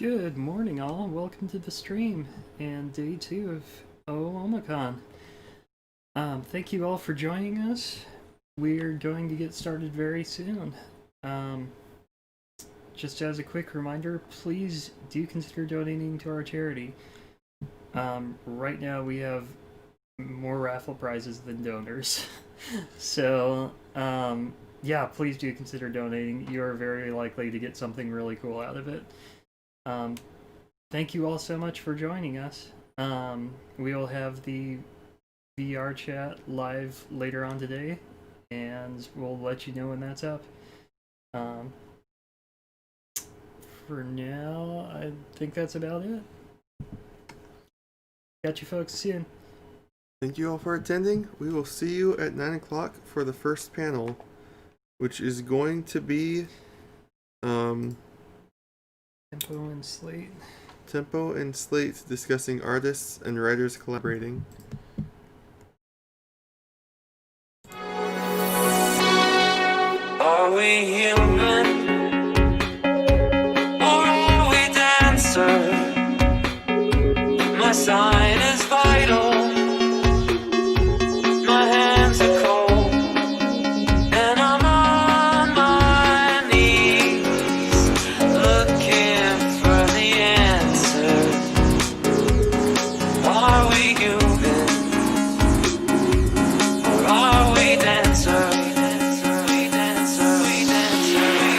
Good morning, all. Welcome to the stream and day 2 of OWOmacon. Thank you all for joining us. We're going to get started very soon. Just as a quick reminder, please do consider donating to our charity. Right now we have more raffle prizes than donors. So, yeah, please do consider donating. You are very likely to get something really cool out of it. Thank you all so much for joining us. We will have the VR chat live later on today, and we'll let you know when that's up. For now, I think that's about it. Got you folks soon. Thank you all for attending. We will see you at 9 o'clock for the first panel, which is going to be Tempo and Slate. Tempo and Slate discussing artists and writers collaborating. Are we human? Or are we dancer? My sign is vital. My hands are cold. And I'm on my knees looking for the answer. Are we human? Or are we dancer? We dancer, we dancer, we dancer.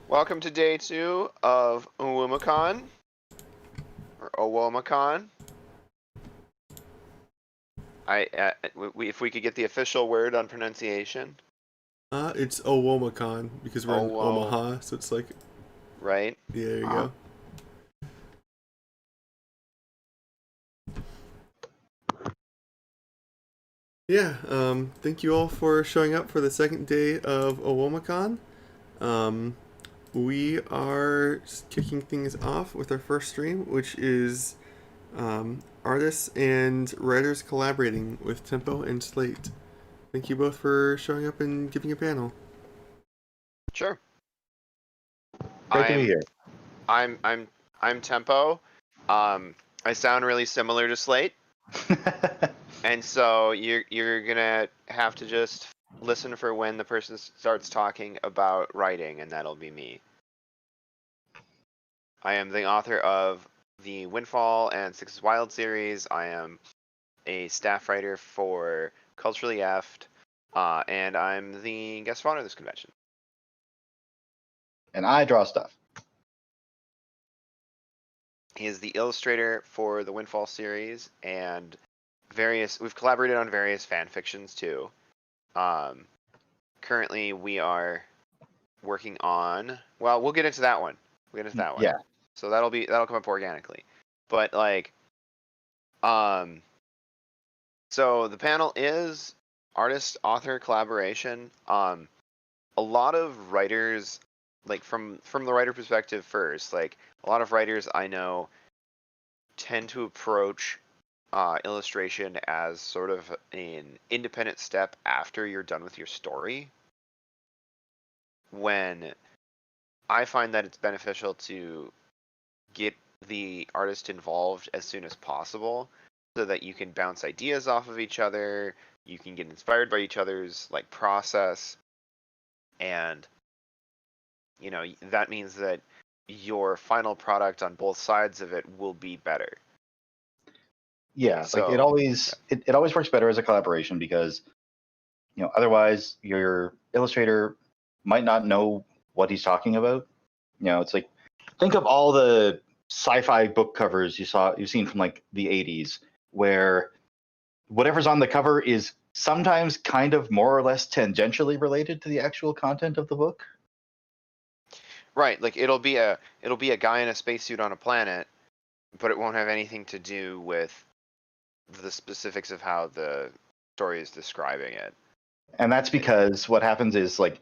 Welcome to day 2 of OWOMacon, or OWOMacon. If we could get the official word on pronunciation. It's OWOmacon because we're in Owo. Omaha, so it's like, Right? yeah, there you go. Yeah, thank you all for showing up for the second day of OWOmacon. We are kicking things off with our first stream, which is artists and writers collaborating with Tempo and Slate. Thank you both for showing up and giving a panel. Sure. Great to be here. I'm Tempo. I sound really similar to Slate, and so you're gonna have to just listen for when the person starts talking about writing, and that'll be me. I am the author of the Windfall and Six's Wild series. I am a staff writer for Culturally Effed, and I'm the guest founder of this convention. And I draw stuff. He is the illustrator for the Windfall series and we've collaborated on various fan fictions too. Currently we are working on, well, we'll get into that one. We'll get into that one. Yeah. So that'll come up organically. But like, so the panel is artist author collaboration. A lot of writers, like from the writer perspective first, like a lot of writers I know tend to approach illustration as sort of an independent step after you're done with your story, when I find that it's beneficial to get the artist involved as soon as possible so that you can bounce ideas off of each other, you can get inspired by each other's like process, and you know that means that your final product on both sides of it will be better. Yeah, So, like it always works better as a collaboration because otherwise your illustrator might not know what he's talking about. It's like, think of all the sci-fi book covers you've seen from like the 80s, where whatever's on the cover is sometimes kind of more or less tangentially related to the actual content of the book. right, like it'll be a guy in a spacesuit on a planet, but it won't have anything to do with the specifics of how the story is describing it. And that's because what happens is, like,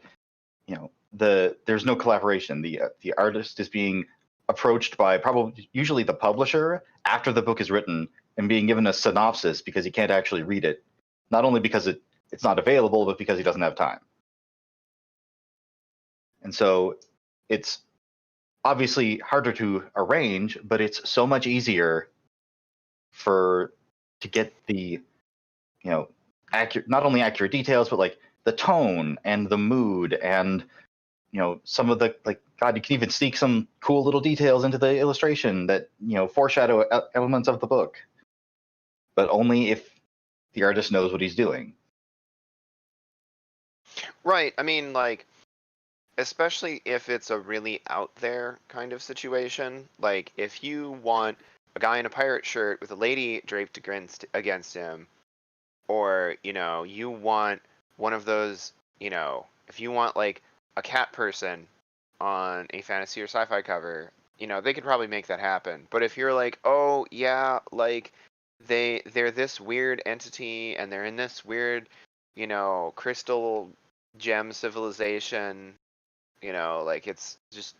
there's no collaboration. The artist is being approached by usually the publisher after the book is written and being given a synopsis because he can't actually read it, not only because it's not available, but because he doesn't have time. And so it's obviously harder to arrange, but it's so much easier to get the accurate, not only accurate details, but like the tone and the mood and some of the, like, God, you can even sneak some cool little details into the illustration that foreshadow elements of the book, but only if the artist knows what he's doing. Right. I mean, like, especially if it's a really out there kind of situation. Like, if you want a guy in a pirate shirt with a lady draped against him, or you want one of those, if you want like a cat person on a fantasy or sci-fi cover, they could probably make that happen. But if you're like, oh yeah, like they're this weird entity and they're in this weird, crystal gem civilization, like it's just,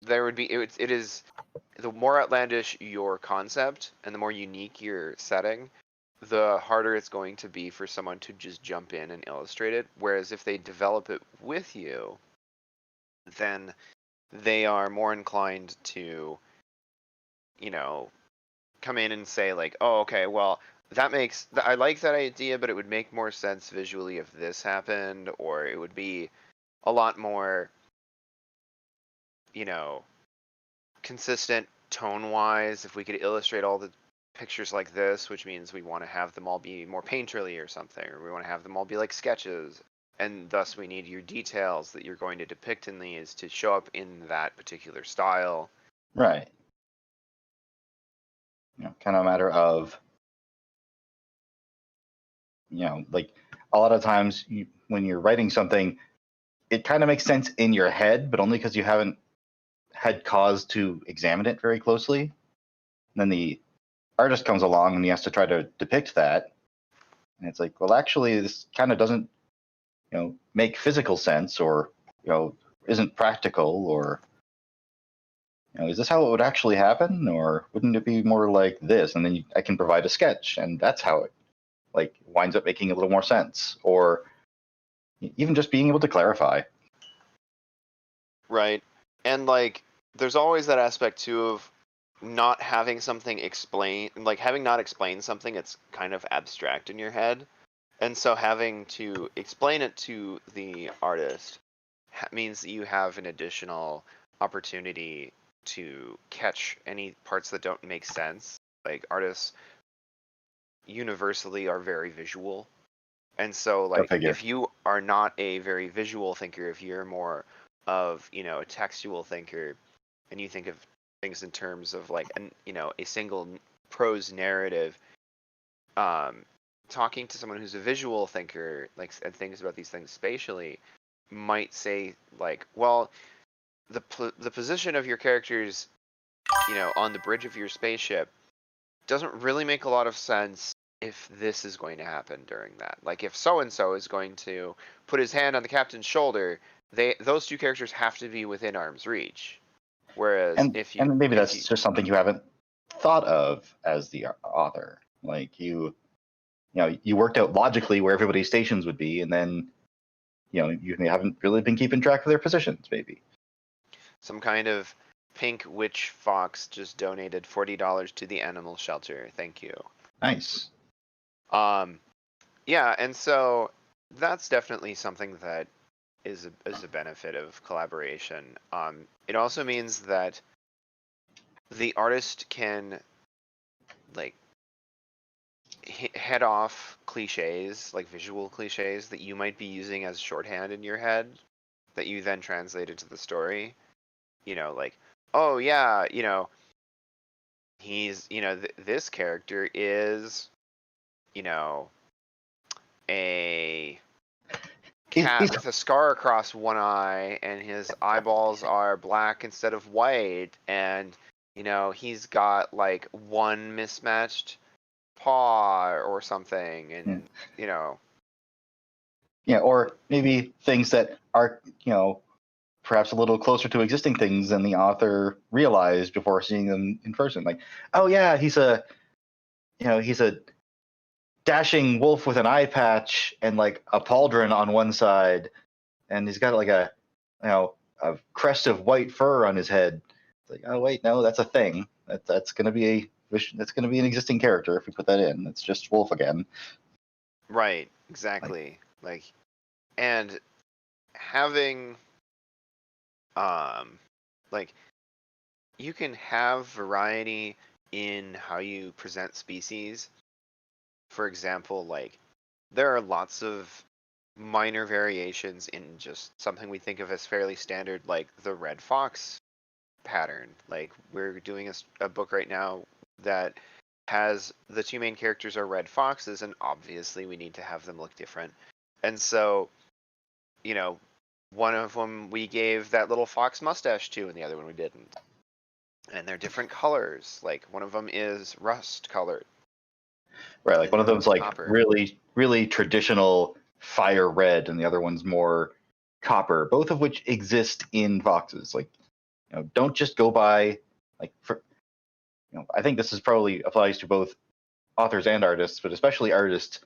it is the more outlandish your concept and the more unique your setting, the harder it's going to be for someone to just jump in and illustrate it. Whereas if they develop it with you, then they are more inclined to, come in and say like, oh, okay, well, I like that idea, but it would make more sense visually if this happened, or it would be a lot more, consistent tone-wise if we could illustrate all the pictures like this, which means we want to have them all be more painterly or something, or we want to have them all be like sketches. and thus we need your details that you're going to depict in these to show up in that particular style. Right. Kind of a matter of, like a lot of times when you're writing something, it kind of makes sense in your head, but only because you haven't had cause to examine it very closely. And then the artist comes along and he has to try to depict that. And it's like, well, actually, this kind of doesn't, make physical sense, or, isn't practical, or, is this how it would actually happen, or wouldn't it be more like this? And then I can provide a sketch, and that's how it winds up making a little more sense, or even just being able to clarify. Right. And there's always that aspect too of not having something explain, having not explained something, it's kind of abstract in your head. And so having to explain it to the artist means that you have an additional opportunity to catch any parts that don't make sense. Like, artists universally are very visual. And so, if you are not a very visual thinker, if you're more of, a textual thinker, and you think of things in terms of a single prose narrative, talking to someone who's a visual thinker, and thinks about these things spatially, might say well, the position of your characters, on the bridge of your spaceship doesn't really make a lot of sense if this is going to happen during that. If so and so is going to put his hand on the captain's shoulder, those two characters have to be within arm's reach. Whereas and maybe that's just something you haven't thought of as the author. You worked out logically where everybody's stations would be, and then you haven't really been keeping track of their positions. Maybe some kind of pink witch fox just donated $40 to the animal shelter. Thank you. Nice. Yeah, and so that's definitely something that is a benefit of collaboration. It also means that the artist can head off cliches, visual cliches that you might be using as shorthand in your head, that you then translate into the story. Oh yeah, he's, this character is, a cat with a scar across one eye, and his eyeballs are black instead of white, and he's got one mismatched paw or something, and or maybe things that are perhaps a little closer to existing things than the author realized before seeing them in person. Oh yeah, he's a dashing wolf with an eye patch and a pauldron on one side, and he's got a crest of white fur on his head. It's oh wait, no, that's a thing. That's gonna be an existing character if we put that in. It's just wolf again. Right, exactly. And having you can have variety in how you present species. For example, there are lots of minor variations in just something we think of as fairly standard, like the red fox pattern. We're doing a book right now that has the two main characters are red foxes, and obviously we need to have them look different. And so, one of them we gave that little fox mustache to, and the other one we didn't. And they're different colors. One of them is rust colored. Right, one of them's copper. really, really traditional fire red, and the other one's more copper. Both of which exist in foxes. Don't just go by I think this is probably applies to both authors and artists, but especially artists.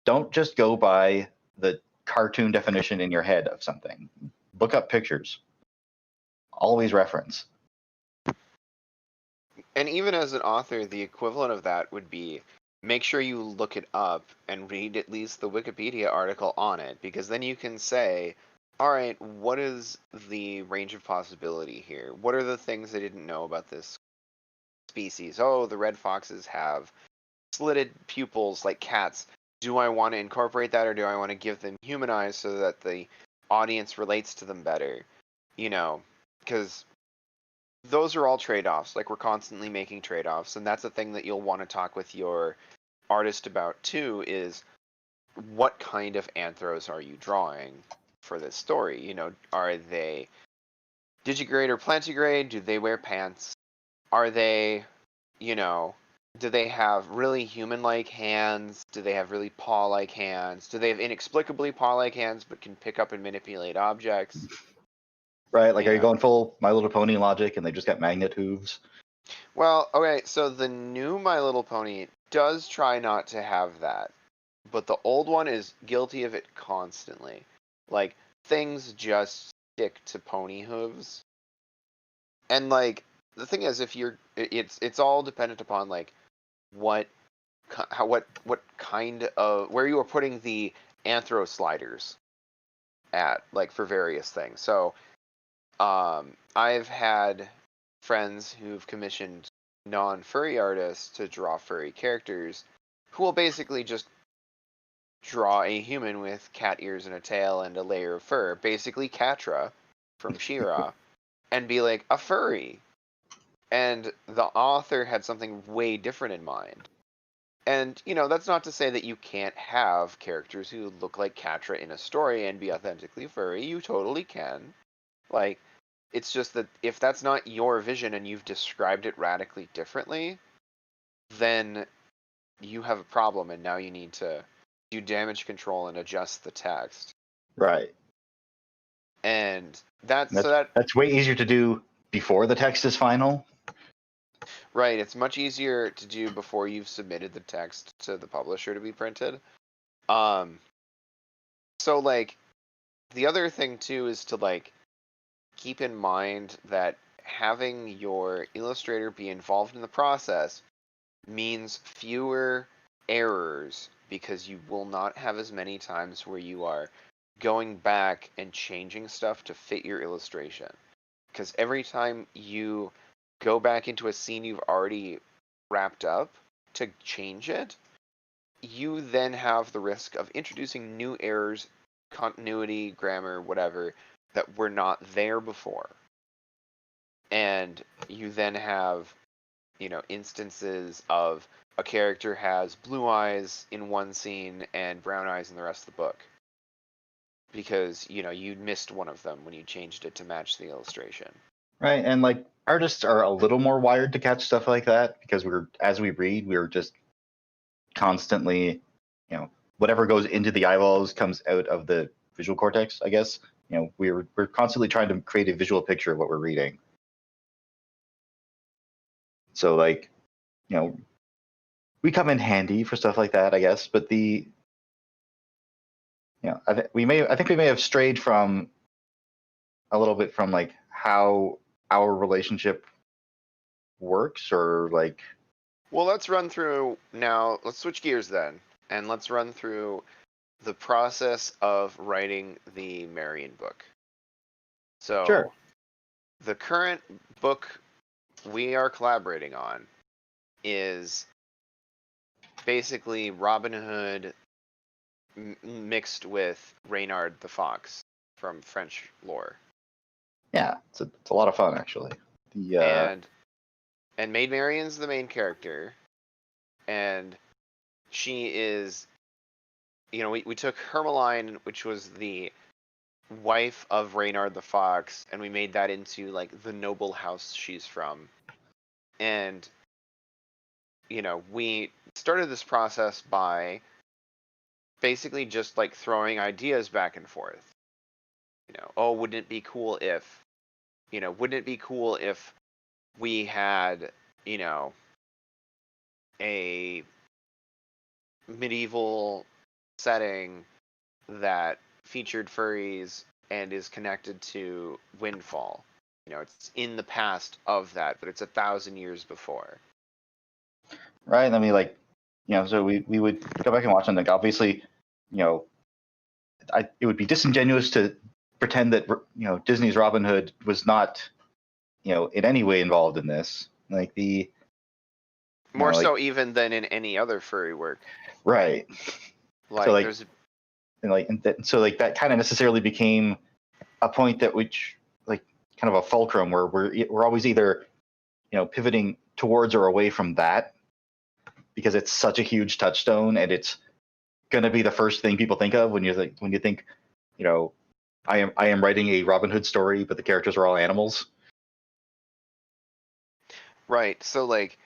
Don't just go by the cartoon definition in your head of something. Look up pictures. Always reference. And even as an author, the equivalent of that would be make sure you look it up and read at least the Wikipedia article on it, because then you can say, all right, what is the range of possibility here? What are the things I didn't know about this species? Oh, the red foxes have slitted pupils like cats. do I want to incorporate that, or do I want to give them human eyes so that the audience relates to them better? You know, because those are all trade-offs. Like, we're constantly making trade-offs, and that's the thing that you'll want to talk with your artist about too, is what kind of anthros are you drawing for this story? You know, are they digigrade or plantigrade? Do they wear pants? Are they, you know, do they have really human-like hands? Do they have really paw-like hands? Do they have inexplicably paw-like hands but can pick up and manipulate objects? Right? Like, You are you know. going full My Little Pony logic and they just got magnet hooves? Well, okay, so the new My Little Pony does try not to have that, but the old one is guilty of it constantly. Like, things just stick to pony hooves. And like, the thing is, if you're, it's all dependent upon like what what kind of, where you are putting the anthro sliders at, like, for various things. So I've had friends who've commissioned non-furry artists to draw furry characters who will basically just draw a human with cat ears and a tail and a layer of fur, basically Catra from She-Ra, and be like, a furry. And the author had something way different in mind. And, you know, that's not to say that you can't have characters who look like Catra in a story and be authentically furry. You totally can. Like, it's just that if that's not your vision and you've described it radically differently, then you have a problem, and now you need to do damage control and adjust the text. Right. And that's That's way easier to do before the text is final. right. It's much easier to do before you've submitted the text to the publisher to be printed. So like, the other thing too is to like keep in mind that having your illustrator be involved in the process means fewer errors, because you will not have as many times where you are going back and changing stuff to fit your illustration. Because every time you go back into a scene you've already wrapped up to change it, you then have the risk of introducing new errors, continuity, grammar, whatever, that were not there before. And you then have, you know, instances of a character has blue eyes in one scene and brown eyes in the rest of the book, because, you know, you missed one of them when you changed it to match the illustration. Right. And like, artists are a little more wired to catch stuff like that because as we read, we're just constantly, you know, whatever goes into the eyeballs comes out of the visual cortex, I guess. You know, we're constantly trying to create a visual picture of what we're reading. So like, you know, we come in handy for stuff like that, I guess. But I think we may have strayed from a little bit from like how our relationship works, or like. Well, let's run through now. Let's switch gears then, and let's run through the process of writing the Marion book. So, Sure. the current book we are collaborating on is basically Robin Hood mixed with Reynard the Fox from French lore. Yeah, it's a lot of fun actually. And Maid Marian's the main character, and she is, you know, we took Hermeline, which was the wife of Reynard the Fox, and we made that into like the noble house she's from. And, you know, we started this process by basically just like throwing ideas back and forth. You know, oh, wouldn't it be cool if, you know, wouldn't it be cool if we had, you know, a medieval setting that featured furries and is connected to Windfall. You know, it's in the past of that, but it's 1,000 years before. Right, and then we like, you know, so we would go back and watch them. Like, obviously, you know, it would be disingenuous to pretend that, you know, Disney's Robin Hood was not, you know, in any way involved in this. Like more so even than in any other furry work. Right. Like, So like, there's so like that kind of necessarily became a point that which like kind of a fulcrum where we're always either pivoting towards or away from that because it's such a huge touchstone and it's gonna be the first thing people think of when you think I am writing a Robin Hood story, but the characters are all animals. right. So like,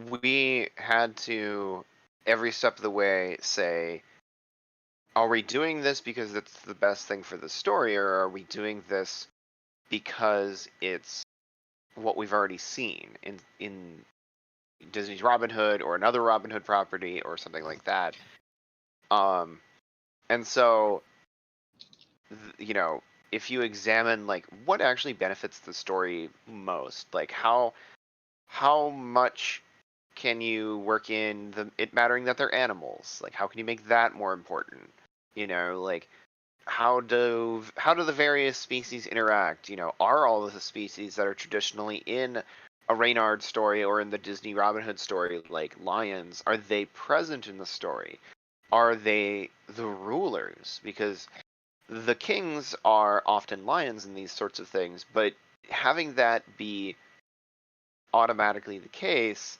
we had to every step of the way say, are we doing this because it's the best thing for the story, or are we doing this because it's what we've already seen in Disney's Robin Hood or another Robin Hood property or something like that? And so if you examine like what actually benefits the story most, like how much can you work in it mattering that they're animals? Like, how can you make that more important? Like, how do the various species interact? Are all of the species that are traditionally in a Reynard story or in the Disney Robin Hood story, like lions, are they present in the story? Are they the rulers? Because the kings are often lions in these sorts of things, but having that be automatically the case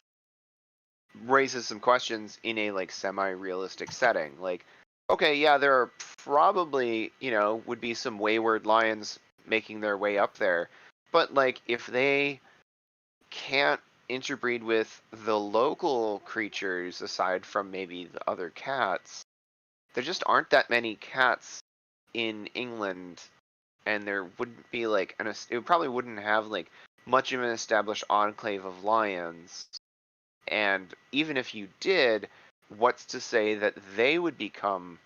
raises some questions in a like semi-realistic setting. Like, okay, yeah, there are probably would be some wayward lions making their way up there, but like if they can't interbreed with the local creatures aside from maybe the other cats, there just aren't that many cats in England, and there wouldn't be like it probably wouldn't have like much of an established enclave of lions. And even if you did, what's to say that they would become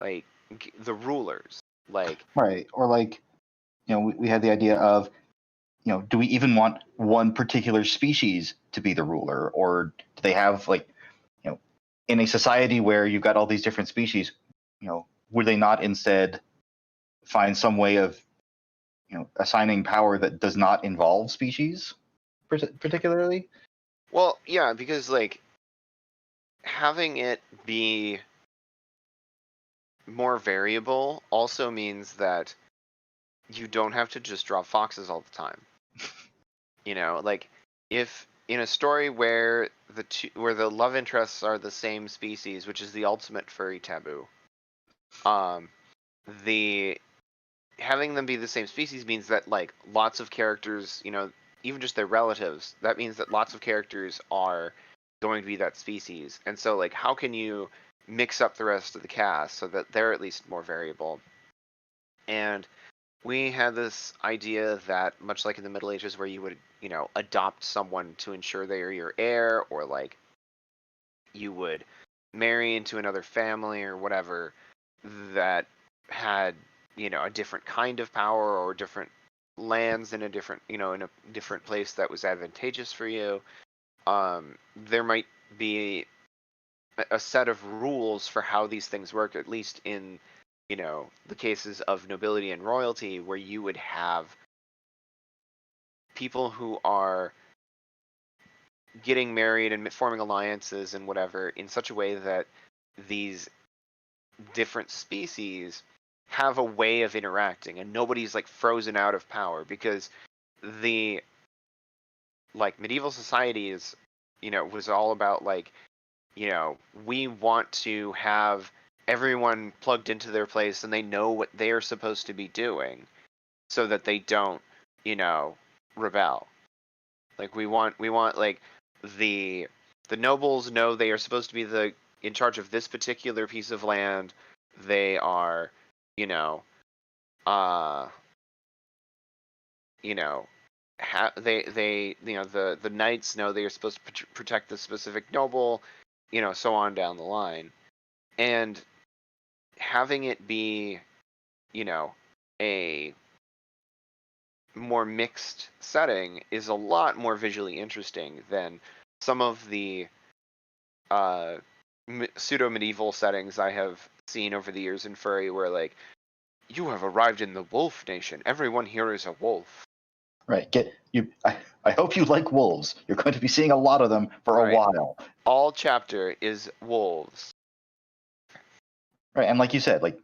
like the rulers? Like, Right. Or like, we had the idea of, do we even want one particular species to be the ruler? Or do they have like, in a society where you've got all these different species, would they not instead find some way of, assigning power that does not involve species particularly? well, yeah, because like having it be more variable also means that you don't have to just draw foxes all the time. Like if in a story where the love interests are the same species, which is the ultimate furry taboo, the having them be the same species means that like lots of characters, even just their relatives, that means that lots of characters are going to be that species. And so like how can you mix up the rest of the cast so that they're at least more variable? And we had this idea that much like in the Middle Ages where you would, adopt someone to ensure they are your heir, or like you would marry into another family or whatever that had, a different kind of power or different lands in a different, in a different place that was advantageous for you. There might be a set of rules for how these things work, at least in the cases of nobility and royalty, where you would have people who are getting married and forming alliances and whatever in such a way that these different species have a way of interacting and nobody's like frozen out of power, because the like medieval society is was all about like we want to have everyone plugged into their place and they know what they're supposed to be doing so that they don't rebel. Like we want like the nobles know they are supposed to be in charge of this particular piece of land. They are uh they the knights know they are supposed to protect the specific noble, so on down the line. And having it be a more mixed setting is a lot more visually interesting than some of the pseudo medieval settings I have seen over the years in furry, where like, you have arrived in the wolf nation, everyone here is a wolf. Right. I hope you like wolves. You're going to be seeing a lot of them for Right. a while. All chapter is wolves. Right, and like you said, like,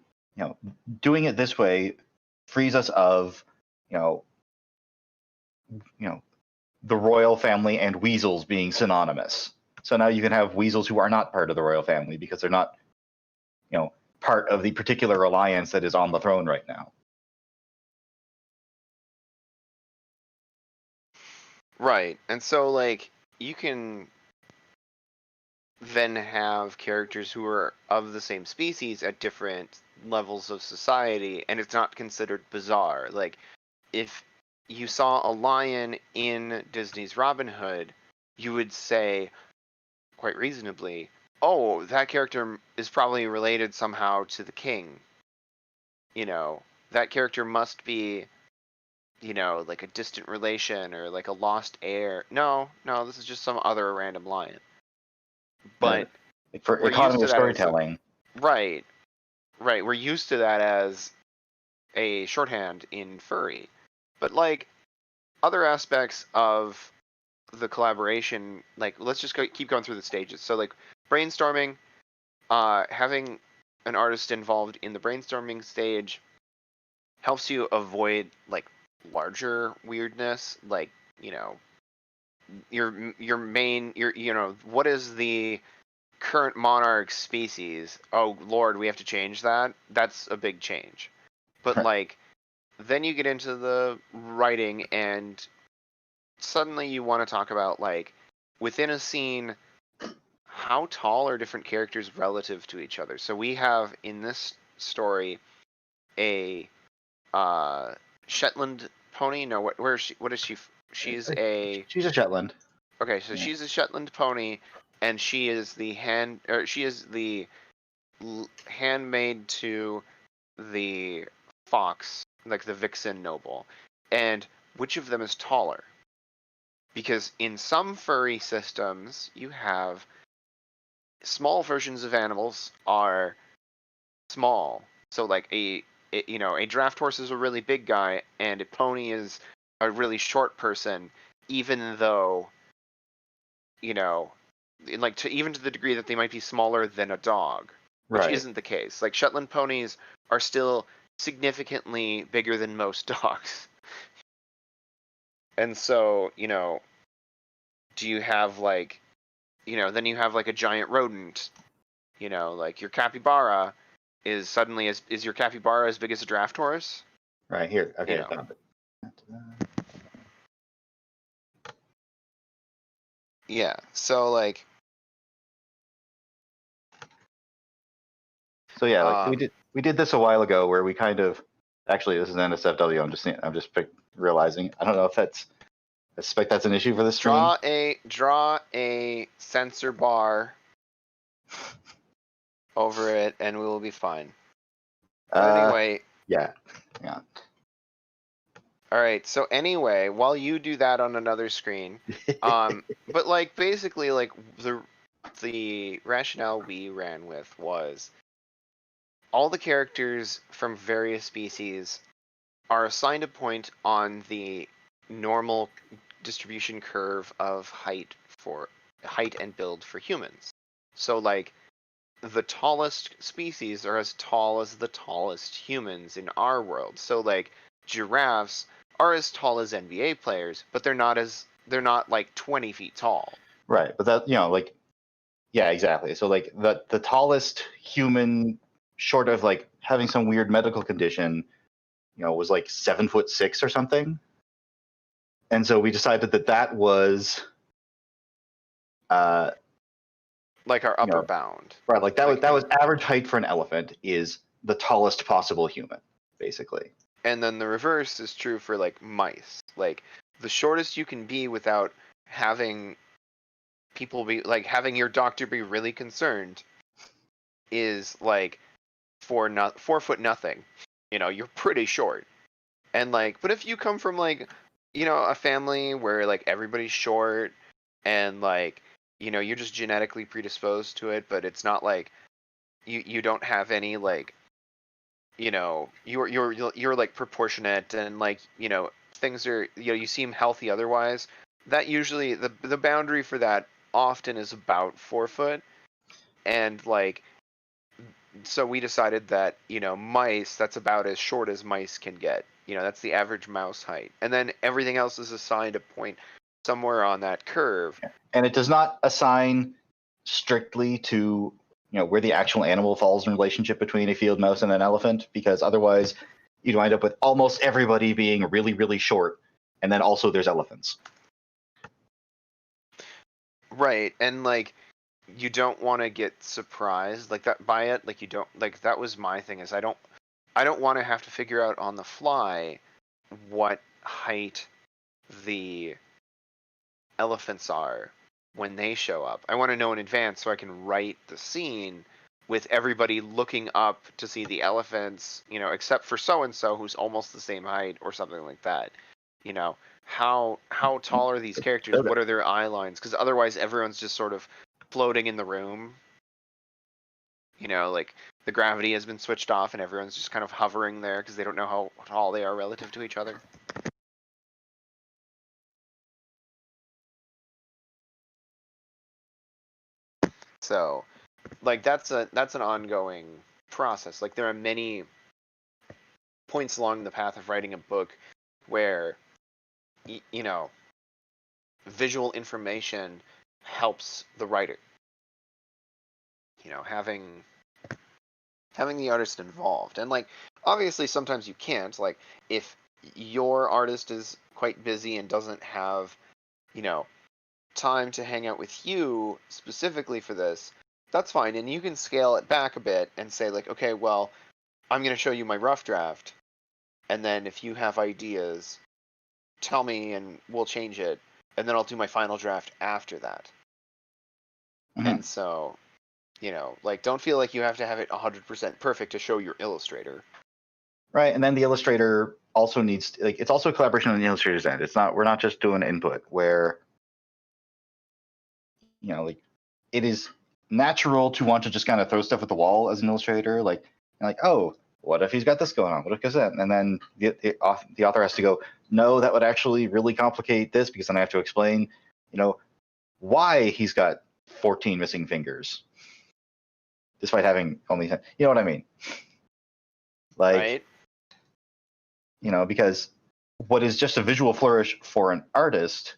doing it this way frees us of, you know, the royal family and weasels being synonymous. So now you can have weasels who are not part of the royal family because they're not, part of the particular alliance that is on the throne right now. Right. And so like you can then have characters who are of the same species at different levels of society, and it's not considered bizarre. Like if you saw a lion in Disney's Robin Hood, you would say quite reasonably, "Oh, that character is probably related somehow to the king." That character must be, like a distant relation or like a lost heir. No, this is just some other random lion. But for we're used economy to of that as storytelling, right. We're used to that as a shorthand in furry. But like other aspects of the collaboration, like let's just keep going through the stages. So like brainstorming, having an artist involved in the brainstorming stage helps you avoid like larger weirdness, like what is the current monarch species? Oh lord, we have to change that. That's a big change. But like then you get into the writing, and suddenly you want to talk about like within a scene, how tall are different characters relative to each other. So we have in this story a Shetland pony. No, where is she? What is she? She's a she's a Shetland. Okay, so Yeah. she's a Shetland pony, and she is the handmaid to the fox, like the vixen noble. And which of them is taller? Because in some furry systems, you have small versions of animals are small. So like a draft horse is a really big guy, and a pony is a really short person, even though even to the degree that they might be smaller than a dog, which Right. isn't the case. Like Shetland ponies are still significantly bigger than most dogs. And so, do you have like, then you have like a giant rodent, like your capybara is suddenly is your capybara as big as a draft horse? Right here. Okay. You know. Found it. Yeah. So like. So yeah, like we did this a while ago where we kind of actually this is NSFW. I'm just realizing. I don't know if that's. I suspect that's an issue for the stream. Draw a censor bar over it, and we will be fine. But anyway. Yeah. All right. So anyway, while you do that on another screen, but like basically, like the rationale we ran with was all the characters from various species are assigned a point on the normal distribution curve of height and build for humans. So like the tallest species are as tall as the tallest humans in our world. So like giraffes are as tall as NBA players, but they're not like 20 feet tall. Right, but that like yeah, exactly. So like the tallest human, short of like having some weird medical condition, was like 7'6" or something. And so we decided that was like our upper bound. Right, like that was average height for an elephant is the tallest possible human, basically. And then the reverse is true for like mice. Like the shortest you can be without having people be like having your doctor be really concerned is like 4 foot nothing. You're pretty short. And like, but if you come from like, a family where like everybody's short and like, you're just genetically predisposed to it, but it's not like you don't have any like, you're like proportionate and like, things are, you seem healthy otherwise. That usually the boundary for that often is about 4 foot. And like so we decided that, mice, that's about as short as mice can get. That's the average mouse height. And then everything else is assigned a point somewhere on that curve. And it does not assign strictly to where the actual animal falls in relationship between a field mouse and an elephant, because otherwise you'd wind up with almost everybody being really, really short, and then also there's elephants. Right, and like you don't want to get surprised like that by it. Like you don't like that was my thing is I don't want to have to figure out on the fly what height the elephants are when they show up. I want to know in advance so I can write the scene with everybody looking up to see the elephants, except for so and so who's almost the same height or something like that. How tall are these characters? What are their eye lines? Because otherwise everyone's just sort of floating in the room. Like the gravity has been switched off and everyone's just kind of hovering there because they don't know how tall they are relative to each other. So, like that's an ongoing process. Like there are many points along the path of writing a book where visual information helps the writer. Having the artist involved. And like obviously sometimes you can't. Like if your artist is quite busy and doesn't have, time to hang out with you specifically for this, that's fine. And you can scale it back a bit and say like, okay, well, I'm going to show you my rough draft. And then if you have ideas, tell me and we'll change it. And then I'll do my final draft after that. Mm-hmm. And so, like don't feel like you have to have it 100% perfect to show your illustrator. Right, and then the illustrator also needs it's also a collaboration on the illustrator's end. We're not just doing input where it is natural to want to just kind of throw stuff at the wall as an illustrator, oh, what if he's got this going on? What if goes that? And then the author has to go, no, that would actually really complicate this because then I have to explain, why he's got 14 missing fingers, despite having only 10. You know what I mean? Right. Because what is just a visual flourish for an artist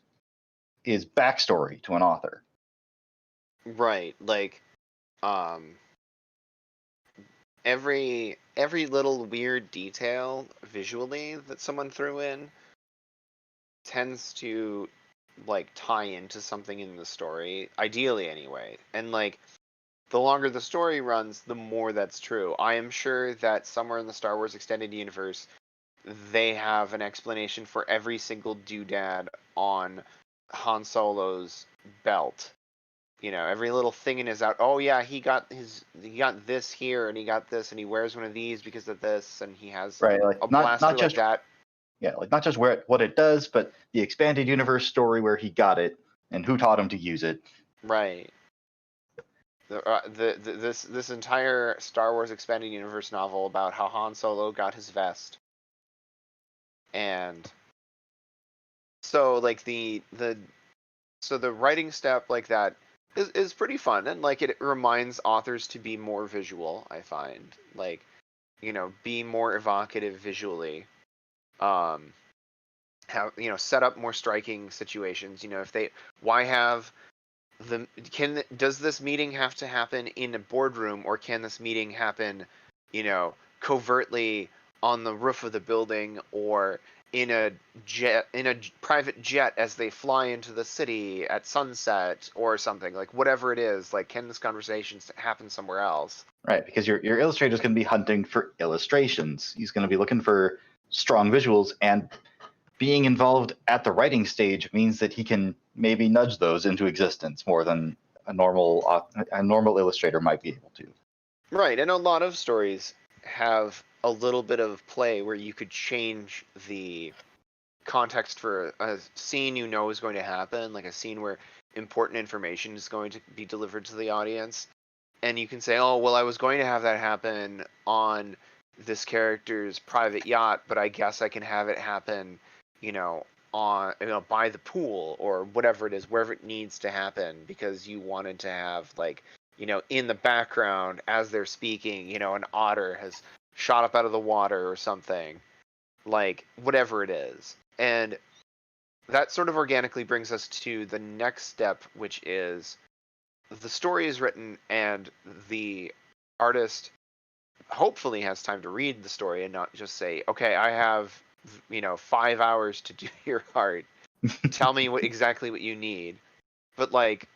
is backstory to an author. Right. Like, every little weird detail visually that someone threw in tends to like tie into something in the story, ideally anyway. And like the longer the story runs, the more that's true. I am sure that somewhere in the Star Wars extended universe they have an explanation for every single doodad on Han Solo's belt. Every little thing in his out. Oh yeah, he got this here, and he got this, and he wears one of these because of this, and he has right, a blaster not just, like that. Yeah, not just what it does, but the expanded universe story where he got it and who taught him to use it. Right. This entire Star Wars expanded universe novel about how Han Solo got his vest, and so like the writing step like that is pretty fun, and like it reminds authors to be more visual. I find like be more evocative visually. Have set up more striking situations. If they does this meeting have to happen in a boardroom, or can this meeting happen covertly on the roof of the building, or in a private jet as they fly into the city at sunset or something, like whatever it is, like can this conversation happen somewhere else? Right, because your illustrator is going to be hunting for illustrations. He's going to be looking for strong visuals, and being involved at the writing stage means that he can maybe nudge those into existence more than a normal illustrator might be able to. Right, and a lot of stories have a little bit of play where you could change the context for a scene is going to happen, like a scene where important information is going to be delivered to the audience, and you can say, oh, well, I was going to have that happen on this character's private yacht, but I guess I can have it happen, on by the pool or whatever it is, wherever it needs to happen, because you wanted to have like in the background as they're speaking, an otter has shot up out of the water or something, like whatever it is. And that sort of organically brings us to the next step, which is the story is written and the artist hopefully has time to read the story and not just say, okay, I have 5 hours to do your art, tell me exactly what you need. But like,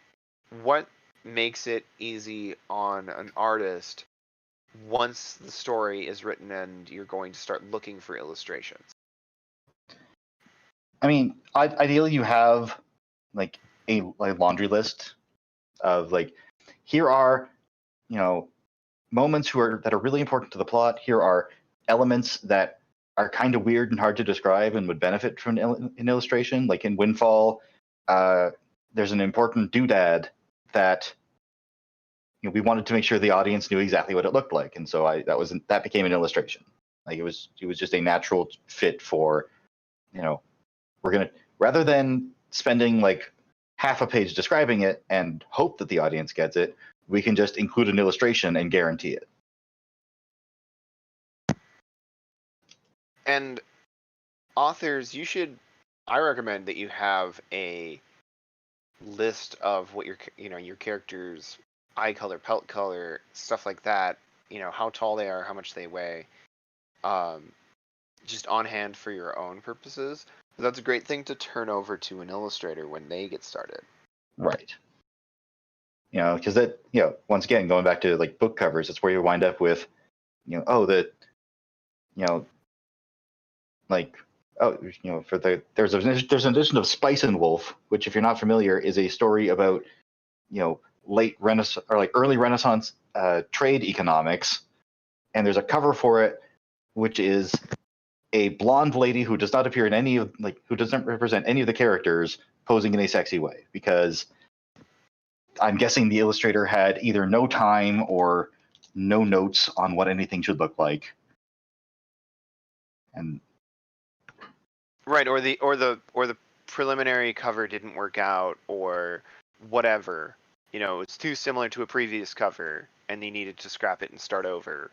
what makes it easy on an artist once the story is written and you're going to start looking for illustrations? I mean, ideally you have like a laundry list of like, here are, moments that are really important to the plot. Here are elements that are kind of weird and hard to describe and would benefit from an illustration. Like in Windfall, there's an important doodad that we wanted to make sure the audience knew exactly what it looked like, and so that became an illustration. Like it was just a natural fit for, we're gonna, rather than spending like half a page describing it and hope that the audience gets it, we can just include an illustration and guarantee it. And authors, I recommend that you have a list of what your characters' eye color, pelt color, stuff like that, how tall they are, how much they weigh, just on hand for your own purposes. That's a great thing to turn over to an illustrator when they get started. Right. Because that, once again, going back to like book covers, it's where you wind up with, there's an edition of Spice and Wolf, which, if you're not familiar, is a story about, late Renaissance or like early Renaissance trade economics, and there's a cover for it, which is a blonde lady who does not appear in who doesn't represent any of the characters posing in a sexy way, because I'm guessing the illustrator had either no time or no notes on what anything should look like. And right, or the preliminary cover didn't work out, or whatever. It's too similar to a previous cover and they needed to scrap it and start over.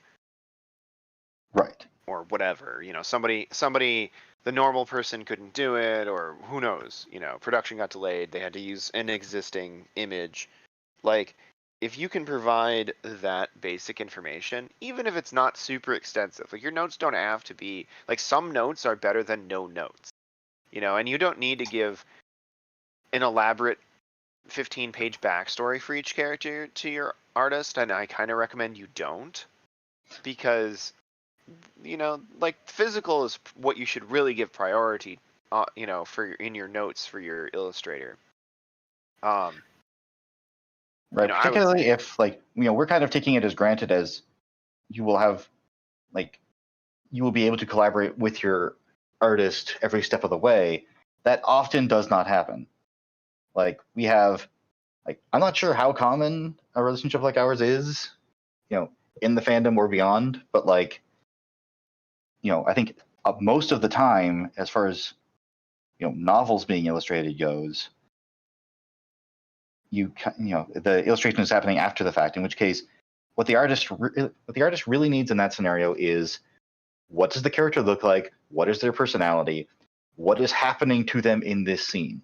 Right. Or whatever. Somebody the normal person couldn't do it, or who knows, production got delayed, they had to use an existing image. Like, if you can provide that basic information, even if it's not super extensive, like your notes don't have to be, like, some notes are better than no notes, and you don't need to give an elaborate 15-page backstory for each character to your artist, and I kind of recommend you don't, because like, physical is what you should really give priority, in your notes for your illustrator. Right. I would Particularly say, if, like, we're kind of taking it as granted as you will be able to collaborate with your artist every step of the way. That often does not happen. Like, we have, like, I'm not sure how common a relationship like ours is, in the fandom or beyond, but like, I think most of the time, as far as novels being illustrated goes, the illustration is happening after the fact. In which case, what the artist really needs in that scenario is, what does the character look like? What is their personality? What is happening to them in this scene?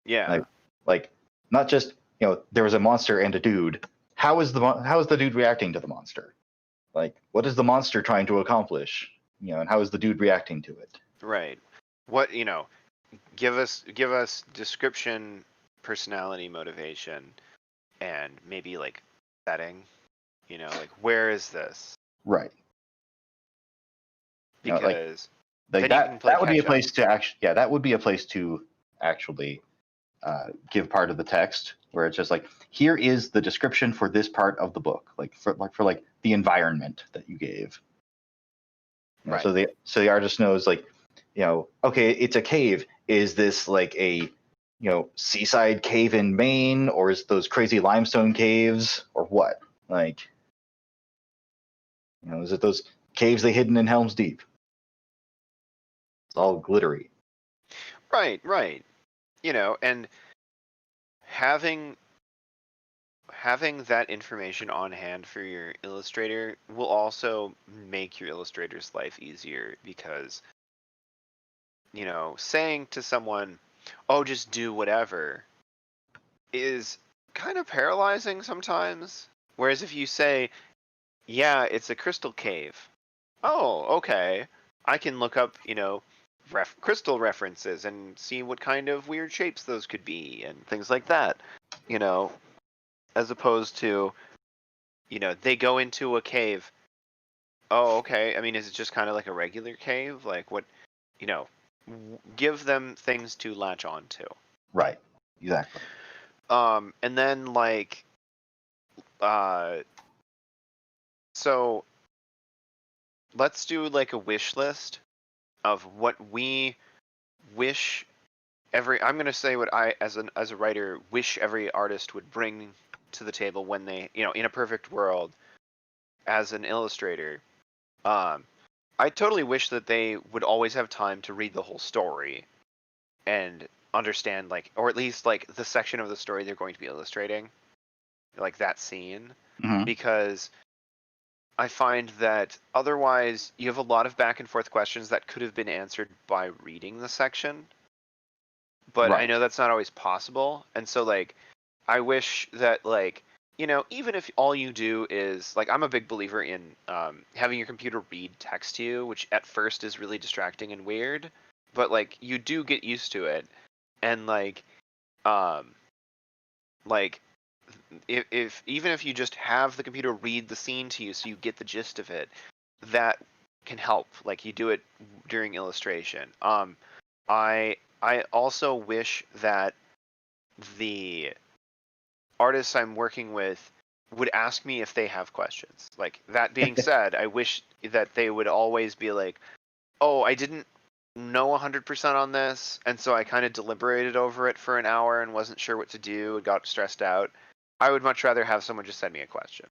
yeah, Like not just there was a monster and a dude. How is the dude reacting to the monster? Like, what is the monster trying to accomplish? And how is the dude reacting to it? right. What give us description, personality, motivation, and maybe like setting. Like, where is this? Right. Because like then you can play that would be a catch place up. to actually that would be a place to actually give part of the text, where it's just like, here is the description for this part of the book, like for the environment that you gave. Right. So the artist knows, like, okay, it's a cave. Is this like a seaside cave in Maine, or is those crazy limestone caves, or what? Like, is it those caves they hidden in Helm's Deep? It's all glittery. Right. And having having that information on hand for your illustrator will also make your illustrator's life easier because, saying to someone, oh, just do whatever, is kind of paralyzing sometimes. Whereas if you say, yeah, it's a crystal cave. Oh, okay. I can look up, crystal references and see what kind of weird shapes those could be and things like that. As opposed to, they go into a cave. Oh, okay. I mean, is it just kind of like a regular cave? Like what, give them things to latch on to. Right. Exactly. And then so let's do like a wish list of what we wish I'm going to say what I as a writer wish every artist would bring to the table when they, in a perfect world as an illustrator. I totally wish that they would always have time to read the whole story and understand or at least the section of the story they're going to be illustrating, like that scene, Mhm. because I find that otherwise you have a lot of back and forth questions that could have been answered by reading the section. But I Right. know that's not always possible. And so I wish that even if all you do is I'm a big believer in having your computer read text to you, which at first is really distracting and weird, but you do get used to it. And um if even if you just have the computer read the scene to you so you get the gist of it, that can help. You do it during illustration. I also wish that the artists I'm working with would ask me if they have questions. That being said, I wish that they would always be like, oh, I didn't know 100% on this, and so I kind of deliberated over it for an hour and wasn't sure what to do and got stressed out. I would much rather have someone just send me a question,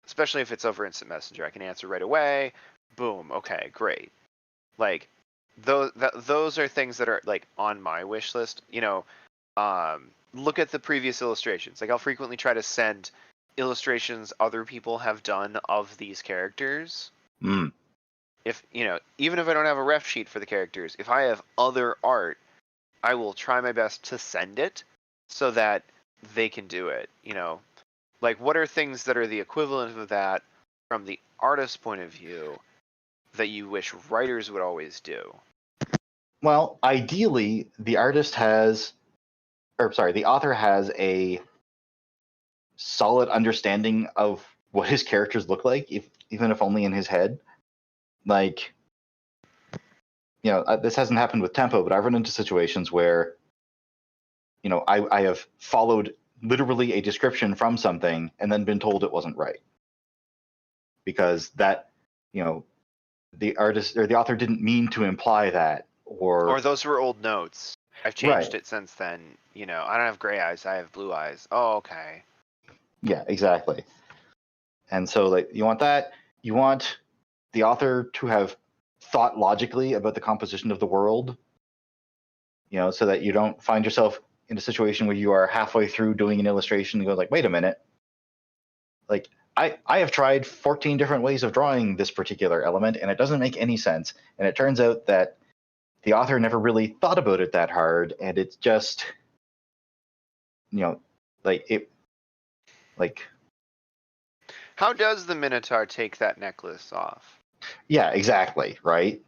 especially if it's over Instant Messenger. I can answer right away. Boom. Okay, great. Those are things that are on my wish list. Look at the previous illustrations. I'll frequently try to send illustrations other people have done of these characters. Mm. If even if I don't have a ref sheet for the characters, if I have other art, I will try my best to send it so that they can do it. What are things that are the equivalent of that from the artist's point of view that you wish writers would always do? Well, ideally, the author has a solid understanding of what his characters look like, even if only in his head. This hasn't happened with Tempo, but I've run into situations where, I have followed literally a description from something and then been told it wasn't right because that, the artist or the author didn't mean to imply that, Or those were old notes. I've changed Right. it since then. I don't have gray eyes. I have blue eyes. Oh, okay. Yeah, exactly. And so, you want that. You want the author to have thought logically about the composition of the world, so that you don't find yourself in a situation where you are halfway through doing an illustration and go wait a minute. I have tried 14 different ways of drawing this particular element and it doesn't make any sense. And it turns out that the author never really thought about it that hard, and it's just, How does the Minotaur take that necklace off? yeah, exactly, right?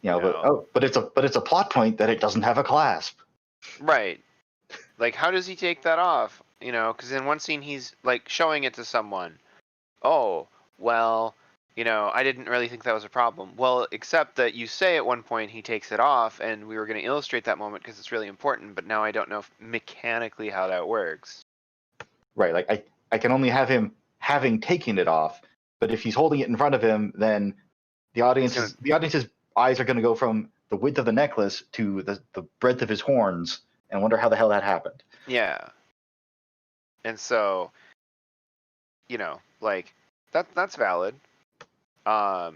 But it's a plot point that it doesn't have a clasp. Right. How does he take that off? Because in one scene he's showing it to someone. Oh, well, I didn't really think that was a problem. Well, except that you say at one point he takes it off, and we were going to illustrate that moment because it's really important, but now I don't know mechanically how that works. Right, I can only have him having taken it off, but if he's holding it in front of him, then the audience's eyes are going to go from the width of the necklace to the breadth of his horns and wonder how the hell that happened. Yeah. And so, that's valid. What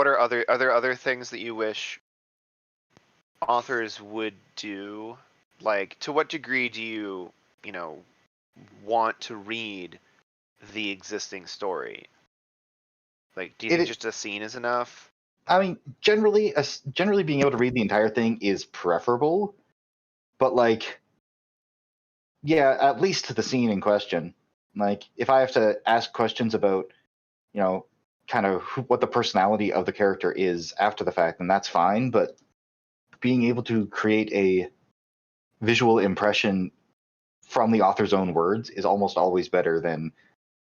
are there other things that you wish authors would do? To what degree do you want to read the existing story? Like, do you It, think it just a scene is enough? I mean, generally being able to read the entire thing is preferable, but like, yeah, at least the scene in question. Like, if I have to ask questions about, you know, kind of what the personality of the character is after the fact, then that's fine. But being able to create a visual impression from the author's own words is almost always better than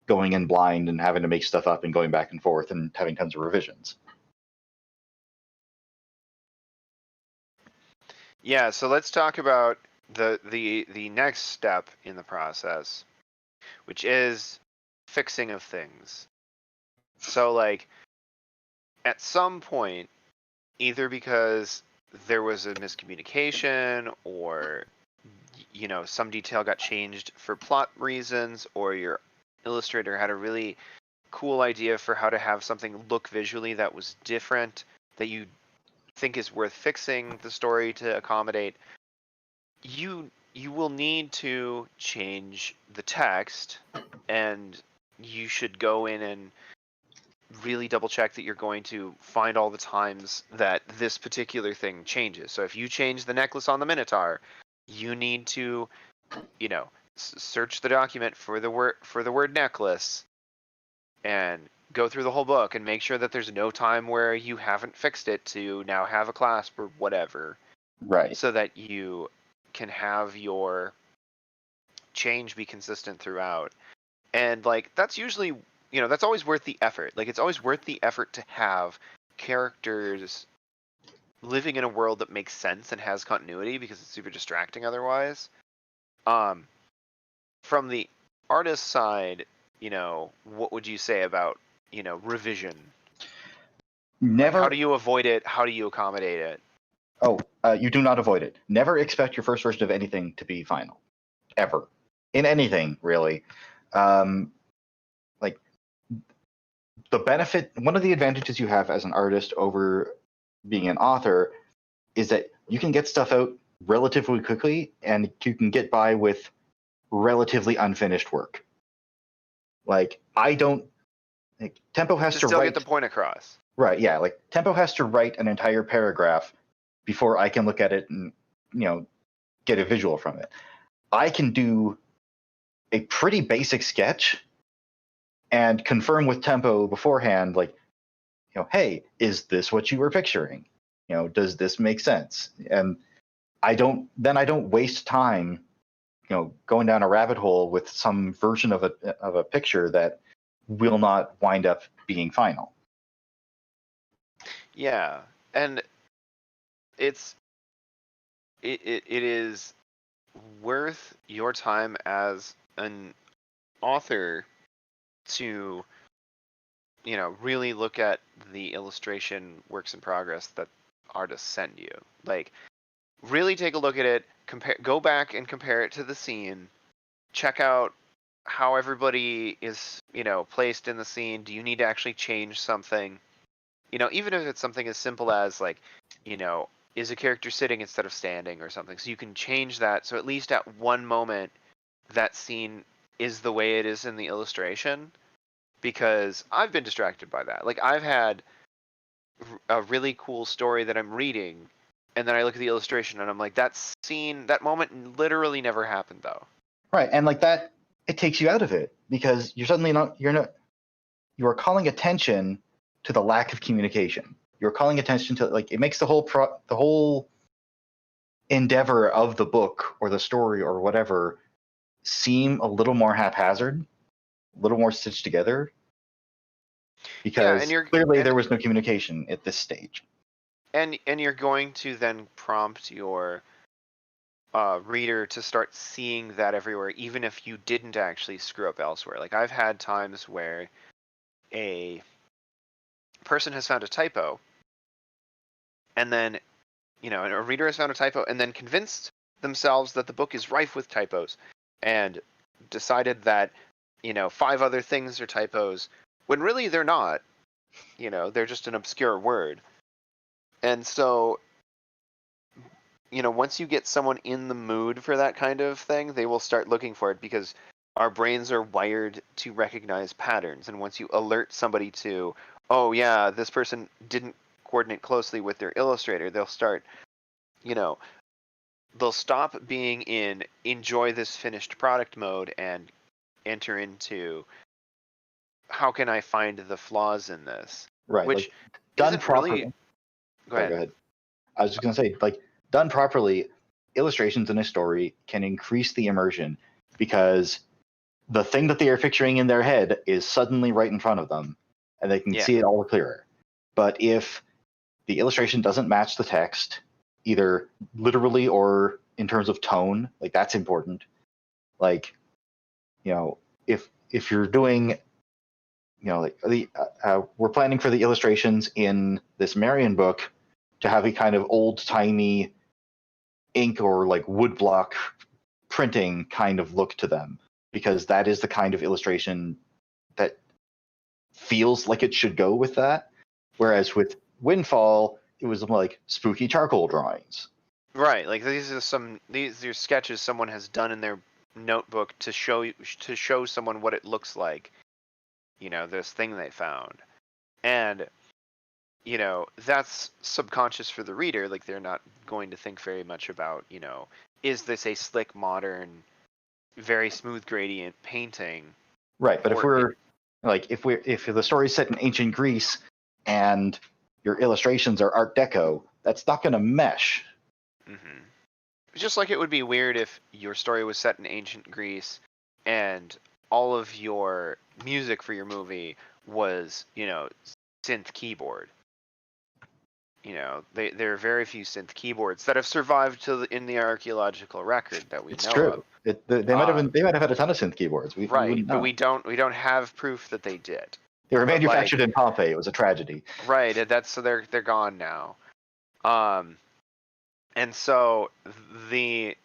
going in blind and having to make stuff up and going back and forth and having tons of revisions. Yeah, so let's talk about the next step in the process, which is fixing of things. So like at some point, either because there was a miscommunication or some detail got changed for plot reasons, or your illustrator had a really cool idea for how to have something look visually that was different that you think is worth fixing the story to accommodate, you will need to change the text, and you should go in and really double check that you're going to find all the times that this particular thing changes. So if you change the necklace on the Minotaur, you need to, search the document for the word necklace and go through the whole book and make sure that there's no time where you haven't fixed it to now have a clasp or whatever, Right. so that you can have your change be consistent throughout. And like that's usually, that's always worth the effort. Like it's always worth the effort to have characters living in a world that makes sense and has continuity, because it's super distracting otherwise. From the artist side, what would you say about, revision? Like, Never. how do you avoid it? How do you accommodate it? Oh, you do not avoid it. Never expect your first version of anything to be final, ever, in anything really. Like the benefit, one of the advantages you have as an artist over being an author is that you can get stuff out relatively quickly, and you can get by with relatively unfinished work. Like I don't. Like, Tempo has To to still write. get the point across. Right, yeah. Like Tempo has to write an entire paragraph before I can look at it and get a visual from it. I can do a pretty basic sketch and confirm with Tempo beforehand, like, hey, is this what you were picturing? Does this make sense? And I don't waste time, going down a rabbit hole with some version of a picture that will not wind up being final. Yeah, and it is worth your time as an author to really look at the illustration works in progress that artists send you. Like really take a look at it, go back and compare it to the scene, check out how everybody is placed in the scene. Do you need to actually change something? Even if it's something as simple as like, is a character sitting instead of standing or something, so you can change that, so at least at one moment that scene is the way it is in the illustration. Because I've been distracted by that. Like I've had a really cool story that I'm reading, and then I look at the illustration and I'm like, that scene, that moment literally never happened though. Right, and like that, it takes you out of it because you are calling attention to the lack of communication. You're calling attention to, like, it makes the whole endeavor of the book or the story or whatever seem a little more haphazard, a little more stitched together, because clearly there was no communication at this stage. And you're going to then prompt your reader to start seeing that everywhere, even if you didn't actually screw up elsewhere. Like I've had times where a person has found a typo, and then a reader has found a typo and then convinced themselves that the book is rife with typos, and decided that 5 other things are typos when really they're not. They're just an obscure word. And so once you get someone in the mood for that kind of thing, they will start looking for it, because our brains are wired to recognize patterns, and once you alert somebody to, oh yeah, this person didn't coordinate closely with their illustrator, they'll start, you know, they'll stop being in enjoy this finished product mode and enter into how can I find the flaws in this, Right. which Like done isn't properly. really. Go Sorry, ahead. go ahead. I was just gonna say, like, done properly, illustrations in a story can increase the immersion because the thing that they are picturing in their head is suddenly right in front of them, and they can Yeah. see it all clearer. But if the illustration doesn't match the text, either literally or in terms of tone, like that's important. Like, you know, if you're doing, like we're planning for the illustrations in this Marion book to have a kind of old timey ink or like woodblock printing kind of look to them, because that is the kind of illustration that feels like it should go with that. Whereas with Windfall, it was like spooky charcoal drawings. Right, like these are sketches someone has done in their notebook to show someone what it looks like, this thing they found. And that's subconscious for the reader, like they're not going to think very much about, is this a slick modern very smooth gradient painting? Right, but Or if the story's set in ancient Greece and your illustrations are Art Deco, that's not going to mesh. Mhm. Just like it would be weird if your story was set in ancient Greece and all of your music for your movie was, synth keyboard. There are very few synth keyboards that have survived in the archaeological record that we It's know true. of. They might have had a ton of synth keyboards. We Right, wouldn't but know. we don't have proof that they did. They were But, manufactured in Pompeii. It was a tragedy. Right, so they're gone now. And so the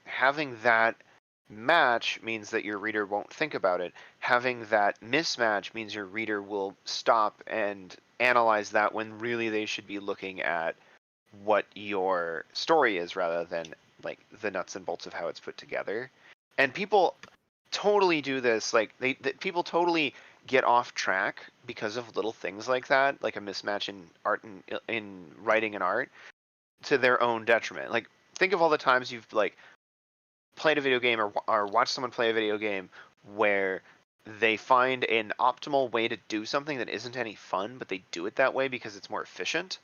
having that match means that your reader won't think about it. Having that mismatch means your reader will stop and analyze that when really they should be looking at what your story is rather than like the nuts and bolts of how it's put together. And people totally do this, like people totally get off track because of little things like that, like a mismatch in art and in writing and art, to their own detriment. Like think of all the times you've like played a video game or watched someone play a video game where they find an optimal way to do something that isn't any fun, but they do it that way because it's more efficient.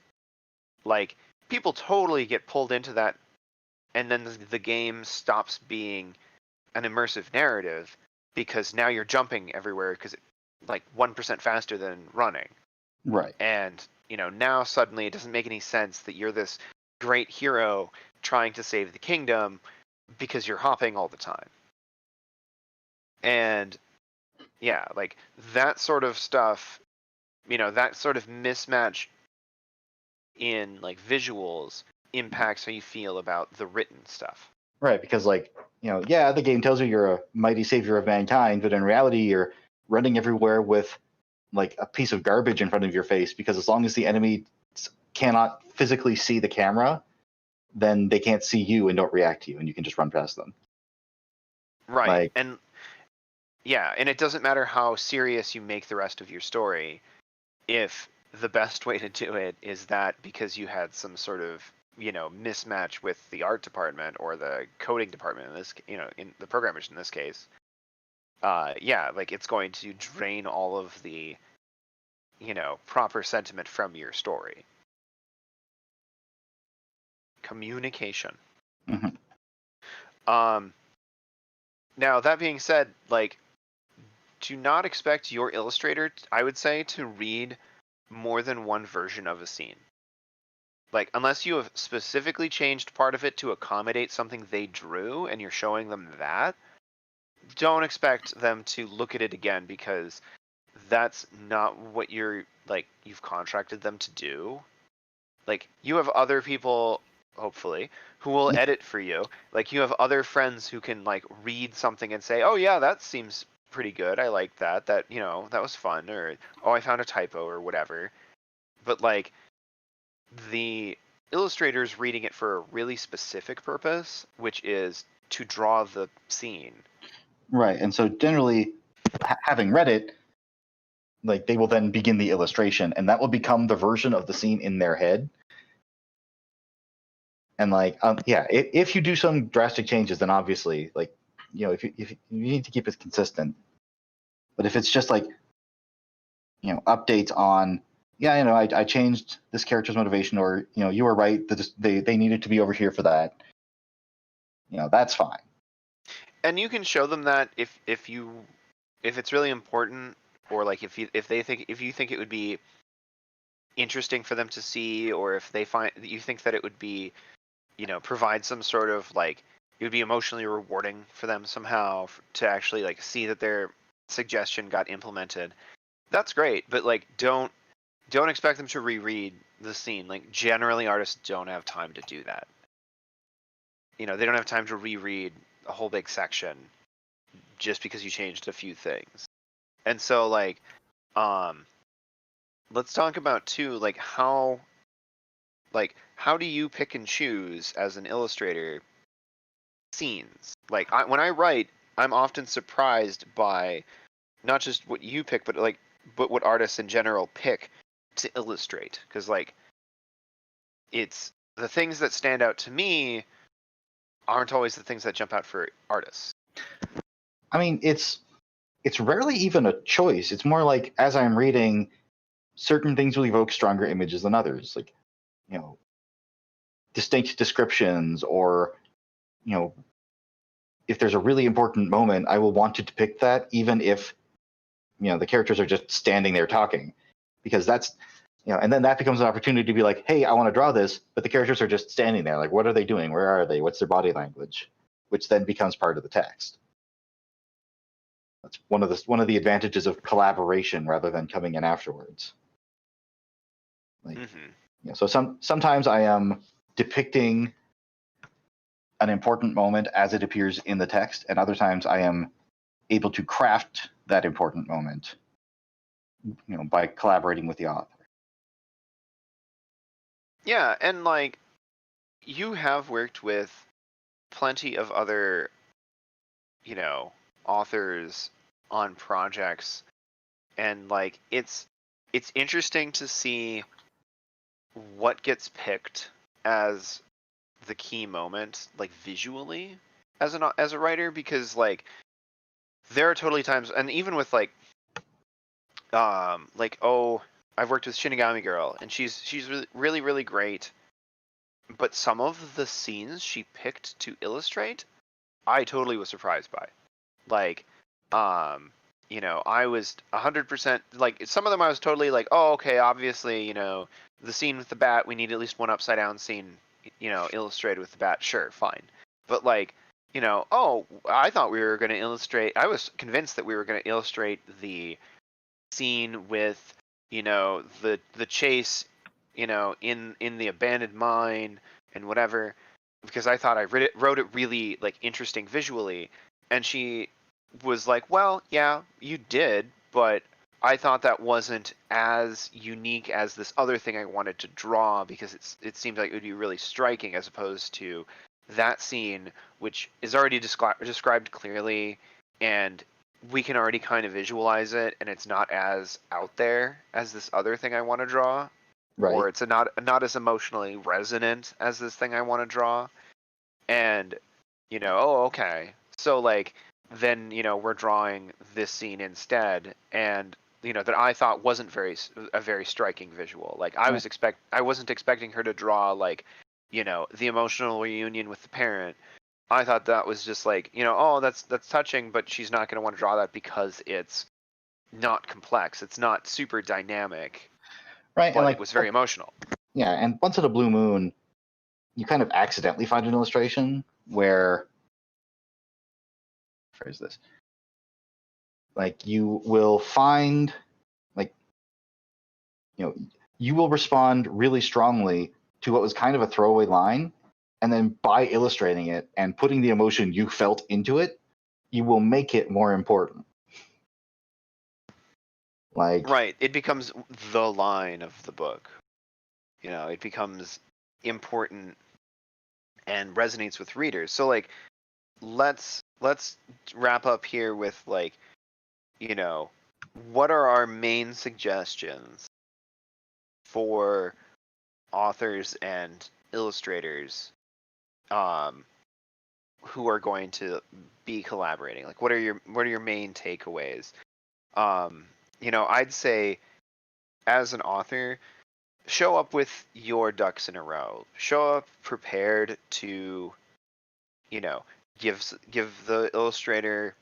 Like people totally get pulled into that, and then the game stops being an immersive narrative because now you're jumping everywhere because it's like 1% faster than running. Right. And now suddenly it doesn't make any sense that you're this great hero trying to save the kingdom because you're hopping all the time. And yeah, like that sort of stuff, that sort of mismatch in like visuals impacts how you feel about the written stuff. Right, because the game tells you you're a mighty savior of mankind, but in reality you're running everywhere with like a piece of garbage in front of your face, because as long as the enemy cannot physically see the camera, then they can't see you and don't react to you, and you can just run past them. Right. And it doesn't matter how serious you make the rest of your story if the best way to do it is that because you had some sort of mismatch with the art department or the coding department in this, in the programmers in this case. Like it's going to drain all of the proper sentiment from your story. Communication. Mm-hmm. Now that being said, like, do not expect your illustrator, I would say, to read more than one version of a scene. Like, unless you have specifically changed part of it to accommodate something they drew and you're showing them that, don't expect them to look at it again, because that's not what you've contracted them to do. Like, you have other people, hopefully, who will edit for you. Like, you have other friends who can like read something and say, oh yeah, that seems pretty good, I like that that was fun, or oh, I found a typo or whatever. But like the illustrator's reading it for a really specific purpose, which is to draw the scene. Right, and so generally, having read it, like they will then begin the illustration, and that will become the version of the scene in their head. And like, yeah, if you do some drastic changes, then obviously, like, if you need to keep it consistent. But if it's just like, updates on, yeah, I changed this character's motivation, or you were right, they needed to be over here for that. That's fine. And you can show them that if it's really important, or like if you think it would be interesting for them to see, or if you think that it would be, provide some sort of like, it would be emotionally rewarding for them somehow to actually like see that their suggestion got implemented. That's great, but like don't expect them to reread the scene. Like generally artists don't have time to do that. They don't have time to reread a whole big section just because you changed a few things. And so like let's talk about too, like how do you pick and choose as an illustrator scenes? Like when I write, I'm often surprised by not just what you pick, but what artists in general pick to illustrate, because like it's the things that stand out to me aren't always the things that jump out for artists. I mean, it's rarely even a choice. It's more like, as I'm reading, certain things will evoke stronger images than others, like distinct descriptions, or if there's a really important moment, I will want to depict that, even if the characters are just standing there talking, because that's and then that becomes an opportunity to be like, hey, I want to draw this, but the characters are just standing there. Like, what are they doing? Where are they? What's their body language? Which then becomes part of the text. That's one of the advantages of collaboration rather than coming in afterwards. Like, so sometimes I am depicting an important moment as it appears in the text, and other times I am able to craft that important moment, by collaborating with the author. Yeah, and like you have worked with plenty of other, authors on projects, and like it's interesting to see what gets picked as the key moment, like visually, as a writer, because like there are totally times, and even with like I've worked with Shinigami Girl, and she's really really great, but some of the scenes she picked to illustrate, I totally was surprised by. Like, I was 100% like, some of them I was totally like, oh, okay, obviously, the scene with the bat, we need at least one upside down scene, illustrated with the bat. Sure, fine. But like, oh, I thought we were going to illustrate. I was convinced that we were going to illustrate the scene with, the chase, in the abandoned mine and whatever, because I thought I wrote it really like interesting visually, and she was like, well, yeah, you did, but I thought that wasn't as unique as this other thing I wanted to draw, because it seemed like it would be really striking, as opposed to that scene, which is already described clearly, and we can already kind of visualize it, and it's not as out there as this other thing I want to draw, Right. or it's not as emotionally resonant as this thing I want to draw. And oh, okay, so like then we're drawing this scene instead, and that I thought wasn't a very striking visual. Like I wasn't expecting her to draw like the emotional reunion with the parent. I thought that was just like, oh, that's touching, but she's not going to want to draw that because it's not complex, it's not super dynamic, Right, but and like, it was very emotional. Yeah, and once in a blue moon, you kind of accidentally find an illustration where, phrase this, like you will find, like, you will respond really strongly to what was kind of a throwaway line, and then by illustrating it and putting the emotion you felt into it, you will make it more important. Like, Right, it becomes the line of the book. It becomes important and resonates with readers. So like let's wrap up here with like, what are our main suggestions for authors and illustrators who are going to be collaborating? Like, what are your main takeaways? I'd say as an author, show up with your ducks in a row. Show up prepared to, give the illustrator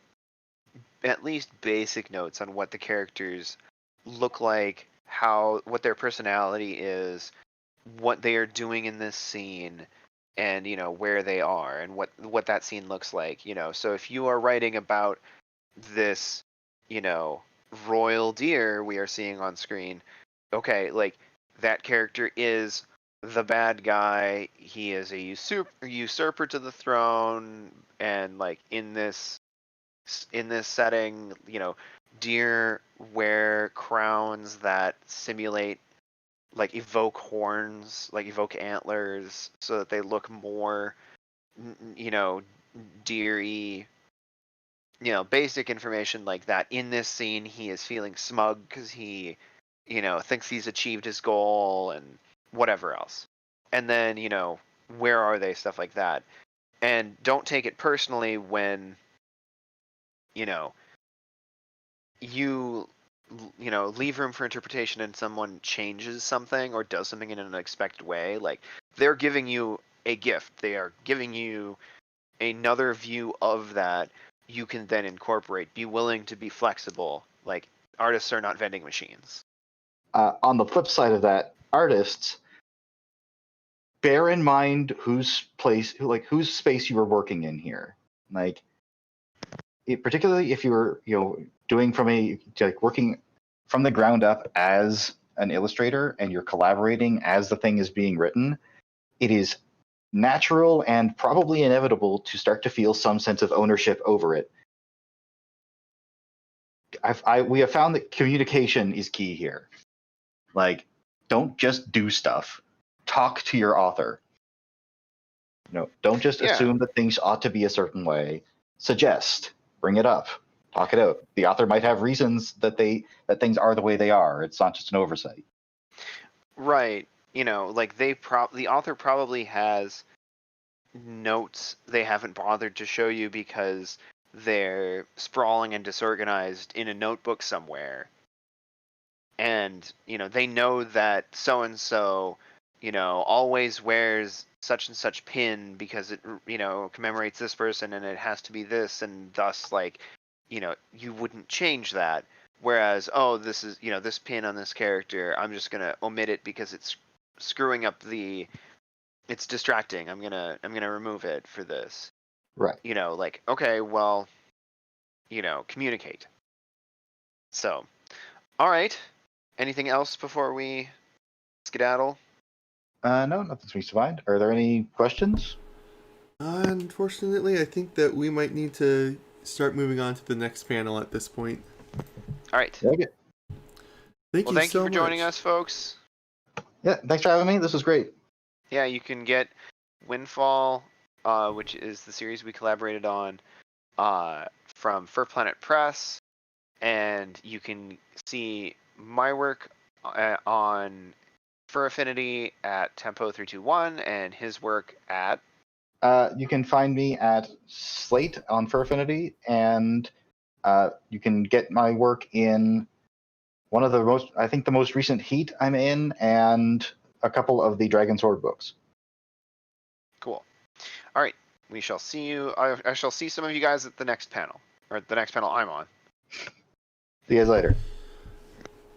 at least basic notes on what the characters look like, what their personality is, what they are doing in this scene, and where they are and what that scene looks like. So if you are writing about this, royal deer we are seeing on screen, okay, like that character is the bad guy. He is a usurper to the throne, and like in this setting, deer wear crowns that simulate, like evoke horns, like evoke antlers, so that they look more, deery. Basic information like that. In this scene, he is feeling smug because he, thinks he's achieved his goal and whatever else. And then, where are they? Stuff like that. And don't take it personally when, you leave room for interpretation and someone changes something or does something in an unexpected way. Like, they're giving you a gift. They are giving you another view of that you can then incorporate. Be willing to be flexible. Like, artists are not vending machines. On the flip side of that, artists, bear in mind whose space you are working in here. Like, particularly if you're doing working from the ground up as an illustrator and you're collaborating as the thing is being written, it is natural and probably inevitable to start to feel some sense of ownership over it. We have found that communication is key here. Like, don't just do stuff. Talk to your author. Don't just assume that things ought to be a certain way. Suggest, bring it up, talk it out. The author might have reasons that things are the way they are. It's not just an oversight. Right. Like the author probably has notes they haven't bothered to show you because they're sprawling and disorganized in a notebook somewhere. And, they know that so-and-so, always wears such and such pin because it, commemorates this person and it has to be this, and thus, like, you wouldn't change that. Whereas, this is, this pin on this character, I'm just going to omit it because it's screwing up it's distracting. I'm gonna remove it for this. Right. Like, okay, well, communicate. So, all right. Anything else before we skedaddle? No, nothing springs to mind. Are there any questions? Unfortunately, I think that we might need to start moving on to the next panel at this point. All right. Okay. Thank you for joining us, folks. Yeah, thanks for having me. This was great. Yeah, you can get Windfall, which is the series we collaborated on, from Fur Planet Press, and you can see my work on Fur Affinity at Tempo321, and his work at... You can find me at Slate on Fur Affinity, and you can get my work in one of the most recent Heat I'm in, and a couple of the Dragon Sword books. Cool. All right. We shall see you. I shall see some of you guys at the next panel, or the next panel I'm on. See you guys later.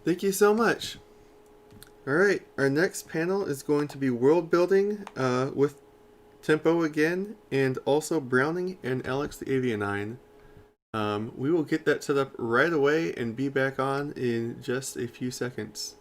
Thank you so much. Alright, our next panel is going to be world building with Tempo again, and also Browning and Alex the Avianine. We will get that set up right away and be back on in just a few seconds.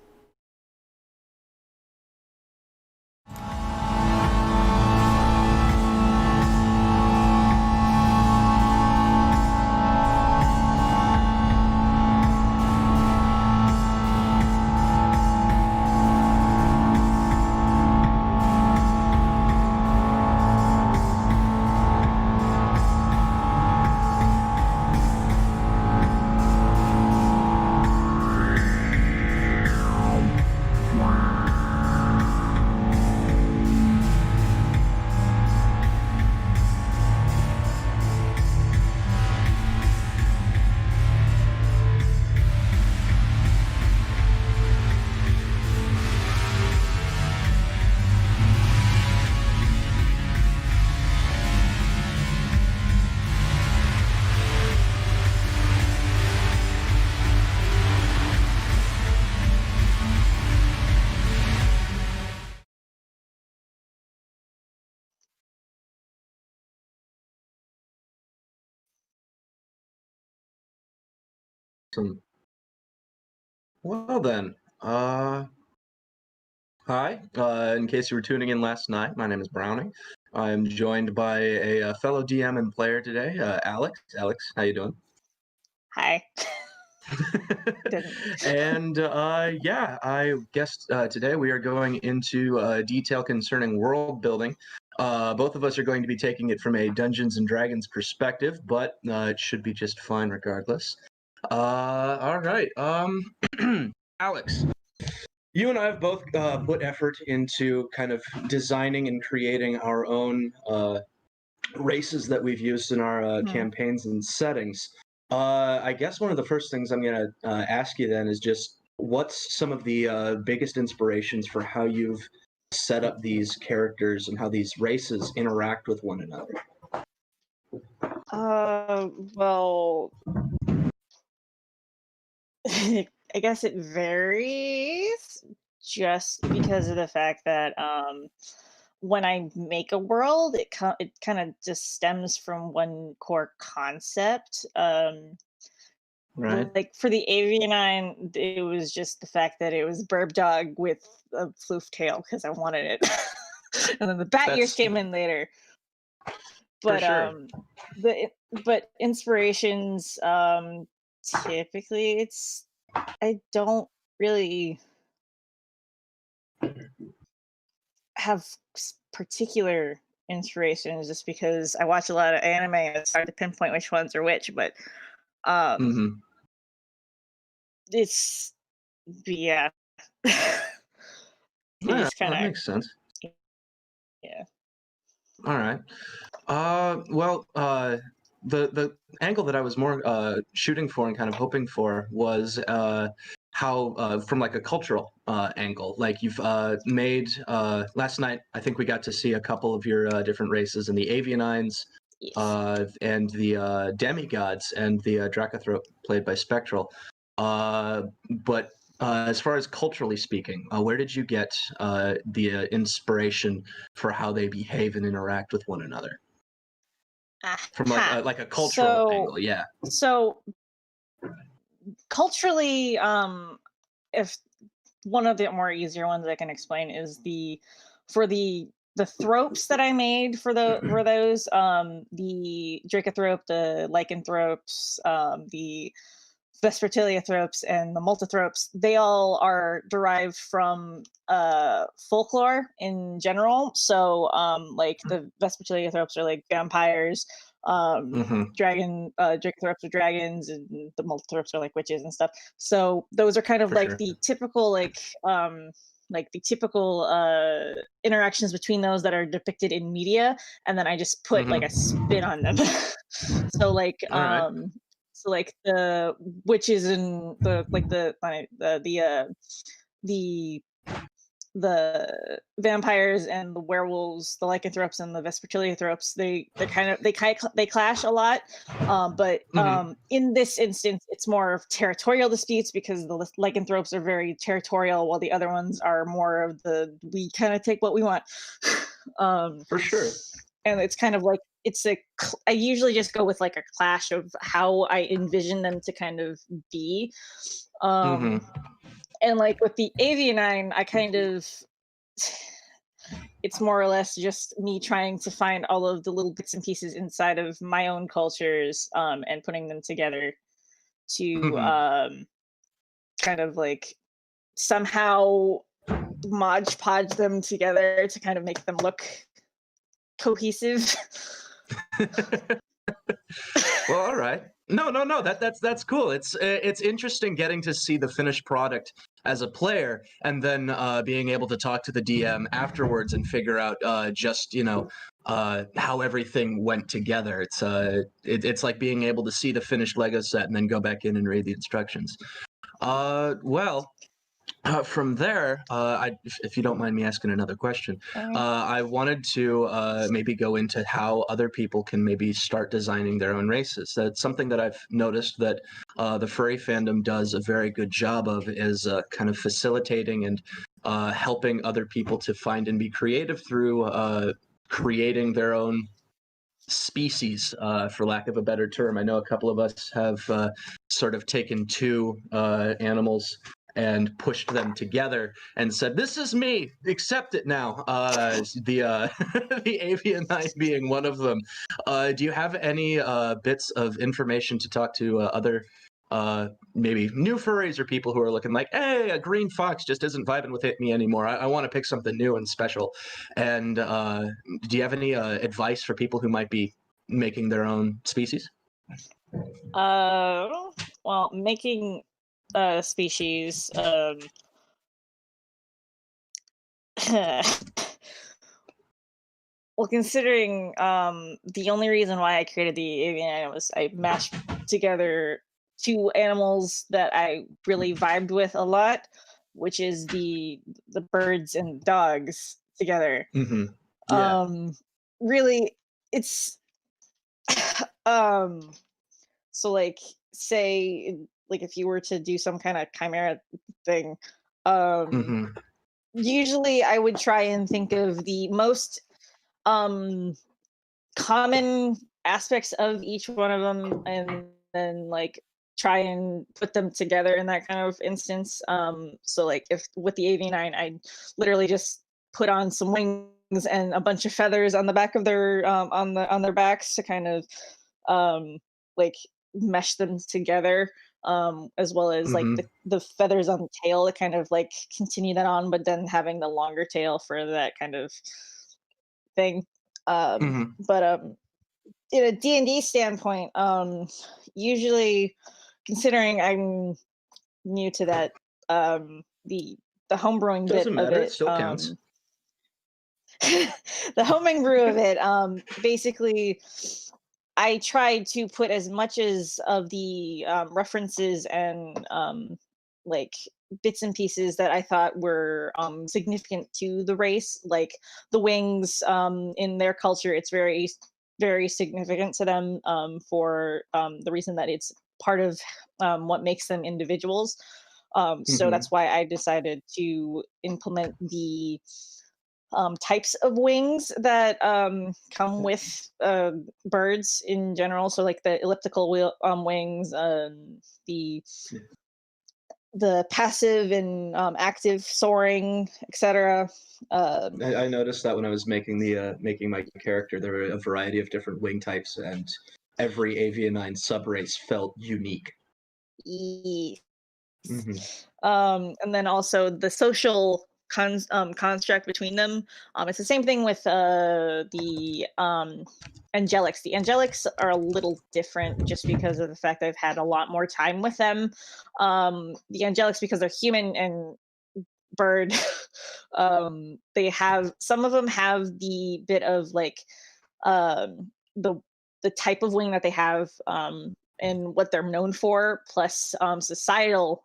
Awesome. Well then, hi. In case you were tuning in last night, my name is Brownie. I'm joined by a fellow DM and player today, Alex. Alex, how you doing? Hi. And yeah, I guess today we are going into detail concerning world building. Both of us are going to be taking it from a Dungeons and Dragons perspective, but it should be just fine regardless. All right. Alex, you and I have both put effort into kind of designing and creating our own races that we've used in our campaigns and settings. I guess one of the first things I'm going to ask you then is just what's some of the biggest inspirations for how you've set up these characters and how these races interact with one another? Well, I guess it varies just because of the fact that when I make a world, it kind of just stems from one core concept. Right. Like for the Avianine, it was just the fact that it was Burb Dog with a floof tail because I wanted it. And then the bat ears came in later. But sure. but inspirations, typically I don't really have particular inspirations just because I watch a lot of anime and it's hard to pinpoint which ones are which, but it's yeah. Yeah, Just kind that of makes sense. yeah. All right. Well, the angle that I was more shooting for and kind of hoping for was how from like a cultural angle. Like you've made last night. I think we got to see a couple of your different races, and the Avianines, Yes. and the demigods, and the Dracothrope played by Spectral. But as far as culturally speaking, where did you get the inspiration for how they behave and interact with one another? From like a cultural angle, yeah. So culturally, if one of the more easier ones I can explain is for the thropes that I made for those the Dracothrope, the Lycanthropes, the Vespertiliathropes, and the Multithropes, they all are derived from folklore in general. So like the Vespertiliathropes are like vampires, Dracothropes are dragons, and the Multithropes are like witches and stuff. So those are kind of For like sure. the typical interactions between those that are depicted in media, and then I just put like a spin on them. So like All right. so like the witches and the vampires and the werewolves, the lycanthropes and the vespertiliathropes, they clash a lot. But in this instance, it's more of territorial disputes because the lycanthropes are very territorial, while the other ones are more of we kind of take what we want. For sure. And it's kind of like I usually just go with like a clash of how I envision them to kind of be. And like with the Avianine, it's more or less just me trying to find all of the little bits and pieces inside of my own cultures, and putting them together to kind of like somehow Mod Podge them together to kind of make them look cohesive. Well, all right. No. That's cool. It's interesting getting to see the finished product as a player, and then being able to talk to the DM afterwards and figure out how everything went together. It's like being able to see the finished Lego set and then go back in and read the instructions. From there, if you don't mind me asking another question, I wanted to maybe go into how other people can maybe start designing their own races. That's something that I've noticed that the furry fandom does a very good job of, is kind of facilitating and helping other people to find and be creative through creating their own species, for lack of a better term. I know a couple of us have sort of taken two animals and pushed them together and said, "This is me. Accept it now." The the avian eye being one of them. Do you have any bits of information to talk to other maybe new furries or people who are looking like, hey, a green fox just isn't vibing with me anymore. I want to pick something new and special. And do you have any advice for people who might be making their own species? Well, making species, well, considering the only reason why I created the avian animal was I mashed together two animals that I really vibed with a lot, which is the birds and dogs together. Mm-hmm. Yeah. Really, it's so like say like if you were to do some kind of chimera thing, Mm-hmm. usually I would try and think of the most common aspects of each one of them and then like try and put them together in that kind of instance. So like if with the avian I literally just put on some wings and a bunch of feathers on the back of their on their backs to kind of like mesh them together, as well as like Mm-hmm. the feathers on the tail to kind of like continue that on, but then having the longer tail for that kind of thing. Mm-hmm. But in a D&D standpoint, usually considering I'm new to that, the homebrewing bit Doesn't of matter. It it, still counts. the homing brew of it, basically I tried to put as much as of the references and like bits and pieces that I thought were significant to the race, like the wings. In their culture, it's very significant to them for the reason that it's part of what makes them individuals. So Mm-hmm. that's why I decided to implement the types of wings that come with birds in general. So like the elliptical wings, the passive and active soaring, etc. I noticed that when I was making the making my character, there were a variety of different wing types, and every avianine subrace felt unique. Mm-hmm. And then also the social construct between them. It's the same thing with the angelics. The angelics are a little different just because of the fact I've had a lot more time with them. The angelics, because they're human and bird, they have some of them have the bit of like the type of wing that they have, and what they're known for, plus societal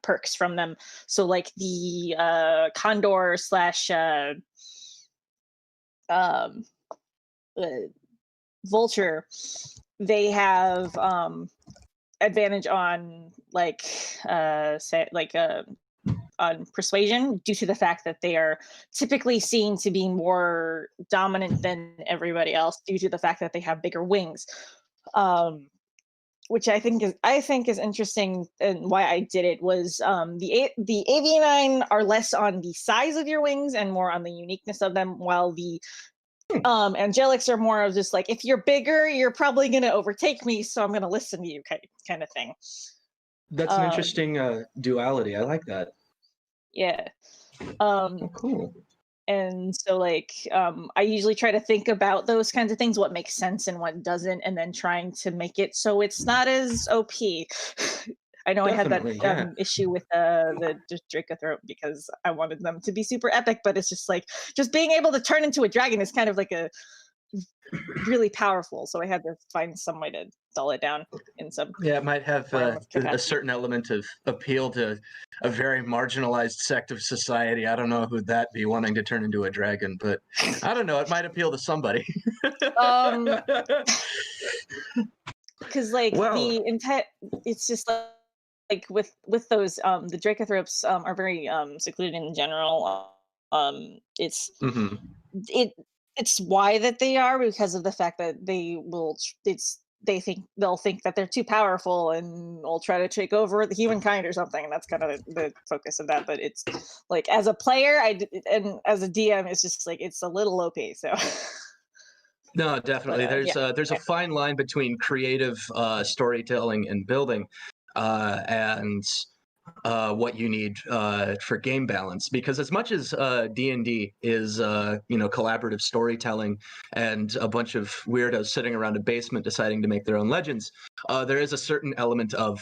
perks from them. So like the condor slash um, uh, vulture, they have advantage on like say like on persuasion due to the fact that they are typically seen to be more dominant than everybody else due to the fact that they have bigger wings. Which I think is interesting, and why I did it was the avianine are less on the size of your wings and more on the uniqueness of them, while the angelics are more of just like, if you're bigger, you're probably going to overtake me, so I'm going to listen to you kind of thing. That's an Um, interesting duality. I like that. Yeah. Oh, cool. And so like I usually try to think about those kinds of things, what makes sense and what doesn't, and then trying to make it so it's not as OP. I know Definitely, I had that yeah. issue with the Dracothrope because I wanted them to be super epic, but it's just like just being able to turn into a dragon is kind of like a really powerful. So I had to find some way to dull it down in some Yeah, it might have form of a capacity. certain element of appeal to a very marginalized sect of society. I don't know who'd that be wanting to turn into a dragon, but I don't know. It might appeal to somebody. Because like Well, the intent, it's just like with those the Dracothropes are very secluded in general. It's mhm. it it's why that they are, because of the fact that they will it's they'll think that they're too powerful and will try to take over the humankind or something, and that's kind of the focus of that. But it's like, as a player, and as a DM, it's just like it's a little OP. So No, definitely. There's a yeah. fine line between creative storytelling and building, and what you need for game balance. Because as much as D&D is collaborative storytelling and a bunch of weirdos sitting around a basement deciding to make their own legends, there is a certain element of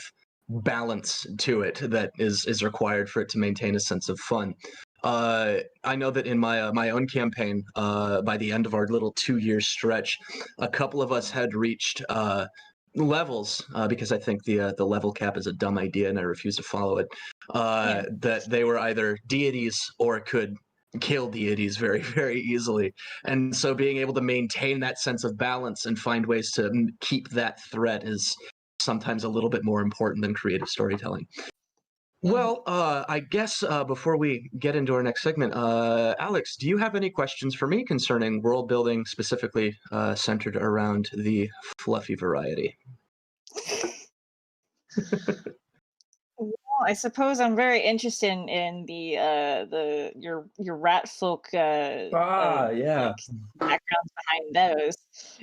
balance to it that is required for it to maintain a sense of fun. I know that in my own campaign, by the end of our little 2-year stretch, a couple of us had reached levels, because I think the level cap is a dumb idea and I refuse to follow it. That they were either deities or could kill deities very, very easily, and so being able to maintain that sense of balance and find ways to keep that threat is sometimes a little bit more important than creative storytelling. Well, I guess before we get into our next segment, Alex, do you have any questions for me concerning world building, specifically centered around the fluffy variety? Well, I suppose I'm very interested in your rat folk Yeah. like backgrounds behind those,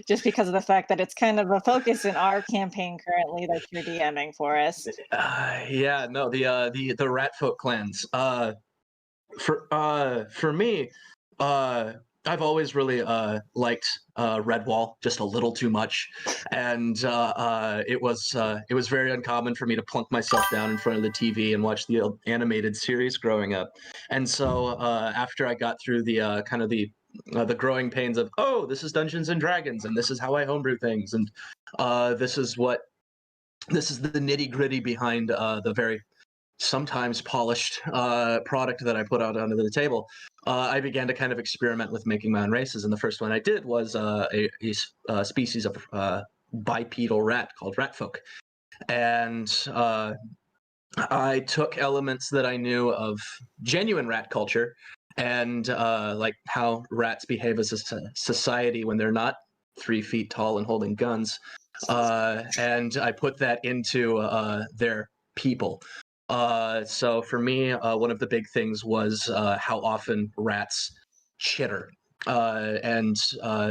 just because of the fact that it's kind of a focus in our campaign currently that you're DMing for us. Yeah, no, the rat folk clans. For me, I've always really liked Redwall just a little too much, and it was very uncommon for me to plunk myself down in front of the TV and watch the animated series growing up. And so after I got through the kind of the growing pains of, oh, this is Dungeons and Dragons, and this is how I homebrew things, and this is the nitty gritty behind the very sometimes polished product that I put out onto the table, I began to kind of experiment with making my own races. And the first one I did was a species of bipedal rat called ratfolk. And I took elements that I knew of genuine rat culture and like how rats behave as a society when they're not 3 feet tall and holding guns. And I put that into their people. So for me, one of the big things was how often rats chitter. And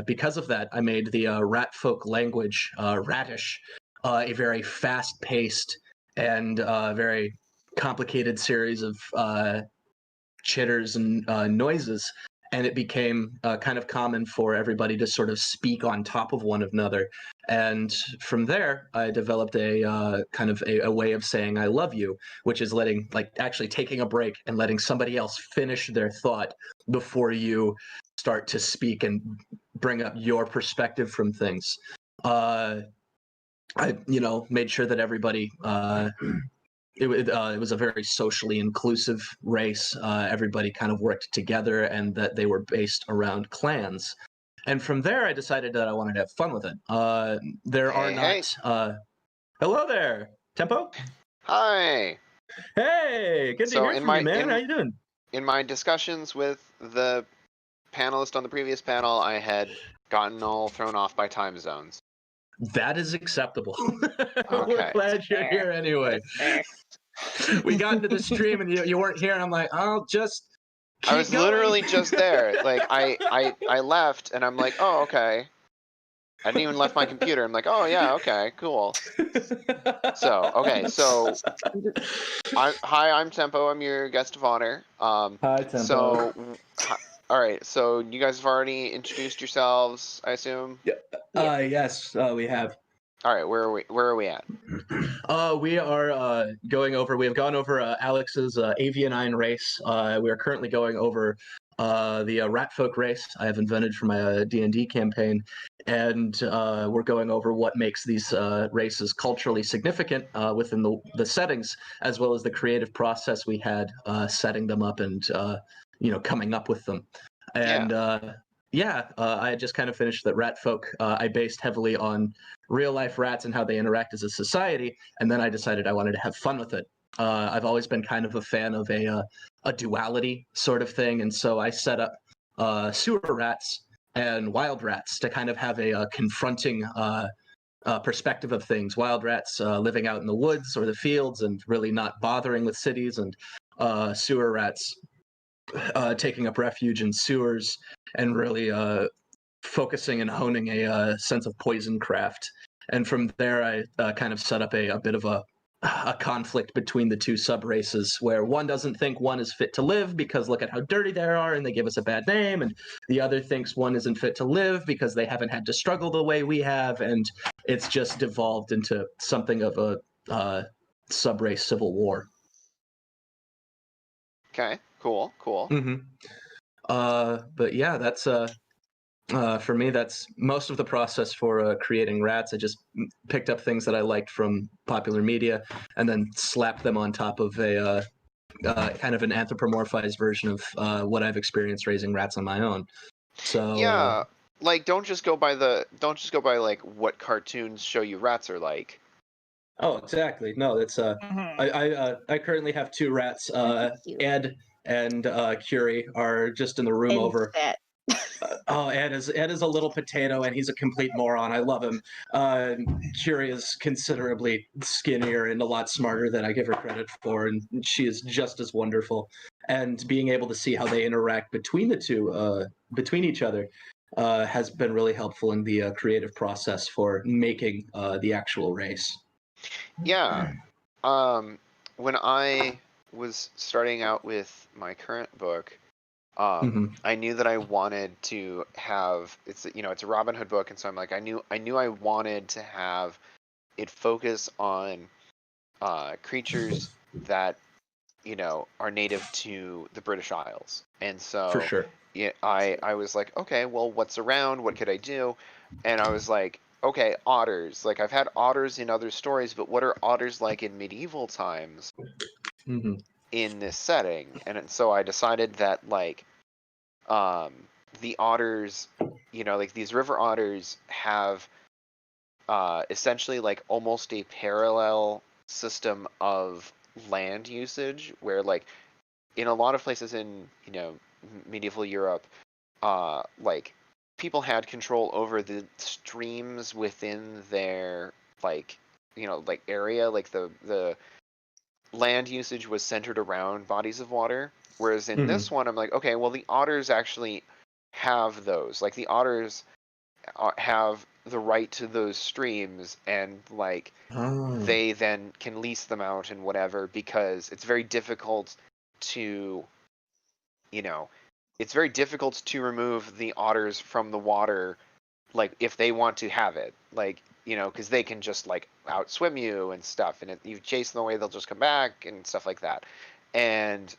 because of that, I made the rat folk language, Ratish, a very fast-paced and very complicated series of chitters and noises. And it became kind of common for everybody to sort of speak on top of one another. And from there, I developed a kind of a way of saying I love you, which is actually taking a break and letting somebody else finish their thought before you start to speak and bring up your perspective from things. I made sure that everybody it was a very socially inclusive race. Everybody kind of worked together, and that they were based around clans. And from there, I decided that I wanted to have fun with it. There are not. Hello there, Tempo. Hi. Hey, good to hear from you, man. How you doing? In my discussions with the panelist on the previous panel, I had gotten all thrown off by time zones. That is acceptable. Okay. We're glad you're here anyway. We got into the stream and you weren't here, and I'm like, I'll just keep I was going. literally just there. Like I left and I'm like, oh, okay. I didn't even left my computer. I'm like, oh yeah, okay, cool. So hi, I'm Tempo. I'm your guest of honor. Hi, Tempo. So all right, so you guys have already introduced yourselves, I assume? Yes, we have. All right, where are we at? We are we have gone over Alex's avianine race. We are currently going over the rat folk race I have invented for my D&D campaign, and we're going over what makes these races culturally significant within the settings, as well as the creative process we had setting them up and coming up with them. And I had just kind of finished that rat folk. I based heavily on real life rats and how they interact as a society, and then I decided I wanted to have fun with it. I've always been kind of a fan of a duality sort of thing, and so I set up sewer rats and wild rats to kind of have a confronting perspective of things. Wild rats living out in the woods or the fields and really not bothering with cities, and sewer rats taking up refuge in sewers and really focusing and honing a sense of poison craft. And from there, I kind of set up a bit of a conflict between the two sub races, where one doesn't think one is fit to live because look at how dirty they are and they give us a bad name, and the other thinks one isn't fit to live because they haven't had to struggle the way we have, and it's just devolved into something of a sub race civil war. Okay, cool. Mm-hmm. But yeah, that's for me, that's most of the process for creating rats. I just picked up things that I liked from popular media and then slapped them on top of a kind of an anthropomorphized version of what I've experienced raising rats on my own. So Yeah, like don't just go by like what cartoons show you rats are like. oh, exactly. No, that's Mhm. I currently have two rats. Thank you. Ed and Curie are just in the room And over. that. Oh, Ed is a little potato, and he's a complete moron. I love him. Curie is considerably skinnier and a lot smarter than I give her credit for, and she is just as wonderful. And being able to see how they interact between the two, between each other, has been really helpful in the creative process for making the actual race. Yeah. When I was starting out with my current book, Mhm. I knew that I wanted to have it's a Robin Hood book, and so I'm like I knew I wanted to have it focus on creatures that are native to the British Isles, and For so sure. yeah, I was like, okay, well, what's around? What could I do? And I was like, okay, otters. Like I've had otters in other stories, but what are otters like in medieval times Hmm. in this setting? And so I decided that like um the otters, like these river otters have essentially like almost a parallel system of land usage where like in a lot of places in medieval Europe, like people had control over the streams within their like like area, like the land usage was centered around bodies of water, whereas in Hmm. this one I'm like, okay, well the otters actually have those, like the otters have the right to those streams, and like Oh. they then can lease them out and whatever, because it's very difficult to you know it's very difficult to remove the otters from the water, like if they want to have it, like because they can just like outswim you and stuff, and if you chase them away they'll just come back and stuff like that. And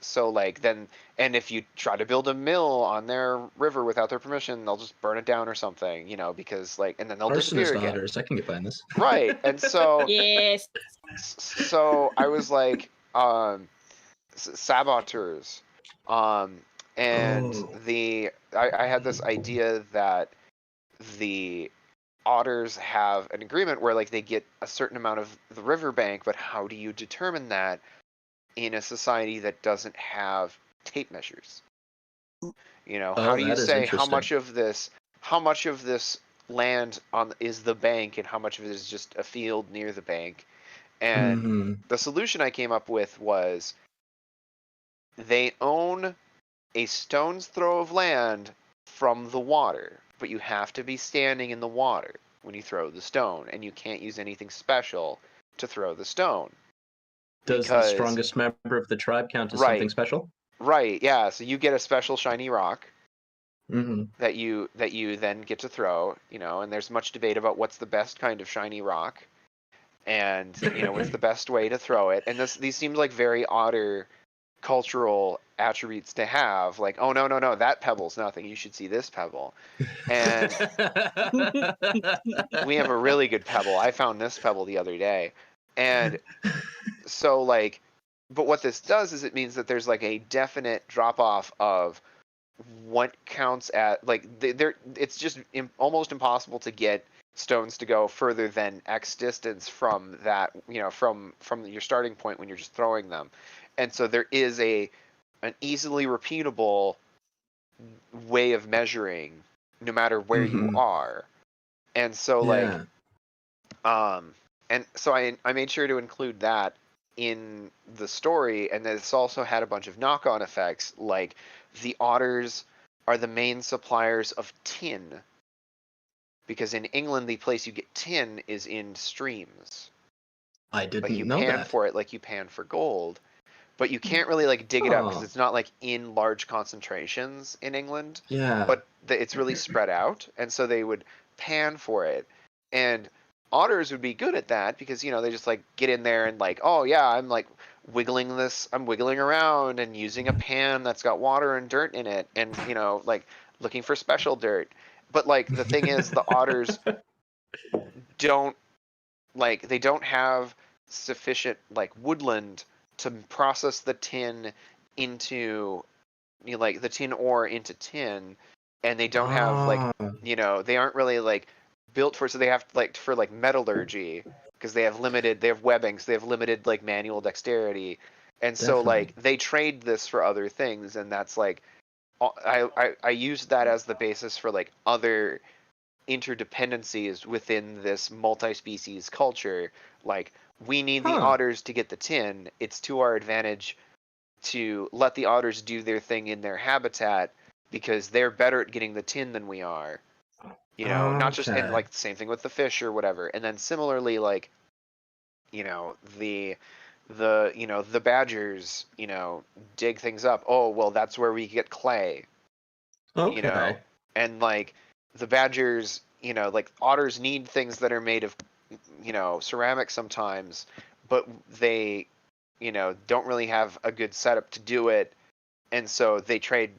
so like then, and if you try to build a mill on their river without their permission, they'll just burn it down or something, because like, and then they'll disappear Arsonist again. otters. I can get behind this. Right. And so Yes. so I was like, saboteurs, um, and Oh. I had this idea that the otters have an agreement where like they get a certain amount of the riverbank, but how do you determine that in a society that doesn't have tape measures? How Oh, do you that is say interesting. how much of this land on is the bank and how much of it is just a field near the bank? And Hmm. the solution I came up with was they own a stone's throw of land from the water, but you have to be standing in the water when you throw the stone, and you can't use anything special to throw the stone. Does the Because strongest member of the tribe count as something right, special? right, yeah, so you get a special shiny rock Hmm. that you then get to throw, and there's much debate about what's the best kind of shiny rock, and what's the best way to throw it. And these seem like very otter cultural attributes to have, like, oh no no no, that pebble's nothing, you should see this pebble. And we have a really good pebble. I found this pebble the other day. And so like, but what this does is it means that there's like a definite drop off of what counts at like there it's just almost impossible to get stones to go further than X distance from that, from your starting point when you're just throwing them. And so there is an easily repeatable way of measuring no matter where you Hmm. are. And so like Yeah. And so I made sure to include that in the story, and this also had a bunch of knock-on effects, like the otters are the main suppliers of tin, because in England the place you get tin is in streams. I Like didn't you know pan that. for it like you pan for gold, but you can't really like dig it up because Oh. it's not like in large concentrations in England, Yeah. but it's really spread out, and so they would pan for it. And otters would be good at that because they just like get in there and like, oh yeah, I'm like I'm wiggling around and using a pan that's got water and dirt in it, and like looking for special dirt. But like the thing is, the otters don't they don't have sufficient like woodland to process the tin into like the tin ore into tin, and they don't have Ah. they aren't really like built for, so they have like for like metallurgy, because they have webbing, so they have limited like manual dexterity, and so Definitely. like they trade this for other things, and that's like I used that as the basis for like other interdependencies within this multi-species culture. Like, we need the Huh. otters to get the tin. It's to our advantage to let the otters do their thing in their habitat because they're better at getting the tin than we are. Not just, and Okay. like the same thing with the fish or whatever. And then similarly, like, the badgers, dig things up. Oh, well, that's where we get clay. Okay. And like the badgers, like otters need things that are made of ceramic sometimes, but they don't really have a good setup to do it, and so they trade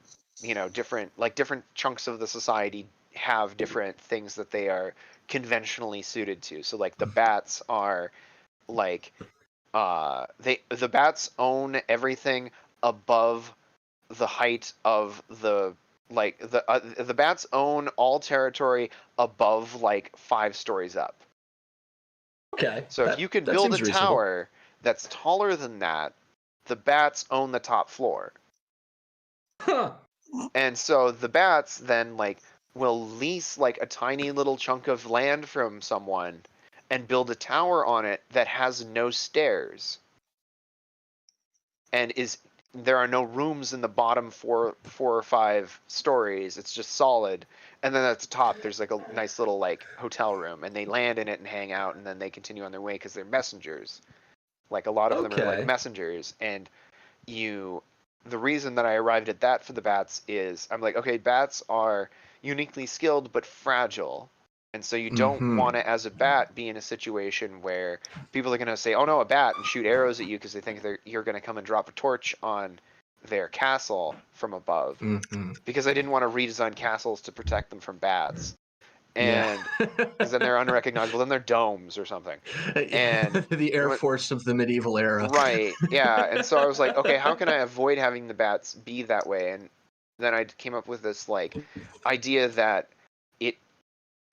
different chunks of the society have different things that they are conventionally suited to. So like the bats are like the bats own everything above the height of the bats own all territory above like 5 stories up. Okay. So if you could That build a seems reasonable. tower that's taller than that, the bats own the top floor. Huh. And so the bats then like will lease like a tiny little chunk of land from someone and build a tower on it that has no stairs, and there are no rooms in the bottom four or 5 stories. It's just solid. And then at the top, there's like a nice little like hotel room, and they land in it and hang out, and then they continue on their way because they're messengers. Like a lot of them are like Okay. messengers, and the reason that I arrived at that for the bats is I'm like, okay, bats are uniquely skilled but fragile. And so you don't Mm-hmm. want to, as a bat, be in a situation where people are going to say, oh no, a bat, and shoot arrows at you because they think you're going to come and drop a torch on their castle from above. Mm-hmm. Because I didn't want to redesign castles to protect them from bats. Yeah. And because then they're unrecognizable, then they're domes or something. And The Air Force of the medieval era. right, yeah. And so I was like, okay, how can I avoid having the bats be that way? And then I came up with this like idea that it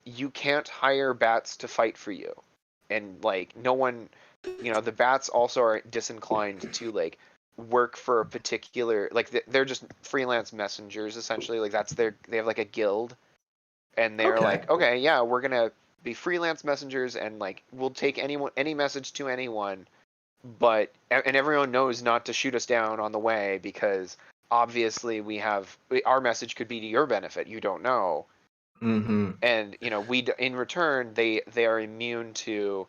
you can't hire bats to fight for you. And like no one, the bats also are disinclined to like work for a particular, like they're just freelance messengers essentially. Like they have like a guild, and they're Okay. like, okay, yeah, we're going to be freelance messengers, and like we'll take any message to anyone, but and everyone knows not to shoot us down on the way because obviously our message could be to your benefit. You don't know. Mm-hmm. And we in return they are immune to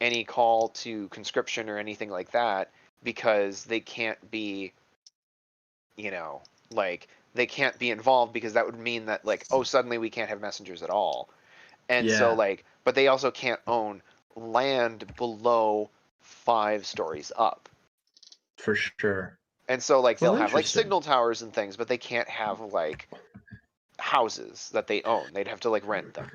any call to conscription or anything like that, because they can't be like they can't be involved, because that would mean that like, oh, suddenly we can't have messengers at all. And so Yeah. like, but they also can't own land below 5 stories up. For sure. And so like Well, they'll have like interesting. signal towers and things, but they can't have like houses that they own. They'd have to like rent them.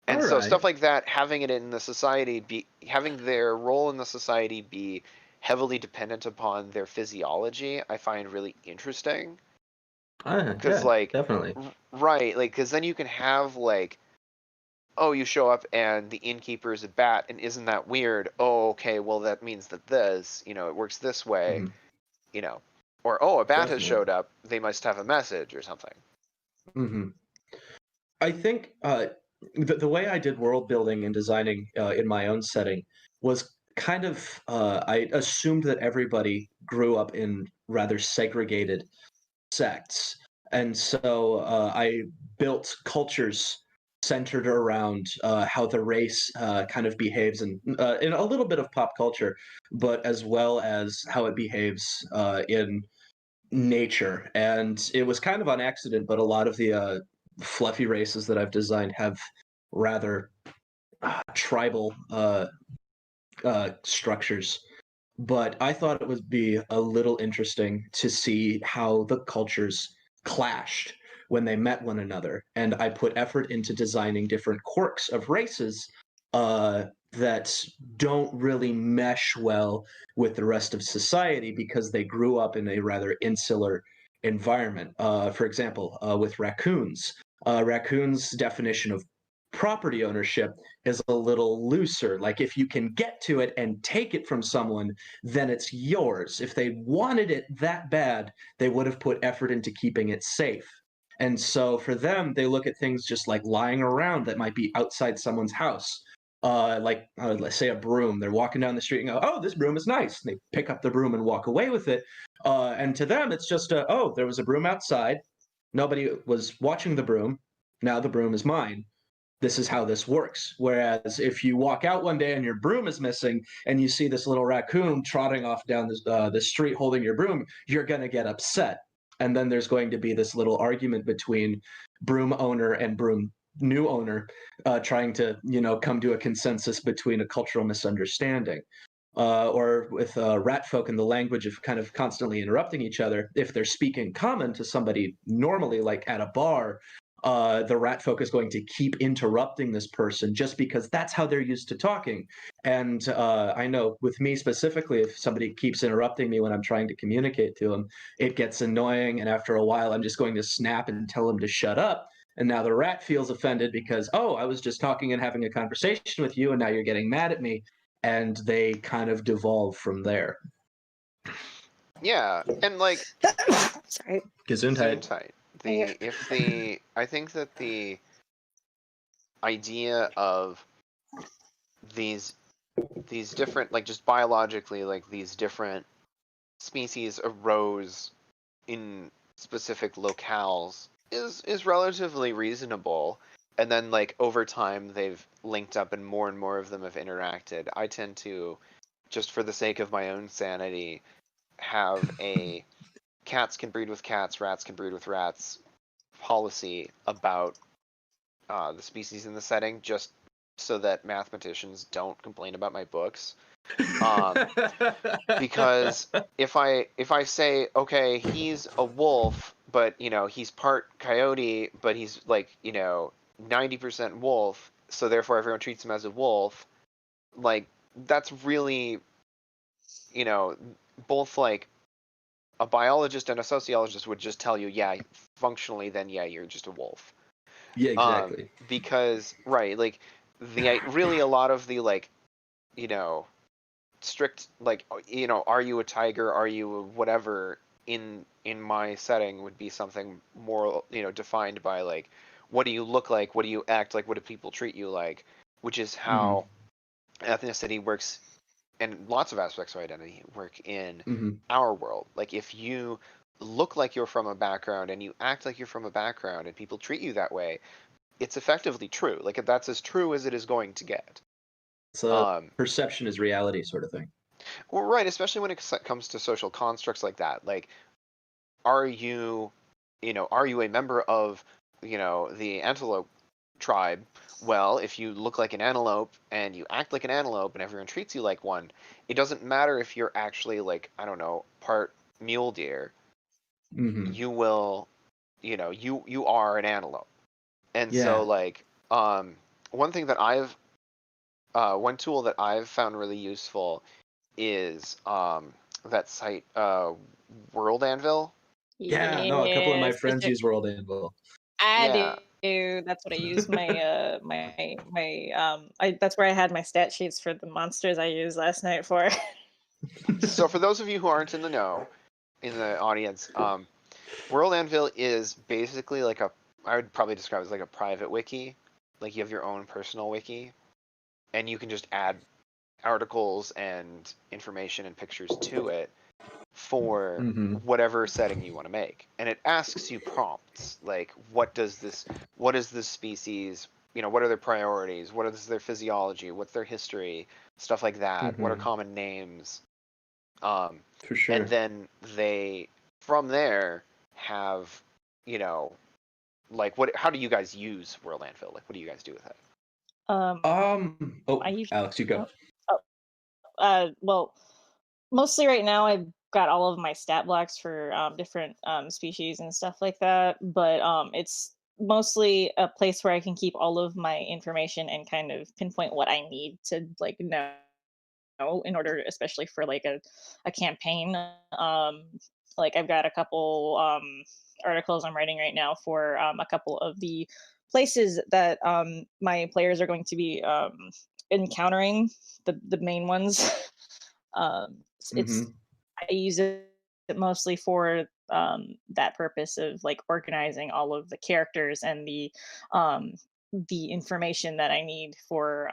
And All so right. stuff like that, having it in the society, having their role in the society be heavily dependent upon their physiology, I find really interesting. Because Yeah, like, definitely. right, like, because then you can have like, oh, you show up and the innkeeper is a bat, and isn't that weird? Oh, okay, well that means that it works this way, Mhm. or oh, a bat has Definitely. showed up, they must have a message or something. Mm-hmm. I think the way I did world building and designing in my own setting was kind of I assumed that everybody grew up in rather segregated sects, and so I built cultures centered around how the race kind of behaves in a little bit of pop culture, but as well as how it behaves in nature. And it was kind of on accident, but a lot of the fluffy races that I've designed have rather tribal structures. But I thought it would be a little interesting to see how the cultures clashed when they met one another. And I put effort into designing different quirks of races that don't really mesh well with the rest of society because they grew up in a rather insular environment. For example, with raccoons, raccoons' definition of property ownership is a little looser. Like if you can get to it and take it from someone, then it's yours. If they wanted it that bad, they would have put effort into keeping it safe. And so for them, they look at things just like lying around that might be outside someone's house. Let's say a broom. They're walking down the street and go, "Oh, this broom is nice." And they pick up the broom and walk away with it. And to them, it's just, "Oh, there was a broom outside. Nobody was watching the broom. Now the broom is mine. This is how this works." Whereas if you walk out one day and your broom is missing and you see this little raccoon trotting off down the street holding your broom, you're going to get upset. And then there's going to be this little argument between broom owner and broom new owner trying to, come to a consensus between a cultural misunderstanding. Or with rat folk and the language of kind of constantly interrupting each other, if they're speaking common to somebody normally, like at a bar, the rat folk is going to keep interrupting this person just because that's how they're used to talking. And I know with me specifically, if somebody keeps interrupting me when I'm trying to communicate to them, it gets annoying. And after a while, I'm just going to snap and tell them to shut up. And now the rat feels offended because, oh, I was just talking and having a conversation with you, and now you're getting mad at me. And they kind of devolve from there. Yeah, and like Sorry. Gesundheit. I think that the idea of these different, like, just biologically, like, these different species arose in specific locales is relatively reasonable. And then, like, over time they've linked up and more of them have interacted. I tend to, just for the sake of my own sanity, have a cats can breed with cats, rats can breed with rats policy about the species in the setting, just so that mathematicians don't complain about my books. Because if I say, okay, he's a wolf, but he's part coyote, but he's like 90% wolf, so therefore everyone treats him as a wolf, like that's really both like a biologist and a sociologist would just tell you, yeah, functionally, then yeah, you're just a wolf. Yeah, exactly. Because like really a lot of the like strict like are you a tiger, are you a whatever in my setting would be something more defined by like what do you look like, what do you act like, what do people treat you like, which is how ethnicity works and lots of aspects of identity work in our world. Like if you look like you're from a background and you act like you're from a background and people treat you that way, it's effectively true. Like that's as true as it is going to get. So perception is reality sort of thing. Well, right, especially when it comes to social constructs like that. Like, are you a member of the antelope tribe? Well, if you look like an antelope and you act like an antelope and everyone treats you like one, it doesn't matter if you're actually like, I don't know, part mule deer. You will, you are an antelope. And so like, one tool that I've found really useful is that site, World Anvil. Yeah, no, a couple of my Yes, friends use World Anvil. I Yeah. do. That's what I use my that's where I had my stat sheets for the monsters I used last night for. So for those of you who aren't in the know, in the audience, World Anvil is basically like I would probably describe it as like a private wiki. like you have your own personal wiki, and you can just add articles and information and pictures to it for Mm-hmm. whatever setting you want to make. And it asks you prompts like, what is this species, what are their priorities, what is their physiology, what's their history, stuff like that, what are Mm-hmm. common names. um For sure. and then they from there have, like, how do you guys use World Anvil? Like, what do you guys do with it? Oh, I usually. Alex, you go. Well, mostly right now I've got all of my stat blocks for different species and stuff like that, but it's mostly a place where I can keep all of my information and kind of pinpoint what I need to like know in order, especially for like a campaign. Like I've got a couple articles I'm writing right now for a couple of the places that my players are going to be encountering, the main ones. It's Mm-hmm. I use it mostly for that purpose of like organizing all of the characters and the information that I need for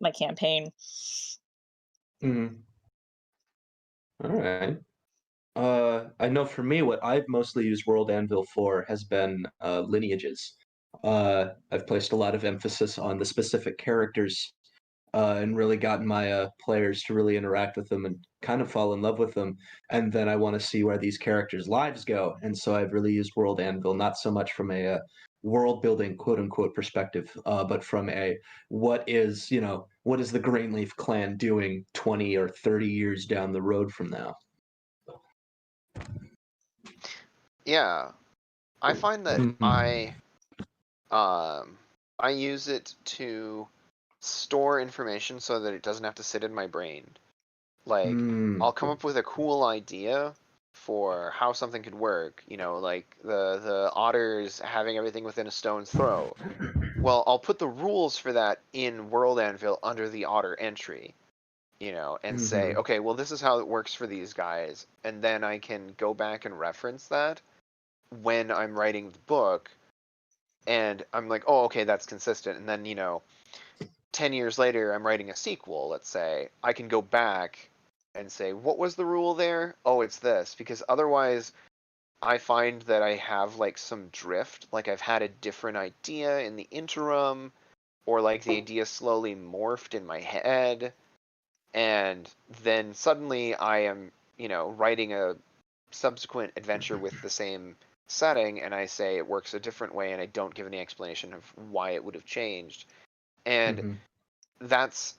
my campaign. Mm-hmm. All right. I know for me, what I've mostly used World Anvil for has been lineages. I've placed a lot of emphasis on the specific characters and really gotten my players to really interact with them and kind of fall in love with them. And then I want to see where these characters' lives go. And so I've really used World Anvil not so much from a world building quote unquote perspective, but from a what is the Greenleaf clan doing 20 or 30 years down the road from now. Yeah, I find that Mhm. I use it to store information so that it doesn't have to sit in my brain. Like, I'll come up with a cool idea for how something could work, like the otters having everything within a stone's throw. Well, I'll put the rules for that in World Anvil under the otter entry, and say, Mhm. okay, well, this is how it works for these guys, and then I can go back and reference that when I'm writing the book, and I'm like, oh, okay, that's consistent. And then, 10 years later, I'm writing a sequel, let's say, I can go back and say, what was the rule there? Oh, it's this. Because otherwise, I find that I have like some drift. Like I've had a different idea in the interim, or like the idea slowly morphed in my head. And then suddenly I am, writing a subsequent adventure with the same setting, and I say it works a different way, and I don't give any explanation of why it would have changed. And Mhm. that's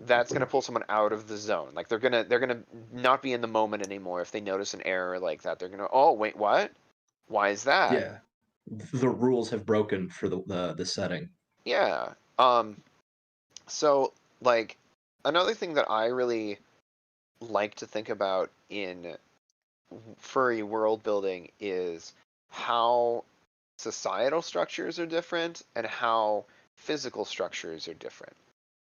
that's gonna pull someone out of the zone. Like they're gonna not be in the moment anymore if they notice an error like that. They're gonna, oh wait, what? Why is that? Yeah. The rules have broken for the setting. Yeah. So like another thing that I really like to think about in furry world building is how societal structures are different and how physical structures are different.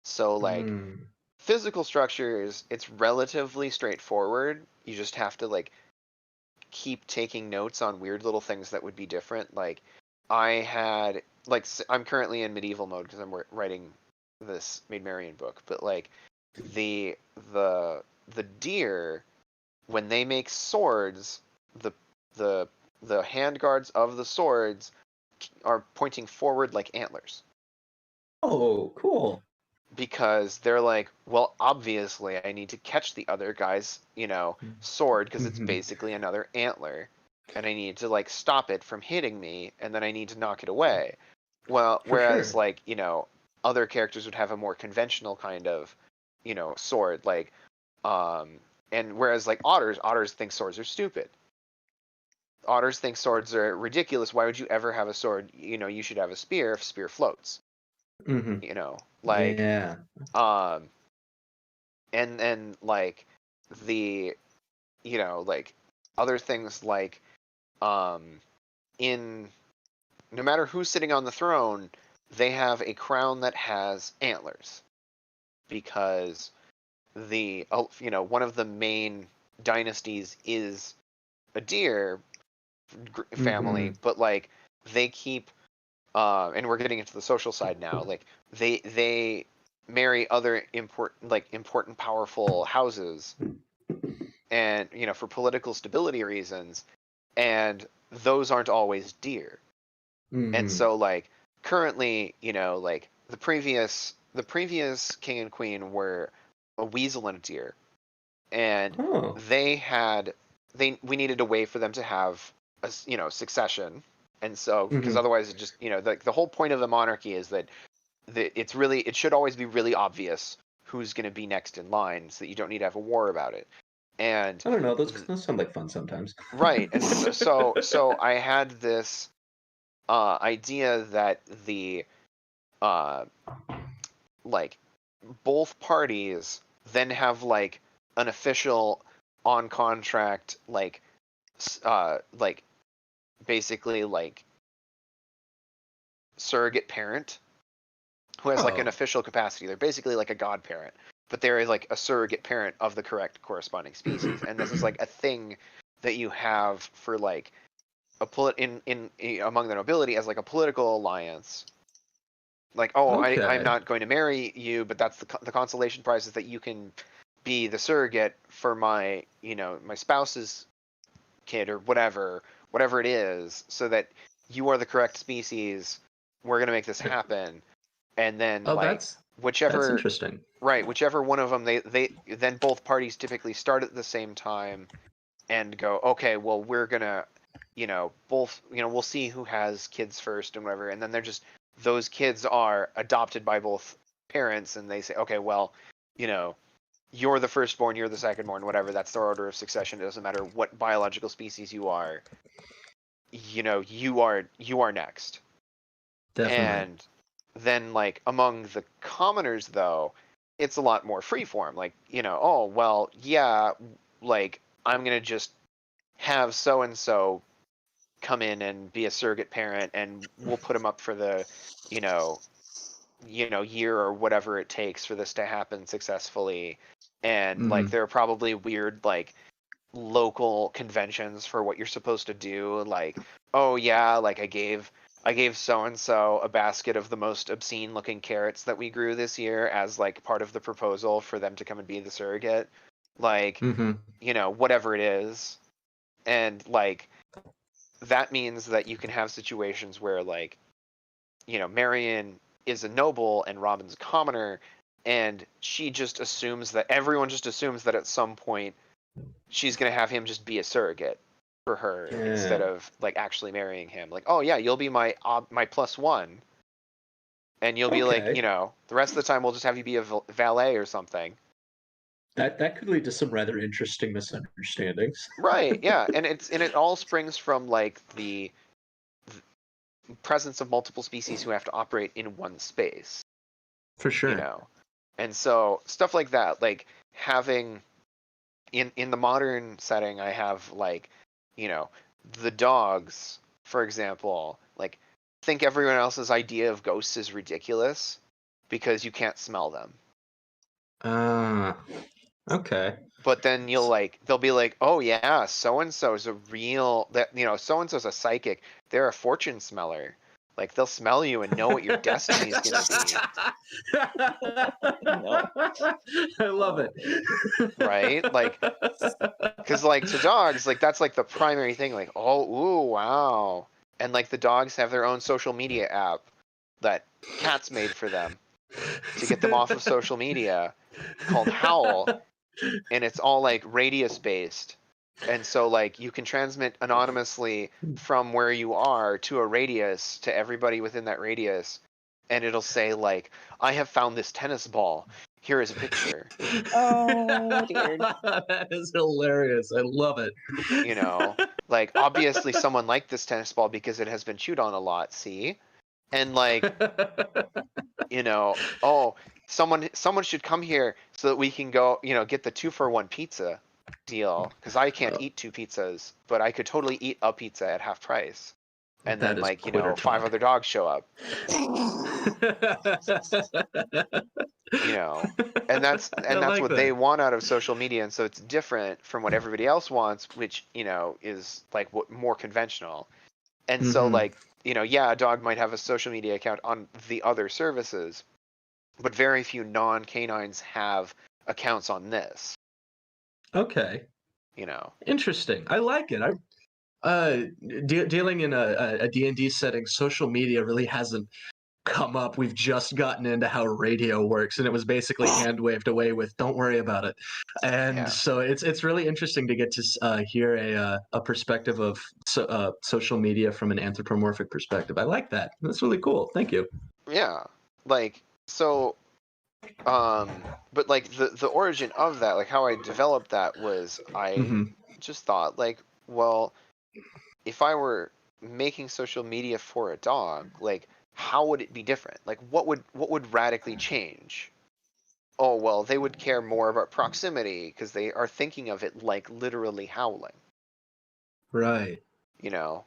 So like Mm. physical structures, it's relatively straightforward. You just have to like keep taking notes on weird little things that would be different. Like I had like I'm currently in medieval mode because I'm writing this Maid Marian book, but like the the the deer, when they make swords, the the the handguards of the swords are pointing forward like antlers, Oh, cool. because they're like, well, obviously I need to catch the other guy's, sword because it's Mhm. basically another antler, and I need to like stop it from hitting me, and then I need to knock it away. Well, For whereas sure. like, other characters would have a more conventional kind of, sword, like, um, and whereas like otters think swords are stupid. Otters think swords are ridiculous. Why would you ever have a sword? You should have a spear if spear floats. Mhm. Like, Yeah. um, and like the, like other things like, um, in no matter who's sitting on the throne, they have a crown that has antlers, because one of the main dynasties is a deer family, Mhm. but like they keep and we're getting into the social side now. Like they marry other important powerful houses, and for political stability reasons, and those aren't always dear. And so like currently, like the previous king and queen were a weasel and a deer, and Oh. we needed a way for them to have a succession. And so because otherwise it just the whole point of the monarchy is that it should always be really obvious who's going to be next in line, so that you don't need to have a war about it. And I don't know. Those sound like fun sometimes. right. And so I had this idea that the like both parties then have like an official on contract basically like surrogate parent who has like an official capacity. They're basically like a godparent, but they're like a surrogate parent of the correct corresponding species. And this is like a thing that you have for like in among the nobility as like a political alliance. Like, I'm not going to marry you, but that's the consolation prize is that you can be the surrogate for my my spouse's kid or whatever it is, so that you are the correct species. We're gonna make this happen, and then that's whichever interesting. right, whichever one of them they then both parties typically start at the same time and go, okay, well we're gonna both we'll see who has kids first and whatever, and then they're just those kids are adopted by both parents, and they say, okay, well you're the firstborn, you're the secondborn, whatever, that's their order of succession. It doesn't matter what biological species you are, you are next. Definitely. And then like among the commoners though, it's a lot more freeform. Like, oh well, yeah, like I'm gonna just have so and so come in and be a surrogate parent, and we'll put him up for the year or whatever it takes for this to happen successfully. And like there are probably weird like local conventions for what you're supposed to do. Like, oh yeah, like I gave so and so a basket of the most obscene looking carrots that we grew this year as like part of the proposal for them to come and be the surrogate. Like, whatever it is. And like that means that you can have situations where like Marion is a noble and Robin's a commoner, and she just assumes that everyone just assumes that at some point she's going to have him just be a surrogate for her instead of like actually marrying him. Like, oh yeah, you'll be my +1, and you'll be like, the rest of the time we'll just have you be a valet or something. That could lead to some rather interesting misunderstandings. Right, yeah. And it all springs from like the presence of multiple species who have to operate in one space. For sure. And so stuff like that, like having in the modern setting, I have like, the dogs, for example, like think everyone else's idea of ghosts is ridiculous because you can't smell them. Okay. But then they'll be like, oh yeah, so and so is a real so and so's a psychic. They're a fortune smeller. Like they'll smell you and know what your destiny is gonna be. I love it. Right? Like, because like to dogs, like that's like the primary thing. Like, oh, ooh, wow, and like the dogs have their own social media app that Cats made for them to get them off of social media, called Howl, and it's all like radius based. And so like you can transmit anonymously from where you are to a radius to everybody within that radius, and it'll say like, I have found this tennis ball. Here is a picture. Oh dear. That is hilarious. I love it. Like obviously someone liked this tennis ball because it has been chewed on a lot, see? And like oh, someone should come here so that we can go, get the 2-for-1 pizza deal, because I can't eat 2 pizzas, but I could totally eat a pizza at half price. And That then is like, quitter 5 talk. other dogs show up. And that's like what that. they want out of social media, and so it's different from what everybody else wants, which is like more conventional. And so like yeah, a dog might have a social media account on the other services, but very few non-canines have accounts on this. Okay. Interesting. I like it. Dealing in a D&D setting, social media really hasn't come up. We've just gotten into how radio works, and it was basically hand waved away with "Don't worry about it." And so it's really interesting to get to hear a perspective of social media from an anthropomorphic perspective. I like that. That's really cool. Thank you. Yeah, so. But the origin of that, like how I developed that was I Mm-hmm. just thought well, if I were making social media for a dog, how would it be different? What would radically change? Oh, well, they would care more about proximity because they are thinking of it like literally howling. Right. It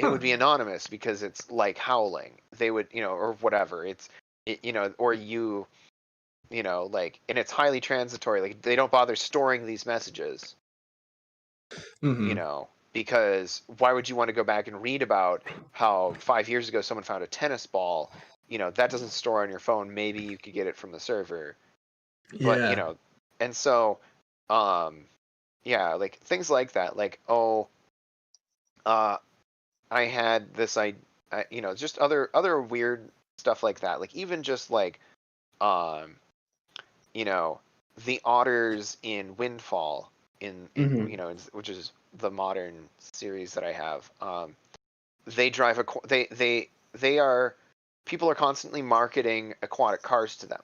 would be anonymous because it's like howling. They would, or whatever. Or you. And it's highly transitory. They don't bother storing these messages. Mm-hmm. Because why would you want to go back and read about how 5 years ago someone found a tennis ball? That doesn't store on your phone. Maybe you could get it from the server. But, Yeah. and so, things like that. I had this, just other weird stuff like that. Even just the otters in Windfall which is the modern series that I have. They drive they are people are constantly marketing aquatic cars to them,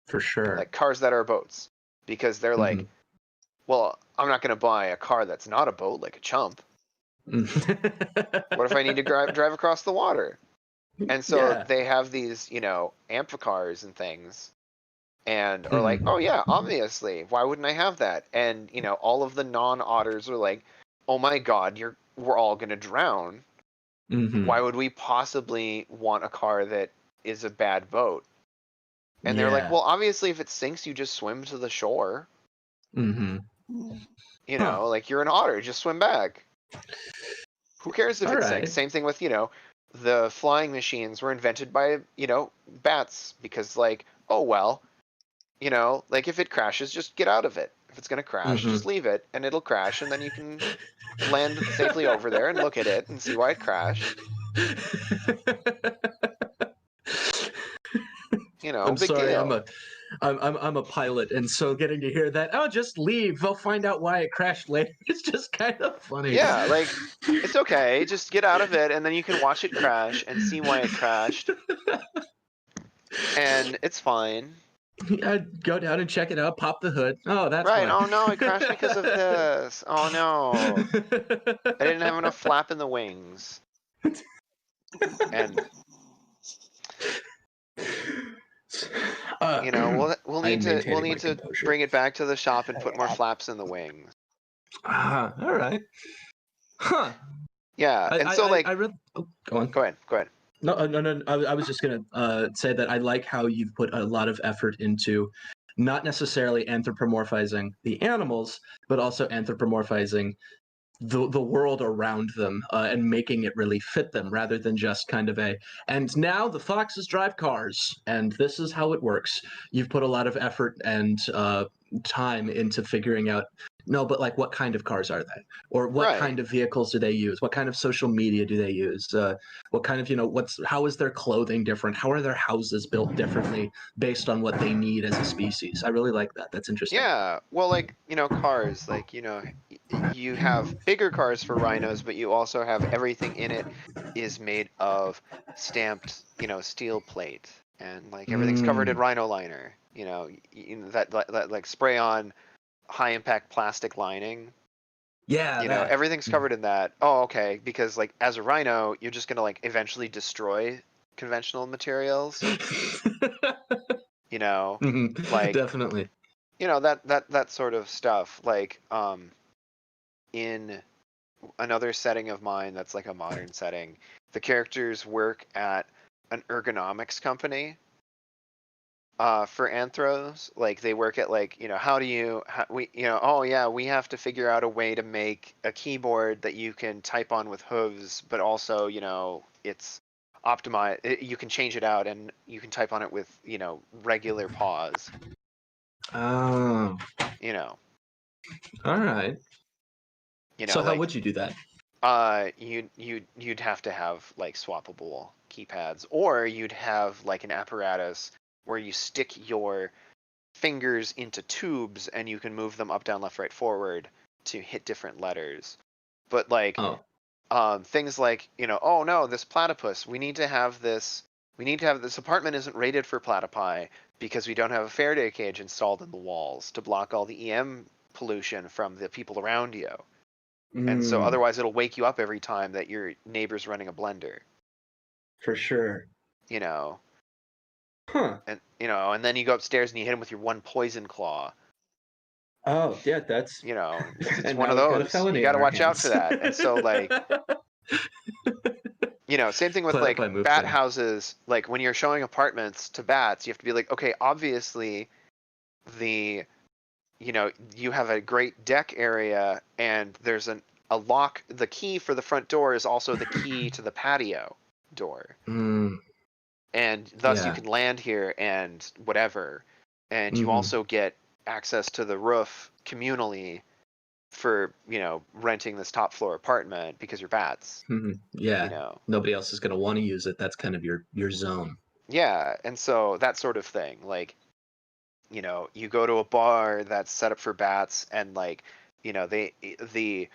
For sure. like cars that are boats, because they're like, well, I'm not going to buy a car that's not a boat, like a chump. What if I need to drive across the water? And so they have these, amphicars and things, and are like, oh yeah, obviously, why wouldn't I have that? And all of the non-otters are like, oh my god, we're all gonna drown. Why would we possibly want a car that is a bad boat? And they're like, well, obviously, if it sinks, you just swim to the shore. You're an otter, just swim back. Who cares if it sinks? Same thing with the flying machines were invented by bats, because oh well. If it crashes, just get out of it. If it's going to crash, just leave it, and it'll crash, and then you can land safely over there and look at it and see why it crashed. I'm big sorry, deal. I'm a pilot, and so getting to hear that, oh, just leave, they'll find out why it crashed later. It's just kind of funny. Yeah, it's okay. Just get out of it, and then you can watch it crash and see why it crashed. And it's fine. Go down and check it out, pop the hood. Oh, that's right. Why. Oh no, it crashed because of this. Oh no. I didn't have enough flap in the wings. And we'll need to bring it back to the shop and put more flaps in the wings. All right. Huh. Yeah, and so I really. Oh, go on. Go ahead. No. I was just gonna say that I like how you've put a lot of effort into not necessarily anthropomorphizing the animals, but also anthropomorphizing the world around them and making it really fit them, rather than just kind of and now the foxes drive cars and this is how it works. You've put a lot of effort and time into figuring out, no, but what kind of cars are they, or what kind of vehicles do they use, what kind of social media do they use, what kind of how is their clothing different, how are their houses built differently based on what they need as a species. I really like that. That's interesting. Yeah, well, cars, you have bigger cars for rhinos, but you also have everything in it is made of stamped, steel plate, and everything's covered in rhino liner. That spray on high impact plastic lining. Yeah, everything's covered in that. Oh, okay, because as a rhino, you're just gonna eventually destroy conventional materials. Definitely. That sort of stuff. In another setting of mine that's a modern setting, the characters work at an ergonomics company, For anthros, like they work at like, how do you, oh yeah, we have to figure out a way to make a keyboard that you can type on with hooves, but also, it's optimized. You can change it out and you can type on it with, regular paws, Oh, you know, all right. So how like, would you do that? you'd have to have like swappable keypads, or you'd have like an apparatus where you stick your fingers into tubes and you can move them up, down, left, right, forward to hit different letters. But like Oh, things like, oh no, this platypus, we need to have this apartment isn't rated for platypi because we don't have a Faraday cage installed in the walls to block all the EM pollution from the people around you. And so otherwise it'll wake you up every time that your neighbor's running a blender, for sure. Huh. and and then you go upstairs and you hit him with your one poison claw. Oh, yeah, that's It's and one now of we've got a those. felony You on got to our watch out hands. for that. And so like, same thing with like Platypi move bat thing. houses. Like when you're showing apartments to bats, you have to be like, okay, obviously the you have a great deck area and there's a lock. The key for the front door is also the key to the patio door. And thus you Yeah. can land here and whatever. And you Mhm. also get access to the roof communally for, renting this top floor apartment because you're bats. Yeah. Nobody else is going to want to use it. That's kind of your zone. Yeah, and so that sort of thing. Like, you go to a bar that's set up for bats and like, the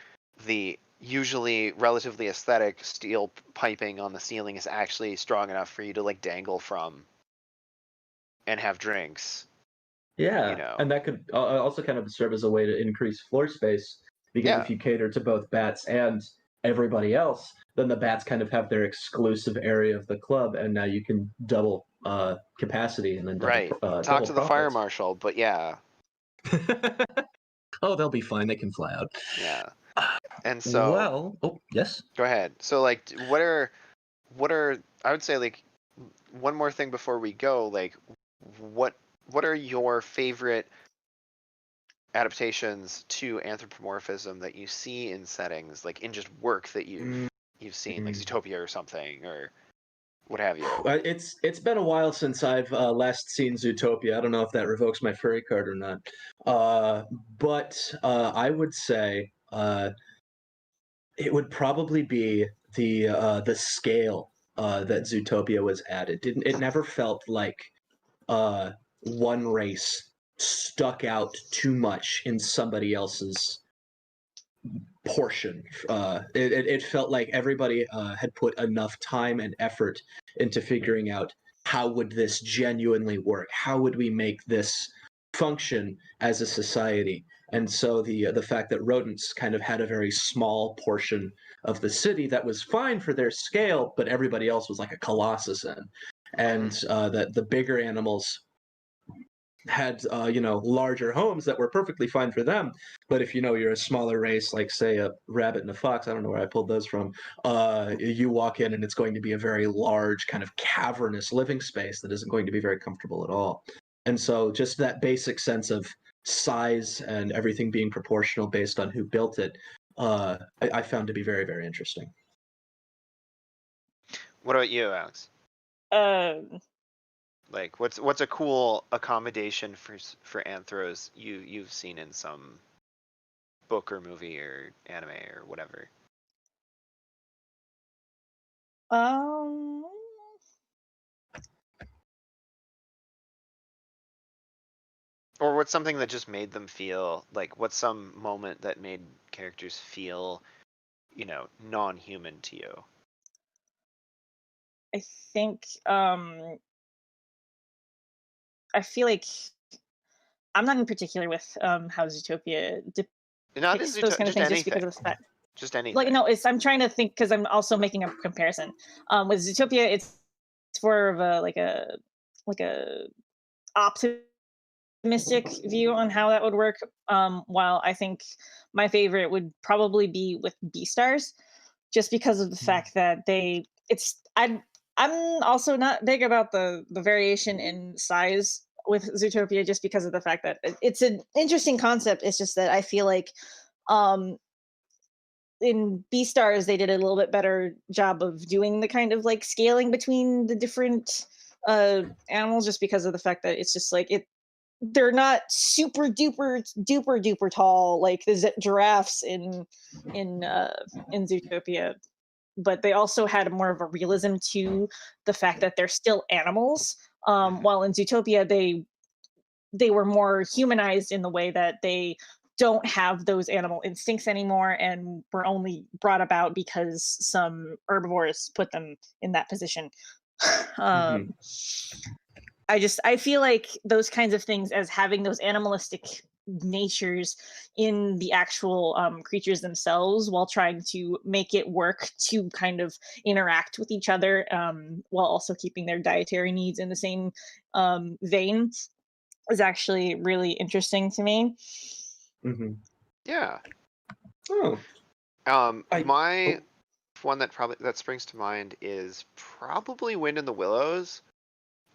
usually relatively aesthetic steel piping on the ceiling is actually strong enough for you to like dangle from and have drinks. Yeah, and that could also kind of serve as a way to increase floor space because Yeah. if you cater to both bats and everybody else, then the bats kind of have their exclusive area of the club, and now you can double capacity and then double Right. Talk double to the fire profits. marshal, but yeah. Oh, they'll be fine. They can fly out. Yeah. And so Oh yes. go ahead. So like what are I would say like one more thing before we go, like what are your favorite adaptations to anthropomorphism that you see in settings, like in just work that you've seen, like Zootopia or something, or what have you? It's been a while since I've last seen Zootopia. I don't know if that revokes my furry card or not. But I would say it would probably be the scale that Zootopia was at. It never felt like one race stuck out too much in somebody else's portion. It felt like everybody had put enough time and effort into figuring out how would this genuinely work? How would we make this function as a society? And so the fact that rodents kind of had a very small portion of the city that was fine for their scale, but everybody else was like a colossus in, and that the bigger animals had larger homes that were perfectly fine for them, but if you're a smaller race, like say a rabbit and a fox, I don't know where I pulled those from, you walk in and it's going to be a very large kind of cavernous living space that isn't going to be very comfortable at all. And so just that basic sense of size and everything being proportional based on who built it, I found to be very, very interesting. What about you, Alex? Like what's a cool accommodation for anthros you've seen in some book or movie or anime or whatever? Or what's something that just made them feel like, what's some moment that made characters feel, non-human to you? I think I feel like I'm not in particular with how Zootopia Not depicts just those kind of things just anything. because of the fact. Just anything. Like no, I'm trying to think because I'm also making a comparison. With Zootopia, it's more of a like a optimistic view on how that would work. While I think my favorite would probably be with Beastars, just because of the fact that I'm also not big about the variation in size with Zootopia just because of the fact that it's an interesting concept. It's just that I feel like um in Beastars they did a little bit better job of doing the kind of like scaling between the different animals, just because of the fact that it's just like they're not super duper tall like the giraffes in Zootopia, but they also had more of a realism to the fact that they're still animals. While in Zootopia they were more humanized in the way that they don't have those animal instincts anymore and were only brought about because some herbivores put them in that position. um, I feel like those kinds of things, as having those animalistic natures in the actual creatures themselves, while trying to make it work to kind of interact with each other, while also keeping their dietary needs in the same vein, is actually really interesting to me. Mm-hmm. Yeah. Oh, I My one that springs to mind is probably Wind in the Willows.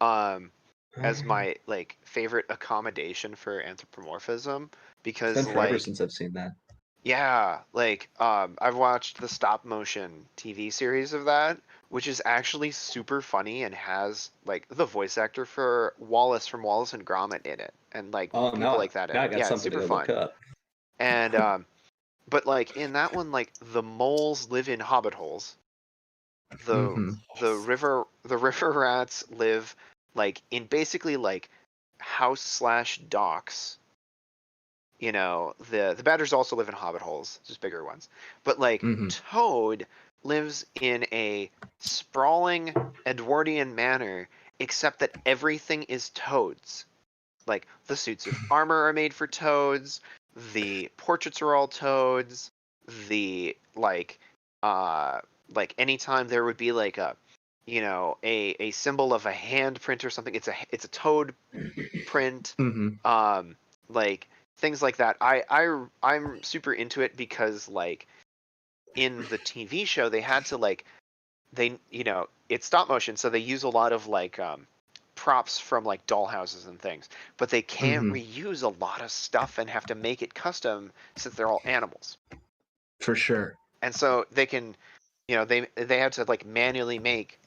As my like favorite accommodation for anthropomorphism, It's because been forever like since I've seen that. yeah, like I've watched the stop motion TV series of that, which is actually super funny and has like the voice actor for Wallace from Wallace and Gromit in it, and like Oh, people like that in now I it. got Yeah, it's something to super go look fun. up. And but like in that one, like the moles live in hobbit holes. The Mm-hmm. the river rats live like in basically like house slash docks. You know, the badgers also live in hobbit holes, just bigger ones. But like Mm-hmm. Toad lives in a sprawling Edwardian manner, except that everything is toads. Like the suits of armor are made for toads, the portraits are all toads, the like anytime there would be like a a symbol of a handprint or something, it's a toad print. Mm-hmm. Like things like that. I'm super into it because like in the TV show they had to like it's stop motion, so they use a lot of like props from like dollhouses and things, but they can't Mm-hmm. reuse a lot of stuff and have to make it custom since they're all animals. For sure. And so they can, they had to like manually make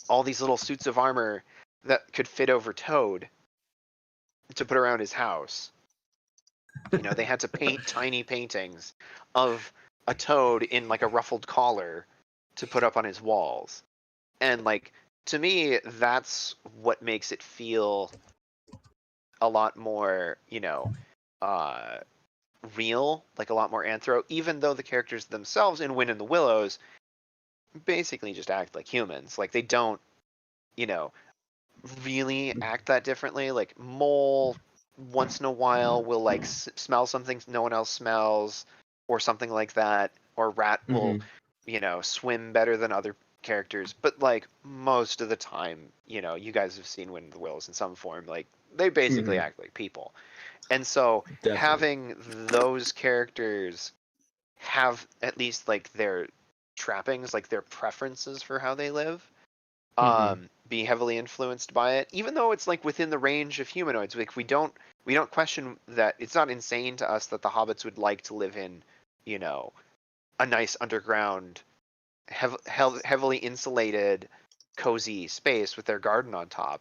all these little suits of armor that could fit over Toad to put around his house. They had to paint tiny paintings of a toad in like a ruffled collar to put up on his walls. And like to me, that's what makes it feel a lot more, uh, real, like a lot more anthro, even though the characters themselves in Wind in the Willows basically just act like humans. Like they don't, you know, really act that differently. Like Mole once in a while will like smell something no one else smells or something like that, or Rat will, Mm-hmm. swim better than other characters, but like most of the time, you guys have seen Wind in the Willows in some form, like they basically Mm-hmm. act like people. And so Definitely. having those characters have at least like their trappings, like their preferences for how they live, Mm-hmm. be heavily influenced by it, even though it's like within the range of humanoids. Like we don't question that. It's not insane to us that the hobbits would like to live in, a nice underground, heavily insulated, cozy space with their garden on top.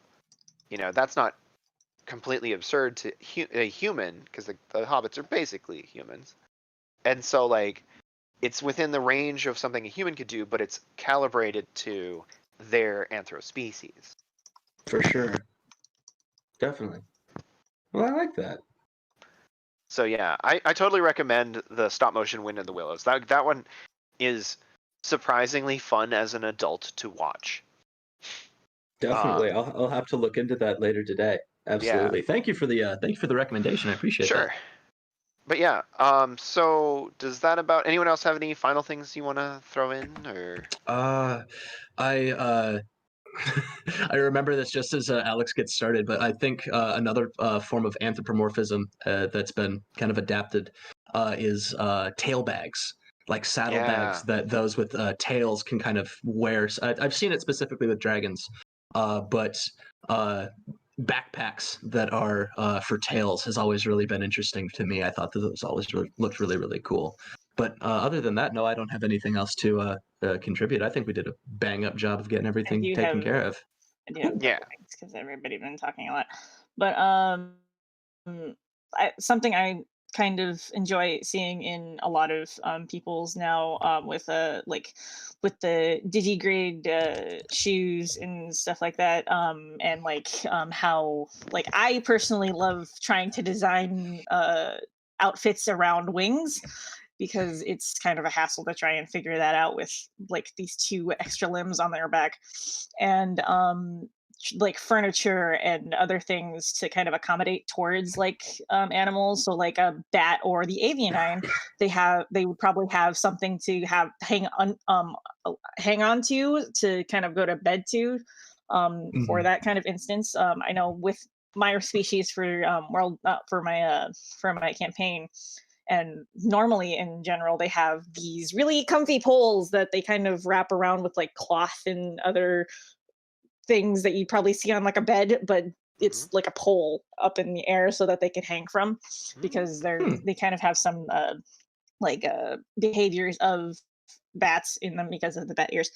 That's not completely absurd to a human, because the hobbits are basically humans. And so like it's within the range of something a human could do, but it's calibrated to their anthro-species. For sure. Definitely. Well, I like that. So yeah, I totally recommend the stop motion Wind in the Willows. That one is surprisingly fun as an adult to watch. Definitely. I'll have to look into that later today. Yeah, Absolutely. Thank you for the recommendation. I appreciate that. sure. But yeah, so does that about anyone else have any final things you want to throw in, or? I I remember this just as Alex gets started, but I think another form of anthropomorphism that's been kind of adapted is tail bags, like saddlebags Yeah, that those with tails can kind of wear. I've seen it specifically with dragons, but uh, backpacks that are for tails has always really been interesting to me. I thought that those always looked really, really cool. But other than that, no, I don't have anything else to contribute. I think we did a bang-up job of getting everything taken care of. I do have a couple Yeah. things because everybody's been talking a lot. But something I kind of enjoy seeing in a lot of people's now with the digigrade shoes and stuff like that, and how like I personally love trying to design outfits around wings because it's kind of a hassle to try and figure that out with like these two extra limbs on their back, and like furniture and other things to kind of accommodate towards animals. So like a bat or the avianine, they would probably have something to have hang on to kind of go to bed to, for that kind of instance. I know with my species for for my campaign, and normally in general they have these really comfy poles that they kind of wrap around with like cloth and other things that you probably see on like a bed, but it's like a pole up in the air so that they can hang from, because they kind of have some behaviors of bats in them because of the bat ears.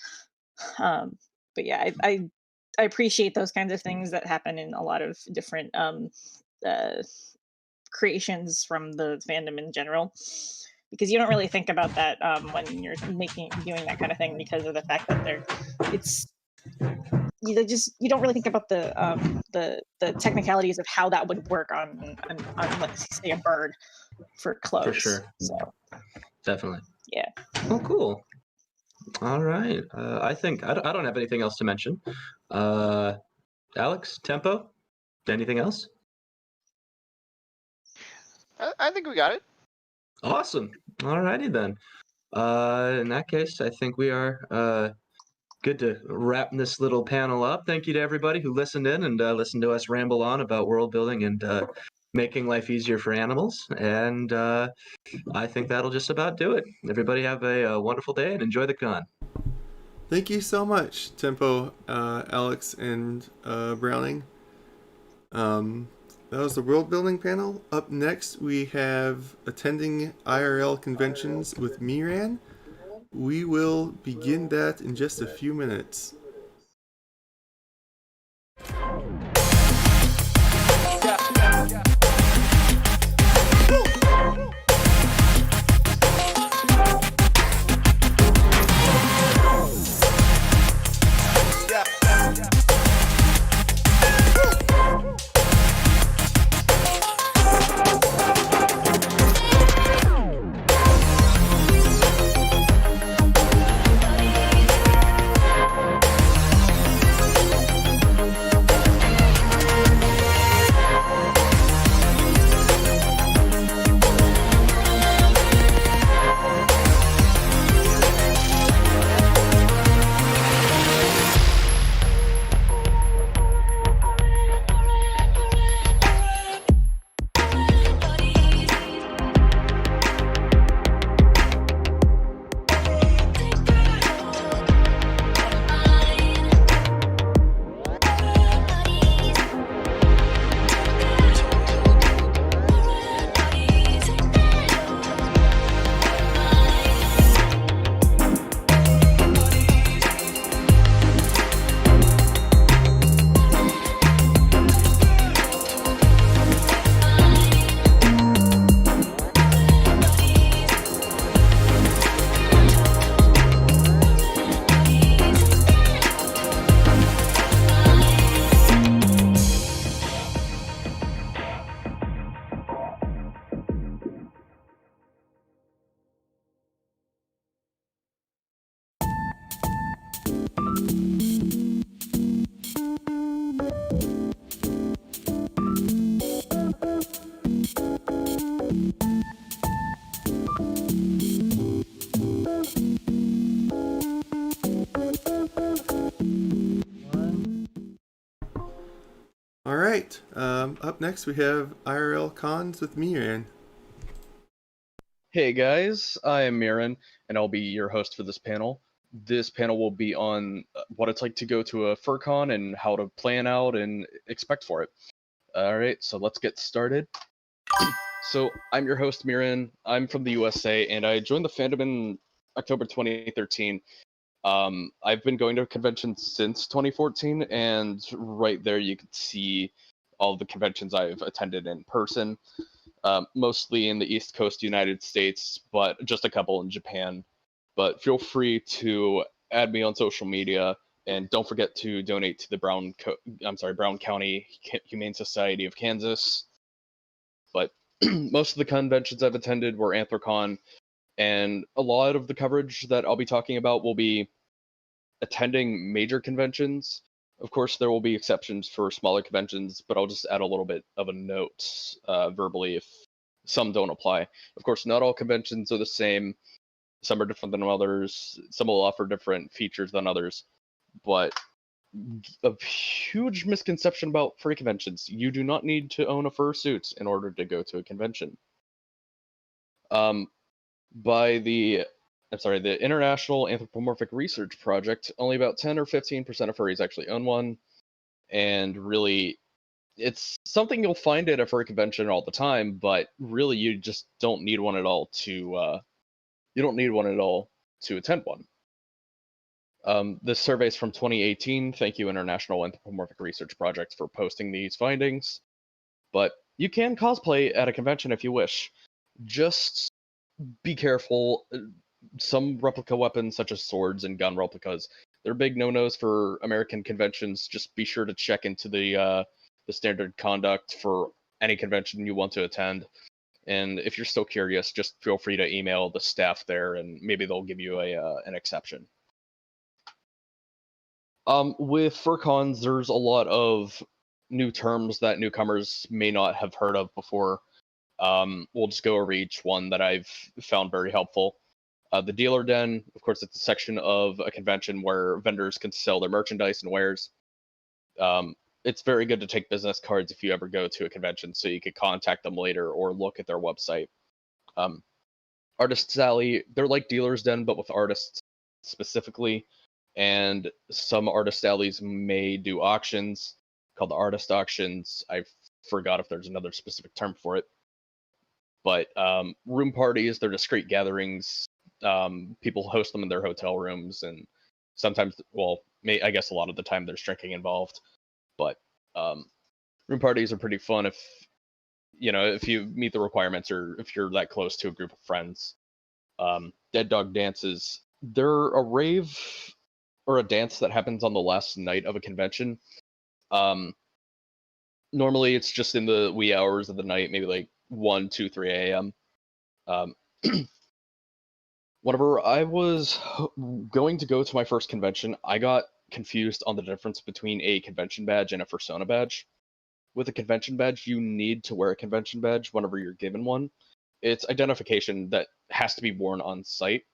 But yeah, I appreciate those kinds of things that happen in a lot of different uh, creations from the fandom in general, because you don't really think about that when you're doing that kind of thing, because of the fact that it's you don't really think about the technicalities of how that would work on like say a bird for clothes. For sure. So Definitely. yeah. Oh, cool. All right. I think I don't have anything else to mention. Alex, Tempo, anything else? I think we got it. Awesome. All righty then. In that case, I think we are good to wrap this little panel up. Thank you to everybody who listened in and listened to us ramble on about world building and making life easier for animals. And I think that'll just about do it. Everybody have a wonderful day and enjoy the con. Thank you so much, Tempo, Alex, and Browning. That was the world building panel. Up next, we have attending IRL conventions with Miran. We will begin that in just a few minutes. All right. Up next, we have IRL cons with Miran. Hey guys, I am Miran, and I'll be your host for this panel. this panel will be on what it's like to go to a FurCon and how to plan out and expect for it. All right, so let's get started. So I'm your host, Miran. I'm from the USA, and I joined the fandom in October 2013. I've been going to conventions since 2014, and right there you can see all the conventions I've attended in person, mostly in the East Coast United States, but just a couple in Japan. But feel free to add me on social media, and don't forget to donate to the Brown County Humane Society of Kansas. But most of the conventions I've attended were Anthrocon, and a lot of the coverage that I'll be talking about will be attending major conventions. Of course, there will be exceptions for smaller conventions, but I'll just add a little bit of a note verbally if some don't apply. Of course, not all conventions are the same. Some are different than others. Some will offer different features than others. But a huge misconception about furry conventions: you do not need to own a fursuit in order to go to a convention. By the International Anthropomorphic Research Project, only about 10 or 15% of furries actually own one, and really, it's something you'll find at a furry convention all the time. But really, you just don't need one at all to attend one. This survey is from 2018. Thank you, International Anthropomorphic Research Project, for posting these findings. But you can cosplay at a convention if you wish. Just be careful. Some replica weapons, such as swords and gun replicas, they're big no-nos for American conventions. Just be sure to check into the standard conduct for any convention you want to attend. And if you're still curious, just feel free to email the staff there, and maybe they'll give you an exception. With FurCons, there's a lot of new terms that newcomers may not have heard of before. We'll just go over each one that I've found very helpful. The dealer den, of course, it's a section of a convention where vendors can sell their merchandise and wares. It's very good to take business cards if you ever go to a convention, so you could contact them later or look at their website. Artist's Alley, they're like Dealer's Den, but with artists specifically. And some artist alleys may do auctions called the artist auctions. I forgot if there's another specific term for it. But room parties, they're discreet gatherings. People host them in their hotel rooms, and sometimes, I guess a lot of the time there's drinking involved. But room parties are pretty fun if you meet the requirements, or if you're that close to a group of friends. Dead Dog Dances, they're a rave or a dance that happens on the last night of a convention. Normally it's just in the wee hours of the night, maybe like 1, 2, 3 a.m. Whenever I was going to go to my first convention, I got confused on the difference between a convention badge and a fursona badge. With a convention badge, you need to wear a convention badge whenever you're given one. It's identification that has to be worn on site,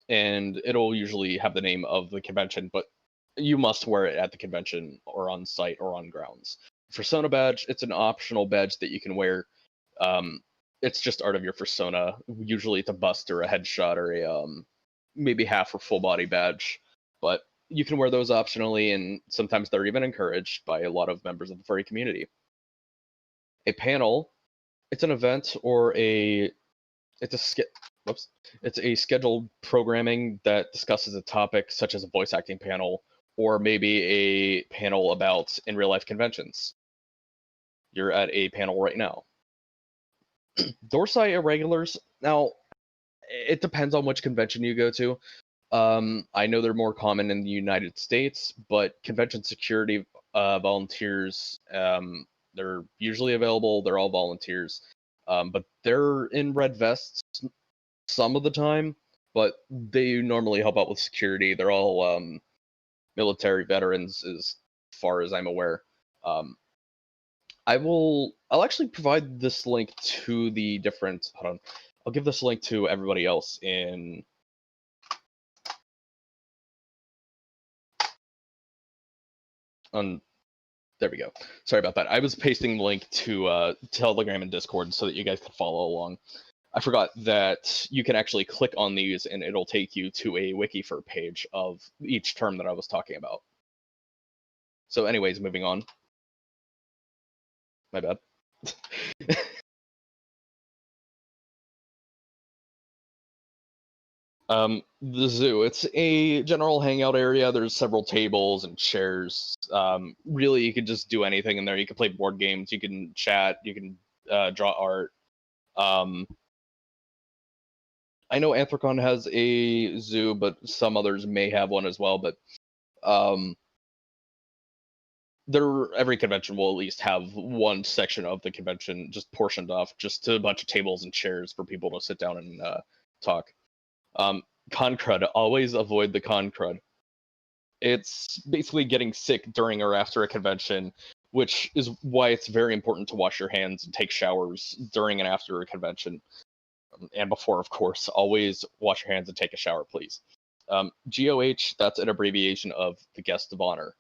and it'll usually have the name of the convention, but you must wear it at the convention or on site or on grounds. Fursona badge, it's an optional badge that you can wear. It's just art of your fursona. Usually it's a bust or a headshot or a maybe half or full body badge, but you can wear those optionally, and sometimes they're even encouraged by a lot of members of the furry community. A panel, it's an event or it's a scheduled programming that discusses a topic such as a voice acting panel, or maybe a panel about in real life conventions. You're at a panel right now. Dorsai irregulars, now it depends on which convention you go to. I know they're more common in the United States, but convention security volunteers, they're usually available. They're all volunteers, but they're in red vests some of the time, but they normally help out with security. They're all military veterans, as far as I'm aware. I'll actually provide this link to the different. Hold on, I'll give this link to everybody else in. There we go. Sorry about that. I was pasting the link to Telegram and Discord so that you guys could follow along. I forgot that you can actually click on these and it'll take you to a Wikifer page of each term that I was talking about. So anyways, moving on. My bad. The zoo. It's a general hangout area. There's several tables and chairs. Really, you could just do anything in there. You can play board games. You can chat. You can draw art. I know Anthrocon has a zoo, but some others may have one as well. But every convention will at least have one section of the convention just portioned off, just to a bunch of tables and chairs for people to sit down and talk. Con crud. Always avoid the con crud. It's basically getting sick during or after a convention, which is why it's very important to wash your hands and take showers during and after a convention. And before, of course, always wash your hands and take a shower, please. GOH, that's an abbreviation of the guest of honor.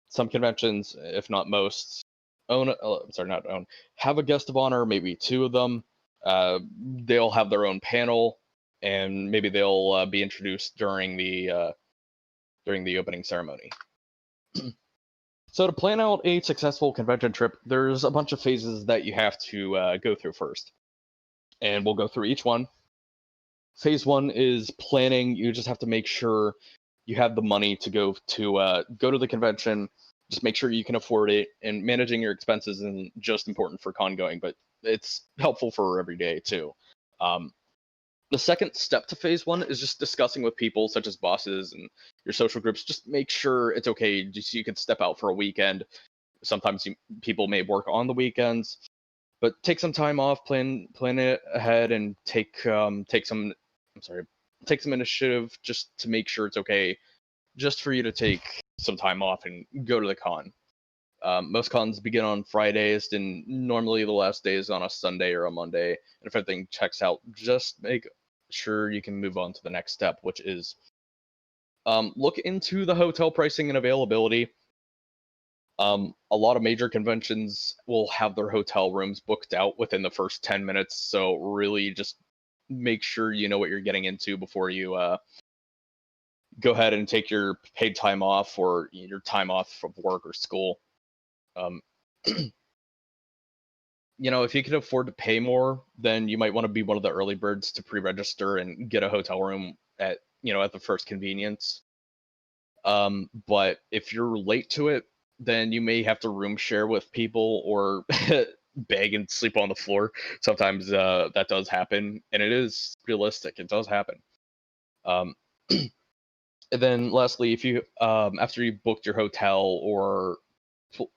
Some conventions, if not most, have a guest of honor, maybe two of them. They'll have their own panel, and maybe they'll be introduced during the opening ceremony. So to plan out a successful convention trip, there's a bunch of phases that you have to go through first. And we'll go through each one. Phase 1 is planning. You just have to make sure you have the money to go to the convention. Just make sure you can afford it, and managing your expenses isn't just important for con going, but it's helpful for every day too. The second step to phase 1 is just discussing with people such as bosses and your social groups. Just make sure it's okay, just so you can step out for a weekend. Sometimes people may work on the weekends, but take some time off, plan it ahead, and take some initiative just to make sure it's okay, just for you to take some time off and go to the con. Most cons begin on Fridays, and normally the last day is on a Sunday or a Monday. And if everything checks out, just make sure you can move on to the next step, which is look into the hotel pricing and availability. A lot of major conventions will have their hotel rooms booked out within the first 10 minutes, so really just make sure you know what you're getting into before you go ahead and take your paid time off or your time off from work or school. If you can afford to pay more, then you might want to be one of the early birds to pre-register and get a hotel room at the first convenience. But if you're late to it, then you may have to room share with people or beg and sleep on the floor. Sometimes that does happen, and it is realistic. It does happen. And then lastly, if you after you've booked your hotel or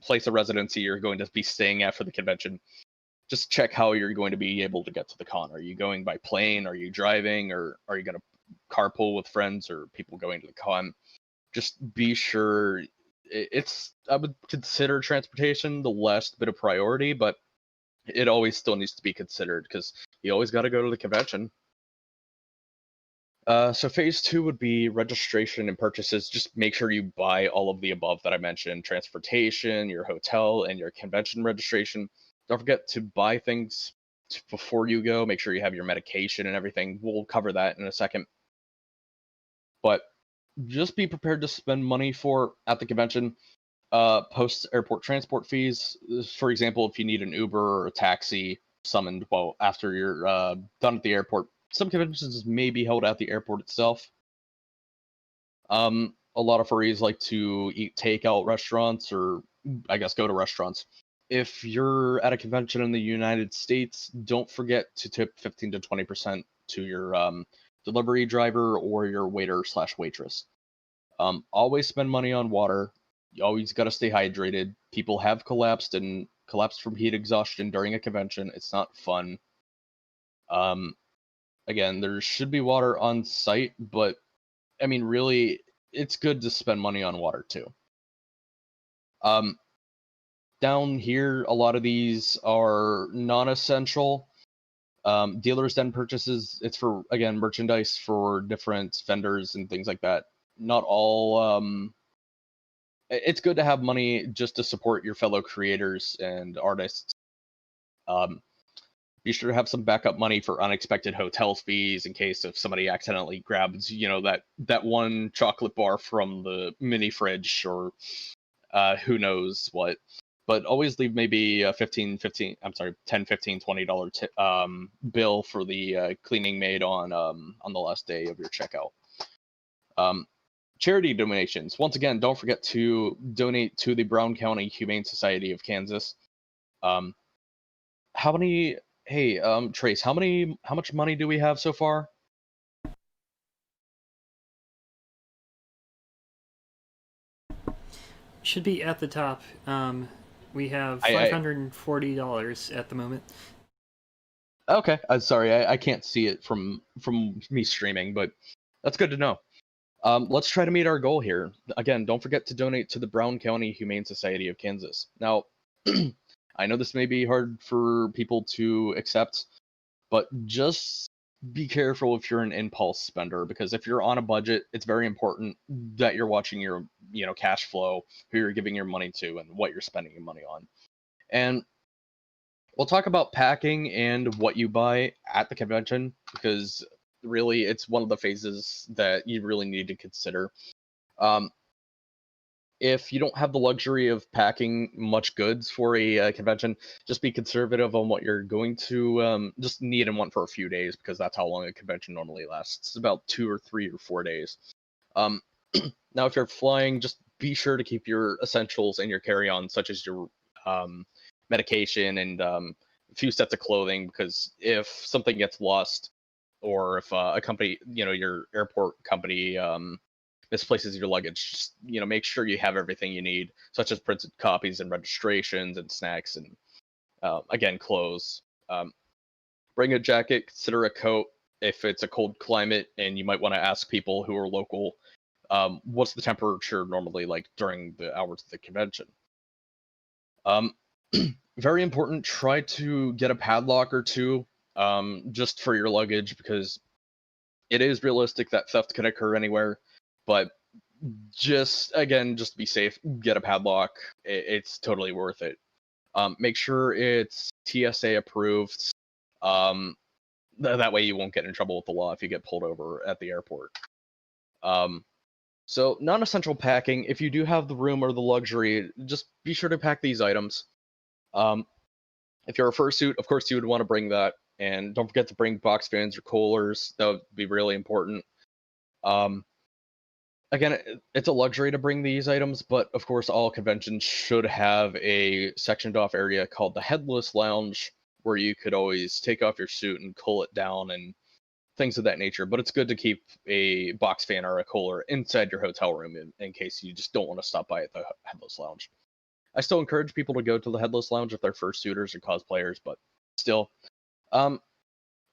place of residency you're going to be staying at for the convention, just check how you're going to be able to get to the con. Are you going by plane? Are you driving? Or are you going to carpool with friends or people going to the con? Just be sure I would consider transportation the last bit of priority, but it always still needs to be considered because you always got to go to the convention. So phase 2 would be registration and purchases. Just make sure you buy all of the above that I mentioned: transportation, your hotel, and your convention registration. Don't forget to buy things before you go. Make sure you have your medication and everything. We'll cover that in a second. But just be prepared to spend money at the convention. Post-airport transport fees. For example, if you need an Uber or a taxi summoned after you're done at the airport. Some conventions may be held at the airport itself. A lot of furries like to eat takeout restaurants, or I guess go to restaurants. If you're at a convention in the United States, don't forget to tip 15 to 20% to your delivery driver or your waiter/waitress. Always spend money on water. You always got to stay hydrated. People have collapsed from heat exhaustion during a convention. It's not fun. Again, there should be water on site, but I mean, really, it's good to spend money on water too. Down here, a lot of these are non-essential. Dealers Den purchases, it's for, again, merchandise for different vendors and things like that. Not all, it's good to have money just to support your fellow creators and artists. Be sure to have some backup money for unexpected hotel fees in case if somebody accidentally grabs, that one chocolate bar from the mini fridge or who knows what. But always leave maybe a 10, 15, $20 bill for the cleaning made on the last day of your checkout. Charity donations. Once again, don't forget to donate to the Brown County Humane Society of Kansas. How many? Hey, Trace, how much money do we have so far? Should be at the top. We have $540 at the moment. Okay, sorry, I can't see it from me streaming, but that's good to know. Let's try to meet our goal here. Again, don't forget to donate to the Brown County Humane Society of Kansas. Now, I know this may be hard for people to accept, but just be careful if you're an impulse spender, because if you're on a budget, it's very important that you're watching your cash flow, who you're giving your money to, and what you're spending your money on. And we'll talk about packing and what you buy at the convention, because really it's one of the phases that you really need to consider. If you don't have the luxury of packing much goods for a convention, just be conservative on what you're going to just need and want for a few days, because that's how long a convention normally lasts. It's about 2 or 3 or 4 days. Now, if you're flying, just be sure to keep your essentials in your carry-on, such as your medication and a few sets of clothing, because if something gets lost, or if a company, your airport company misplaces your luggage, just, make sure you have everything you need, such as printed copies and registrations and snacks and, again, clothes. Bring a jacket, consider a coat if it's a cold climate, and you might want to ask people who are local, what's the temperature normally like during the hours of the convention. Very important, try to get a padlock or two, just for your luggage, because it is realistic that theft can occur anywhere. But just be safe, get a padlock. It's totally worth it. Make sure it's TSA approved. That way you won't get in trouble with the law if you get pulled over at the airport. So non-essential packing, if you do have the room or the luxury, just be sure to pack these items. If you're a fursuit, of course you would want to bring that. And don't forget to bring box fans or coolers. That would be really important. Again, it's a luxury to bring these items, but of course all conventions should have a sectioned off area called the Headless Lounge, where you could always take off your suit and cool it down and things of that nature. But it's good to keep a box fan or a cooler inside your hotel room in case you just don't want to stop by at the Headless Lounge. I still encourage people to go to the Headless Lounge if they're fursuiters or cosplayers, but still.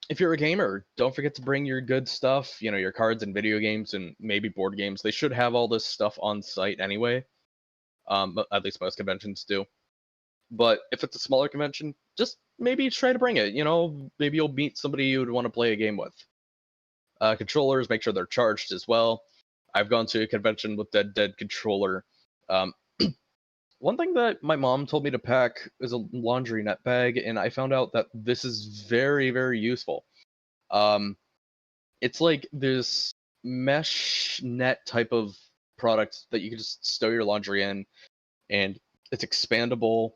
If you're a gamer, don't forget to bring your good stuff, your cards and video games and maybe board games. They should have all this stuff on site anyway. At least most conventions do. But if it's a smaller convention, just maybe try to bring it. Maybe you'll meet somebody you would want to play a game with. Controllers, make sure they're charged as well. I've gone to a convention with dead controller. One thing that my mom told me to pack is a laundry net bag, and I found out that this is very, very useful. It's like this mesh net type of product that you can just stow your laundry in, and it's expandable,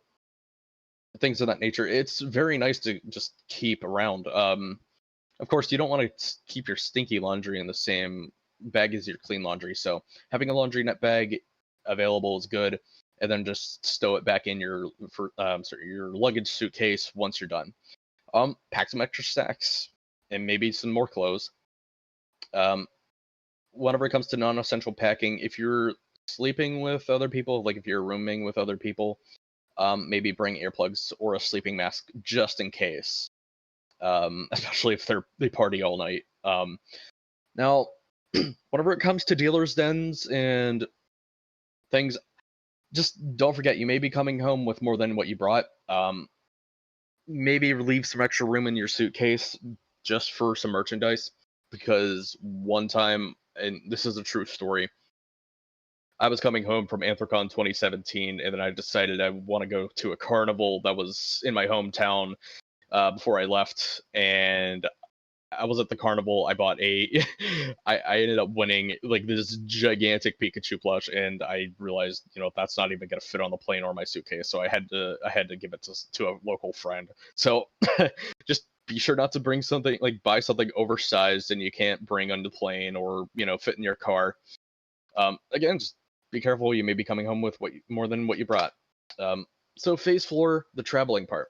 things of that nature. It's very nice to just keep around. Of course, you don't want to keep your stinky laundry in the same bag as your clean laundry, so having a laundry net bag available is good. And then just stow it back in your luggage suitcase once you're done. Pack some extra snacks and maybe some more clothes. Whenever it comes to non-essential packing, if you're sleeping with other people, like if you're rooming with other people, maybe bring earplugs or a sleeping mask just in case. Especially if they party all night. Now, whenever it comes to dealers' dens and things, just don't forget, you may be coming home with more than what you brought. Maybe leave some extra room in your suitcase just for some merchandise, because one time, and this is a true story, I was coming home from Anthrocon 2017, and then I decided I want to go to a carnival that was in my hometown, before I left, and I was at the carnival. I bought a, I ended up winning like this gigantic Pikachu plush, and I realized, that's not even gonna fit on the plane or my suitcase, so I had to give it to a local friend. So just be sure not to bring something like buy something oversized and you can't bring on the plane or fit in your car. Again, just be careful. You may be coming home with more than what you brought. So phase 4, the traveling part.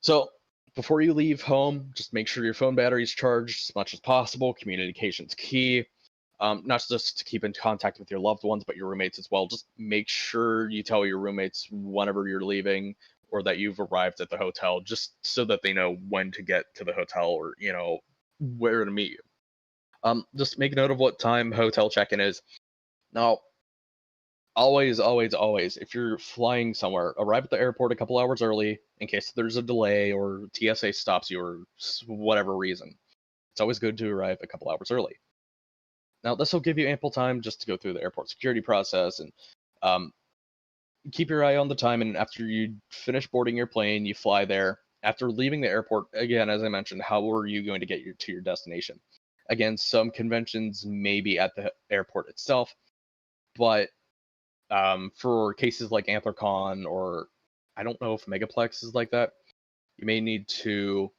So before you leave home, just make sure your phone battery is charged as much as possible. Communication's key. Not just to keep in contact with your loved ones, but your roommates as well. Just make sure you tell your roommates whenever you're leaving or that you've arrived at the hotel, just so that they know when to get to the hotel or, where to meet you. Just make note of what time hotel check-in is. Now, always, if you're flying somewhere, arrive at the airport a couple hours early in case there's a delay or TSA stops you or whatever reason. It's always good to arrive a couple hours early. Now, this will give you ample time just to go through the airport security process and keep your eye on the time. And after you finish boarding your plane, you fly there. After leaving the airport, again, as I mentioned, how are you going to get to your destination? Again, some conventions may be at the airport itself, but for cases like Anthrocon or I don't know if Megaplex is like that, you may need to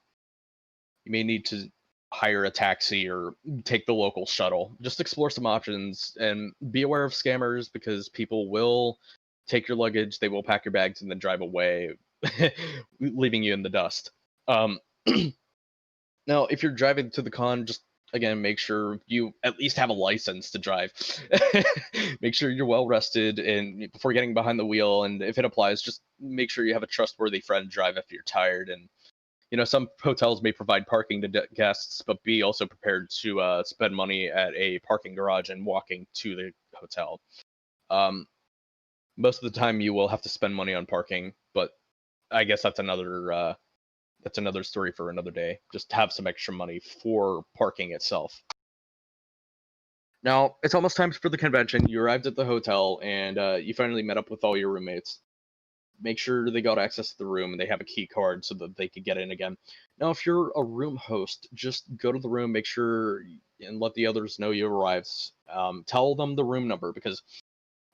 hire a taxi or take the local shuttle. Just explore some options and be aware of scammers because people will take your luggage, they will pack your bags and then drive away, leaving you in the dust. Now, if you're driving to the con, just again, make sure you at least have a license to drive. Make sure you're well rested and before getting behind the wheel. And if it applies, just make sure you have a trustworthy friend drive if you're tired. And some hotels may provide parking to guests, but be also prepared to spend money at a parking garage and walking to the hotel. Most of the time, you will have to spend money on parking, but I guess that's another story for another day. Just have some extra money for parking itself. Now, it's almost time for the convention. You arrived at the hotel, and you finally met up with all your roommates. Make sure they got access to the room and they have a key card so that they could get in again. Now, if you're a room host, just go to the room, make sure and let the others know you arrived. Tell them the room number because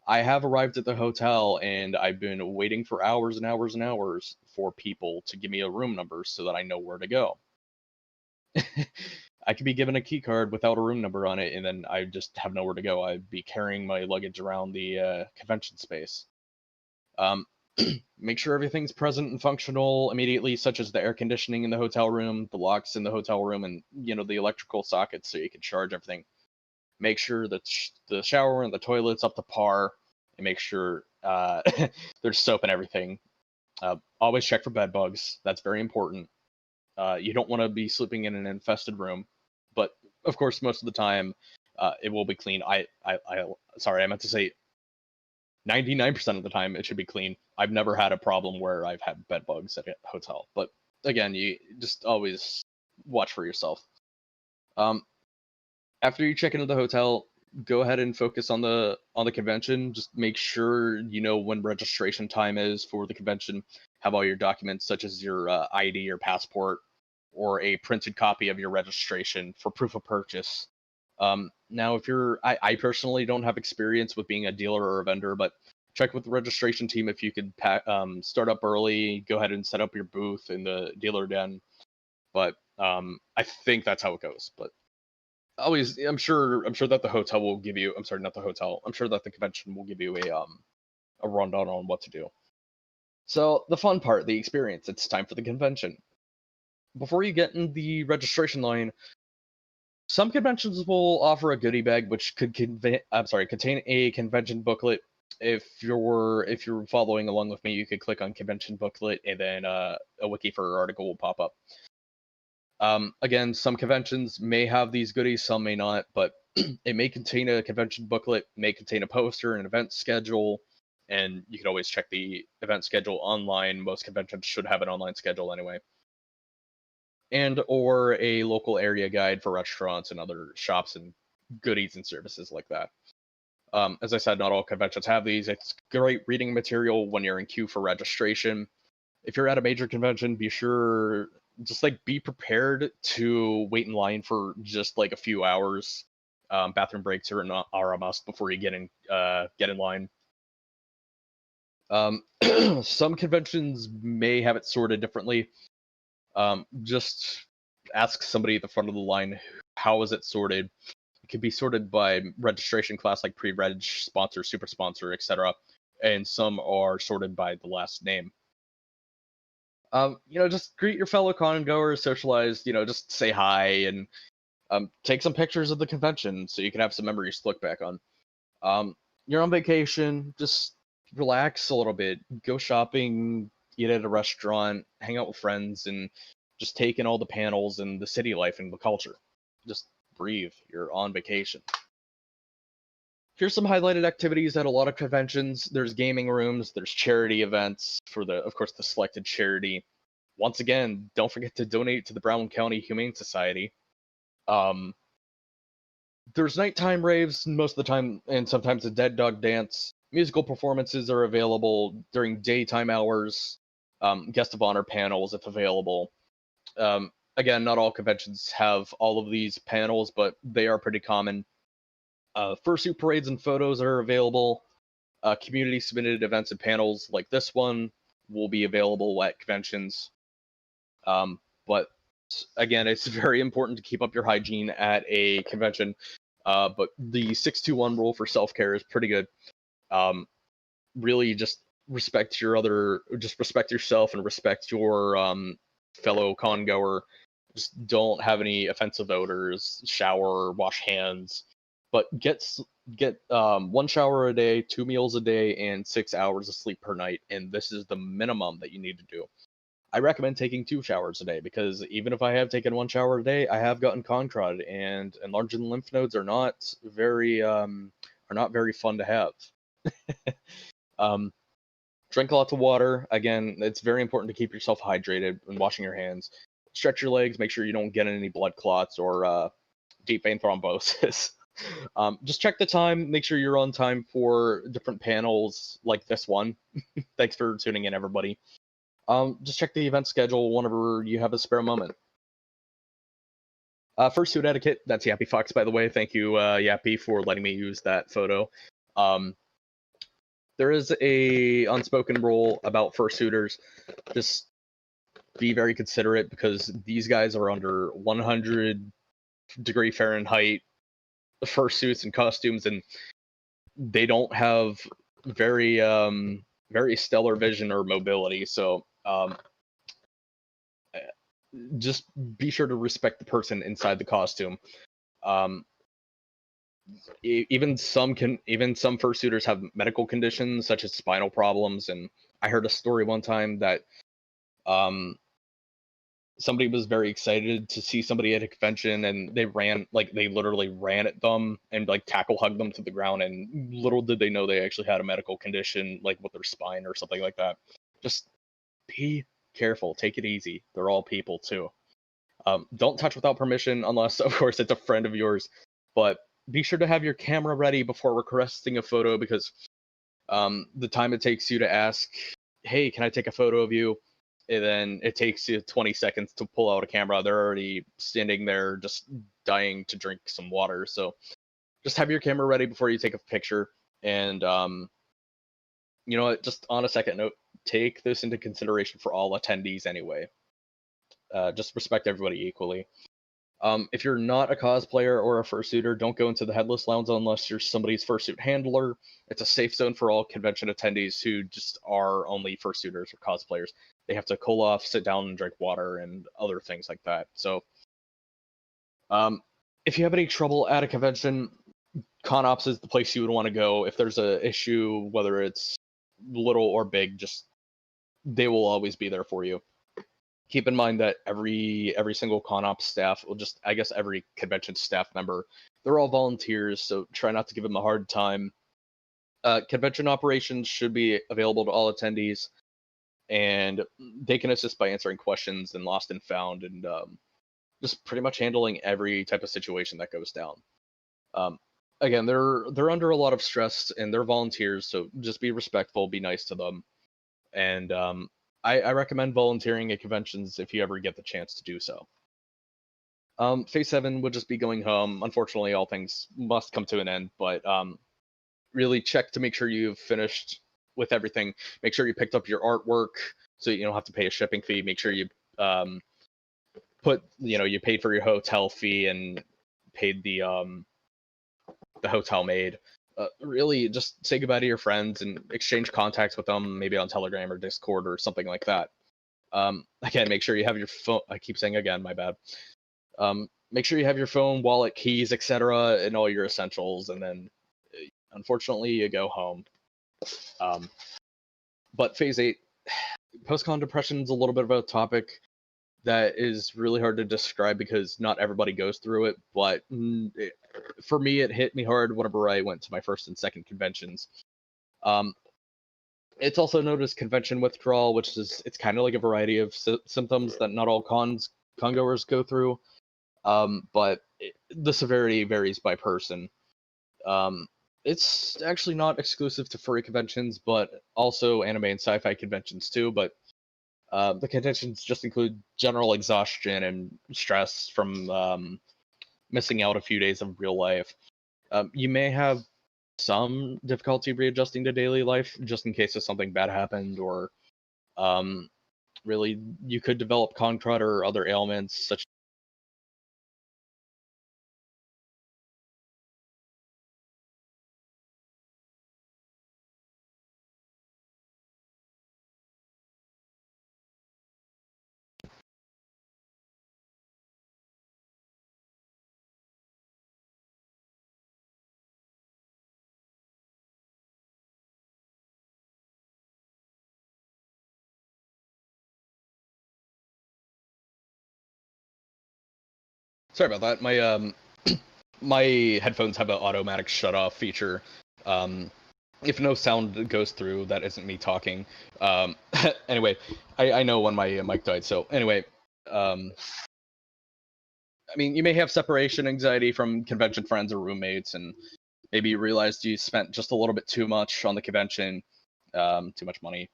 I have arrived at the hotel and I've been waiting for hours and hours and hours for people to give me a room number so that I know where to go. I could be given a key card without a room number on it and then I just have nowhere to go. I'd be carrying my luggage around the convention space. Make sure everything's present and functional immediately, such as the air conditioning in the hotel room, the locks in the hotel room, and the electrical sockets so you can charge everything. Make sure that the shower and the toilet's up to par, and make sure there's soap and everything. Always check for bed bugs. That's very important. You don't want to be sleeping in an infested room, but of course, most of the time, it will be clean. Sorry, I meant to say 99% of the time it should be clean. I've never had a problem where I've had bed bugs at a hotel. But again, you just always watch for yourself. After you check into the hotel, go ahead and focus on the convention. Just make sure you know when registration time is for the convention. Have all your documents such as your ID or passport or a printed copy of your registration for proof of purchase. Now, if I personally don't have experience with being a dealer or a vendor, but check with the registration team if you could start up early, go ahead and set up your booth in the dealer den. But I think that's how it goes. But always, I'm sure that the hotel will give you. I'm sorry, not the hotel. I'm sure that the convention will give you a rundown on what to do. So the fun part, the experience. It's time for the convention. Before you get in the registration line, some conventions will offer a goodie bag, which could contain a convention booklet. If you're following along with me, you could click on convention booklet, and then a wiki for article will pop up. Again, some conventions may have these goodies, some may not, but it may contain a convention booklet, may contain a poster, an event schedule, and you can always check the event schedule online. Most conventions should have an online schedule anyway. And or a local area guide for restaurants and other shops and goodies and services like that. As I said, not all conventions have these. It's great reading material when you're in queue for registration. if you're at a major convention, be sure just like be prepared to wait in line for just like a few hours. Bathroom breaks are a must before you get in line. Some conventions may have it sorted differently. Just ask somebody at the front of the line, how is it sorted? It can be sorted by registration class, like pre-reg, sponsor, super sponsor, etc. And some are sorted by the last name. Just greet your fellow con goers, socialize, just say hi, and take some pictures of the convention so you can have some memories to look back on. You're on vacation, just relax a little bit, go shopping, eat at a restaurant, hang out with friends, and just take in all the panels and the city life and the culture. Just breathe. You're on vacation. Here's some highlighted activities at a lot of conventions. There's gaming rooms, there's charity events for of course, the selected charity. Once again, don't forget to donate to the Brown County Humane Society. There's nighttime raves most of the time, and sometimes a dead dog dance. Musical performances are available during daytime hours. Guest of honor panels, if available. Again, not all conventions have all of these panels, but they are pretty common. Fursuit parades and photos are available. Community submitted events and panels like this one will be available at conventions. But again, it's very important to keep up your hygiene at a convention. But the 621 rule for self-care is pretty good. Really just respect yourself and respect your fellow con goer. Just don't have any offensive odors, shower, wash hands, but get 1 shower a day, 2 meals a day, and 6 hours of sleep per night. And this is the minimum that you need to do. I recommend taking 2 showers a day, because even if I have taken 1 shower a day, I have gotten con crud, and enlarged lymph nodes are not very fun to have. Drink lots of water. Again, it's very important to keep yourself hydrated when washing your hands. Stretch your legs. Make sure you don't get any blood clots or deep vein thrombosis. Just check the time. Make sure you're on time for different panels like this one. Thanks for tuning in, everybody. Just check the event schedule whenever you have a spare moment. Fursuit etiquette. That's Yappy Fox, by the way. Thank you, Yappy, for letting me use that photo. There is a unspoken rule about fursuiters. Just be very considerate, because these guys are under 100-degree Fahrenheit fursuits and costumes, and they don't have very stellar vision or mobility. So just be sure to respect the person inside the costume. Even some fursuiters have medical conditions such as spinal problems, and I heard a story one time that somebody was very excited to see somebody at a convention, and they literally ran at them and like tackle hugged them to the ground, and little did they know they actually had a medical condition, like with their spine or something like that. Just be careful, take it easy. They're all people too. Don't touch without permission, unless of course it's a friend of yours, but be sure to have your camera ready before requesting a photo, because the time it takes you to ask, hey, can I take a photo of you? And then it takes you 20 seconds to pull out a camera. They're already standing there just dying to drink some water. So just have your camera ready before you take a picture. And you know what, just on a second note, take this into consideration for all attendees anyway. Just respect everybody equally. If you're not a cosplayer or a fursuiter, don't go into the Headless Lounge unless you're somebody's fursuit handler. It's a safe zone for all convention attendees who just are only fursuiters or cosplayers. They have to cool off, sit down, and drink water and other things like that. So, if you have any trouble at a convention, ConOps is the place you would want to go. If there's an issue, whether it's little or big, they will always be there for you. Keep in mind that every single ConOps staff, every convention staff member, they're all volunteers, so try not to give them a hard time. Convention operations should be available to all attendees, and they can assist by answering questions and lost and found, and just pretty much handling every type of situation that goes down. Again, they're under a lot of stress, and they're volunteers, so just be respectful, be nice to them, and I recommend volunteering at conventions if you ever get the chance to do so. Phase 7 would just be going home. Unfortunately, all things must come to an end, but really check to make sure you've finished with everything. Make sure you picked up your artwork so you don't have to pay a shipping fee. Make sure you you paid for your hotel fee and paid the hotel maid. Really, just say goodbye to your friends and exchange contacts with them, maybe on Telegram or Discord or something like that. Again, make sure you have your phone. I keep saying again, my bad. Make sure you have your phone, wallet, keys, etc., and all your essentials, and then, unfortunately, you go home. But Phase 8, post-con depression is a little bit of a topic that is really hard to describe because not everybody goes through it, but for me, it hit me hard whenever I went to my first and second conventions. It's also known as convention withdrawal, which is, it's kind of like a variety of symptoms that not all con-goers go through, but the severity varies by person. It's actually not exclusive to furry conventions, but also anime and sci-fi conventions too, but the conditions just include general exhaustion and stress from missing out a few days of real life. You may have some difficulty readjusting to daily life, just in case if something bad happened, or really you could develop concrete or other ailments such. Sorry about that. My my headphones have an automatic shut off feature. If no sound goes through, that isn't me talking. Anyway, I know when my mic died. So anyway, I mean, you may have separation anxiety from convention friends or roommates, and maybe you realized you spent just a little bit too much on the convention, too much money.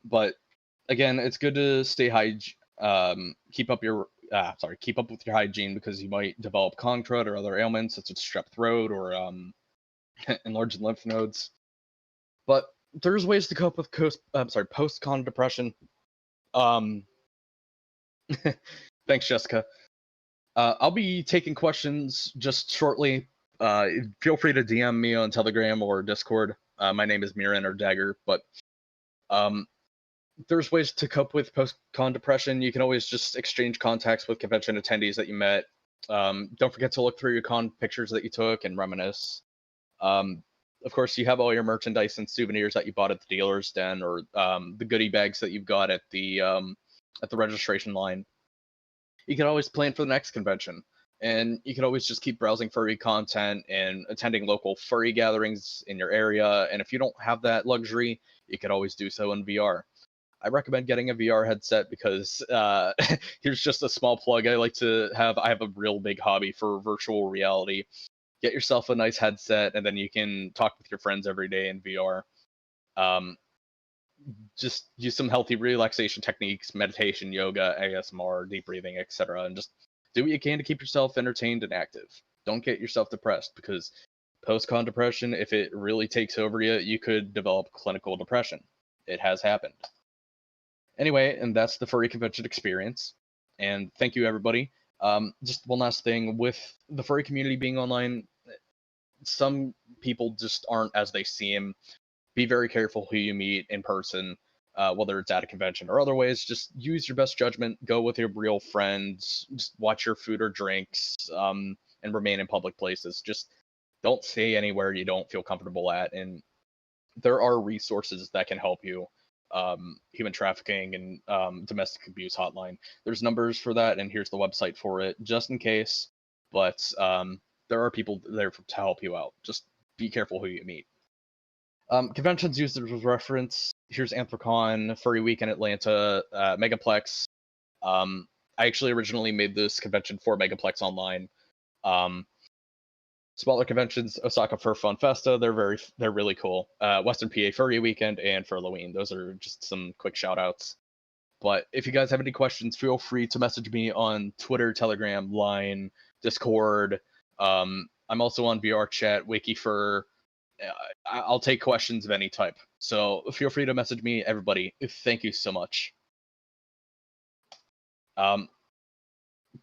But again, it's good to stay keep up with your hygiene, because you might develop concrete or other ailments such as strep throat or enlarged lymph nodes. But there's ways to cope with post-con depression. Thanks, Jessica. I'll be taking questions just shortly. Feel free to DM me on Telegram or Discord. My name is Miran or Dagger, but there's ways to cope with post-con depression. You can always just exchange contacts with convention attendees that you met. Don't forget to look through your con pictures that you took and reminisce. Of course, you have all your merchandise and souvenirs that you bought at the dealer's den, or the goodie bags that you've got at the registration line. You can always plan for the next convention, and you can always just keep browsing furry content and attending local furry gatherings in your area. And if you don't have that luxury, you can always do so in VR. I recommend getting a VR headset because here's just a small plug. I have a real big hobby for virtual reality. Get yourself a nice headset, and then you can talk with your friends every day in VR. Just use some healthy relaxation techniques, meditation, yoga, ASMR, deep breathing, etc. And just do what you can to keep yourself entertained and active. Don't get yourself depressed, because post-con depression, if it really takes over you, you could develop clinical depression. It has happened. Anyway, and that's the furry convention experience. And thank you, everybody. Just one last thing, with the furry community being online, some people just aren't as they seem. Be very careful who you meet in person, whether it's at a convention or other ways. Just use your best judgment. Go with your real friends. Just watch your food or drinks, and remain in public places. Just don't stay anywhere you don't feel comfortable at. And there are resources that can help you. Human trafficking and domestic abuse hotline. There's numbers for that, and here's the website for it, just in case. But there are people there to help you out. Just be careful who you meet. Conventions used as reference. Here's Anthrocon, Furry Week in Atlanta, Megaplex. I actually originally made this convention for Megaplex Online. Smaller conventions, Osaka Fur Fun Festa, they're really cool. Western PA Furry Weekend and Furloween. Those are just some quick shout outs. But if you guys have any questions, feel free to message me on Twitter, Telegram, Line, Discord. I'm also on VR Chat, WikiFur. I'll take questions of any type. So feel free to message me, everybody. Thank you so much.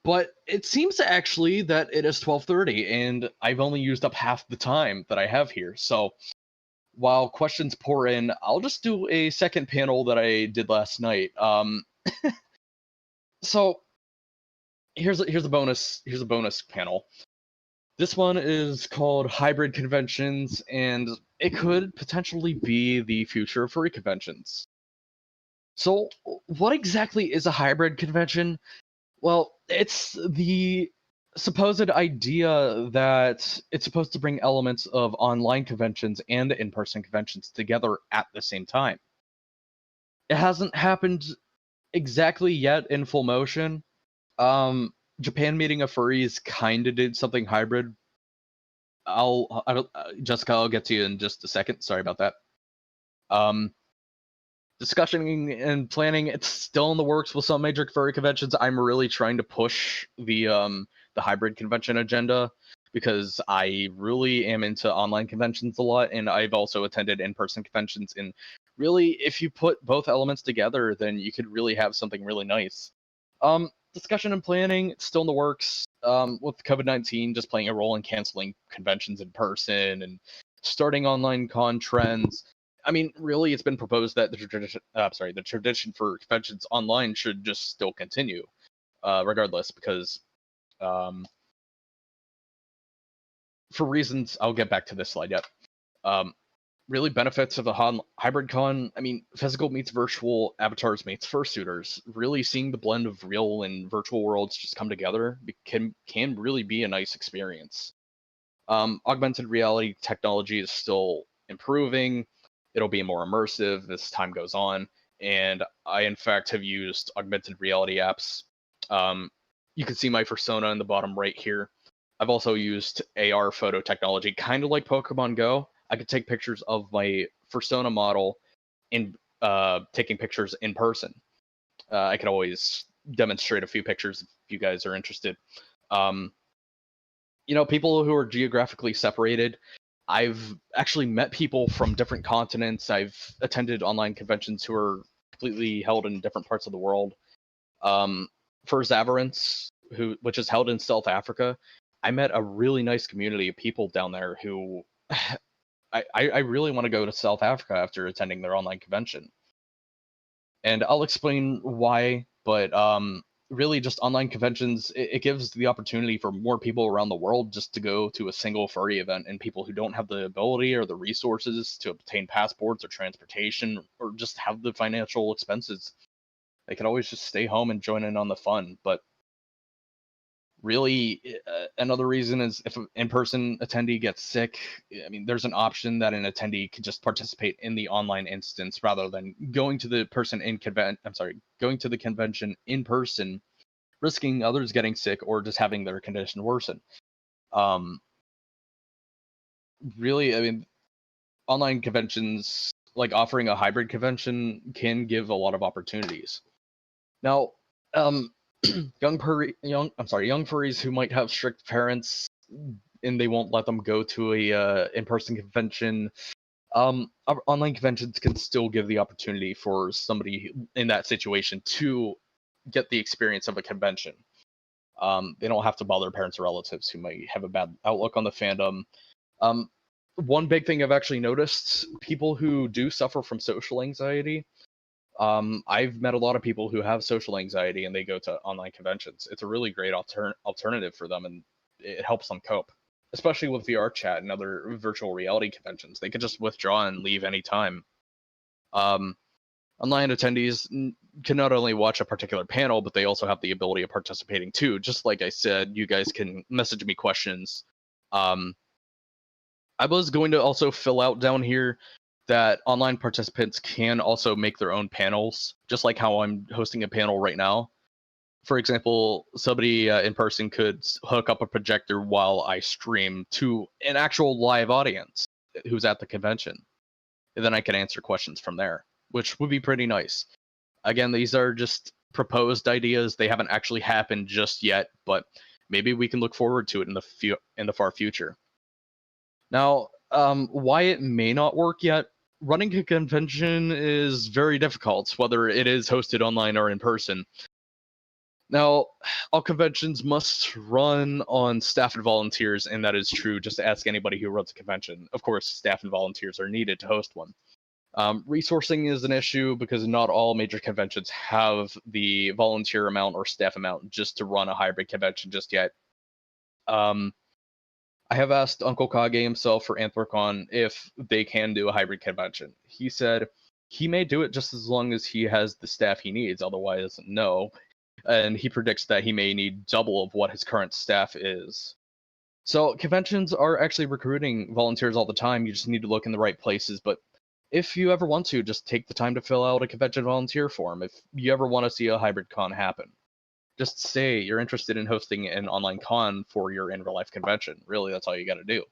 But it seems actually that it is 12:30, and I've only used up half the time that I have here. So while questions pour in, I'll just do a second panel that I did last night. So here's a bonus panel. This one is called Hybrid Conventions, and it could potentially be the future of furry conventions. So what exactly is a hybrid convention? Well, it's the supposed idea that it's supposed to bring elements of online conventions and in-person conventions together at the same time. It hasn't happened exactly yet in full motion. Japan Meeting of Furries kind of did something hybrid. Jessica, I'll get to you in just a second. Sorry about that. Discussion and planning, it's still in the works with some major furry conventions. I'm really trying to push the hybrid convention agenda because I really am into online conventions a lot, and I've also attended in-person conventions. And really, if you put both elements together, then you could really have something really nice. Discussion and planning, it's still in the works. With COVID-19 just playing a role in canceling conventions in person and starting online con trends. I mean, really, it's been proposed that the tradition for conventions online should just still continue, regardless, because for reasons I'll get back to this slide yet. Really, benefits of a hybrid con. I mean, physical meets virtual, avatars meets fursuiters. Really, seeing the blend of real and virtual worlds just come together can really be a nice experience. Augmented reality technology is still improving. It'll be more immersive as time goes on, and I in fact have used augmented reality apps. You can see my persona in the bottom right here. I've also used AR photo technology, kind of like Pokemon Go. I could take pictures of my persona model in taking pictures in person. I could always demonstrate a few pictures if you guys are interested. People who are geographically separated, I've actually met people from different continents. I've attended online conventions who are completely held in different parts of the world. For Zavarance, which is held in South Africa, I met a really nice community of people down there who I really want to go to South Africa after attending their online convention. And I'll explain why, but really just online conventions, it gives the opportunity for more people around the world just to go to a single furry event, and people who don't have the ability or the resources to obtain passports or transportation or just have the financial expenses, they can always just stay home and join in on the fun. But really, another reason is if an in-person attendee gets sick, I mean, there's an option that an attendee could just participate in the online instance rather than going to the convention in person, risking others getting sick or just having their condition worsen. Really, I mean, online conventions, like offering a hybrid convention, can give a lot of opportunities. Now, young furries who might have strict parents and they won't let them go to a in-person convention. Online conventions can still give the opportunity for somebody in that situation to get the experience of a convention. They don't have to bother parents or relatives who might have a bad outlook on the fandom. One big thing I've actually noticed, people who do suffer from social anxiety, I've met a lot of people who have social anxiety and they go to online conventions. It's a really great alternative for them, and it helps them cope, especially with VR chat and other virtual reality conventions. They can just withdraw and leave anytime. Online attendees can not only watch a particular panel, but they also have the ability of participating too. Just like I said, you guys can message me questions. I was going to also fill out down here that online participants can also make their own panels, just like how I'm hosting a panel right now. for example, somebody in person could hook up a projector while I stream to an actual live audience who's at the convention. And then I can answer questions from there, which would be pretty nice. Again, these are just proposed ideas. They haven't actually happened just yet, but maybe we can look forward to it in the far future. Now, why it may not work yet, running a convention is very difficult, whether it is hosted online or in person. Now, all conventions must run on staff and volunteers, and that is true. Just ask anybody who runs a convention. Of course, staff and volunteers are needed to host one. Resourcing is an issue because not all major conventions have the volunteer amount or staff amount just to run a hybrid convention just yet. I have asked Uncle Kage himself for AnthroCon if they can do a hybrid convention. He said he may do it just as long as he has the staff he needs, otherwise no. And he predicts that he may need double of what his current staff is. So conventions are actually recruiting volunteers all the time. You just need to look in the right places. But if you ever want to, just take the time to fill out a convention volunteer form. If you ever want to see a hybrid con happen, just say you're interested in hosting an online con for your in real life convention. Really, that's all you got to do.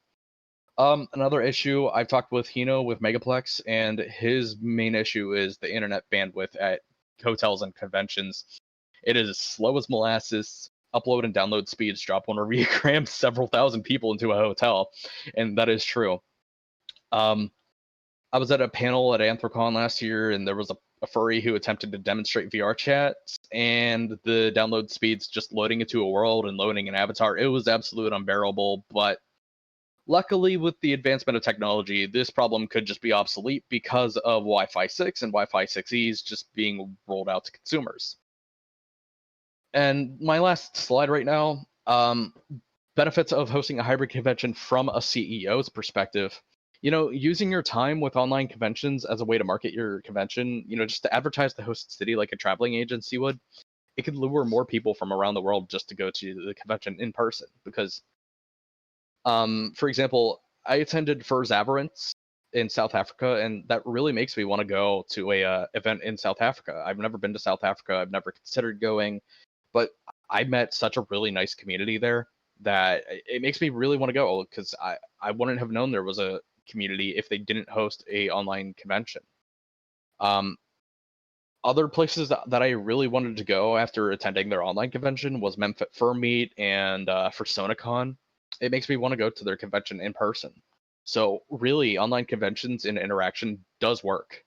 Another issue, I've talked with Hino with Megaplex, and his main issue is the internet bandwidth at hotels and conventions. It is as slow as molasses. Upload and download speeds drop whenever you cram several thousand people into a hotel, and that is true. I was at a panel at Anthrocon last year, and there was a furry who attempted to demonstrate VR chat, and the download speeds just loading into a world and loading an avatar, it was absolutely unbearable. But luckily, with the advancement of technology, this problem could just be obsolete because of Wi-Fi 6 and Wi-Fi 6Es just being rolled out to consumers. And my last slide right now, benefits of hosting a hybrid convention from a CEO's perspective. Using your time with online conventions as a way to market your convention, just to advertise the host city like a traveling agency would, it could lure more people from around the world just to go to the convention in person. Because, for example, I attended FUR's Aberrance in South Africa, and that really makes me want to go to a event in South Africa. I've never been to South Africa. I've never considered going. But I met such a really nice community there that it makes me really want to go, because I wouldn't have known there was a community if they didn't host a online convention. Other places that I really wanted to go after attending their online convention was Memphis Fur Meet and for SonaCon. It makes me want to go to their convention in person. So really, online conventions and interaction does work.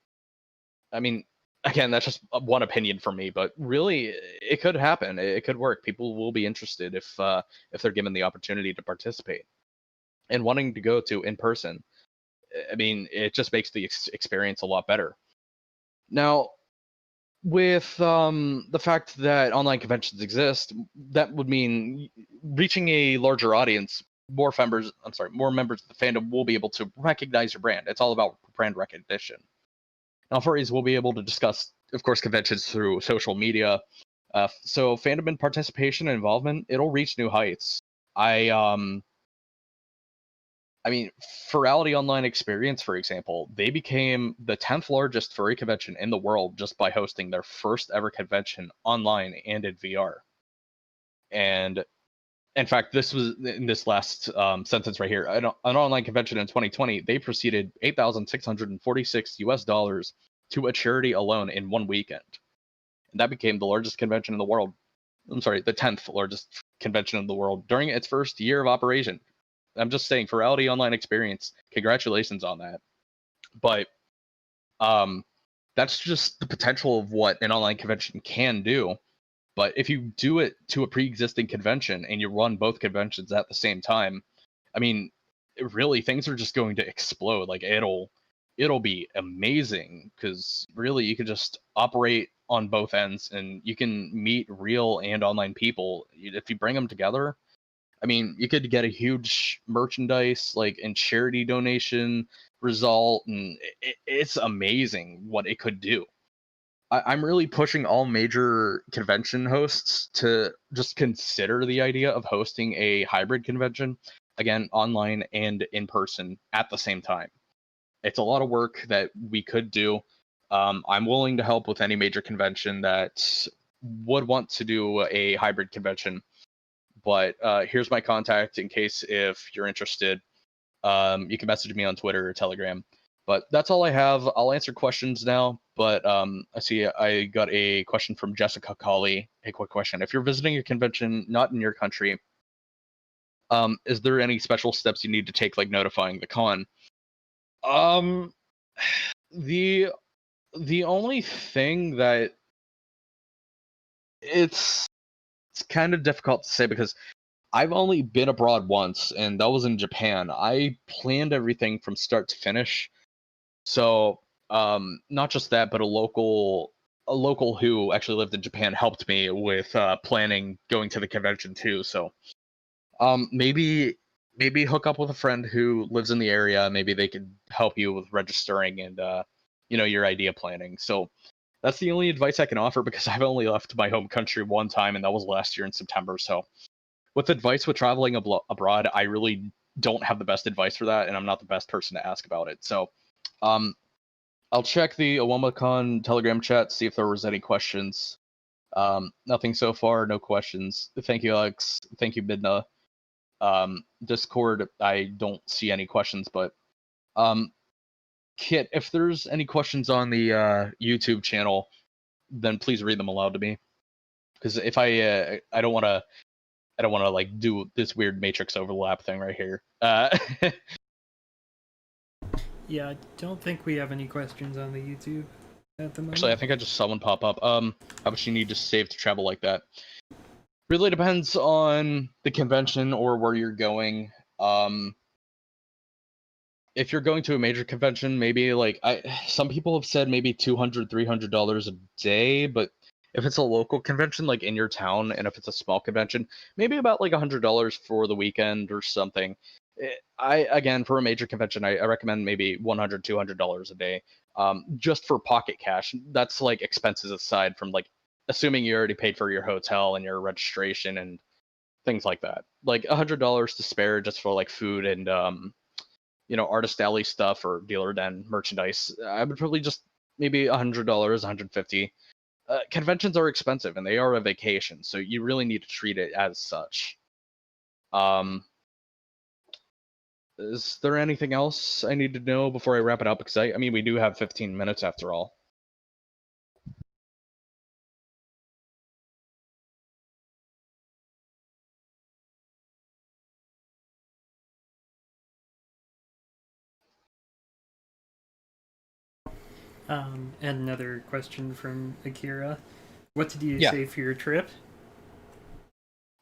I mean, again, that's just one opinion from me, but really, it could happen. It could work. People will be interested if they're given the opportunity to participate. And wanting to go to in person, I mean, it just makes the experience a lot better. Now, with the fact that online conventions exist, that would mean reaching a larger audience. More members of the fandom will be able to recognize your brand. It's all about brand recognition. Now, furries will be able to discuss, of course, conventions through social media. So fandom and participation and involvement, it'll reach new heights. I mean, Furality Online Experience, for example, they became the 10th largest furry convention in the world just by hosting their first ever convention online and in VR. And in fact, this was in this last sentence right here. An online convention in 2020, they proceeded $8,646 to a charity alone in one weekend. And that became the largest convention in the world. I'm sorry, the 10th largest convention in the world during its first year of operation. I'm just saying, Furality Online Experience, congratulations on that. But that's just the potential of what an online convention can do. But if you do it to a pre-existing convention and you run both conventions at the same time, I mean, really, things are just going to explode. Like, it'll be amazing, because really you can just operate on both ends and you can meet real and online people. If you bring them together, I mean, you could get a huge merchandise and charity donation result, and it's amazing what it could do. I'm really pushing all major convention hosts to just consider the idea of hosting a hybrid convention, again, online and in person at the same time. It's a lot of work that we could do. I'm willing to help with any major convention that would want to do a hybrid convention, but here's my contact in case if you're interested. You can message me on Twitter or Telegram. But that's all I have. I'll answer questions now. But I see I got a question from Jessica Colley. A quick question: if you're visiting a convention not in your country, is there any special steps you need to take, like notifying the con? The only thing that it's kind of difficult to say because I've only been abroad once, and that was in Japan. I planned everything from start to finish. So, not just that, but a local who actually lived in Japan helped me with planning going to the convention too. So, maybe hook up with a friend who lives in the area. Maybe they could help you with registering and your idea planning. So that's the only advice I can offer because I've only left my home country one time, and that was last year in September. So with advice with traveling abroad, I really don't have the best advice for that, and I'm not the best person to ask about it. So I'll check the OWOmacon Telegram chat, see if there was any questions. Nothing so far, no questions. Thank you, Alex. Thank you, Midna. Discord, I don't see any questions, but Kit, if there's any questions on the YouTube channel, then please read them aloud to me. Because if I don't want to like do this weird matrix overlap thing right here. Yeah, I don't think we have any questions on the YouTube at the moment. Actually, I think I just saw one pop up. How much you need to save to travel like that? Really depends on the convention or where you're going. If you're going to a major convention, maybe like some people have said maybe $200, $300 a day, but if it's a local convention like in your town, and if it's a small convention, maybe about like $100 for the weekend or something. Again, for a major convention, I recommend maybe $100, $200 a day, just for pocket cash. That's like expenses aside from like assuming you already paid for your hotel and your registration and things like that. Like $100 to spare just for like food and artist alley stuff or dealer den merchandise. I would probably just maybe $100, $150. Conventions are expensive and they are a vacation, so you really need to treat it as such. Is there anything else I need to know before I wrap it up? Because I mean, we do have 15 minutes after all. And another question from Akira. What did you Yeah. say for your trip?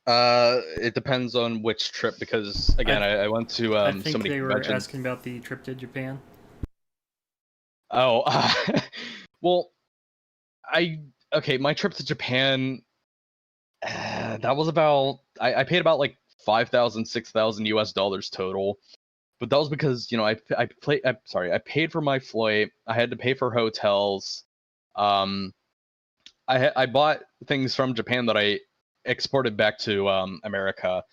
It depends on which trip because again, I went to I so think many they were conventions. asking about the trip to Japan. Oh, well, okay. My trip to Japan, that was about I paid about like 5,000, 6,000 US dollars total, but that was because I paid for my flight. I had to pay for hotels. I bought things from Japan that I exported back to America.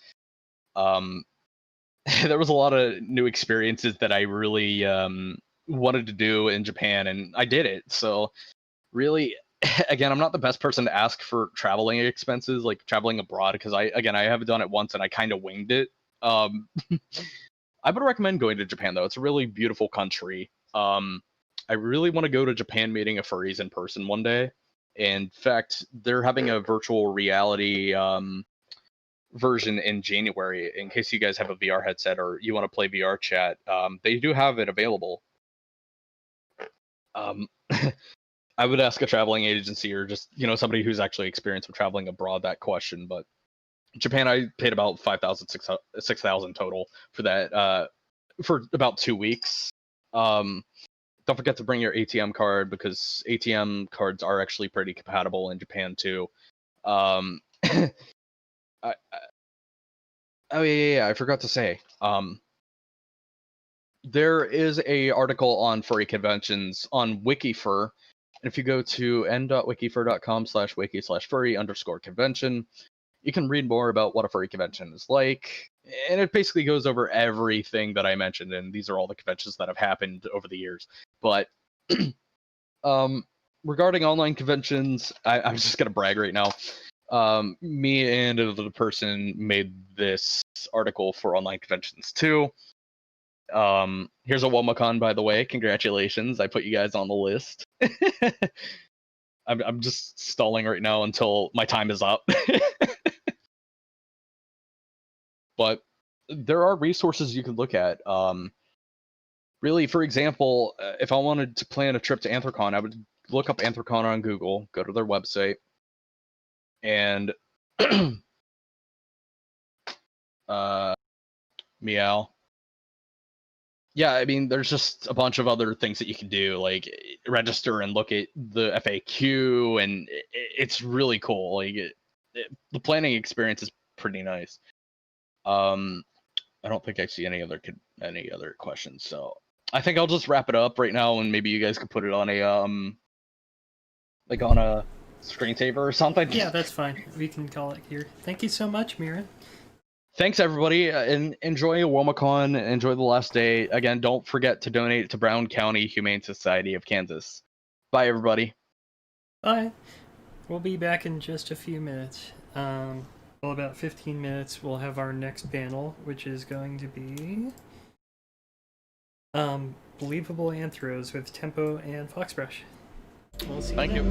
There was a lot of new experiences that I really wanted to do in Japan, and I did it. So really, again, I'm not the best person to ask for traveling expenses, like traveling abroad, because I haven't done it once and I kind of winged it. I would recommend going to Japan though. It's a really beautiful country. I really want to go to Japan meeting a furries in person one day. In fact, they're having a virtual reality version in January. In case you guys have a VR headset or you want to play VR chat, they do have it available. I would ask a traveling agency or just somebody who's actually experienced with traveling abroad that question. But Japan, I paid about 5,000, 6,000 total for that for about 2 weeks. Don't forget to bring your ATM card because ATM cards are actually pretty compatible in Japan too. Oh yeah, I forgot to say. There is a article on furry conventions on WikiFur. And if you go to n.wikifur.com/wiki/furry_convention, you can read more about what a furry convention is like. And it basically goes over everything that I mentioned, and these are all the conventions that have happened over the years. But regarding online conventions, I'm just gonna brag right now. Me and another person made this article for online conventions too. Here's a WOMAcon, by the way. Congratulations, I put you guys on the list. I'm just stalling right now until my time is up. But there are resources you can look at. Really, for example, if I wanted to plan a trip to Anthrocon, I would look up Anthrocon on Google, go to their website, and meow. Yeah, I mean, there's just a bunch of other things that you can do, like register and look at the FAQ, and it's really cool. Like, the planning experience is pretty nice. I don't think I see any other questions, so I think I'll just wrap it up right now, and maybe you guys could put it on a like on a screensaver or something. Yeah, that's fine. We can call it here. Thank you so much, Mira. Thanks, everybody, and enjoy OWOMAcon. Enjoy the last day. Again, don't forget to donate to Brown County Humane Society of Kansas. Bye, everybody. Bye. We'll be back in just a few minutes. Well, about 15 minutes, we'll have our next panel, which is going to be Believable Anthros with Tempo and Foxbrush. We'll see Thank you.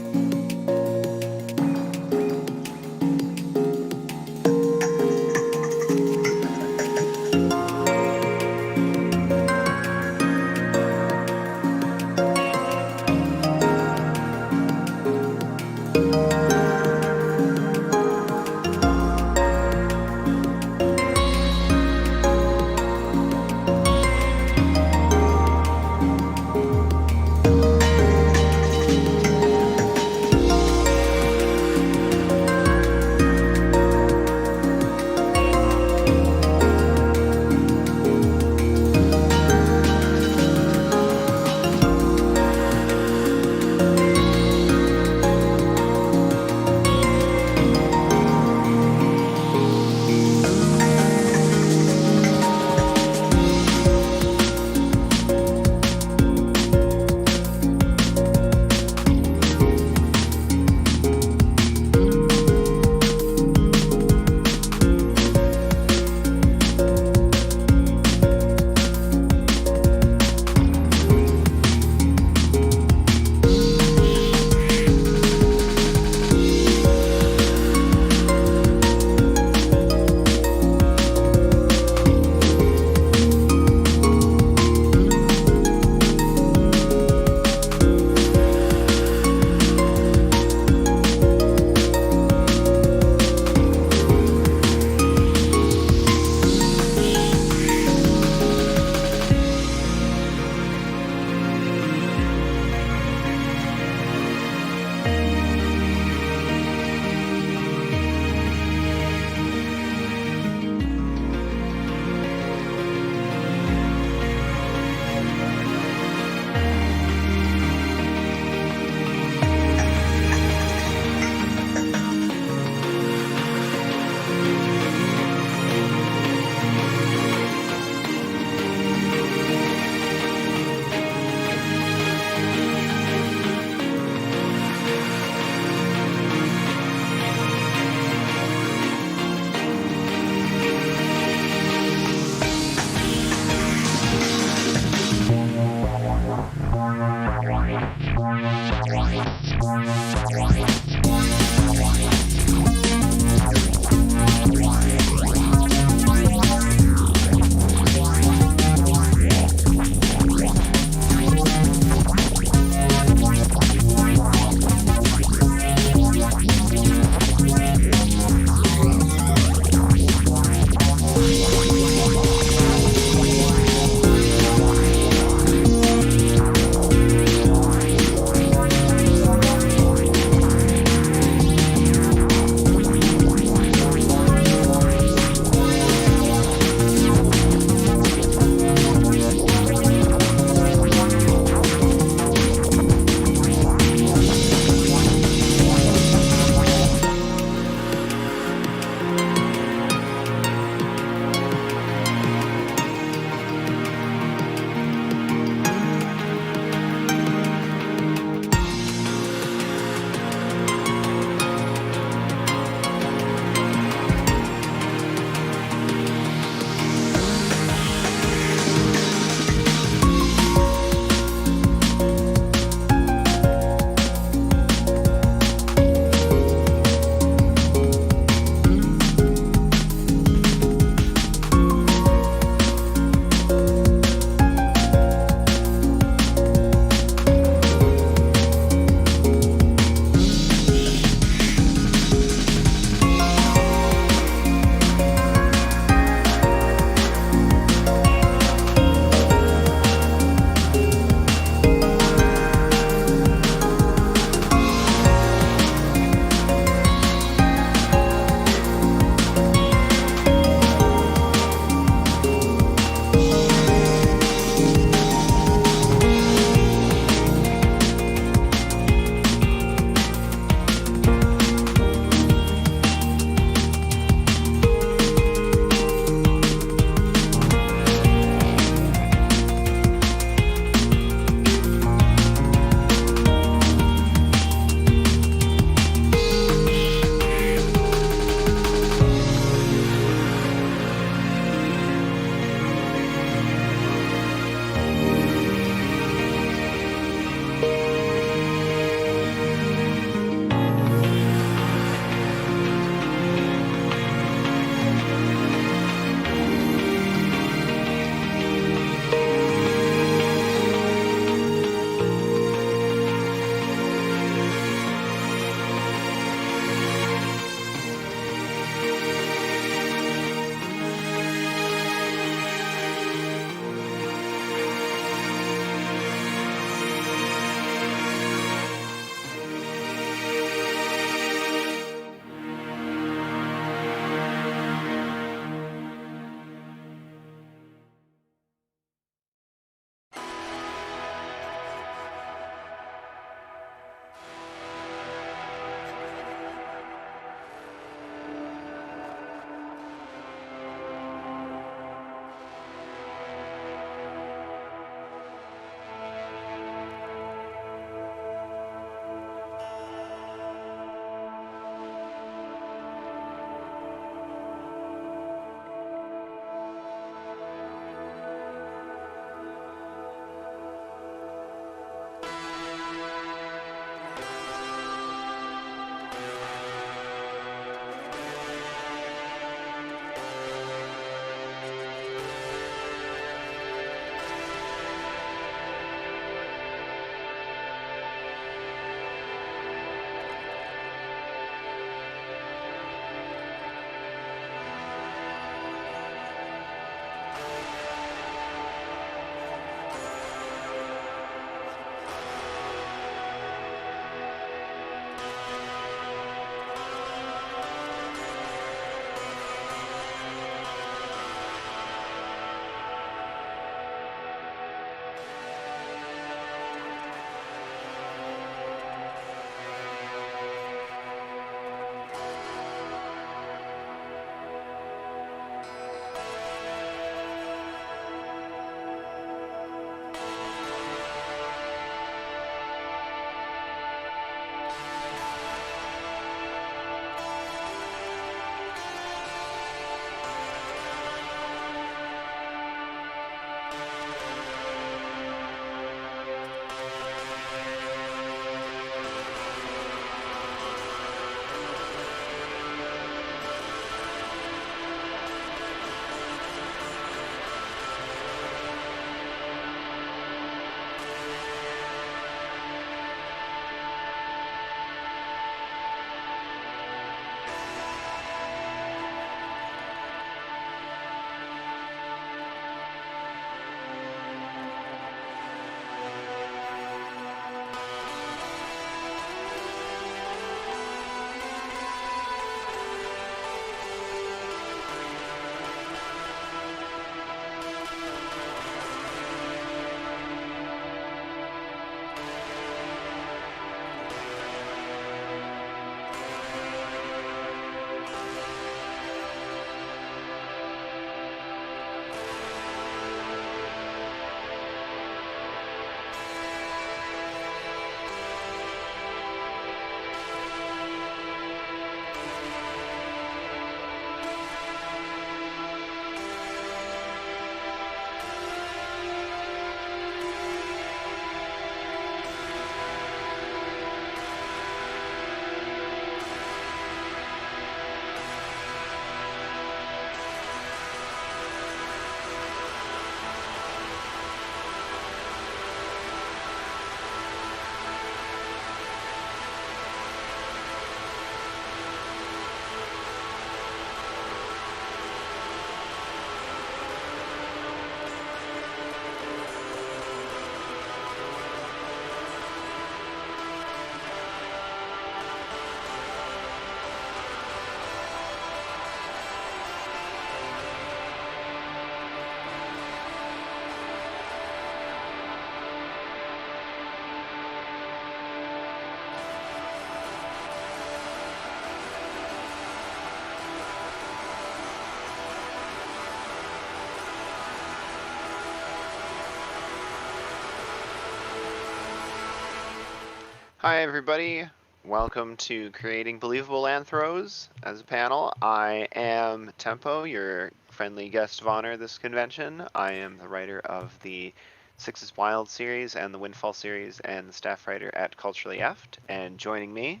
Hi, everybody. Welcome to Creating Believable Anthros as a panel. I am Tempo, your friendly guest of honor this convention. I am the writer of the Sixes Wild series and the Windfall series and the staff writer at Culturally Eft. And joining me,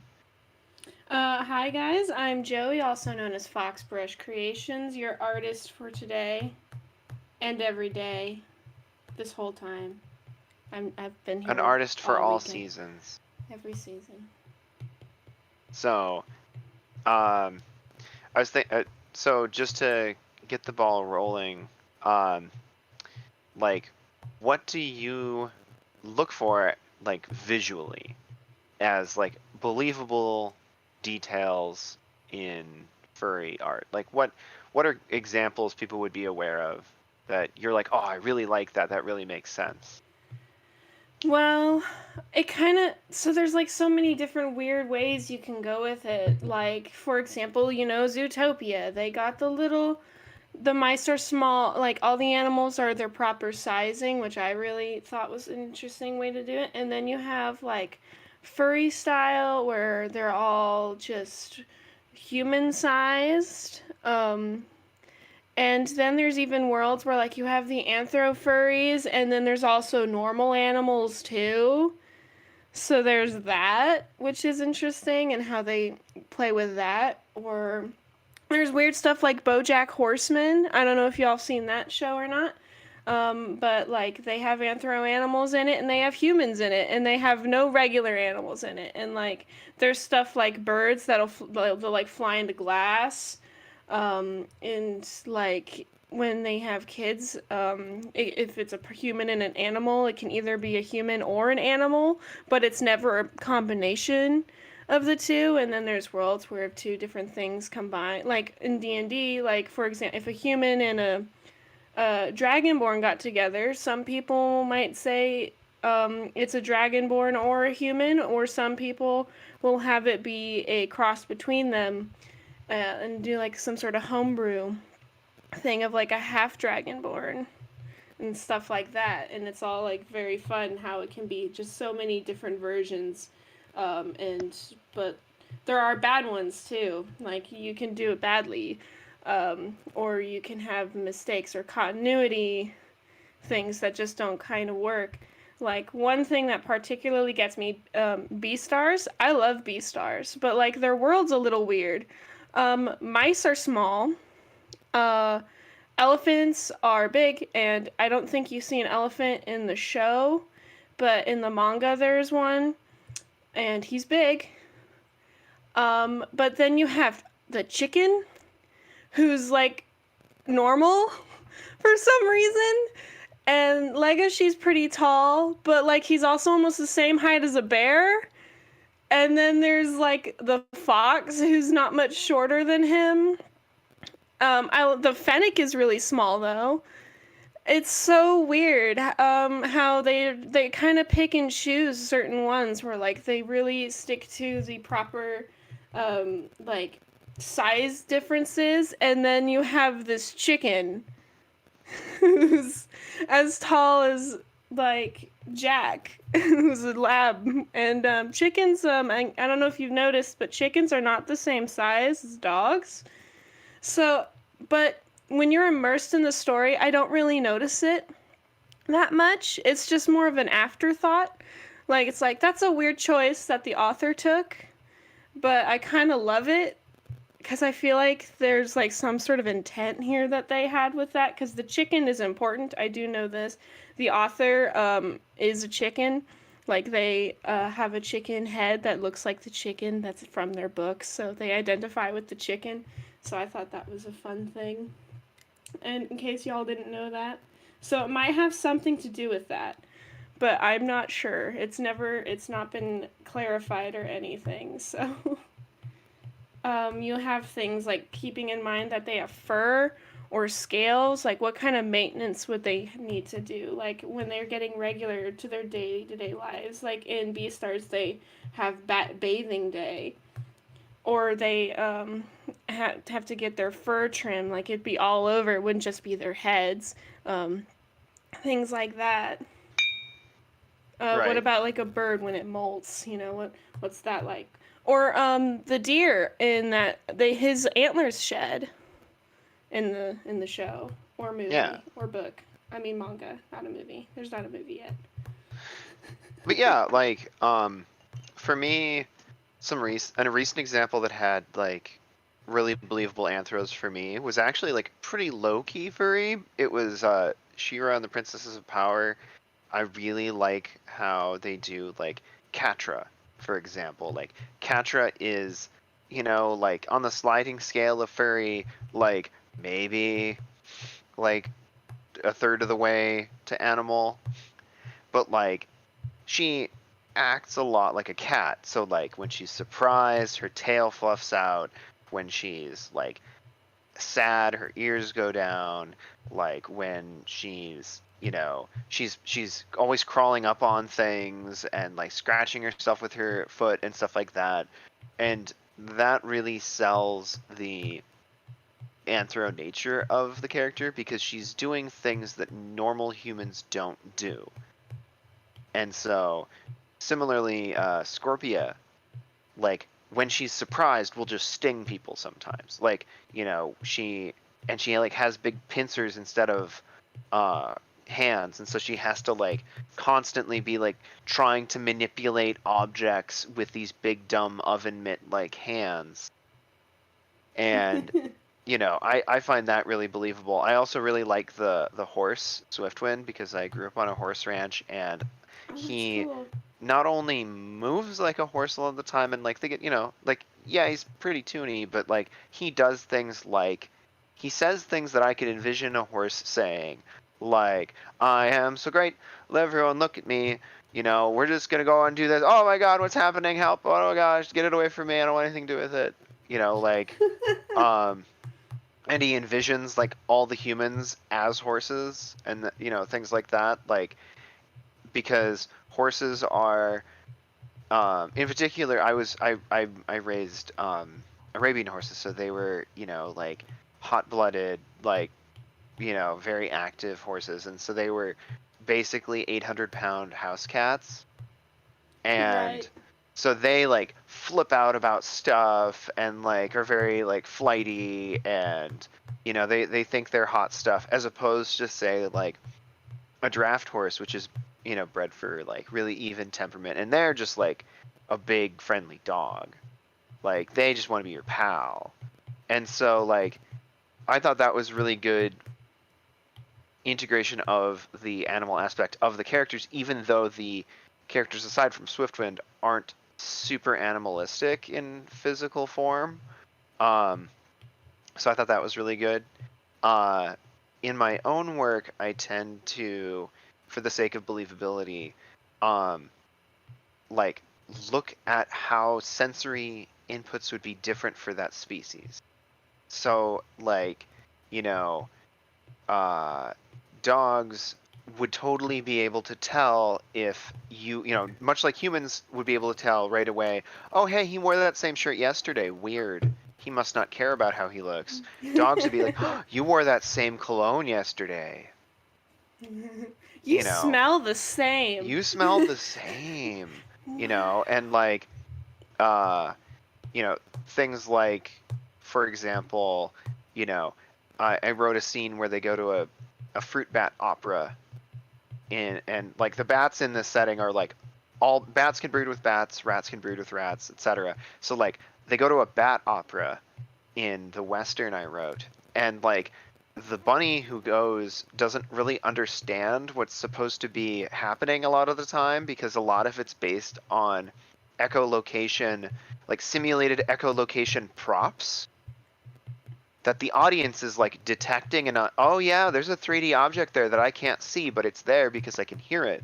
Hi guys, I'm Joey, also known as Foxbrush Creations, your artist for today and every day, this whole time. I've been here an artist for all weekend, seasons. every season. So, I was so just to get the ball rolling, like, what do you look for, like, visually as, like, believable details in furry art? Like, what are examples people would be aware of that you're like, oh, I really like that. That really makes sense. Well, it kind of, so there's like so many different weird ways you can go with it. Like, for example, Zootopia. They got the mice are small, like all the animals are their proper sizing, which I really thought was an interesting way to do it. And then you have like furry style where they're all just human sized. And then there's even worlds where like you have the anthro furries and then there's also normal animals too. So there's that, which is interesting, and how they play with that. Or there's weird stuff like BoJack Horseman. I don't know if y'all have seen that show or not. But like they have anthro animals in it and they have humans in it and they have no regular animals in it. And like there's stuff like birds they'll like fly into glass. And like when they have kids, if it's a human and an animal, it can either be a human or an animal, but it's never a combination of the two. And then there's worlds where two different things combine, like in D&D, like for example, if a human and a dragonborn got together, some people might say it's a dragonborn or a human, or some people will have it be a cross between them, and do like some sort of homebrew thing of like a half dragonborn and stuff like that. And it's all like very fun how it can be just so many different versions. But there are bad ones too. Like you can do it badly, or you can have mistakes or continuity things that just don't kind of work. Like one thing that particularly gets me, Beastars. I love Beastars, but like their world's a little weird. Mice are small. Elephants are big, and I don't think you see an elephant in the show, but in the manga there's one, and he's big. But then you have the chicken, who's like normal for some reason, and Legoshi's pretty tall, but like he's also almost the same height as a bear. And then there's like the fox, who's not much shorter than him. The fennec is really small though. It's so weird how they kind of pick and choose certain ones where like they really stick to the proper like size differences, and then you have this chicken who's as tall as like Jack, who's a lab. And chickens, I don't know if you've noticed, but chickens are not the same size as dogs. So, but when you're immersed in the story, I don't really notice it that much. It's just more of an afterthought. Like, it's like, that's a weird choice that the author took, but I kind of love it because I feel like there's like some sort of intent here that they had with that, because the chicken is important. I do know this. The author is a chicken. Like they have a chicken head that looks like the chicken that's from their books, so they identify with the chicken. So I thought that was a fun thing. And in case y'all didn't know that. So it might have something to do with that, but I'm not sure. It's not been clarified or anything, so. You'll have things like keeping in mind that they have fur or scales. Like what kind of maintenance would they need to do? Like when they're getting regular to their day-to-day lives. Like in Beastars, they have bathing day. Or they have to get their fur trimmed. Like it'd be all over. It wouldn't just be their heads. Things like that. What Right. about like a bird when it molts? You know, what's that like? Or the deer in that his antlers shed in the show or Yeah. movie or book. I mean manga, not a movie. There's not a movie yet. But yeah, like for me, a recent example that had like really believable anthros for me was actually like pretty low key furry. It was She-Ra and the Princesses of Power. I really like how they do like Catra, for example. Like Catra is, like on the sliding scale of furry, like maybe like a third of the way to animal, but like she acts a lot like a cat. So like when she's surprised, her tail fluffs out. When she's like sad, her ears go down. Like when she's always crawling up on things and like scratching herself with her foot and stuff like that. And that really sells the anthro nature of the character because she's doing things that normal humans don't do. And so similarly, Scorpia, like when she's surprised, will just sting people sometimes. Like she like has big pincers instead of hands, and so she has to like constantly be like trying to manipulate objects with these big dumb oven mitt like hands. And I find that really believable. I also really like the horse Swiftwind because I grew up on a horse ranch and Oh, that's he cool. not only moves like a horse a lot of the time and like they get like yeah, he's pretty toony, but like he does things like he says things that I could envision a horse saying, like, I am so great, let everyone look at me, we're just gonna go and do this, oh my god, what's happening, help, oh my gosh, get it away from me, I don't want anything to do with it, like and he envisions like all the humans as horses and things like that, like because horses are in particular I raised Arabian horses, so they were like hot-blooded, like very active horses, and so they were basically 800-pound house cats, and Right. so they like flip out about stuff and like are very like flighty, and they think they're hot stuff, as opposed to say like a draft horse, which is bred for like really even temperament, and they're just like a big friendly dog, like they just want to be your pal. And so like I thought that was really good integration of the animal aspect of the characters, even though the characters aside from Swiftwind aren't super animalistic in physical form. So I thought that was really good. In my own work, I tend to, for the sake of believability, like look at how sensory inputs would be different for that species. So like, you know, dogs would totally be able to tell if much like humans would be able to tell right away, oh hey, he wore that same shirt yesterday, weird, he must not care about how he looks. Dogs would be like, oh, you wore that same cologne yesterday, You smell the same. you smelled the same, and like uh things like, for example, I wrote a scene where they go to a fruit bat opera, and like the bats in this setting are like, all bats can breed with bats, rats can breed with rats, etc. So like they go to a bat opera in the Western I wrote, and like the bunny who goes doesn't really understand what's supposed to be happening a lot of the time, because a lot of it's based on echolocation, like simulated echolocation props that the audience is like detecting, and oh yeah, there's a 3D object there that I can't see, but it's there because I can hear it.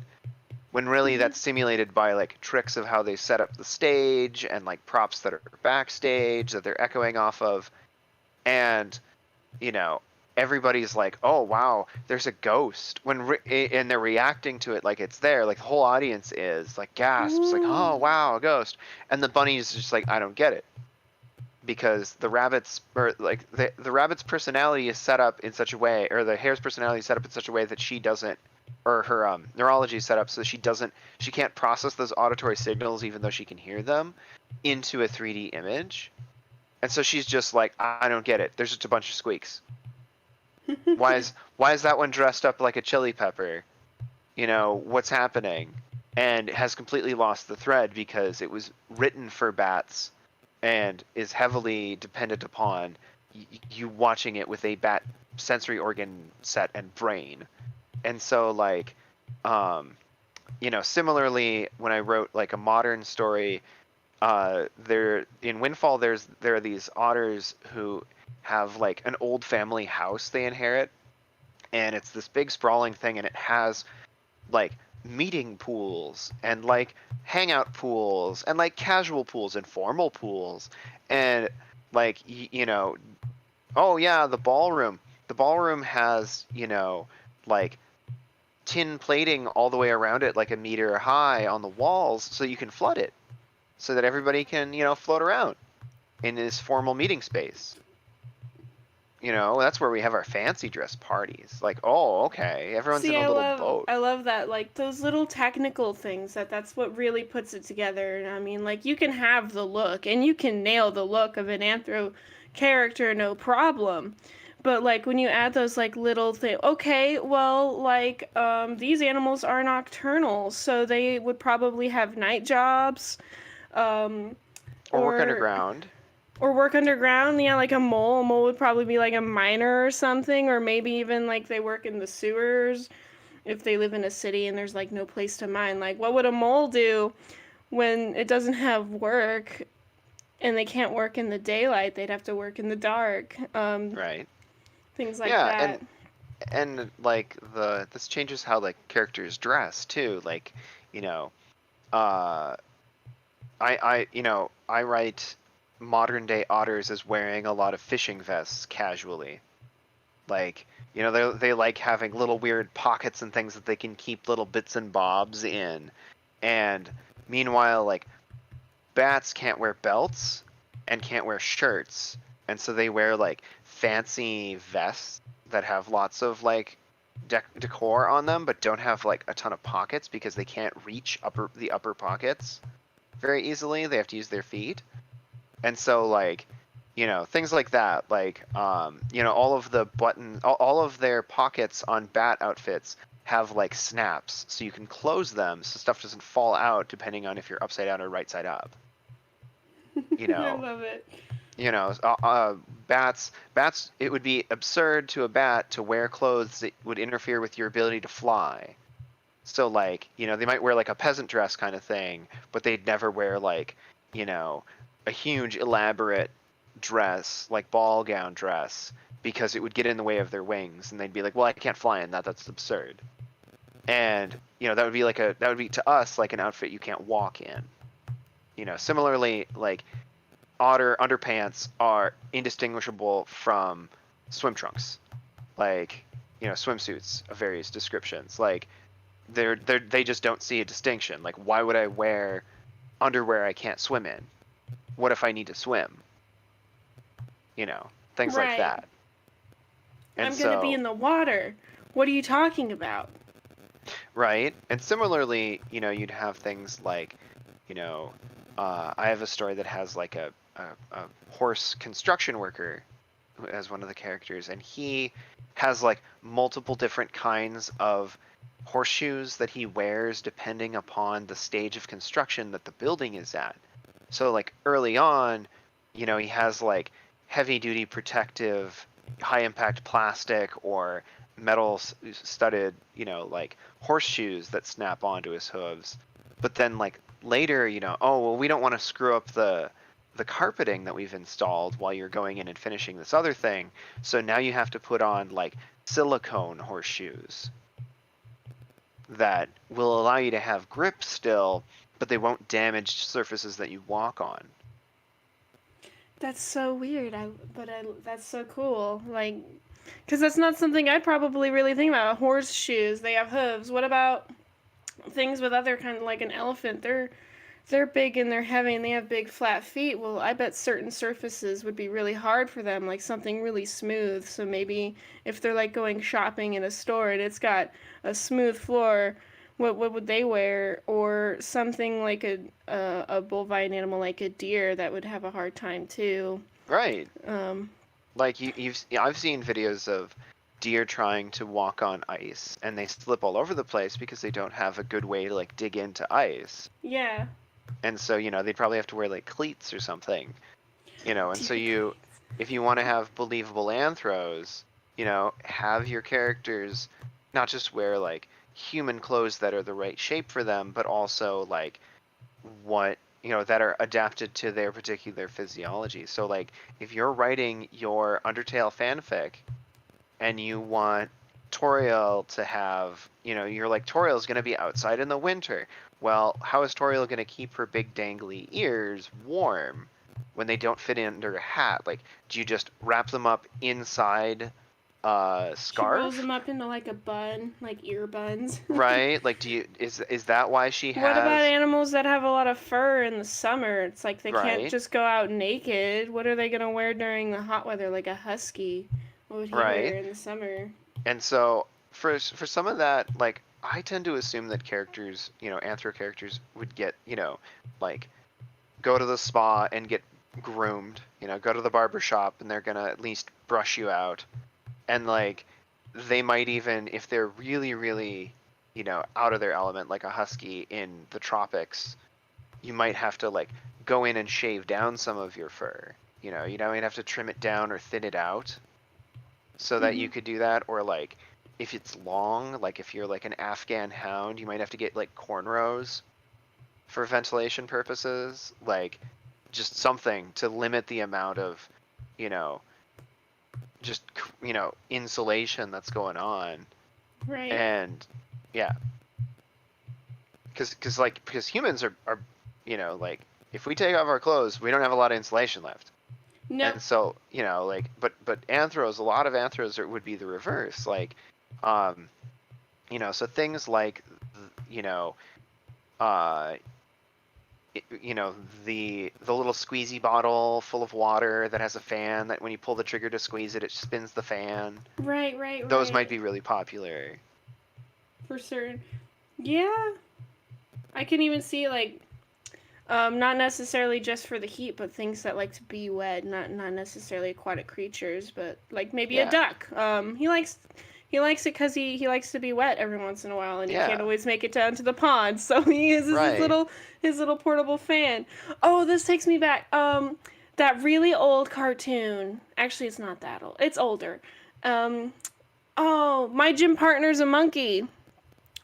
When really that's simulated by like tricks of how they set up the stage and like props that are backstage that they're echoing off of. And everybody's like, oh wow, there's a ghost, and they're reacting to it like it's there, like the whole audience is like gasps, like, oh wow, a ghost. And the bunny's just like, I don't get it, because the rabbit's, or like the rabbit's personality is set up in such a way, or the hare's personality is set up in such a way that she doesn't or her neurology set up so she can't process those auditory signals even though she can hear them into a 3D image. And so she's just like, I don't get it. There's just a bunch of squeaks. Why is that one dressed up like a chili pepper? You know, what's happening? And has completely lost the thread because it was written for bats and is heavily dependent upon you watching it with a bat sensory organ set and brain. And so like, you know, similarly, when I wrote like a modern story, there in Windfall, there are these otters who have like an old family house they inherit, and it's this big sprawling thing, and it has like meeting pools and like hangout pools and like casual pools and formal pools and like you know, oh yeah, the ballroom has, you know, like tin plating all the way around it like a meter high on the walls so you can flood it so that everybody can, you know, float around in this formal meeting space. You know, that's where we have our fancy dress parties. Like, oh, okay, everyone's See, in a little boat. I love that, like, those little technical things, that's what really puts it together. And I mean, like, you can have the look, and you can nail the look of an anthro character, no problem. But, like, when you add those, like, little things, okay, well, like, these animals are nocturnal, so they would probably have night jobs, Or work underground. Or work underground, yeah, like a mole. A mole would probably be like a miner or something, or maybe even like they work in the sewers if they live in a city and there's like no place to mine. Like, what would a mole do when it doesn't have work and they can't work in the daylight? They'd have to work in the dark. Right. Things like Yeah, that. and like this changes how like characters dress too. Like, you know, I write modern day otters as wearing a lot of fishing vests casually. Like, you know, they like having little weird pockets and things that they can keep little bits and bobs in. And meanwhile, like, bats can't wear belts and can't wear shirts. And so they wear like fancy vests that have lots of like decor on them, but don't have like a ton of pockets because they can't reach the upper pockets very easily. They have to use their feet. And so like, you know, things like that, like, you know, all of the buttons, all of their pockets on bat outfits have like snaps, so you can close them so stuff doesn't fall out depending on if you're upside down or right side up. You know, I love it. you know, bats, it would be absurd to a bat to wear clothes that would interfere with your ability to fly. So like, you know, they might wear like a peasant dress kind of thing, but they'd never wear like, you know, a huge elaborate dress, like ball gown dress, because it would get in the way of their wings, and they'd be like, well, I can't fly in that, that's absurd. And, you know, that would be to us like an outfit you can't walk in. You know, similarly, like, otter underpants are indistinguishable from swim trunks, like, you know, swimsuits of various descriptions. Like, they just don't see a distinction. Like, why would I wear underwear I can't swim in? What if I need to swim? You know, things like Right. that. And I'm gonna be in the water. What are you talking about? Right. And similarly, you know, you'd have things like, you know, I have a story that has like a horse construction worker as one of the characters, and he has like multiple different kinds of horseshoes that he wears depending upon the stage of construction that the building is at. So like early on, you know, he has like heavy duty protective high impact plastic or metal studded, you know, like horseshoes that snap onto his hooves. But then like later, you know, oh, well, we don't want to screw up the carpeting that we've installed while you're going in and finishing this other thing. So now you have to put on like silicone horseshoes that will allow you to have grip still, but they won't damage surfaces that you walk on. That's so weird. That's so cool. Like, because that's not something I'd probably really think about. Horseshoes, they have hooves. What about things with other kind of like an elephant? they're big and they're heavy and they have big flat feet. Well, I bet certain surfaces would be really hard for them, like something really smooth. So maybe if they're like going shopping in a store and it's got a smooth floor, what would they wear? Or something like a bovine animal like a deer that would have a hard time too. Right. Um, Like I've seen videos of deer trying to walk on ice and they slip all over the place because they don't have a good way to like dig into ice. yeah. And so, they'd probably have to wear like cleats or something. And so if you want to have believable anthros, have your characters not just wear like human clothes that are the right shape for them, but also like what that are adapted to their particular physiology. So like if you're writing your Undertale fanfic and you want Toriel to have, you're like, Toriel's going to be outside in the winter. Well, how is Toriel going to keep her big dangly ears warm when they don't fit under a hat? Like, do you just wrap them up inside a scarf? She rolls them up into like a bun, like ear buns. Right? Like, is that why she has? What about animals that have a lot of fur in the summer? It's like they can't Right. just go out naked. What are they gonna wear during the hot weather? Like a husky. What would he wear in the summer? And so for some of that, like, I tend to assume that characters, anthro characters would get, like, go to the spa and get groomed, go to the barber shop and they're gonna at least brush you out. And like, they might even, if they're really, really, out of their element, like a husky in the tropics, you might have to like go in and shave down some of your fur. You might have to trim it down or thin it out so that you could do that. Or like, if it's long, like if you're like an Afghan hound, you might have to get like cornrows for ventilation purposes, like just something to limit the amount of, just, insulation that's going on. Right. And yeah, because humans are, like, if we take off our clothes, we don't have a lot of insulation left. No. And so, like, but anthros, a lot of anthros would be the reverse. Like, so things like, the little squeezy bottle full of water that has a fan that when you pull the trigger to squeeze it, it spins the fan. Right. Those might be really popular. For certain. Yeah. I can even see like not necessarily just for the heat, but things that like to be wet, not necessarily aquatic creatures, but like maybe a duck. He likes it because he likes to be wet every once in a while, and he can't always make it down to the pond, so he uses his little portable fan. Oh, this takes me back. That really old cartoon. Actually, it's not that old. It's older. My gym partner's a monkey.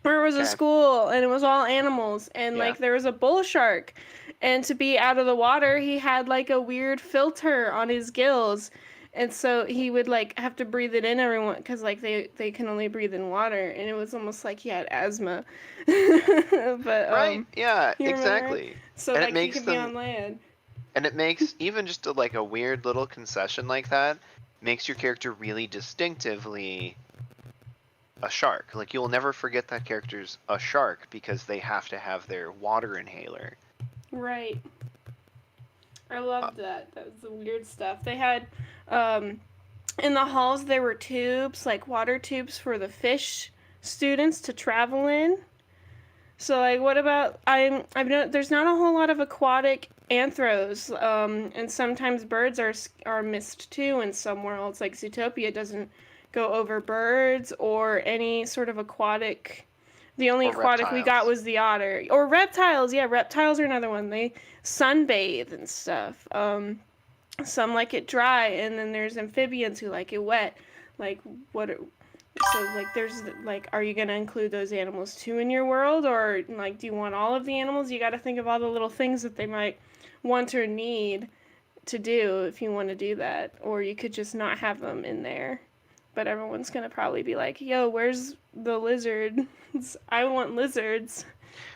Where it was a school, and it was all animals, and like there was a bull shark, and to be out of the water, he had like a weird filter on his gills. And so he would like have to breathe it in everyone because like they can only breathe in water, and it was almost like he had asthma. But right, yeah, exactly. Remember? So and like it makes he could be on land. And it makes even just like a weird little concession like that makes your character really distinctively a shark. Like you'll never forget that character's a shark because they have to have their water inhaler. Right. I loved that. That was the weird stuff. They had, in the halls there were tubes, like water tubes for the fish students to travel in. So like, what about, I've known there's not a whole lot of aquatic anthros, and sometimes birds are missed too in some worlds. Like Zootopia doesn't go over birds or any sort of aquatic. The only aquatic we got was the otter. Or reptiles. Yeah, reptiles are another one. They sunbathe and stuff. Some like it dry, and then there's amphibians who like it wet. Like, so like there's like, are you gonna include those animals too in your world, or like do you want all of the animals? You got to think of all the little things that they might want or need to do if you want to do that, or you could just not have them in there. But everyone's gonna probably be like, yo, where's the lizard? I want lizards.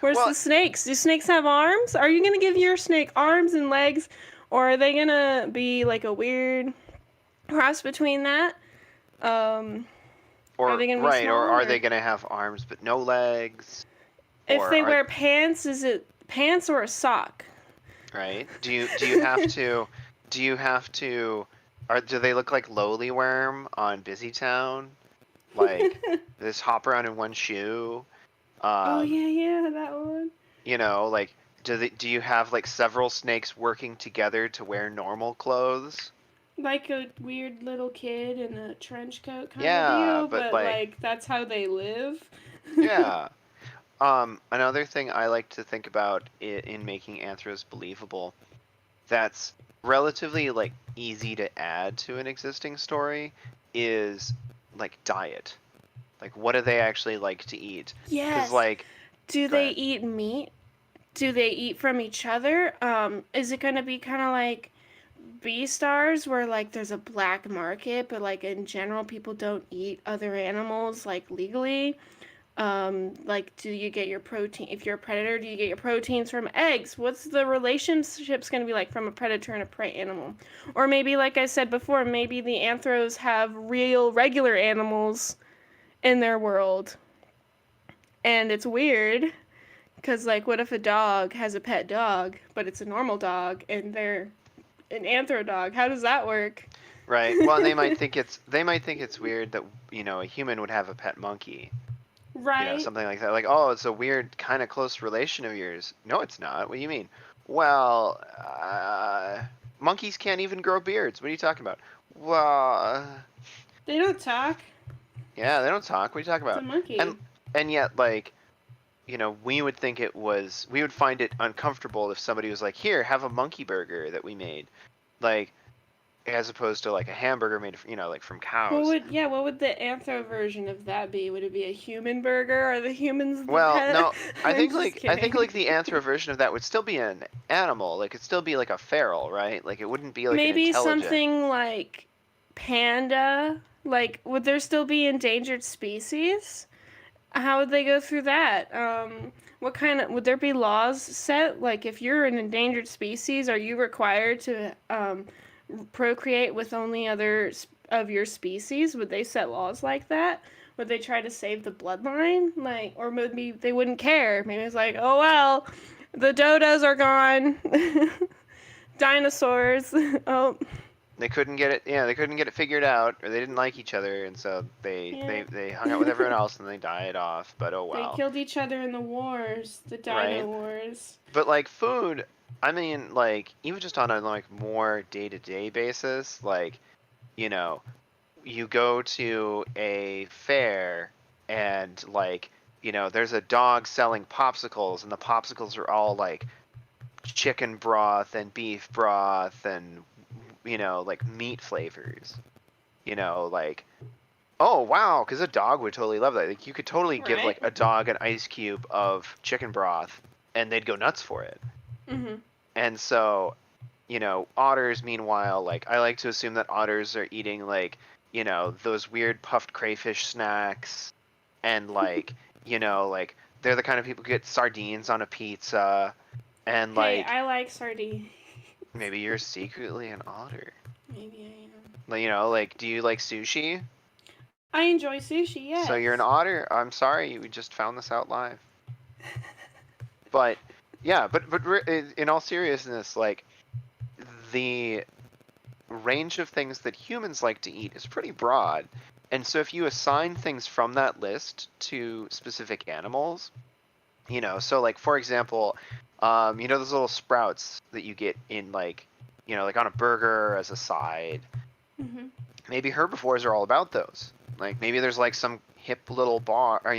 Where's the snakes? Do snakes have arms? Are you gonna give your snake arms and legs, or are they gonna be like a weird cross between that? Or are they gonna are they gonna have arms but no legs? If they wear pants, is it pants or a sock. Right? Do you have to do they look like Lowly Worm on Busy Town? Like this hop around in one shoe? Oh Um, yeah, that one. like do you have like several snakes working together to wear normal clothes? Like a weird little kid in a trench coat kind of Yeah, deal, but but like like that's how they live. yeah. Another thing I like to think about in making anthros believable that's relatively like easy to add to an existing story is like diet. Like what do they actually like to eat? Because Yes. like, Do go they ahead. eat meat? Do they eat from each other? Is it gonna be kind of like Beastars, where like there's a black market, but like in general, people don't eat other animals like legally? Like, do you get your protein? If you're a predator, do you get your proteins from eggs? What's the relationship's gonna be like from a predator and a prey animal? Or maybe, like I said before, maybe the anthros have real, regular animals in their world, and it's weird. Because, like, what if a dog has a pet dog, but it's a normal dog, and they're an anthro dog? How does that work? Right. Well, and they might think it's weird that a human would have a pet monkey. Right? Something like that. Like, oh, it's a weird kind of close relation of yours. No, it's not. What do you mean? Well, monkeys can't even grow beards. What are you talking about? Well, They don't talk. yeah, they don't talk. What are you talking It's a about? And monkey. and yet, like, we would find it uncomfortable if somebody was like, here, have a monkey burger that we made, like, as opposed to like a hamburger made, like from cows. What would the anthro version of that be? Would it be a human burger? Are the humans the Well, pet? no, I I'm think just like I think kidding. like the anthro version of that would still be an animal. Like it'd still be like a feral, right? Like it wouldn't be like an Maybe intelligent. something like panda? Like, would there still be endangered species? How would they go through that? What kind of would there be laws set? Like, if you're an endangered species, are you required to procreate with only others of your species? Would they set laws like that? Would they try to save the bloodline? Like, or maybe they wouldn't care. Maybe it's like, oh well, the dodos are gone. Dinosaurs. Oh, They couldn't get it. Yeah, they couldn't get it figured out, or they didn't like each other, and so they yeah. they hung out with everyone else and they died off. But oh They well, killed each other in the wars, the Dino right? Wars. But like food, I mean, like even just on a like more day-to-day basis, like you know, you go to a fair and like there's a dog selling popsicles and the popsicles are all like chicken broth and beef broth and like meat flavors, like, oh wow, because a dog would totally love that. Like you could totally give Right? like a dog an ice cube of chicken broth and they'd go nuts for it. Mm-hmm. And so otters, meanwhile, like I like to assume that otters are eating like, those weird puffed crayfish snacks and like, like they're the kind of people who get sardines on a pizza and Hey, like I like sardine. maybe you're secretly an otter. Maybe I am. Like, like do you like sushi? I enjoy sushi, So you're an yes. otter? I'm sorry, we just found this out live. But yeah, but in all seriousness, like the range of things that humans like to eat is pretty broad. And so if you assign things from that list to specific animals, so like for example, those little sprouts that you get in like, like on a burger as a side, Mm-hmm. maybe herbivores are all about those. Like maybe there's like some hip little bar or,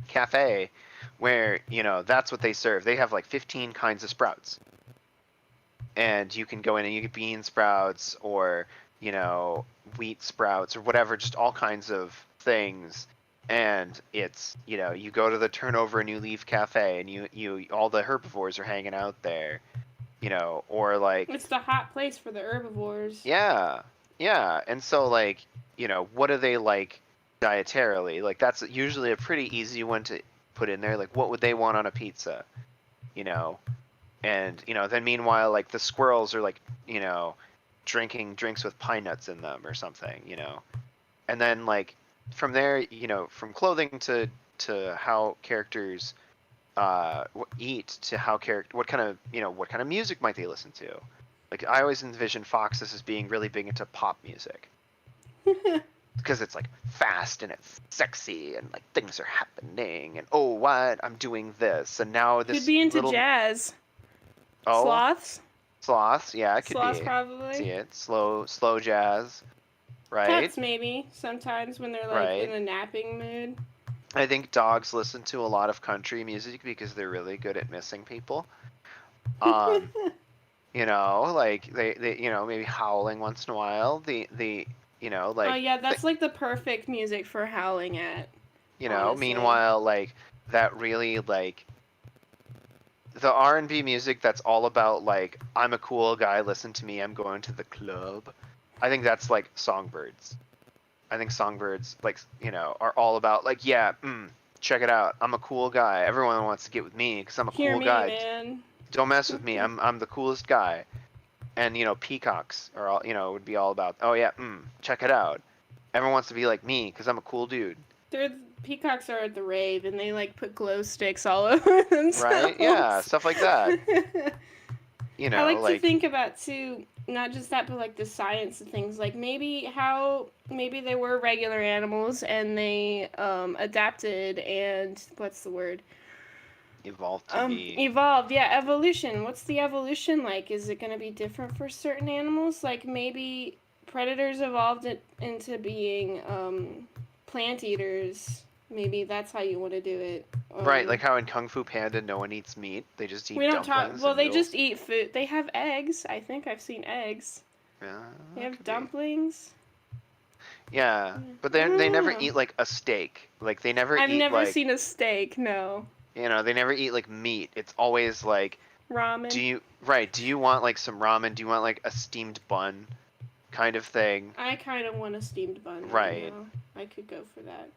cafe where, that's what they serve. They have like 15 kinds of sprouts. And you can go in and you get bean sprouts or wheat sprouts or whatever, just all kinds of things. And it's you go to the Turnover a New Leaf cafe and you all the herbivores are hanging out there, or like It's the hot place for the herbivores. yeah, and so like what do they like dietarily? Like that's usually a pretty easy one to put in there. Like what would they want on a pizza, and then meanwhile like the squirrels are like drinking drinks with pine nuts in them or something, and then like from there from clothing to how characters eat to how what kind of music might they listen to. Like I always envision foxes as being really big into pop music because it's like fast and it's sexy and like things are happening and oh what I'm doing this and now this Could be into little jazz. oh Sloths. yeah it could Sloths be probably. see it slow jazz, right? Cats maybe sometimes when they're like Right. in a napping mood. I think dogs listen to a lot of country music because they're really good at missing people. You know, like they you know, maybe howling once in a while. You know, like Oh yeah, that's like the perfect music for howling at. you know, honestly. meanwhile like that really like the R&B music that's all about like I'm a cool guy, listen to me, I'm going to the club. I think that's like songbirds. I think songbirds like, you know, are all about like yeah, check it out. I'm a cool guy. Everyone wants to get with me cuz I'm a Hear cool me, guy. man. Don't mess with me. I'm the coolest guy. And you know, peacocks are all, you know, would be all about, oh yeah, check it out. Everyone wants to be like me because I'm a cool dude. Peacocks are at the rave and they like put glow sticks all over themselves. Right? Yeah, stuff like that. You know, I like to like think about too, not just that, but like the science of things. Like maybe they were regular animals and they adapted and what's the word? evolved to be. Evolved, yeah, evolution. What's the evolution like? Is it going to be different for certain animals? Like maybe predators evolved it into being plant eaters. Maybe that's how you want to do it. Right, like how in Kung Fu Panda no one eats meat. They just eat we don't dumplings. talk. Well, and they noodles. just eat food. They have eggs. I think I've seen eggs. Yeah, They that have could be. dumplings. Yeah, but they never eat like a steak. Like they never I've eat never like, seen a steak. No. you know, they never eat like meat. It's always like, Ramen. do you want like some ramen? Do you want like a steamed bun kind of thing? I kind of want a steamed bun. Right. Now. I could go for that.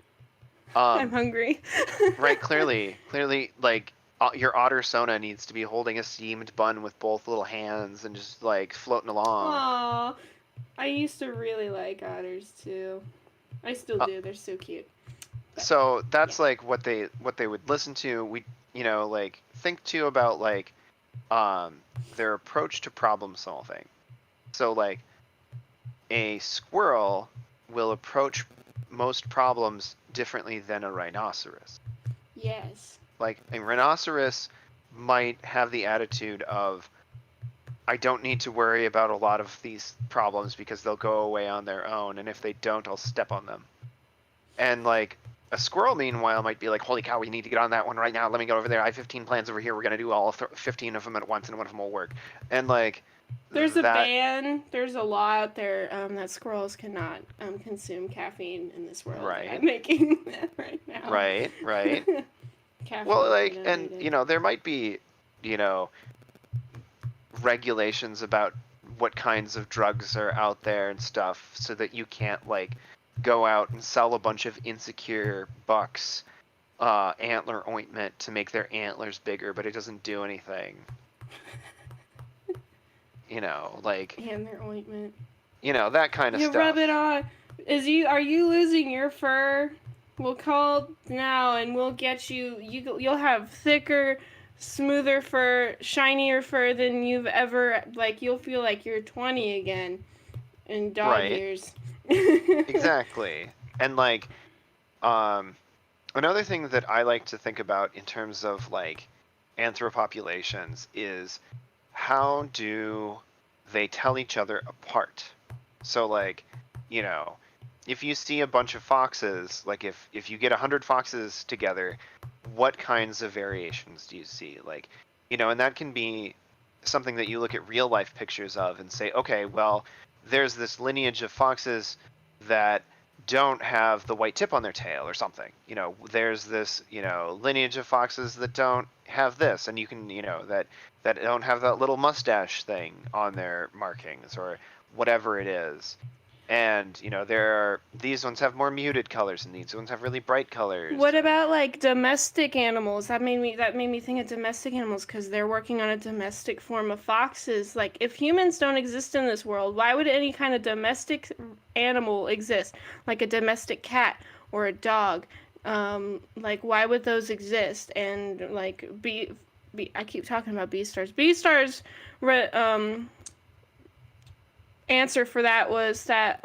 I'm hungry. Right, clearly, like your otter Sona needs to be holding a steamed bun with both little hands and just like floating along. Aw, I used to really like otters too. I still do. They're so cute. So that's like what they would listen to. We, you know, like think too about like their approach to problem solving. So like a squirrel will approach most problems differently than a rhinoceros. Yes. Like a rhinoceros might have the attitude of, I don't need to worry about a lot of these problems because they'll go away on their own, and if they don't, I'll step on them. And like a squirrel, meanwhile, might be like, holy cow, we need to get on that one right now. Let me go over there. I have 15 plans over here. We're gonna do all 15 of them at once, and one of them will work. And like, there's a ban. There's a law out there that squirrels cannot consume caffeine in this world. Right. I'm making that right now. Right. Caffeine, Well, like, don't and need it. you know, there might be, you know, regulations about what kinds of drugs are out there and stuff, so that you can't like go out and sell a bunch of insecure bucks antler ointment to make their antlers bigger, but it doesn't do anything. You know, like, And their ointment. you know, that kind of You stuff. rub it on. Are you losing your fur? We'll call now and we'll get you'll have thicker, smoother fur, shinier fur than you've ever, like, you'll feel like you're 20 again in dog Right. years. Exactly. And like another thing that I like to think about in terms of like anthropopulations is how do they tell each other apart? So like, you know, if you see a bunch of foxes, like if you get 100 foxes together, what kinds of variations do you see? Like, you know, and that can be something that you look at real life pictures of and say, okay, well, there's this lineage of foxes that don't have the white tip on their tail or something. You know, there's this, you know, lineage of foxes that don't have this, and you can, you know, that don't have that little mustache thing on their markings or whatever it is. And, you know, these ones have more muted colors and these ones have really bright colors. What about like domestic animals? That made me think of domestic animals because they're working on a domestic form of foxes. Like, if humans don't exist in this world, why would any kind of domestic animal exist? Like a domestic cat or a dog. Like, why would those exist? And like, I keep talking about Beastars. Beastars, answer for that was that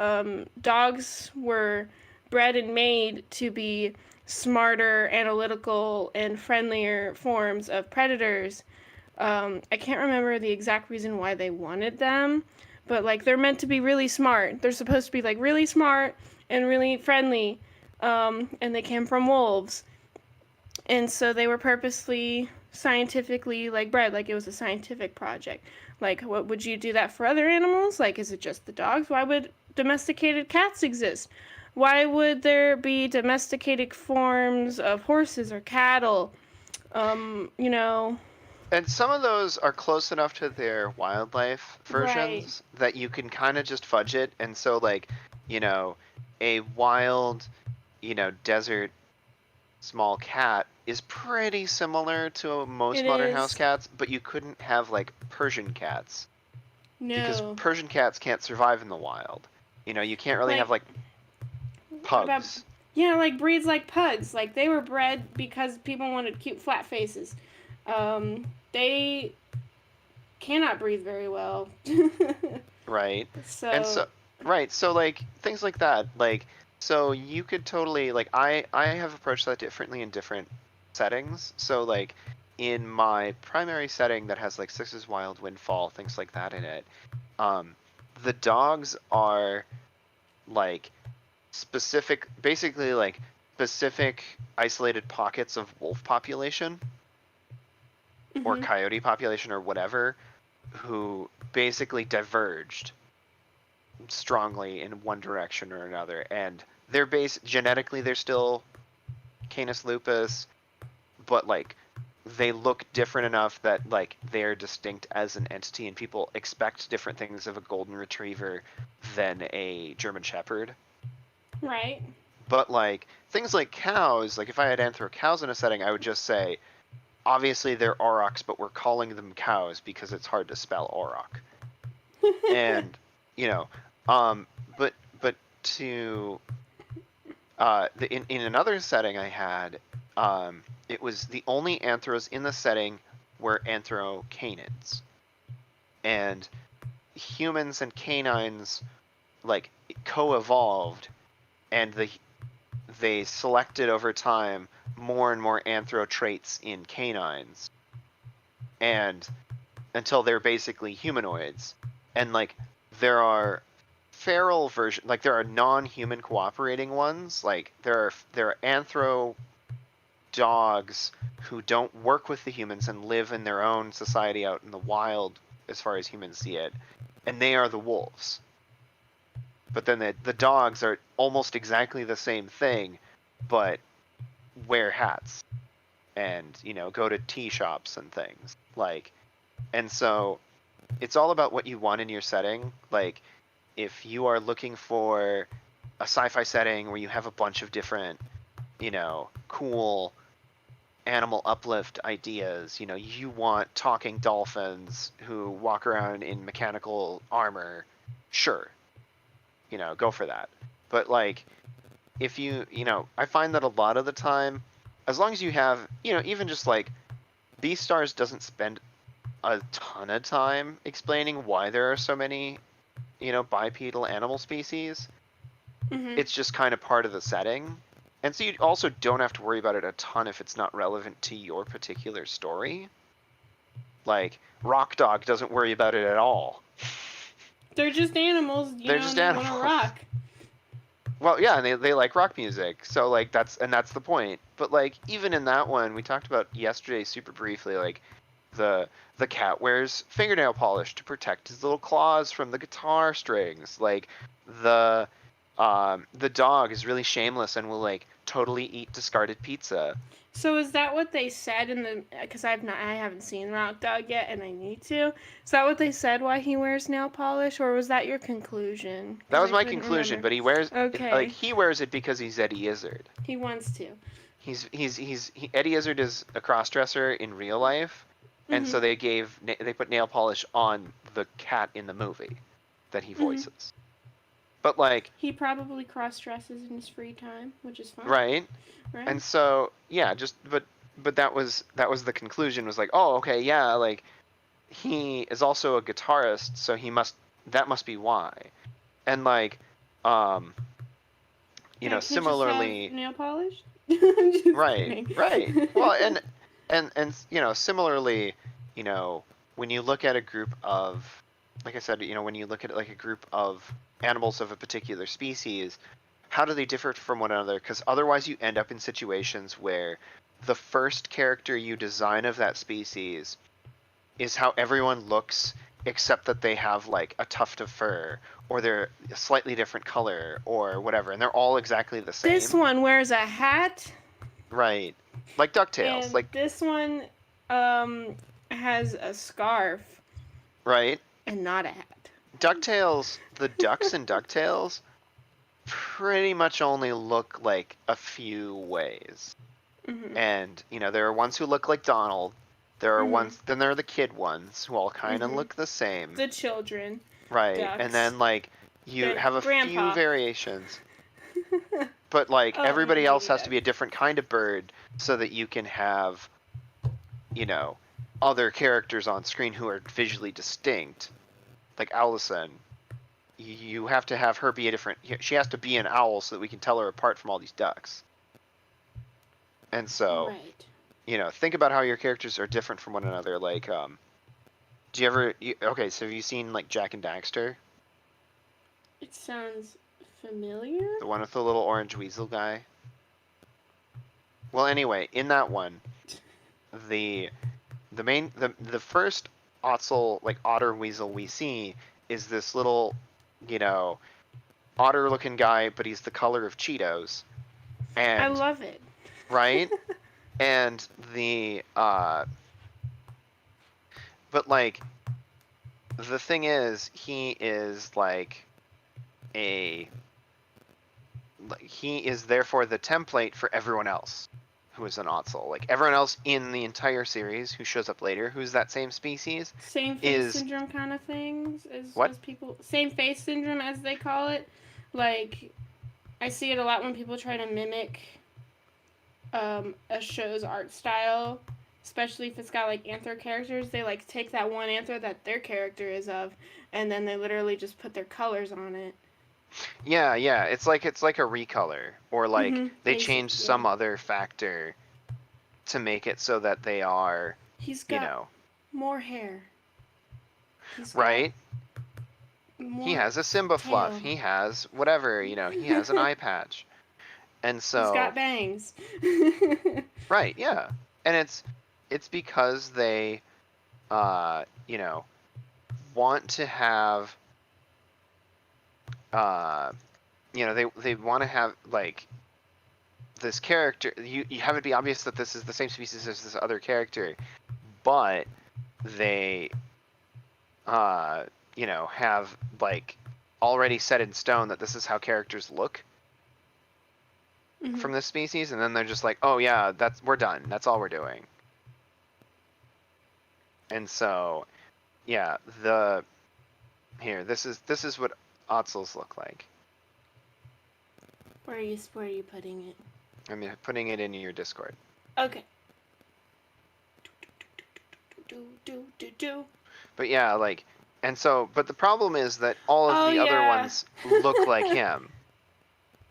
dogs were bred and made to be smarter, analytical, and friendlier forms of predators. I can't remember the exact reason why they wanted them, but like they're meant to be really smart. They're supposed to be like really smart and really friendly, and they came from wolves, and so they were purposely scientifically like bred, like it was a scientific project. Like, what would you do that for other animals? Like, is it just the dogs? Why would domesticated cats exist? Why would there be domesticated forms of horses or cattle? You know, And some of those are close enough to their wildlife right. versions that you can kind of just fudge it. And so, like, you know, a wild, desert small cat is pretty similar to most It modern house is. cats, but you couldn't have, like, Persian cats. Because No. Persian cats can't survive in the wild. You can't really have, like, What about, pugs. yeah, like breeds like pugs. Like, they were bred because people wanted cute flat faces. They cannot breathe very well. Right. So, And so, right, so like things like that, like so you could totally like I have approached that differently in different settings. So like in my primary setting that has like Sixes Wild Windfall, things like that in it, the dogs are like basically like specific isolated pockets of wolf population or coyote population or whatever who basically diverged strongly in one direction or another, and they're genetically they're still Canis lupus, but like they look different enough that like they're distinct as an entity, and people expect different things of a golden retriever than a German Shepherd. right. But like things like cows, like if I had anthro cows in a setting, I would just say, obviously they're aurochs, but we're calling them cows because it's hard to spell auroch. And you know, but to in another setting I had, it was the only anthros in the setting were anthro canids, and humans and canines like co-evolved, and they selected over time more and more anthro traits in canines, and until they're basically humanoids. And like there are feral version, like there are non-human cooperating ones, like there are anthro dogs who don't work with the humans and live in their own society out in the wild as far as humans see it, and they are the wolves. But then the dogs are almost exactly the same thing, but wear hats and go to tea shops and things, like. And so it's all about what you want in your setting. Like if you are looking for a sci-fi setting where you have a bunch of different, cool animal uplift ideas, you want talking dolphins who walk around in mechanical armor, sure, go for that. But like if I find that a lot of the time, as long as you have, even just like Beastars doesn't spend a ton of time explaining why there are so many, bipedal animal species. It's just kind of part of the setting. And so you also don't have to worry about it a ton if it's not relevant to your particular story. Like, Rock Dog doesn't worry about it at all. They're just animals, They're just they animals. want to rock. Well, yeah, and they like rock music, so like that's the point. But like even in that one, we talked about yesterday super briefly, like the cat wears fingernail polish to protect his little claws from the guitar strings. Like the dog is really shameless and will like totally eat discarded pizza. So is that what they said in the? Because I haven't seen Rock Dog yet, and I need to. Is that what they said? Why he wears nail polish, or was that your conclusion? That 'Cause was I my couldn't conclusion, remember. but he wears Okay. he wears it because he's Eddie Izzard. He wants to. Eddie Izzard is a crossdresser in real life, and so they put nail polish on the cat in the movie that he voices. But like, He probably cross dresses in his free time, which is fine. right? Right. And so yeah, but that was the conclusion, was like, oh, okay, yeah, like he is also a guitarist, so that must be why. And like, you know, Can't just have similarly, nail polish? I'm just right, kidding. right. Well, and you know, similarly, you know, when you look at a group of, like I said, you know, when you look at like a group of animals of a particular species, how do they differ from one another? Because otherwise you end up in situations where the first character you design of that species is how everyone looks, except that they have like a tuft of fur, or they're a slightly different color, or whatever, and they're all exactly the same. This one wears a hat, Right. Like DuckTales. and Like, this one has a scarf right? and not a hat. DuckTales, the ducks in DuckTales pretty much only look like a few ways. Mm-hmm. And, you know, there are ones who look like Donald. There are Mhm. ones, then there are the kid ones who all kind of Mhm. look the same. The children. Right. ducks. And then, like, you Their have a grandpa. few variations. But, like, Oh, everybody and else baby has to be a different kind of bird so that you can have, you know, other characters on screen who are visually distinct. Like Allison. You have to have her be a different. She has to be an owl so that we can tell her apart from all these ducks. And so, Right. you know, think about how your characters are different from one another. Like, do you ever? Okay, so have you seen like Jack and Daxter, It sounds familiar. the one with the little orange weasel guy? Well, anyway, in that one, the first Otzel, like otter weasel we see is this little, you know, otter looking guy, but he's the color of Cheetos. And I love it. right? And but like the thing is, he is he is therefore the template for everyone else who is an Otzel. Like everyone else in the entire series who shows up later, who's that same species, Same face is syndrome kind of things what? as people. Same face syndrome as they call it. Like, I see it a lot when people try to mimic a show's art style, especially if it's got like anther characters. They like take that one anther that their character is of, and then they literally just put their colors on it. Yeah, yeah. It's like a recolor, or like they change Basically, some yeah. other factor to make it so that they are, He's you got know, more hair. He's got right? more He has a Simba fluff. tail. He has whatever, you know, he has an eye patch. And so He's got bangs. right, yeah. And it's because they you know, want to have you know, they want to have like this character, you have it be obvious that this is the same species as this other character, but they you know, have like already set in stone that this is how characters look from this species, and then they're just like, oh yeah, we're done. That's all we're doing. And so, yeah, this is what Otzels look like. Where are you putting it? I'm putting it in your Discord. Okay. But yeah, like, and so, but the problem is that all of the other ones look like him.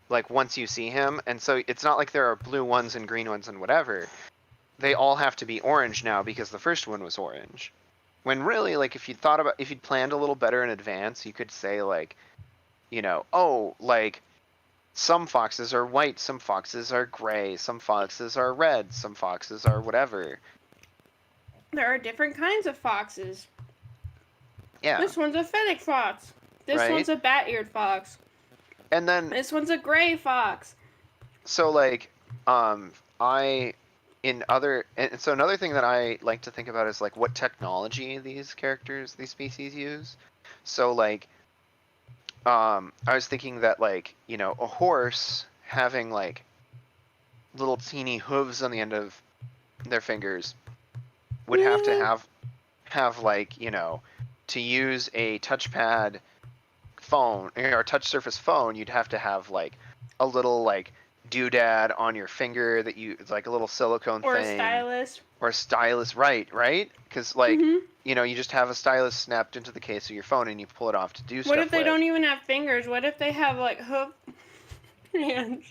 Like once you see him, and so it's not like there are blue ones and green ones and whatever. They all have to be orange now because the first one was orange. When really, like, if you'd planned a little better in advance, you could say like, you know, oh, like, some foxes are white, some foxes are gray, some foxes are red, some foxes are whatever. There are different kinds of foxes. Yeah. This one's a fennec fox. This Right? one's a bat-eared fox. And then This one's a gray fox. so like and so another thing that I like to think about is like what technology these species use. So like I was thinking that like, you know, a horse having like little teeny hooves on the end of their fingers would have to have like, you know, to use a touchpad phone or a touch surface phone, you'd have to have like a little like doodad on your finger that it's like a little silicone Or thing. a stylus. Or a stylus, right? Because like Mhm. you just have a stylus snapped into the case of your phone and you pull it off to do stuff. What if they with. don't even have fingers? What if they have like hoof hands?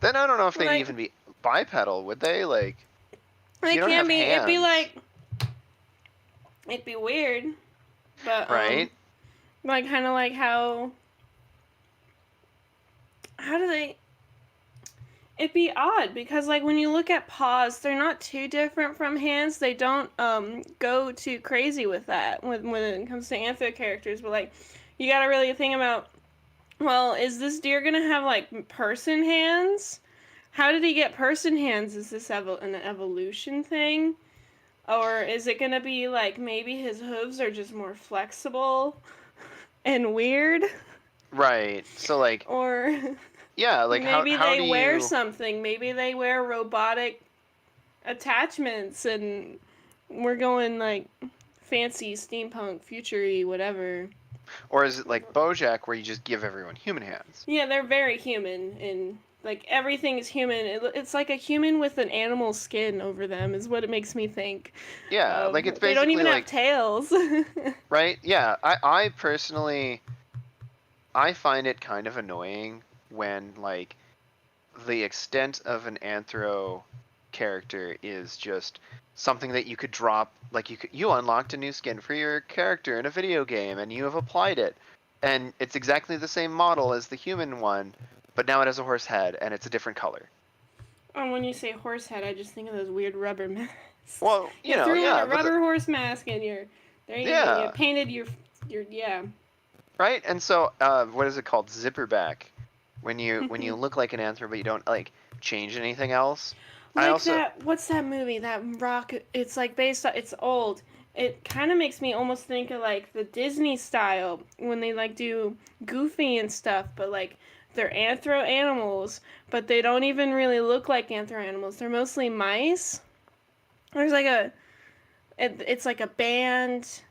Then I don't know if they'd Like- even be bipedal, would they? Like They you don't can't have be. It'd be hands. like. It'd be weird, but right? like kind of like how. How do they? It'd be odd because like when you look at paws, they're not too different from hands. They don't go too crazy with that when it comes to anthro characters. But like, you gotta really think about. Well, is this deer gonna have like person hands? How did he get person hands? Is this an evolution thing? Or is it gonna be like maybe his hooves are just more flexible and weird? Right. So like Or yeah, like maybe how they do wear you something. Maybe they wear robotic attachments and we're going like fancy steampunk future-y whatever. or is it like BoJack where you just give everyone human hands? Yeah, they're very human and like everything is human. It's like a human with an animal skin over them is what it makes me think. Yeah, like it's they don't basically even like have tails. right? Yeah, I personally I find it kind of annoying when like the extent of an anthro character is just something that you could drop, like you unlocked a new skin for your character in a video game and you have applied it, and it's exactly the same model as the human one, but now it has a horse head and it's a different color. And when you say horse head, I just think of those weird rubber masks. Well, You threw yeah, on a but rubber horse mask and there you go. You painted your yeah. right? And so what is it called? Zipperback. When you look like an anthro but you don't like change anything else. Like that, what's that movie? That rock, it's like based on, it's old. It kind of makes me almost think of like the Disney style when they like do Goofy and stuff, but like they're anthro animals, but they don't even really look like anthro animals. They're mostly mice. There's like it's like a band.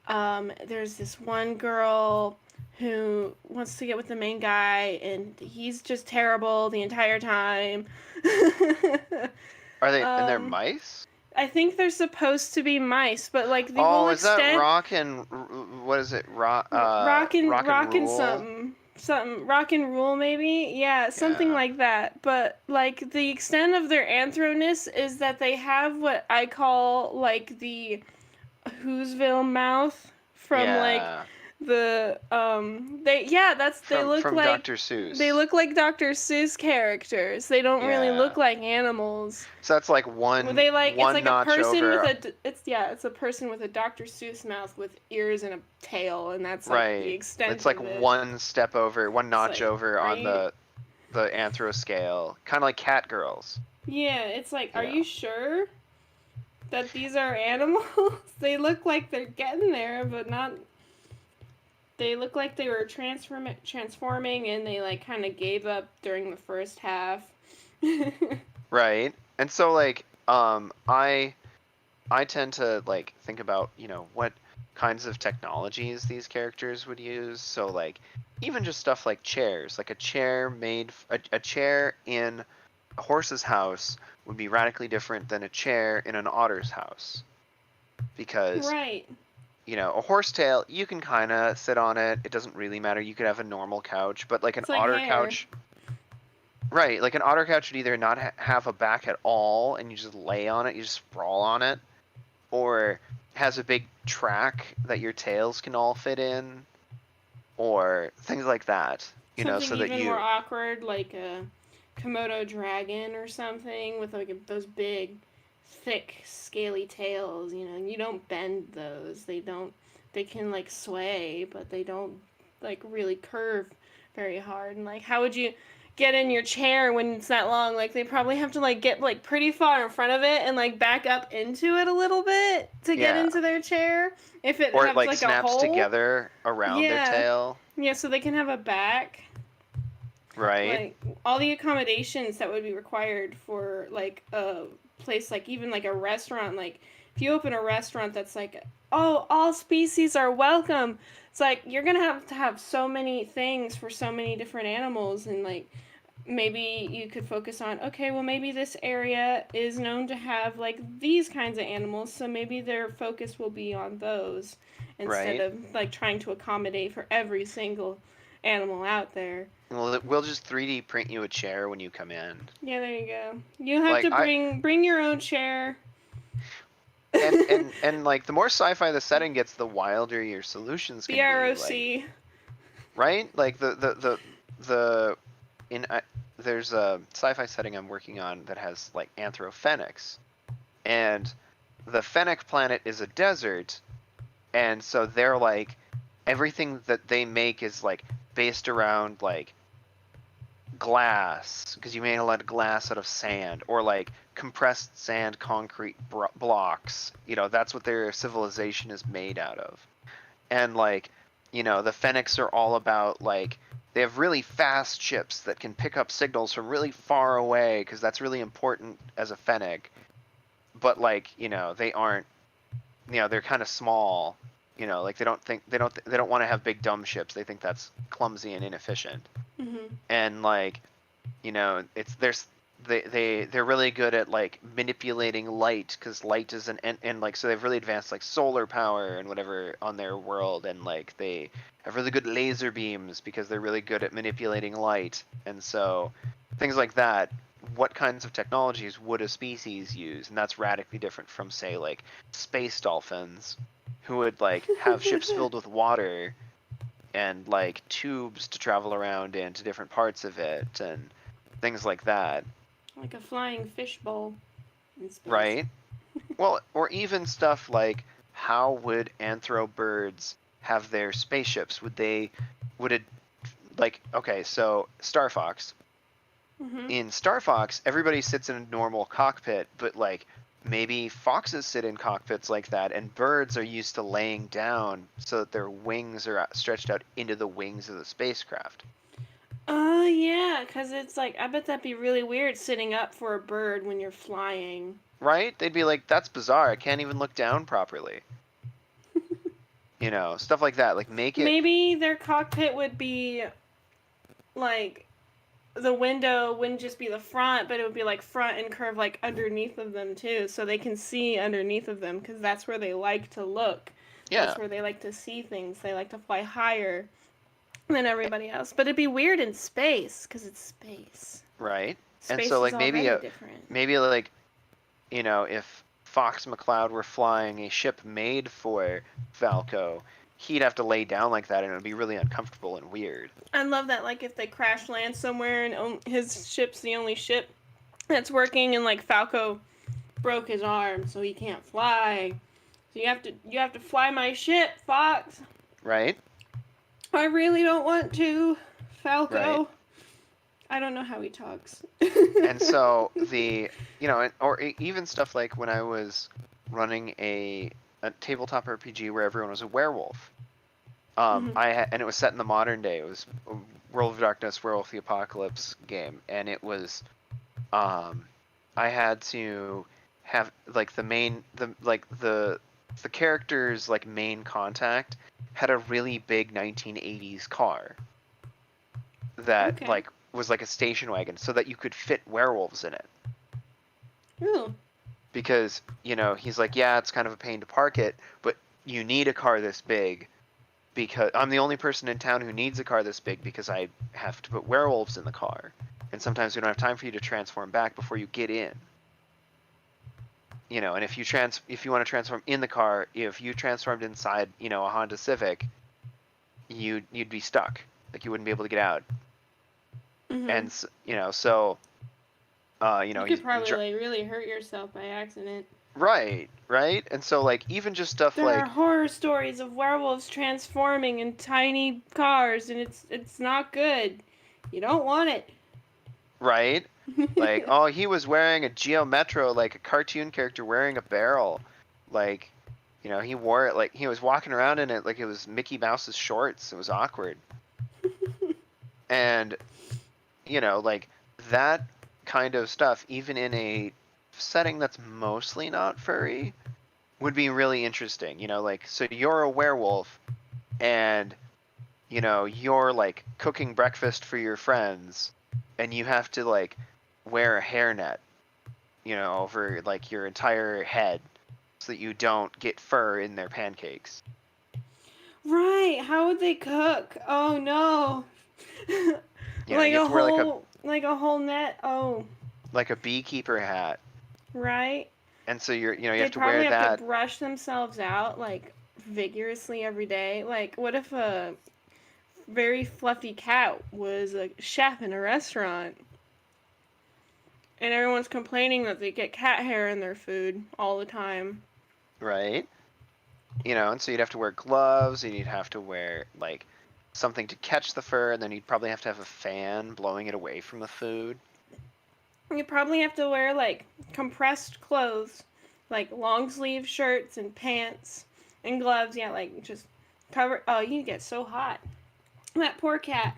There's this one girl who wants to get with the main guy, and he's just terrible the entire time. Are they and they're mice? I think they're supposed to be mice, but like the Oh, whole is extent. that Rock and what is it? Rock and Rule? something Rock and Rule maybe, yeah, something Yeah. like that. But like the extent of their anthroness is that they have what I call like the Whoville mouth from like Yeah. the they look from like Dr. Seuss. They look like Dr. Seuss characters. They don't really Yeah. look like animals. So that's like one. They like one it's like a notch person over. with it's a person with a Dr. Seuss mouth with ears and a tail, and that's like right. the extent. It's like of it. one step over, one notch like, over on the anthro scale, kind of like cat girls. Yeah, it's like, are Yeah. you sure that these are animals? They look like they're getting there, but not. They look like they were transforming, and they like kind of gave up during the first half. Right. And so like I tend to like think about, what kinds of technologies these characters would use. So like even just stuff like chairs, like a chair a chair in a horse's house would be radically different than a chair in an otter's house. Because right. a horsetail, you can kind of sit on it. It doesn't really matter. You could have a normal couch, but like an It's like otter hair. couch. Right, like an otter couch would either not have a back at all and you just lay on it, you just sprawl on it, or has a big track that your tails can all fit in, or things like that. Something so that even more awkward, like a Komodo dragon or something with like those big, thick, scaly tails. You don't bend those. They can like sway, but they don't like really curve very hard. And like, how would you get in your chair when it's that long? Like, they probably have to like get like pretty far in front of it and like back up into it a little bit to get into their chair. If it or has it like a snaps hole. together around their tail. Yeah, so they can have a back. Right. Like all the accommodations that would be required for like a place, like even like a restaurant, like if you open a restaurant that's like, oh, all species are welcome, it's like you're gonna have so many things for so many different animals, and like maybe you could focus on, okay, well maybe this area is known to have like these kinds of animals, so maybe their focus will be on those instead Right. of like trying to accommodate for every single animal out there. Well, we'll just 3D print you a chair when you come in. Yeah, there you go. You have Like, to bring your own chair. And like the more sci-fi the setting gets, the wilder your solutions can be. BROC. Like, right? Like the in there's a sci-fi setting I'm working on that has like anthrophenix, and the Fennec planet is a desert, and so they're like everything that they make is like based around like glass, because you made a lot of glass out of sand, or like compressed sand concrete blocks. You know, that's what their civilization is made out of. And like, you know, the Fennec are all about like they have really fast ships that can pick up signals from really far away, because that's really important as a Fennec. But like, you know, they aren't, you know, they're kind of small. You know, like they don't want to have big dumb ships. They think that's clumsy and inefficient. Mm-hmm. And like, you know, they're really good at like manipulating light, because light is and like, so they've really advanced like solar power and whatever on their world, and like they have really good laser beams because they're really good at manipulating light. And so things like that, what kinds of technologies would a species use? And that's radically different from, say, like space dolphins, who would like have ships filled with water and like tubes to travel around into different parts of it and things like that. Like a flying fishbowl in space. Right? Well, or even stuff like, how would anthro-birds have their spaceships? Would it, like, okay, so Star Fox. Mm-hmm. In Star Fox, everybody sits in a normal cockpit, but like maybe foxes sit in cockpits like that, and birds are used to laying down so that their wings are stretched out into the wings of the spacecraft. Oh, yeah, because it's like, I bet that'd be really weird sitting up for a bird when you're flying. Right? They'd be like, that's bizarre. I can't even look down properly. You know, stuff like that. Like, make it. Maybe their cockpit would be like, the window wouldn't just be the front, but it would be like front and curve like underneath of them too, so they can see underneath of them, because that's where they like to look. Yeah. That's where they like to see things. They like to fly higher than everybody else. But it'd be weird in space, because it's space. Right. Space And so, like, is maybe already different. maybe like, you know, if Fox McCloud were flying a ship made for Falco, he'd have to lay down like that, and it would be really uncomfortable and weird. I love that, like, if they crash land somewhere and his ship's the only ship that's working, and like Falco broke his arm, so he can't fly. So you have to fly my ship, Fox. Right? I really don't want to, Falco. Right. I don't know how he talks. And so you know, or even stuff like when I was running a tabletop RPG where everyone was a werewolf. Mhm. And it was set in the modern day. It was a World of Darkness, Werewolf the Apocalypse game, and it was, I had to have like the character's like main contact had a really big 1980s car that Okay. like was like a station wagon, so that you could fit werewolves in it. Ooh. Because, you know, he's like, yeah, it's kind of a pain to park it, but you need a car this big, because I'm the only person in town who needs a car this big, because I have to put werewolves in the car, and sometimes we don't have time for you to transform back before you get in. You know, and if you want to transform in the car, if you transformed inside, you know, a Honda Civic, you'd be stuck. Like, you wouldn't be able to get out. Mm-hmm. And you know, so you know, you could probably like really hurt yourself by accident. Right. And so, like, even just stuff There like, are horror stories of werewolves transforming in tiny cars, and it's not good. You don't want it. right? Like, oh, he was wearing a Geo Metro, like a cartoon character wearing a barrel. Like, you know, he wore it like he was walking around in it like it was Mickey Mouse's shorts. It was awkward. And, you know, like, that kind of stuff, even in a setting that's mostly not furry, would be really interesting. Like, so you're a werewolf, and you're like cooking breakfast for your friends, and you have to like wear a hairnet, over like your entire head, so that you don't get fur in their pancakes. Right, how would they cook? Oh no. You Like have a to wear like a whole net. Oh, like a beekeeper hat, right. and so you They'd have to probably wear have that. to brush themselves out like vigorously every day. Like, what if a very fluffy cat was a chef in a restaurant? And everyone's complaining that they get cat hair in their food all the time. Right? And so you'd have to wear gloves, and you'd have to wear like something to catch the fur, and then you'd probably have to have a fan blowing it away from the food. You probably have to wear like compressed clothes, like long sleeve shirts and pants and gloves. Yeah, like just cover. Oh, you get so hot. That poor cat.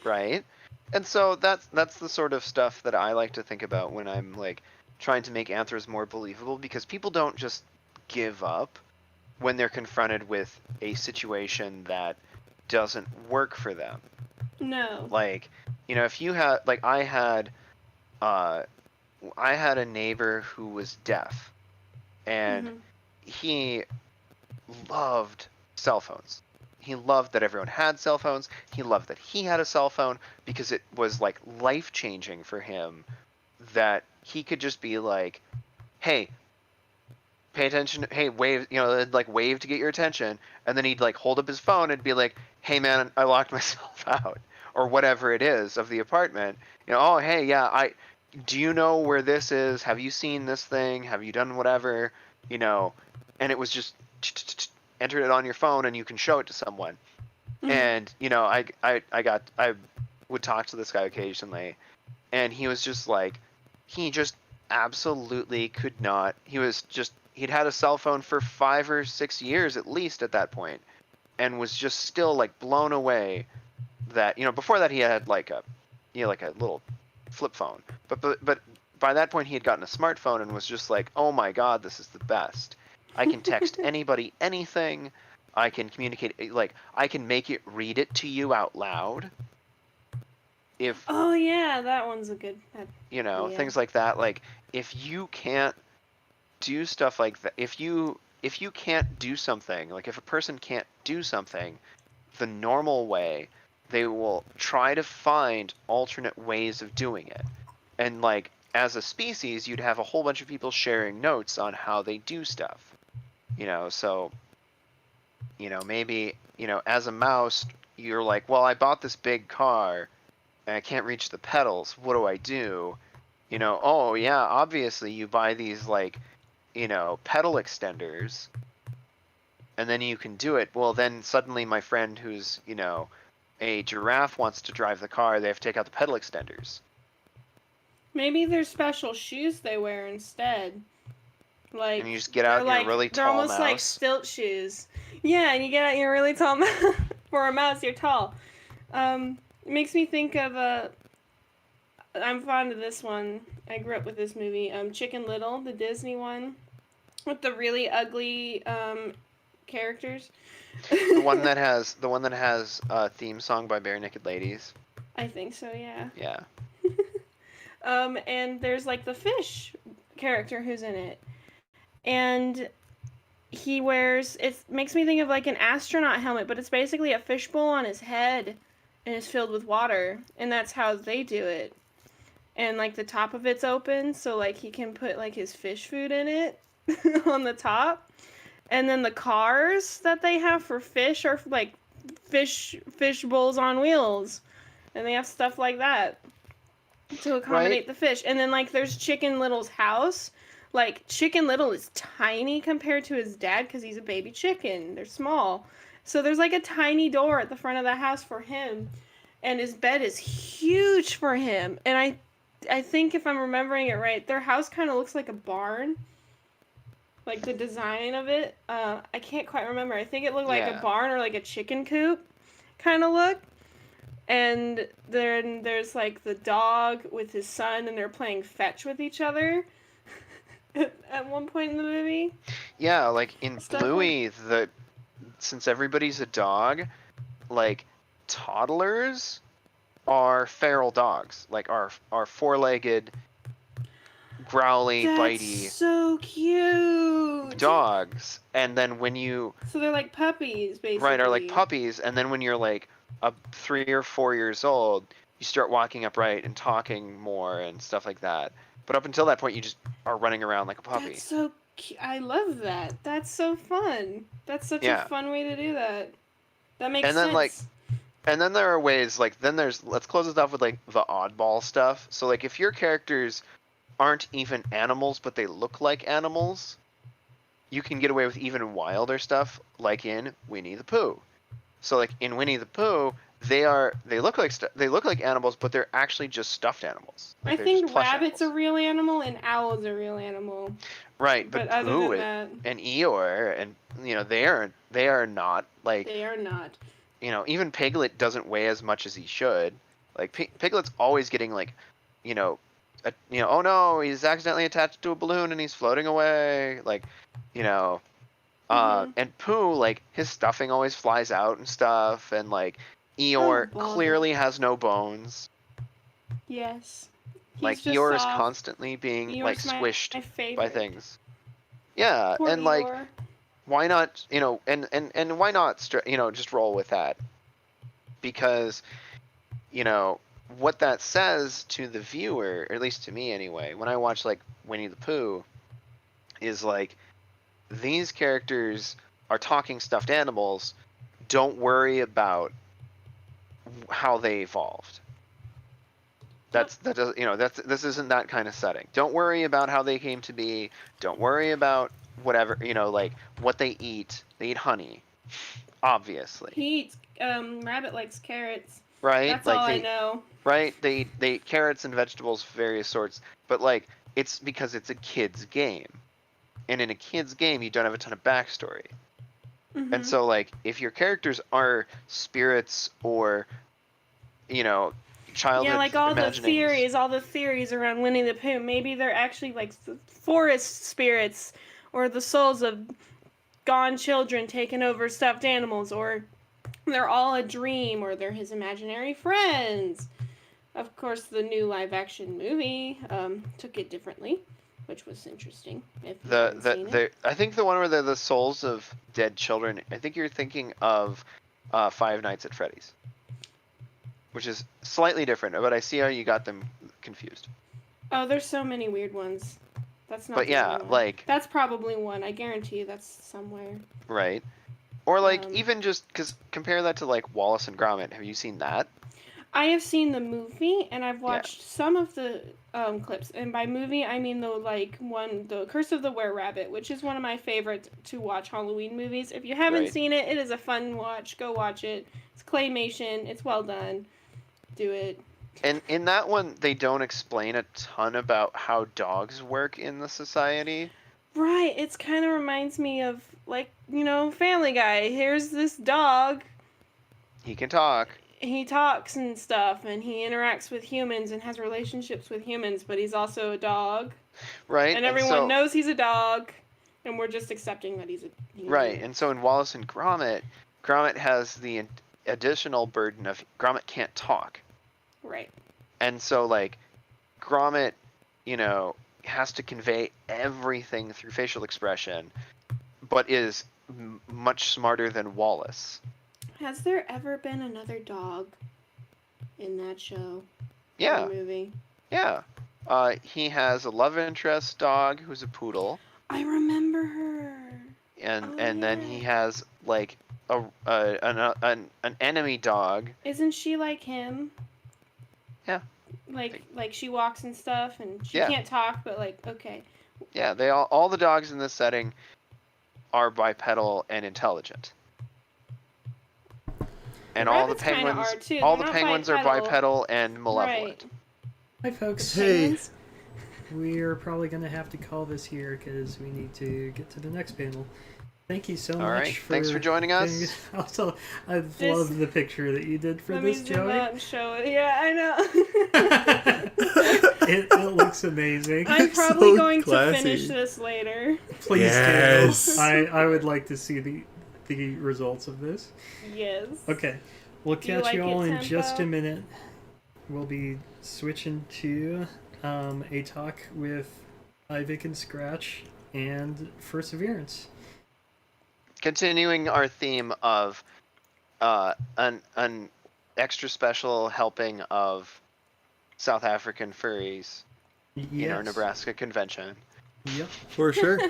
Right? And so that's the sort of stuff that I like to think about when I'm like trying to make Anthros more believable, because people don't just give up when they're confronted with a situation that doesn't work for them. No. Like, if you had like I had a neighbor who was deaf, and he loved cell phones. He loved that everyone had cell phones. He loved that he had a cell phone, because it was like life changing for him that he could just be like, hey, pay attention, hey, wave, like wave to get your attention, and then he'd like hold up his phone and be like, hey man, I locked myself out, or whatever it is of the apartment. Oh hey, yeah, do you know where this is? Have you seen this thing? Have you done whatever? And it was just enter it on your phone, and you can show it to someone. And I would talk to this guy occasionally, and he was just like, he just absolutely could not. He'd had a cell phone for 5 or 6 years at least at that point, and was just still like blown away that before that he had like a like a little flip phone, but by that point he had gotten a smartphone and was just like, oh my god, this is the best. I can text anybody anything. I can communicate, like I can make it read it to you out loud. Oh yeah, that one's a good. Yeah. Things like that. Like, if you can't do stuff like that, if you can't do something, like if a person can't do something the normal way, they will try to find alternate ways of doing it. And like, as a species, you'd have a whole bunch of people sharing notes on how they do stuff. So maybe as a mouse, you're like, well, I bought this big car and I can't reach the pedals. What do I do? Oh yeah, obviously you buy these like pedal extenders, and then you can do it. Well, then suddenly my friend who's a giraffe wants to drive the car, they have to take out the pedal extenders. Maybe there's special shoes they wear instead. Like, and you just get out your really tall they're almost mouse. like stilt shoes. Yeah, and you get out your really tall mouse. For a mouse, you're tall. It makes me think of I'm fond of this one. I grew up with this movie, Chicken Little, the Disney one, with the really ugly characters. the one that has a theme song by Bare Naked Ladies. I think so, yeah. Yeah. And there's like the fish character who's in it. And he wears, it makes me think of like an astronaut helmet, but it's basically a fishbowl on his head and it's filled with water. And that's how they do it. And like the top of it's open, so like he can put like his fish food in it on the top. And then the cars that they have for fish are like fish bowls on wheels. And they have stuff like that to accommodate the fish. And then like there's Chicken Little's house. Like, Chicken Little is tiny compared to his dad because he's a baby chicken. They're small. So there's like a tiny door at the front of the house for him. And his bed is huge for him. And I think if I'm remembering it right, their house kind of looks like a barn. Like the design of it. I can't quite remember. I think it looked like a barn or like a chicken coop kind of look. And then there's like the dog with his son and they're playing fetch with each other. at one point in the movie. Yeah, like in Stuff like- Bluey, since everybody's a dog, like toddlers are feral dogs, like are four-legged, growly, That's bitey so cute. dogs, and then when you So they're like puppies, basically. right are like puppies, and then when you're like 3 or 4 years old, you start walking upright and talking more and stuff like that. But up until that point, you just are running around like a puppy. That's so cute. I love that. That's so fun. That's such Yeah. a fun way to do that. That makes And then, sense. like, And then there are ways, like, let's close this off with, like, the oddball stuff. So, like, if your characters aren't even animals, but they look like animals, you can get away with even wilder stuff, like in Winnie the Pooh. So, like, in Winnie the Pooh, they look like animals, but they're actually just stuffed animals. Like, I they're think just plush rabbit's animals. a real animal and owl's a real animal. Right, but other Pooh than that, and Eeyore and they are not like they are not. Even Piglet doesn't weigh as much as he should. Like Piglet's always getting like, oh no, he's accidentally attached to a balloon and he's floating away. Like, and Pooh, like his stuffing always flies out and stuff, and like Eeyore bother. clearly has no bones. Yes. He's Like just Eeyore is soft. constantly being Eeyore's like my squished favorite. by things. Yeah, Poor and like Eeyore. why not, and why not just roll with that? Because what that says to the viewer, or at least to me anyway, when I watch like Winnie the Pooh, is like these characters are talking stuffed animals. Don't worry about how they evolved. This isn't that kind of setting. Don't worry about how they came to be. Don't worry about whatever, like what they eat. They eat honey, obviously. He eats, rabbit likes carrots. Right? That's like all I know. Right? They eat carrots and vegetables of various sorts, but like it's because it's a kid's game. And in a kid's game, you don't have a ton of backstory. Mm-hmm. And so like if your characters are spirits or childhood Yeah, like all imaginings, the theories around Winnie the Pooh. Maybe they're actually like forest spirits or the souls of gone children taking over stuffed animals, or they're all a dream, or they're his imaginary friends. Of course, the new live-action movie took it differently, which was interesting. If you haven't seen it. I think the one where they're the souls of dead children. I think you're thinking of Five Nights at Freddy's, which is slightly different. But I see how you got them confused. Oh, there's so many weird ones. That's not. But the yeah, only one. like that's probably one. I guarantee you, that's somewhere. right, or like Um, even just because compare that to like Wallace and Gromit. Have you seen that? I have seen the movie, and I've watched some of the clips. And by movie, I mean the Curse of the Were-Rabbit, which is one of my favorite to watch Halloween movies. If you haven't Right. seen it, it is a fun watch. Go watch it. It's claymation. It's well done. Do it. And in that one, they don't explain a ton about how dogs work in the society. Right. It kind of reminds me of Family Guy. Here's this dog. He can talk. He talks and stuff, and he interacts with humans and has relationships with humans, but he's also a dog. Right. And everyone knows he's a dog, and we're just accepting that he's a Right. And so in Wallace and Gromit has the additional burden of Gromit can't talk. Right. And so like Gromit, has to convey everything through facial expression, but is much smarter than Wallace. Has there ever been another dog in that show? Yeah. Or movie? Yeah. He has a love interest dog who's a poodle. I remember her. And Oh, then yeah. he has like an enemy dog. Isn't she like him? Yeah. Like she walks and stuff, and she Yeah. can't talk, but okay. Yeah, they all the dogs in this setting are bipedal and intelligent. And all the rabbits kinda penguins are, too. all They're the not penguins are bipedal. bipedal and malevolent. Right. Hi, folks. Hey. We're probably going to have to call this here because we need to get to the next panel. Thank you so All much. right, thanks for joining us. Also, I This- love the picture that you did for Let this, me zoom Joey. out and show it. Yeah, I know. It looks amazing. I'm probably So going to finish classy. this later. Please Yes. do. I would like to see the results of this. Yes. Okay, we'll Do you catch like you all it, in just a Tempo? minute. We'll be switching to a talk with Ivik and Scratch and Perseverance. Continuing our theme of an extra special helping of South African furries in our Yes. Nebraska convention. Yep. For sure. All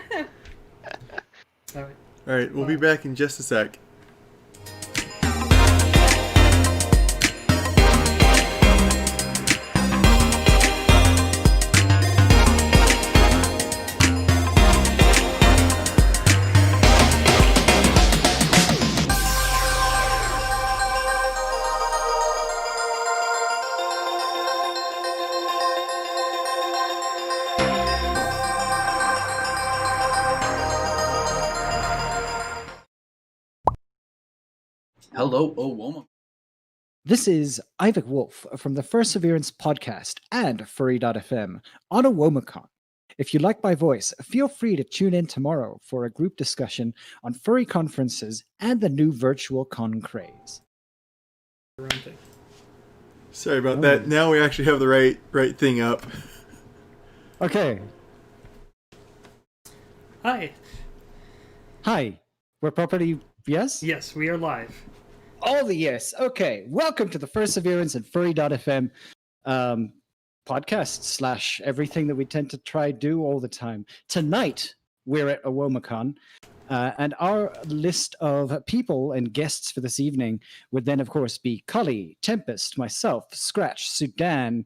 right. All right, we'll be back in just a sec. Hello, OWOMacon. This is Ivik Wolf from the Perseverance podcast and Furry.fm on OWOmacon. If you like my voice, feel free to tune in tomorrow for a group discussion on furry conferences and the new virtual con craze. Sorry about that. Now we actually have the right thing up. Okay. Hi. Hi. We're properly yes? Yes, we are live. All the yes. Okay. Welcome to the Perseverance and Furry.fm podcast / everything that we tend to try do all the time. Tonight, we're at OWOmacon, and our list of people and guests for this evening would then, of course, be Cully, Tempest, myself, Scratch, Sudan,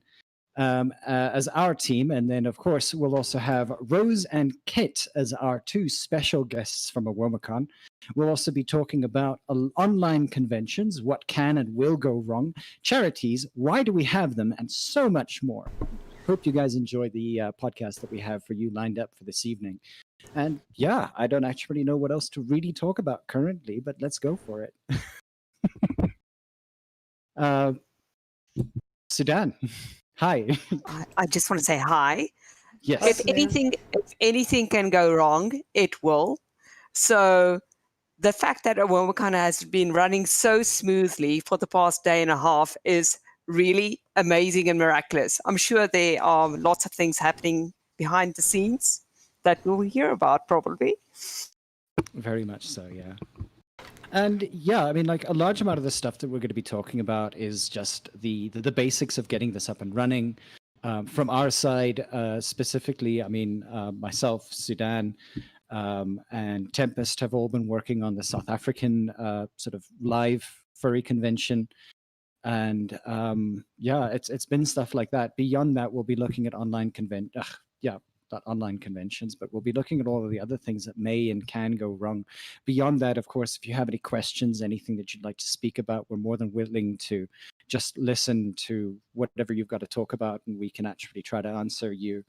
as our team. And then, of course, we'll also have Rose and Kit as our two special guests from OWOmacon. We'll also be talking about online conventions, what can and will go wrong, charities, why do we have them, and so much more. Hope you guys enjoy the podcast that we have for you lined up for this evening. And yeah, I don't actually know what else to really talk about currently, but let's go for it. Sudan, hi. I just want to say hi. Yes. If anything can go wrong, it will. So the fact that OWOmacon has been running so smoothly for the past day and a half is really amazing and miraculous. I'm sure there are lots of things happening behind the scenes that we'll hear about probably. Very much so, yeah. And yeah, I mean, like a large amount of the stuff that we're going to be talking about is just the basics of getting this up and running. From our side, specifically, I mean, myself, Sudan, and Tempest have all been working on the South African sort of live furry convention. And yeah, it's been stuff like that. Beyond that, we'll be looking at online not online conventions, but we'll be looking at all of the other things that may and can go wrong. Beyond that, of course, if you have any questions, anything that you'd like to speak about, we're more than willing to just listen to whatever you've got to talk about, and we can actually try to answer you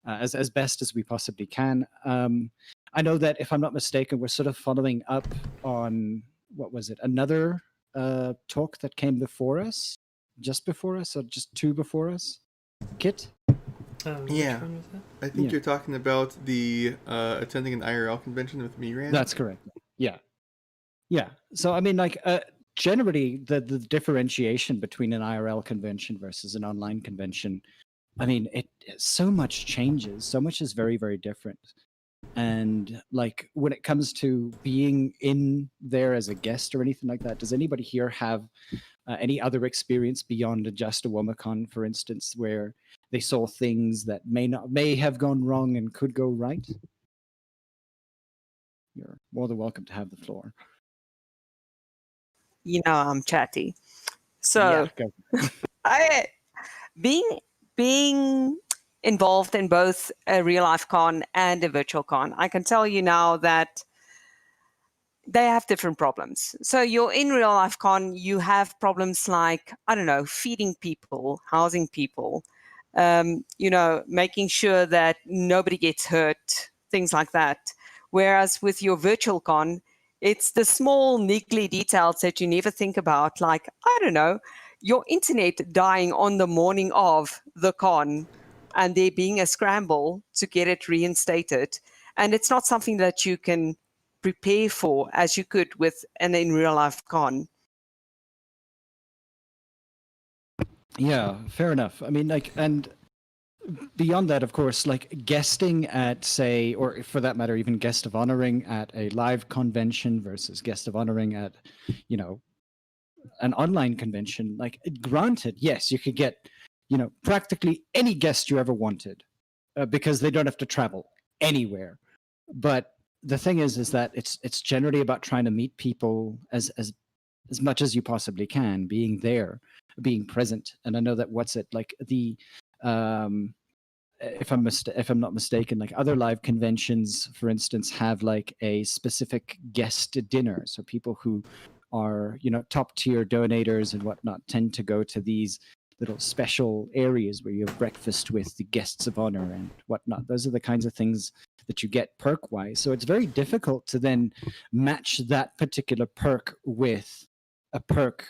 as best as we possibly can. I know that if I'm not mistaken, we're sort of following up on, what was it, another talk that came before us, just before us, or just two before us? Kit? Yeah, I think you're talking about the attending an IRL convention with Miran. That's correct. Yeah. So I mean, like generally, the differentiation between an IRL convention versus an online convention, I mean, it so much changes. So much is very, very different. And like when it comes to being in there as a guest or anything like that, does anybody here have any other experience beyond just OWOmacon, for instance, where they saw things that may have gone wrong and could go right? You're more than welcome to have the floor. You know, I'm chatty. So I being involved in both a real life con and a virtual con, I can tell you now that they have different problems. So you're in real life con, you have problems like, I don't know, feeding people, housing people, making sure that nobody gets hurt, things like that. Whereas with your virtual con, it's the small niggly details that you never think about, like, I don't know, your internet dying on the morning of the con, and there being a scramble to get it reinstated. And it's not something that you can prepare for as you could with an in real life con. Yeah, fair enough. I mean, like, and beyond that, of course, like guesting at, say, or for that matter, even guest of honoring at a live convention versus guest of honoring at, you know, an online convention. Like, granted, yes, you could get, you know, practically any guest you ever wanted, because they don't have to travel anywhere. But the thing is that it's generally about trying to meet people as much as you possibly can, being there, being present. And I know that what's it like the if I'm not mistaken, like other live conventions, for instance, have like a specific guest dinner. So people who are, you know, top tier donators and whatnot tend to go to these little special areas where you have breakfast with the guests of honor and whatnot. Those are the kinds of things that you get perk wise. So it's very difficult to then match that particular perk with a perk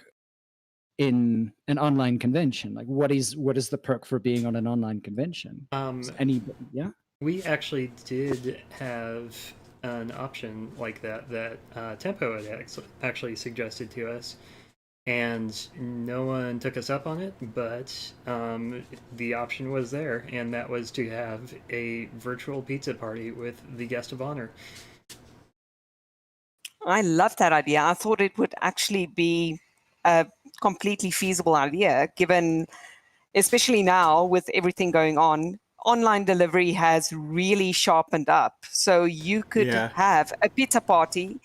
in an online convention. Like what is the perk for being on an online convention? Yeah, we actually did have an option like that Tempo had actually suggested to us, and no one took us up on it, but the option was there, and that was to have a virtual pizza party with the guest of honor. I love that idea. I thought it would actually be a completely feasible idea, given, especially now with everything going on, online delivery has really sharpened up. So you could have a pizza party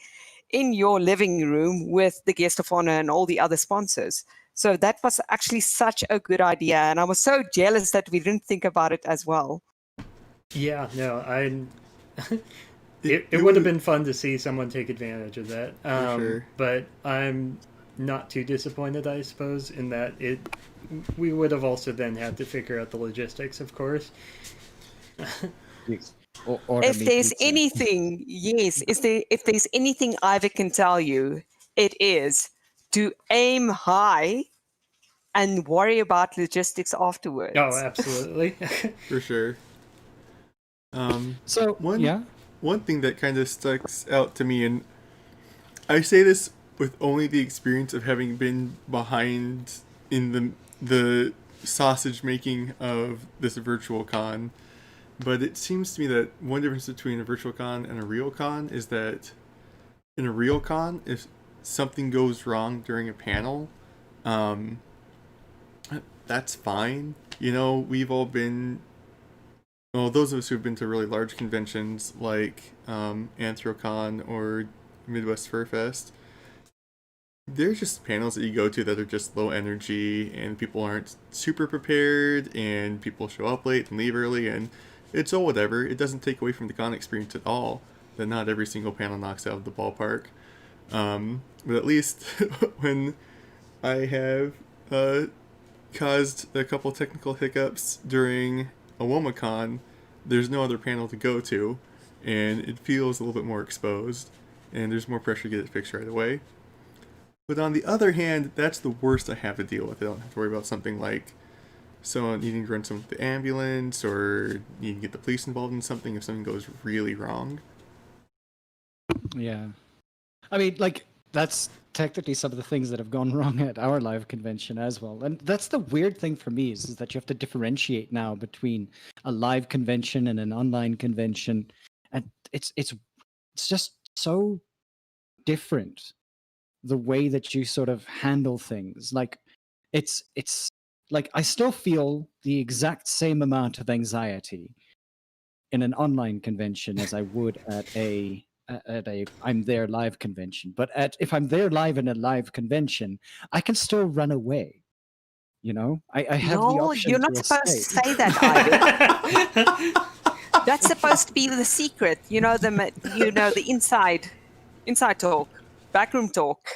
in your living room with the guest of honor and all the other sponsors. So that was actually such a good idea. And I was so jealous that we didn't think about it as well. Yeah, no, it would have been fun to see someone take advantage of that. Sure. But I'm not too disappointed, I suppose, in that we would have also then had to figure out the logistics, of course. If there's anything, if there's anything Ivor can tell you, it is to aim high and worry about logistics afterwards. Oh, absolutely. For sure. So one thing that kind of sticks out to me, and I say this with only the experience of having been behind in the sausage making of this virtual con, but it seems to me that one difference between a virtual con and a real con is that in a real con, if something goes wrong during a panel, that's fine. You know, we've all been, well, those of us who've been to really large conventions like Anthrocon or Midwest Fur Fest, there's just panels that you go to that are just low energy and people aren't super prepared and people show up late and leave early, and it's all whatever. It doesn't take away from the con experience at all that not every single panel knocks out of the ballpark. But at least when I have caused a couple technical hiccups during OWOmacon, there's no other panel to go to, and it feels a little bit more exposed, and there's more pressure to get it fixed right away. But on the other hand, that's the worst I have to deal with. I don't have to worry about something like someone needing to run something with the ambulance or needing to get the police involved in something if something goes really wrong. Yeah. I mean, like, that's technically some of the things that have gone wrong at our live convention as well. And that's the weird thing for me is that you have to differentiate now between a live convention and an online convention. And it's just so different, the way that you sort of handle things. Like it's like I still feel the exact same amount of anxiety in an online convention as I would at a I'm there live convention. But if I'm there live in a live convention, I can still run away. You know, I have the option. You're not supposed to say that, Ivor. That's supposed to be the secret. You know the inside talk, backroom talk.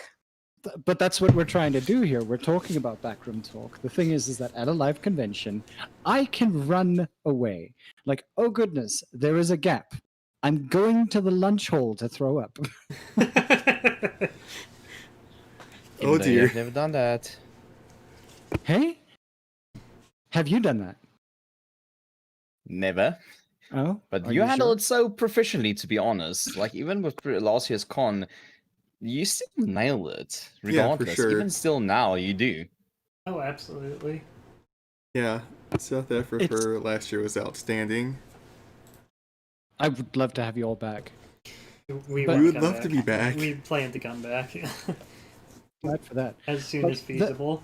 But that's what we're trying to do here. We're talking about backroom talk. The thing is that at a live convention, I can run away. Like, oh goodness, there is a gap. I'm going to the lunch hall to throw up. Oh dear. I've never done that. Hey? Have you done that? Never. Oh, But are you you handle sure? it so proficiently, to be honest. Like, even with last year's con, you still nailed it, Yeah, for regardless. sure. Even still now, you do. Oh, absolutely. Yeah, so the effort It's- for last year was outstanding. I would love to have you all back. We But- We wanna would come love to be back. We plan to come back Glad for that. as soon But as feasible.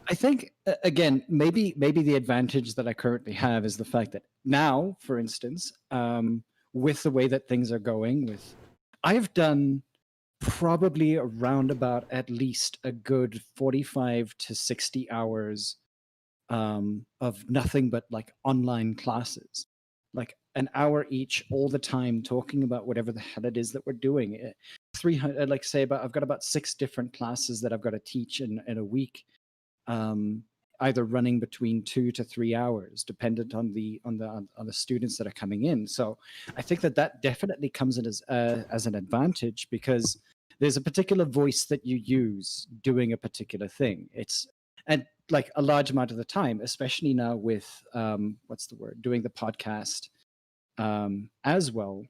I think again, maybe the advantage that I currently have is the fact that now, for instance, with the way that things are going, I've done probably around about at least a good 45 to 60 hours of nothing but like online classes, like an hour each all the time, talking about whatever the hell it is that we're doing. 300, like say about, I've got about 6 different classes that I've got to teach in a week, either running between 2 to 3 hours, dependent on the students that are coming in. So I think that definitely comes in as an advantage, because there's a particular voice that you use doing a particular thing. And like a large amount of the time, especially now with doing the podcast as well.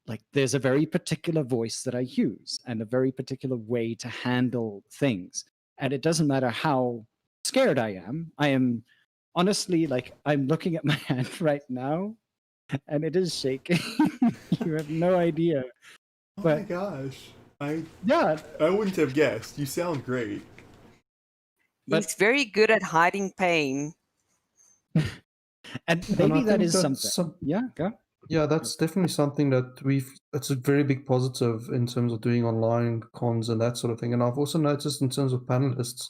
Like there's a very particular voice that I use and a very particular way to handle things, and it doesn't matter how scared I am honestly, like, I'm looking at my hand right now and it is shaking. You have no idea. Oh But my gosh. I wouldn't have guessed. You sound great. He's very good at hiding pain. And And maybe I that think is that's something. Yeah, go. Yeah, that's definitely something that it's a very big positive in terms of doing online cons and that sort of thing. And I've also noticed in terms of panelists,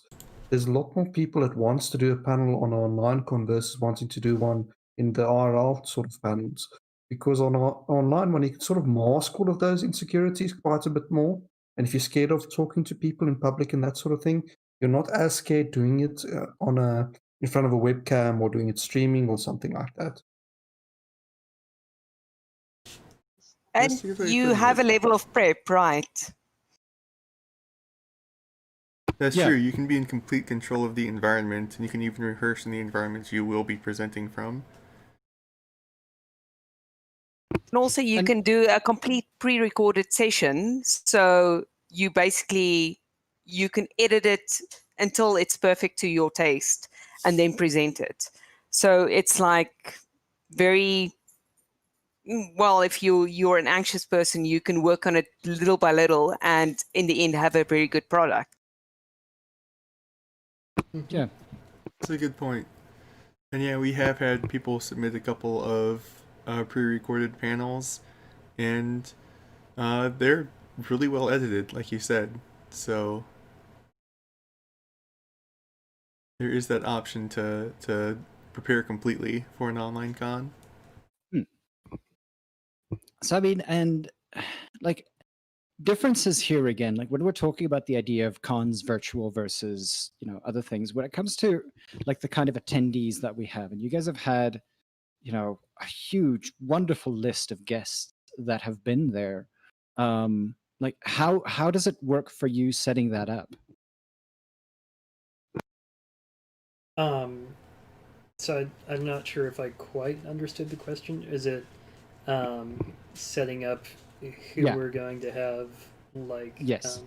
there's a lot more people that wants to do a panel on an online con versus wanting to do one in the IRL sort of panels. Because on online one, you can sort of mask all of those insecurities quite a bit more. And if you're scared of talking to people in public and that sort of thing, you're not as scared doing it in front of a webcam or doing it streaming or something like that. And you're very you putting have it. a level of prep, right? That's Yeah. true. You can be in complete control of the environment, and you can even rehearse in the environments you will be presenting from. And also you can do a complete pre-recorded session. So you can edit it until it's perfect to your taste and then present it. So it's like very well, if you're an anxious person, you can work on it little by little and in the end have a very good product. Yeah. That's a good point. And yeah, we have had people submit a couple of pre-recorded panels, and they're really well edited, like you said. So there is that option to prepare completely for an online con. So I mean, and like differences here again, like when we're talking about the idea of cons virtual versus, other things, when it comes to like the kind of attendees that we have, and you guys have had, a huge, wonderful list of guests that have been there. Like how does it work for you setting that up? So I'm not sure if I quite understood the question. Is it setting up who Yeah. we're going to have, like, Yes.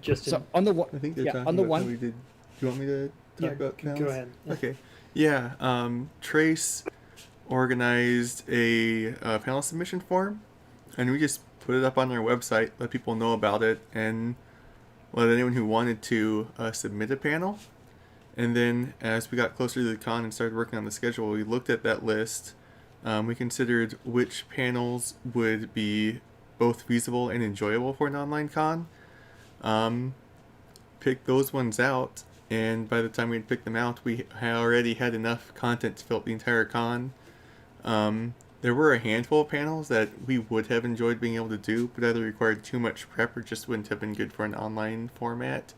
just So in, on the I think they're yeah, talking on the about one. how we did. Do you want me to talk about go panels? ahead. Okay. Yeah. Trace organized a panel submission form, and we just put it up on our website, let people know about it, and let anyone who wanted to submit a panel. And then as we got closer to the con and started working on the schedule, we looked at that list. We considered which panels would be both feasible and enjoyable for an online con. Picked those ones out, and by the time we had picked them out, we already had enough content to fill up the entire con. There were a handful of panels that we would have enjoyed being able to do, but either required too much prep or just wouldn't have been good for an online format.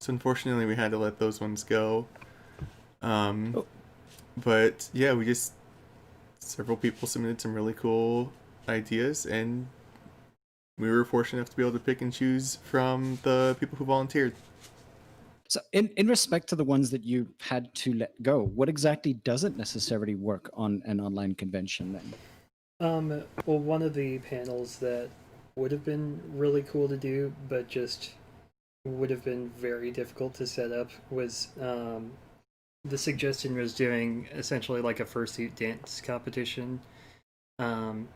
So unfortunately, we had to let those ones go. But yeah, several people submitted some really cool ideas, and we were fortunate enough to be able to pick and choose from the people who volunteered. So, in respect to the ones that you had to let go, what exactly doesn't necessarily work on an online convention then? Well, one of the panels that would have been really cool to do, but just would have been very difficult to set up was the suggestion was doing essentially like a fursuit dance competition. Um,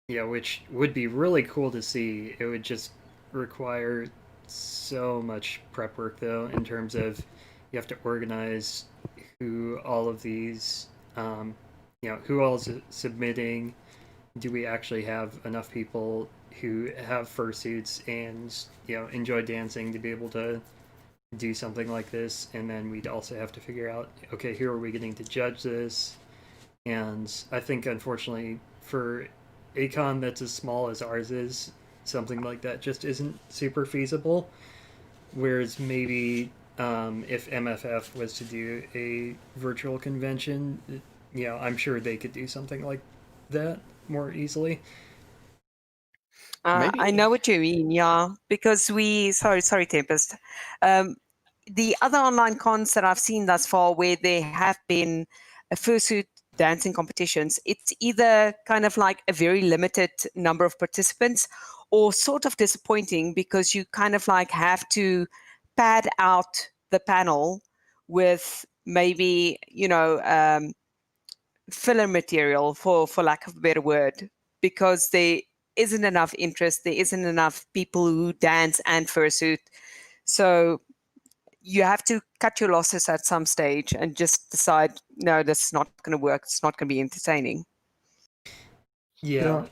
yeah, which would be really cool to see. It would just require so much prep work though, in terms of you have to organize who all of these, who all is submitting. Do we actually have enough people who have fursuits and enjoy dancing to be able to do something like this? And then we'd also have to figure out, okay, who are we getting to judge this? And I think unfortunately for a con that's as small as ours is, something like that just isn't super feasible. Whereas maybe if MFF was to do a virtual convention, I'm sure they could do something like that more easily. I know what you mean, yeah, because sorry, Tempest. The other online cons that I've seen thus far where there have been a fursuit dancing competitions, it's either kind of like a very limited number of participants or sort of disappointing because you kind of like have to pad out the panel with maybe, filler material for lack of a better word, because there isn't enough interest, there isn't enough people who dance and fursuit. So you have to cut your losses at some stage and just decide, no, this is not going to work. It's not going to be entertaining. Yeah.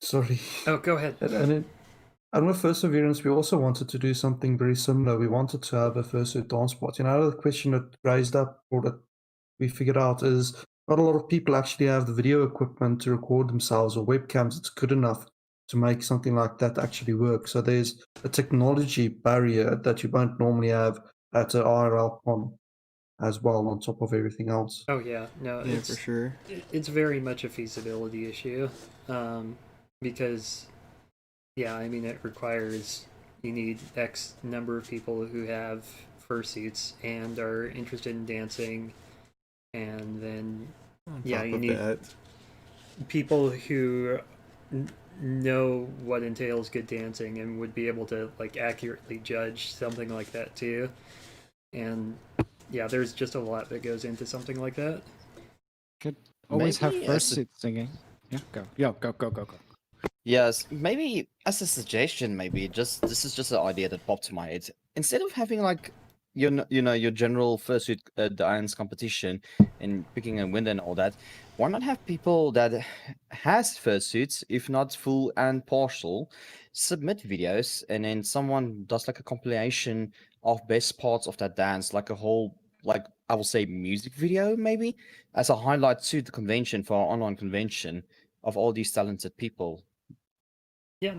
Sorry. Oh, go ahead. And with Perseverance, we also wanted to do something very similar. We wanted to have a fursuit dance party. And another question that raised up, or that we figured out, is not a lot of people actually have the video equipment to record themselves or webcams that's good enough to make something like that actually work. So there's a technology barrier that you won't normally have at an IRL con as well, on top of everything else. Oh yeah, no, Yeah, for sure. It's very much a feasibility issue, because, yeah, I mean, it requires, you need X number of people who have fursuits and are interested in dancing, and then you need people who know what entails good dancing and would be able to like accurately judge something like that too. And yeah, there's just a lot that goes into something like that. Could always Maybe have fursuit singing. Yeah, go. Yes, maybe as a suggestion, maybe this is just an idea that popped to my head. Instead of having like your general fursuit dance competition and picking a winner and all that, why not have people that has fursuits, if not full and partial, submit videos, and then someone does like a compilation of best parts of that dance, like a whole, like I will say music video maybe, as a highlight to the convention for our online convention of all these talented people. Yeah,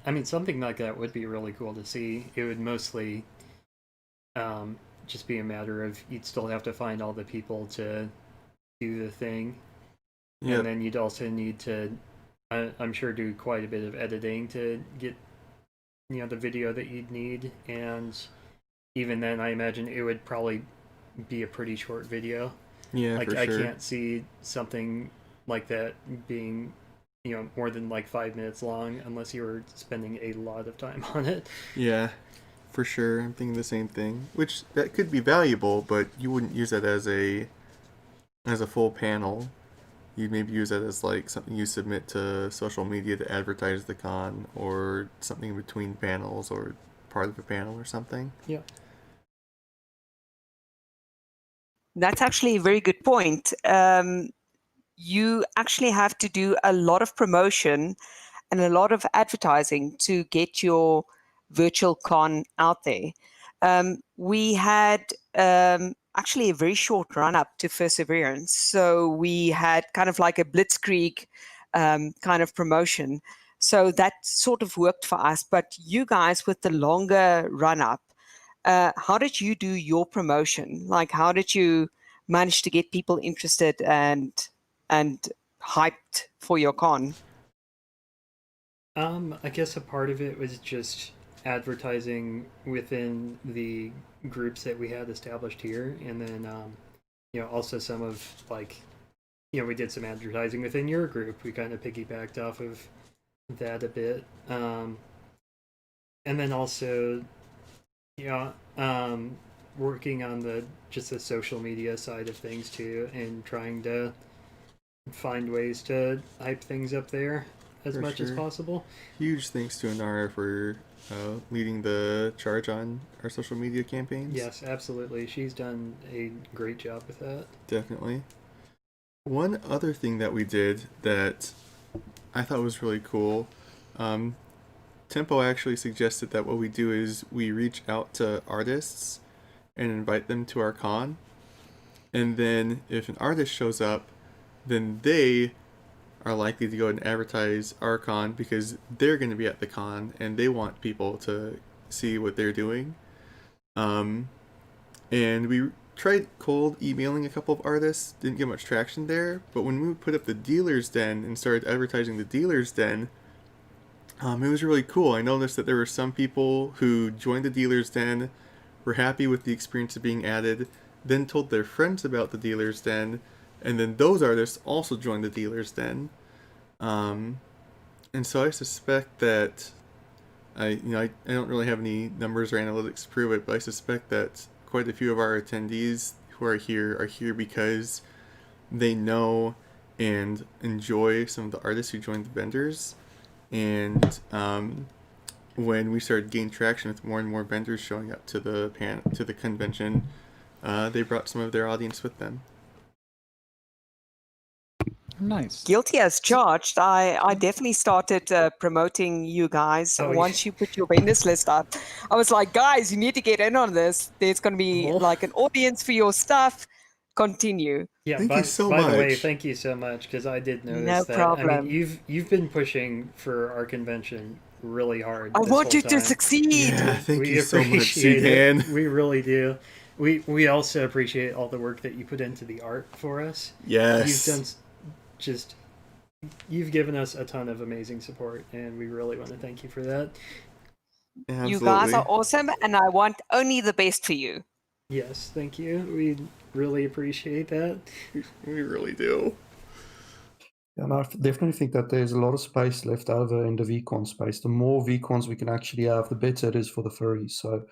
I mean, something like that would be really cool to see. It would mostly just be a matter of you'd still have to find all the people to do the thing. Yep. And then you'd also need to, I'm sure, do quite a bit of editing to get, the video that you'd need. And even then, I imagine it would probably be a pretty short video. Yeah, like for I sure. can't see something like that being more than like 5 minutes long unless you were spending a lot of time on it. Yeah, for sure. I'm thinking the same thing. Which that could be valuable, but you wouldn't use it as a full panel. You'd maybe use it as like something you submit to social media to advertise the con, or something between panels, or part of a panel or something. Yeah. That's actually a very good point. You actually have to do a lot of promotion and a lot of advertising to get your virtual con out there. We had actually a very short run up to Perseverance. So we had kind of like a blitzkrieg kind of promotion. So that sort of worked for us. But you guys with the longer run up, how did you do your promotion? Like, how did you manage to get people interested and hyped for your con? I guess a part of it was just advertising within the groups that we had established here, and then also some of we did some advertising within your group. We kind of piggybacked off of that a bit, and then also working on the social media side of things too, and trying to find ways to hype things up there as For much as sure. possible. Huge thanks to Inara for leading the charge on our social media campaigns. Yes, absolutely. She's done a great job with that. Definitely. One other thing that we did that I thought was really cool, Tempo actually suggested that what we do is we reach out to artists and invite them to our con. And then if an artist shows up, then they are likely to go and advertise our con because they're going to be at the con and they want people to see what they're doing. And we tried cold emailing a couple of artists, didn't get much traction there, but when we put up the Dealer's Den and started advertising the Dealer's Den, it was really cool. I noticed that there were some people who joined the Dealer's Den, were happy with the experience of being added, then told their friends about the Dealer's Den, and then those artists also joined the Dealer's Den. And so I suspect that I don't really have any numbers or analytics to prove it, but I suspect that quite a few of our attendees who are here because they know and enjoy some of the artists who joined the vendors. And when we started gaining traction with more and more vendors showing up to the convention, they brought some of their audience with them. Nice. Guilty as charged. I definitely started promoting you guys once you put your vendors list up. I was like, guys, you need to get in on this. There's going to be like an audience for your stuff. Continue. Yeah, Thank you so by the way, much. thank you so much, because I did notice No that. problem. I mean, you've been pushing for our convention really hard. I this want whole you to time. succeed. Yeah, thank We you so much, appreciate Sudan. it. We really do. We also appreciate all the work that you put into the art for us. Yes. You've done you've given us a ton of amazing support, and we really want to thank you for that. Absolutely. You guys are awesome, and I want only the best for you. Yes, thank you. We really appreciate that. We really do. And I definitely think that there's a lot of space left over in the VCon space. The more VCons we can actually have, the better it is for the furries. So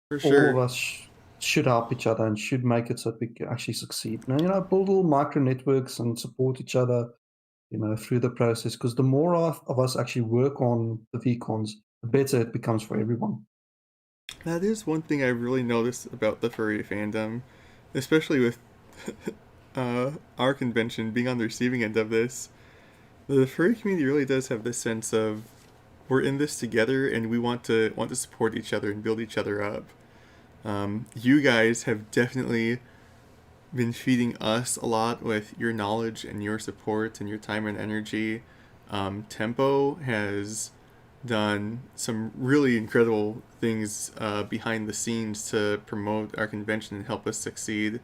For sure. all of us should help each other and should make it so that we can actually succeed. Now, build little micro networks and support each other, through the process. Because the more of us actually work on the VCons, the better it becomes for everyone. That is one thing I've really noticed about the furry fandom, especially with our convention being on the receiving end of this. The furry community really does have this sense of we're in this together and we want to support each other and build each other up. You guys have definitely been feeding us a lot with your knowledge and your support and your time and energy. Tempo has done some really incredible things behind the scenes to promote our convention and help us succeed,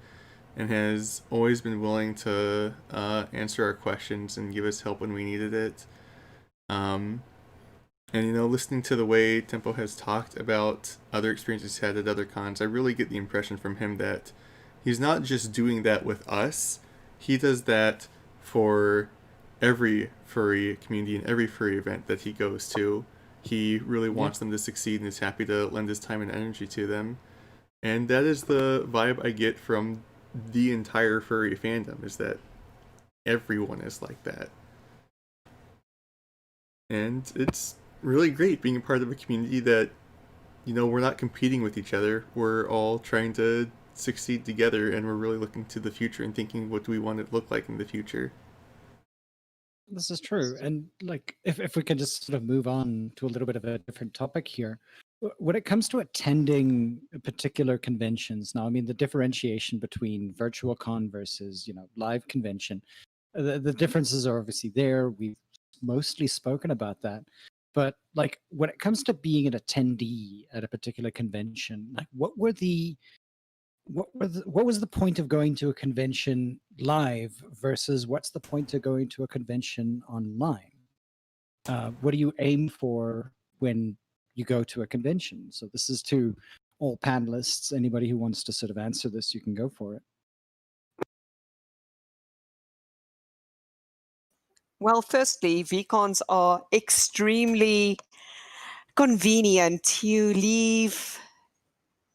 and has always been willing to answer our questions and give us help when we needed it. And listening to the way Tempo has talked about other experiences he's had at other cons, I really get the impression from him that he's not just doing that with us, he does that for every furry community and every furry event that he goes to. He really wants them to succeed and is happy to lend his time and energy to them. And that is the vibe I get from the entire furry fandom, is that everyone is like that. And it's really great being a part of a community that, we're not competing with each other. We're all trying to succeed together, and we're really looking to the future and thinking, what do we want it to look like in the future? This is true. And if we could just sort of move on to a little bit of a different topic here. When it comes to attending particular conventions, now, I mean, the differentiation between virtual con versus, live convention, the differences are obviously there. We've mostly spoken about that. But when it comes to being an attendee at a particular convention, what was the point of going to a convention live versus what's the point of going to a convention online? What do you aim for when you go to a convention. So this is to all panelists. Anybody who wants to sort of answer this, you can go for it. Well, firstly, VCons are extremely convenient. You leave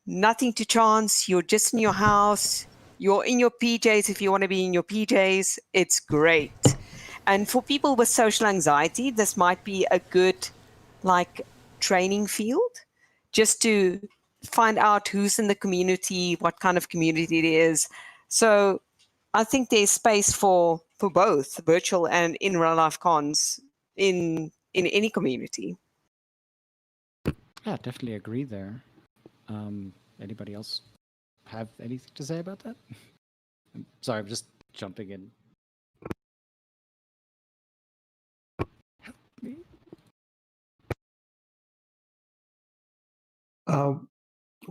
nothing to chance. You're just in your house. You're in your PJs if you want to be in your PJs. It's great. And for people with social anxiety, this might be a good training field just to find out who's in the community, what kind of community it is. So I think there's space for both virtual and in real life cons in any community. Yeah, definitely agree there. Anybody else have anything to say about that? I'm sorry, I'm just jumping in. Help me.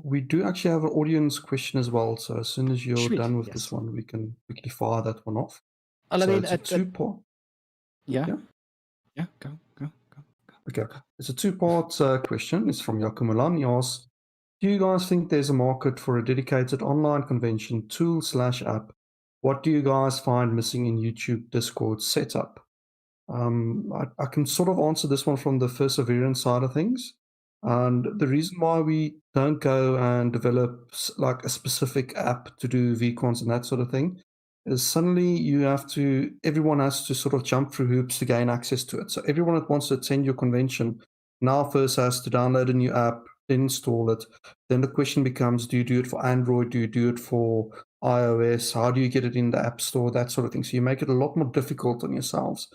We do actually have an audience question as well. So as soon as you're Sweet, done with yes. this one, we can quickly fire that one off. Well, I So mean, it's a two-part. yeah, Yeah. yeah, go. Okay. It's a two-part question. It's from Yakumilan. He asks, do you guys think there's a market for a dedicated online convention tool/app? What do you guys find missing in YouTube Discord setup? I can sort of answer this one from the perseverance side of things. And the reason why we don't go and develop like a specific app to do VCons and that sort of thing is suddenly everyone has to sort of jump through hoops to gain access to it. So everyone that wants to attend your convention now first has to download a new app, then install it. Then the question becomes, do you do it for Android? Do you do it for iOS? How do you get it in the App Store? That sort of thing. So you make it a lot more difficult on yourselves.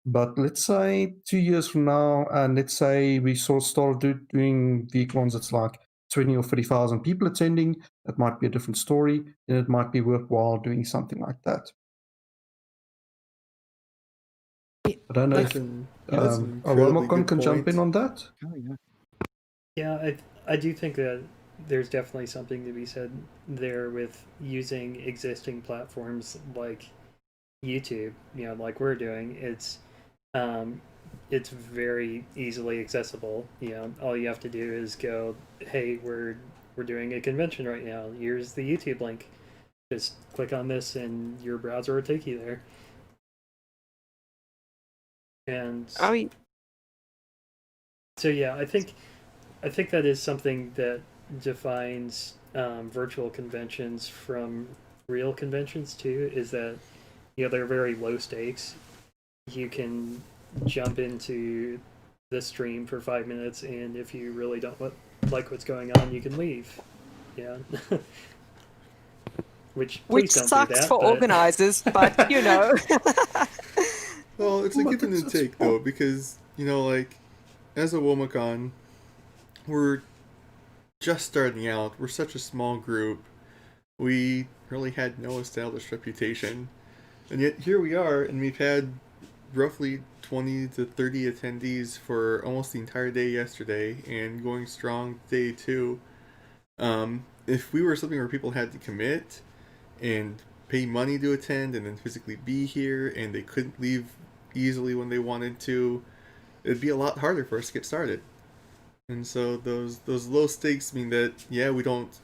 But let's say 2 years from now, and let's say we sort of started doing VCons, it's like 20 or 30,000 people attending. That might be a different story. Then it might be worthwhile doing something like that. I don't know if that's an incredibly OWOmacon good can jump in point. on that. Oh, yeah. Yeah, I do think that there's definitely something to be said there with using existing platforms like YouTube, like we're doing. It's very easily accessible. All you have to do is go, hey, we're doing a convention right now. Here's the YouTube link. Just click on this and your browser will take you there. And so yeah, I think that is something that defines virtual conventions from real conventions too, is that they're very low stakes. You can jump into the stream for 5 minutes, and if you really don't like what's going on, you can leave. Yeah. Which sucks don't do that, for organizers, but Well, it's a give and take though, because as a OWOmacon, we're just starting out. We're such a small group. We really had no established reputation, and yet here we are, and we've had roughly 20 to 30 attendees for almost the entire day yesterday, and going strong day 2. If we were something where people had to commit and pay money to attend and then physically be here, and they couldn't leave easily when they wanted to, it'd be a lot harder for us to get started. And so those low stakes mean that, yeah, we don't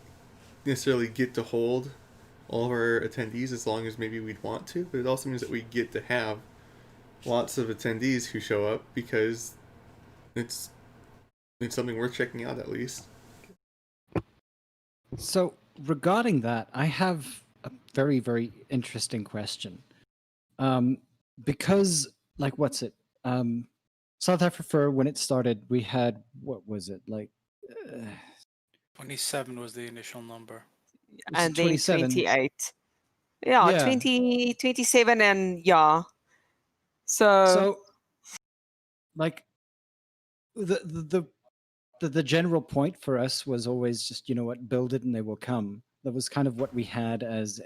necessarily get to hold all of our attendees as long as maybe we'd want to, but it also means that we get to have lots of attendees who show up because it's something worth checking out at least. So regarding that, I have a very, very interesting question. Because, what's it? South Africa, when it started, we had, what was it, 27 was the initial number. And then 28. Yeah, 20, 27, and yeah. So the general point for us was always just, build it and they will come. That was kind of what we had as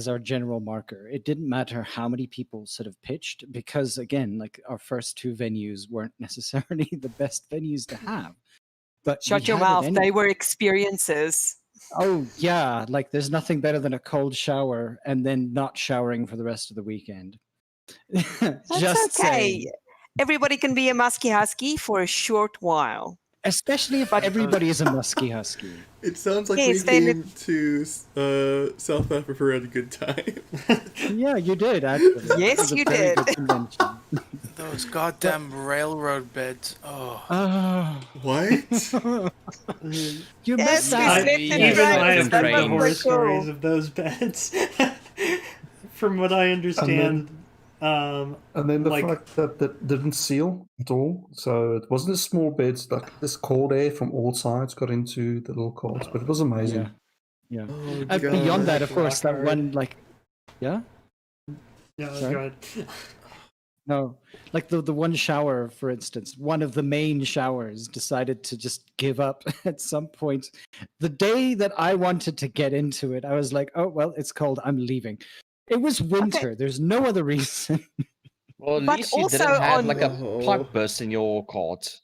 our general marker. It didn't matter how many people sort of pitched, because again, our first 2 venues weren't necessarily the best venues to have. But shut your mouth. They were experiences. Oh yeah, there's nothing better than a cold shower and then not showering for the rest of the weekend. That's Just okay. saying. everybody can be a musky husky for a short while. Especially if everybody is a musky husky. It sounds like Yes, we then came to South Africa at a good time. Yeah, you did, actually. Yes, It was a you very did. good convention. Those goddamn railroad beds. Oh. Oh. What? You Yes, missed we out. slept in Even trains. I have That heard the was horror so stories cool. of those beds. From what I understand, And then the like fact that that didn't seal at all, so it wasn't a small bed. Like this cold air from all sides got into the little cots, but it was amazing. Yeah. Oh, And God. beyond that, Like of course, that rock one, like, yeah? yeah, Sorry? go ahead. No, like the one shower, for instance, one of the main showers decided to just give up at some point. The day that I wanted to get into it, I was like, oh, well, it's cold. I'm leaving. It was winter. There's no other reason. Well, at But least you also didn't have like a Oh. pipe burst in your cart.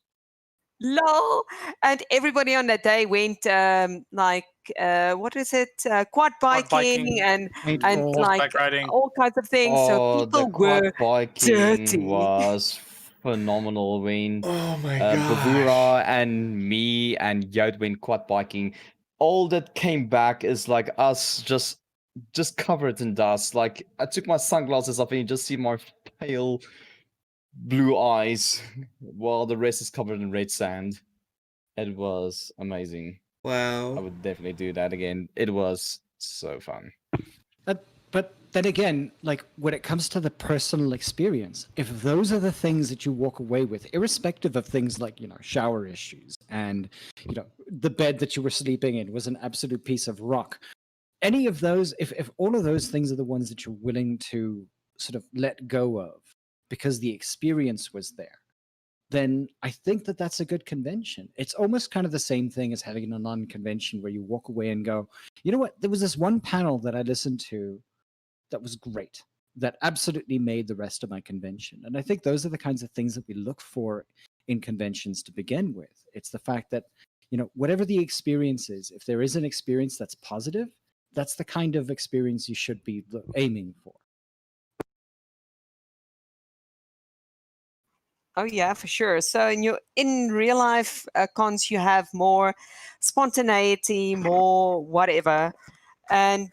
Lol. And everybody on that day went what is it? Quad biking, biking, and Paintball. like horseback riding. all kinds of things. So Oh, the people were quad biking dirty. was phenomenal. When Oh my gosh. Bavura and me and Yod went quad biking, all that came back is like us just covered in dust. Like I took my sunglasses off and you just see my pale blue eyes while the rest is covered in red sand. It was amazing. I Wow. would definitely do that again. It was so fun. But then again, like when it comes to the personal experience, if those are the things that you walk away with, irrespective of things like, shower issues and, the bed that you were sleeping in was an absolute piece of rock, any of those, if all of those things are the ones that you're willing to sort of let go of because the experience was there, then I think that that's a good convention. It's almost kind of the same thing as having a non-convention where you walk away and go, you know what, there was this one panel that I listened to that was great, that absolutely made the rest of my convention. And I think those are the kinds of things that we look for in conventions to begin with. It's the fact that, whatever the experience is, if there is an experience that's positive, that's the kind of experience you should be aiming for. Oh yeah, for sure. So in real life cons, you have more spontaneity, more whatever, and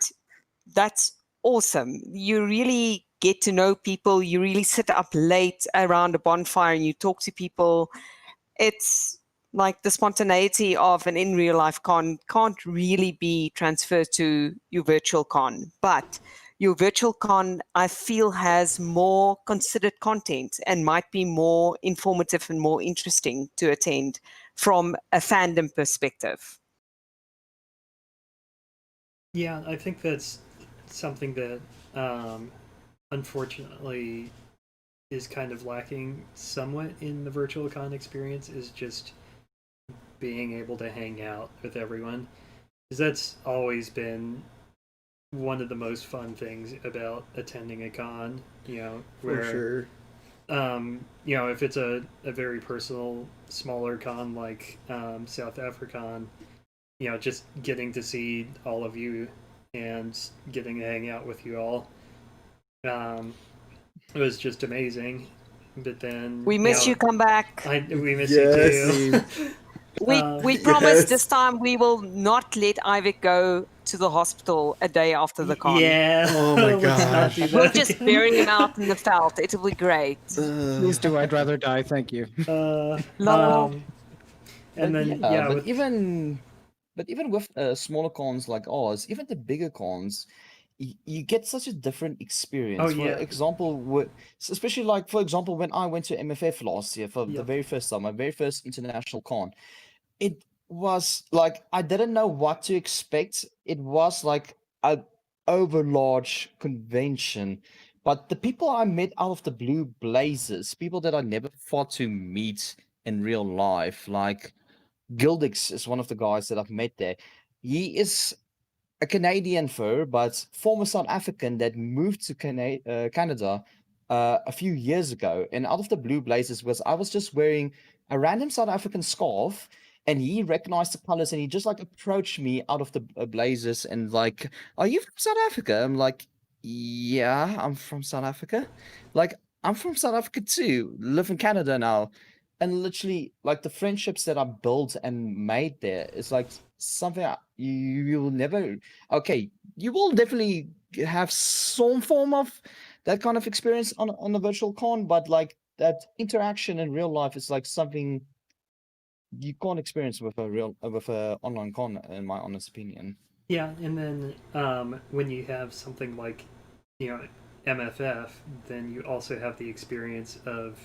that's awesome. You really get to know people. You really sit up late around a bonfire and you talk to people. It's like the spontaneity of an in real life con can't really be transferred to your virtual con, but your virtual con, I feel, has more considered content and might be more informative and more interesting to attend from a fandom perspective. Yeah, I think that's something that unfortunately is kind of lacking somewhat in the virtual con experience, is just being able to hang out with everyone. Because that's always been one of the most fun things about attending a con, where For sure. if it's a very personal, smaller con like South African, just getting to see all of you and getting to hang out with you all, it was just amazing. But then we miss you. Come back. We miss Yes. you too. We promise Yes. this time we will not let Ivik go to the hospital a day after the con. Yeah. Oh my Let's not gosh. do that We'll just again. bury him out in the veld. It'll be great. Please do. I'd rather die. Thank you. Lol. And But then yeah, but with, even with smaller cons like ours, even the bigger cons, you get such a different experience. Oh, For yeah. example, especially like for example, when I went to MFF last year for the Yep. very first time, my very first international con, it was like I didn't know what to expect. It was like a overlarge convention, but the people I met out of the blue blazes, people that I never thought to meet in real life, like Gildix is one of the guys that I've met there. He is a Canadian fur, but former South African that moved to Canada a few years ago. And out of the blue blazes was I was just wearing a random South African scarf, and he recognized the colors, and he just like approached me out of the blazes and like, "Are you from South Africa?" I'm like, "Yeah, I'm from South Africa." Like I'm from South Africa too, live in Canada now, and literally like the friendships that I built and made there is like something you will never. Okay, you will definitely have some form of that kind of experience on a virtual con, but like that interaction in real life is like something you can't experience with a online con, in my honest opinion. Yeah, and then when you have something like, MFF, then you also have the experience of.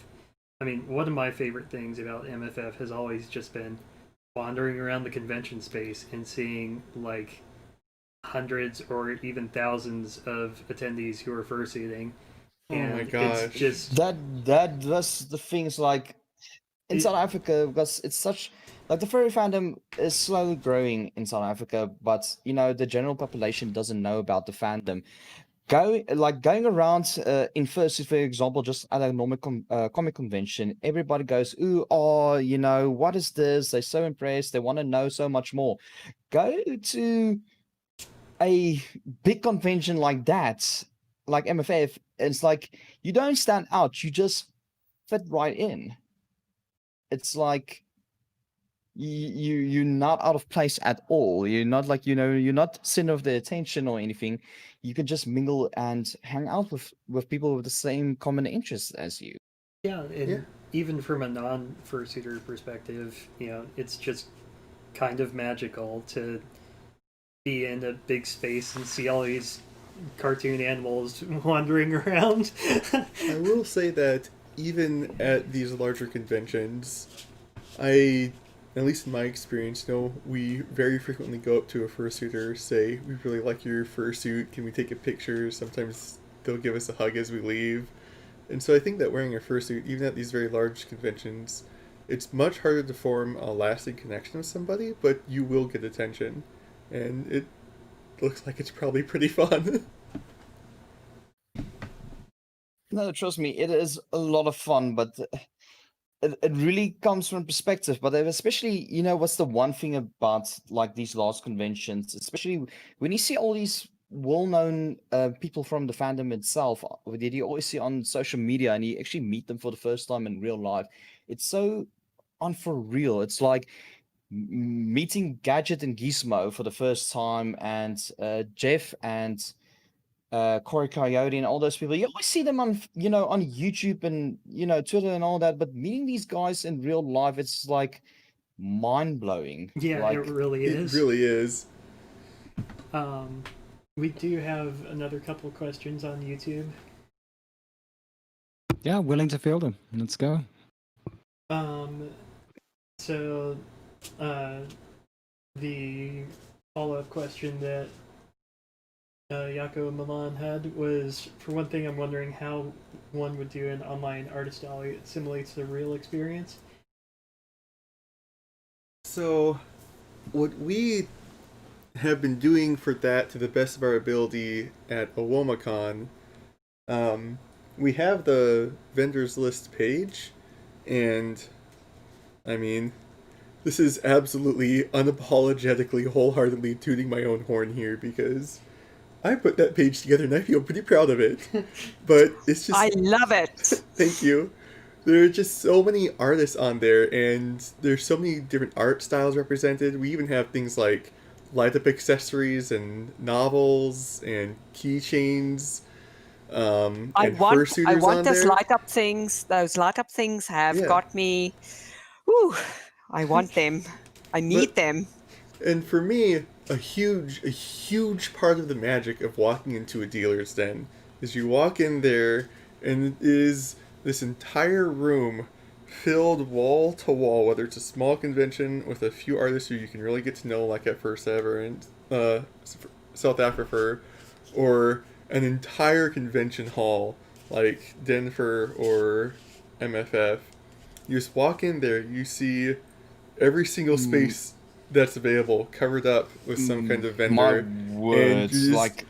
I mean, one of my favorite things about MFF has always just been wandering around the convention space and seeing like hundreds or even thousands of attendees who are fursuiting. Oh my And gosh. it's just That's the things like in South Africa, because it's such like the furry fandom is slowly growing in South Africa, but the general population doesn't know about the fandom. Going around in fursuit, for example, just at a normal comic convention, everybody goes, "Ooh, oh, what is this?" They're so impressed. They want to know so much more. Go to a big convention like that, like MFF. It's like you don't stand out. You just fit right in. It's like you're not out of place at all. You're not like you're not center of the attention or anything. You can just mingle and hang out with people with the same common interests as you. Yeah, and even from a non-fursuiter perspective, it's just kind of magical to be in a big space and see all these cartoon animals wandering around. I will say that even at these larger conventions, at least in my experience, we very frequently go up to a fursuiter, say, "We really like your fursuit, can we take a picture?" Sometimes they'll give us a hug as we leave. And so I think that wearing a fursuit, even at these very large conventions, it's much harder to form a lasting connection with somebody, but you will get attention. And it looks like it's probably pretty fun. No, trust me, it is a lot of fun, but it really comes from perspective. But especially, what's the one thing about like these last conventions, especially when you see all these well-known people from the fandom itself, that you always see on social media, and you actually meet them for the first time in real life. It's so for real. It's like meeting Gadget and Gizmo for the first time, and Jeff and Corey Coyote and all those people. You always see them on on YouTube and Twitter and all that, but meeting these guys in real life, it's like mind blowing. Yeah, like, it really is. It really is. We do have another couple questions on YouTube. Yeah, willing to field them. Let's go. So, the follow-up question that Yako Milan had was, for one thing, I'm wondering how one would do an online artist alley that simulates the real experience. So, what we have been doing for that to the best of our ability at OWOmacon, we have the vendors list page, and I mean, this is absolutely unapologetically, wholeheartedly tooting my own horn here, because I put that page together and I feel pretty proud of it. But it's just... I love it. Thank you. There are just so many artists on there, and there's so many different art styles represented. We even have things like light-up accessories and novels and keychains. I want those light-up things. Those light-up things have got me... Whew, I want them. I need them. And for me, a huge part of the magic of walking into a dealer's den is you walk in there and it is this entire room filled wall to wall, whether it's a small convention with a few artists who you can really get to know, like at First Ever and South Africa, or an entire convention hall like Denver or MFF. You just walk in there, you see every single space that's available covered up with some kind of vendor. My words, and like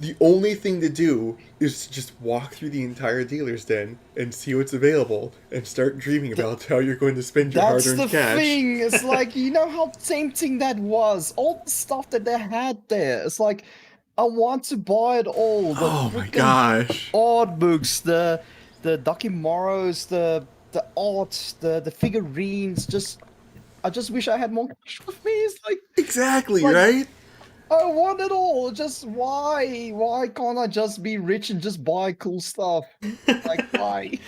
the only thing to do is to just walk through the entire dealer's den and see what's available and start dreaming about how you're going to spend your hard-earned cash. That's the thing. It's like, how tempting that was. All the stuff that they had there. It's like, I want to buy it all. The oh my gosh. art books, the the Dakimaros, the art, the figurines. I just wish I had more cash with me. It's like exactly like, right. I want it all. Just why can't I just be rich and just buy cool stuff? Like why?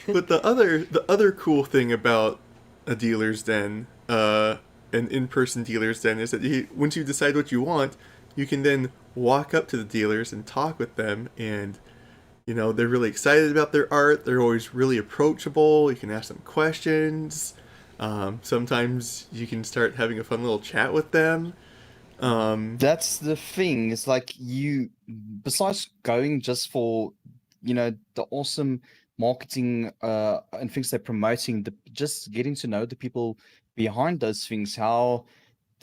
But the other cool thing about a dealer's den, an in-person dealer's den, is that once you decide what you want, you can then walk up to the dealers and talk with them, and they're really excited about their art. They're always really approachable. You can ask them questions. Sometimes you can start having a fun little chat with them. That's the thing. It's like besides going just for, the awesome marketing and things they're promoting, just getting to know the people behind those things. How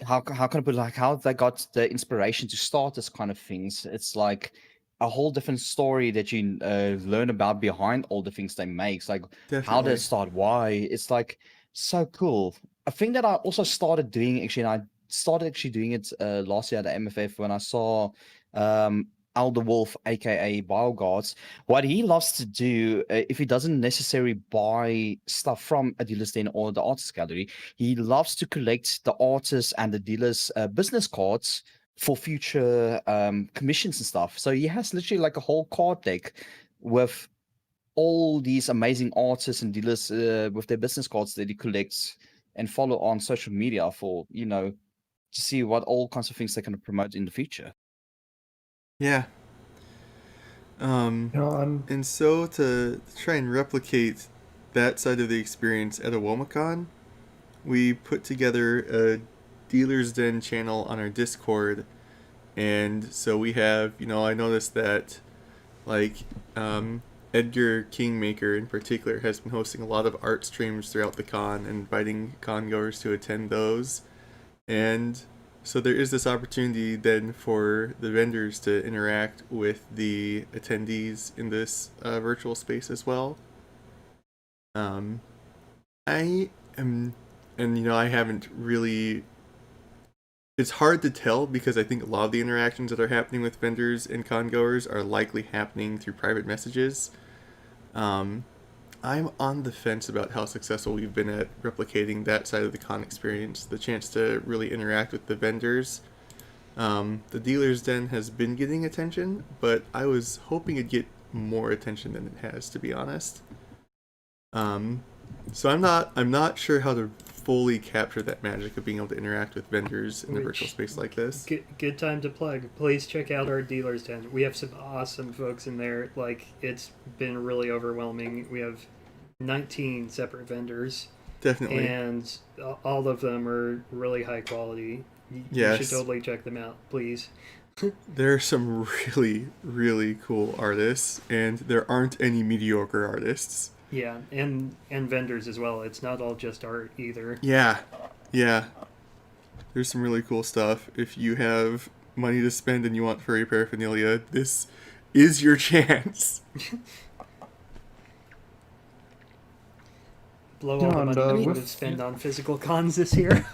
can I put it, like how they got the inspiration to start this kind of things. It's like a whole different story that you learn about behind all the things they make. It's like how did Definitely. it start? Why? It's like so cool. A thing that I also started doing actually, and I started actually doing it last year at the MFF when I saw Alder Wolf, aka Bioguards. What he loves to do, if he doesn't necessarily buy stuff from a dealer's den or the artist gallery, he loves to collect the artists and the dealers' business cards for future commissions and stuff. So he has literally like a whole card deck with all these amazing artists and dealers with their business cards that he collects and follow on social media for, to see what all kinds of things they can promote in the future. Yeah. And so to try and replicate that side of the experience at OWOmacon, we put together a Dealer's Den channel on our Discord, and so we have, I noticed that, like, Edgar Kingmaker in particular has been hosting a lot of art streams throughout the con and inviting con goers to attend those, and so there is this opportunity then for the vendors to interact with the attendees in this virtual space as well. I am, and I haven't really. It's hard to tell because I think a lot of the interactions that are happening with vendors and congoers are likely happening through private messages. I'm on the fence about how successful we've been at replicating that side of the con experience, the chance to really interact with the vendors. The Dealer's Den has been getting attention, but I was hoping it'd get more attention than it has, to be honest. So I'm not sure how to fully capture that magic of being able to interact with vendors in a virtual space like this. Good time to plug. Please check out our Dealer's Den. We have some awesome folks in there. Like, it's been really overwhelming. We have 19 separate vendors. Definitely. And all of them are really high quality. Yes. You should totally check them out, please. There are some really, really cool artists, and there aren't any mediocre artists. Yeah, and vendors as well. It's not all just art either. Yeah. There's some really cool stuff. If you have money to spend and you want furry paraphernalia, this is your chance. Blow all the money we would have spent on physical cons this year.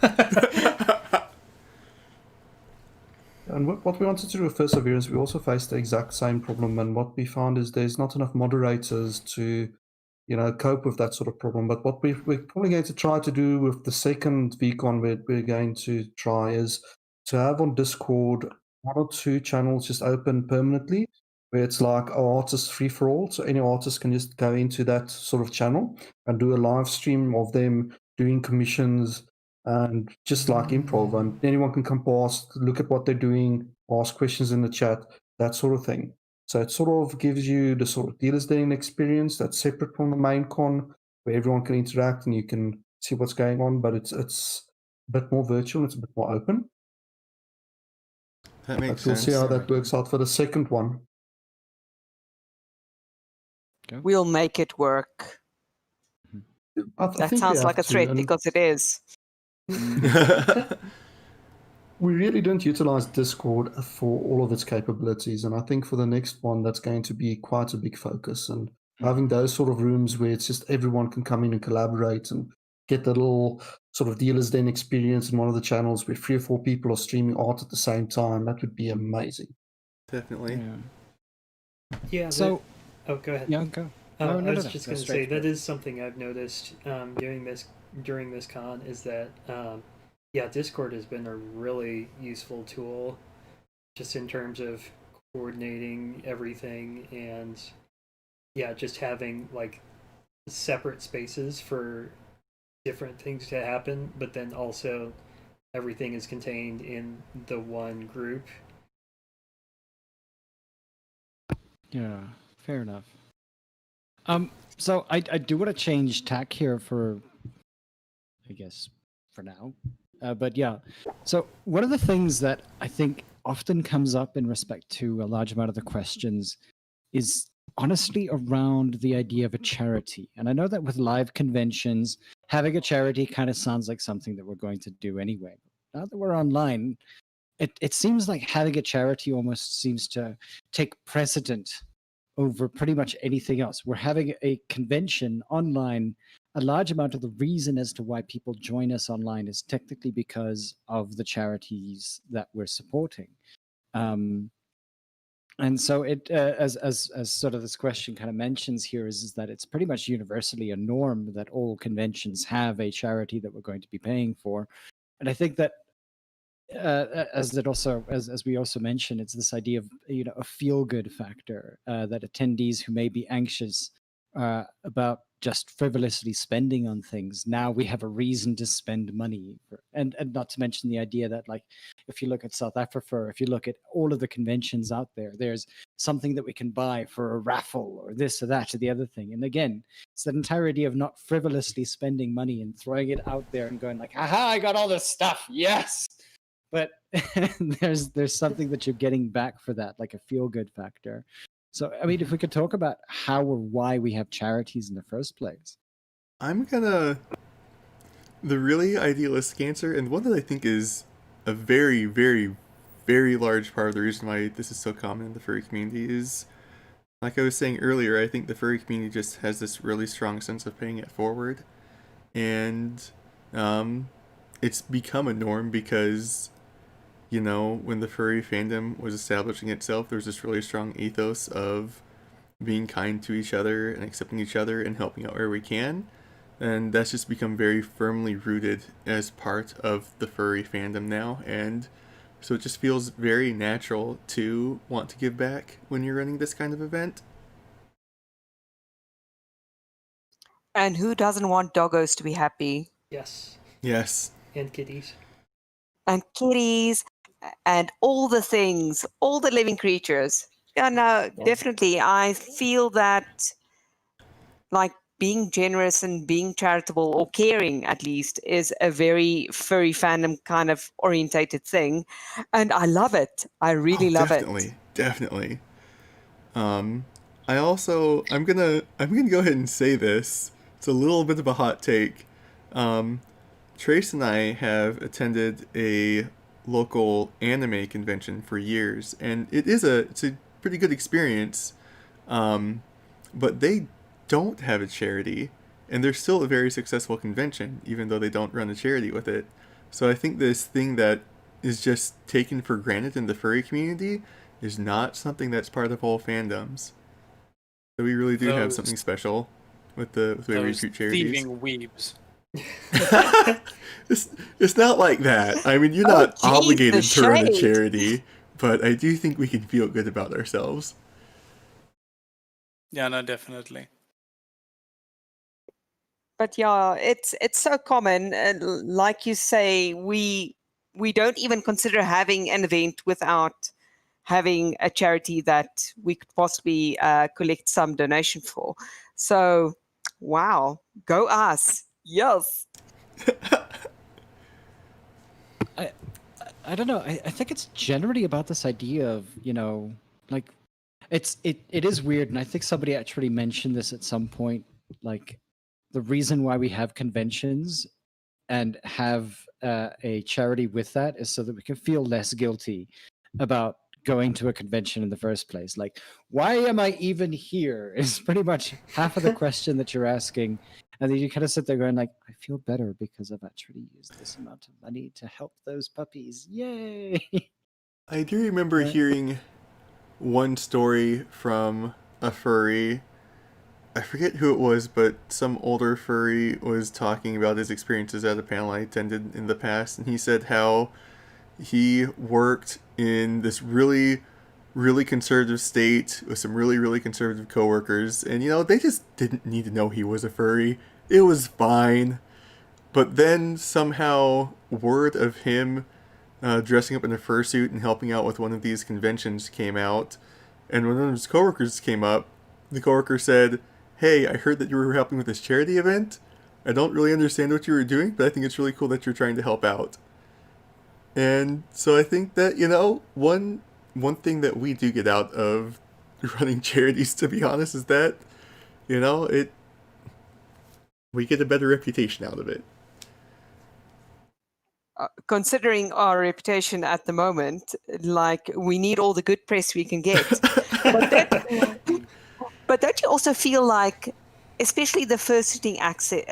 And what we wanted to do with Perseverance, we also faced the exact same problem. And what we found is there's not enough moderators to, cope with that sort of problem. But what we're probably going to try to do with the second VCon we're going to try is to have on Discord 1 or 2 channels just open permanently, where it's like artist free for all. So any artist can just go into that sort of channel and do a live stream of them doing commissions and just like improv, and anyone can come past, look at what they're doing, ask questions in the chat, that sort of thing. So it sort of gives you the sort of Dealer's Den experience that's separate from the main con, where everyone can interact and you can see what's going on, but it's a bit more virtual, it's a bit more open. That makes We'll sense. see how that works out for the second one. We'll make it work. That sounds like a threat because it is. We really don't utilize Discord for all of its capabilities, and I think for the next one that's going to be quite a big focus, and having those sort of rooms where it's just everyone can come in and collaborate and get the little sort of Dealer's Den experience in one of the channels where 3 or 4 people are streaming art at the same time, that would be amazing. Definitely. Yeah. So, go ahead. Yeah, go. No, I no, was no. just Go going to straight say for that it. is something I've noticed during this con is that yeah, Discord has been a really useful tool just in terms of coordinating everything and yeah, just having like separate spaces for different things to happen, but then also everything is contained in the one group. Yeah, fair enough. So I do want to change tack here for, I guess, for now. But yeah, so one of the things that I think often comes up in respect to a large amount of the questions is honestly around the idea of a charity. And I know that with live conventions, having a charity kind of sounds like something that we're going to do anyway. Now that we're online, it seems like having a charity almost seems to take precedent over pretty much anything else. We're having a convention online. A large amount of the reason as to why people join us online is technically because of the charities that we're supporting. And so it, as sort of this question kind of mentions here, is that it's pretty much universally a norm that all conventions have a charity that we're going to be paying for. And I think that as we also mentioned, it's this idea of a feel good factor that attendees who may be anxious about just frivolously spending on things, now we have a reason to spend money and not to mention the idea that, like, if you look at South Africa, if you look at all of the conventions out there, there's something that we can buy for a raffle or this or that or the other thing. And again, it's that entire idea of not frivolously spending money and throwing it out there and going like, aha, I got all this stuff, yes. But there's something that you're getting back for that, like a feel good factor. So, I mean, if we could talk about how or why we have charities in the first place. The really idealistic answer, and one that I think is a very, very, very large part of the reason why this is so common in the furry community is, like I was saying earlier, I think the furry community just has this really strong sense of paying it forward. And it's become a norm because, when the furry fandom was establishing itself, there was this really strong ethos of being kind to each other and accepting each other and helping out where we can. And that's just become very firmly rooted as part of the furry fandom now. And so it just feels very natural to want to give back when you're running this kind of event. And who doesn't want doggos to be happy? Yes. Yes. And kitties. And kitties and all the things, all the living creatures. Yeah, no, definitely. I feel that, like, being generous and being charitable, or caring at least, is a very furry fandom kind of orientated thing. And I love it. I really love it. Definitely. I'm gonna go ahead and say this. It's a little bit of a hot take. Trace and I have attended a local anime convention for years, and it's a pretty good experience. But they don't have a charity, and they're still a very successful convention, even though they don't run a charity with it. So I think this thing that is just taken for granted in the furry community is not something that's part of all fandoms. So we really do have something special with the way we treat charities. Thieving weebs. It's not like that. I mean, you're not obligated to run a charity, but I do think we can feel good about ourselves. Yeah, no, definitely. But yeah, it's so common. Like you say, we don't even consider having an event without having a charity that we could possibly collect some donation for. So, wow, go us. Yes. I don't know. I think it's generally about this idea of, like, it is weird, and I think somebody actually mentioned this at some point. Like, the reason why we have conventions and have a charity with that is so that we can feel less guilty about going to a convention in the first place. Like, why am I even here? Is pretty much half of the question that you're asking. And then you kind of sit there going like, I feel better because I've actually used this amount of money to help those puppies. Yay! I do remember hearing one story from a furry I forget who it was, but some older furry was talking about his experiences at a panel I attended in the past, and he said how he worked in this really, really conservative state with some really, really conservative coworkers, and they just didn't need to know he was a furry. It was fine. But then somehow word of him dressing up in a fursuit and helping out with one of these conventions came out, and when one of his coworkers came up, the coworker said, "Hey, I heard that you were helping with this charity event. I don't really understand what you were doing, but I think it's really cool that you're trying to help out." And so I think that, one thing that we do get out of running charities, to be honest, is that, we get a better reputation out of it. Considering our reputation at the moment, like we need all the good press we can get. But don't you also feel like, especially the first sitting aspect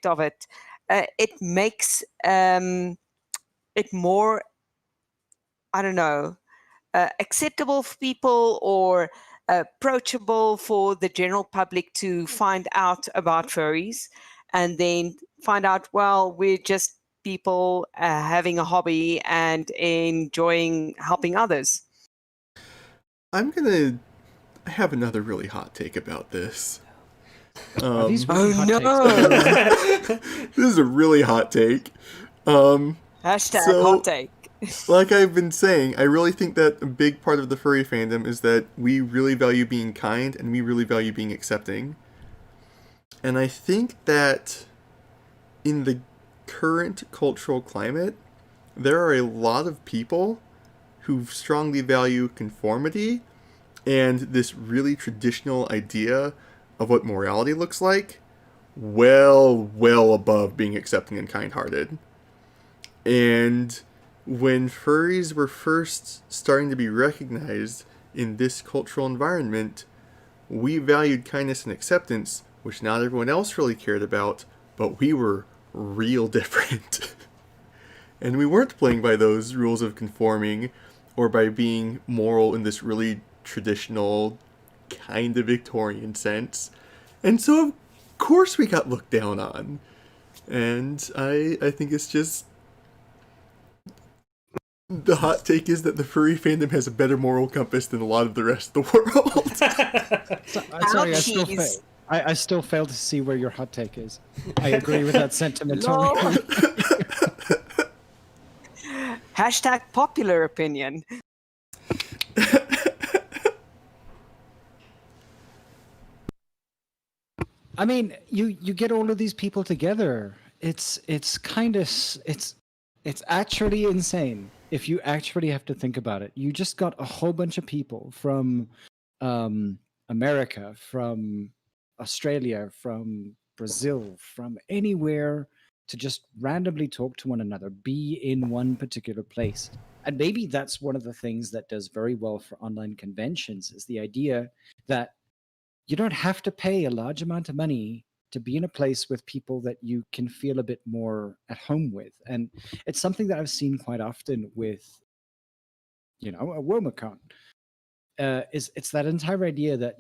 of it, it makes it more, I don't know, acceptable for people or approachable for the general public to find out about furries, and then find out, well, we're just people having a hobby and enjoying helping others. I'm gonna have another really hot take about this. Are these really Oh hot no! This is a really hot take. Hashtag hot take. Like I've been saying, I really think that a big part of the furry fandom is that we really value being kind and we really value being accepting. And I think that in the current cultural climate, there are a lot of people who strongly value conformity and this really traditional idea of what morality looks like, well above being accepting and kind-hearted. And when furries were first starting to be recognized in this cultural environment, we valued kindness and acceptance, which not everyone else really cared about, but we were real different. And we weren't playing by those rules of conforming or by being moral in this really traditional, kind of Victorian sense. And so, of course, we got looked down on. And I think it's just... The hot take is that the furry fandom has a better moral compass than a lot of the rest of the world. Sorry, I still fail to see where your hot take is. I agree with that sentiment totally. Hashtag popular opinion. I mean, you get all of these people together. It's actually insane if you actually have to think about it. You just got a whole bunch of people from America, from Australia, from Brazil, from anywhere to just randomly talk to one another, be in one particular place. And maybe that's one of the things that does very well for online conventions, is the idea that you don't have to pay a large amount of money to be in a place with people that you can feel a bit more at home with. And it's something that I've seen quite often with, OWOmacon. It's that entire idea that,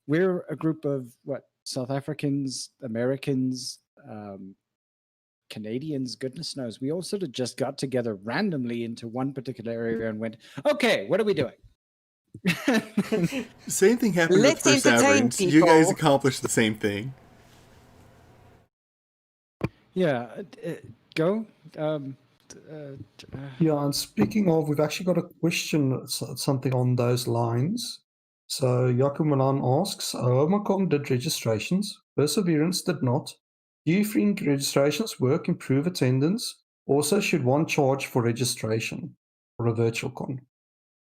we're a group of, South Africans, Americans, Canadians, goodness knows. We all sort of just got together randomly into one particular area and went, okay, what are we doing? Same thing happened with First Taverns. You guys accomplished the same thing. Yeah, go. Yeah, and speaking of, we've actually got a question, something on those lines. So Jakob Milan asks, OWOmacon did registrations, Perseverance did not. Do you think registrations work, improve attendance? Also, should one charge for registration for a virtual con?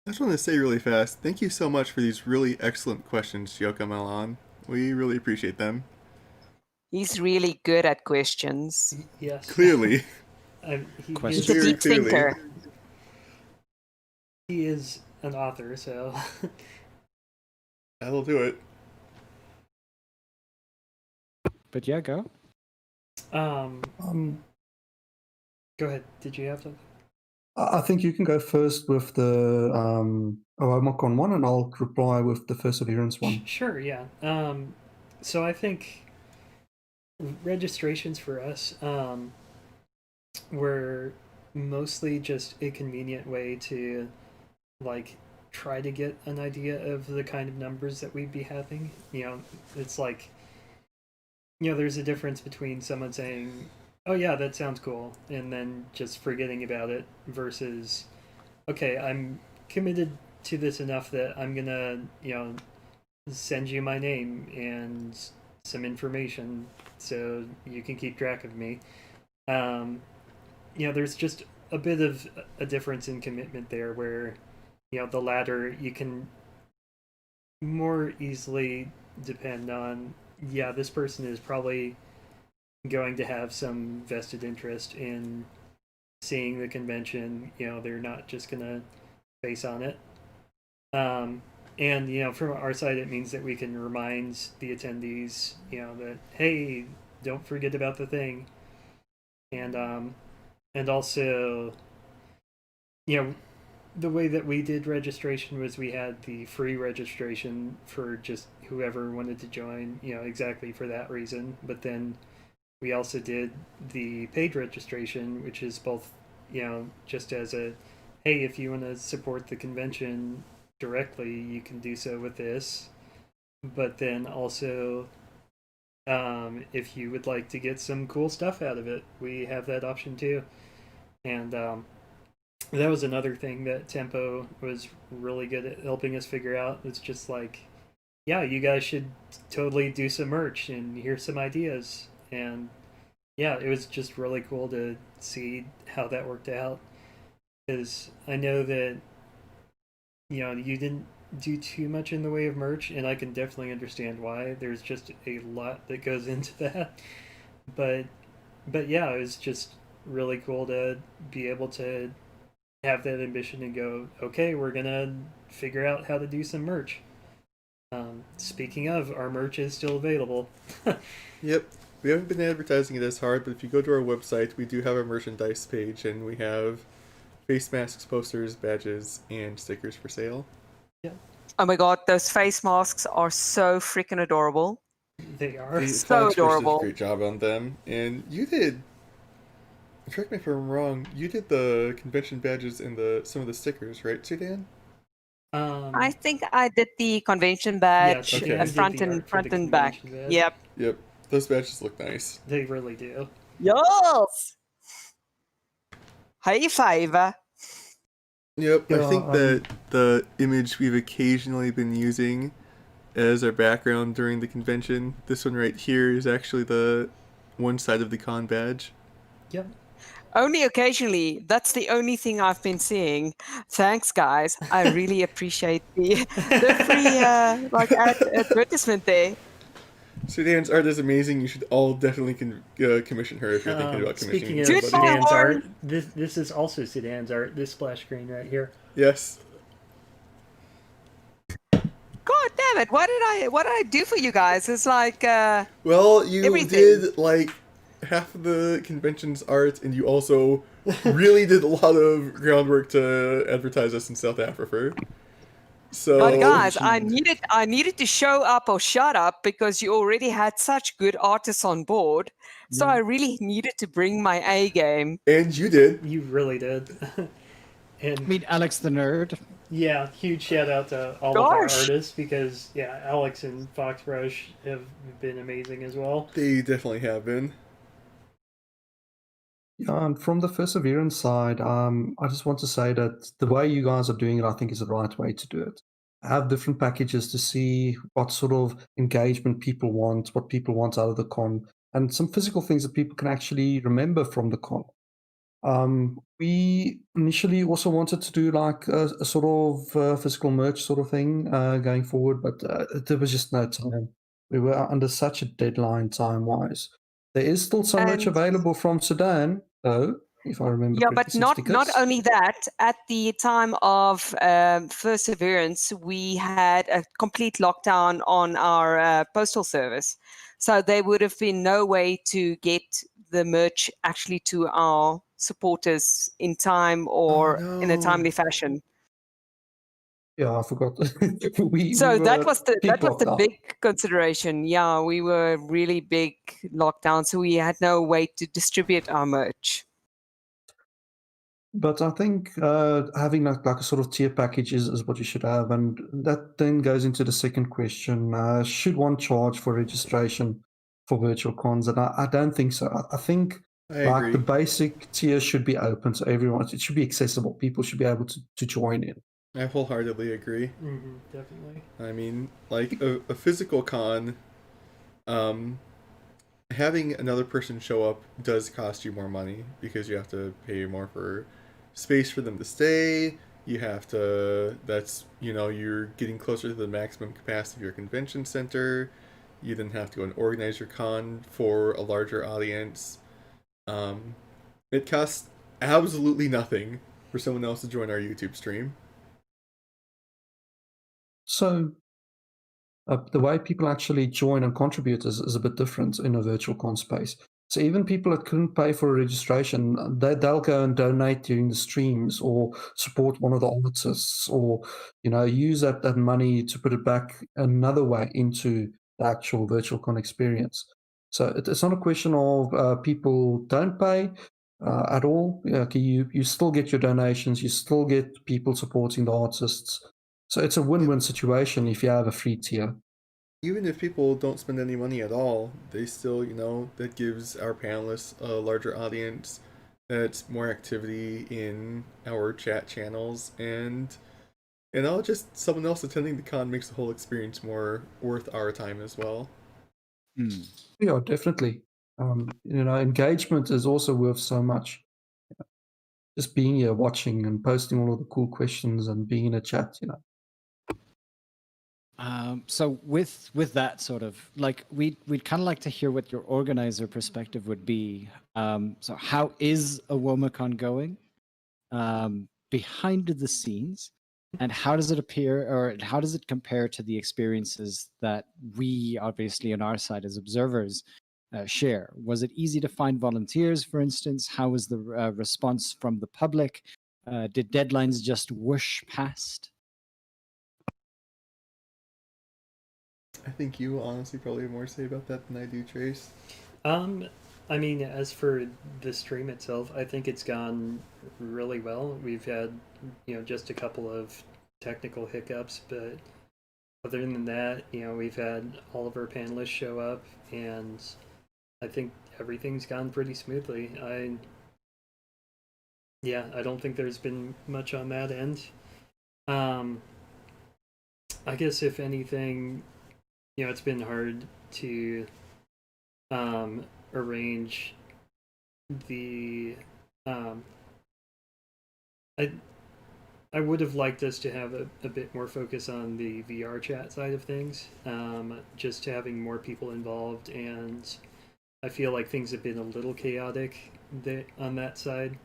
I just want to say really fast, thank you so much for these really excellent questions, Yoko Milan. We really appreciate them. He's really good at questions. Yes. Clearly. He's a deep thinker. He is an author, so... That'll do it. But yeah, go. Go ahead. Did you have something? I think you can go first with the OWOmacon one, and I'll reply with the Perseverance one. Sure, yeah. So I think registrations for us were mostly just a convenient way to like try to get an idea of the kind of numbers that we'd be having. It's like, there's a difference between someone saying, "Oh yeah, that sounds cool," and then just forgetting about it versus, "Okay, I'm committed to this enough that I'm gonna, send you my name and some information so you can keep track of me." There's just a bit of a difference in commitment there where, the latter you can more easily depend on, yeah, this person is probably going to have some vested interest in seeing the convention. They're not just going to face on it. And from our side, it means that we can remind the attendees, that, hey, don't forget about the thing. And also, the way that we did registration was we had the free registration for just whoever wanted to join, exactly for that reason. But then we also did the paid registration, which is both, just as a, hey, if you want to support the convention directly, you can do so with this. But then also, if you would like to get some cool stuff out of it, we have that option too. And that was another thing that Tempo was really good at helping us figure out. It's just like, yeah, you guys should totally do some merch, and here's some ideas. And yeah, it was just really cool to see how that worked out. Because I know that, you didn't do too much in the way of merch, and I can definitely understand why. There's just a lot that goes into that. But yeah, it was just really cool to be able to have that ambition and go, okay, we're gonna figure out how to do some merch. Speaking of, our merch is still available. Yep. We haven't been advertising it as hard, but if you go to our website, we do have a merchandise page, and we have face masks, posters, badges, and stickers for sale. Yeah. Oh my god, those face masks are so freaking adorable. They are. So adorable. Did a great job on them. And you did, correct me if I'm wrong, you did the convention badges and some of the stickers, right, Sudan? I think I did the convention badge, Yes, okay. front and back. Badge. Yep. Yep. Those badges look nice. They really do. Yes. High five. Yep, Yeah, I think that the image we've occasionally been using as our background during the convention, this one right here is actually the one side of the con badge. Yep. Only occasionally. That's the only thing I've been seeing. Thanks, guys. I really appreciate the free advertisement there. Sudan's art is amazing. You should all definitely commission her if you're thinking about commissioning Speaking her. of Sudan's art, this is also Sudan's art. This splash screen right here. Yes. God damn it! What did I do for you guys? It's like well, you everything. did like half of the convention's art, and you also really did a lot of groundwork to advertise us in South Africa. So, but guys, I needed to show up or shut up because you already had such good artists on board. So I really needed to bring my A game. And you did. You really did. And meet Alex the nerd. Yeah, huge shout out to all of our artists because Alex and Fox Rush have been amazing as well. They definitely have been. Yeah, and from the Perseverance side, I just want to say that the way you guys are doing it, I think, is the right way to do it. Have different packages to see what sort of engagement people want, what people want out of the con, and some physical things that people can actually remember from the con. We initially also wanted to do like a sort of physical merch sort of thing going forward, but there was just no time. We were under such a deadline time-wise. There is still so much available from Sudan, though, if I remember correctly. Yeah, but not only that. At the time of Perseverance, we had a complete lockdown on our postal service, so there would have been no way to get the merch actually to our support us in time or in a no. timely fashion. Yeah, I forgot. we So that were was the peak lockdown. big consideration. Yeah, we were really big lockdown, so we had no way to distribute our merch. But I think having like a sort of tier package is what you should have. And that then goes into the second question. Should one charge for registration for virtual cons? And I don't think so. I think I like agree. the basic tier should be open to everyone. It should be accessible. People should be able to join in. I wholeheartedly agree. Definitely. I mean, like a physical con, having another person show up does cost you more money because you have to pay more for space for them to stay. You have to, that's, you're getting closer to the maximum capacity of your convention center. You then have to go and organize your con for a larger audience. It costs absolutely nothing for someone else to join our YouTube stream. So the way people actually join and contribute is a bit different in a virtual con space. So even people that couldn't pay for a registration, they'll go and donate during the streams or support one of the artists or, use that money to put it back another way into the actual virtual con experience. So it's not a question of people don't pay at all. You still get your donations, you still get people supporting the artists. So it's a win-win situation if you have a free tier. Even if people don't spend any money at all, they still, that gives our panelists a larger audience, that's more activity in our chat channels, and just someone else attending the con makes the whole experience more worth our time as well. Yeah, definitely. Engagement is also worth so much. Just being here, watching and posting all of the cool questions and being in a chat, So with that sort of like we'd kind of like to hear what your organizer perspective would be. So how is OWOmacon going behind the scenes, and how does it appear, or how does it compare to the experiences that we obviously on our side as observers share? Was it easy to find volunteers, for instance? How was the response from the public? Did deadlines just whoosh past? I think you honestly probably have more to say about that than I do, Trace. I mean, as for the stream itself, I think it's gone really well. We've had, just a couple of technical hiccups, but other than that, we've had all of our panelists show up, and I think everything's gone pretty smoothly. I don't think there's been much on that end. I guess if anything, it's been hard to arrange the I would have liked us to have a bit more focus on the VR chat side of things, just having more people involved, and I feel like things have been a little chaotic on that side,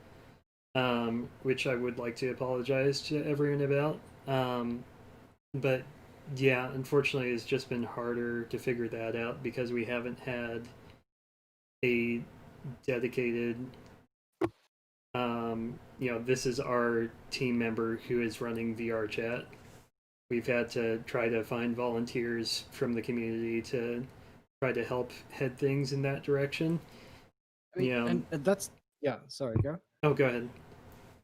which I would like to apologize to everyone about. But yeah, unfortunately, it's just been harder to figure that out because we haven't had a dedicated, this is our team member who is running VR chat. We've had to try to find volunteers from the community to try to help head things in that direction. I mean, and that's sorry, go. Oh, go ahead.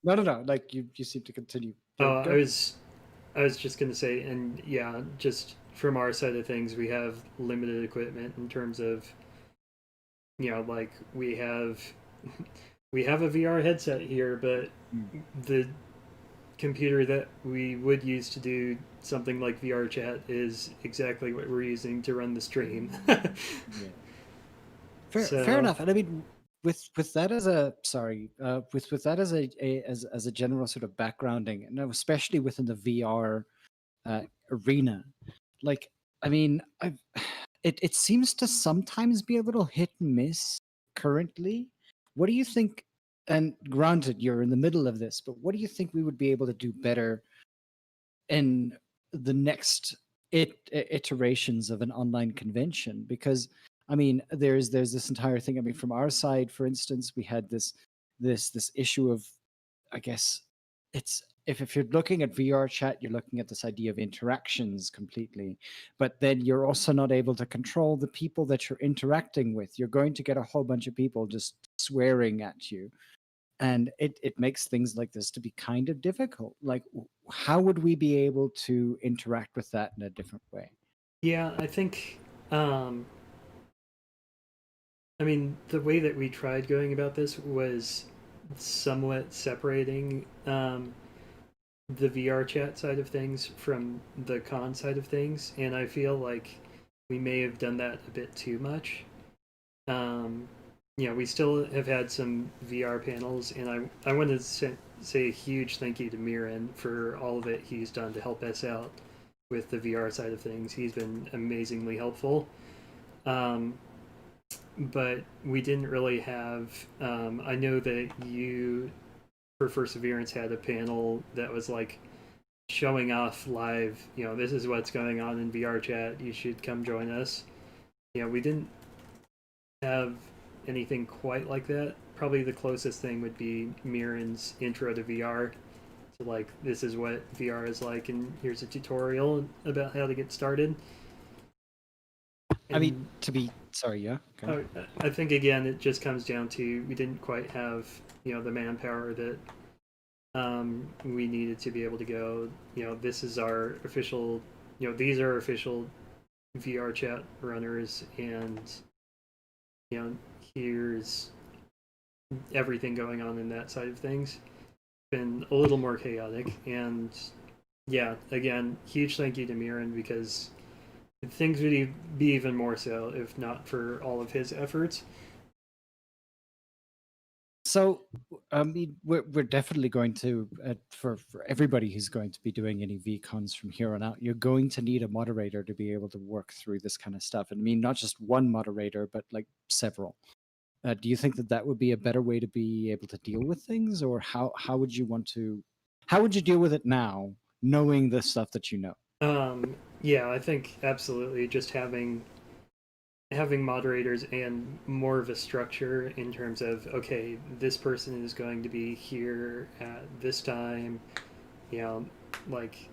No. Like you seem to continue. I was just gonna say, and just from our side of things, we have limited equipment in terms of, like we have a VR headset here, but the computer that we would use to do something like VR chat is exactly what we're using to run the stream. Fair enough. And I mean, with that as a with that as a general sort of backgrounding, and especially within the VR arena, like I mean, it seems to sometimes be a little hit and miss currently. What do you think? And granted, you're in the middle of this, but what do you think we would be able to do better in the next iterations of an online convention? Because I mean, there's this entire thing. I mean, from our side, for instance, we had this this issue of, I guess, it's if you're looking at VR chat, you're looking at this idea of interactions completely, but then you're also not able to control the people that you're interacting with. You're going to get a whole bunch of people just swearing at you, and it makes things like this to be kind of difficult. Like, how would we be able to interact with that in a different way? Yeah, I think, I mean, the way that we tried going about this was somewhat separating the VR chat side of things from the con side of things, and I feel like we may have done that a bit too much. We still have had some VR panels, and I want to say a huge thank you to Miran for all of it he's done to help us out with the VR side of things. He's been amazingly helpful. But we didn't really have. I know that you, for Perseverance, had a panel that was like showing off live. This is what's going on in VR chat. You should come join us. We didn't have anything quite like that. Probably the closest thing would be Miran's intro to VR. So like, this is what VR is like, and here's a tutorial about how to get started. I mean, sorry, yeah. Okay. I think again, it just comes down to we didn't quite have the manpower that we needed to be able to go. This is our official. These are official VR chat runners, and here's everything going on in that side of things. Been a little more chaotic, and yeah, again, huge thank you to Miran, because things would be even more so if not for all of his efforts. So, I mean, we're definitely going to, for everybody who's going to be doing any VCons from here on out, you're going to need a moderator to be able to work through this kind of stuff. And I mean, not just one moderator, but like several. Do you think that that would be a better way to be able to deal with things, or how would you deal with it now, knowing the stuff that you know? Yeah, I think absolutely just having moderators and more of a structure in terms of, okay, this person is going to be here at this time, like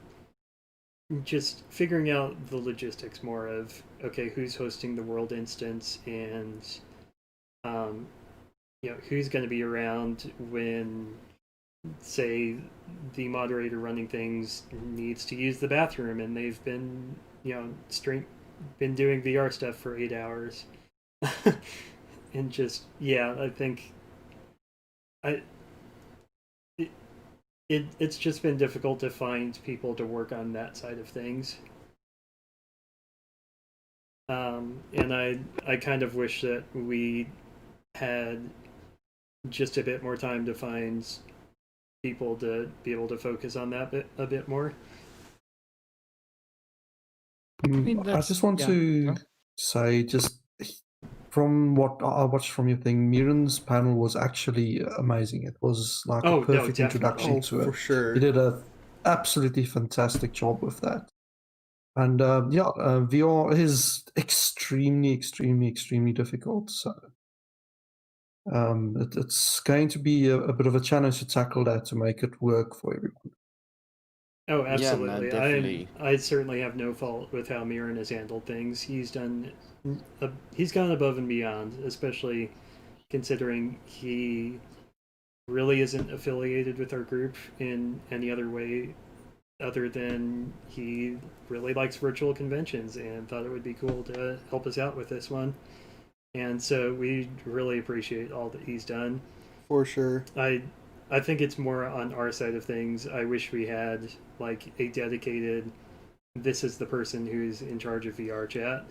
just figuring out the logistics more of, okay, who's hosting the world instance, and who's going to be around when, say, the moderator running things needs to use the bathroom and they've been been doing VR stuff for 8 hours. And just, yeah, I think it's just been difficult to find people to work on that side of things. And I kind of wish that we had just a bit more time to find people to be able to focus on that a bit more. I just want to say, just from what I watched from your thing, Miran's panel was actually amazing. It was like a perfect introduction to it. For sure. He did a absolutely fantastic job with that. And VR is extremely, extremely, extremely difficult. So it's going to be a bit of a challenge to tackle that, to make it work for everyone. Oh, absolutely. Yeah, man, definitely. I certainly have no fault with how Miran has handled things. He's gone above and beyond, especially considering he really isn't affiliated with our group in any other way other than he really likes virtual conventions and thought it would be cool to help us out with this one. And so we really appreciate all that he's done. For sure. I think it's more on our side of things. I wish we had like a dedicated, this is the person who's in charge of VR chat,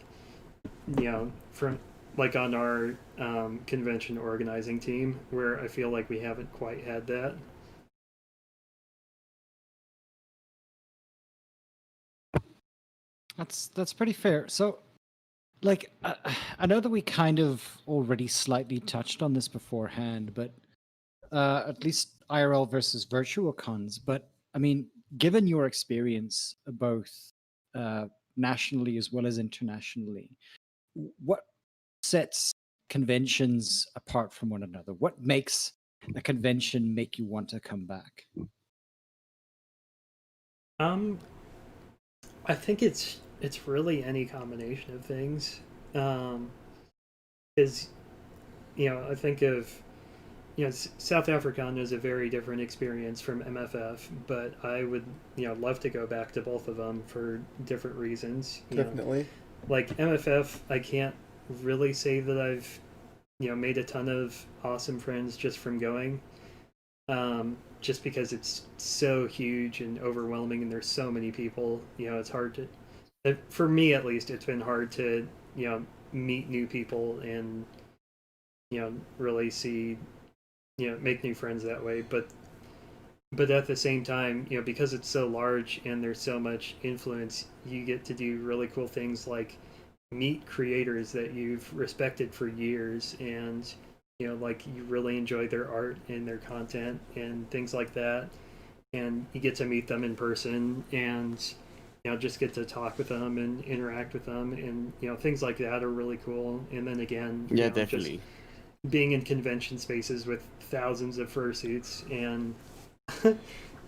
from like on our convention organizing team, where I feel like we haven't quite had that. That's pretty fair. So, like, I know that we kind of already slightly touched on this beforehand, but at least IRL versus virtual cons. But I mean, given your experience both nationally as well as internationally, what sets conventions apart from one another? What makes a convention make you want to come back? I think it's really any combination of things. Is I think of South African is a very different experience from MFF, but I would love to go back to both of them for different reasons. Definitely. Like MFF, I can't really say that I've made a ton of awesome friends just from going. Just because it's so huge and overwhelming, and there's so many people. It's hard to, for me at least, it's been hard to meet new people and really see make new friends that way. But at the same time, because it's so large and there's so much influence, you get to do really cool things like meet creators that you've respected for years, and like you really enjoy their art and their content and things like that, and you get to meet them in person and just get to talk with them and interact with them, and things like that are really cool. And then again, Yeah, definitely. just being in convention spaces with thousands of fursuits and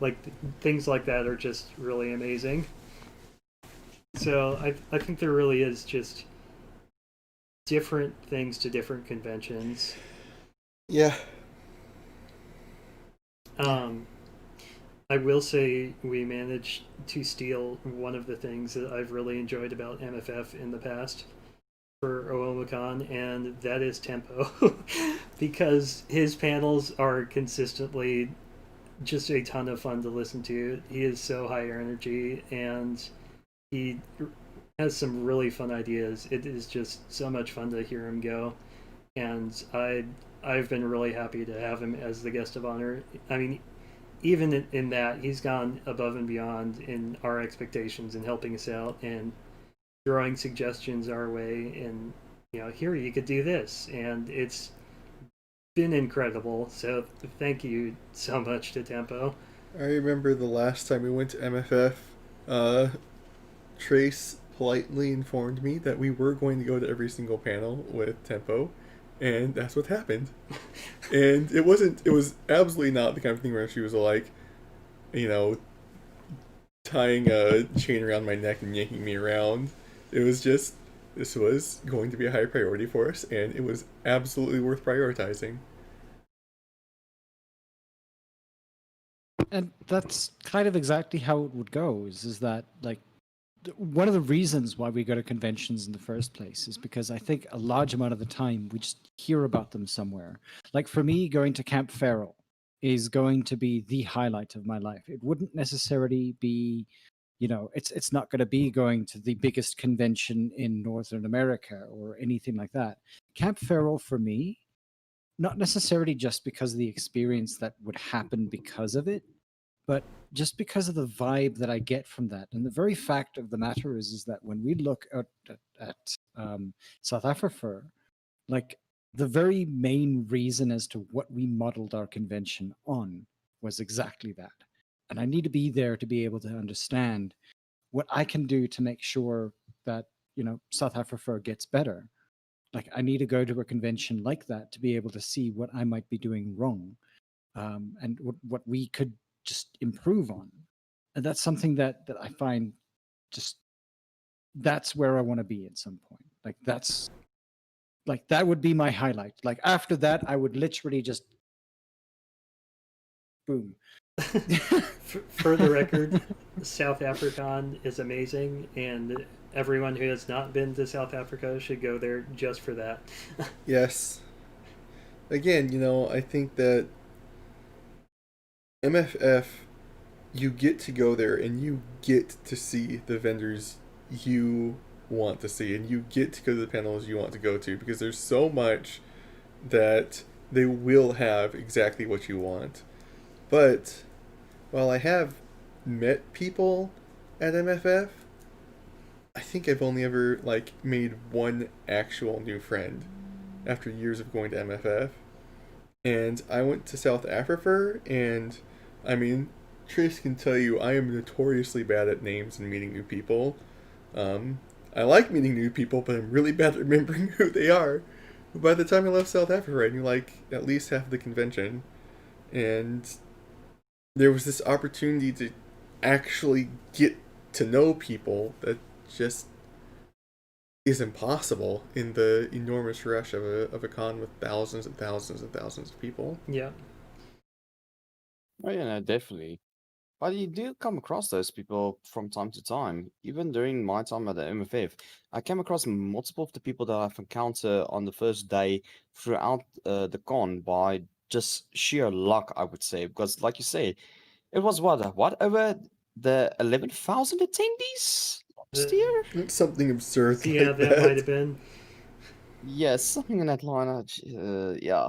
like things like that are just really amazing. So I think there really is just different things to different conventions. Yeah. I will say we managed to steal one of the things that I've really enjoyed about MFF in the past for OWOmacon, and that is tempo. Because his panels are consistently just a ton of fun to listen to. He is so high energy, and he has some really fun ideas. It is just so much fun to hear him go, and I've been really happy to have him as the guest of honor. I mean, even in that, he's gone above and beyond in our expectations and helping us out and throwing suggestions our way, and here you could do this, and it's been incredible. So thank you so much to Tempo. I remember the last time we went to MFF, Trace politely informed me that we were going to go to every single panel with Tempo, and that's what happened. And it was absolutely not the kind of thing where she was like, tying a chain around my neck and yanking me around. It was just, this was going to be a high priority for us, and it was absolutely worth prioritizing. And that's kind of exactly how it would go, is that, like, one of the reasons why we go to conventions in the first place is because I think a large amount of the time we just hear about them somewhere. Like for me, going to Camp Feral is going to be the highlight of my life. It wouldn't necessarily be, it's not going to be going to the biggest convention in Northern America or anything like that. Camp Feral for me, not necessarily just because of the experience that would happen because of it, but just because of the vibe that I get from that. And the very fact of the matter is that when we look at South Africa, like the very main reason as to what we modeled our convention on was exactly that. And I need to be there to be able to understand what I can do to make sure that, South Africa gets better. Like I need to go to a convention like that to be able to see what I might be doing wrong, and what we could just improve on. And that's something that I find just, that's where I want to be at some point. Like that would be my highlight. Like after that, I would literally just boom. For the record, South African is amazing, and everyone who has not been to South Africa should go there just for that. Yes. Again, I think that MFF, you get to go there and you get to see the vendors you want to see, and you get to go to the panels you want to go to, because there's so much that they will have exactly what you want. But while I have met people at MFF, I think I've only ever made one actual new friend after years of going to MFF. And I went to South Africa, and I mean, Trace can tell you I am notoriously bad at names and meeting new people. I like meeting new people, but I'm really bad at remembering who they are. But by the time I left South Africa, I knew at least half of the convention. and there was this opportunity to actually get to know people that just is impossible in the enormous rush of a con with thousands and thousands and thousands of people. Yeah. Oh yeah, no, definitely. But you do come across those people from time to time. Even during my time at the MFF, I came across multiple of the people that I've encountered on the first day throughout the con by just sheer luck, I would say. Because, like you say, it was what over the 11,000 attendees last year? It's something absurd Yeah, like that might have been. Yeah, something in that line. Yeah.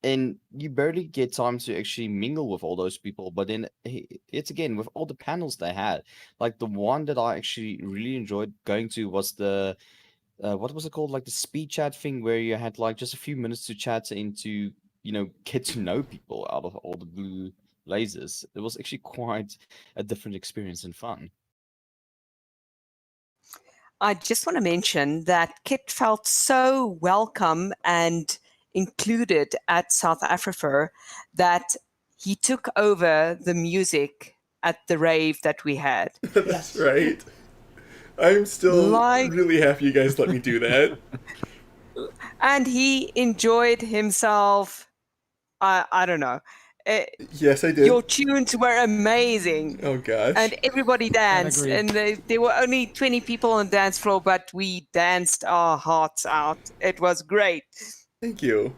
And you barely get time to actually mingle with all those people. But then it's again with all the panels they had. Like the one that I actually really enjoyed going to was the what was it called? Like the speed chat thing where you had like just a few minutes to chat into, get to know people out of all the blue lasers. It was actually quite a different experience and fun. I just want to mention that Kit felt so welcome and included at South Africa that he took over the music at the rave that we had. That's right. I'm still really happy you guys let me do that. And he enjoyed himself. I don't know. Yes, I did. Your tunes were amazing. Oh gosh. And everybody danced. agree. And there were only 20 people on the dance floor, but we danced our hearts out. It was great. Thank you.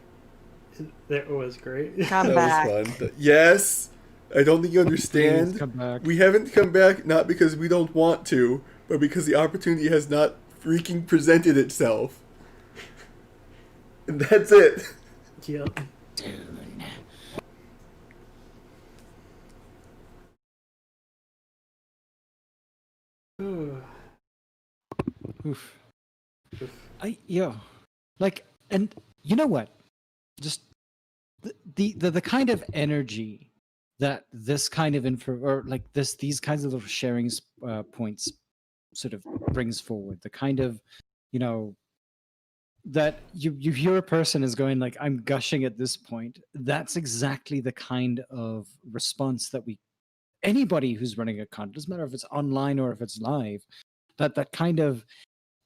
That was great. Come that back. was fun. Yes. I don't think you understand. Please come back. We haven't come back not because we don't want to, but because the opportunity has not freaking presented itself. And that's it. Yep. Oof. Like, and you know what? Just the kind of energy that this kind of info or like these kinds of little sharing points sort of brings forward. The kind of, that you hear a person is going like, I'm gushing at this point. That's exactly the kind of response that anybody who's running a con, doesn't matter if it's online or if it's live, that kind of,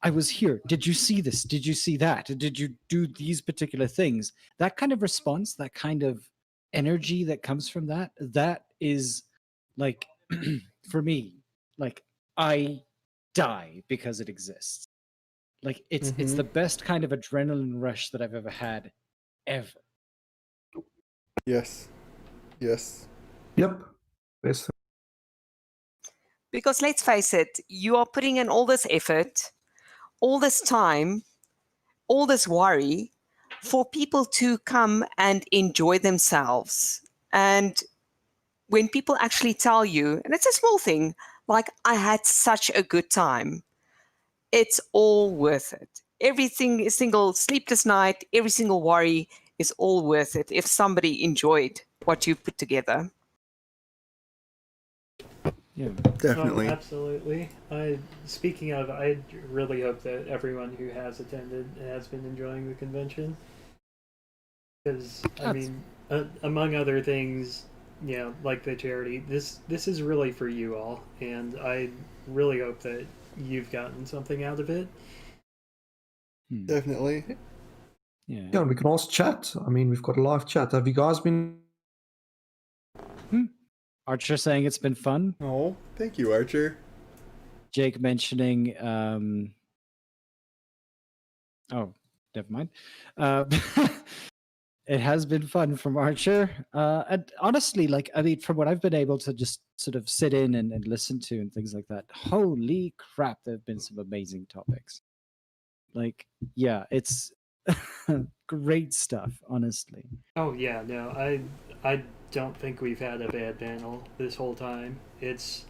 I was here. Did you see this? Did you see that? Did you do these particular things? That kind of response, that kind of energy that comes from that is like, for me, like I die because it exists. Like it's the best kind of adrenaline rush that I've ever had, ever. Yes. Yes. Yep. Best. Because let's face it, you are putting in all this effort, all this time, all this worry for people to come and enjoy themselves. And when people actually tell you, and it's a small thing, like, I had such a good time, it's all worth it. Every single sleepless night, every single worry is all worth it if somebody enjoyed what you put together. Yeah, definitely. Oh, absolutely. Speaking of, I really hope that everyone who has attended has been enjoying the convention. Because, I mean, among other things, like the charity, this is really for you all, and I really hope that you've gotten something out of it. Definitely. Yeah. Yeah, and we can also chat. I mean, we've got a live chat. Have you guys been? Archer saying it's been fun. Oh, thank you, Archer. Jake mentioning, oh, never mind. It has been fun from Archer. And honestly, like, I mean, from what I've been able to just sort of sit in and listen to and things like that, holy crap, there have been some amazing topics. Like, yeah, it's great stuff, honestly. Oh yeah, no, I don't think we've had a bad panel this whole time. It's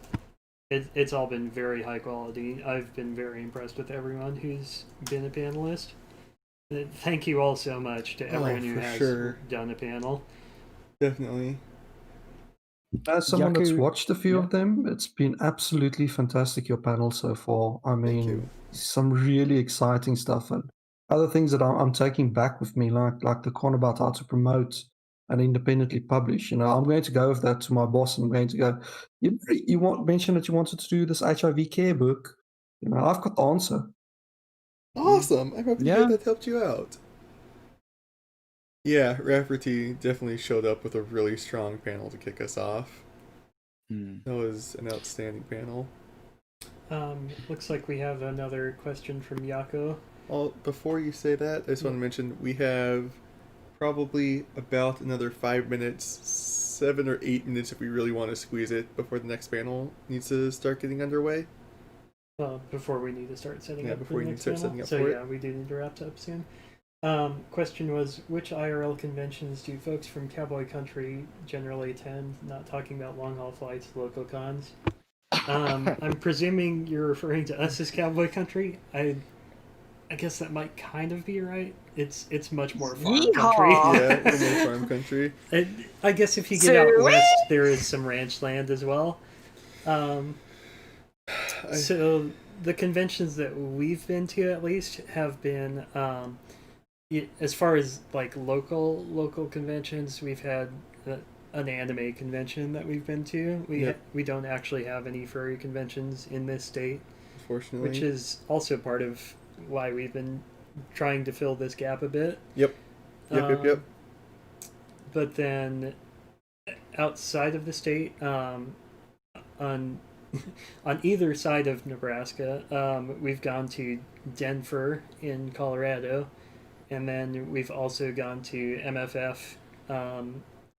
all been very high quality. I've been very impressed with everyone who's been a panelist. Thank you all so much to everyone who has done a panel. Definitely. As someone that's Yaku- watched a few of them, it's been absolutely fantastic, your panel so far. I mean, some really exciting stuff and other things that I'm taking back with me, like the con about how to promote and independently publish. I'm going to go with that to my boss, and I'm going to go, you mentioned that you wanted to do this HIV care book. I've got the answer. Awesome! I'm happy to Yeah. hear that helped you out. Yeah, Rafferty definitely showed up with a really strong panel to kick us off. That was an outstanding panel. Looks like we have another question from Yako. Well, before you say that, I just want to mention we have probably about another 5 minutes, 7 or 8 minutes if we really want to squeeze it before the next panel needs to start getting underway. Well, before we need to start setting up before the you next start panel. setting up so for yeah, it. we do need to wrap up soon. Question was, which IRL conventions do folks from Cowboy Country generally attend? Not talking about long haul flights, local cons. I'm presuming you're referring to us as Cowboy Country. I guess that might kind of be right. It's much more farm country. Yeah, we're more farm country. I guess if you get out west, there is some ranch land as well. So the conventions that we've been to, at least, have been as far as like local conventions. We've had an anime convention that we've been to. We don't actually have any furry conventions in this state, unfortunately, which is also part of why we've been trying to fill this gap a bit. Yep. But then outside of the state, on either side of Nebraska, we've gone to Denver in Colorado, and then we've also gone to MFF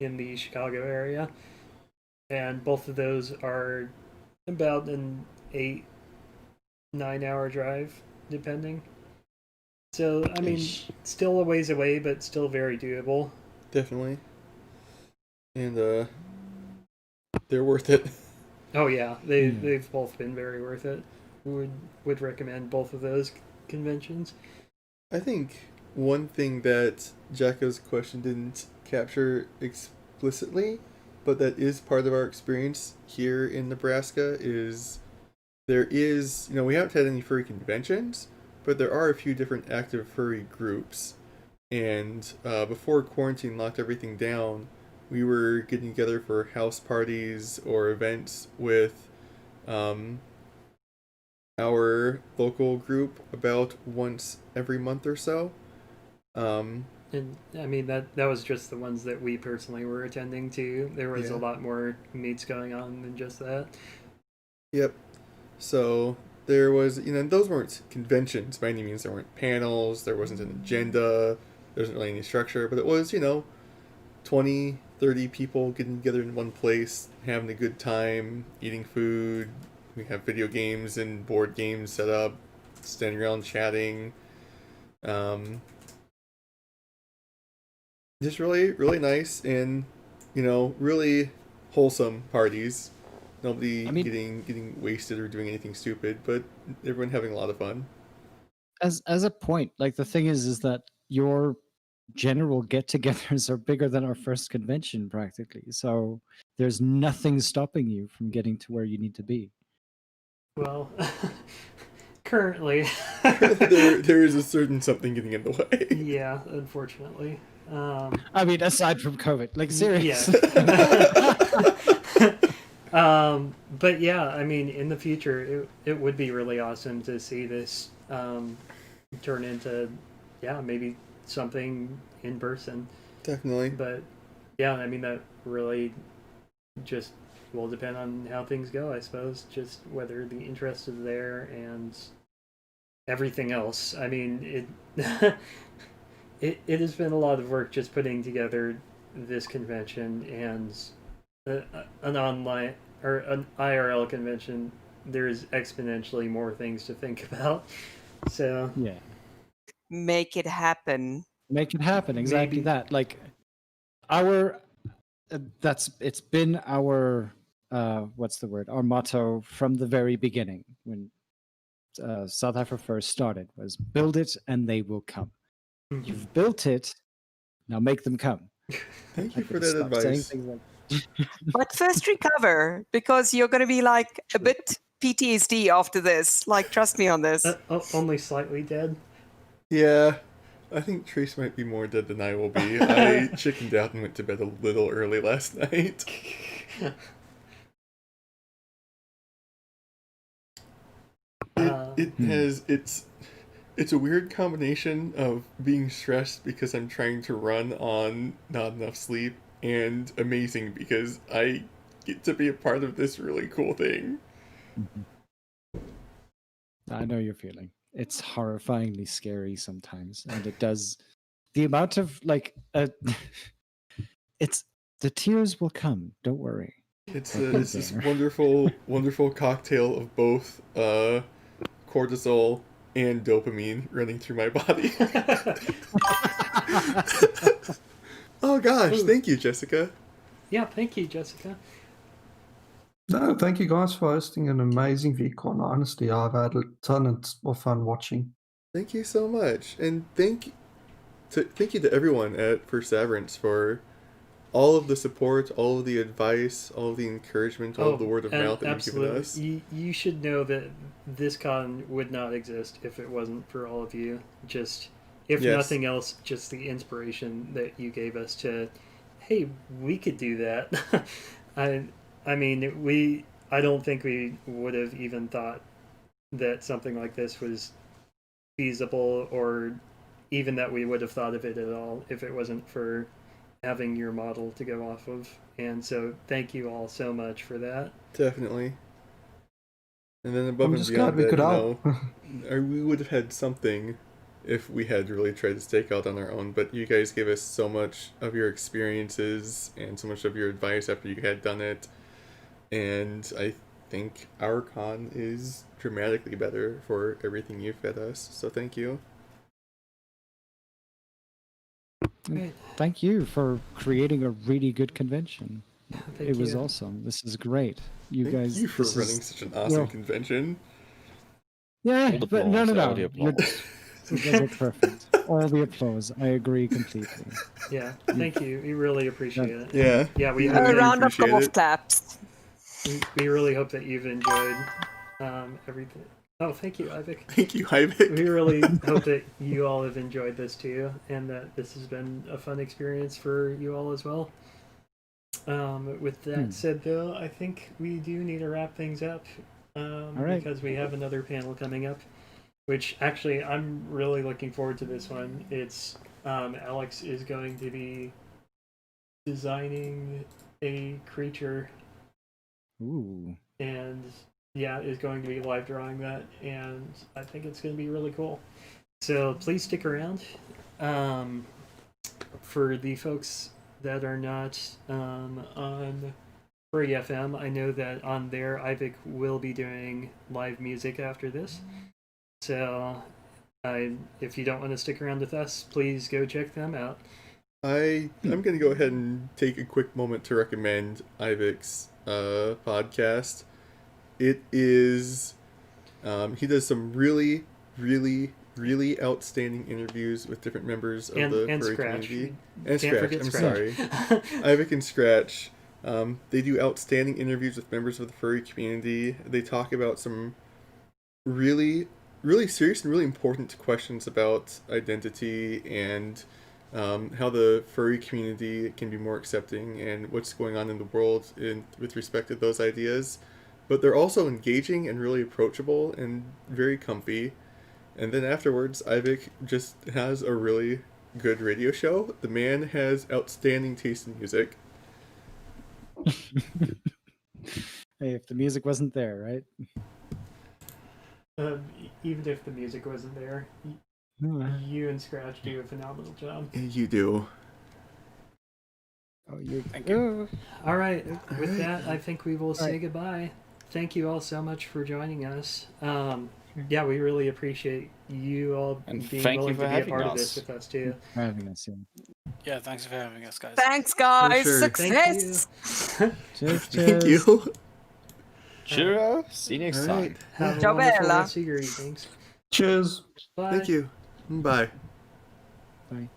in the Chicago area, and both of those are about an 8-9 hour drive, depending. So, I mean, still a ways away, but still very doable. Definitely. And they're worth it. Oh yeah, they've both been very worth it. Would recommend both of those conventions. I think one thing that Jacko's question didn't capture explicitly, but that is part of our experience here in Nebraska, is there is, we haven't had any furry conventions, but there are a few different active furry groups. And before quarantine locked everything down, we were getting together for house parties or events with our local group about once every month or so. And I mean that was just the ones that we personally were attending to. There was a lot more meets going on than just that. Yep. So there was, those weren't conventions by any means. There weren't panels. There wasn't an agenda. There wasn't really any structure. But it was, 20, 30 people getting together in one place, having a good time, eating food. We have video games and board games set up, standing around chatting. Just really, really nice and, really wholesome parties. Nobody getting wasted or doing anything stupid, but everyone having a lot of fun. As a point, like the thing is that your general get-togethers are bigger than our first convention practically. So there's nothing stopping you from getting to where you need to be. Well, currently there is a certain something getting in the way. Yeah, unfortunately. I mean, aside from COVID, like seriously. Yeah. But yeah, I mean, in the future, it would be really awesome to see this turn into, maybe something in person. Definitely. But yeah, I mean, that really just will depend on how things go, I suppose. Just whether the interest is there and everything else. I mean, it has been a lot of work just putting together this convention and an online or an IRL convention. There's exponentially more things to think about. So yeah, make it happen. Make it happen. Exactly that. Like our it's been our what's the word? Our motto from the very beginning when South Africa first started was build it and they will come. Mm-hmm. You've built it, now make them come. Thank you for that advice. But first recover, because you're going to be like a bit PTSD after this. Like, trust me on this. Only slightly dead. Yeah. I think Trace might be more dead than I will be. I chickened out and went to bed a little early last night. It's a weird combination of being stressed because I'm trying to run on not enough sleep, and amazing because I get to be a part of this really cool thing. I know your feeling. It's horrifyingly scary sometimes, and it does. The amount of it's the tears will come. Don't worry. It's this wonderful cocktail of both cortisol and dopamine running through my body. Oh gosh, thank you, Jessica. Yeah, thank you, Jessica. No, thank you guys for hosting an amazing VCon. Honestly, I've had a ton of fun watching. Thank you so much, and thank you to everyone at Perseverance for all of the support, all of the advice, all of the encouragement, all of the word of mouth that you've given us. You should know that this con would not exist if it wasn't for all of you. Just, if nothing else, just the inspiration that you gave us to, hey, we could do that. I mean, I don't think we would have even thought that something like this was feasible, or even that we would have thought of it at all if it wasn't for having your model to go off of. And so thank you all so much for that. Definitely. And then above I'm and just beyond glad we that, could we would have had something if we had really tried to stake out on our own, but you guys gave us so much of your experiences and so much of your advice after you had done it, and I think our con is dramatically better for everything you fed us, so thank you. Thank you for creating a really good convention. Thank Was you. awesome. This is great. You Thank guys you for this running is- such an awesome convention. Yeah, All the but no. applause, all the You applause. guys are perfect. All the applause. I agree completely. Yeah, thank you. We really appreciate it. Yeah. Yeah, we I A really round of appreciate golf it. claps. we really hope that you've enjoyed everything. Oh, thank you, Ivik. Thank you, Ivik. We really hope that you all have enjoyed this too, and that this has been a fun experience for you all as well. With that said, though, I think we do need to wrap things up right. because we have another panel coming up, which actually I'm really looking forward to this one. It's Alex is going to be designing a creature. Ooh. And yeah, is going to be live drawing that, and I think it's going to be really cool. So please stick around. For the folks that are not on Free FM, I know that on there, Ivik will be doing live music after this. So if you don't want to stick around with us, please go check them out. I'm going to go ahead and take a quick moment to recommend Ivik's podcast. It is, he does some really, really, really outstanding interviews with different members of the furry Scratch. community. And Can't Scratch, forget I'm Scratch. sorry. Ivik and Scratch. They do outstanding interviews with members of the furry community. They talk about some really, really serious and really important questions about identity and how the furry community can be more accepting and what's going on in the world with respect to those ideas. But they're also engaging and really approachable and very comfy. And then afterwards, Ivik just has a really good radio show. The man has outstanding taste in music. Hey, if the music wasn't there, right? Even if the music wasn't there, you and Scratch do a phenomenal job. You do. Oh, you. Thank you. All right. With that, I think we will say goodbye. Thank you all so much for joining us. Yeah, we really appreciate you all And being thank willing you to for be a having part of us. this with us too. For having us, yeah. Yeah, thanks for having us, guys. Thanks, guys. sure. Success. Cheers, Thank you. Cheerio. See you next All time. right. Have a Ciao, wonderful bella. rest of your evenings. Cheers. Bye. Thank you. Bye. Bye.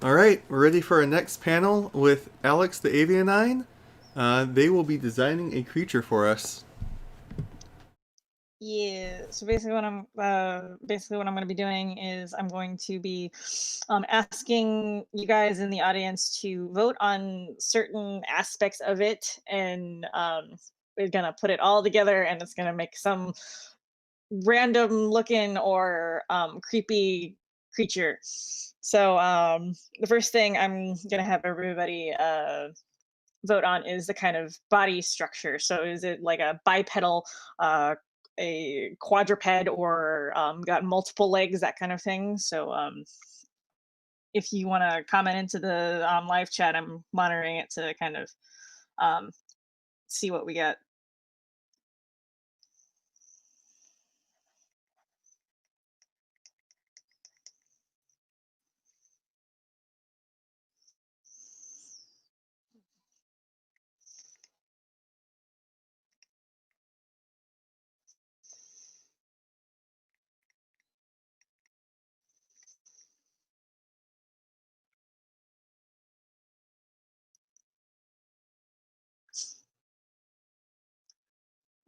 All right, we're ready for our next panel with Alex the Avianine. They will be designing a creature for us. Yeah. So basically, what I'm going to be doing is I'm going to be asking you guys in the audience to vote on certain aspects of it, and we're gonna put it all together, and it's gonna make some random looking or creepy creature. So the first thing I'm gonna have everybody vote on is the kind of body structure. So is it like a bipedal, a quadruped, or got multiple legs, that kind of thing. So if you want to comment into the live chat, I'm monitoring it to kind of um, see what we get.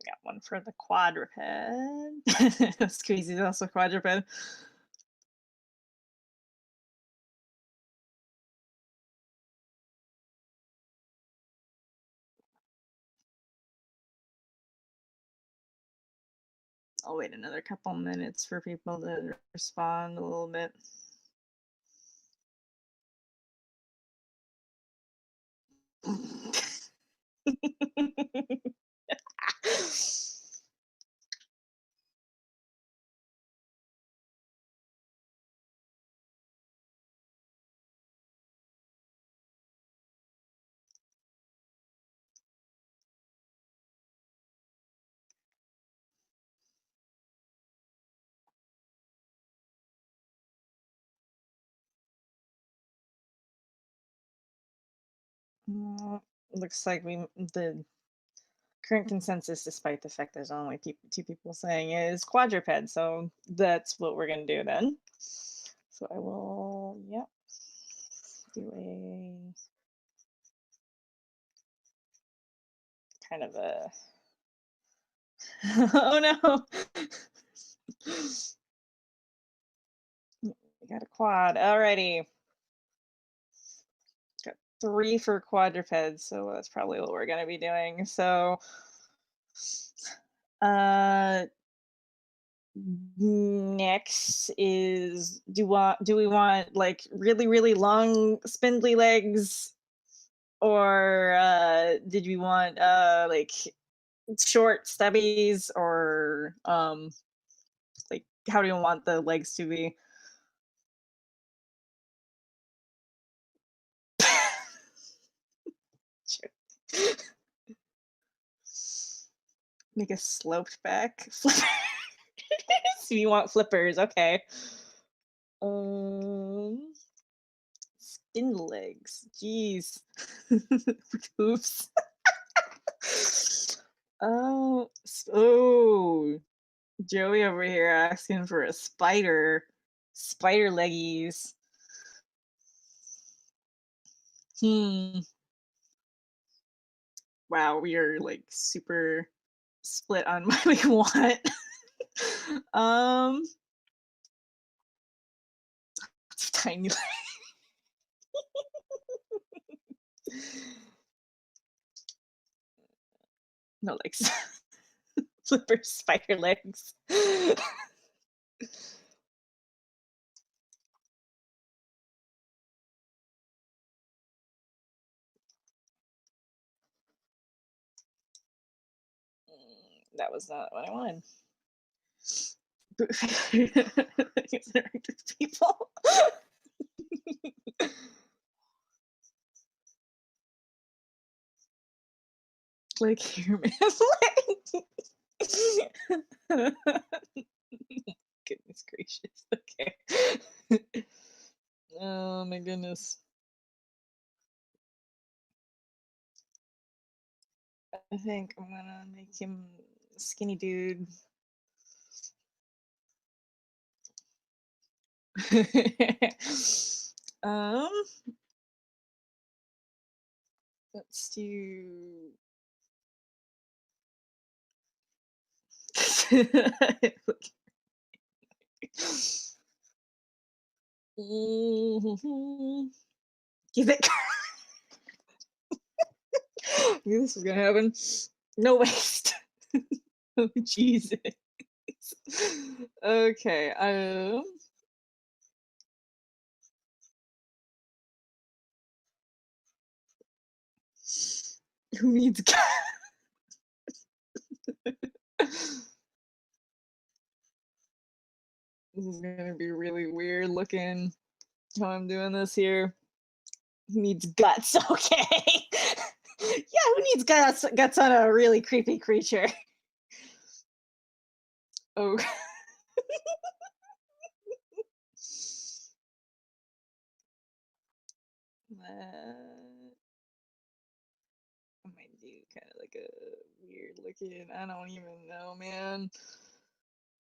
Got one for the quadruped. Squeezy is also quadruped. I'll wait another couple minutes for people to respond a little bit. Looks like the current consensus, despite the fact there's only two people saying it, is quadruped. So that's what we're gonna do then. So I will, yep, do a kind of a. Oh no! We got a quad. Alrighty. Got 3 for quadrupeds, so that's probably what we're gonna be doing. So next is do we want like really long spindly legs, or did we want like short stubbies, or like how do you want the legs to be? Make a sloped back flipper. So you want flippers, okay. Spindle legs. Jeez. Oops. Oh, Joey over here asking for a spider leggies. Wow, we are like super split on what we want. Tiny no legs. Flipper spider legs. That was not what I wanted. Interact with people. Like human legs. Goodness gracious. Okay. Oh my goodness. I think I'm gonna make him a skinny dude. Um, let's do. Give it. Knew this was gonna happen. No waste. Oh Jesus. Okay. Who needs This is gonna be really weird looking how I'm doing this here. Who needs guts? Okay. Yeah, who needs guts on a really creepy creature? Oh. I might do kind of like a weird looking. I don't even know, man.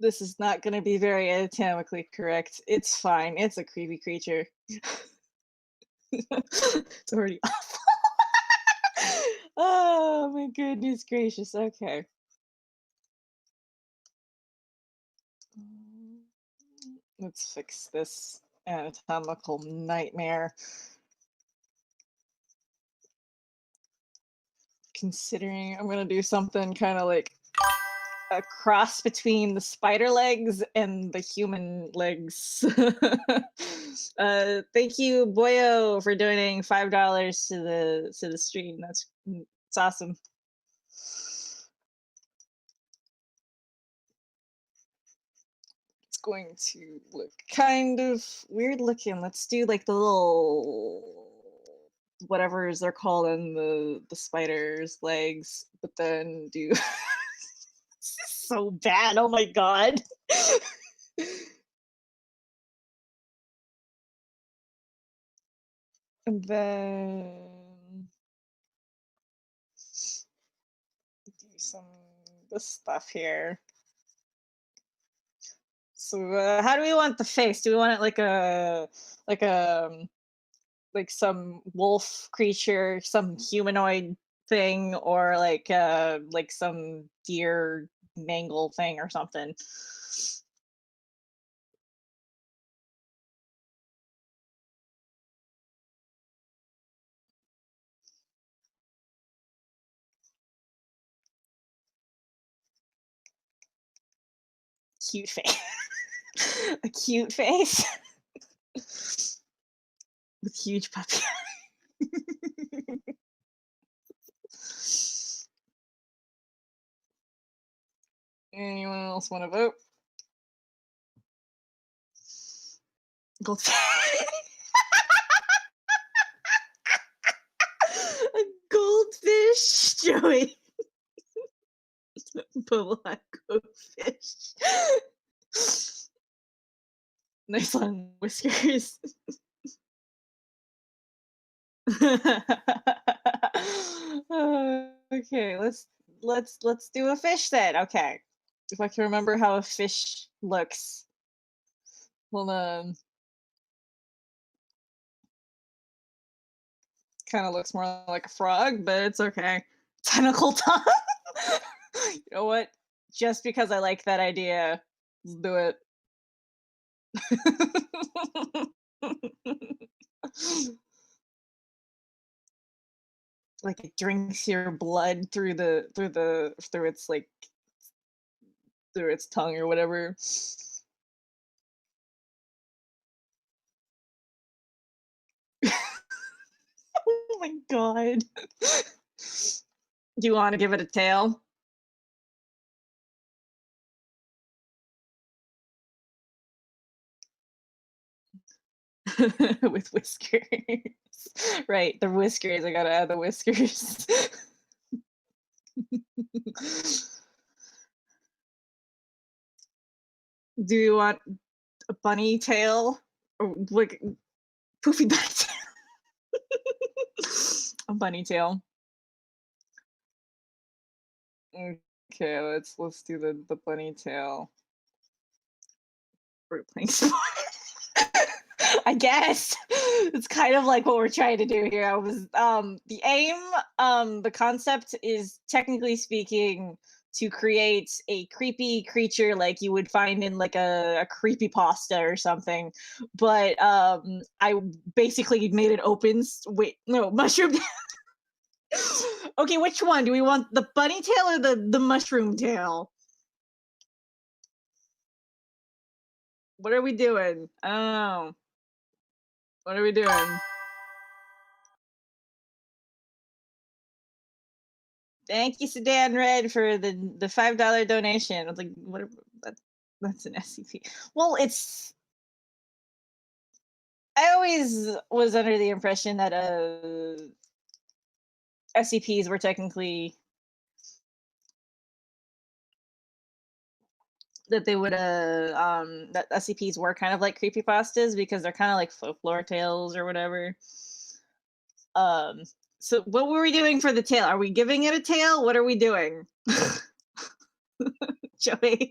This is not going to be very anatomically correct. It's fine. It's a creepy creature. It's already awful. Oh my goodness gracious. Okay. Let's fix this anatomical nightmare. Considering I'm going to do something kind of like a cross between the spider legs and the human legs. Thank you, Boyo, for donating $5 to the stream. It's awesome. It's going to look kind of weird looking. Let's do like the little whatever they're called in the spider's legs, but then do this is so bad. Oh my god. And then do some this stuff here. So how do we want the face? Do we want it like like some wolf creature, some humanoid thing, or like some deer mangle thing or something? Cute face. A cute face. With huge puppy. Anyone else want to vote? Goldfish. A goldfish, Joey. Black goldfish. Nice long whiskers. Okay, let's do a fish then. Okay, if I can remember how a fish looks. Well, kind of looks more like a frog, but it's okay. Tentacle tongue. You know what? Just because I like that idea, let's do it. Like it drinks your blood through its like through its tongue or whatever. Oh my god. Do you want to give it a tail? With whiskers. Right, the whiskers. I gotta add the whiskers. Do you want a bunny tail? Or like poofy bunny tail? A bunny tail. Okay, let's do the bunny tail. We're playing sport. I guess it's kind of like what we're trying to do here. I was the aim, the concept is technically speaking to create a creepy creature like you would find in like a creepy pasta or something. But I basically made it open. Wait, no, mushroom. Okay, which one? Do we want the bunny tail or the mushroom tail? What are we doing? I don't know. What are we doing? Thank you, Sedan Red, for the $5 donation. I was like, what? That's an SCP. Well, it's. I always was under the impression that SCPs were technically that they would that SCPs were kind of like creepypastas because they're kind of like folklore tales or whatever. So what were we doing for the tail? Are we giving it a tail? What are we doing? Joey.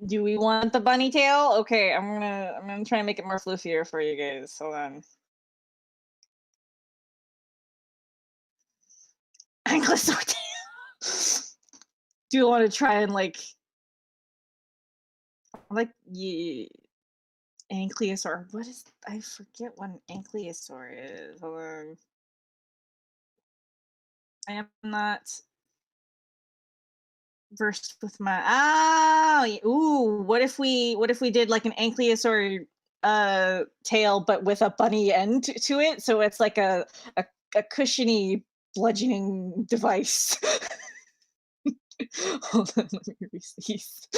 Do we want the bunny tail? Okay, I'm gonna try and make it more floofier for you guys. Hold on. Ankylosaur tail. Do you want to try and like ankylosaur? What is? I forget what an ankylosaur is. Hold on. I am not versed with my ooh, what if we did like an ankylosaur tail but with a bunny end to it, so it's like a cushiony bludgeoning device. Hold on, let me erase these.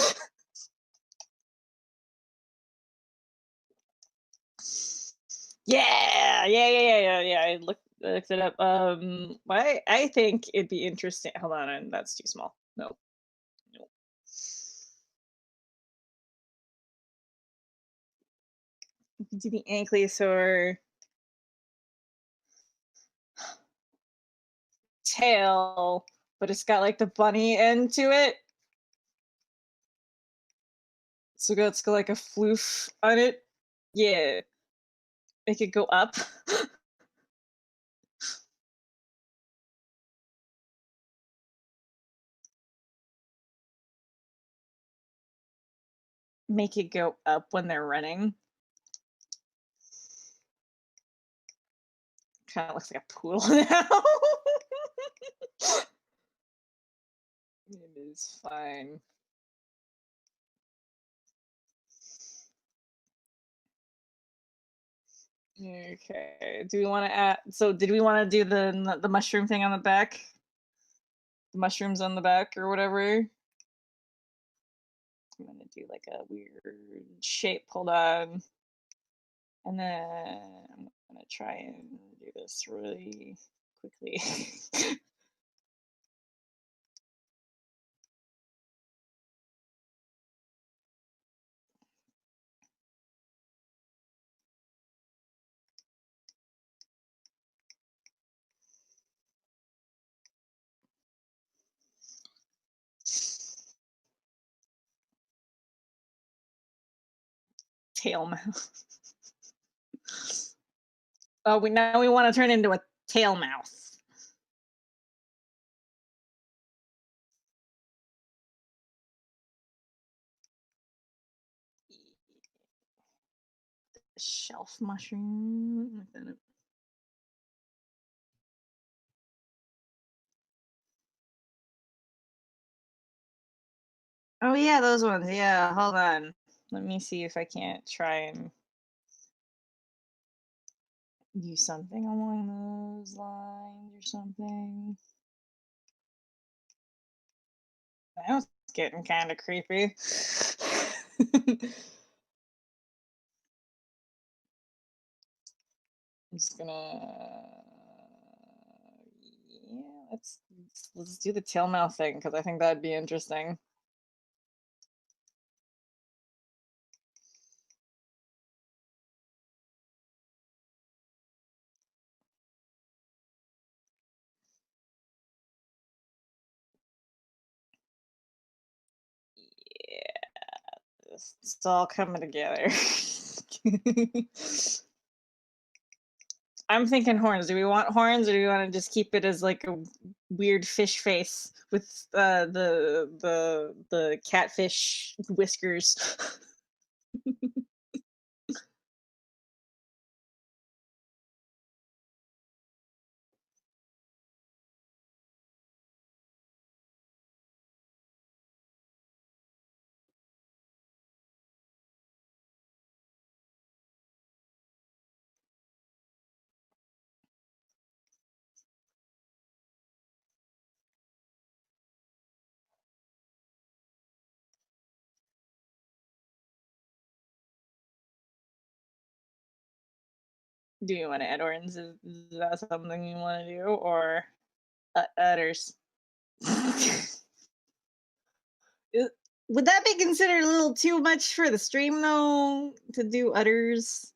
Yeah. I looked it up. I think it'd be interesting. Hold on, and that's too small. No. Do the ankylosaur tail, but it's got like the bunny end to it. So it's got like a floof on it. Yeah. Make it go up. Make it go up when they're running. Kind of looks like a poodle now. It is fine. Okay. Do we want to add? So, did we want to do the mushroom thing on the back? The mushrooms on the back or whatever. I'm gonna do like a weird shape. Hold on. And then I'm gonna try and do this really quickly. Tail mouth. Oh, we want to turn into a tail mouth. Shelf mushroom. Oh yeah, those ones. Yeah, hold on. Let me see if I can't try and do something along those lines or something. That was getting kind of creepy. I'm just gonna, yeah, let's do the tail mouth thing because I think that'd be interesting. It's all coming together. I'm thinking horns. Do we want horns, or do we want to just keep it as like a weird fish face with the catfish whiskers? Do you want to add horns? Is that something you want to do, or udders? Would that be considered a little too much for the stream, though, to do udders?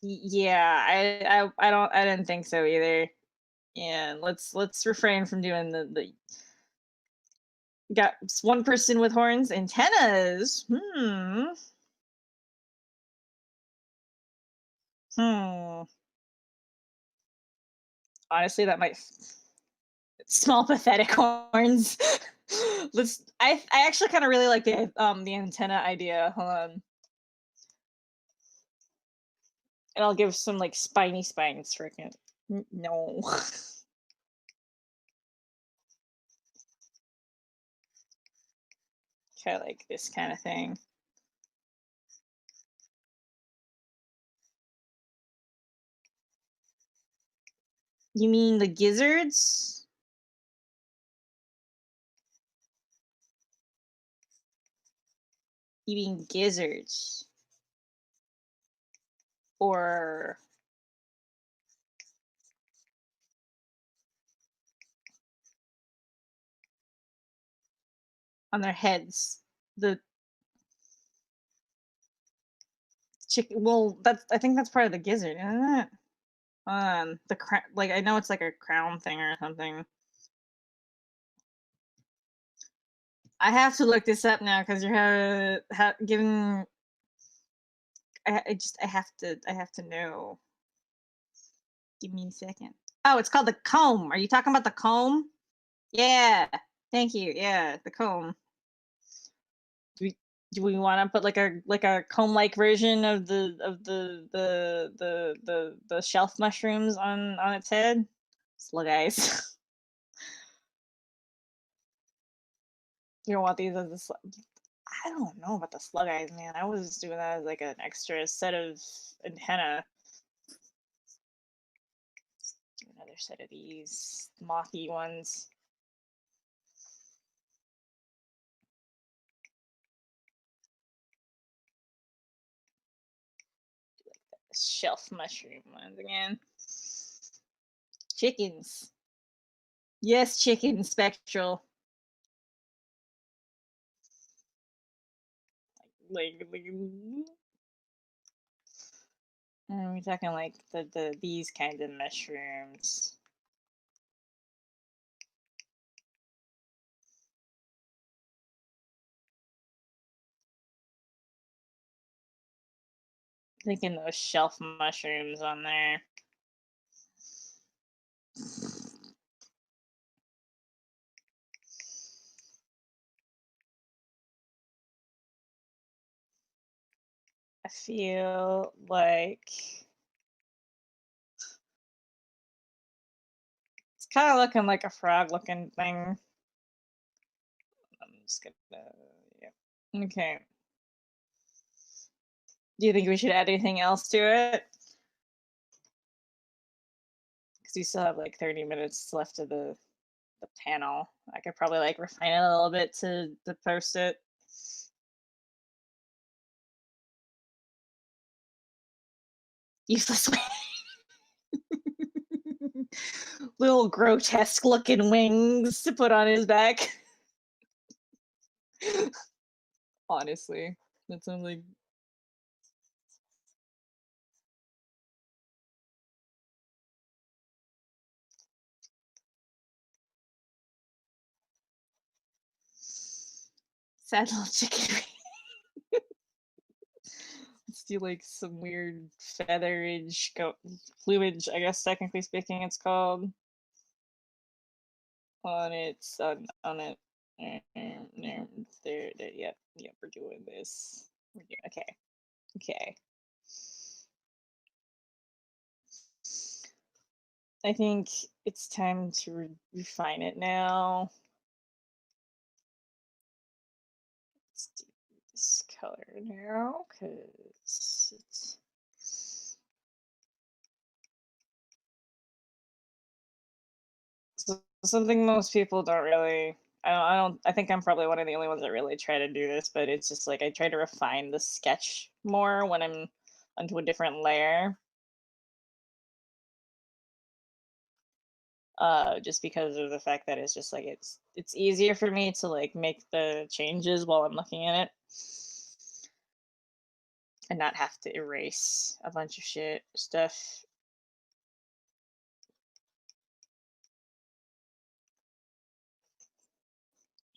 Yeah, I didn't think so either. And let's refrain from doing the got one person with horns, antennas. Honestly, that might small pathetic horns. I actually kind of really like the antenna idea. Hold on. And I'll give some like spiny spines for it. No. Kind of like this kind of thing. You mean the gizzards? You mean gizzards? Or on their heads? The chicken. Well, I think that's part of the gizzard, isn't it? The crown. Like I know it's like a crown thing or something. I have to look this up now because you're given. I have to know. Give me a second. Oh, it's called the comb. Are you talking about the comb? Yeah. Thank you. Yeah, the comb. Do we want to put like a comb-like version of the shelf mushrooms on its head? Slug eyes. You don't want these as a slug. I don't know about the slug eyes, man. I was doing that as like an extra set of antenna. Do another set of these mothy ones. Shelf mushroom ones again. Chickens. Yes, chicken spectral. Like we're talking like these kinds of mushrooms. Thinking those shelf mushrooms on there. I feel like it's kind of looking like a frog looking thing. I'm just gonna, yeah. Okay. Do you think we should add anything else to it? Because we still have like 30 minutes left of the panel. I could probably like refine it a little bit to post it. Useless little grotesque looking wings to put on his back. Honestly, that sounds like sad little chicken. Let's do like some weird featherage, plumage, I guess technically speaking it's called. On its on it. There, yep, we're doing this. Okay. Okay. I think it's time to refine it now. Let's do this color now, because it's something most people don't really. I think I'm probably one of the only ones that really try to do this, but it's just like I try to refine the sketch more when I'm onto a different layer. Just because of the fact that it's just like it's easier for me to like make the changes while I'm looking at it and not have to erase a bunch of stuff.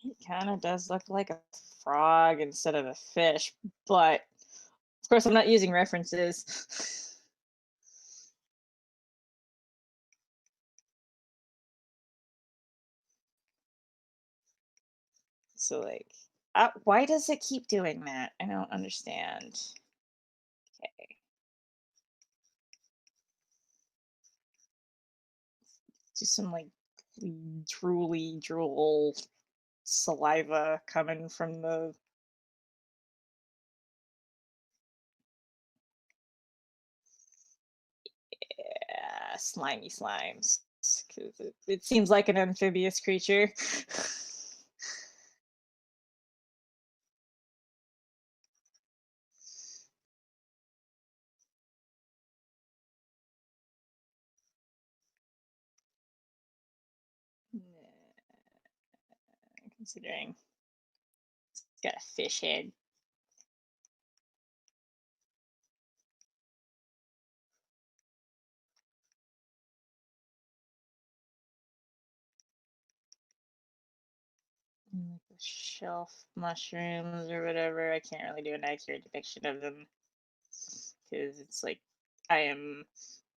It kind of does look like a frog instead of a fish, but of course I'm not using references. So like, why does it keep doing that? I don't understand. Okay. Do some like drool saliva coming from the slimy slimes, because it seems like an amphibious creature. Considering it's got a fish head. Like the shelf mushrooms or whatever. I can't really do an accurate depiction of them because it's like I am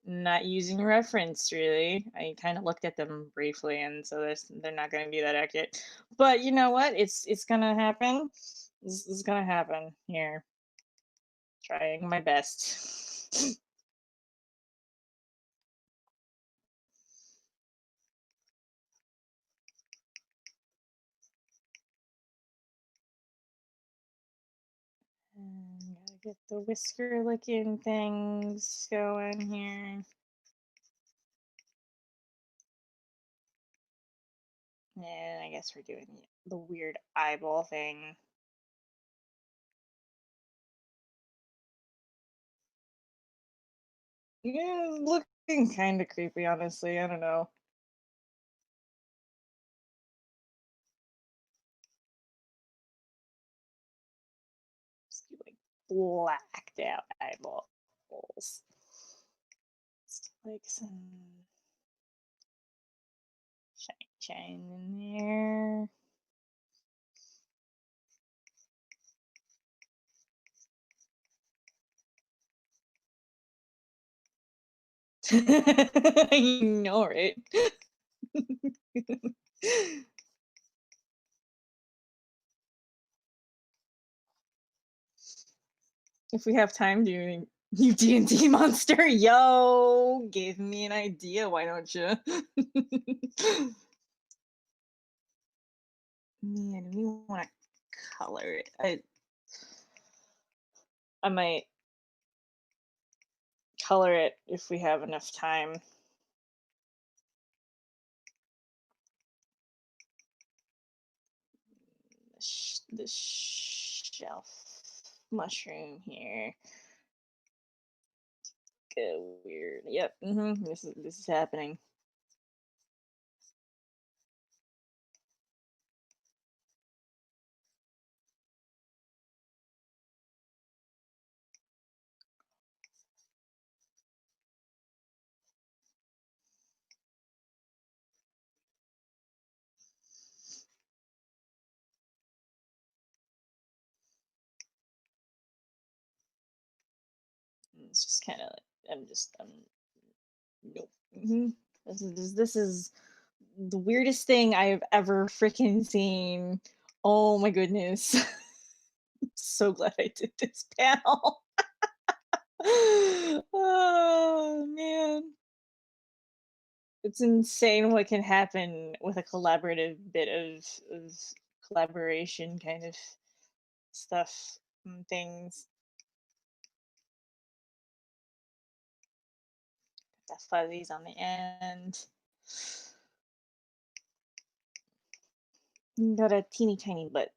not using reference really. I kind of looked at them briefly, and so they're not going to be that accurate. But you know what? It's gonna happen. This is gonna happen here. Trying my best. And gotta get the whisker looking things going here. And I guess we're doing the weird eyeball thing. Yeah, it's looking kind of creepy, honestly. I don't know. Just do like blacked out eyeballs. Just like some shine in there. I know, right? If we have time doing you D&D monster, yo, give me an idea, why don't you? Man, we want to color it. I might color it if we have enough time. The shelf mushroom here. Go weird. Yep. This is happening. it's just kind of nope. This is the weirdest thing I've ever freaking seen. Oh my goodness. I'm so glad I did this panel. Oh man. It's insane what can happen with a collaborative bit of collaboration kind of stuff and things. The fuzzies on the end. Got a teeny tiny butt.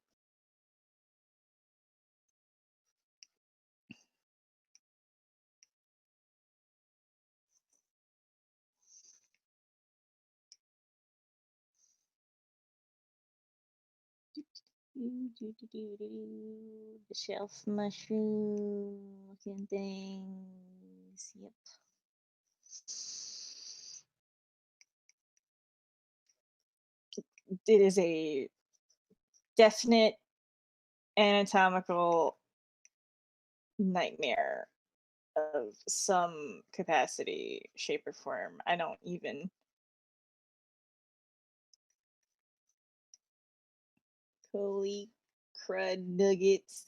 The shelf mushroom looking things. Yep. It is a definite anatomical nightmare of some capacity, shape, or form. I don't even. Holy crud nuggets.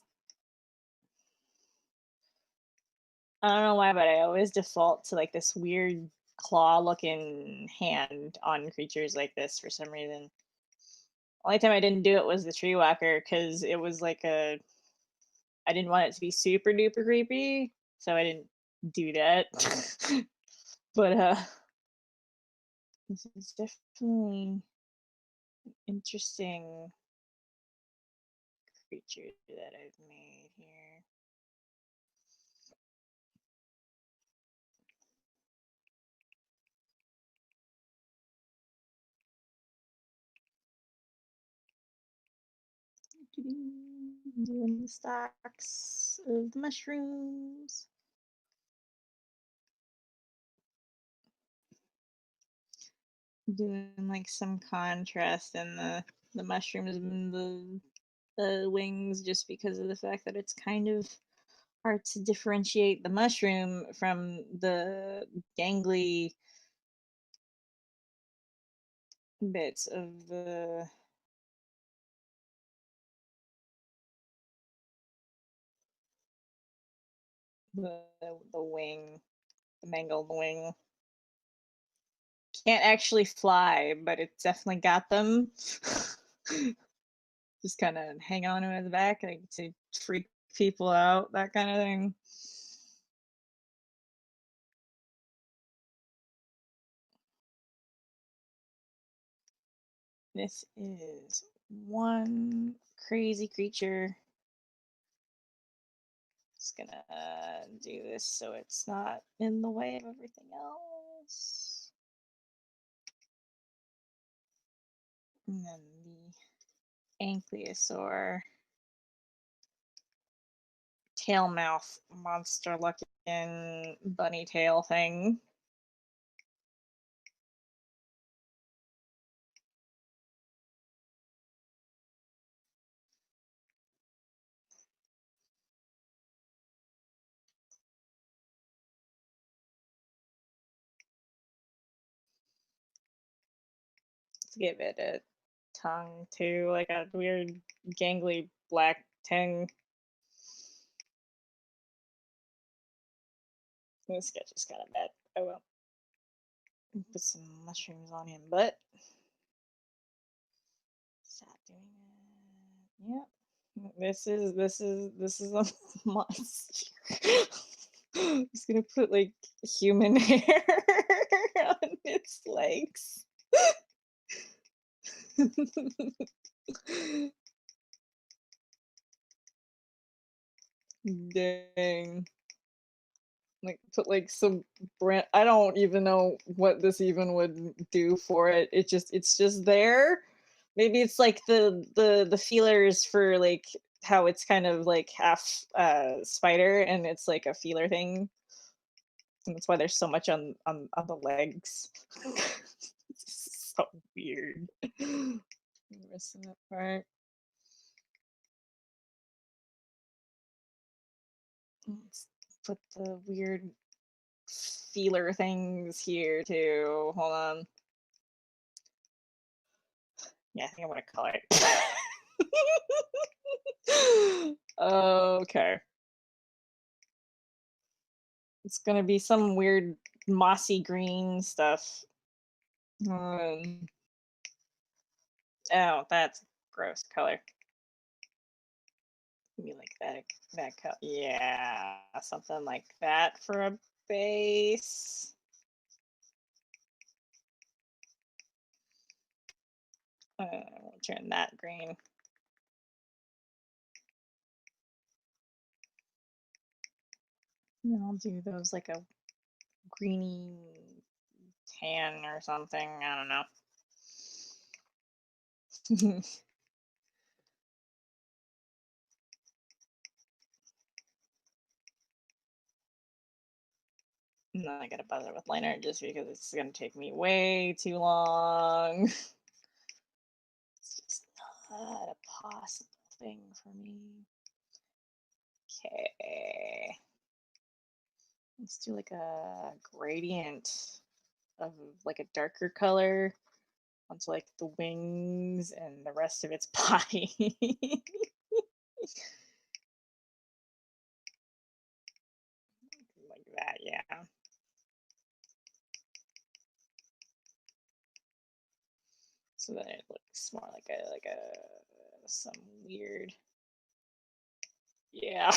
I don't know why, but I always default to like this weird claw looking hand on creatures like this for some reason. Only time I didn't do it was the tree walker because it was like I didn't want it to be super duper creepy, so I didn't do that. But this is definitely an interesting creature that I've made here. Doing the stacks of the mushrooms. Doing like some contrast in the mushrooms and the wings, just because of the fact that it's kind of hard to differentiate the mushroom from the gangly bits of the wing, the mangled wing. Can't actually fly, but it's definitely got them. Just kind of hang on to it at the back, like to freak people out, that kind of thing. This is one crazy creature. Just gonna do this so it's not in the way of everything else. And then the ankylosaur tail mouth monster looking bunny tail thing. Let's give it a tongue too, like a weird gangly black tongue. This guy just got a bad. Oh well. Put some mushrooms on him, but stop doing it. Yep. This is a monster. Just gonna put like human hair on its legs. Dang. Like put like some brand. I don't even know what this even would do for it. It's just there. Maybe it's like the feelers for like how it's kind of like half spider and it's like a feeler thing. And that's why there's so much on the legs. It's so weird. I'm missing that part. Let's put the weird feeler things here too. Hold on. Yeah, I think I want to color it. Okay. It's gonna be some weird mossy green stuff. Oh, that's gross color. Maybe like that color. Yeah, something like that for a base. We'll turn that green. And I'll do those like a greeny tan or something. I don't know. No, I gotta bother with liner just because it's gonna take me way too long. It's just not a possible thing for me. Okay. Let's do like a gradient of like a darker color onto like the wings and the rest of its body. Like that, yeah. So then it looks more like a some weird, yeah.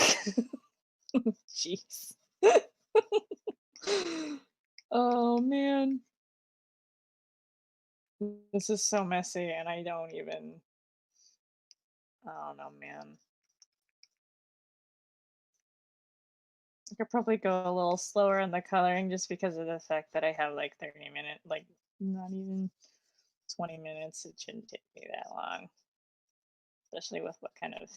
Jeez. Oh man. This is so messy and I don't know, man. I could probably go a little slower in the coloring just because of the fact that I have like 30 minutes, like not even 20 minutes. It shouldn't take me that long, especially with what kind of,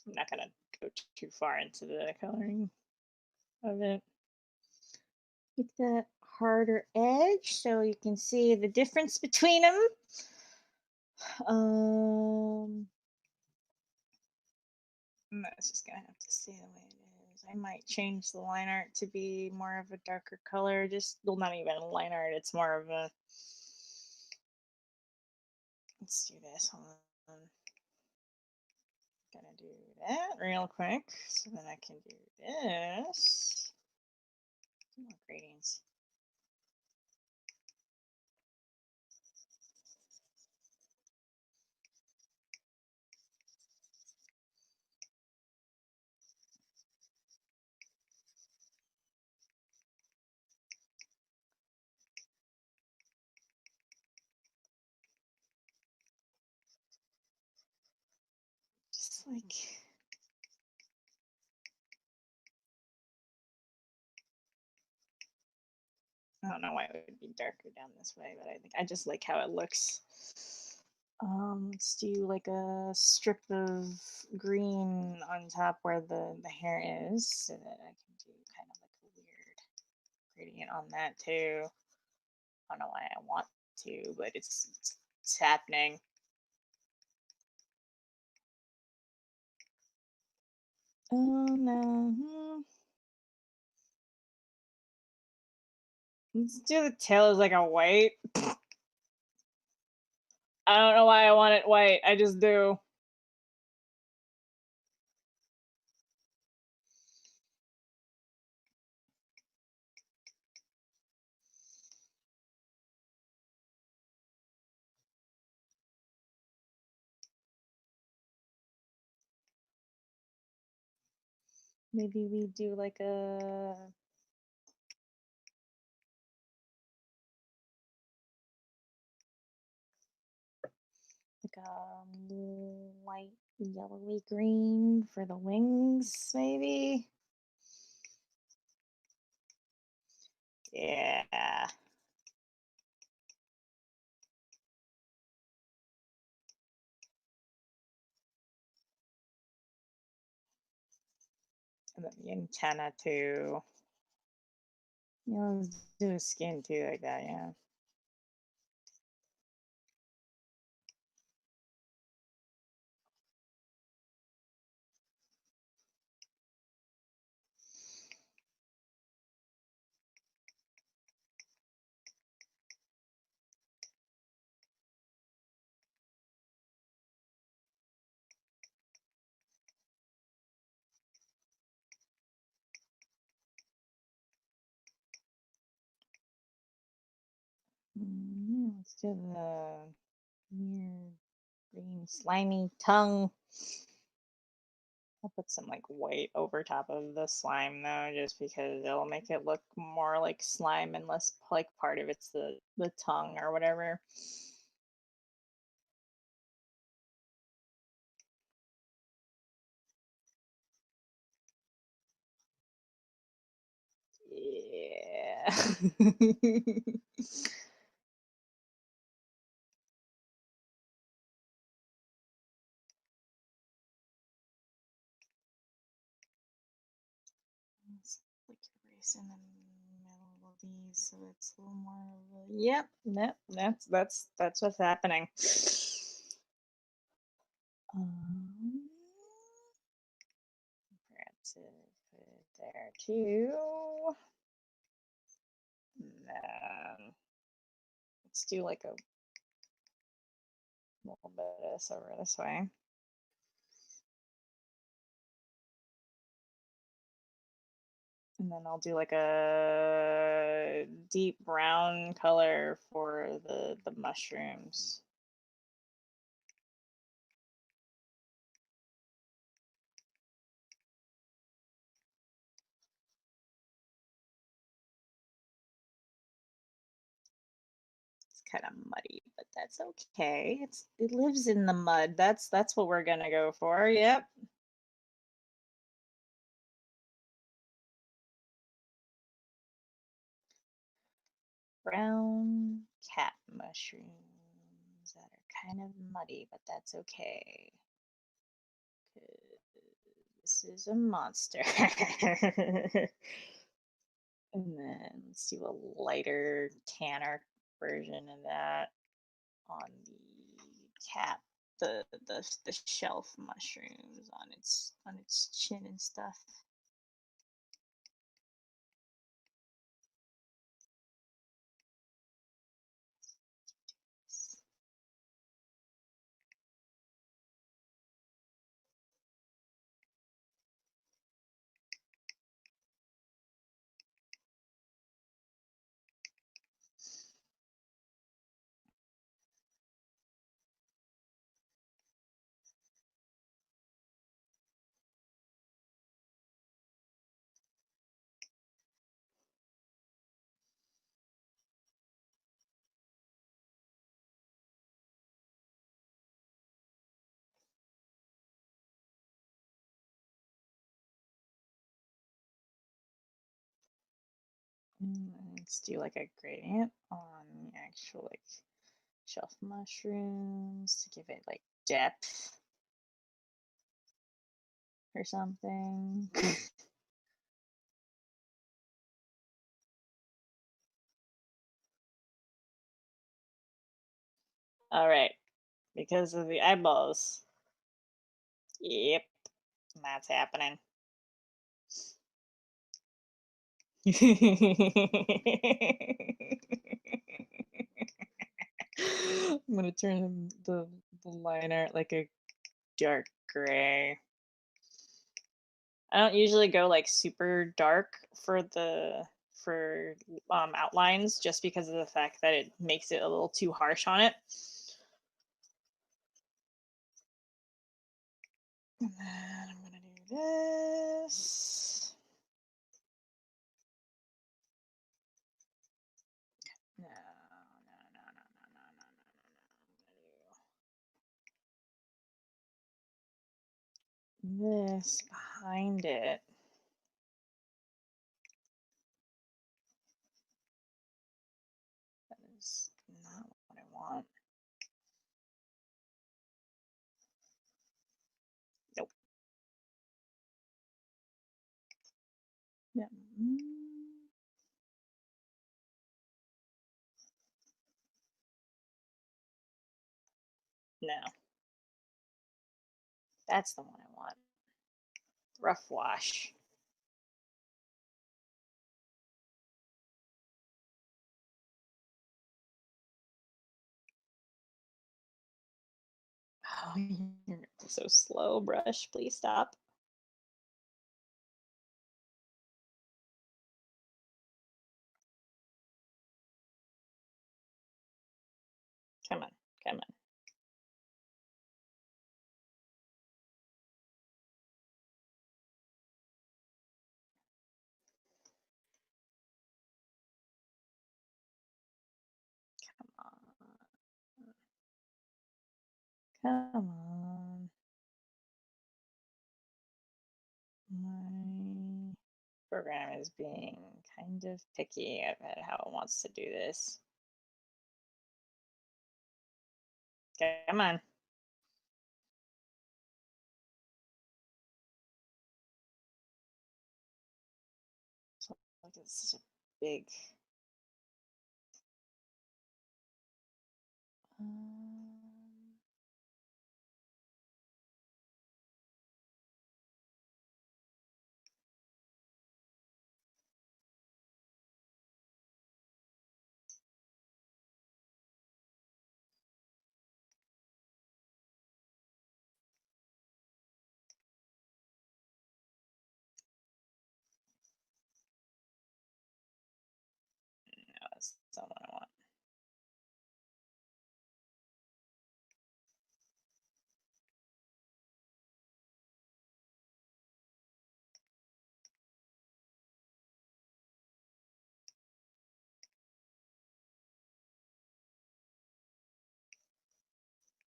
I'm not gonna go too far into the coloring of it. Make that harder edge so you can see the difference between them. That's just gonna have to stay the way it is. I might change the line art to be more of a darker color. Just, well, not even line art. It's more of a. Let's do this. Hold on. Gonna do that real quick, so then I can do this. More gradients. Just like. I don't know why it would be darker down this way, but I think I just like how it looks. Let's do like a strip of green on top where the hair is, so that I can do kind of like a weird gradient on that too. I don't know why I want to, but it's happening. Oh no. Let's do the tail as like a white. I don't know why I want it white. I just do. Maybe we do like a white yellowy green for the wings, maybe. Yeah. And then the antenna too. Let's do a skin too, like that, yeah. Let's do the weird green slimy tongue. I'll put some like white over top of the slime though, just because it'll make it look more like slime and less like part of it's the tongue or whatever. Yeah. Let's like erase in the middle of these so it's a little more of a, yep, that's what's happening. Forgot to put it there too. And then let's do like a little bit of this over this way. And then I'll do like a deep brown color for the mushrooms. It's kind of muddy, but that's okay. It lives in the mud. That's what we're gonna go for. Yep. Brown cat mushrooms that are kind of muddy, but that's okay. 'Cause this is a monster. And then let's do a lighter tanner version of that on the cat, the shelf mushrooms on its chin and stuff. Let's do like a gradient on the actual like shelf mushrooms to give it like depth or something. All right, because of the eyeballs. Yep, that's happening. I'm gonna turn the line art like a dark gray. I don't usually go like super dark for outlines just because of the fact that it makes it a little too harsh on it. And then I'm gonna do this. No. This behind it. That is not what I want. Nope. Yeah. No. That's the one I want. Rough wash. Oh, you're so slow, brush. Please stop. Come on, come on. Come on. My program is being kind of picky about how it wants to do this. Come on. So, like, it's such a big. No, that's not what I want.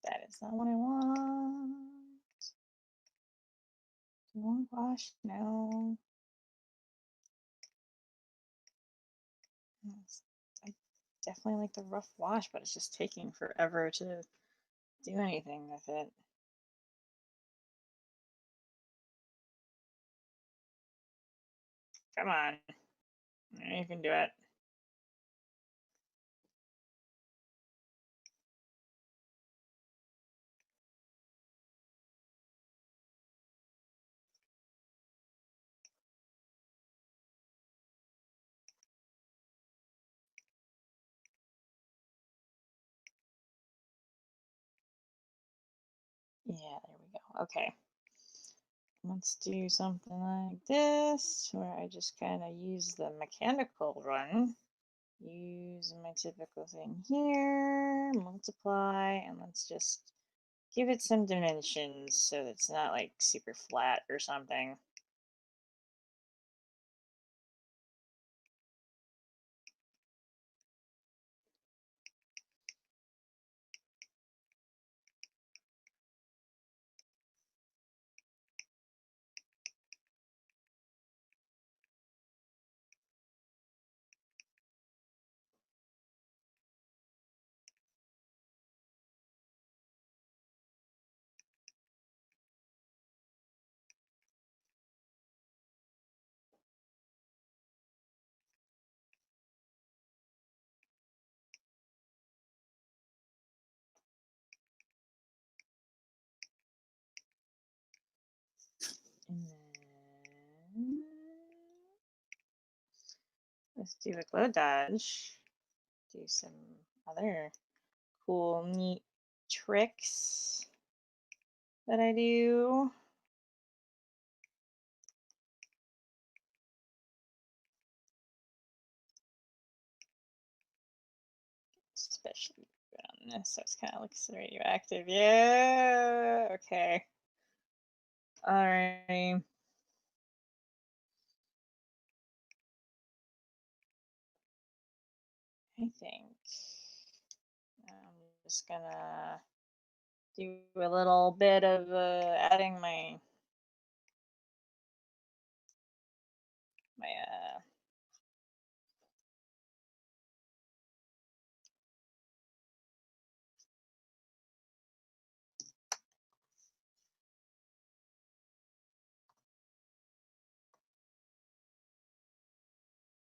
That is not what I want. Do you want wash? No. I definitely like the rough wash, but it's just taking forever to do anything with it. Come on. You can do it. Yeah, there we go. Okay. Let's do something like this, where I just kind of use the mechanical run. Use my typical thing here, multiply, and let's just give it some dimensions so it's not like super flat or something. And then let's do a glow dodge. Do some other cool, neat tricks that I do. Especially on this, so it's kind of looks radioactive. Yeah, okay. All right. I think I'm just gonna do a little bit of adding my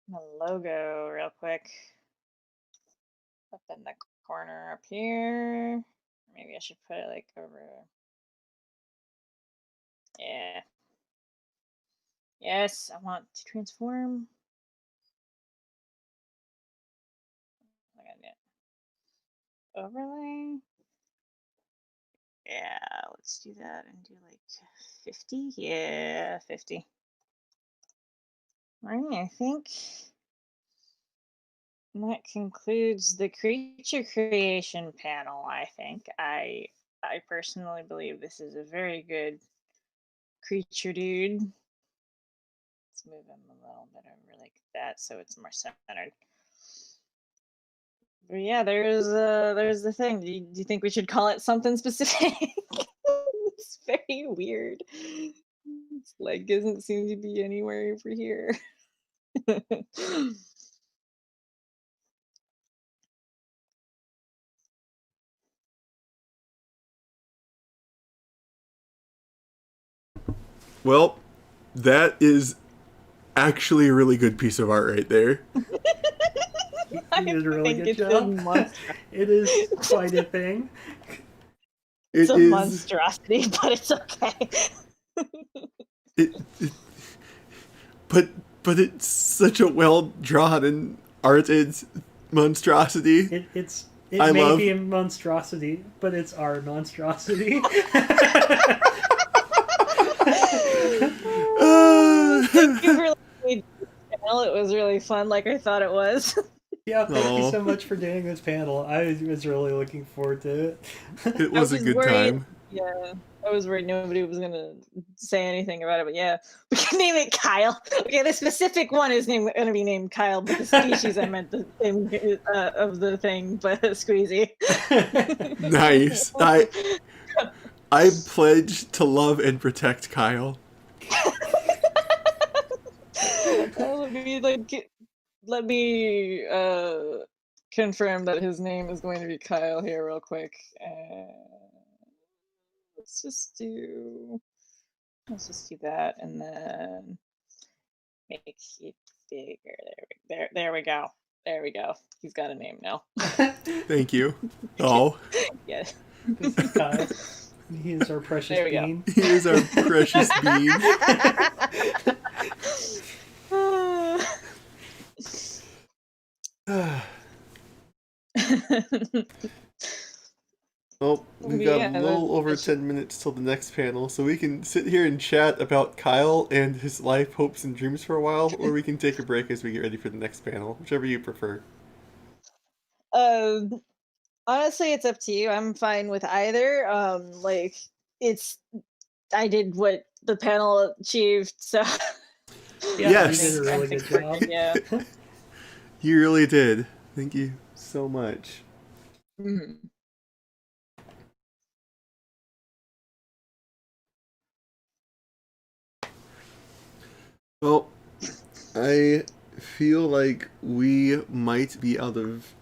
my logo real quick up in the corner up here. Maybe I should put it like over. Yeah. Yes, I want to transform. I gotta do it. Overlay. Yeah, let's do that and do like 50. Yeah, 50. All right, I think that concludes the creature creation panel, I think. I personally believe this is a very good creature dude. Let's move him a little bit over like that so it's more centered. But yeah, there's the thing. Do you think we should call it something specific? It's very weird. Its leg doesn't seem to be anywhere over here. Well, that is actually a really good piece of art right there. You did a really think good it's a job. monster. It is quite a thing. It's It a is. monstrosity, but it's okay. It, but it's such a well drawn and arted monstrosity. It I may love. be a monstrosity, but it's our monstrosity. Thank you for letting me do the panel. It was really fun, like I thought it was. Yeah, thank you Aw. so much for doing this panel. I was really looking forward to it. It was a good worried, time. Yeah, I was worried nobody was gonna say anything about it, but yeah, we can name it Kyle. Okay, the specific one is gonna be named Kyle, but the species I meant the same of the thing, but Squeezy. Nice. I pledge to love and protect Kyle. Let me confirm that his name is going to be Kyle here real quick. Let's just do that and then make it bigger. There we go. There we go. He's got a name now. Thank you. Oh. Yes. This is Kyle. He is our precious There we go. bean. He is our precious bean. Well, we've got Yeah, a little over 10 minutes till the next panel, so we can sit here and chat about Kyle and his life, hopes, and dreams for a while, or we can take a break as we get ready for the next panel, whichever you prefer. Honestly, it's up to you. I'm fine with either. I did what the panel achieved, so Yeah, Yes. you did a really good job. yeah. You really did. Thank you so much. Mhm. Well, I feel like we might be out of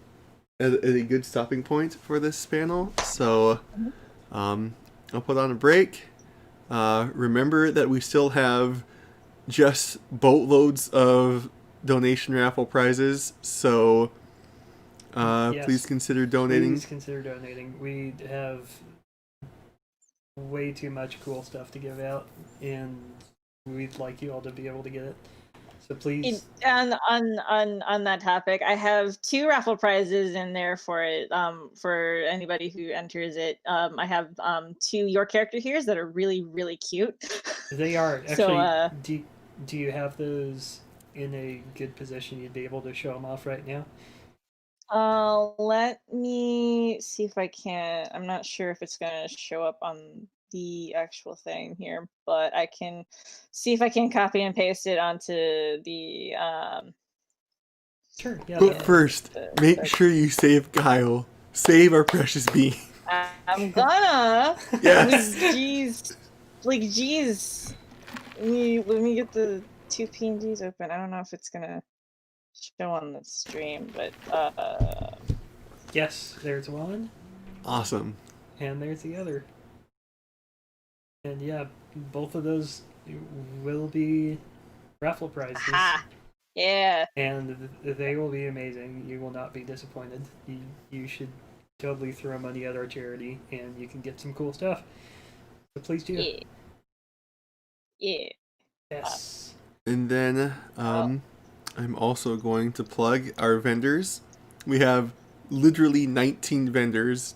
at a good stopping point for this panel, so I'll put on a break. Remember that we still have just boatloads of donation raffle prizes, so Yes, please consider donating. Please consider donating. We have way too much cool stuff to give out, and we'd like you all to be able to get it. So please. And on that topic, I have 2 raffle prizes in there for it. For anybody who enters it, I have 2 your character here's that are really really cute. They are actually. So, do you have those in a good position? You'd be able to show them off right now. let me see if I can. I'm not sure if it's gonna show up on the actual thing here, but I can see if I can copy and paste it onto the Sure. Yeah. But first, make sure you save Kyle. Save our precious bean. I'm gonna. Yes. Jeez. Let me get the 2 PNGs open. I don't know if it's gonna show on the stream, but Yes, there's one. Awesome. And there's the other. And yeah, both of those will be raffle prizes. aha. Yeah. And they will be amazing. You will not be disappointed. You should totally throw money at our charity, and you can get some cool stuff. So please do. Yeah. Yeah. Yes. And then I'm also going to plug our vendors. We have literally 19 vendors,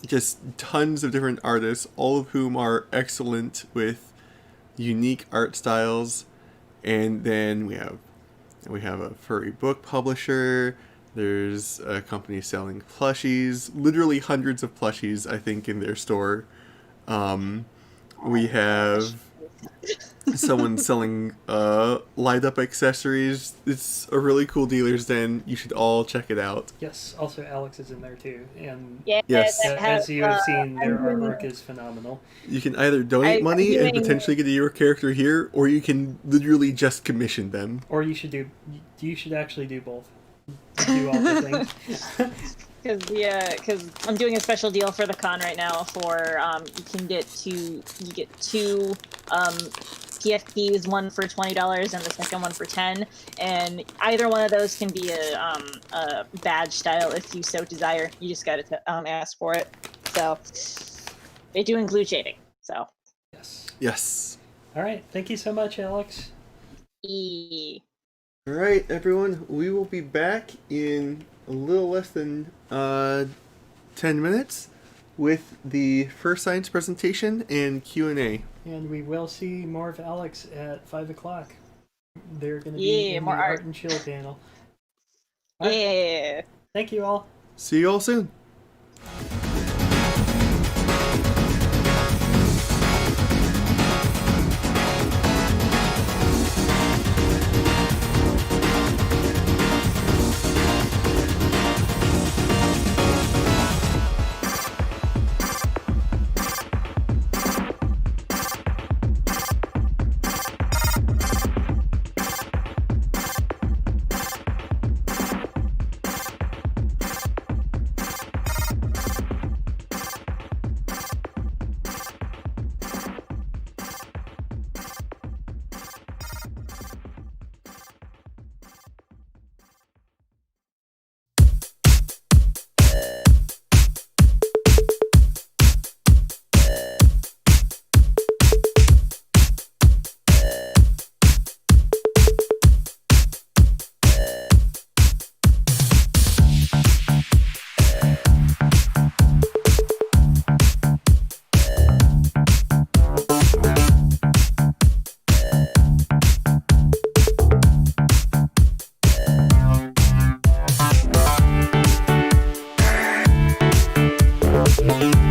just tons of different artists, all of whom are excellent with unique art styles. And then we have We have a furry book publisher. There's a company selling plushies, literally hundreds of plushies, I think, in their store. We have someone selling light up accessories. It's a really cool dealer's den. You should all check it out. Yes, also Alex is in there too. And Yes. as you have seen, their artwork is phenomenal. You can either donate money and potentially get your character here, or you can literally just commission them. Or you should actually do both. Do all the things. Because I'm doing a special deal for the con right now for you get two PFPs, one for $20 and the second one for $10, and either one of those can be a badge style if you so desire. You just got to ask for it. So they do include shading. So yes. All right, thank you so much, Alex. All right, everyone. We will be back in a little less than 10 minutes with the first science presentation and Q&A. And we will see more of Alex at 5 o'clock. They're going to be in more the art and chill panel. Yeah. Thank you all. See you all soon. Yeah.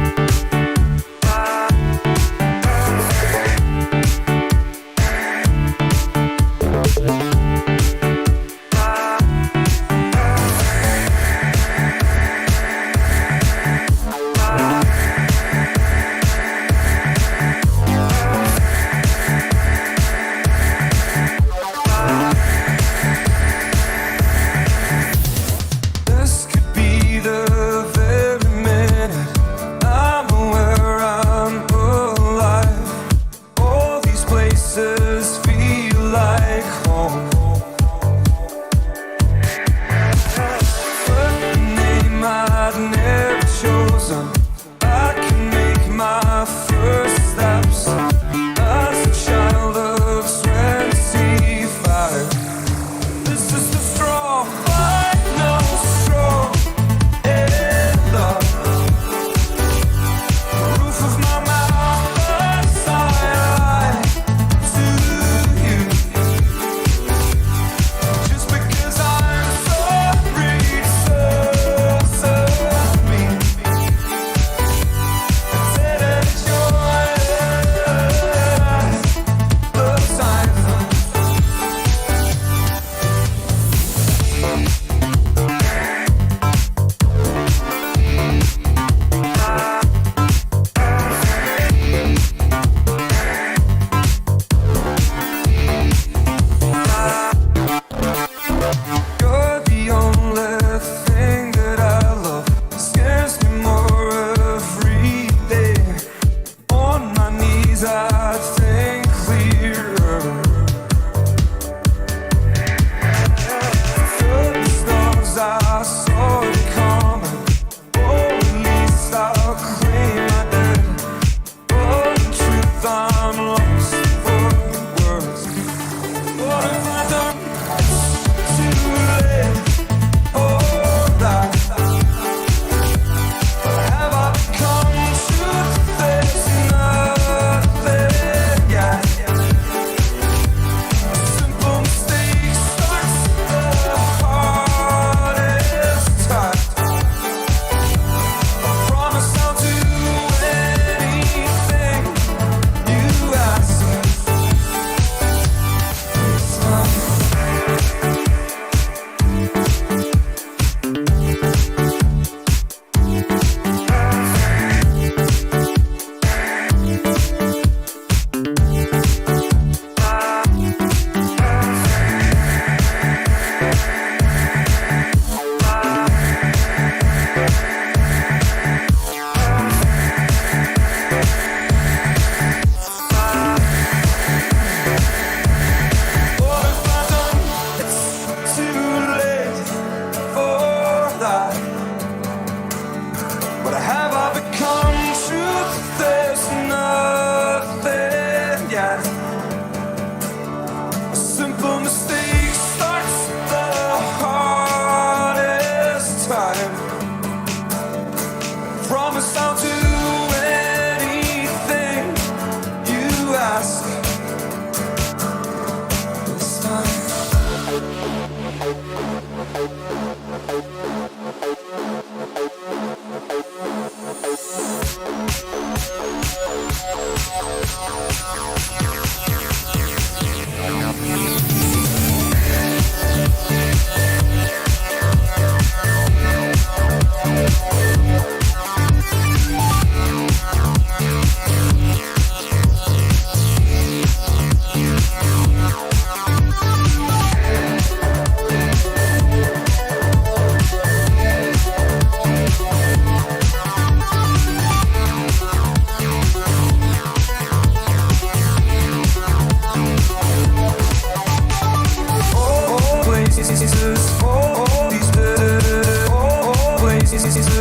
places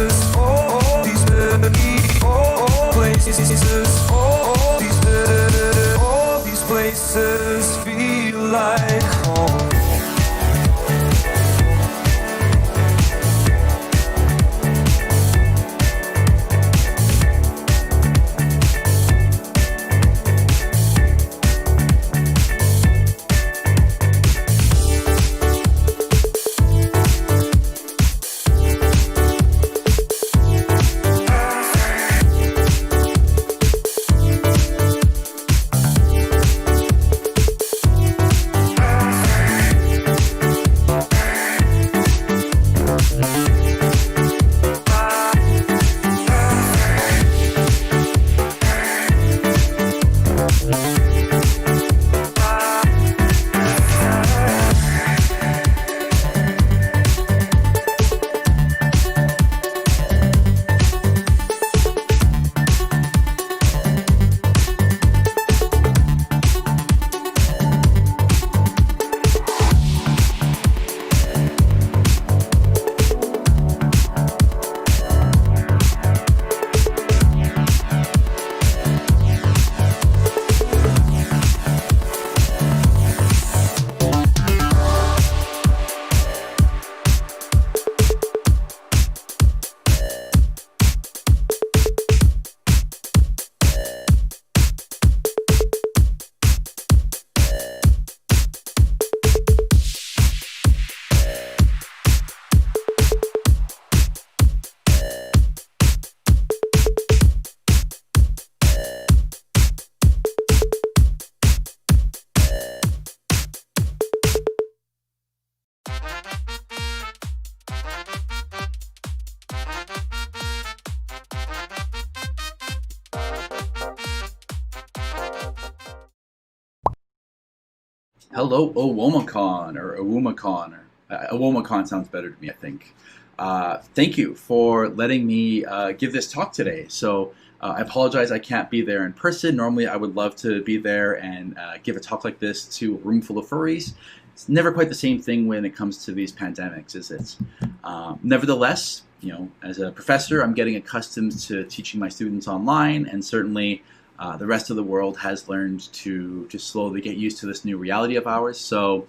feel like home. Hello, OWOMACon, or OWOMACon. OWOMACon sounds better to me, I think. Thank you for letting me give this talk today. So I apologize I can't be there in person. Normally I would love to be there and give a talk like this to a room full of furries. It's never quite the same thing when it comes to these pandemics, is it? Nevertheless, you know, as a professor, I'm getting accustomed to teaching my students online, and certainly the rest of the world has learned to just slowly get used to this new reality of ours. So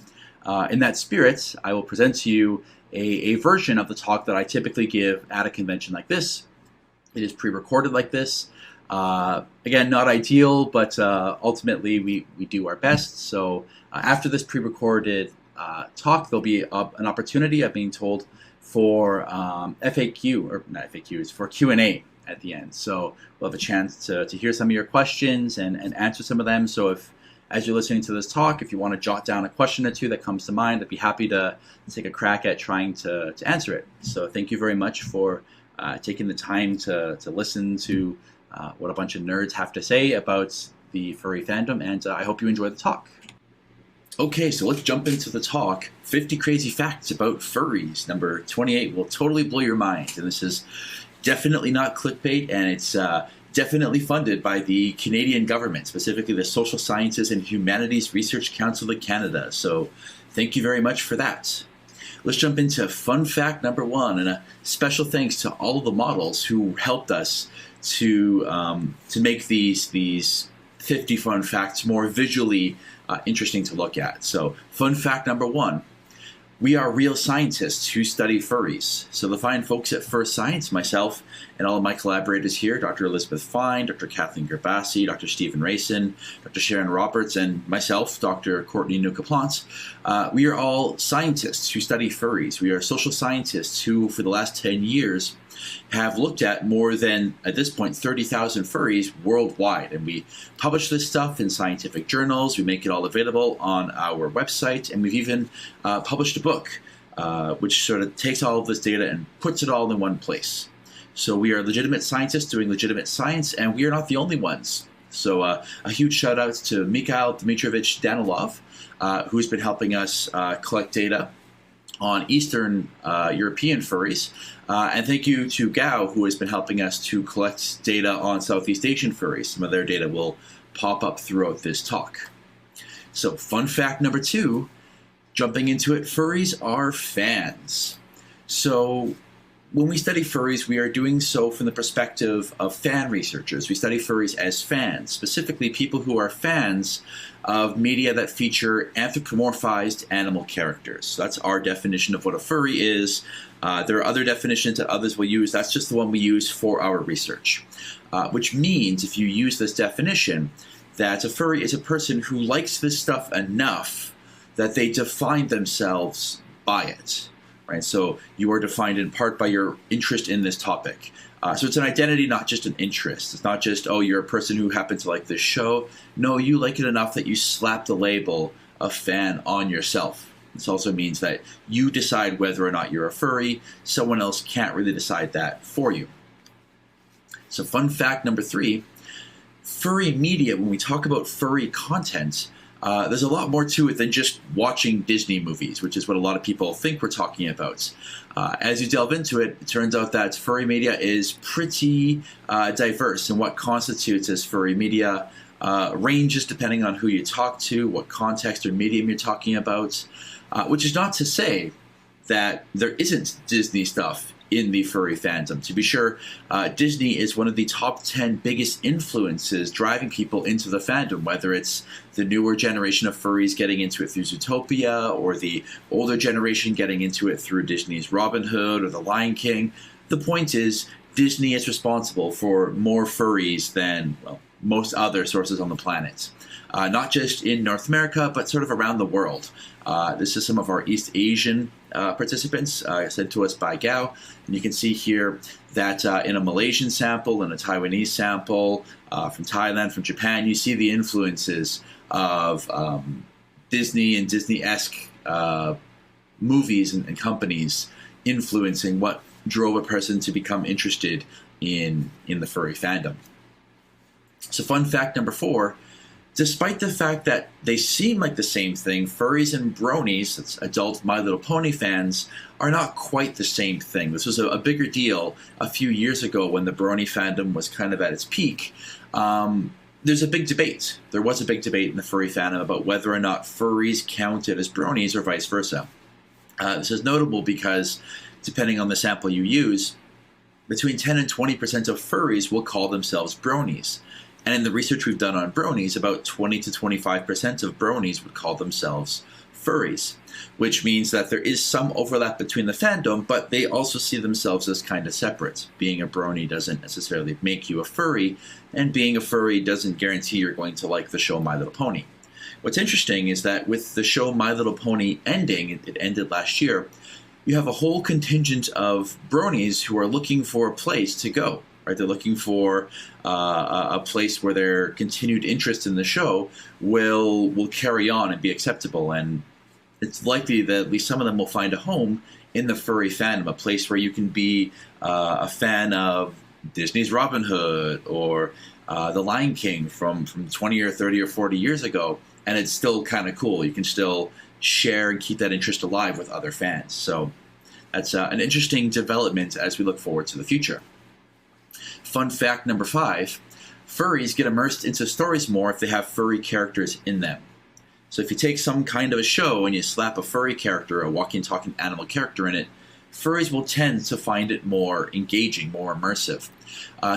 in that spirit, I will present to you a version of the talk that I typically give at a convention like this. It is pre-recorded like this. Again, not ideal, but ultimately we do our best. So after this pre-recorded talk, there'll be an opportunity, I'm being told, for FAQ, or not FAQs, for Q&A at the end. So we'll have a chance to hear some of your questions and answer some of them. So if, as you're listening to this talk, if you want to jot down a question or two that comes to mind, I'd be happy to take a crack at trying to answer it. So thank you very much for taking the time to listen to what a bunch of nerds have to say about the furry fandom, and I hope you enjoy the talk. Okay, so let's jump into the talk. 50 Crazy Facts About Furries. Number 28 will totally blow your mind, and this is definitely not clickbait, and it's definitely funded by the Canadian government, specifically the Social Sciences and Humanities Research Council of Canada. So thank you very much for that. Let's jump into fun fact number 1, and a special thanks to all of the models who helped us to make these 50 fun facts more visually interesting to look at. So fun fact number 1. We are real scientists who study furries. So the fine folks at First Science, myself and all of my collaborators here, Dr. Elizabeth Fine, Dr. Kathleen Gerbasi, Dr. Stephen Rayson, Dr. Sharon Roberts, and myself, Dr. Courtney Nuka-Plante, we are all scientists who study furries. We are social scientists who, for the last 10 years, have looked at more than, at this point, 30,000 furries worldwide. And we publish this stuff in scientific journals. We make it all available on our website. And we've even published a book, which sort of takes all of this data and puts it all in one place. So we are legitimate scientists doing legitimate science, and we are not the only ones. So a huge shout out to Mikhail Dmitrovich Danilov, who's been helping us collect data on Eastern European furries. And thank you to Gao, who has been helping us to collect data on Southeast Asian furries. Some of their data will pop up throughout this talk. So fun fact number 2, jumping into it, furries are fans. So when we study furries, we are doing so from the perspective of fan researchers. We study furries as fans, specifically people who are fans of media that feature anthropomorphized animal characters. So that's our definition of what a furry is. There are other definitions that others will use. That's just the one we use for our research, which means if you use this definition, that a furry is a person who likes this stuff enough that they define themselves by it. Right? So you are defined in part by your interest in this topic. So it's an identity, not just an interest. It's not just, oh, you're a person who happens to like this show. No, you like it enough that you slap the label of fan on yourself. This also means that you decide whether or not you're a furry. Someone else can't really decide that for you. So fun fact number 3, furry media, when we talk about furry content, there's a lot more to it than just watching Disney movies, which is what a lot of people think we're talking about. As you delve into it, it turns out that furry media is pretty diverse, and what constitutes as furry media ranges depending on who you talk to, what context or medium you're talking about, which is not to say that there isn't Disney stuff in the furry fandom. To be sure, Disney is one of the top 10 biggest influences driving people into the fandom, whether it's the newer generation of furries getting into it through Zootopia, or the older generation getting into it through Disney's Robin Hood or The Lion King. The point is, Disney is responsible for more furries than, well, most other sources on the planet. Not just in North America, but sort of around the world. This is some of our East Asian participants sent to us by Gao. And you can see here that in a Malaysian sample and a Taiwanese sample, from Thailand, from Japan, you see the influences of Disney and Disney-esque movies and companies influencing what drove a person to become interested in the furry fandom. So fun fact number 4, despite the fact that they seem like the same thing, furries and bronies, that's adult My Little Pony fans, are not quite the same thing. This was a bigger deal a few years ago when the brony fandom was kind of at its peak. There's a big debate. There was a big debate in the furry fandom about whether or not furries counted as bronies or vice versa. This is notable because, depending on the sample you use, between 10 and 20% of furries will call themselves bronies. And in the research we've done on bronies, about 20 to 25% of bronies would call themselves furries, which means that there is some overlap between the fandom, but they also see themselves as kind of separate. Being a brony doesn't necessarily make you a furry, and being a furry doesn't guarantee you're going to like the show My Little Pony. What's interesting is that with the show My Little Pony ending, it ended last year, you have a whole contingent of bronies who are looking for a place to go. Right? They're looking for a place where their continued interest in the show will carry on and be acceptable. And it's likely that at least some of them will find a home in the furry fandom, a place where you can be a fan of Disney's Robin Hood or The Lion King from 20 or 30 or 40 years ago, and it's still kind of cool. You can still share and keep that interest alive with other fans. So that's an interesting development as we look forward to the future. Fun fact number 5, furries get immersed into stories more if they have furry characters in them. So if you take some kind of a show and you slap a furry character, a walking, talking animal character in it, furries will tend to find it more engaging, more immersive.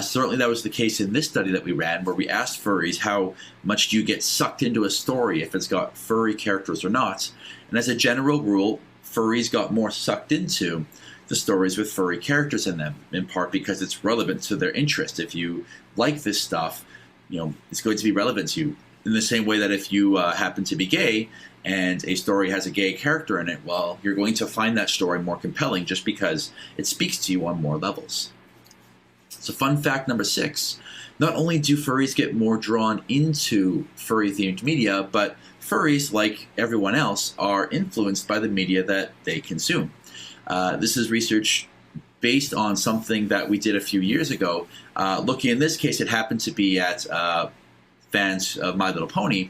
Certainly that was the case in this study that we ran, where we asked furries how much do you get sucked into a story if it's got furry characters or not. And as a general rule, furries got more sucked into the stories with furry characters in them, in part because it's relevant to their interest. If you like this stuff, it's going to be relevant to you. In the same way that if you happen to be gay and a story has a gay character in it, well, you're going to find that story more compelling just because it speaks to you on more levels. So fun fact number 6, not only do furries get more drawn into furry-themed media, but furries, like everyone else, are influenced by the media that they consume. This is research based on something that we did a few years ago. Looking in this case, it happened to be at fans of My Little Pony.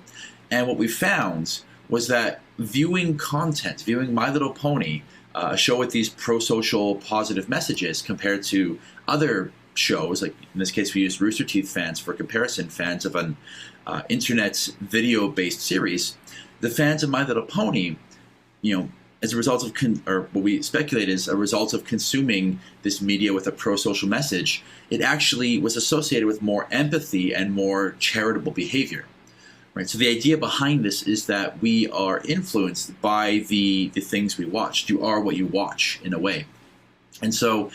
And what we found was that viewing My Little Pony, a show with these pro-social positive messages compared to other shows, like in this case we used Rooster Teeth fans for comparison, fans of an internet video-based series, the fans of My Little Pony, as a result of, or what we speculate is a result of consuming this media with a pro-social message, it actually was associated with more empathy and more charitable behavior. Right. So the idea behind this is that we are influenced by the things we watch. You are what you watch, in a way. And so,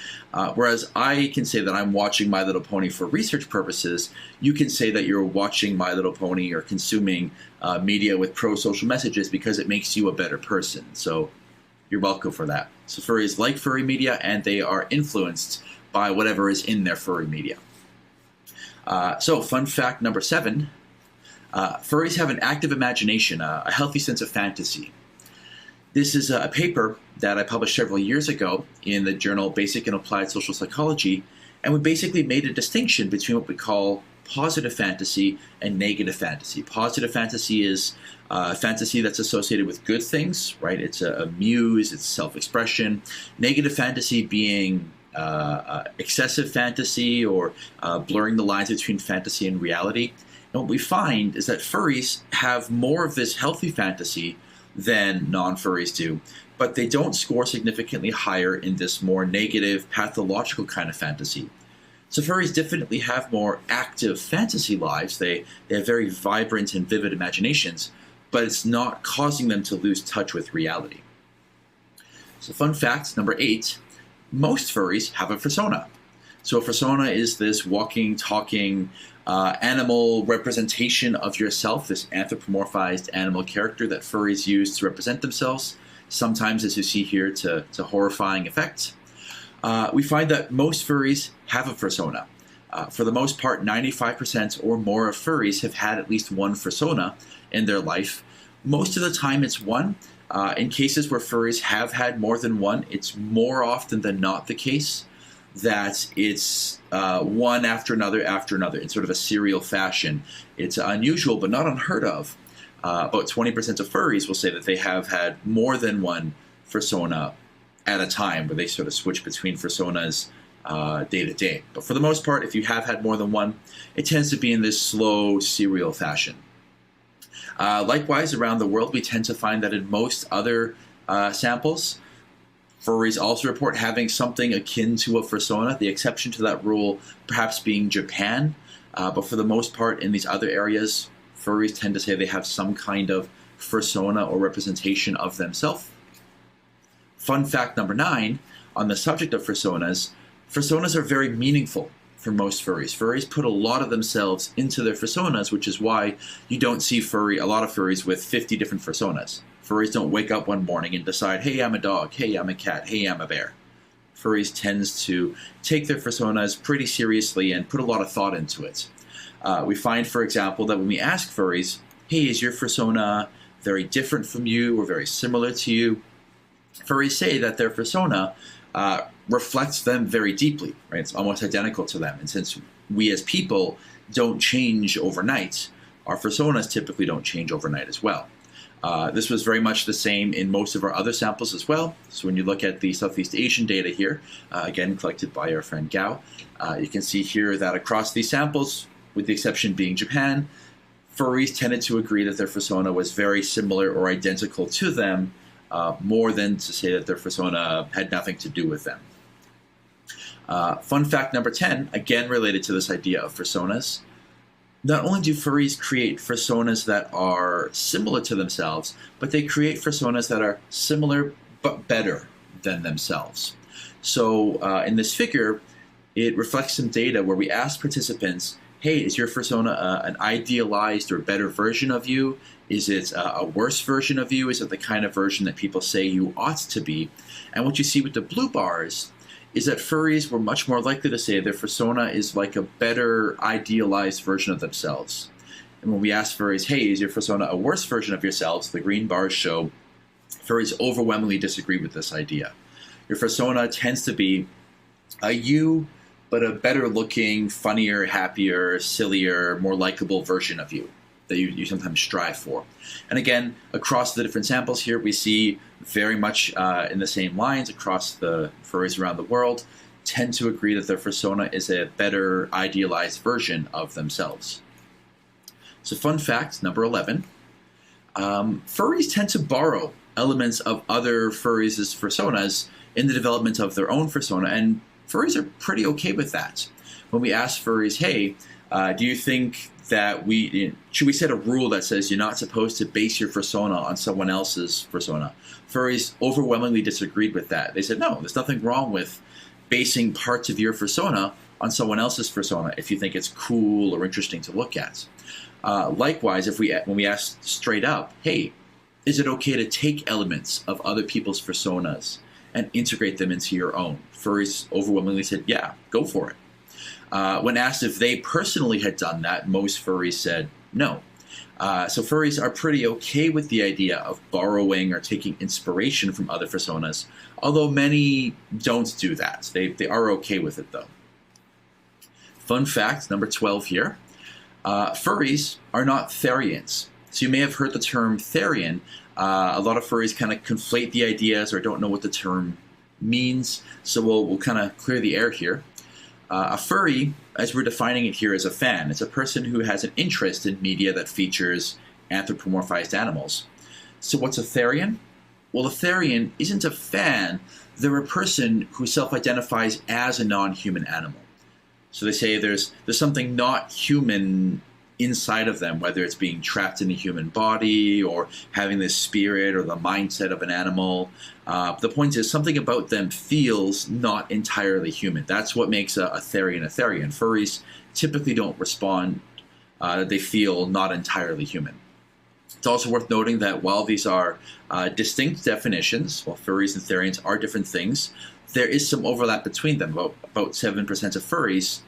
whereas I can say that I'm watching My Little Pony for research purposes, you can say that you're watching My Little Pony or consuming media with pro-social messages because it makes you a better person. So you're welcome for that. So furries like furry media, and they are influenced by whatever is in their furry media. So fun fact number 7, furries have an active imagination, a healthy sense of fantasy. This is a paper that I published several years ago in the journal Basic and Applied Social Psychology, and we basically made a distinction between what we call positive fantasy and negative fantasy. Positive fantasy is fantasy that's associated with good things, right? It's a muse, it's self-expression. Negative fantasy being excessive fantasy or blurring the lines between fantasy and reality. And what we find is that furries have more of this healthy fantasy than non-furries do, but they don't score significantly higher in this more negative, pathological kind of fantasy. So furries definitely have more active fantasy lives. They have very vibrant and vivid imaginations, but it's not causing them to lose touch with reality. So fun fact number 8, most furries have a fursona. So a fursona is this walking, talking, animal representation of yourself, this anthropomorphized animal character that furries use to represent themselves, sometimes, as you see here, to horrifying effects. We find that most furries have a fursona. For the most part, 95% or more of furries have had at least one fursona in their life. Most of the time it's one. In cases where furries have had more than one, it's more often than not the case that it's one after another in sort of a serial fashion. It's unusual but not unheard of. About 20% of furries will say that they have had more than one fursona at a time, where they sort of switch between fursonas day to day. But for the most part, if you have had more than one, it tends to be in this slow serial fashion. Likewise, around the world, we tend to find that in most other samples, furries also report having something akin to a fursona, the exception to that rule perhaps being Japan. But for the most part, in these other areas, furries tend to say they have some kind of fursona or representation of themselves. Fun fact number 9, on the subject of fursonas, fursonas are very meaningful for most furries. Furries put a lot of themselves into their fursonas, which is why you don't see a lot of furries with 50 different fursonas. Furries don't wake up one morning and decide, hey, I'm a dog, hey, I'm a cat, hey, I'm a bear. Furries tends to take their fursonas pretty seriously and put a lot of thought into it. We find, for example, that when we ask furries, hey, is your fursona very different from you or very similar to you? Furries say that their fursona reflects them very deeply, right? It's almost identical to them. And since we as people don't change overnight, our fursonas typically don't change overnight as well. This was very much the same in most of our other samples as well. So when you look at the Southeast Asian data here, again collected by our friend Gao, you can see here that across these samples, with the exception being Japan, furries tended to agree that their fursona was very similar or identical to them, more than to say that their fursona had nothing to do with them. Fun fact number 10, again related to this idea of fursonas. Not only do furries create fursonas that are similar to themselves, but they create fursonas that are similar but better than themselves. So in this figure, it reflects some data where we asked participants, hey, is your fursona an idealized or better version of you? Is it a worse version of you? Is it the kind of version that people say you ought to be? And what you see with the blue bars is that furries were much more likely to say their fursona is like a better idealized version of themselves. And when we ask furries, hey, is your fursona a worse version of yourselves, the green bars show furries overwhelmingly disagree with this idea. Your fursona tends to be a you, but a better looking, funnier, happier, sillier, more likable version of you that you sometimes strive for. And again, across the different samples here, we see very much in the same lines across the furries around the world tend to agree that their fursona is a better idealized version of themselves. So fun fact, number 11, furries tend to borrow elements of other furries' personas in the development of their own persona, and furries are pretty okay with that. When we ask furries, hey, do you think that should we set a rule that says you're not supposed to base your persona on someone else's persona? Furries overwhelmingly disagreed with that. They said, no, there's nothing wrong with basing parts of your persona on someone else's persona if you think it's cool or interesting to look at. Likewise, when we ask straight up, hey, is it okay to take elements of other people's personas and integrate them into your own? Furries overwhelmingly said, yeah, go for it. When asked if they personally had done that, most furries said no. So furries are pretty okay with the idea of borrowing or taking inspiration from other personas, although many don't do that. They are okay with it, though. Fun fact, number 12 here. Furries are not Therians. So you may have heard the term Therian. A lot of furries kind of conflate the ideas or don't know what the term means, so we'll kind of clear the air here. A furry, as we're defining it here, is a fan. It's a person who has an interest in media that features anthropomorphized animals. So what's a Therian? Well, a Therian isn't a fan. They're a person who self-identifies as a non-human animal. So they say there's something not human inside of them, whether it's being trapped in a human body or having this spirit or the mindset of an animal. The point is, something about them feels not entirely human. That's what makes a Therian a Therian. Furries typically don't respond that they feel not entirely human. It's also worth noting that while these are distinct definitions, while furries and Therians are different things, there is some overlap between them. About 7% of furries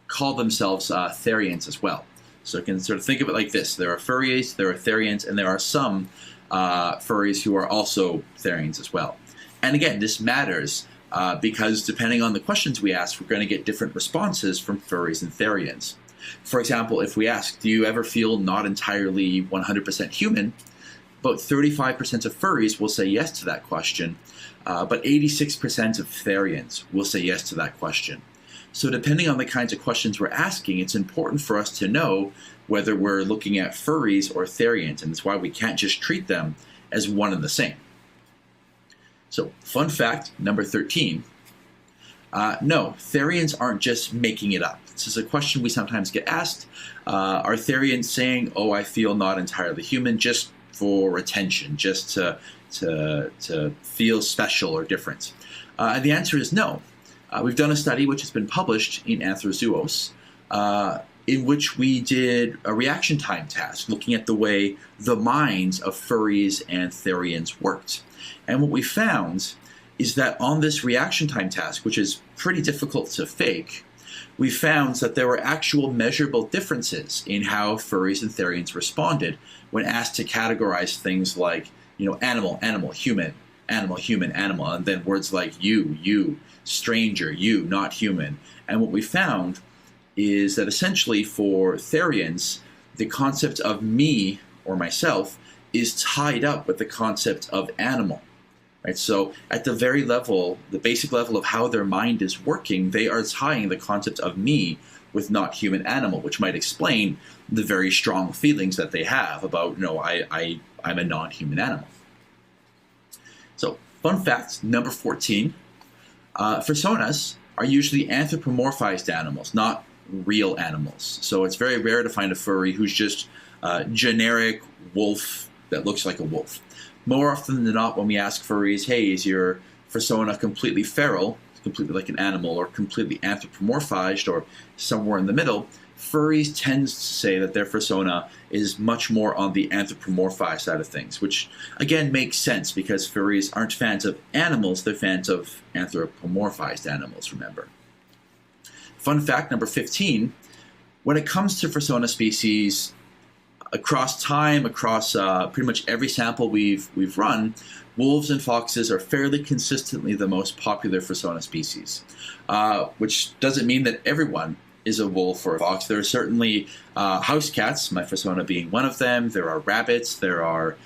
call themselves Therians as well. So you can sort of think of it like this. There are furries, there are Therians, and there are some furries who are also Therians as well. And again, this matters because depending on the questions we ask, we're going to get different responses from furries and Therians. For example, if we ask, do you ever feel not entirely 100% human? About 35% of furries will say yes to that question, but 86% of Therians will say yes to that question. So depending on the kinds of questions we're asking, it's important for us to know whether we're looking at furries or Therians, and that's why we can't just treat them as one and the same. So, fun fact number 13. No, Therians aren't just making it up. This is a question we sometimes get asked. Are Therians saying, oh, I feel not entirely human, just for attention, just to feel special or different? And the answer is no. We've done a study which has been published in Anthrozoos, in which we did a reaction time task looking at the way the minds of furries and Therians worked. And what we found is that on this reaction time task, which is pretty difficult to fake, we found that there were actual measurable differences in how furries and Therians responded when asked to categorize things like, animal, animal, human, animal, and then words like you, stranger, you, not human. And what we found is that essentially for Therians, the concept of me or myself is tied up with the concept of animal. Right? So at the very level, the basic level of how their mind is working, they are tying the concept of me with not human animal, which might explain the very strong feelings that they have about, I'm a non-human animal. So fun fact number 14, personas are usually anthropomorphized animals, not real animals. So it's very rare to find a furry who's just a generic wolf that looks like a wolf. More often than not, when we ask furries, hey, is your persona completely feral, completely like an animal, or completely anthropomorphized, or somewhere in the middle, furries tend to say that their persona is much more on the anthropomorphized side of things, which again makes sense because furries aren't fans of animals, they're fans of anthropomorphized animals, remember. Fun fact number 15, when it comes to persona species, across time, across pretty much every sample we've run, wolves and foxes are fairly consistently the most popular persona species, which doesn't mean that everyone is a wolf or a fox. There are certainly house cats, my persona being one of them. There are rabbits. There are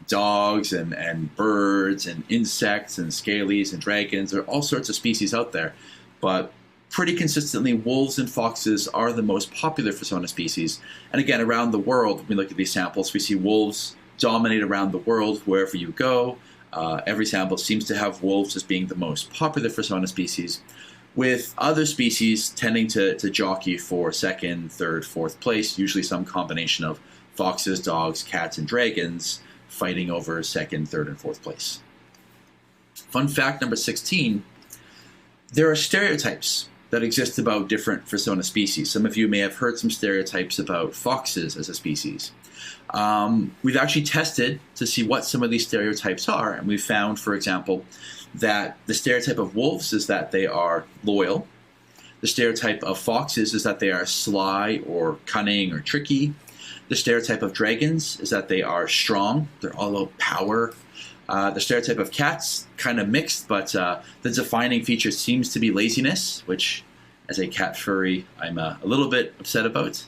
dogs and birds and insects and scalies and dragons. There are all sorts of species out there, but pretty consistently, wolves and foxes are the most popular persona species. And again, around the world, when we look at these samples, we see wolves dominate around the world wherever you go. Every sample seems to have wolves as being the most popular fursona species, with other species tending to jockey for second, third, fourth place, usually some combination of foxes, dogs, cats, and dragons fighting over second, third, and fourth place. Fun fact number 16, there are stereotypes that exist about different fursona species. Some of you may have heard some stereotypes about foxes as a species. We've actually tested to see what some of these stereotypes are, and we found, for example, that the stereotype of wolves is that they are loyal. The stereotype of foxes is that they are sly or cunning or tricky. The stereotype of dragons is that they are strong. They're all about power. The stereotype of cats, kind of mixed, but the defining feature seems to be laziness, which, as a cat furry, I'm a little bit upset about.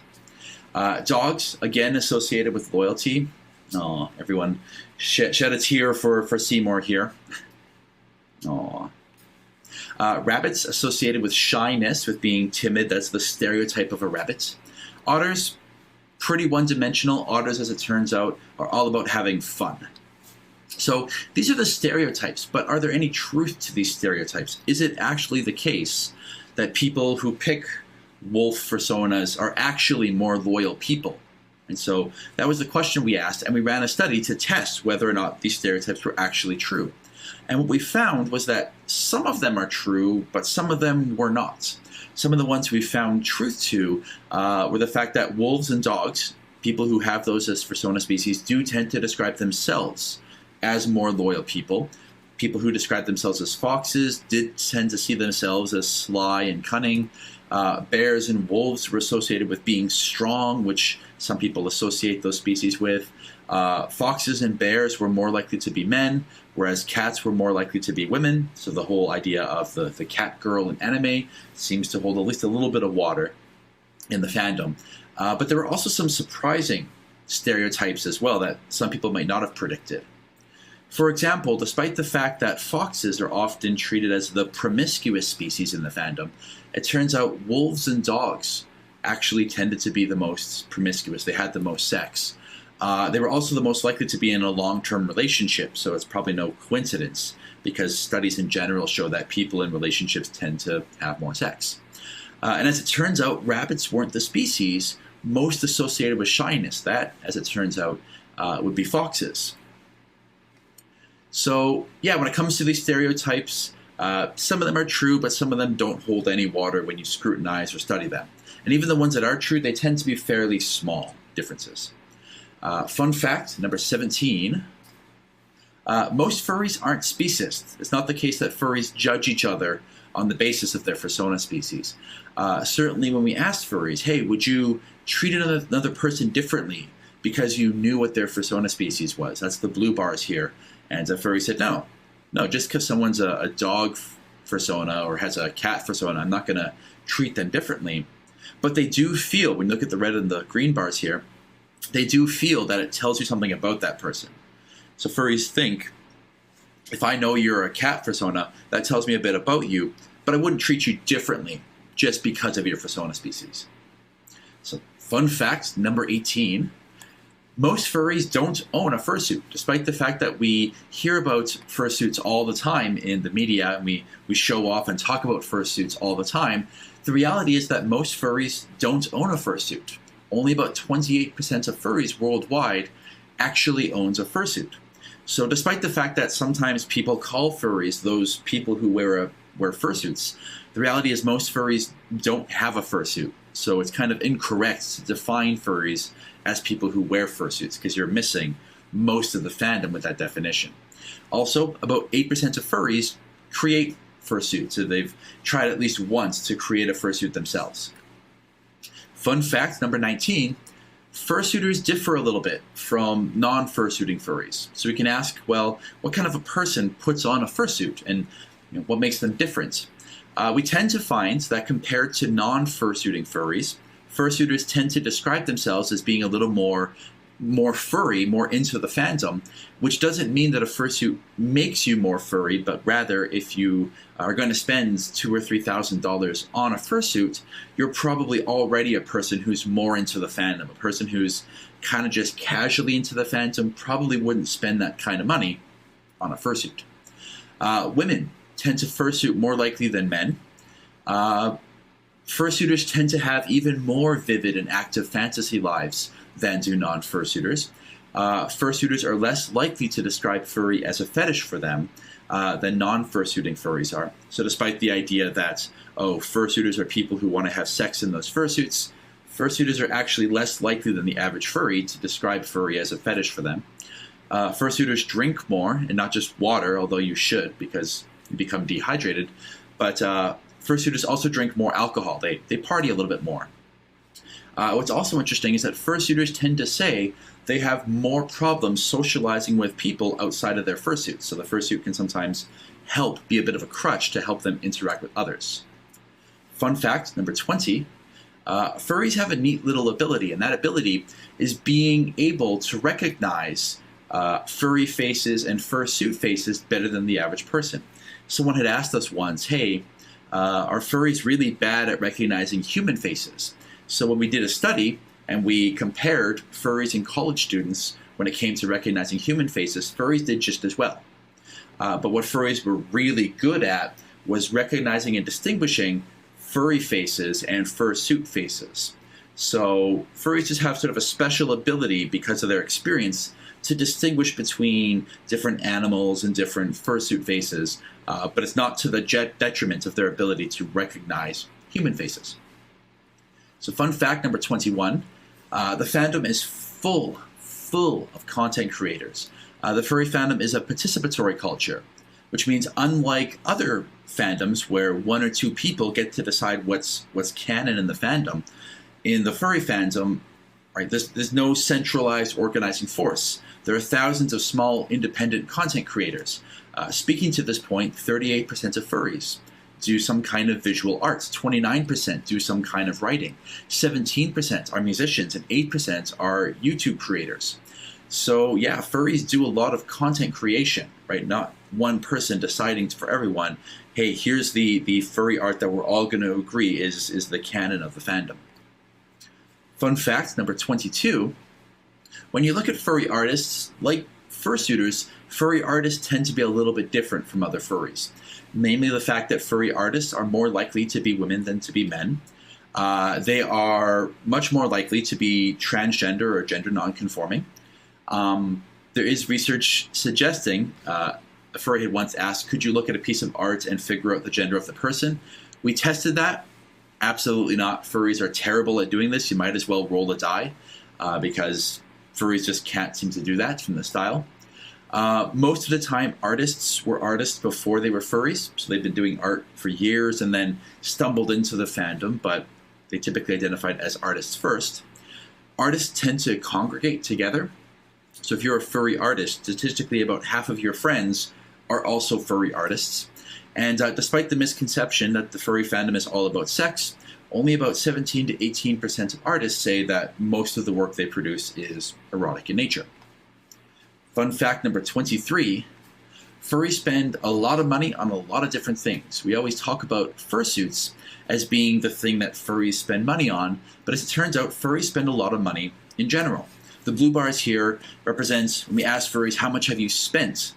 Dogs, again, associated with loyalty. Oh, everyone shed a tear for Seymour here. Aw. Rabbits, associated with shyness, with being timid. That's the stereotype of a rabbit. Otters, pretty one-dimensional. Otters, as it turns out, are all about having fun. So these are the stereotypes, but are there any truth to these stereotypes? Is it actually the case that people who pick wolf personas are actually more loyal people? And so that was the question we asked, and we ran a study to test whether or not these stereotypes were actually true. And what we found was that some of them are true, but some of them were not. Some of the ones we found truth to were the fact that wolves and dogs, people who have those as fursona species, do tend to describe themselves as more loyal people. People who describe themselves as foxes did tend to see themselves as sly and cunning. Bears and wolves were associated with being strong, which some people associate those species with. Foxes and bears were more likely to be men, whereas cats were more likely to be women. So the whole idea of the cat girl in anime seems to hold at least a little bit of water in the fandom. But there were also some surprising stereotypes as well that some people might not have predicted. For example, despite the fact that foxes are often treated as the promiscuous species in the fandom, it turns out wolves and dogs actually tended to be the most promiscuous. They had the most sex. They were also the most likely to be in a long-term relationship, so it's probably no coincidence, because studies in general show that people in relationships tend to have more sex. And as it turns out, rabbits weren't the species most associated with shyness. That, as it turns out, would be foxes. So, yeah, when it comes to these stereotypes, some of them are true, but some of them don't hold any water when you scrutinize or study them. And even the ones that are true, they tend to be fairly small differences. Fun fact, number 17, most furries aren't speciest. It's not the case that furries judge each other on the basis of their fursona species. Certainly when we asked furries, hey, would you treat another person differently because you knew what their fursona species was? That's the blue bars here. And the furry said, no, just because someone's a dog fursona or has a cat fursona, I'm not going to treat them differently. But they do feel, when you look at the red and the green bars here, they do feel that it tells you something about that person. So furries think, if I know you're a cat fursona, that tells me a bit about you, but I wouldn't treat you differently just because of your fursona species. So fun fact, number 18, most furries don't own a fursuit, despite the fact that we hear about fursuits all the time in the media, and we show off and talk about fursuits all the time. The reality is that most furries don't own a fursuit. Only about 28% of furries worldwide actually owns a fursuit. So despite the fact that sometimes people call furries those people who wear fursuits, the reality is most furries don't have a fursuit. So it's kind of incorrect to define furries as people who wear fursuits, because you're missing most of the fandom with that definition. Also, about 8% of furries create fursuits, so they've tried at least once to create a fursuit themselves. Fun fact, number 19, fursuiters differ a little bit from non-fursuiting furries. So we can ask, well, what kind of a person puts on a fursuit, and what makes them different? We tend to find that compared to non-fursuiting furries, fursuiters tend to describe themselves as being a little more more furry, more into the fandom, which doesn't mean that a fursuit makes you more furry, but rather if you are going to spend $2,000 or $3,000 on a fursuit, you're probably already a person who's more into the fandom. A person who's kind of just casually into the fandom probably wouldn't spend that kind of money on a fursuit. Women tend to fursuit more likely than men. Fursuiters tend to have even more vivid and active fantasy lives than do non-fursuiters. Fursuiters are less likely to describe furry as a fetish for them than non-fursuiting furries are. So despite the idea that, fursuiters are people who want to have sex in those fursuits, fursuiters are actually less likely than the average furry to describe furry as a fetish for them. Fursuiters drink more, and not just water, although you should because you become dehydrated, but fursuiters also drink more alcohol. They party a little bit more. What's also interesting is that fursuiters tend to say they have more problems socializing with people outside of their fursuit. So the fursuit can sometimes help be a bit of a crutch to help them interact with others. Fun fact, number 20, furries have a neat little ability, and that ability is being able to recognize furry faces and fursuit faces better than the average person. Someone had asked us once, hey, are furries really bad at recognizing human faces? So when we did a study and we compared furries and college students when it came to recognizing human faces, furries did just as well. But what furries were really good at was recognizing and distinguishing furry faces and fursuit faces. So furries just have sort of a special ability because of their experience to distinguish between different animals and different fursuit faces, but it's not to the detriment of their ability to recognize human faces. So fun fact number 21, the fandom is full of content creators. The furry fandom is a participatory culture, which means unlike other fandoms where one or two people get to decide what's canon in the fandom, in the furry fandom, right, there's no centralized organizing force. There are thousands of small independent content creators. Speaking to this point, 38% of furries do some kind of visual arts, 29% do some kind of writing, 17% are musicians, and 8% are YouTube creators. So yeah, furries do a lot of content creation, right? Not one person deciding for everyone, hey, here's the furry art that we're all going to agree is the canon of the fandom. Fun fact number 22, when you look at furry artists, like fursuiters, furry artists tend to be a little bit different from other furries. Namely the fact that furry artists are more likely to be women than to be men. They are much more likely to be transgender or gender nonconforming. There is research suggesting, a furry had once asked, could you look at a piece of art and figure out the gender of the person? We tested that. Absolutely not. Furries are terrible at doing this. You might as well roll a die because furries just can't seem to do that from the style. Most of the time, artists were artists before they were furries, so they've been doing art for years and then stumbled into the fandom, but they typically identified as artists first. Artists tend to congregate together, so if you're a furry artist, statistically about half of your friends are also furry artists. And despite the misconception that the furry fandom is all about sex, only about 17 to 18% of artists say that most of the work they produce is erotic in nature. Fun fact number 23, furries spend a lot of money on a lot of different things. We always talk about fursuits as being the thing that furries spend money on, but as it turns out, furries spend a lot of money in general. The blue bars here represents, when we ask furries, how much have you spent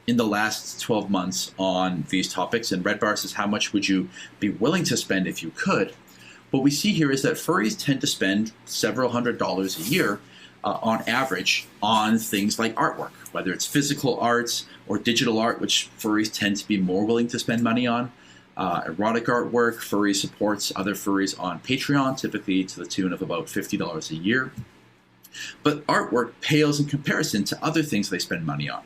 in the last 12 months on these topics, and red bar says, how much would you be willing to spend if you could? What we see here is that furries tend to spend several $100s a year on average on things like artwork, whether it's physical art or digital art, which furries tend to be more willing to spend money on. Erotic artwork, furry supports other furries on Patreon, typically to the tune of about $50 a year. But artwork pales in comparison to other things they spend money on.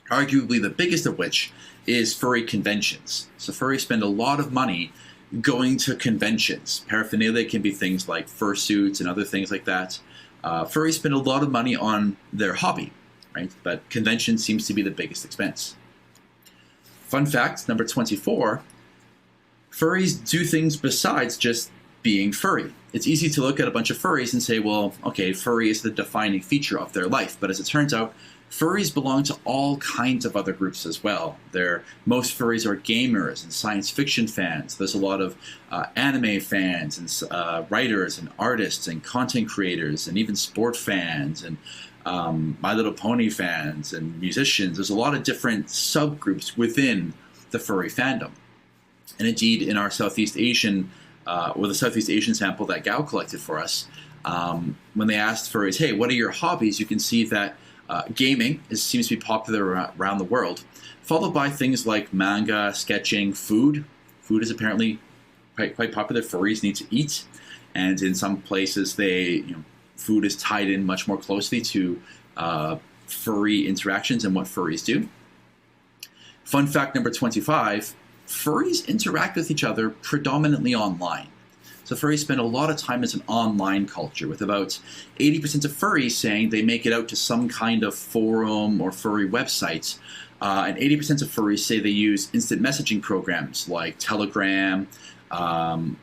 Arguably the biggest of which is furry conventions. So furries spend a lot of money going to conventions. Paraphernalia can be things like fursuits and other things like that. Furries spend a lot of money on their hobby, right? But convention seems to be the biggest expense. Fun fact, number 24, furries do things besides just being furry. It's easy to look at a bunch of furries and say, well, okay, furry is the defining feature of their life. But as it turns out, furries belong to all kinds of other groups as well. Most furries are gamers and science fiction fans. There's a lot of anime fans and writers and artists and content creators and even sport fans and My Little Pony fans and musicians. There's a lot of different subgroups within the furry fandom. And indeed, in our Southeast Asian, the Southeast Asian sample that Gao collected for us, when they asked furries, hey, what are your hobbies? You can see that gaming seems to be popular around the world, followed by things like manga, sketching, food. Food is apparently quite popular. Furries need to eat, and in some places, food is tied in much more closely to furry interactions and what furries do. Fun fact number 25, furries interact with each other predominantly online. So furries spend a lot of time as an online culture, with about 80% of furries saying they make it out to some kind of forum or furry website. And 80% of furries say they use instant messaging programs like Telegram,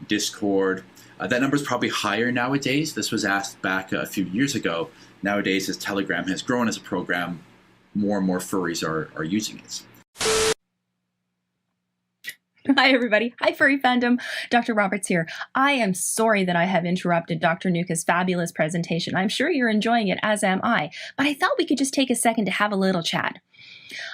Discord. That number is probably higher nowadays. This was asked back a few years ago. Nowadays, as Telegram has grown as a program, more and more furries are using it. Hi, everybody. Hi, Furry Fandom. Dr. Roberts here. I am sorry that I have interrupted Dr. Nuka's fabulous presentation. I'm sure you're enjoying it, as am I, but I thought we could just take a second to have a little chat.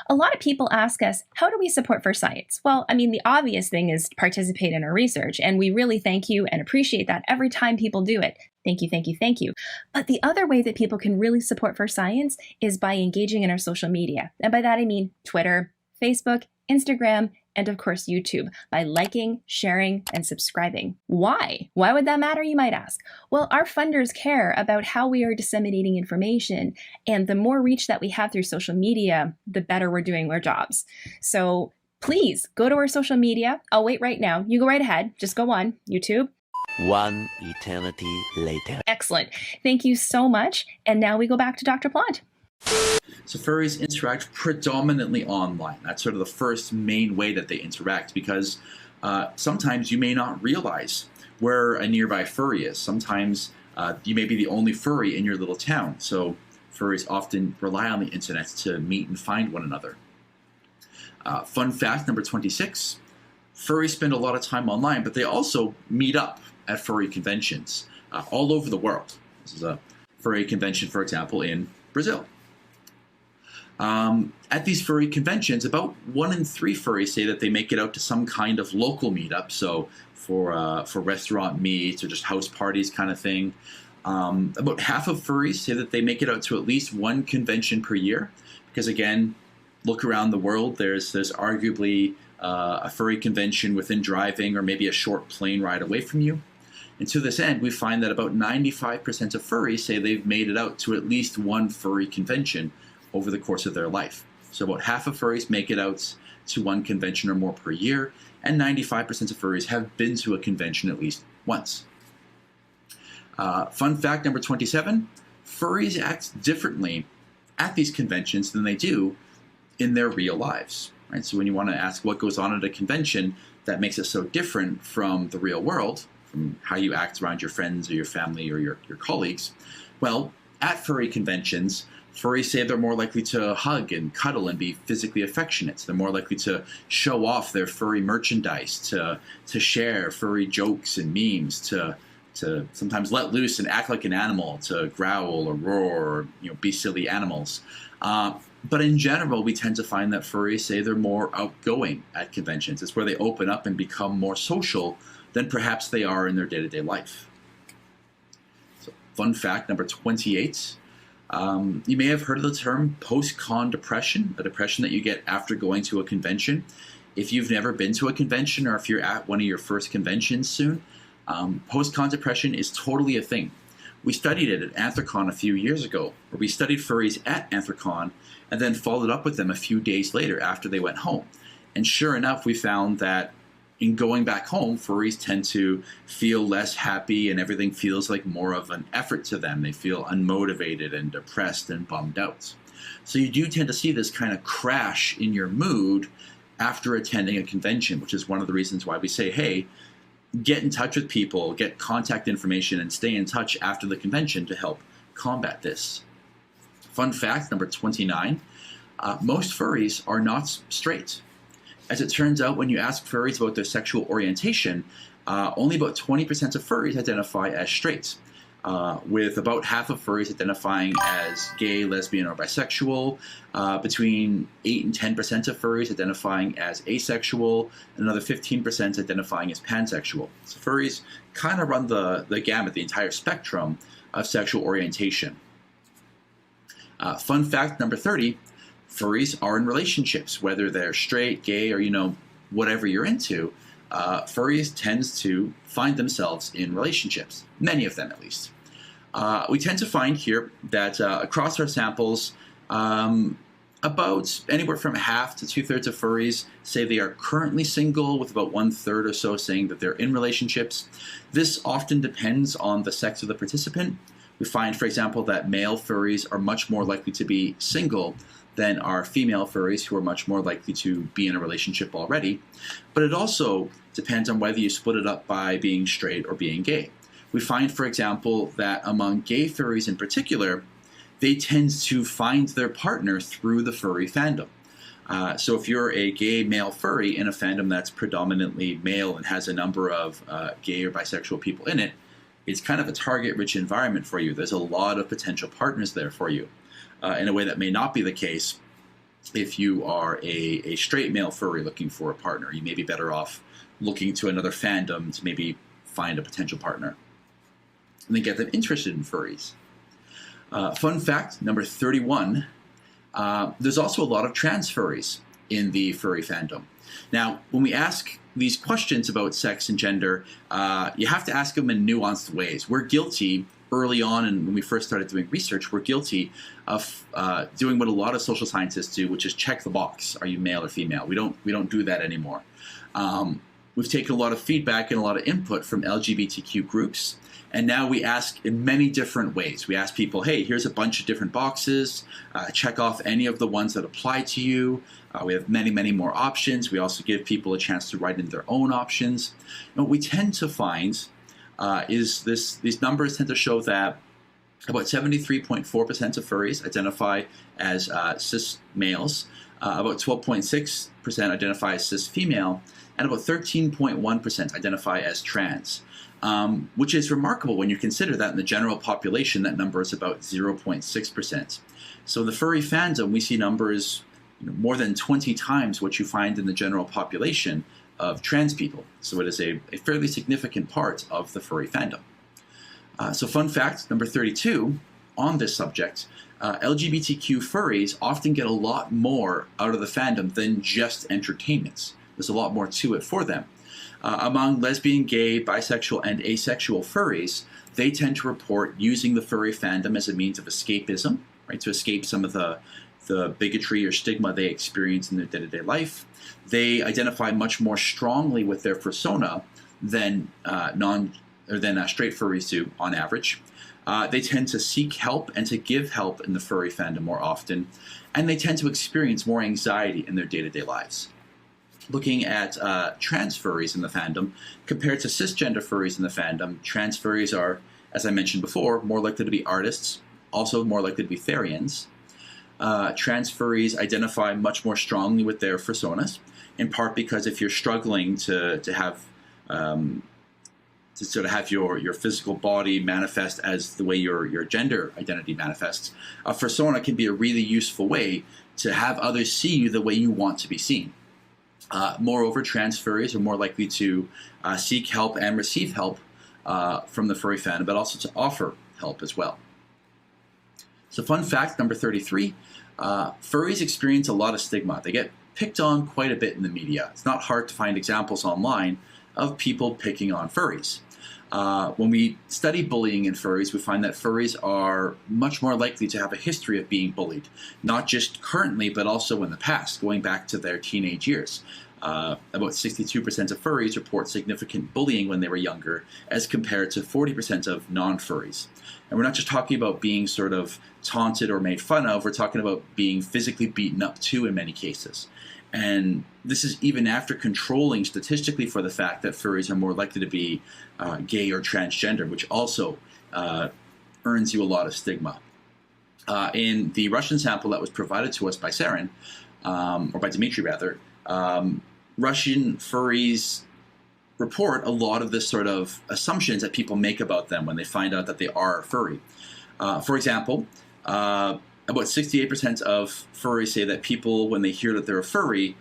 A lot of people ask us, how do we support Fur Science? Well, I mean, the obvious thing is participate in our research, and we really thank you and appreciate that every time people do it. Thank you, thank you, thank you. But the other way that people can really support Fur Science is by engaging in our social media. And by that I mean Twitter, Facebook, Instagram, and of course YouTube, by liking, sharing, and subscribing. Why? Why would that matter, you might ask? Well, our funders care about how we are disseminating information, and the more reach that we have through social media, the better we're doing our jobs. So please go to our social media. I'll wait right now. You go right ahead. Just go on YouTube. One eternity later. Excellent. Thank you so much. And now we go back to Dr. Plant. So furries interact predominantly online. That's sort of the first main way that they interact, because sometimes you may not realize where a nearby furry is. Sometimes you may be the only furry in your little town. So furries often rely on the internet to meet and find one another. Fun fact number 26, furries spend a lot of time online, but they also meet up at furry conventions all over the world. This is a furry convention, for example, in Brazil. At these furry conventions, about 1 in 3 furries say that they make it out to some kind of local meetup, so for restaurant meets or just house parties kind of thing. About half of furries say that they make it out to at least one convention per year, because again, look around the world, there's arguably a furry convention within driving or maybe a short plane ride away from you. And to this end, we find that about 95% of furries say they've made it out to at least one furry convention over the course of their life. So about half of furries make it out to one convention or more per year, and 95% of furries have been to a convention at least once. Fun fact number 27, furries act differently at these conventions than they do in their real lives. Right? So when you want to ask what goes on at a convention that makes it so different from the real world, from how you act around your friends or your family or your colleagues, well, at furry conventions, furries say they're more likely to hug and cuddle and be physically affectionate. They're more likely to show off their furry merchandise, to share furry jokes and memes, to sometimes let loose and act like an animal, to growl or roar or be silly animals. But in general, we tend to find that furries say they're more outgoing at conventions. It's where they open up and become more social than perhaps they are in their day-to-day life. So, fun fact number 28. You may have heard of the term post-con depression, a depression that you get after going to a convention. If you've never been to a convention, or if you're at one of your first conventions soon, post-con depression is totally a thing. We studied it at Anthrocon a few years ago, where we studied furries at Anthrocon and then followed up with them a few days later after they went home. And sure enough, we found that in going back home, furries tend to feel less happy and everything feels like more of an effort to them. They feel unmotivated and depressed and bummed out. So you do tend to see this kind of crash in your mood after attending a convention, which is one of the reasons why we say, hey, get in touch with people, get contact information, and stay in touch after the convention to help combat this. Fun fact number 29, most furries are not straight. As it turns out, when you ask furries about their sexual orientation, only about 20% of furries identify as straight, with about half of furries identifying as gay, lesbian, or bisexual, between 8 and 10% of furries identifying as asexual, and another 15% identifying as pansexual. So furries kind of run the gamut, the entire spectrum of sexual orientation. Fun fact number 30, furries are in relationships, whether they're straight, gay, or, whatever you're into. Furries tends to find themselves in relationships, many of them at least. We tend to find here that across our samples, about anywhere from half to 2/3 of furries say they are currently single, with about 1/3 or so saying that they're in relationships. This often depends on the sex of the participant. We find, for example, that male furries are much more likely to be single than are female furries, who are much more likely to be in a relationship already. But it also depends on whether you split it up by being straight or being gay. We find, for example, that among gay furries in particular, they tend to find their partner through the furry fandom. So if you're a gay male furry in a fandom that's predominantly male and has a number of gay or bisexual people in it, it's kind of a target-rich environment for you. There's a lot of potential partners there for you, in a way that may not be the case if you are a straight male furry looking for a partner. You may be better off looking to another fandom to maybe find a potential partner and then get them interested in furries. Fun fact number 31, there's also a lot of trans furries in the furry fandom. Now, when we ask these questions about sex and gender, you have to ask them in nuanced ways. We're guilty early on, and when we first started doing research, we're guilty of doing what a lot of social scientists do, which is check the box. Are you male or female? We don't do that anymore. We've taken a lot of feedback and a lot of input from LGBTQ groups, and now we ask in many different ways. We ask people, hey, here's a bunch of different boxes. Check off any of the ones that apply to you. We have many, many more options. We also give people a chance to write in their own options. And what we tend to find is these numbers tend to show that about 73.4% of furries identify as cis males, about 12.6% identify as cis female, and about 13.1% identify as trans, which is remarkable when you consider that in the general population that number is about 0.6%. So in the furry fandom, we see numbers more than 20 times what you find in the general population of trans people. So it is a fairly significant part of the furry fandom. So fun fact number 32 on this subject, LGBTQ furries often get a lot more out of the fandom than just entertainment. There's a lot more to it for them. Among lesbian, gay, bisexual, and asexual furries, they tend to report using the furry fandom as a means of escapism, right, to escape some of the bigotry or stigma they experience in their day-to-day life. They identify much more strongly with their persona than straight furries do on average. They tend to seek help and to give help in the furry fandom more often, and they tend to experience more anxiety in their day-to-day lives. Looking at trans furries in the fandom, compared to cisgender furries in the fandom, trans furries are, as I mentioned before, more likely to be artists, also more likely to be therians. Trans furries identify much more strongly with their personas, in part because if you're struggling to sort of have your physical body manifest as the way your gender identity manifests, a persona can be a really useful way to have others see you the way you want to be seen. Moreover, trans furries are more likely to seek help and receive help from the furry fandom, but also to offer help as well. So fun fact number 33, furries experience a lot of stigma. They get picked on quite a bit in the media. It's not hard to find examples online of people picking on furries. When we study bullying in furries, we find that furries are much more likely to have a history of being bullied, not just currently, but also in the past, going back to their teenage years. About 62% of furries report significant bullying when they were younger, as compared to 40% of non-furries. And we're not just talking about being sort of taunted or made fun of, we're talking about being physically beaten up too in many cases. And this is even after controlling statistically for the fact that furries are more likely to be gay or transgender, which also earns you a lot of stigma. In the Russian sample that was provided to us by Saren, or by Dmitry rather, Russian furries report a lot of this sort of assumptions that people make about them when they find out that they are furry. For example, about 68% of furries say that people, when they hear that they're a furry,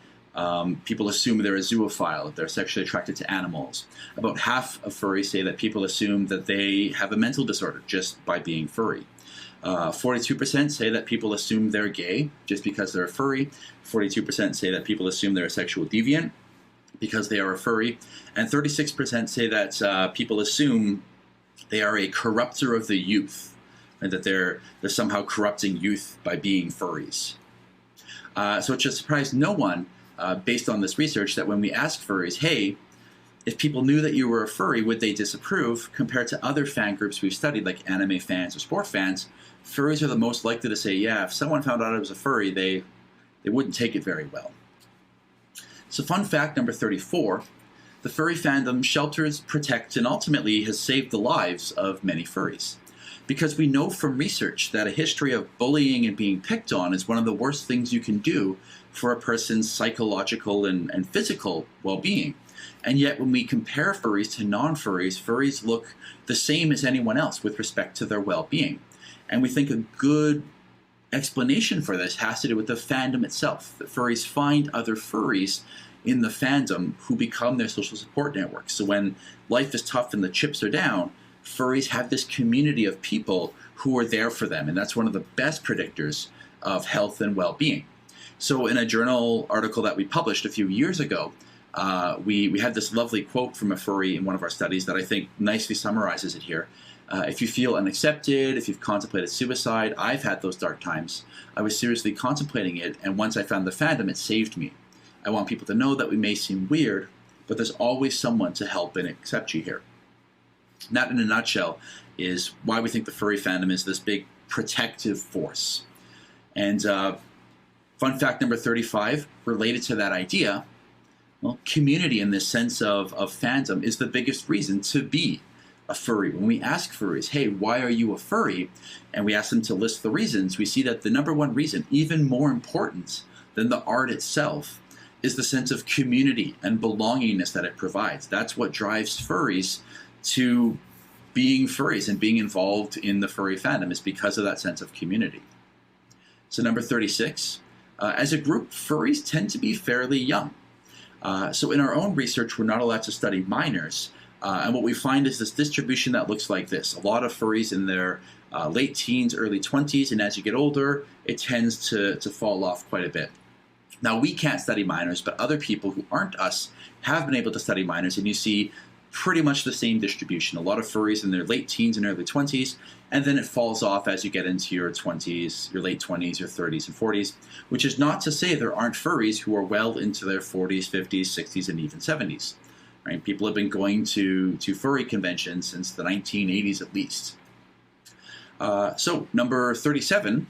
people assume they're a zoophile, that they're sexually attracted to animals. About half of furries say that people assume that they have a mental disorder just by being furry. 42% say that people assume they're gay just because they're a furry. 42% say that people assume they're a sexual deviant because they are a furry. And 36% say that people assume they are a corrupter of the youth, and that they're somehow corrupting youth by being furries. So it should surprise no one, based on this research, that when we ask furries, hey, if people knew that you were a furry, would they disapprove? Compared to other fan groups we've studied, like anime fans or sport fans, furries are the most likely to say, yeah, if someone found out I was a furry, they wouldn't take it very well. So fun fact number 34, the furry fandom shelters, protects, and ultimately has saved the lives of many furries. Because we know from research that a history of bullying and being picked on is one of the worst things you can do for a person's psychological and physical well-being. And yet when we compare furries to non-furries, furries look the same as anyone else with respect to their well-being. And we think a good explanation for this has to do with the fandom itself. That furries find other furries in the fandom who become their social support network. So when life is tough and the chips are down, furries have this community of people who are there for them. And that's one of the best predictors of health and well-being. So in a journal article that we published a few years ago, we had this lovely quote from a furry in one of our studies that I think nicely summarizes it here. If you feel unaccepted, if you've contemplated suicide, I've had those dark times. I was seriously contemplating it, and once I found the fandom, it saved me. I want people to know that we may seem weird, but there's always someone to help and accept you here. And that, in a nutshell, is why we think the furry fandom is this big protective force. And fun fact number 35, related to that idea, well, community in this sense of fandom is the biggest reason to be a furry. When we ask furries, hey, why are you a furry? And we ask them to list the reasons, we see that the number one reason, even more important than the art itself, is the sense of community and belongingness that it provides. That's what drives furries to being furries and being involved in the furry fandom, is because of that sense of community. So number 36, as a group, furries tend to be fairly young. So in our own research, we're not allowed to study minors. And what we find is this distribution that looks like this. A lot of furries in their late teens, early 20s, and as you get older, it tends to fall off quite a bit. Now, we can't study minors, but other people who aren't us have been able to study minors, and you see pretty much the same distribution. A lot of furries in their late teens and early 20s, and then it falls off as you get into your 20s, your late 20s, your 30s and 40s, which is not to say there aren't furries who are well into their 40s, 50s, 60s, and even 70s. Right? People have been going to furry conventions since the 1980s at least. So number 37,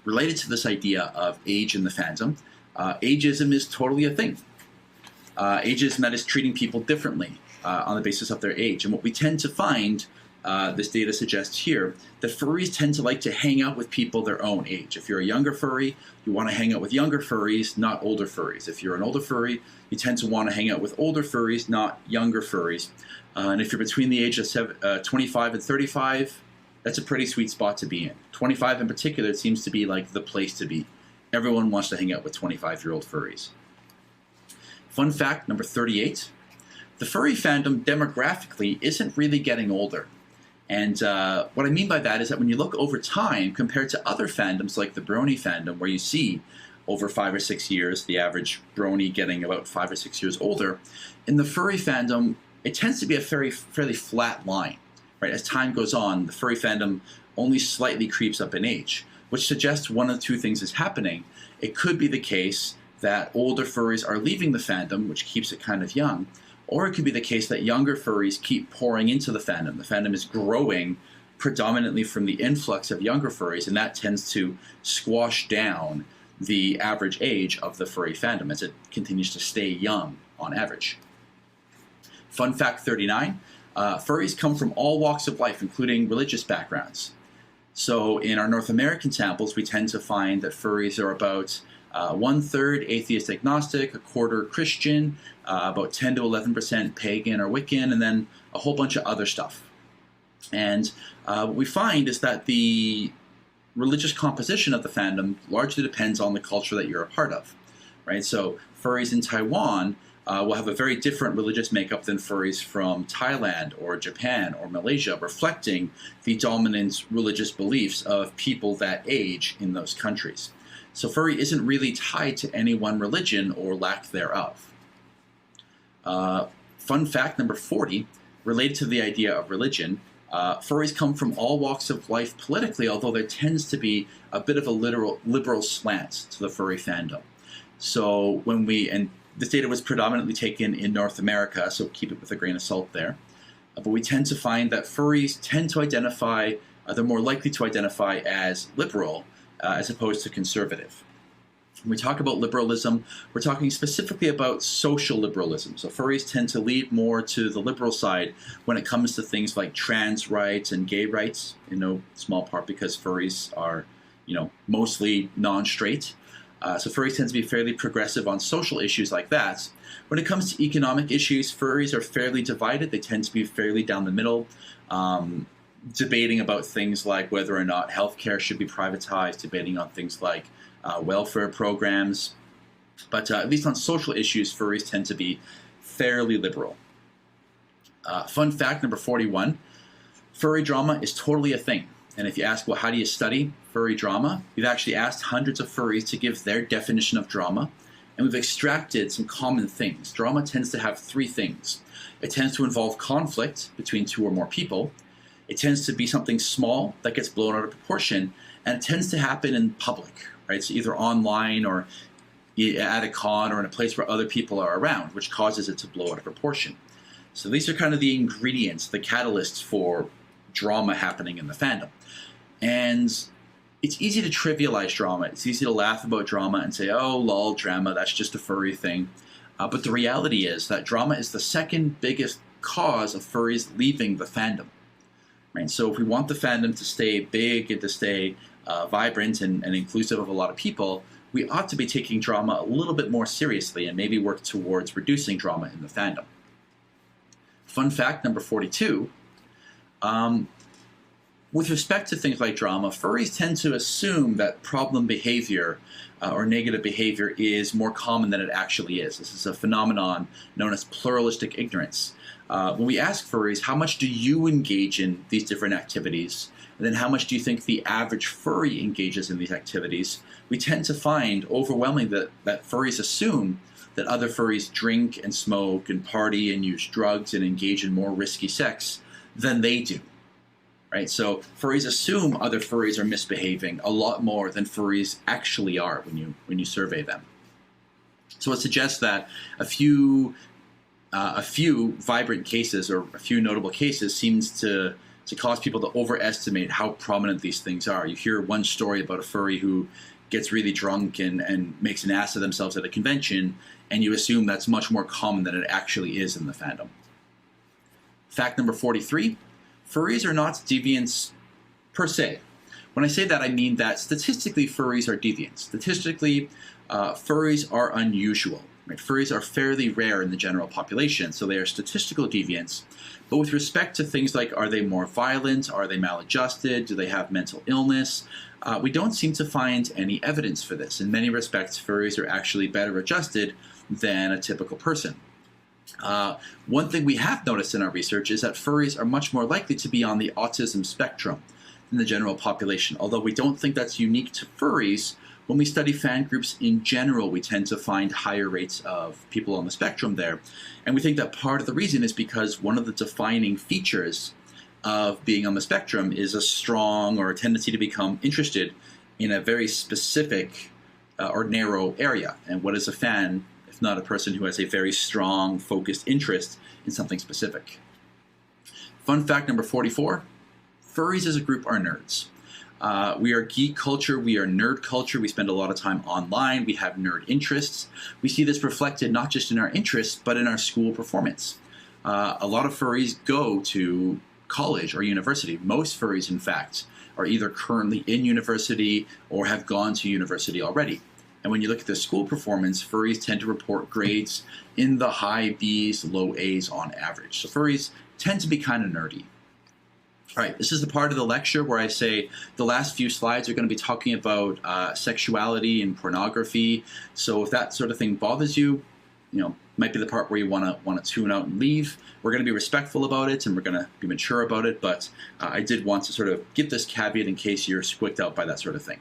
related to this idea of age in the fandom, ageism is totally a thing. Ageism, that is treating people differently on the basis of their age. And what we tend to find, this data suggests here, that furries tend to like to hang out with people their own age. If you're a younger furry, you want to hang out with younger furries, not older furries. If you're an older furry, you tend to want to hang out with older furries, not younger furries. And if you're between the age of 25 and 35, that's a pretty sweet spot to be in. 25 in particular seems to be like the place to be. Everyone wants to hang out with 25-year-old furries. Fun fact number 38, the furry fandom demographically isn't really getting older. And what I mean by that is that when you look over time, compared to other fandoms like the brony fandom, where you see over 5 or 6 years, the average brony getting about 5 or 6 years older, in the furry fandom, it tends to be a fairly flat line. Right? As time goes on, the furry fandom only slightly creeps up in age, which suggests one of two things is happening. It could be the case that older furries are leaving the fandom, which keeps it kind of young, or it could be the case that younger furries keep pouring into the fandom. The fandom is growing predominantly from the influx of younger furries, and that tends to squash down the average age of the furry fandom as it continues to stay young on average. Fun fact 39, furries come from all walks of life, including religious backgrounds. So in our North American samples, we tend to find that furries are about 1/3 atheist agnostic, 1/4 Christian, about 10 to 11% pagan or Wiccan, and then a whole bunch of other stuff. And what we find is that the religious composition of the fandom largely depends on the culture that you're a part of, right? So furries in Taiwan will have a very different religious makeup than furries from Thailand or Japan or Malaysia, reflecting the dominant religious beliefs of people that age in those countries. So furry isn't really tied to any one religion or lack thereof. Fun fact number 40, related to the idea of religion, furries come from all walks of life politically, although there tends to be a bit of a liberal slant to the furry fandom. So and this data was predominantly taken in North America, so keep it with a grain of salt there. But we tend to find that furries tend to identify, they're more likely to identify as liberal as opposed to conservative. When we talk about liberalism, we're talking specifically about social liberalism. So furries tend to lead more to the liberal side when it comes to things like trans rights and gay rights, in no small part because furries are, mostly non-straight. So furries tend to be fairly progressive on social issues like that. When it comes to economic issues, furries are fairly divided. They tend to be fairly down the middle, debating about things like whether or not healthcare should be privatized, debating on things like welfare programs. But at least on social issues, furries tend to be fairly liberal. Fun fact number 41, furry drama is totally a thing. And if you ask, well, how do you study furry drama? We've actually asked hundreds of furries to give their definition of drama, and we've extracted some common things. Drama tends to have 3 things. It tends to involve conflict between 2 or more people. It tends to be something small that gets blown out of proportion, and it tends to happen in public, right? So either online or at a con or in a place where other people are around, which causes it to blow out of proportion. So these are kind of the ingredients, the catalysts for drama happening in the fandom. And it's easy to trivialize drama. It's easy to laugh about drama and say, oh, lol, drama, that's just a furry thing. But the reality is that drama is the second biggest cause of furries leaving the fandom. Right? So if we want the fandom to stay big and to stay vibrant and inclusive of a lot of people, we ought to be taking drama a little bit more seriously and maybe work towards reducing drama in the fandom. Fun fact number 42, with respect to things like drama, furries tend to assume that problem behavior or negative behavior is more common than it actually is. This is a phenomenon known as pluralistic ignorance. When we ask furries, how much do you engage in these different activities, and then how much do you think the average furry engages in these activities, we tend to find overwhelmingly that furries assume that other furries drink and smoke and party and use drugs and engage in more risky sex than they do. Right? So furries assume other furries are misbehaving a lot more than furries actually are when you survey them. So it suggests that a few vibrant cases or a few notable cases seems to cause people to overestimate how prominent these things are. You hear one story about a furry who gets really drunk and makes an ass of themselves at a convention, and you assume that's much more common than it actually is in the fandom. Fact number 43, furries are not deviants per se. When I say that, I mean that statistically furries are deviants. Statistically, furries are unusual. Right? Furries are fairly rare in the general population, so they are statistical deviants. But with respect to things like, are they more violent? Are they maladjusted? Do they have mental illness? We don't seem to find any evidence for this. In many respects, furries are actually better adjusted than a typical person. One thing we have noticed in our research is that furries are much more likely to be on the autism spectrum than the general population. Although we don't think that's unique to furries, when we study fan groups in general, we tend to find higher rates of people on the spectrum there. And we think that part of the reason is because one of the defining features of being on the spectrum is a strong or a tendency to become interested in a very specific or narrow area. And what is a fan if not a person who has a very strong, focused interest in something specific? Fun fact number 44, furries as a group are nerds. We are geek culture. We are nerd culture. We spend a lot of time online. We have nerd interests. We see this reflected not just in our interests, but in our school performance. A lot of furries go to college or university. Most furries, in fact, are either currently in university or have gone to university already. And when you look at the school performance, furries tend to report grades in the high B's, low A's on average. So furries tend to be kind of nerdy. All right, this is the part of the lecture where I say the last few slides are going to be talking about sexuality and pornography. So if that sort of thing bothers you, might be the part where you want to tune out and leave. We're going to be respectful about it and we're going to be mature about it, but I did want to sort of give this caveat in case you're squicked out by that sort of thing.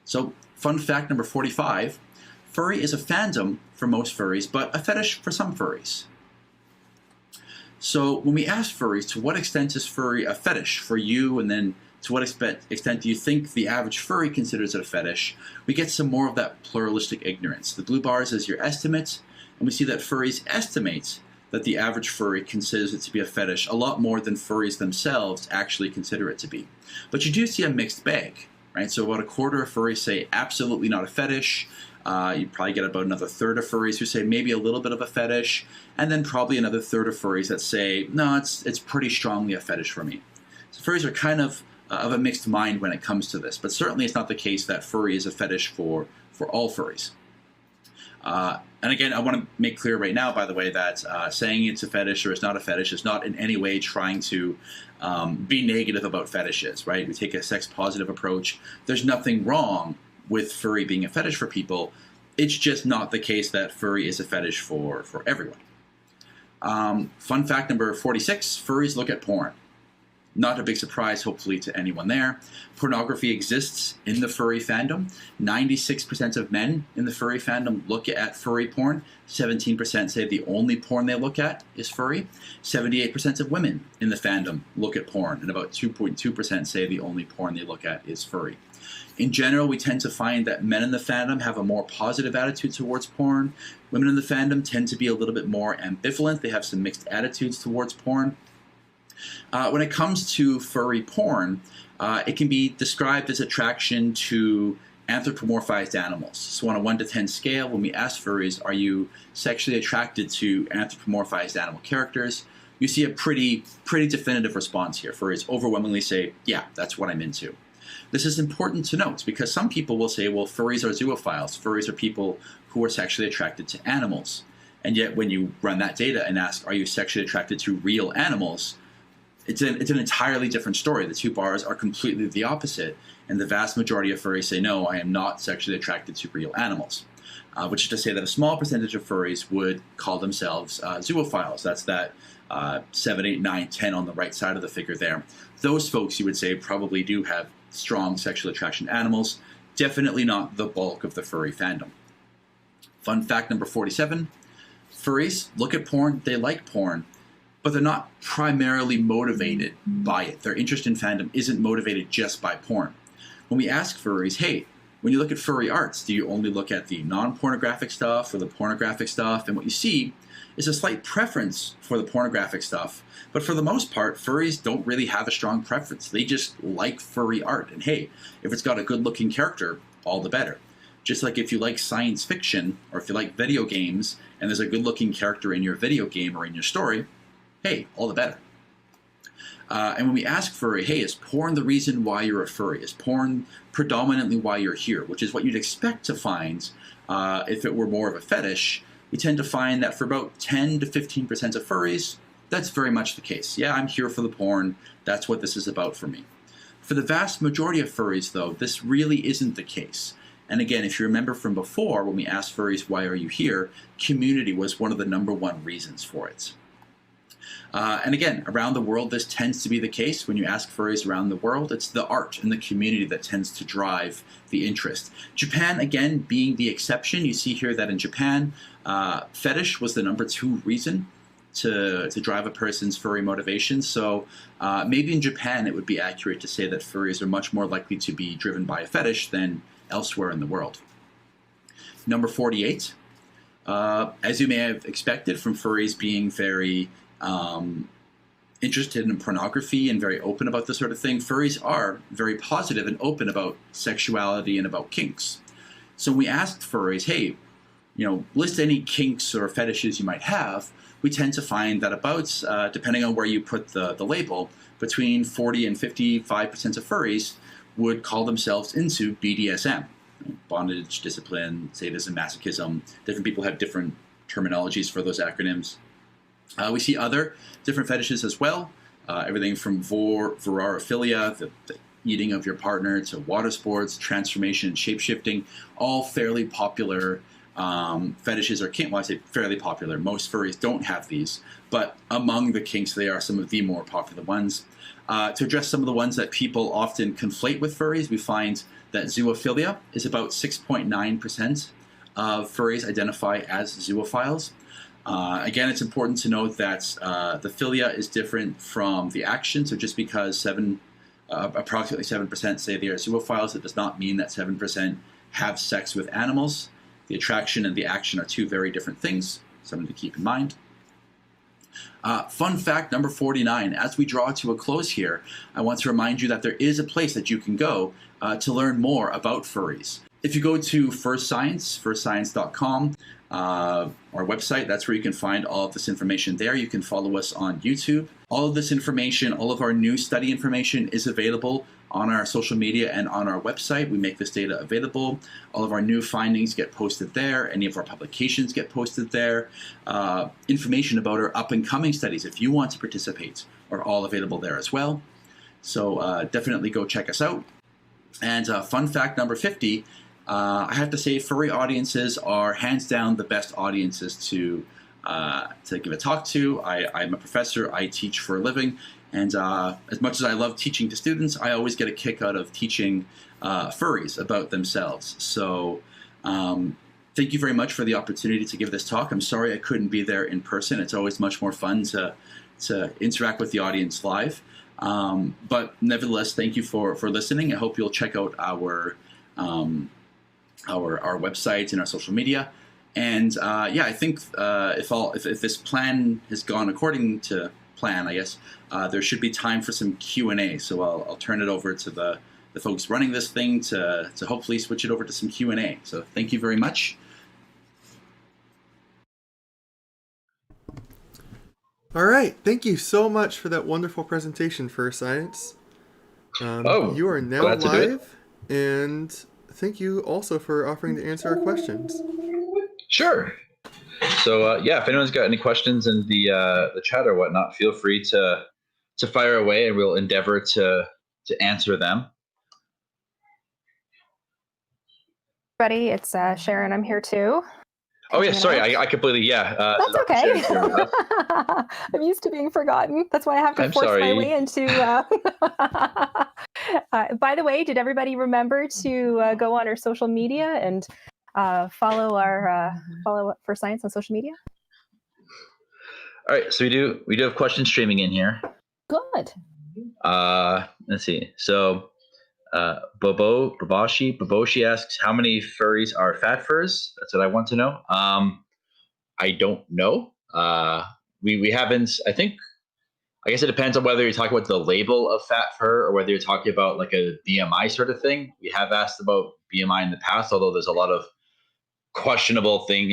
So, fun fact number 45, furry is a fandom for most furries, but a fetish for some furries. So when we ask furries, to what extent is furry a fetish for you, and then to what extent do you think the average furry considers it a fetish, we get some more of that pluralistic ignorance. The blue bars is your estimate, and we see that furries estimate that the average furry considers it to be a fetish a lot more than furries themselves actually consider it to be. But you do see a mixed bag, right? So about a quarter of furries say absolutely not a fetish. You probably get about another third of furries who say maybe a little bit of a fetish, and then probably another third of furries that say, no, it's pretty strongly a fetish for me. So furries are kind of a mixed mind when it comes to this, but certainly it's not the case that furry is a fetish for all furries. And again, I want to make clear right now, by the way, that saying it's a fetish or it's not a fetish is not in any way trying to be negative about fetishes, right? We take a sex-positive approach. There's nothing wrong with furry being a fetish for people. It's just not the case that furry is a fetish for everyone. Fun fact number 46, furries look at porn. Not a big surprise, hopefully, to anyone there. Pornography exists in the furry fandom. 96% of men in the furry fandom look at furry porn. 17% say the only porn they look at is furry. 78% of women in the fandom look at porn, and about 2.2% say the only porn they look at is furry. In general, we tend to find that men in the fandom have a more positive attitude towards porn. Women in the fandom tend to be a little bit more ambivalent. They have some mixed attitudes towards porn. When it comes to furry porn, it can be described as attraction to anthropomorphized animals. So on a 1 to 10 scale, when we ask furries, are you sexually attracted to anthropomorphized animal characters, you see a pretty definitive response here. Furries overwhelmingly say, yeah, that's what I'm into. This is important to note because some people will say, well, furries are zoophiles. Furries are people who are sexually attracted to animals. And yet when you run that data and ask, are you sexually attracted to real animals, it's an entirely different story. The two bars are completely the opposite. And the vast majority of furries say, no, I am not sexually attracted to real animals. Which is to say that a small percentage of furries would call themselves zoophiles. That's that 7, 8, 9, 10 on the right side of the figure there. Those folks, you would say, probably do have strong sexual attraction to animals. Definitely not the bulk of the furry fandom. Fun fact number 47, furries look at porn, they like porn, but they're not primarily motivated by it. Their interest in fandom isn't motivated just by porn. When we ask furries, hey, when you look at furry arts, do you only look at the non-pornographic stuff or the pornographic stuff? And what you see is a slight preference for the pornographic stuff. But for the most part, furries don't really have a strong preference. They just like furry art. And hey, if it's got a good-looking character, all the better. Just like if you like science fiction or if you like video games and there's a good-looking character in your video game or in your story, hey, all the better. And when we ask furry, hey, is porn the reason why you're a furry? Is porn predominantly why you're here? Which is what you'd expect to find if it were more of a fetish. We tend to find that for about 10 to 15% of furries, that's very much the case. Yeah, I'm here for the porn. That's what this is about for me. For the vast majority of furries, though, this really isn't the case. And again, if you remember from before, when we asked furries, why are you here? Community was one of the #1 reasons for it. And again, around the world, this tends to be the case. When you ask furries around the world, it's the art and the community that tends to drive the interest. Japan, again, being the exception. You see here that in Japan, fetish was the #2 reason to drive a person's furry motivation. So maybe in Japan, it would be accurate to say that furries are much more likely to be driven by a fetish than elsewhere in the world. Number 48. As you may have expected from furries being very interested in pornography and very open about this sort of thing, furries are very positive and open about sexuality and about kinks. So when we asked furries, hey, list any kinks or fetishes you might have, we tend to find that about, depending on where you put the label, between 40 and 55% of furries would call themselves into BDSM. Bondage, discipline, sadism, masochism. Different people have different terminologies for those acronyms. We see other different fetishes as well. Everything from vorophilia, the eating of your partner, to water sports, transformation, shape-shifting, all fairly popular fetishes or kink. Well, I say fairly popular. Most furries don't have these, but among the kinks, they are some of the more popular ones. To address some of the ones that people often conflate with furries, we find that zoophilia is about 6.9% of furries identify as zoophiles. Again, it's important to note that the philia is different from the action. So just because approximately 7% say they are zoophiles, it does not mean that 7% have sex with animals. The attraction and the action are two very different things, something to keep in mind. Fun fact number 49, as we draw to a close here, I want to remind you that there is a place that you can go to learn more about furries. If you go to First Science, firstscience.com, our website, that's where you can find all of this information there. You can follow us on YouTube. All of this information, all of our new study information is available on our social media and on our website. We make this data available. All of our new findings get posted there. Any of our publications get posted there. Information about our up-and-coming studies, if you want to participate, are all available there as well. So definitely go check us out. And fun fact number 50, I have to say furry audiences are hands down the best audiences to give a talk to. I'm a professor. I teach for a living. And as much as I love teaching to students, I always get a kick out of teaching furries about themselves. So thank you very much for the opportunity to give this talk. I'm sorry I couldn't be there in person. It's always much more fun to interact with the audience live. But nevertheless, thank you for listening. I hope you'll check out our website and our social media. And I think if this plan has gone according to plan, I guess there should be time for some Q&A. So I'll turn it over to the folks running this thing to hopefully switch it over to some Q&A. So thank you very much. All right, thank you so much for that wonderful presentation, First Science. You are now live, and thank you also for offering to answer our questions. Sure. So if anyone's got any questions in the chat or whatnot, feel free to fire away, and we'll endeavor to answer them. Buddy, it's Sharon. I'm here too. Oh yeah, sorry, I completely That's okay. I'm used to being forgotten. That's why I have to force my way into. By the way, did everybody remember to go on our social media and follow First Science on social media? All right, so we do have questions streaming in here. Good. Let's see. So Baboshi asks, how many furries are fat furs? That's what I want to know. I don't know. We haven't, I guess it depends on whether you're talking about the label of fat fur or whether you're talking about like a BMI sort of thing. We have asked about BMI in the past, although there's a lot of questionable thing,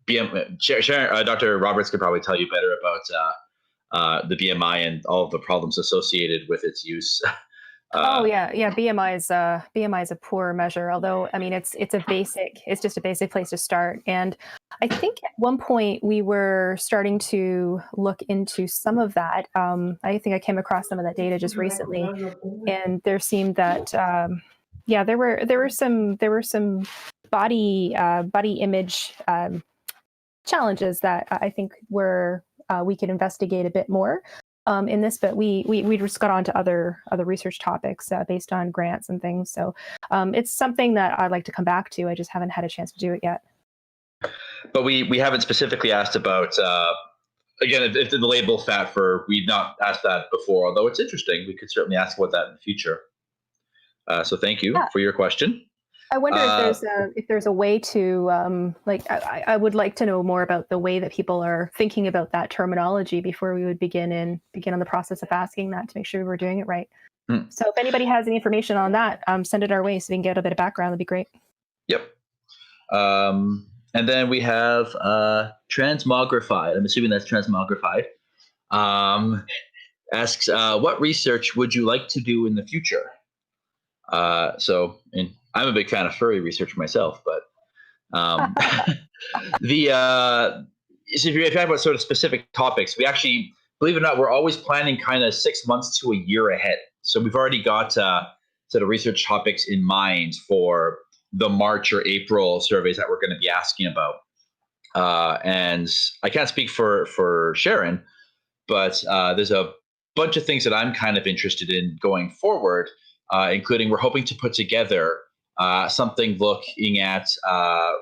Dr. Roberts could probably tell you better about the BMI and all of the problems associated with its use. BMI is a poor measure, although I mean it's just a basic place to start. And I think at one point we were starting to look into some of that. I think I came across some of that data just recently, and there seemed that there were some body image challenges that I think we could investigate a bit more in this, but we just got on to other research topics based on grants and things. So it's something that I'd like to come back to. I just haven't had a chance to do it yet. But we haven't specifically asked about, again, if the label fat fur, we've not asked that before, although it's interesting. We could certainly ask about that in the future. So thank you for your question. I wonder if there's a way to I would like to know more about the way that people are thinking about that terminology before we would begin on the process of asking that to make sure we're doing it right. So if anybody has any information on that, send it our way so we can get a bit of background. That'd be great. Yep. And then we have transmogrified. I'm assuming that's transmogrified. Asks, what research would you like to do in the future? And I'm a big fan of furry research myself, but so if you're talking about sort of specific topics, we actually, believe it or not, we're always planning kind of 6 months to a year ahead. So we've already got sort of research topics in mind for the March or April surveys that we're going to be asking about. And I can't speak for Sharon, but there's a bunch of things that I'm kind of interested in going forward, including we're hoping to put together something looking at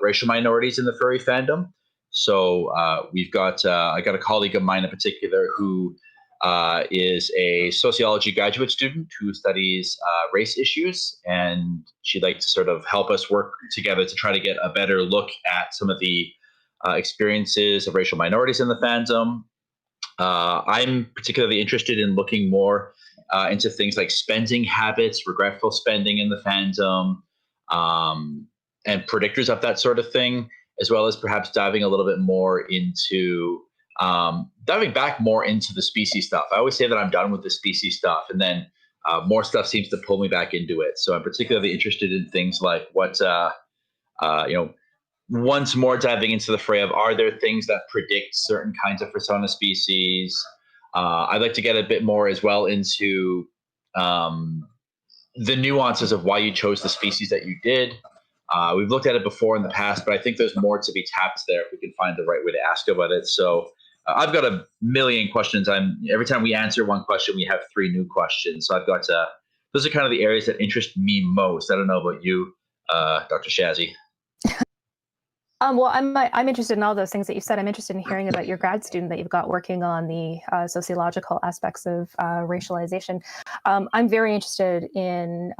racial minorities in the furry fandom. So we've got I got a colleague of mine in particular who is a sociology graduate student who studies race issues, and she'd like to sort of help us work together to try to get a better look at some of the experiences of racial minorities in the fandom. I'm particularly interested in looking more into things like spending habits, regretful spending in the fandom, and predictors of that sort of thing, as well as perhaps diving a little bit more into diving back more into the species stuff. I always say that I'm done with the species stuff, and then more stuff seems to pull me back into it. So I'm particularly interested in things like what, once more diving into the fray of, are there things that predict certain kinds of persona species? I'd like to get a bit more as well into the nuances of why you chose the species that you did. We've looked at it before in the past, but I think there's more to be tapped there if we can find the right way to ask about it. So I've got a million questions. Every time we answer one question, we have 3 new questions. So I've got those are kind of the areas that interest me most. I don't know about you, Dr. Shazzy. Well, I'm interested in all those things that you said. I'm interested in hearing about your grad student that you've got working on the sociological aspects of racialization. I'm very interested in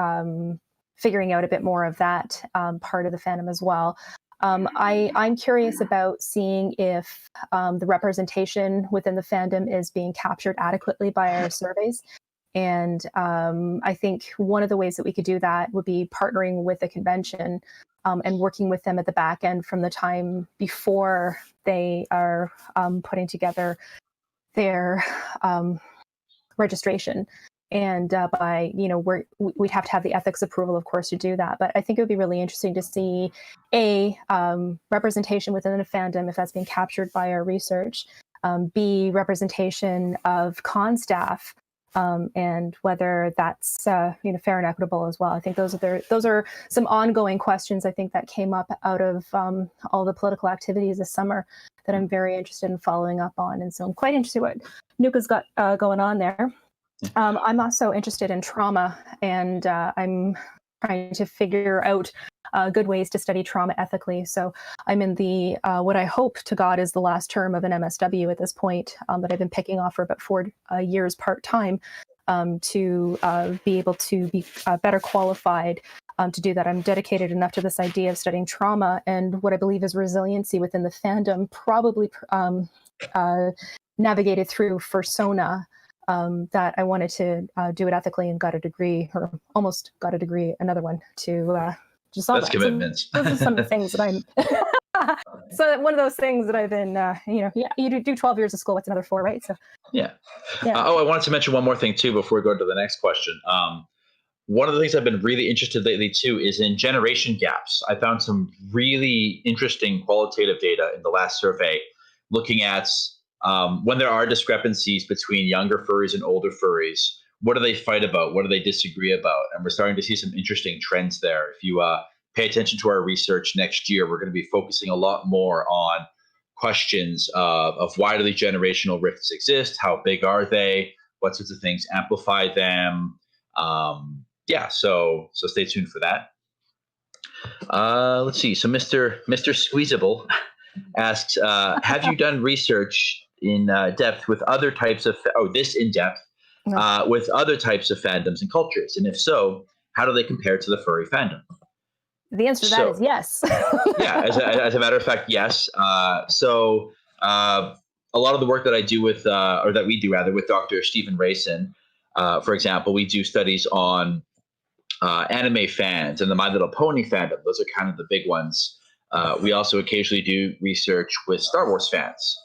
figuring out a bit more of that part of the fandom as well. I'm curious about seeing if the representation within the fandom is being captured adequately by our surveys. And I think one of the ways that we could do that would be partnering with a convention and working with them at the back end from the time before they are putting together their registration. And by, we'd have to have the ethics approval, of course, to do that. But I think it would be really interesting to see representation within the fandom, if that's being captured by our research, B, representation of con staff, and whether that's fair and equitable as well. I think those are some ongoing questions I think that came up out of all the political activities this summer that I'm very interested in following up on. And so I'm quite interested what Nuka's got going on there. I'm also interested in trauma, and I'm trying to figure out good ways to study trauma ethically. So I'm in the what I hope to God is the last term of an MSW at this point that I've been picking off for about 4 years part-time to be able to be better qualified to do that. I'm dedicated enough to this idea of studying trauma and what I believe is resiliency within the fandom, probably navigated through persona. That I wanted to do it ethically and got a degree, or almost got a degree, another one to just all that's that. commitments. So those are some of the things that I'm. So one of those things that I've been, you do 12 years of school. What's another 4, right? So yeah. Yeah. I wanted to mention one more thing too before we go to the next question. One of the things I've been really interested lately too is in generation gaps. I found some really interesting qualitative data in the last survey, looking at when there are discrepancies between younger furries and older furries. What do they fight about? What do they disagree about? And we're starting to see some interesting trends there. If you pay attention to our research next year, we're going to be focusing a lot more on questions of why do these generational rifts exist? How big are they? What sorts of things amplify them? So stay tuned for that. Let's see. So Mr. Squeezable asks, have you done research in depth with other types of with other types of fandoms and cultures, and if so, how do they compare to the furry fandom? The answer to that is yes. Yeah, as a matter of fact, yes. A lot of the work that I do with, or that we do rather, with Dr. Stephen Rayson, for example, we do studies on anime fans and the My Little Pony fandom. Those are kind of the big ones. We also occasionally do research with Star Wars fans.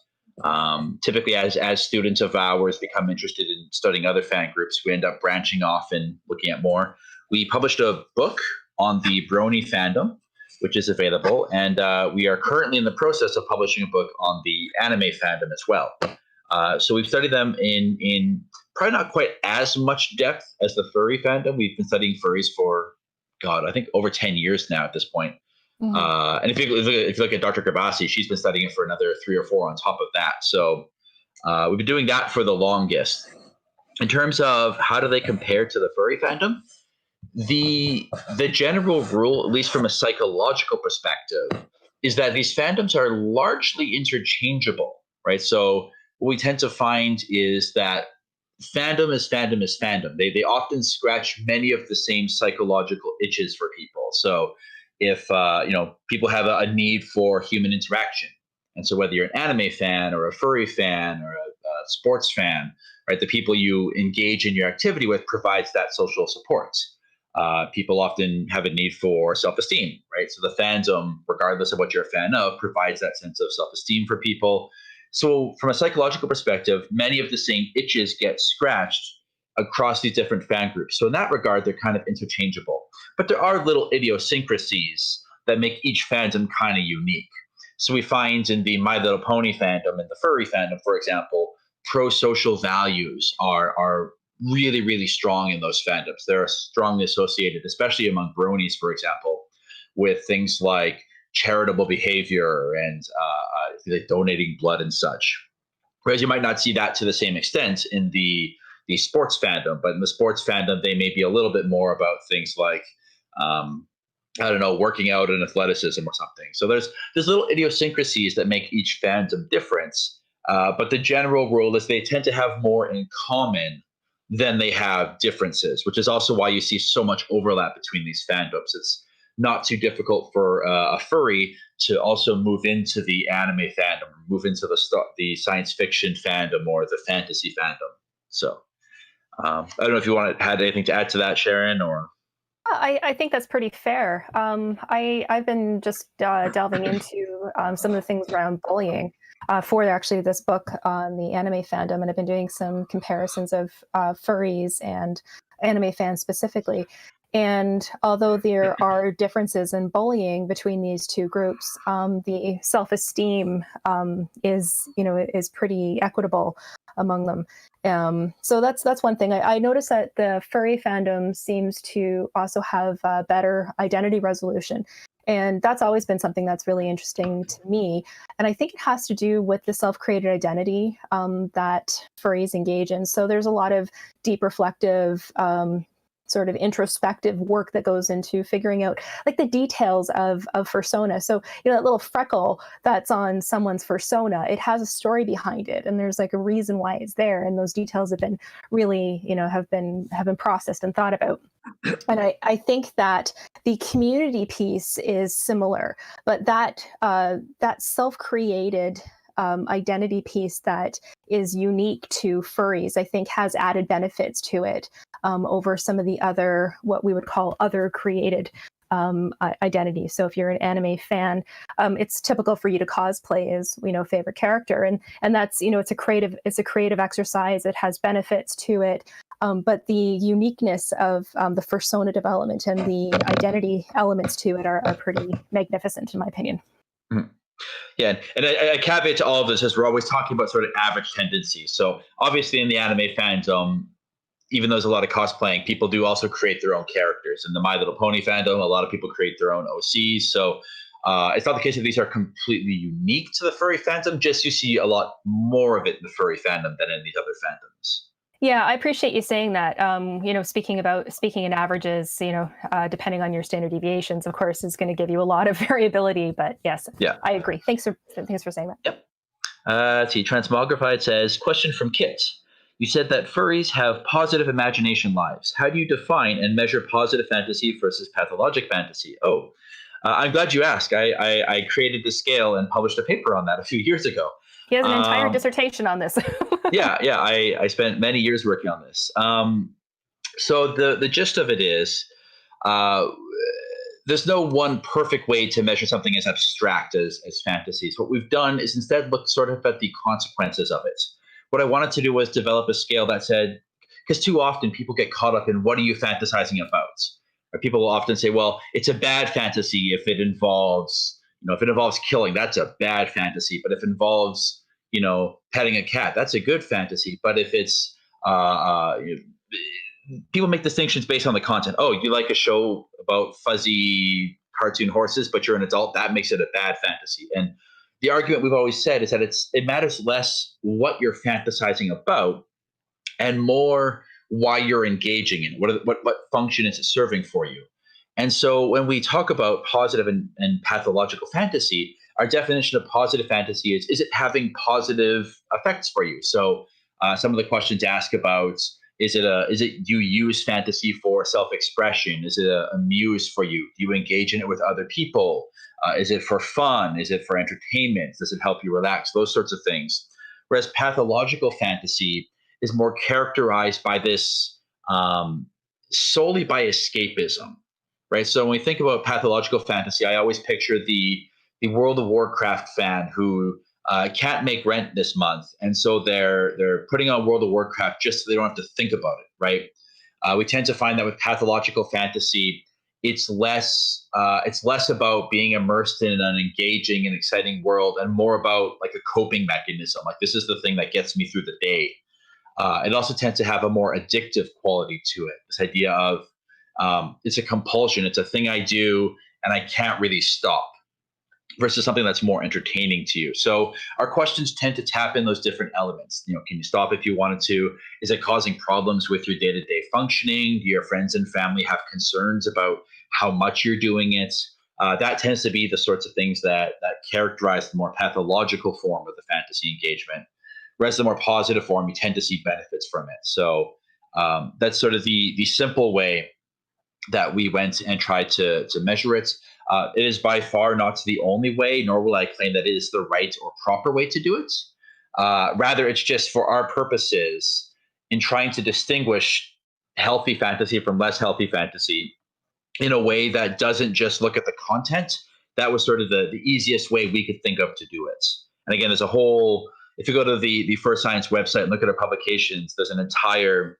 Typically, as students of ours become interested in studying other fan groups, we end up branching off and looking at more. We published a book on the Brony fandom, which is available, and we are currently in the process of publishing a book on the anime fandom as well. So we've studied them in probably not quite as much depth as the furry fandom. We've been studying furries for, God, I think over 10 years now at this point. And if you look at Dr. Gravasi, she's been studying it for another 3 or 4 on top of that. So we've been doing that for the longest. In terms of how do they compare to the furry fandom, the general rule, at least from a psychological perspective, is that these fandoms are largely interchangeable, right? So what we tend to find is that fandom is fandom is fandom. They often scratch many of the same psychological itches for people. So if people have a need for human interaction, and so whether you're an anime fan or a furry fan or a sports fan, right, the people you engage in your activity with provides that social support. People often have a need for self-esteem, right? So the fandom, regardless of what you're a fan of, provides that sense of self-esteem for people. So from a psychological perspective, many of the same itches get scratched across these different fan groups. So in that regard, they're kind of interchangeable. But there are little idiosyncrasies that make each fandom kind of unique. So we find in the My Little Pony fandom and the furry fandom, for example, pro-social values are really, really strong in those fandoms. They're strongly associated, especially among bronies, for example, with things like charitable behavior and like donating blood and such. Whereas you might not see that to the same extent in the sports fandom, but in the sports fandom, they may be a little bit more about things like, working out and athleticism or something. So there's little idiosyncrasies that make each fandom different. But the general rule is they tend to have more in common than they have differences, which is also why you see so much overlap between these fandoms. It's not too difficult for a furry to also move into the anime fandom, move into the science fiction fandom or the fantasy fandom. So I don't know if you had anything to add to that, Sharon, or. I think that's pretty fair. I've been just delving into some of the things around bullying for actually this book on the anime fandom, and I've been doing some comparisons of furries and anime fans specifically. And although there are differences in bullying between these two groups, the self-esteem is pretty equitable among them. So that's one thing. I noticed that the furry fandom seems to also have better identity resolution. And that's always been something that's really interesting to me. And I think it has to do with the self-created identity that furries engage in. So there's a lot of deep reflective sort of introspective work that goes into figuring out like the details of fursona. So, that little freckle that's on someone's fursona, it has a story behind it. And there's like a reason why it's there. And those details have been really, have been processed and thought about. And I think that the community piece is similar, but that self-created identity piece that is unique to furries, I think has added benefits to it over some of the other, what we would call other created identities. So if you're an anime fan, it's typical for you to cosplay as, favorite character. And that's, it's a creative exercise. It has benefits to it. But the uniqueness of the fursona development and the identity elements to it are pretty magnificent, in my opinion. Mm-hmm. Yeah, and a caveat to all of this is we're always talking about sort of average tendencies. So obviously in the anime fandom, even though there's a lot of cosplaying, people do also create their own characters. In the My Little Pony fandom, a lot of people create their own OCs. So it's not the case that these are completely unique to the furry fandom, just you see a lot more of it in the furry fandom than in these other fandoms. Yeah, I appreciate you saying that. Speaking in averages, depending on your standard deviations, of course, is going to give you a lot of variability. But yes, yeah, I agree. Thanks for saying that. Yep. Let's see. Transmogrified says, question from Kit. You said that furries have positive imagination lives. How do you define and measure positive fantasy versus pathologic fantasy? I'm glad you asked. I created the scale and published a paper on that a few years ago. He has an entire dissertation on this. yeah. I spent many years working on this. So the gist of it is, there's no one perfect way to measure something as abstract as fantasies. What we've done is instead look sort of at the consequences of it. What I wanted to do was develop a scale that said, because too often people get caught up in what are you fantasizing about? Or people will often say, well, it's a bad fantasy if it involves, killing, that's a bad fantasy. But if it involves, petting a cat, that's a good fantasy. But if it's, people make distinctions based on the content. Oh, you like a show about fuzzy cartoon horses, but you're an adult, that makes it a bad fantasy. And the argument we've always said is that it matters less what you're fantasizing about and more why you're engaging in it. What function is it serving for you? And so when we talk about positive and pathological fantasy, our definition of positive fantasy is it having positive effects for you? So some of the questions ask about, is it you use fantasy for self-expression? Is it a muse for you? Do you engage in it with other people? Is it for fun? Is it for entertainment? Does it help you relax? Those sorts of things. Whereas pathological fantasy is more characterized by this solely by escapism, right? So when we think about pathological fantasy, I always picture the World of Warcraft fan who can't make rent this month, and so they're putting on World of Warcraft just so they don't have to think about it, right? We tend to find that with pathological fantasy, it's less about being immersed in an engaging and exciting world, and more about like a coping mechanism. Like, this is the thing that gets me through the day. It also tends to have a more addictive quality to it. This idea of it's a compulsion, it's a thing I do, and I can't really stop, versus something that's more entertaining to you. So our questions tend to tap in those different elements. Can you stop if you wanted to? Is it causing problems with your day-to-day functioning? Do your friends and family have concerns about how much you're doing it? That tends to be the sorts of things that characterize the more pathological form of the fantasy engagement. Whereas the more positive form, you tend to see benefits from it. So that's sort of the simple way that we went and tried to measure it. It is by far not the only way, nor will I claim that it is the right or proper way to do it. Rather, it's just for our purposes in trying to distinguish healthy fantasy from less healthy fantasy in a way that doesn't just look at the content. That was sort of the easiest way we could think of to do it. And again, there's a whole, if you go to the First Science website and look at our publications, there's an entire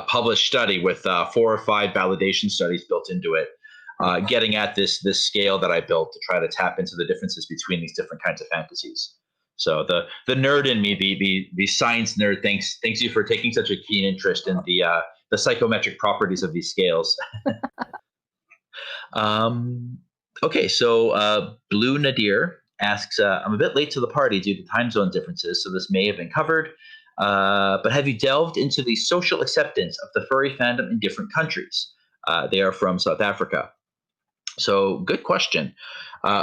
published study with 4 or 5 validation studies built into it, getting at this scale that I built to try to tap into the differences between these different kinds of fantasies. So the nerd in me, the science nerd, thanks you for taking such a keen interest in the psychometric properties of these scales. Okay, so Blue Nadir asks, I'm a bit late to the party due to time zone differences, so this may have been covered. But have you delved into the social acceptance of the furry fandom in different countries? They are from South Africa. So good question.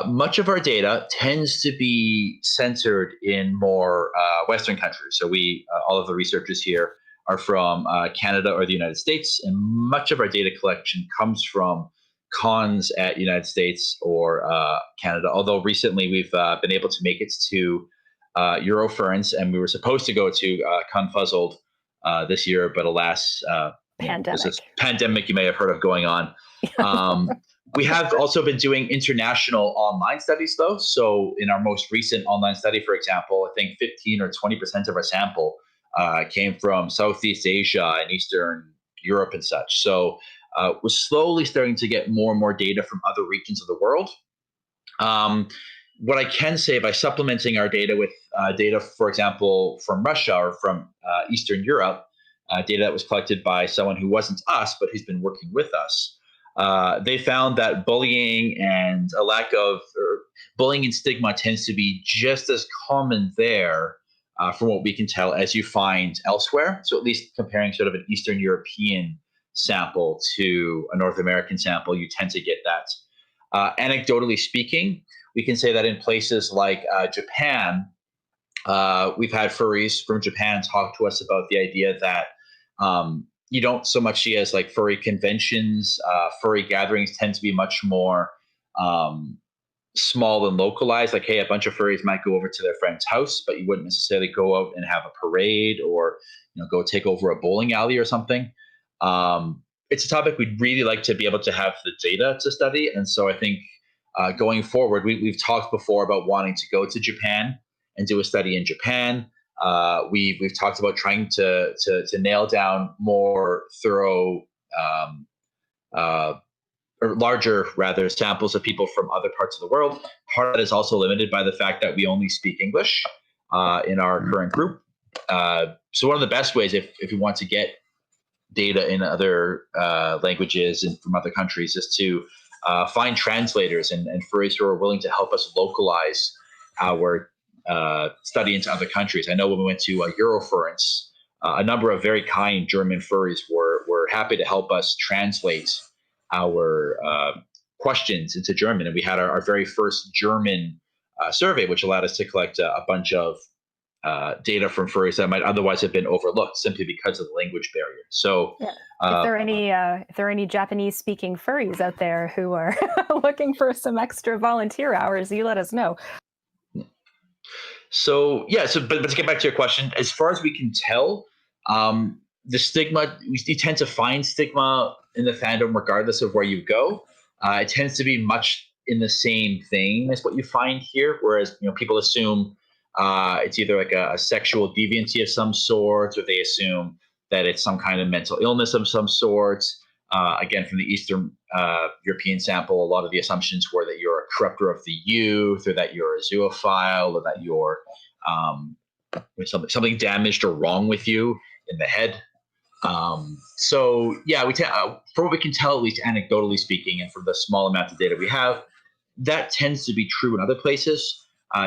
Much of our data tends to be centered in more Western countries. So all of the researchers here are from Canada or the United States, and much of our data collection comes from cons at United States or Canada. Although recently we've been able to make it to Euroference, and we were supposed to go to Confuzzled this year, but alas, there's this pandemic you may have heard of going on. We have also been doing international online studies, though. So in our most recent online study, for example, I think 15 or 20% of our sample came from Southeast Asia and Eastern Europe and such. So we're slowly starting to get more and more data from other regions of the world. What I can say, by supplementing our data with data, for example, from Russia or from Eastern Europe, data that was collected by someone who wasn't us, but who's been working with us, they found that bullying and bullying and stigma tends to be just as common there, from what we can tell, as you find elsewhere. So at least comparing sort of an Eastern European sample to a North American sample, you tend to get that. Anecdotally speaking, we can say that in places like Japan, we've had furries from Japan talk to us about the idea that you don't so much see as like furry conventions. Furry gatherings tend to be much more small and localized. Like, hey, a bunch of furries might go over to their friend's house, but you wouldn't necessarily go out and have a parade or go take over a bowling alley or something. It's a topic we'd really like to be able to have the data to study, and so I think going forward, we've talked before about wanting to go to Japan and do a study in Japan. We've talked about trying to nail down more thorough or larger rather samples of people from other parts of the world. Part of that is also limited by the fact that we only speak English in our current group. So one of the best ways, if we want to get data in other languages and from other countries, is to find translators and furries who are willing to help us localize our study into other countries. I know when we went to Eurofurence, a number of very kind German furries were happy to help us translate our questions into German. And we had our very first German survey, which allowed us to collect a bunch of data from furries that might otherwise have been overlooked simply because of the language barrier. So if there are any Japanese speaking furries out there who are looking for some extra volunteer hours, you let us know. So but to get back to your question, as far as we can tell, the stigma, we tend to find stigma in the fandom regardless of where you go. It tends to be much in the same thing as what you find here, whereas people assume it's either like a sexual deviancy of some sort, or they assume that it's some kind of mental illness of some sort. Again, from the Eastern European sample, a lot of the assumptions were that you're a corrupter of the youth, or that you're a zoophile, or that you're something damaged or wrong with you in the head. So yeah, from what we can tell, at least anecdotally speaking, and from the small amount of data we have, that tends to be true in other places.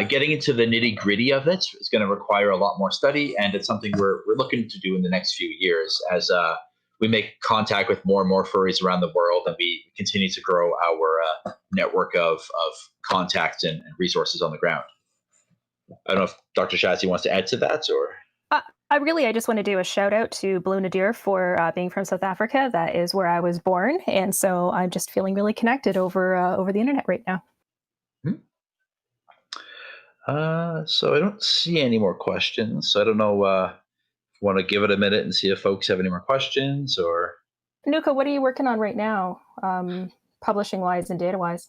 Getting into the nitty gritty of it is going to require a lot more study, and it's something we're looking to do in the next few years as we make contact with more and more furries around the world, and we continue to grow our network of contacts and resources on the ground. I don't know if Dr. Shazzy wants to add to that, or. I just want to do a shout out to Blue Nadir for being from South Africa. That is where I was born, and so I'm just feeling really connected over the internet right now. So I don't see any more questions. So I don't know if you want to give it a minute and see if folks have any more questions, or. Nuka, what are you working on right now, publishing wise and data wise?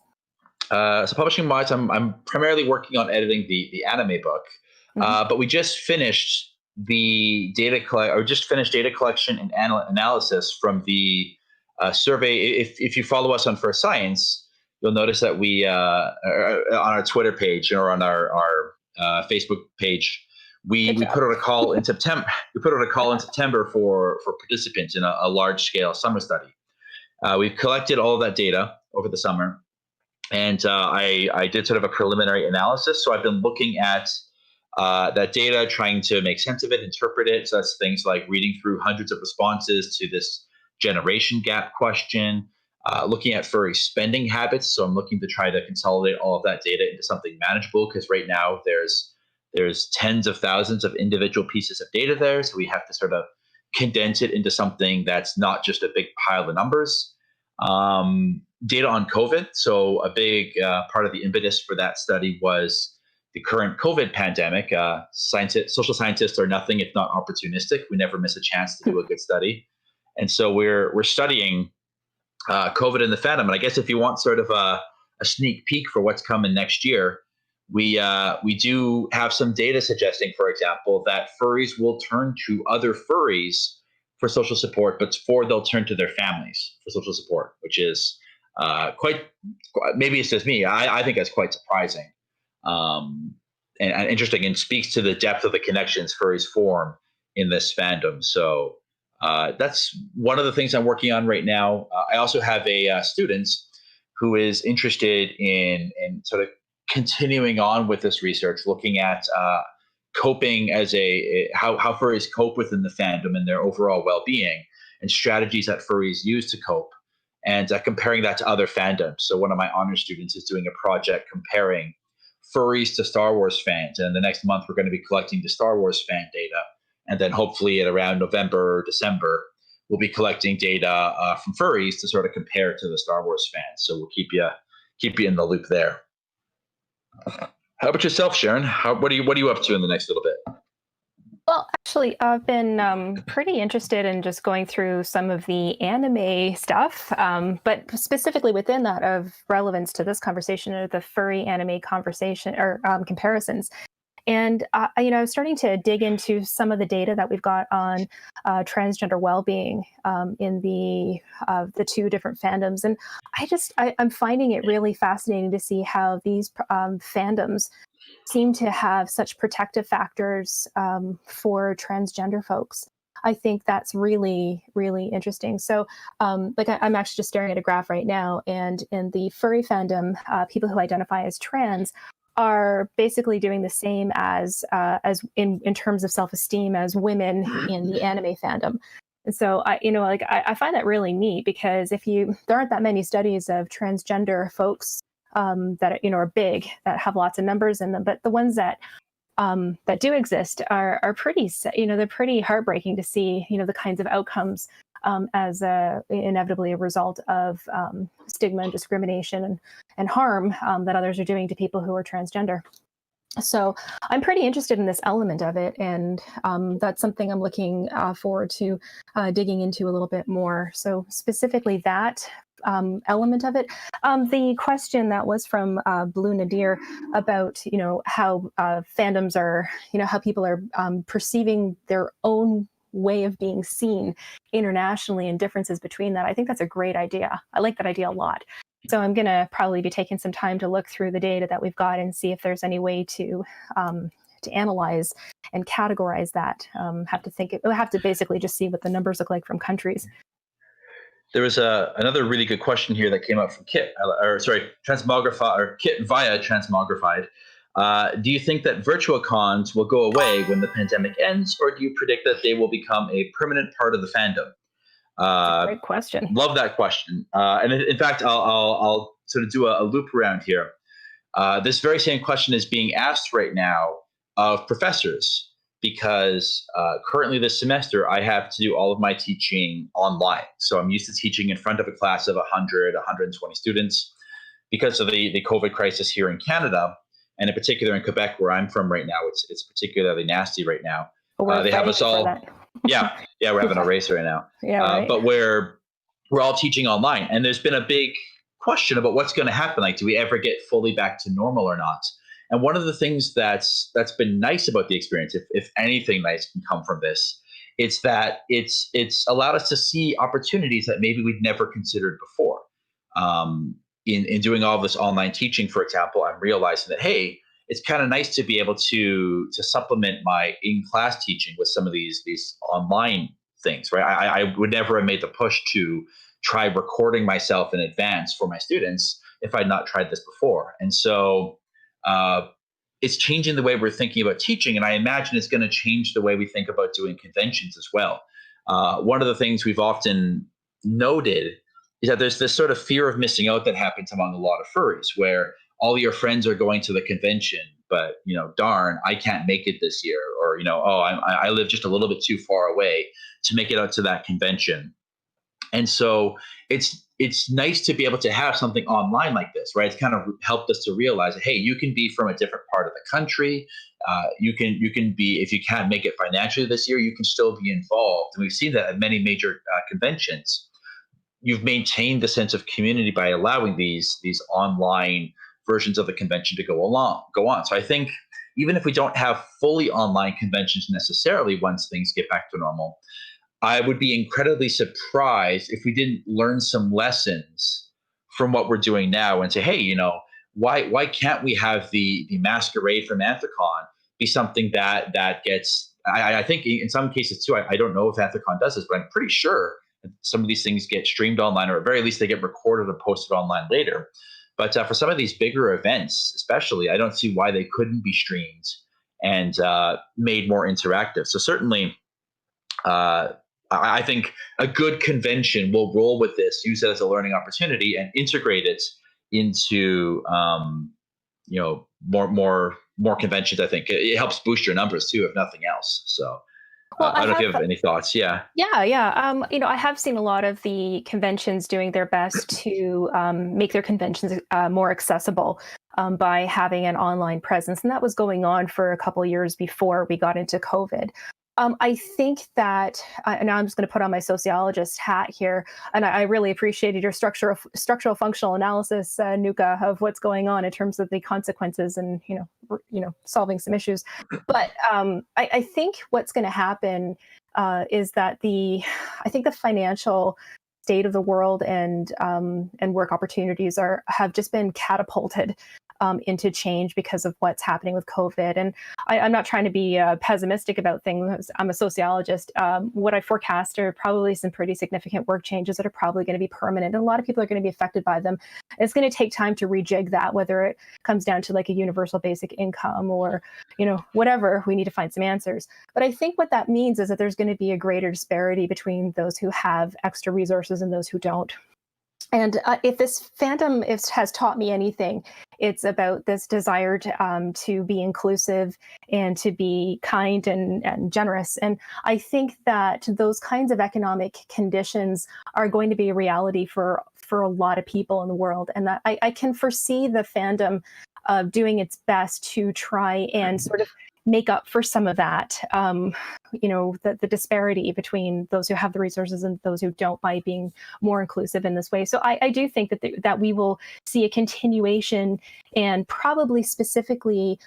So publishing wise, I'm primarily working on editing the anime book, but we just finished the data data collection and analysis from the survey. If you follow us on First Science, you'll notice that we on our Twitter page or on our Facebook page, we put out a call in September. We put out a call in September for participants in a large scale summer study. We've collected all of that data over the summer, and I did sort of a preliminary analysis. So I've been looking at that data, trying to make sense of it, interpret it. So that's things like reading through hundreds of responses to this generation gap question, looking at furry spending habits. So I'm looking to try to consolidate all of that data into something manageable, because right now there's tens of thousands of individual pieces of data there. So we have to sort of condense it into something that's not just a big pile of numbers. Data on COVID. So a big part of the impetus for that study was the current COVID pandemic. Social scientists are nothing if not opportunistic. We never miss a chance to do a good study. And so we're studying COVID in the fandom. And I guess if you want sort of a sneak peek for what's coming next year, we do have some data suggesting, for example, that furries will turn to other furries for social support, but they'll turn to their families for social support, which is maybe it's just me. I think that's quite surprising. And interesting, and speaks to the depth of the connections furries form in this fandom. So that's one of the things I'm working on right now. I also have a student who is interested in sort of continuing on with this research, looking at coping as how furries cope within the fandom and their overall well-being, and strategies that furries use to cope, and comparing that to other fandoms. So one of my honor students is doing a project comparing furries to Star Wars fans. And the next month, we're going to be collecting the Star Wars fan data. And then hopefully at around November or December, we'll be collecting data from furries to sort of compare to the Star Wars fans. So we'll keep you keep you in the loop there. How about yourself, Sharon? What are you up to in the next little bit? Well, actually, I've been pretty interested in just going through some of the anime stuff, but specifically within that of relevance to this conversation are the furry anime conversation or comparisons. And I was starting to dig into some of the data that we've got on transgender well-being in the two different fandoms, and I'm finding it really fascinating to see how these fandoms seem to have such protective factors for transgender folks. I think that's really, really interesting. So, I'm actually just staring at a graph right now, and in the furry fandom, people who identify as trans are basically doing the same as in terms of self-esteem as women in the anime fandom. And so I find that really neat, because there aren't that many studies of transgender folks that are big, that have lots of numbers in them, but the ones that do exist are pretty, they're pretty heartbreaking to see, the kinds of outcomes as inevitably a result of stigma and discrimination and harm that others are doing to people who are transgender. So I'm pretty interested in this element of it, and that's something I'm looking forward to digging into a little bit more. So specifically that element of it. The question that was from Blue Nadir about, how fandoms are, how people are perceiving their own way of being seen internationally and differences between that. I think that's a great idea. I like that idea a lot. So I'm going to probably be taking some time to look through the data that we've got and see if there's any way to analyze and categorize that. We'll have to basically just see what the numbers look like from countries. There was another really good question here that came up from Kit, Transmogrified, or Kit via Transmogrified. Do you think that virtual cons will go away when the pandemic ends, or do you predict that they will become a permanent part of the fandom? Great question. Love that question. And in fact, I'll sort of do a loop around here. This very same question is being asked right now of professors, because currently this semester I have to do all of my teaching online. So I'm used to teaching in front of a class of 100, 120 students. Because of the COVID crisis here in Canada, and in particular in Quebec, where I'm from right now, it's particularly nasty right now. They have us all. yeah, we're having a race right now. Yeah, right. But we're all teaching online, and there's been a big question about what's going to happen. Like, do we ever get fully back to normal or not? And one of the things that's been nice about the experience, if anything nice can come from this, it's that it's allowed us to see opportunities that maybe we'd never considered before. In doing all this online teaching, for example, I'm realizing that, hey, it's kind of nice to be able to supplement my in-class teaching with some of these online things, right? I would never have made the push to try recording myself in advance for my students if I'd not tried this before. And so it's changing the way we're thinking about teaching, and I imagine it's going to change the way we think about doing conventions as well. One of the things we've often noted is that there's this sort of fear of missing out that happens among a lot of furries, where all your friends are going to the convention, but darn, I can't make it this year, or I live just a little bit too far away to make it out to that convention. And so it's nice to be able to have something online like this, right? It's kind of helped us to realize that, hey, you can be from a different part of the country. You can be, if you can't make it financially this year, you can still be involved. And we've seen that at many major conventions. You've maintained the sense of community by allowing these online versions of the convention to go on. So I think even if we don't have fully online conventions necessarily once things get back to normal, I would be incredibly surprised if we didn't learn some lessons from what we're doing now and say, hey, why can't we have the masquerade from Anthicon be something that gets, I think in some cases too, I don't know if Anthicon does this, but I'm pretty sure some of these things get streamed online, or at very least they get recorded and posted online later. But for some of these bigger events, especially, I don't see why they couldn't be streamed and made more interactive. So certainly, I think a good convention will roll with this, use it as a learning opportunity, and integrate it into more conventions. I think it helps boost your numbers too, if nothing else. So Well, I don't know if you have any thoughts. Yeah. Yeah. I have seen a lot of the conventions doing their best to make their conventions more accessible by having an online presence, and that was going on for a couple of years before we got into COVID. I think that, and now I'm just going to put on my sociologist hat here, and I really appreciated your structural functional analysis, Nuka, of what's going on in terms of the consequences and solving some issues. But I think what's going to happen is that I think the financial state of the world and work opportunities have just been catapulted into change because of what's happening with COVID. And I'm not trying to be pessimistic about things. I'm a sociologist. What I forecast are probably some pretty significant work changes that are probably going to be permanent. And a lot of people are going to be affected by them. It's going to take time to rejig that, whether it comes down to like a universal basic income or, whatever. We need to find some answers. But I think what that means is that there's going to be a greater disparity between those who have extra resources and those who don't. And if this fandom has taught me anything, it's about this desire to be inclusive and to be kind and generous. And I think that those kinds of economic conditions are going to be a reality for a lot of people in the world. And that I can foresee the fandom doing its best to try and sort of make up for some of that, the disparity between those who have the resources and those who don't by being more inclusive in this way. So I do think that we will see a continuation and probably specifically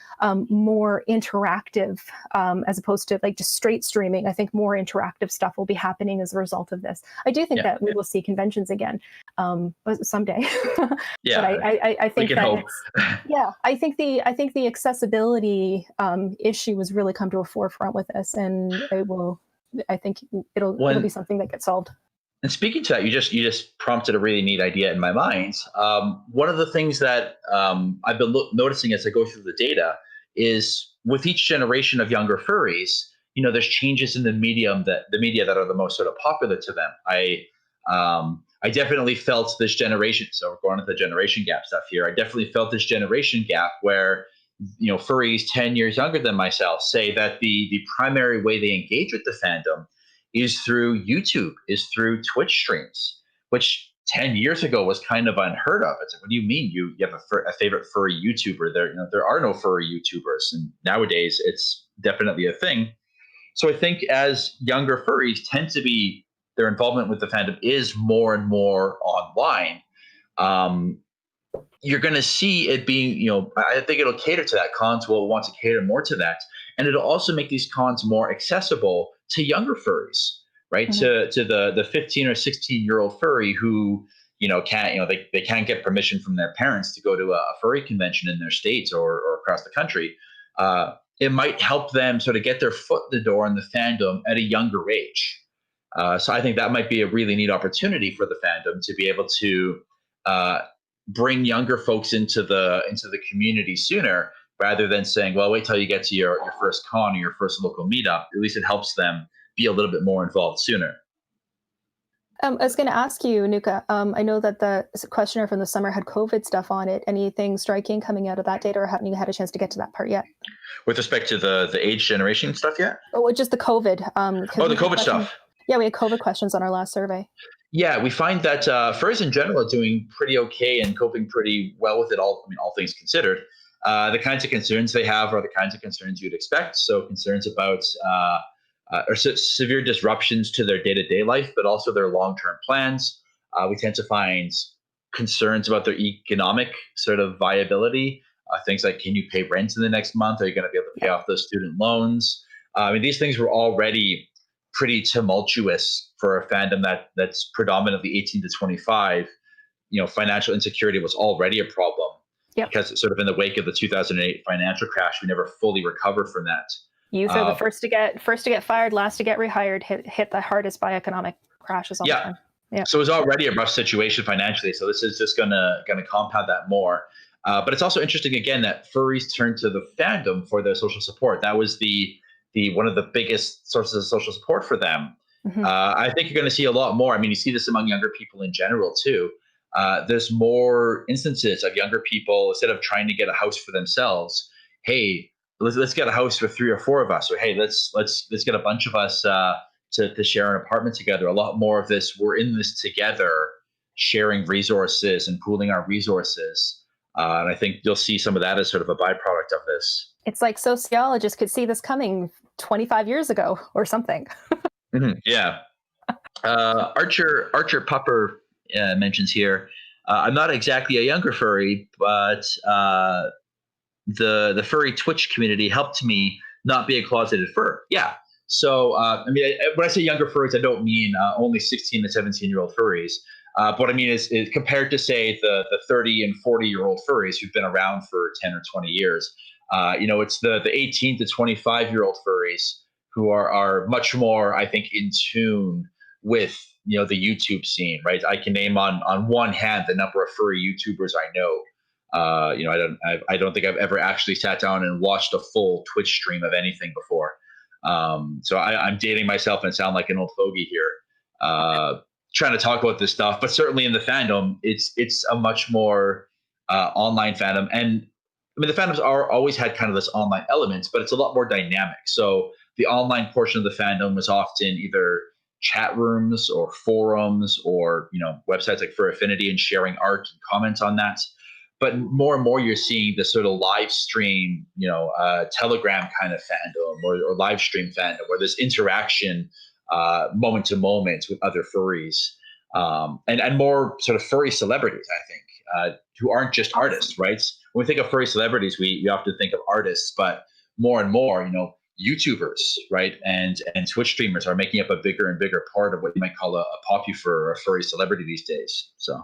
more interactive as opposed to like just straight streaming. I think more interactive stuff will be happening as a result of this. I do think that we will see conventions again someday. Yeah, but I think we can that hope. I think the accessibility issue has really come to a forefront with this, and I think it'll be something that gets solved. And speaking to that, you just prompted a really neat idea in my mind. One of the things that I've been noticing as I go through the data is with each generation of younger furries, there's changes in the media that are the most sort of popular to them. I definitely felt this generation. So we're going into the generation gap stuff here. I definitely felt this generation gap where furries 10 years younger than myself say that the primary way they engage with the fandom is through YouTube, is through Twitch streams, which 10 years ago was kind of unheard of. It's like, what do you mean you have a favorite furry YouTuber? There are no furry YouTubers, and nowadays it's definitely a thing. So I think as younger furries tend to be, their involvement with the fandom is more and more online. You're going to see it being, I think it'll cater to that. Cons will want to cater more to that. And it'll also make these cons more accessible to younger furries, right? Mm-hmm. To the 15 or 16-year-old furry who, they can't get permission from their parents to go to a furry convention in their states or across the country. It might help them sort of get their foot in the door in the fandom at a younger age. So I think that might be a really neat opportunity for the fandom to be able to bring younger folks into the community sooner, rather than saying, well, wait till you get to your first con or your first local meetup. At least it helps them be a little bit more involved sooner. I was going to ask you, Nuka, I know that the questionnaire from the summer had COVID stuff on it. Anything striking coming out of that data, or haven't you had a chance to get to that part yet? With respect to the age generation stuff yet? Oh, just the COVID. The COVID stuff. Yeah, we had COVID questions on our last survey. Yeah, we find that furries in general are doing pretty okay and coping pretty well with it all. I mean, all things considered. The kinds of concerns they have are the kinds of concerns you'd expect. So concerns about severe disruptions to their day-to-day life, but also their long-term plans. We tend to find concerns about their economic sort of viability. Things like, can you pay rent in the next month? Are you going to be able to pay off those student loans? I mean, these things were already pretty tumultuous for a fandom that's predominantly 18 to 25. Financial insecurity was already a problem. Yep. Because sort of in the wake of the 2008 financial crash, we never fully recovered from that. Youth are the first to get fired, last to get rehired, hit the hardest by economic crashes all the time. Yeah. So it was already a rough situation financially. So this is just gonna compound that more. But it's also interesting again that furries turn to the fandom for their social support. That was the one of the biggest sources of social support for them. Mm-hmm. I think you're going to see a lot more. I mean, you see this among younger people in general too. There's more instances of younger people, instead of trying to get a house for themselves, hey, let's get a house for 3 or 4 of us, or hey, let's get a bunch of us to share an apartment together. A lot more of this, we're in this together, sharing resources and pooling our resources. And I think you'll see some of that as sort of a byproduct of this. It's like sociologists could see this coming 25 years ago or something. Yeah. Archer Pupper mentions here, I'm not exactly a younger furry, but the furry Twitch community helped me not be a closeted fur. Yeah. So, I mean, when I say younger furries, I don't mean only 16 to 17-year-old furries. What I mean is compared to, say, the 30 and 40-year-old furries who've been around for 10 or 20 years, it's the 18 to 25-year-old furries who are much more, I think, in tune with, the YouTube scene, right? I can name on one hand the number of furry YouTubers I know. I don't think I've ever actually sat down and watched a full Twitch stream of anything before. So I'm dating myself and sound like an old fogey here, trying to talk about this stuff. But certainly in the fandom, it's a much more online fandom. And I mean, the fandoms always had kind of this online element, but it's a lot more dynamic. So the online portion of the fandom was often either chat rooms or forums or websites like Fur Affinity and sharing art and comments on that. But more and more, you're seeing the sort of live stream, Telegram kind of fandom or live stream fandom where there's interaction moment to moment with other furries, and more sort of furry celebrities, I think, who aren't just artists, right? When we think of furry celebrities, we often think of artists, but more and more, YouTubers, right, and Twitch streamers are making up a bigger and bigger part of what you might call a popufur or a furry celebrity these days. So.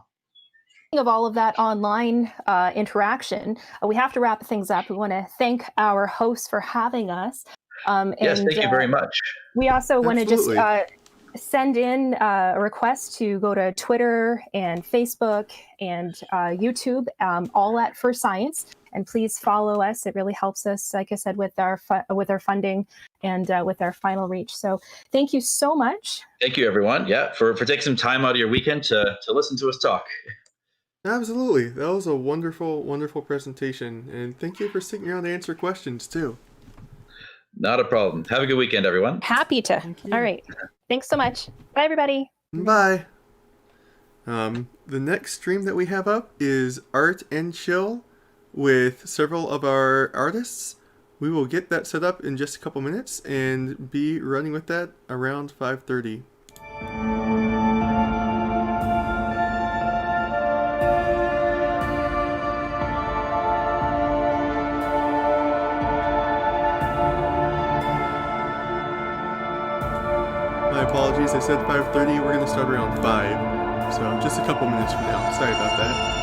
Of all of that online interaction, we have to wrap things up. We want to thank our hosts for having us. Yes, thank you very much. We also want to just send in a request to go to Twitter and Facebook and YouTube, all at For Science. And please follow us. It really helps us, like I said, with our funding and with our final reach. So thank you so much. Thank you, everyone. Yeah, for taking some time out of your weekend to listen to us talk. Absolutely. That was a wonderful, wonderful presentation. And thank you for sticking around to answer questions, too. Not a problem. Have a good weekend, everyone. Happy to. All right. Thanks so much. Bye, everybody. Bye. The next stream that we have up is Art and Chill with several of our artists. We will get that set up in just a couple minutes and be running with that around 5:30. My apologies, I said 5:30, we're going to start around 5, so just a couple minutes from now. Sorry about that.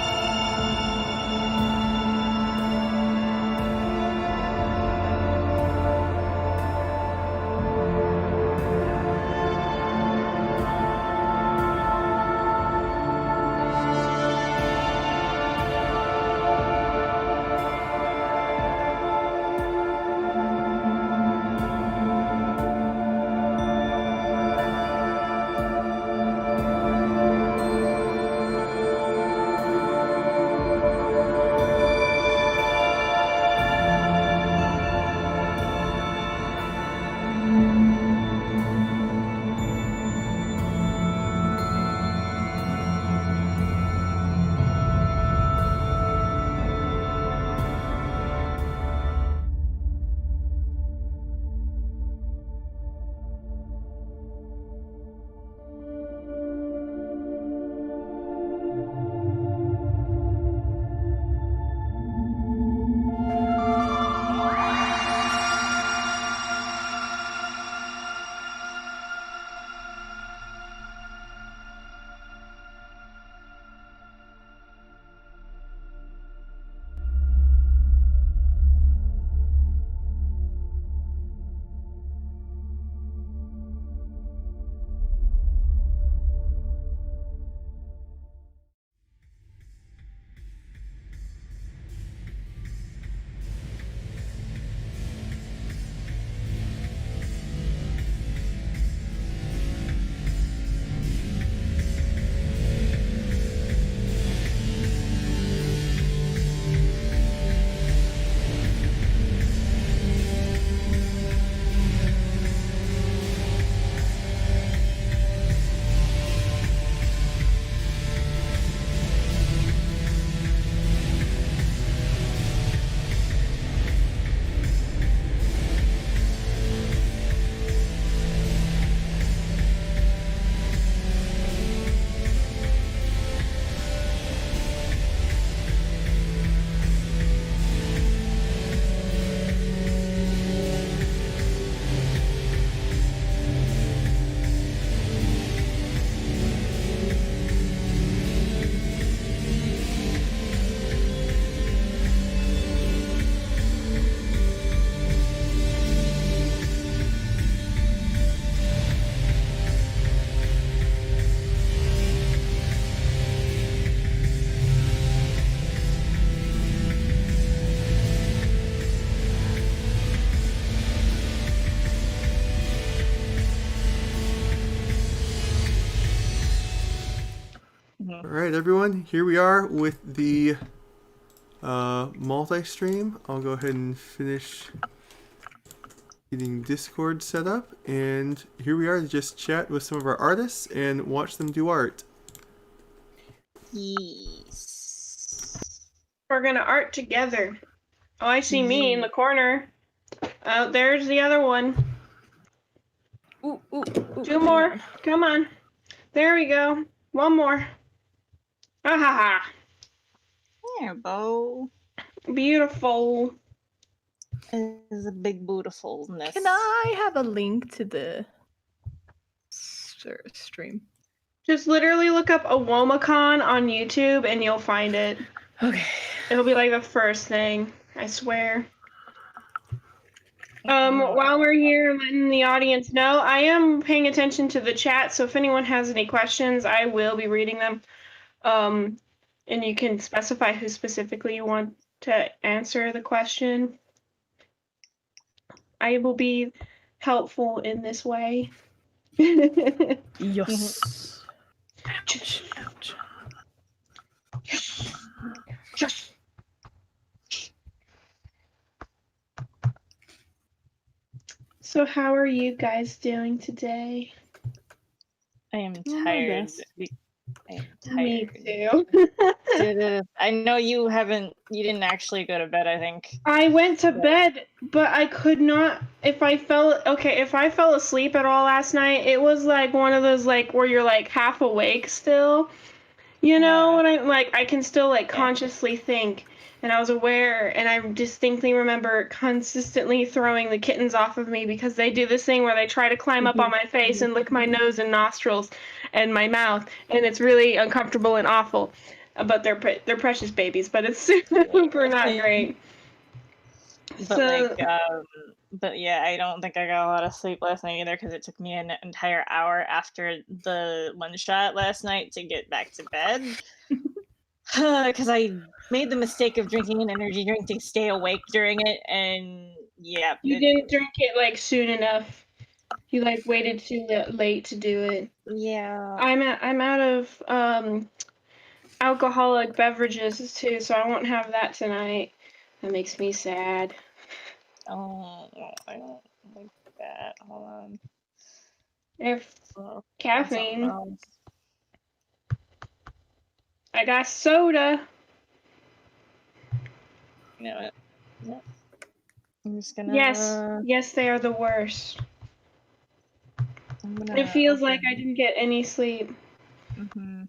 All right, everyone. Here we are with the multi-stream. I'll go ahead and finish getting Discord set up, and here we are to just chat with some of our artists and watch them do art. Yes. We're gonna art together. Oh, I see me in the corner. Oh, there's the other one. Ooh, Two more. Come on. There we go. One more. Ah ha ha. There, Bo. Beautiful. Is a big beautifulness. Can I have a link to the stream? Just literally look up OWOmacon on YouTube and you'll find it. Okay. It'll be like the first thing, I swear. While we're here letting the audience know, I am paying attention to the chat, so if anyone has any questions, I will be reading them. And you can specify who specifically you want to answer the question. I will be helpful in this way. Yes. Ouch. Yes. So how are you guys doing today? I am tired. I am tired. Me too. I know you didn't actually go to bed, I think. I went to bed, but I could not. If I fell asleep at all last night, it was like one of those like where you're like half awake still. You know, and I can still like consciously think, and I was aware, and I distinctly remember consistently throwing the kittens off of me because they do this thing where they try to climb up on my face and lick my nose and nostrils and my mouth, and it's really uncomfortable and awful. But they're precious babies, but it's super not great. But yeah, I don't think I got a lot of sleep last night either because it took me an entire hour after the one shot last night to get back to bed. Because I made the mistake of drinking an energy drink to stay awake during it, and yeah. You didn't drink it like soon enough. You like waited too late to do it. Yeah. I'm out of alcoholic beverages too, so I won't have that tonight. That makes me sad. Oh, I don't like that. Hold on. If caffeine. I got soda. You know what? Yeah. I'm just gonna. Yes, they are the worst. It feels like I didn't get any sleep. Mm-hmm.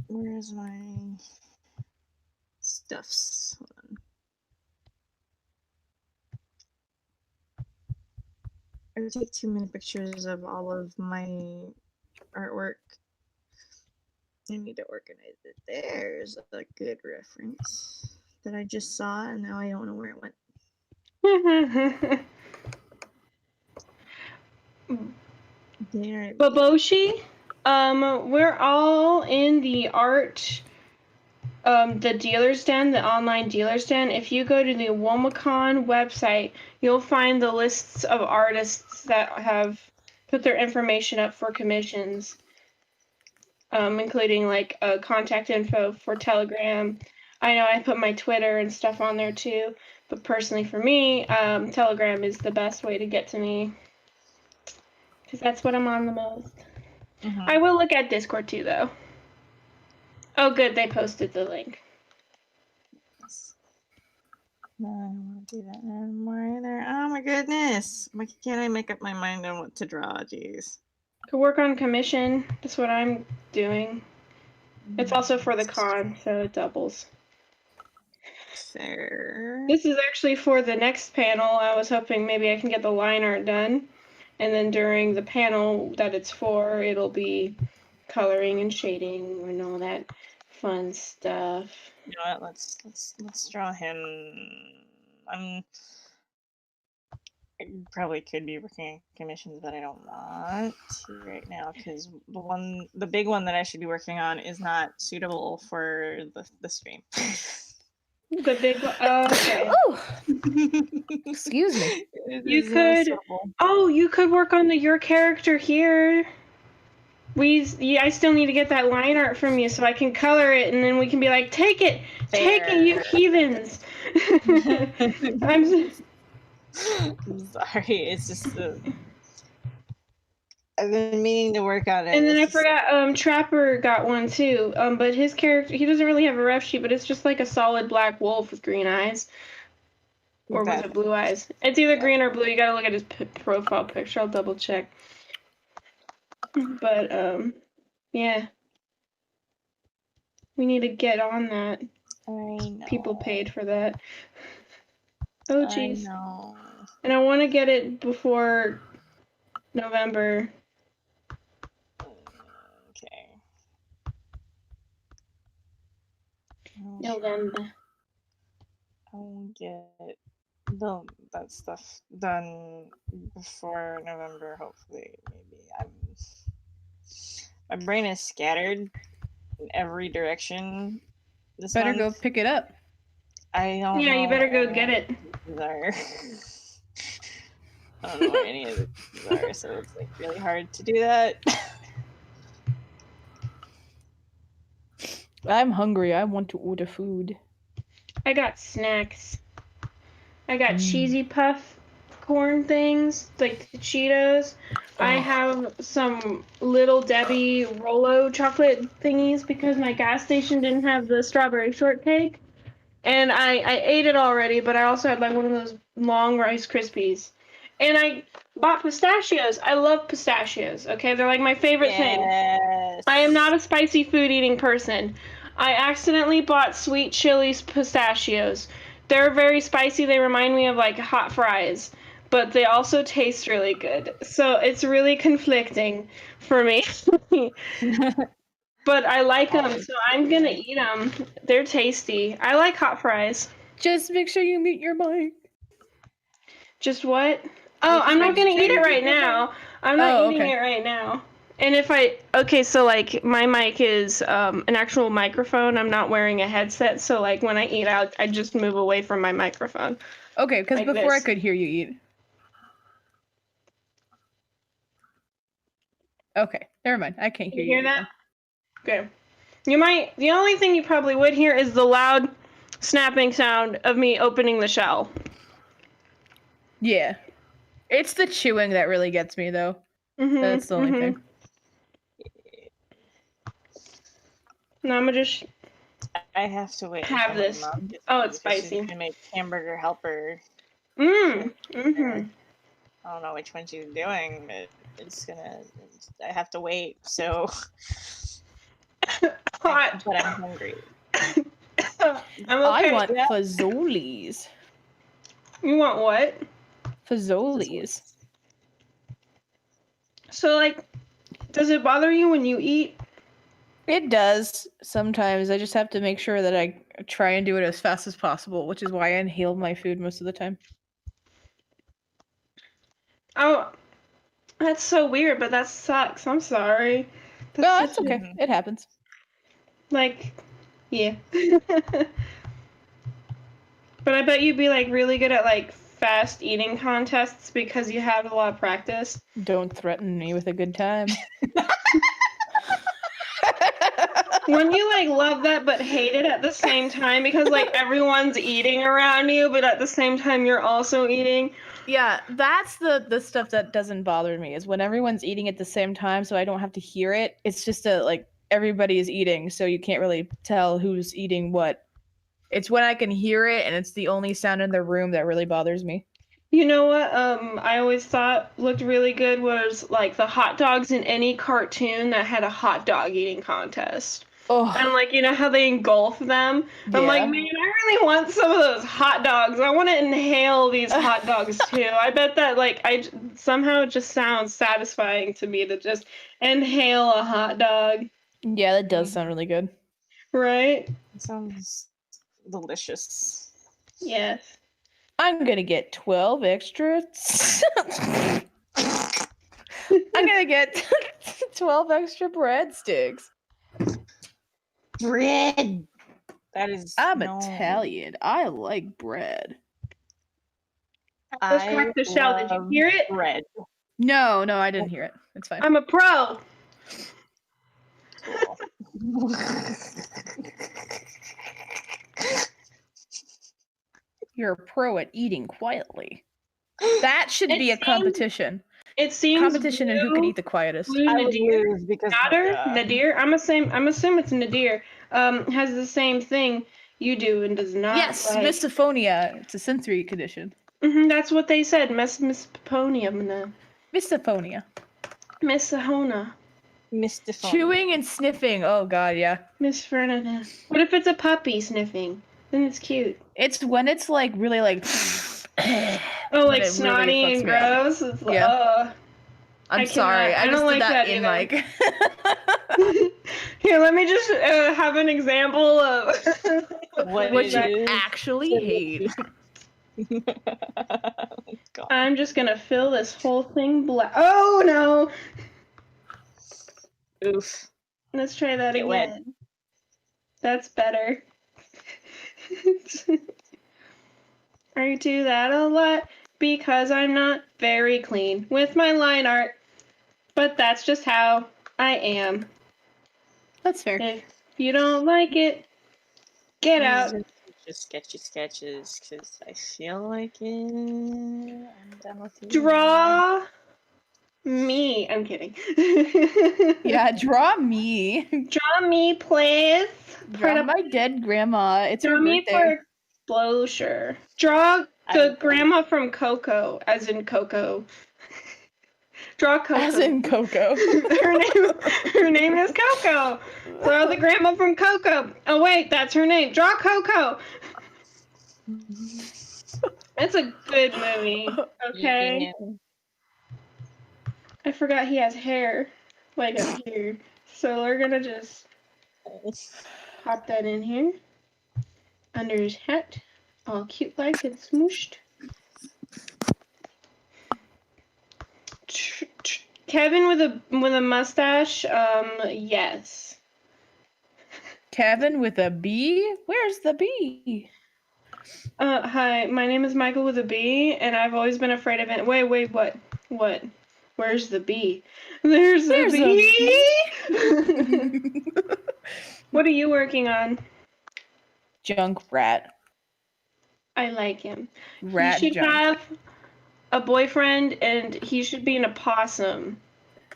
Where's my stuffs? Hold on. I would take too many pictures of all of my artwork. I need to organize it. There's a good reference that I just saw, and now I don't know where it went. Baboshi, we're all in the art, the dealer's den, the online dealer's den. If you go to the OWOmacon website, you'll find the lists of artists that have put their information up for commissions, including like contact info for Telegram. I know I put my Twitter and stuff on there too, but personally for me, Telegram is the best way to get to me. Because that's what I'm on the most. I will look at Discord too, though. Oh, good. They posted the link. No, I don't want to do that anymore either. Oh my goodness. Why can't I make up my mind on what to draw? Jeez. Could work on commission. That's what I'm doing. It's also for the con, so it doubles. Fair. This is actually for the next panel. I was hoping maybe I can get the line art done. And then during the panel that it's for, it'll be coloring and shading and all that fun stuff. You know what? Let's draw him. I probably could be working on commissions, but I don't want to right now because the big one that I should be working on is not suitable for the stream. The big one. Okay. Excuse me. You could. Oh, you could work on your character here. I still need to get that line art from you so I can color it, and then we can be like, take it, you heathens. I'm sorry. It's just I've been meaning to work on it. And then I forgot, Trapper got one too. But his character, he doesn't really have a ref sheet, but it's just like a solid black wolf with green eyes. Or was it blue eyes? It's either green or blue. You gotta look at his profile picture. I'll double check. But yeah, we need to get on that. I know. People paid for that. Oh jeez. I know. And I want to get it before November. Okay. November. I'll get that stuff done before November, hopefully. Maybe. My brain is scattered in every direction. Better go pick it up. I don't know. Yeah, you better go get it. I don't know where any of these are, so it's like really hard to do that. I'm hungry. I want to order food. I got snacks. I got cheesy puff corn things, like the Cheetos. I have some Little Debbie Rolo chocolate thingies because my gas station didn't have the strawberry shortcake. And I ate it already, but I also had like one of those long Rice Krispies. And I bought pistachios. I love pistachios, okay? They're like my favorite thing. I am not a spicy food eating person. I accidentally bought sweet chili pistachios. They're very spicy. They remind me of like hot fries, but they also taste really good. So it's really conflicting for me. But I like them, so I'm gonna eat them. They're tasty. I like hot fries. Just make sure you mute your mic. Just what? Oh, I'm not gonna eat it right now. I'm not eating it right now. And if so like my mic is an actual microphone. I'm not wearing a headset, so like when I eat out, I just move away from my microphone. Okay, because like before this. I could hear you eat. Okay, never mind. I can't hear You hear you. that? Okay. The only thing you probably would hear is the loud snapping sound of me opening the shell. Yeah. It's the chewing that really gets me, though. That's the only thing. No, I'm gonna just. I have to wait. Have this. Oh, it's spicy. I make hamburger helper. I I don't know which one she's doing, but I have to wait, so. Hot. But I'm hungry. I want fazoli's. You want what? Fazoli's. So, like, does it bother you when you eat? It does sometimes. I just have to make sure that I try and do it as fast as possible, which is why I inhale my food most of the time. Oh, that's so weird, but that sucks. I'm sorry. No, it's okay. It happens. Like, yeah. But I bet you'd be like really good at like fast eating contests because you have a lot of practice. Don't threaten me with a good time. When you like love that but hate it at the same time because like everyone's eating around you, but at the same time you're also eating. Yeah, that's the stuff that doesn't bother me is when everyone's eating at the same time, so I don't have to hear it. It's just like everybody is eating, so you can't really tell who's eating what. It's when I can hear it, and it's the only sound in the room that really bothers me. You know what? I always thought looked really good was like the hot dogs in any cartoon that had a hot dog eating contest. Oh. And like, you know how they engulf them? Yeah. I'm like, man, I really want some of those hot dogs. I want to inhale these hot dogs too. I bet that like somehow it just sounds satisfying to me to just inhale a hot dog. Yeah, that does sound really good. Right? It sounds delicious. Yes. I'm gonna get 12 extras. I'm gonna get 12 extra breadsticks. Bread. That is. I'm Italian. I like bread. Let's crack the shell. Did you hear it? Bread. No, I didn't hear it. It's fine. I'm a pro. You're a pro at eating quietly. That should It be a seems- competition. It seems Competition in who can eat the quietest. Blue Nadir, Nadir. I'm assuming it's Nadir. Has the same thing you do and does not. Yes, like... misophonia. It's a sensory condition. That's what they said. Misophonia. Misophonia. Misophonia. Chewing and sniffing. Oh god, yeah. Miss Fernanda. What if it's a puppy sniffing? Then it's cute. It's when it's like really like. Oh, like snotty and gross. It's like, yeah. I'm sorry. I don't just like did that in either. like. Here, let me just have an example of what you actually hate. I'm just gonna fill this whole thing black. Oh no! Oof. Let's try that Get again. wet. That's better. I do that a lot because I'm not very clean with my line art, but that's just how I am. That's fair. If you don't like it, get out. Just sketches, because I feel like it. I'm done with you. Draw me. I'm kidding. Yeah, draw me. Draw me, please. Draw my dead grandma. It's her Draw me birthday. for closure. Draw the grandma from Coco, as in Coco. Draw Coco. As in Coco. her name is Coco. Draw the grandma from Coco. Oh wait, that's her name. Draw Coco. It's a good movie. Okay. Yeah. I forgot he has hair, like up here. So we're gonna just pop that in here. Under his hat. All cute like and smooshed. Kevin with a mustache, yes. Kevin with a B? Where's the B? Hi, my name is Michael with a B, and I've always been afraid of it. Wait, what? What? Where's the B? There's a B! What are you working on? Junk rat. I like him. Rat he should junk. have a boyfriend, and he should be an opossum.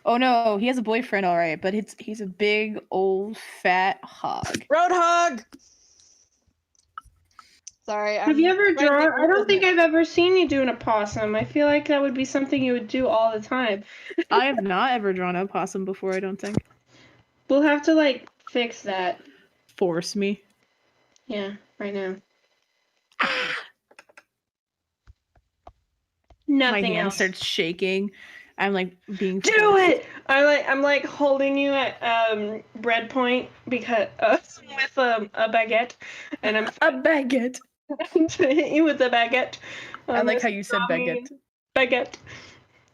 Oh no, he has a boyfriend, alright, but he's a big old fat hog. Roadhog! Sorry, Have you ever drawn? I don't think I've ever seen you do an opossum. I feel like that would be something you would do all the time. I have not ever drawn a possum before, I don't think. We'll have to, like, fix that. Force me. Yeah, right now. Nothing My hand else. starts shaking. I'm like being Do it! I'm like holding you at bread point because with a baguette, and I'm a baguette. to hit you with a baguette. I like how you said baguette. Baguette.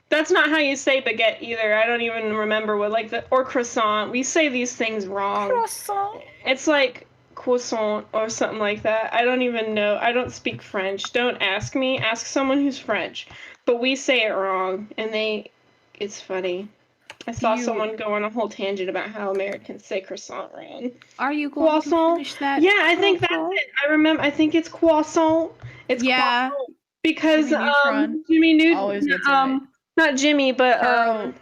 That's not how you say baguette either. I don't even remember what or croissant. We say these things wrong. Croissant. It's like croissant or something like that. I don't even know. I don't speak French. Don't ask me. Ask someone who's French. But we say it wrong, and it's funny. I saw someone go on a whole tangent about how Americans say croissant wrong. Are you going to finish that? Yeah, I think that's it. I think it's croissant. It's croissant. Because Jimmy Neutron always gets it right. Not Jimmy, but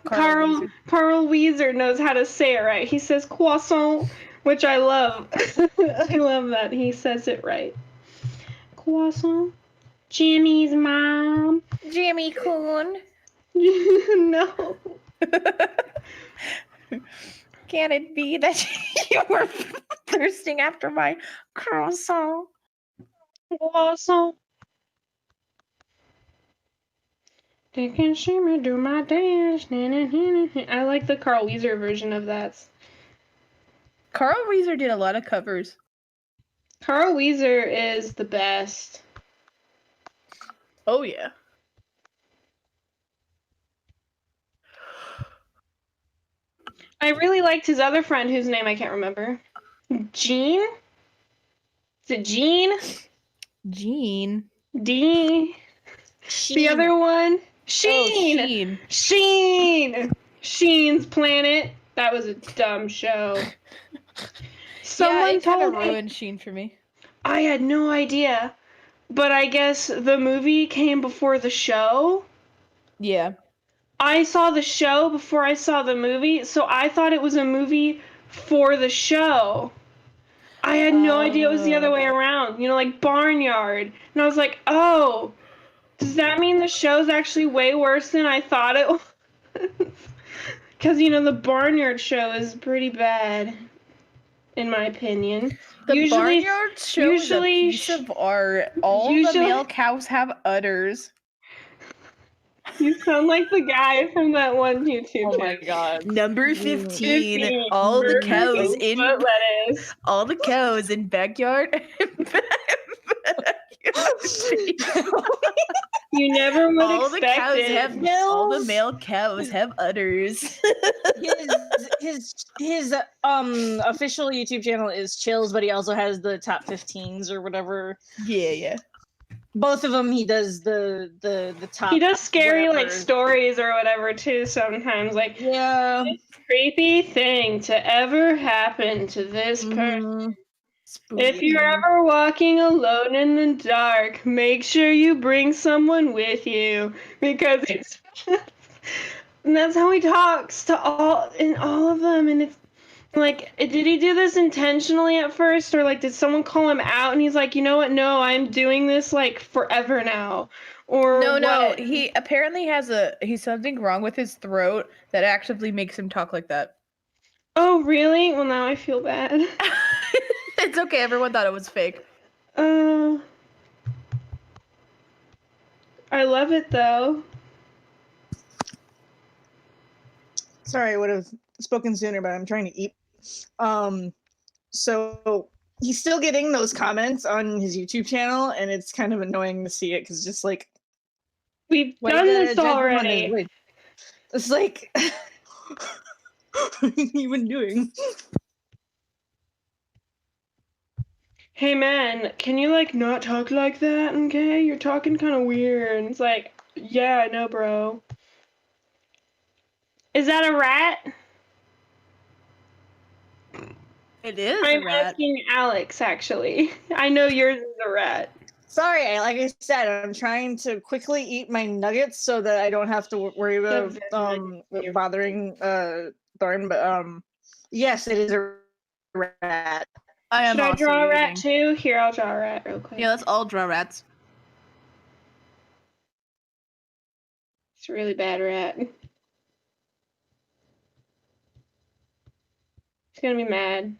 Carl Carl Weezer knows how to say it right. He says croissant, which I love. I love that he says it right. Croissant. Jimmy's mom. Jimmy Coon. No. Can it be that you were thirsting after my croissant? Croissant. They can see me do my dance. I like the Carl Weezer version of that. Carl Weezer did a lot of covers. Carl Weezer is the best. Oh yeah. I really liked his other friend whose name I can't remember. Gene? Is it Gene? Gene. D. The other one? Sheen! Oh, Sheen. Sheen! Sheen's Planet. That was a dumb show. Yeah, Someone it kind told of me. ruined Sheen for me. I had no idea. But I guess the movie came before the show. Yeah. I saw the show before I saw the movie, so I thought it was a movie for the show. I had no idea it was the other way around, you know, like Barnyard. And I was like, oh, does that mean the show's actually way worse than I thought it was? Because, you know, the Barnyard show is pretty bad, in my opinion. The Barnyard show is a piece of art. All the male cows have udders. You sound like the guy from that one YouTube Oh my channel. god. Number 15. All the cows in all the cows in backyard. You never would all expect the cows it. have all the male cows have udders. his official YouTube channel is Chills, but he also has the top 15s or whatever. Yeah. Both of them, he does the top. He does scary like whatever. stories or whatever too sometimes. Like, yeah, this creepy thing to ever happen to this person. If you're ever walking alone in the dark, make sure you bring someone with you, because it's and that's how he talks to all of them. And it's like, did he do this intentionally at first, or like did someone call him out and he's like, you know what, no, I'm doing this like forever now? Or No, what? he apparently has he's something wrong with his throat that actively makes him talk like that. Oh, really? Well, now I feel bad. It's okay, everyone thought it was fake. I love it though. Sorry, I would have spoken sooner, but I'm trying to eat. So he's still getting those comments on his YouTube channel, and it's kind of annoying to see it because just like we've done this already. It's like, what have you been doing? Hey man, can you like not talk like that? Okay, you're talking kind of weird. And it's like, yeah, I know, bro. Is that a rat? It is I'm a rat. asking Alex, actually. I know yours is a rat. Sorry, like I said, I'm trying to quickly eat my nuggets so that I don't have to worry about bothering Thorn. But yes, it is a rat. I am Should I also draw a rat eating. too? Here, I'll draw a rat real quick. Yeah, let's all draw rats. It's a really bad rat. He's gonna be mad.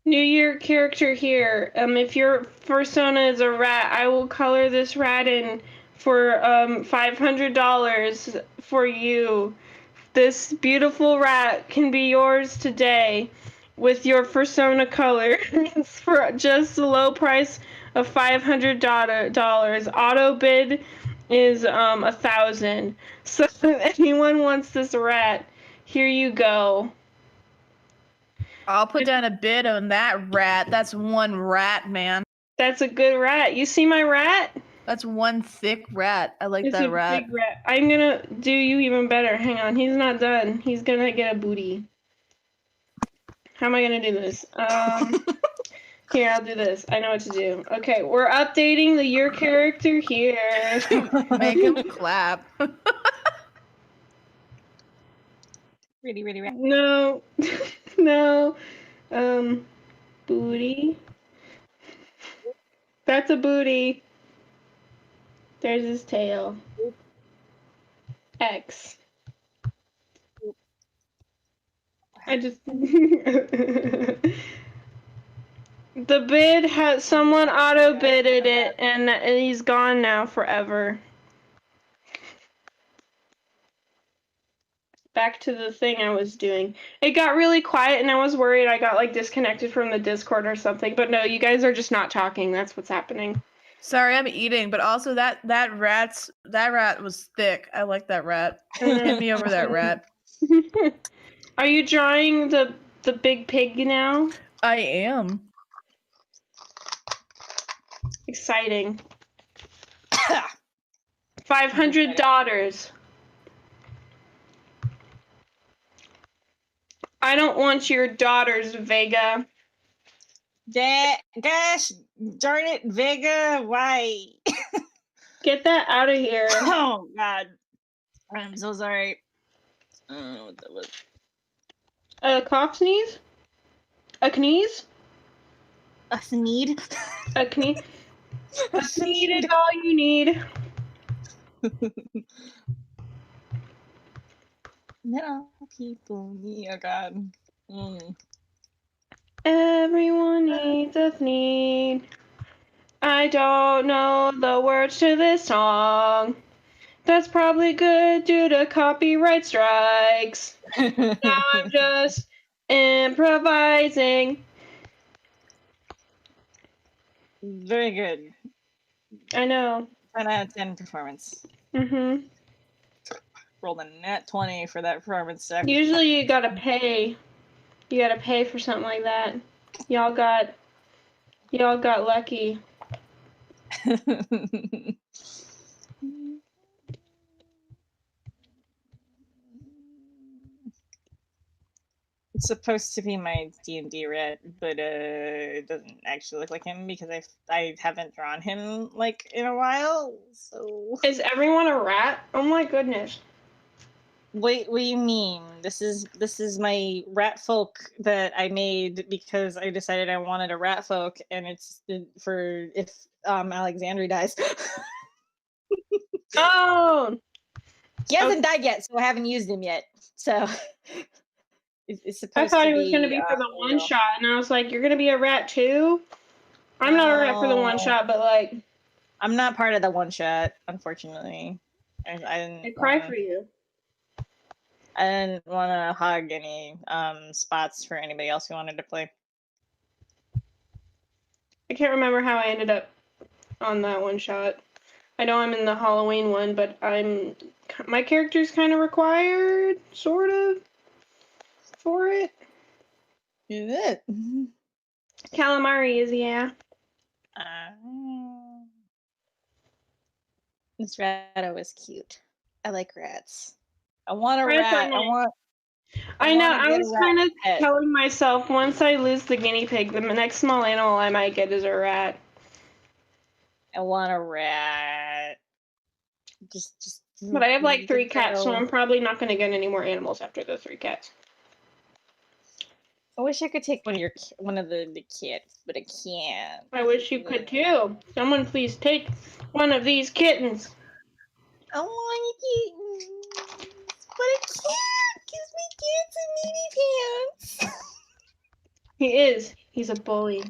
New Year character here. If your persona is a rat, I will color this rat in for $500 for you. This beautiful rat can be yours today with your persona color. It's for just the low price of $500. Auto bid is $1,000. So if anyone wants this rat, here you go. I'll put down a bid on that rat. That's one rat, man. That's a good rat. You see my rat? That's one thick rat. I like It's that a rat. big rat. I'm gonna do you even better. Hang on, he's not done. He's gonna get a booty. How am I gonna do this? Here, I'll do this. I know what to do. Okay, we're updating the your character here. Make him clap. Really rat. No. No. Booty. That's a booty. There's his tail. X. I just... The bid has... Someone auto-bidded it, and he's gone now forever. Back to the thing I was doing. It got really quiet, and I was worried I got, like, disconnected from the Discord or something. But no, you guys are just not talking. That's what's happening. Sorry, I'm eating, but also that rat was thick. I like that rat. Hand me over that rat. Are you drawing the big pig now? I am. Exciting. 500 daughters. I don't want your daughters, Vega. Gosh darn it, Vega, why? Get that out of here. Oh, God. I'm so sorry. I don't know what that was. A cough sneeze? A knees? A sneed? A knee? A sneed is all you need. No, people need. Oh, God. Everyone needs a sneed. I don't know the words to this song. That's probably good due to copyright strikes. Now I'm just improvising. Very good. I know. 10 out of 10 performance. Mm-hmm. Rolled a nat 20 for that performance check. Usually you gotta pay. You gotta pay for something like that. Y'all got lucky. It's supposed to be my D&D rat, but it doesn't actually look like him because I haven't drawn him like in a while. So is everyone a rat? Oh my goodness. Wait, what do you mean? This is my rat folk that I made because I decided I wanted a rat folk, and it's for if Alexandria dies. Oh, he hasn't died yet, so I haven't used him yet. So it's I supposed thought to it was be. gonna be for the one shot, and I was like, "You're gonna be a rat too." I'm not a rat for the one shot, but like, I'm not part of the one shot, unfortunately. I didn't. I cry for you. I didn't want to hog any spots for anybody else who wanted to play. I can't remember how I ended up on that one shot. I know I'm in the Halloween one, but my character's kind of required, sort of, for it. Is it? Calamari is, yeah. This rat was cute. I like rats. I want a Rats are rat. nice. I know. I was kind of telling myself once I lose the guinea pig, the next small animal I might get is a rat. I want a rat. Just. But I have like 3 cats, so I'm probably not going to get any more animals after the 3 cats. I wish I could take one of the kids, but I can't. I wish you could too. Someone please take one of these kittens. I want kittens, but I can't because my cat's a mini pants. He is. He's a bully.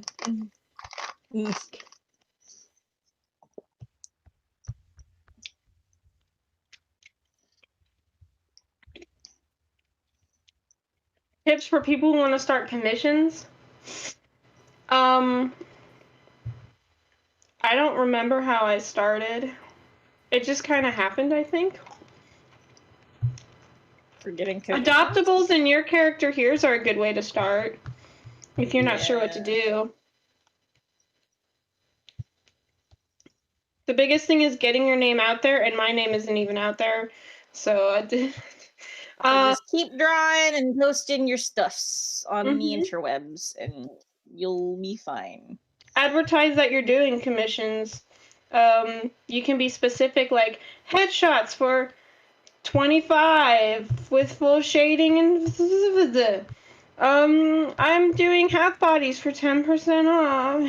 Tips for people who want to start commissions. I don't remember how I started. It just kind of happened, I think. Forgetting adoptables and your character here's are a good way to start if you're not sure what to do. The biggest thing is getting your name out there, and my name isn't even out there, so I did. Just keep drawing and posting your stuffs on the interwebs, and you'll be fine. Advertise that you're doing commissions. You can be specific, like headshots for 25 with full shading and I'm doing half bodies for 10% off.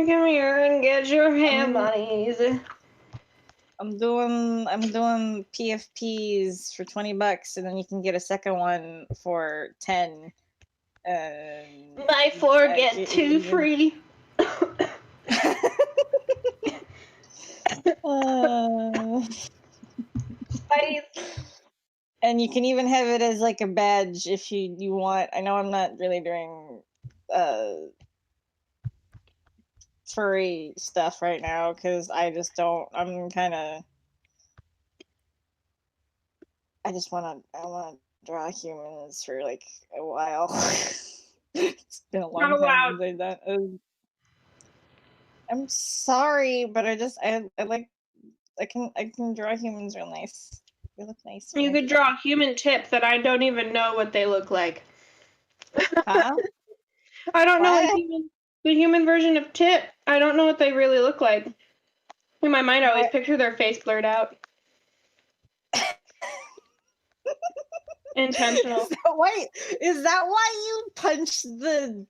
Come here and get your half bodies. I'm doing PFPs for $20, and then you can get a second one for 10. Buy 4 get 2 free. And you can even have it as like a badge if you want. I know I'm not really doing furry stuff right now because I just don't. I want to draw humans for like a while. It's been a long Not time allowed. since I've done. I'm sorry, but I like I can draw humans real nice. They look nice. You could draw a human tip that I don't even know what they look like. Huh? I don't know What? the human version of Tip. I don't know what they really look like. In my mind, I always What? picture their face blurred out. Intentional. Is that why you punched the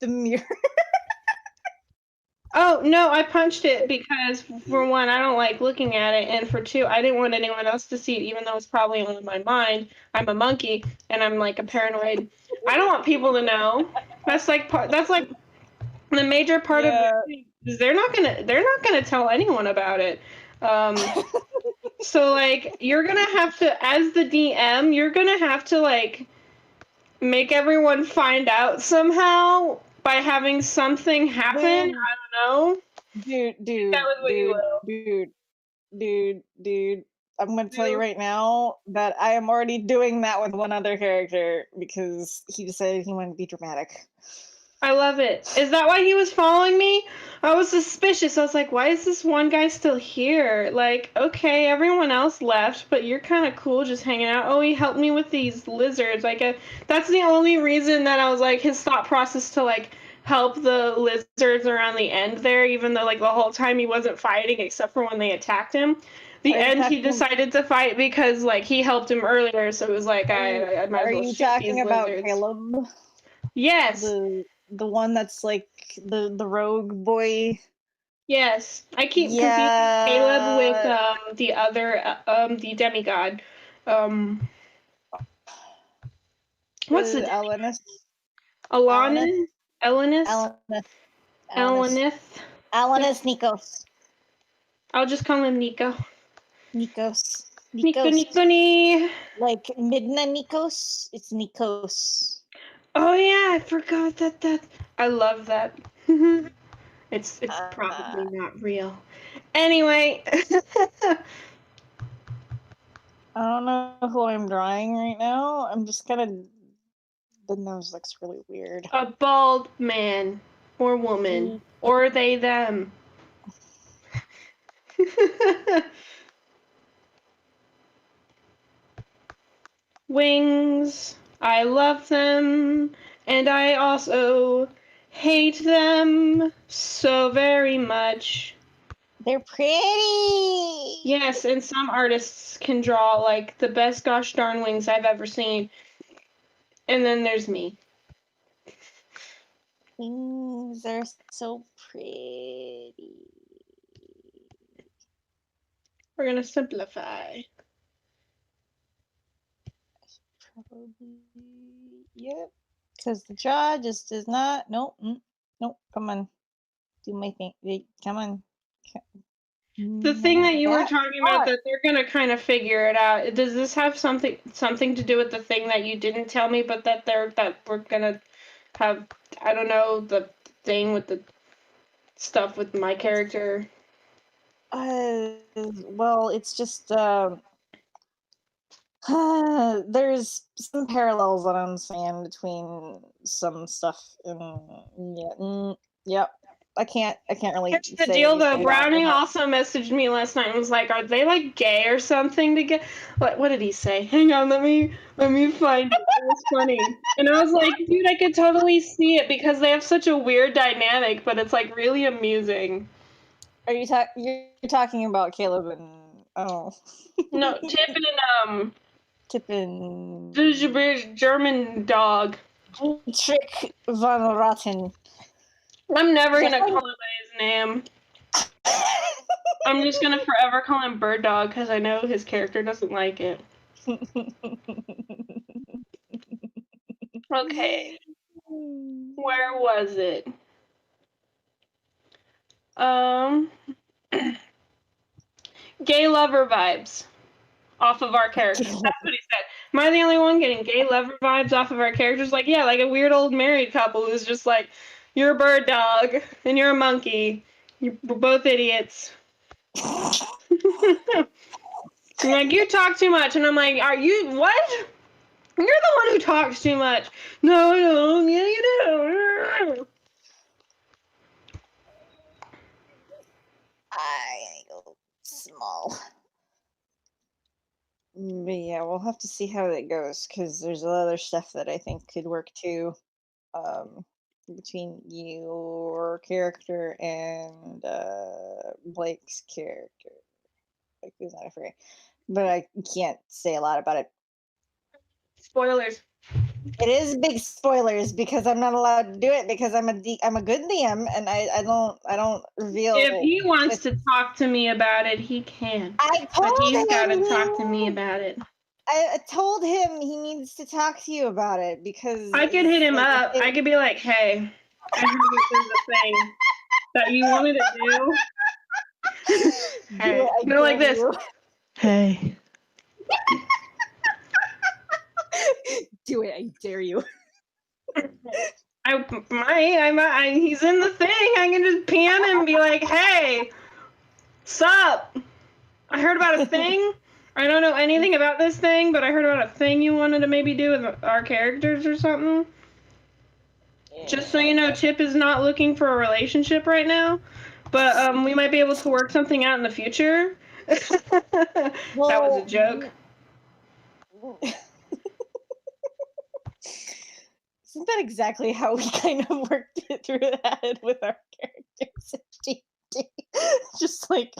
mirror? Oh no, I punched it because for one, I don't like looking at it, and for two, I didn't want anyone else to see it, even though it's probably on my mind. I'm a monkey, and I'm like a paranoid. I don't want people to know. That's like the major part of their thing, is they're not gonna tell anyone about it. So like you're gonna have to, as the DM, you're gonna have to like make everyone find out somehow by having something happen. I don't know. Dude, that was what you dude. I'm gonna tell you right now that I am already doing that with one other character because he decided he wanted to be dramatic. I love it. Is that why he was following me? I was suspicious. I was like, why is this one guy still here? Like, okay, everyone else left, but you're kind of cool just hanging out. Oh, he helped me with these lizards. Like, that's the only reason that I was like, his thought process to like help the lizards around the end there, even though like the whole time he wasn't fighting except for when they attacked him. The end he decided to fight because like he helped him earlier, so it was like I might as well shoot these lizards. Are you talking about Caleb? Yes. The one that's like the rogue boy. Yes, I keep confusing Caleb with the other the demigod. What's the Alanus? Alanis? Elenus? Alanus Nikos. I'll just call him Nico. Nikos. Nico. Like Midna Nikos. It's Nikos. Oh yeah, I forgot that. I love that. It's probably not real. Anyway. I don't know who I'm drawing right now. I'm just gonna. The nose looks really weird. A bald man or woman or they them. Wings. I love them, and I also hate them so very much. They're pretty. Yes, and some artists can draw like the best gosh darn wings I've ever seen. And then there's me. Wings are so pretty. We're gonna simplify. Probably. Yep. Because the jaw just does not. Nope. Nope. Come on. Do my thing. Come on. The thing that you were talking about that they're gonna kind of figure it out. Does this have something to do with the thing that you didn't tell me, but that we're gonna have? I don't know, the thing with the stuff with my character. Well, it's just there's some parallels that I'm seeing between some stuff and yep. I can't really Here's the say deal though. anything Browning about also messaged me last night and was like, "Are they like gay or something to get?" What did he say? Hang on, let me find it. It was funny, and I was like, "Dude, I could totally see it because they have such a weird dynamic, but it's like really amusing." Are you you're talking about Caleb and No, Tip and Tippin the German dog. Trick Von Rotten. I'm never gonna call him by his name. I'm just gonna forever call him Bird Dog because I know his character doesn't like it. Okay. Where was it? Gay lover vibes off of our characters. That's what he said. Am I the only one getting gay lover vibes off of our characters? Like, yeah, like a weird old married couple who's just like, you're a bird dog and you're a monkey. We're both idiots. Like, you talk too much, and I'm like, are you what? You're the one who talks too much. No, no, yeah, you do. I go small. But yeah, we'll have to see how that goes because there's other stuff that I think could work too. Between your character and Blake's character. Like who's not a fairy. But I can't say a lot about it. Spoilers. It is big spoilers because I'm not allowed to do it because I'm a good DM and I don't reveal. If he wants to talk to me about it, he can. I But told he's got to him talk to me about it. I told him he needs to talk to you about it because I could hit him up. I could be like, "Hey, I heard that there's a thing that you wanted to do." Hey, go like this. Hey. Do it! I dare you. He's in the thing. I can just PM him and be like, "Hey, sup? I heard about a thing. I don't know anything about this thing, but I heard about a thing you wanted to maybe do with our characters or something." Yeah. Just so you know, Chip is not looking for a relationship right now, but we might be able to work something out in the future. That was a joke. Isn't that exactly how we kind of worked it through that with our characters in D&D? Just like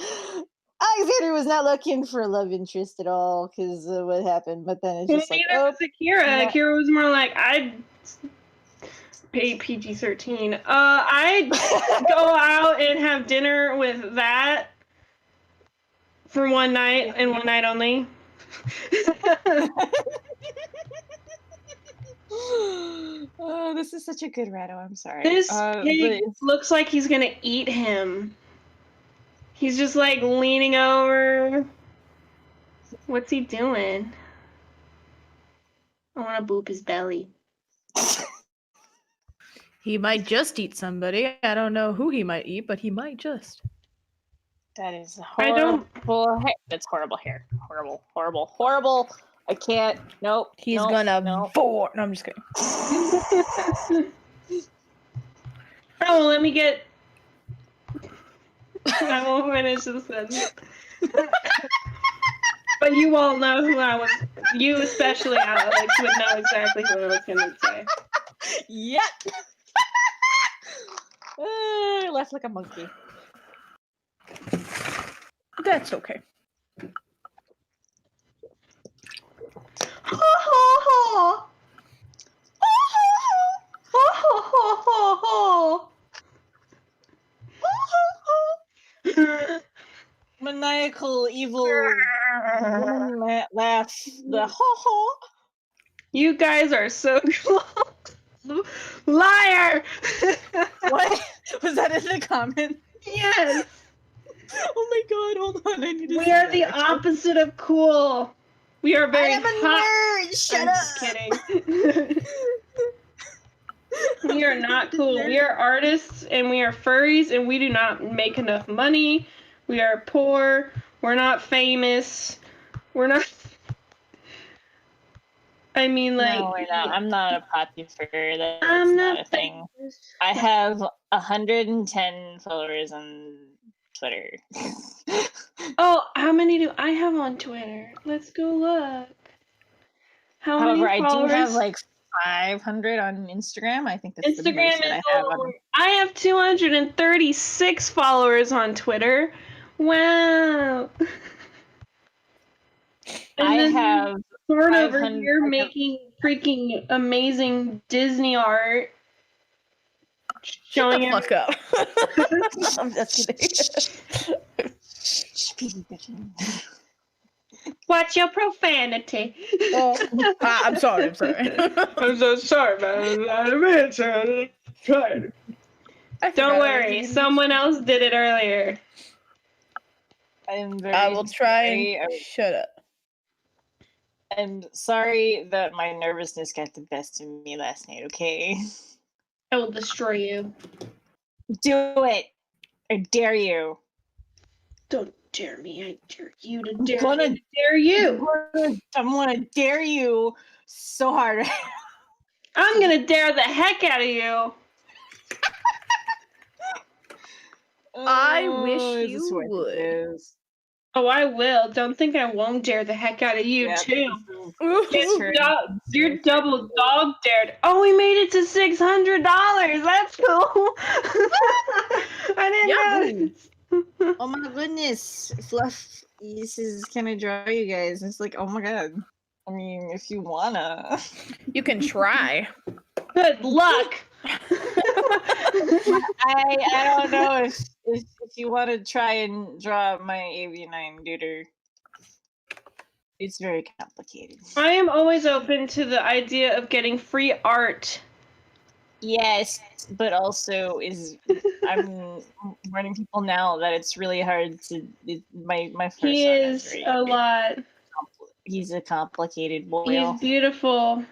Alexander was not looking for a love interest at all because of what happened, but then it's just like, neither was Akira. Akira was more like, I'd pay PG-13. I'd go out and have dinner with that for one night and one night only. Oh, this is such a good Rado. I'm sorry. This pig looks like he's gonna eat him. He's just like leaning over. What's he doing? I want to boop his belly. He might just eat somebody. I don't know who he might eat, but he might just. That is horrible. That's horrible hair. Horrible, horrible, horrible. I can't. Nope. He's gonna bore. No, I'm just kidding. Oh, let me get. I won't finish the sentence. But you all know who I was. You especially, Alex, would know exactly who I was gonna say. Yep. I left like a monkey. That's okay. Maniacal, evil woman laugh. The ho ho. You guys are so liar. What was that in the comment? Yes. Oh my god! Hold on, I need to. We are the opposite of cool. We are very I am a hot. nerd. Shut I'm up. Just kidding. We are not cool. We are artists and we are furries and we do not make enough money. We are poor. We're not famous. We're not. I mean, like. No, we're not. I'm not a potty furry. That's not a thing. I have 110 followers on Twitter. Oh, how many do I have on Twitter? Let's go look. However, many I followers? do have like 500 on Instagram. I think that's the Instagram most that is I have on. I have 236 followers on Twitter. Wow. And I then have Sword over 500 here making freaking amazing Disney art. Showing Shut the fuck up. I'm just kidding. Watch your profanity. Oh, I'm sorry. I'm sorry. I'm so sorry, man. I'm sorry. Don't worry, someone else did it earlier. I'm very. I will try and shut up. I'm sorry that my nervousness got the best of me last night. Okay. I will destroy you. Do it. I dare you. Don't dare me. I dare you to dare me to dare you. I'm gonna dare you so hard. I'm gonna dare the heck out of you. I wish is you this what it would. is? Oh, I will. Don't think I won't dare the heck out of you, Yeah, too. True. You're double dog dared. Oh, we made it to $600. That's cool. I didn't know. Oh my goodness, Fluff. This is kind of dry, you guys. It's like, oh my god. I mean, if you wanna, you can try. Good luck. I don't know if you want to try and draw my AV9 duder. It's very complicated. I am always open to the idea of getting free art. Yes, but also I'm warning people now that it's really hard to. My first He son is very, a lot. He's a complicated boy. He's beautiful,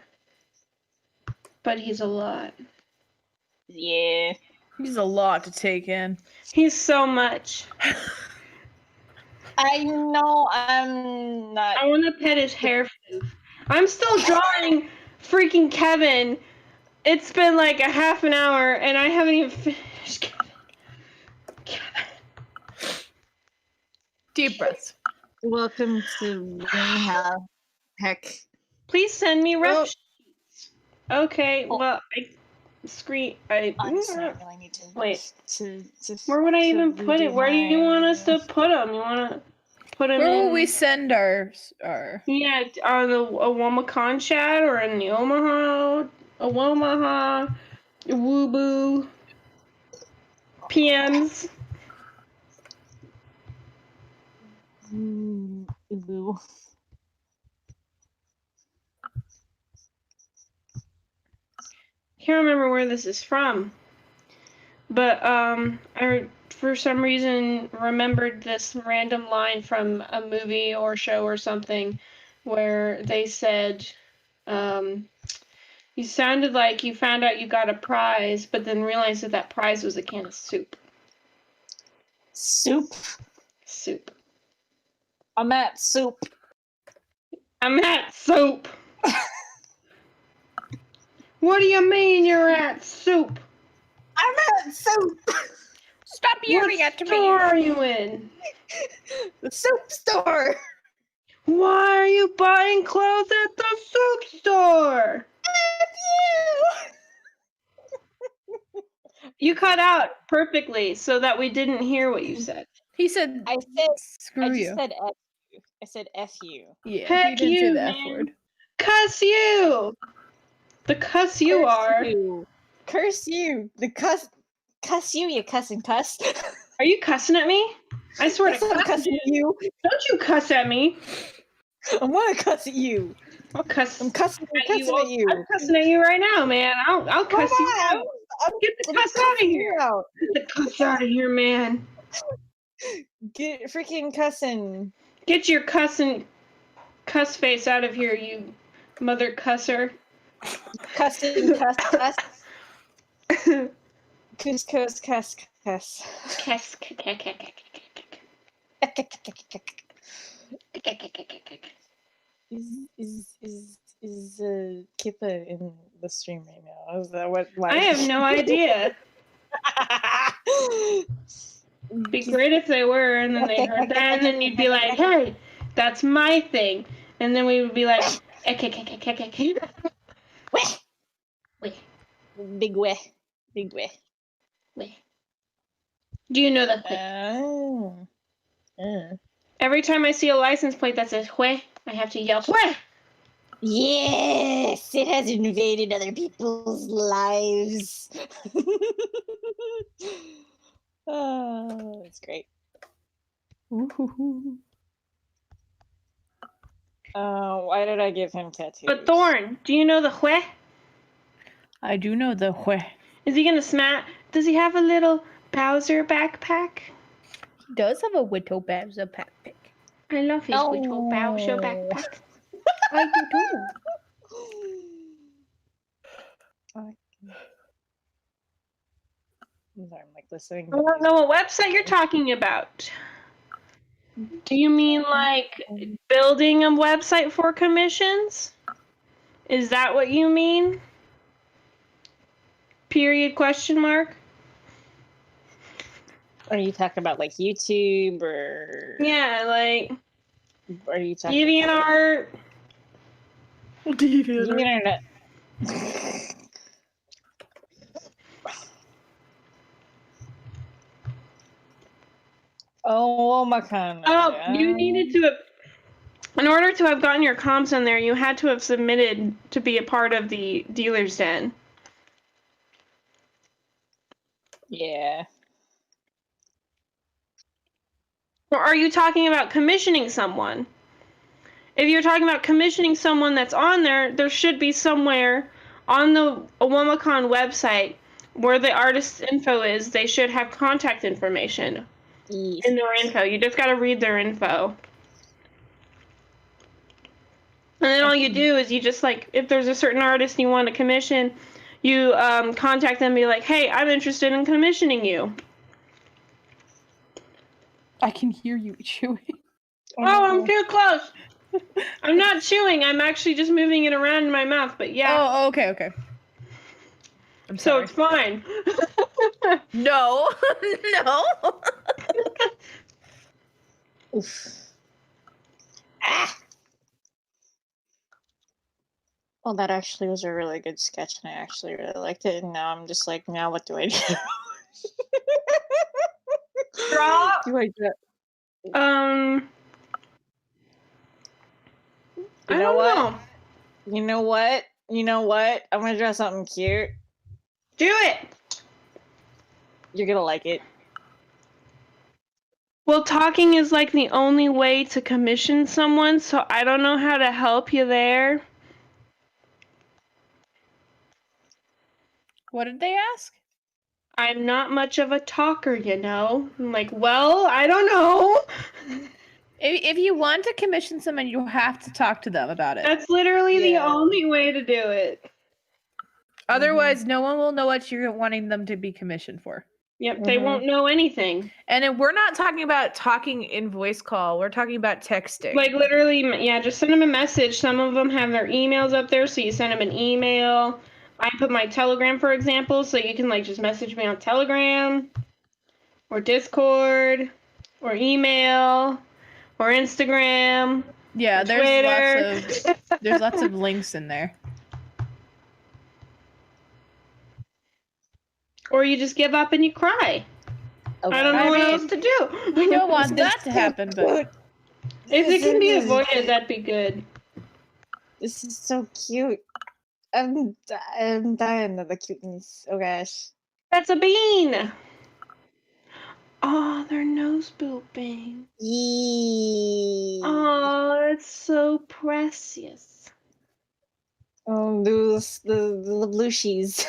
but he's a lot. Yeah. He's a lot to take in. He's so much. I know I'm not. I want to pet his hair. I'm still drawing freaking Kevin. It's been like a half an hour and I haven't even finished Kevin. Deep breaths. Welcome to heck. Please send me ref sheets. Okay, well, I really need to wait. To where would I even put it? redo Where do you my- want us to put them? You want to put them Where in? will we send our? Yeah, on the OWOmacon chat or in the OWOMAHA, Woo PMs. Boo. Can't remember where this is from, but I for some reason remembered this random line from a movie or show or something, where they said, "You sounded like you found out you got a prize, but then realized that that prize was a can of soup." Soup. Soup. I'm at soup. I'm at soup. What do you mean you're at soup? I'm at soup. Stop yelling at What me. store are you in? The soup store. Why are you buying clothes at the soup store? You cut out perfectly so that we didn't hear what you said. He said, I said, "Screw I just you." said F you. I said F you. Yeah, Heck he didn't say you, the F man. word. Cuss you! The cuss you Curse are. you. Curse you. The cuss you, you cussing cuss. Are you cussing at me? I swear Yes, to I'm God, cussing you. don't you cuss at me. I'm gonna cuss at you. I'll cuss. I'm cussing at you. at you. I'm cussing at you right now, man. I'll cuss you out. Get the cuss out of here. Get the cuss out of here, man. Get freaking cussing. Get your cuss face out of here, you mother cusser. Cussing cuss cuss. Cuss cuss cuss. Cuss. Is Kippa in the stream right now? Is that what? I have no idea. Be great if they were, and then they heard that, and then you'd be like, "Hey, that's my thing," and then we would be like, Big weh. Big weh. Do you know that? Oh. Every time I see a license plate that says "Hue," I have to yell "Hue." Yes, it has invaded other people's lives. Oh, it's great. Why did I give him tattoos? But Thorn, do you know the "Hue"? I do know the Hue. Is he gonna smack? Does he have a little Bowser backpack? He does have a Whittle Bowser backpack. I love his little Bowser backpack. I do too. I'm like listening. I don't know what website you're talking about. Do you mean like building a website for commissions? Is that what you mean? Period question mark? Are you talking about like YouTube or? Yeah, like. Are you talking DeviantArt? DeviantArt. OWOmacon. Oh, you needed to have. In order to have gotten your comps in there, you had to have submitted to be a part of the dealer's den. Yeah. Or are you talking about commissioning someone? If you're talking about commissioning someone that's on there, there should be somewhere on the OWOmacon website where the artist's info is. They should have contact information in their info. You just got to read their info. And then all you do is you just like, if there's a certain artist you want to commission, you contact them and be like, hey, I'm interested in commissioning you. I can hear you chewing. Oh, I'm too close. I'm not chewing. I'm actually just moving it around in my mouth, but yeah. Oh, okay, okay. I'm so sorry. it's fine. No, no. Oof. Ah. Well, that actually was a really good sketch, and I actually really liked it. And now I'm just like, now what do I do? Draw. Do I do? You know what? You know what? You know what? I'm gonna draw something cute. Do it. You're gonna like it. Well, talking is like the only way to commission someone, so I don't know how to help you there. What did they ask? I'm not much of a talker, you know. I'm like, well, I don't know. If you want to commission someone, you have to talk to them about it. That's literally the only way to do it. Otherwise, no one will know what you're wanting them to be commissioned for. Yep, they won't know anything. And then we're not talking about talking in voice call. We're talking about texting. Like literally, yeah, just send them a message. Some of them have their emails up there, so you send them an email. I put my Telegram, for example, so you can like just message me on Telegram or Discord or email or Instagram. Yeah, or there's lots of links in there. Or you just give up and you cry. I don't know what else to do. We don't want that to happen, but if it can be avoided, that'd be good. This is so cute. I'm dying of the cuteness. Oh gosh. That's a bean. Oh, they're nose booping. Yee. Oh, it's so precious. Oh, those the blushies.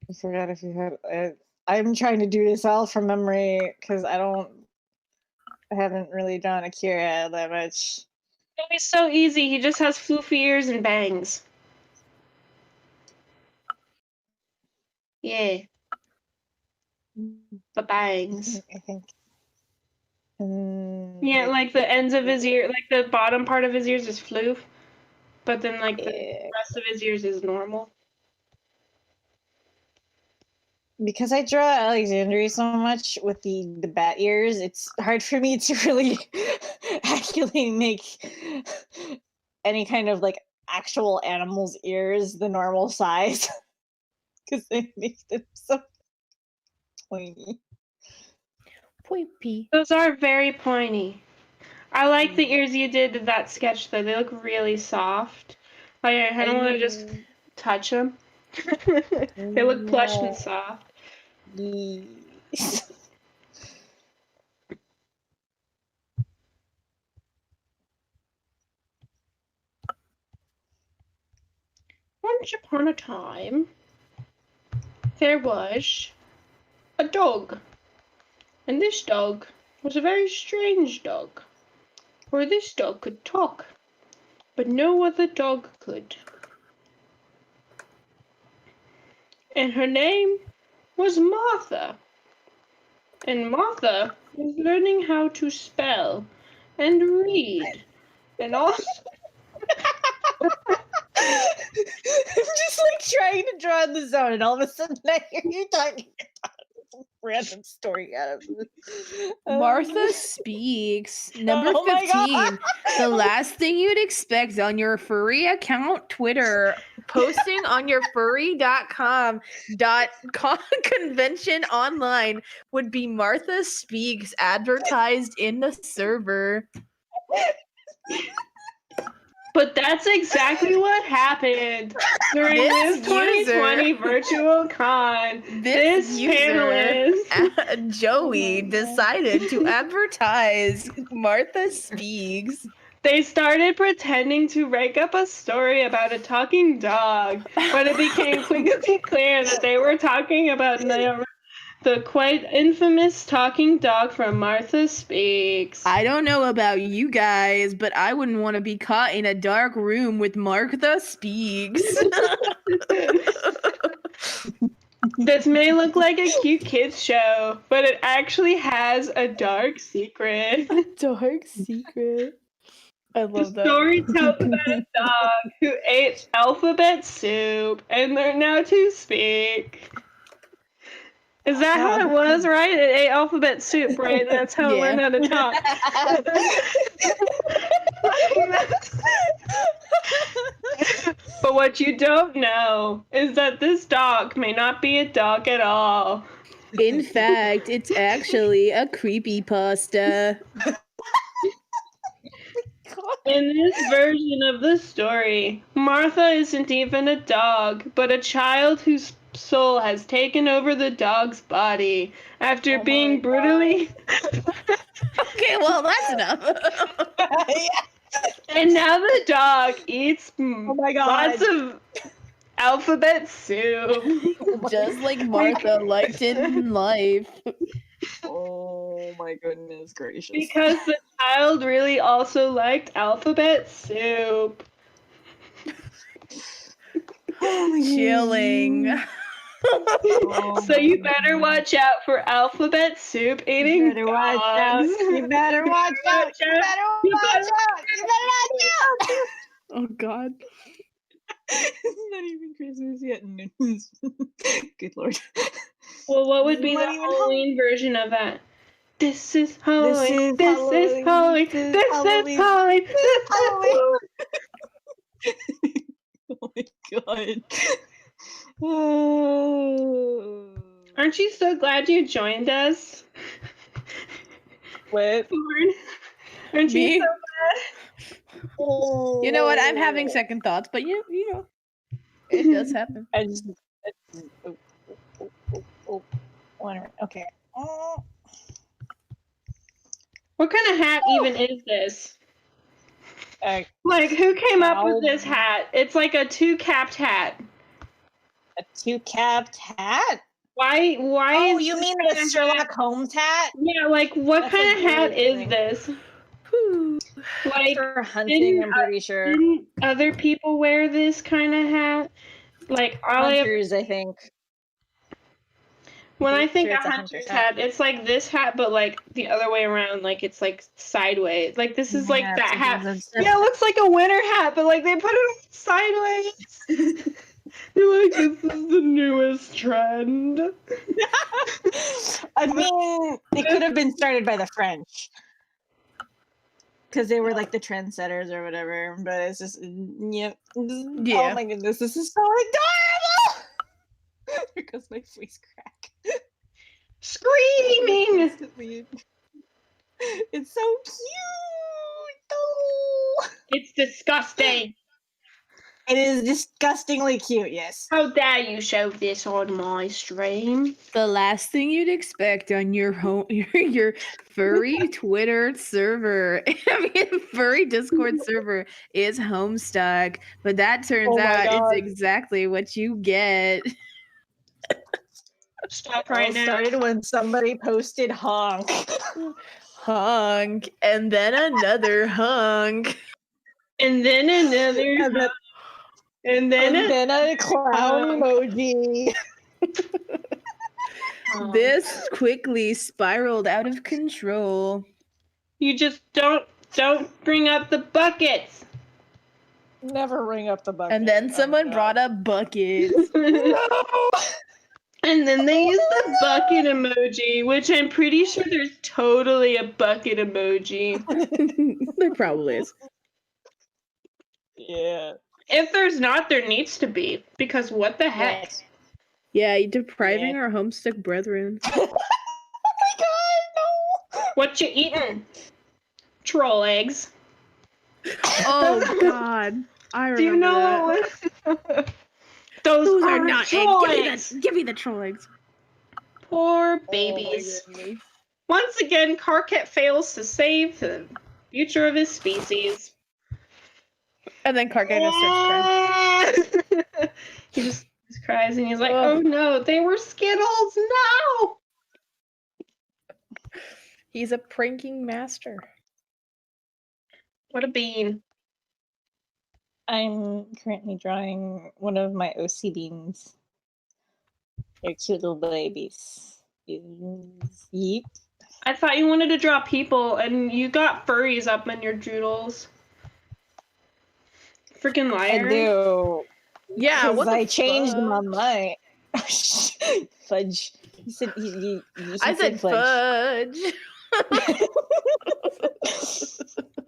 I forgot if you had. I'm trying to do this all from memory because I haven't really drawn Akira that much. It'll be so easy. He just has floofy ears and bangs. Yeah. The bangs. I think. Yeah, like the ends of his ear, like the bottom part of his ears is floof, but then like the rest of his ears is normal. Because I draw Alexandria so much with the bat ears, it's hard for me to really actually make any kind of like actual animal's ears the normal size. Because they make them so pointy. Pointy. Those are very pointy. I like the ears you did to that sketch though. They look really soft. Like I don't want to just touch them. They look plush and soft. Once upon a time, there was a dog. And this dog was a very strange dog. For this dog could talk, but no other dog could. And her name was Martha. And Martha was learning how to spell and read. And also, I'm just like trying to draw in the zone, and all of a sudden I hear you talking about some random story out of this. Martha speaks. Number Oh my 15. God. The last thing you'd expect on your furry account Twitter, posting on your furry.com convention online would be Martha speaks advertised in the server. but that's exactly what happened during This this 2020 user- virtual con. This panelist, Joey, decided to advertise Martha Speaks. they started pretending to rake up a story about a talking dog, but it became quickly clear that they were talking about the quite infamous talking dog from Martha Speaks. I don't know about you guys, but I wouldn't want to be caught in a dark room with Martha Speaks. This may look like a cute kids show, but it actually has a dark secret. Dark secret. I love The story tells about a dog who ate alphabet soup and learned how to speak. Is that how it was, right? It ate alphabet soup, right? That's how it learned how to talk. But what you don't know is that this dog may not be a dog at all. In fact, it's actually a creepypasta. In this version of the story, Martha isn't even a dog, but a child whose soul has taken over the dog's body after being brutally. Okay, well, that's enough. And now the dog eats lots of alphabet soup. Just like Martha liked it in life. Oh my goodness gracious. Because the child really also liked alphabet soup. Chilling. So you better watch out for alphabet soup eating. You better watch out. You better watch out. You better watch out. You better watch out. Oh God. It's not even Christmas yet. Good Lord. Well, what would be the Halloween version of that? This is Halloween. This is Halloween. This is Halloween. This is Halloween. Oh my God. Aren't you so glad you joined us? What? Aren't you Me? so glad? You know what? I'm having second thoughts, but you know, it does happen. I just. Okay. What kind of hat even is this? Like, who came up with this hat? It's like a two-capped hat. A two-capped hat? Why Oh, is you this mean kind the of Sherlock Holmes hat? Yeah, like, what That's kind of a hat good is thing. this? Like, For hunting, I'm pretty sure. Didn't other people wear this kind of hat? Like, Hunters, I think. when I Pretty think sure a it's a hunter's hunter's hat, it's like this hat, but like the other way around. Like it's like sideways. Like this is like Yeah, that it's hat. like- Yeah, it looks like a winter hat, but like they put it sideways. They're like, this is the newest trend. I mean, it could have been started by the French. Because they were like the trendsetters or whatever. But it's just, yep. Yeah. Oh my goodness, this is so adorable! Because my voice crack. Screaming! It's so cute! Oh. It's disgusting. It is disgustingly cute, yes. How dare you show this on my stream? The last thing you'd expect on your home, your furry Twitter server, I mean furry Discord server, is Homestuck. But that turns Oh my out God. it's exactly what you get. Stop It all started when somebody posted honk. Honk, and then another honk. And then another. And then a clown emoji. This quickly spiraled out of control. You just don't Don't bring up the buckets. Never ring up the bucket. And then someone brought up buckets. And then they used the bucket emoji, which I'm pretty sure there's totally a bucket emoji. There probably is. Yeah. If there's not, there needs to be. Because what the heck? Yeah, you're depriving our homesick brethren. Oh my god, no! What you eating? Troll eggs. Oh god. I remember Do you know that. Those are aren't not troll eggs. eggs. Give me the troll eggs. Poor babies. Once again, Karkat fails to save the future of his species. And then Karkat just starts crying. He just cries and he's like, oh no, they were Skittles, no! He's a pranking master. What a bean. I'm currently drawing one of my OC beans. They're cute little babies. Yeep. I thought you wanted to draw people and you got furries up in your doodles. Freaking liar. I do. Yeah, what I the changed fuck? my mind. Fudge. He said he I said fudge.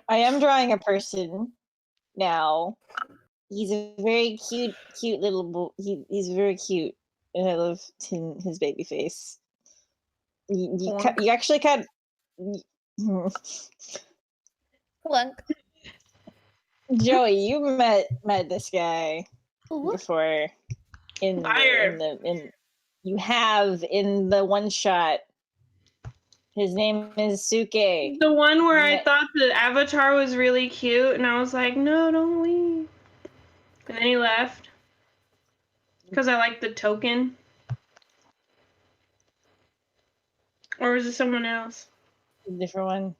I am drawing a person now. He's a very cute little boy. He's very cute, and I love his baby face. You actually can't. Clunk. Joey, you met this guy before in you have in the one shot. His name is Suke. The one where I thought the avatar was really cute, and I was like, no, don't leave. And then he left. Because I like the token. Or was it someone else? A different one.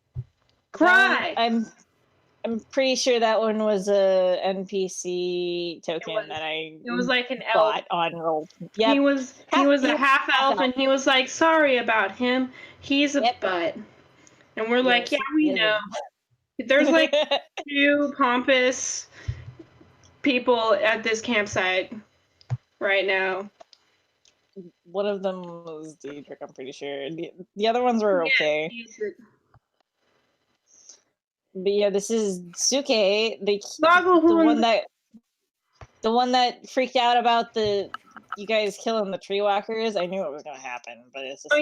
Cry! I'm pretty sure that one was a NPC token that I It was like an elf. bought on roll. Yep. He was a half elf, and he was like, sorry about him. He's a butt. And we're like, yeah, we know. There's like 2 pompous people at this campsite right now. One of them was Diedrich, I'm pretty sure. The other ones were okay. But yeah, this is Suke, the one that freaked out about you guys killing the tree walkers. I knew it was gonna happen, but it's just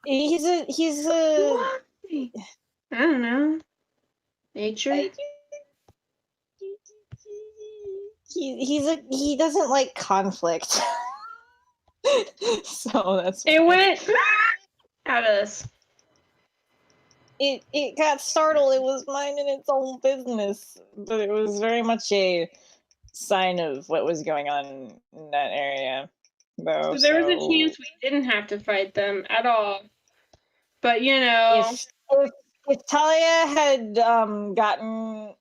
he's a I don't know. Nature. He doesn't like conflict. So that's it went out of this. It got startled. It was minding its own business, but it was very much a sign of what was going on in that area. Though, So there was a chance we didn't have to fight them at all. But you know, if Talia had gotten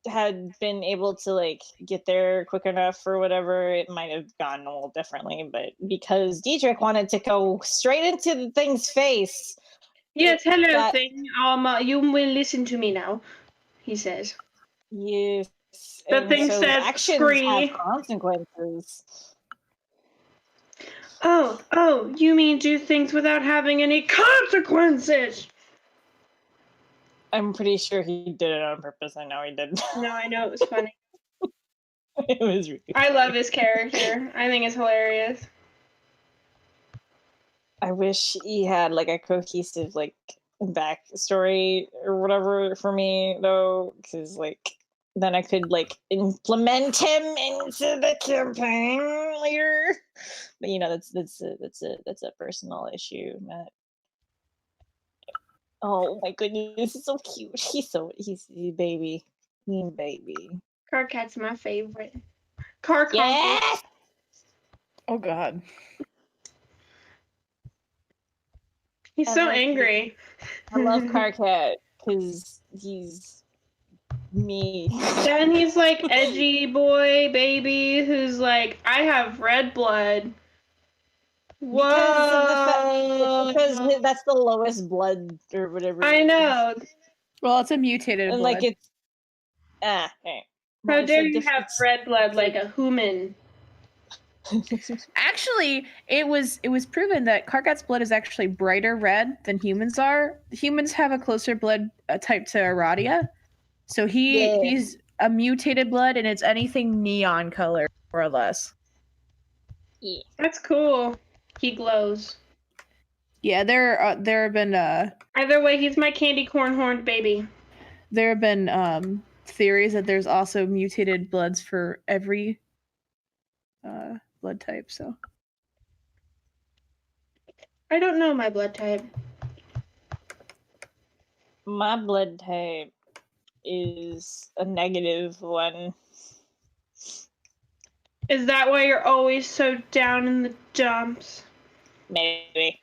had been able to like get there quick enough or whatever, it might have gone a little differently. But because Diedrich wanted to go straight into the thing's face. Yes, hello thing. You will listen to me now, he says. Yes. The thing says actions have consequences. Oh, you mean do things without having any consequences? I'm pretty sure he did it on purpose. I know he did. No, I know it was funny. It was really I love his character. I think it's hilarious. I wish he had like a cohesive like backstory or whatever for me though, because like then I could like implement him into the campaign later. But you know that's a personal issue, Matt. Oh my goodness, he's so cute. He's a baby. He's a baby. Karkat's my favorite. Karkat. Yes! Oh god. He's so angry. I love Karkat because he's me. And he's like edgy boy baby who's like, I have red blood. Because of the Whoa. because that's the lowest blood or whatever. I know. Well, it's a mutated And blood. like it's okay. How Well, it's dare a you have red blood like a human? Actually, it was proven that Kargat's blood is actually brighter red than humans are. Humans have a closer blood type to Aradia, so he's a mutated blood, and it's anything neon color more or less. Yeah. That's cool. He glows. Yeah, there have been Either way, he's my candy corn horned baby. there have been theories that there's also mutated bloods for every blood type. So I don't know my blood type. My blood type is a negative one. Is that why you're always so down in the dumps? Maybe.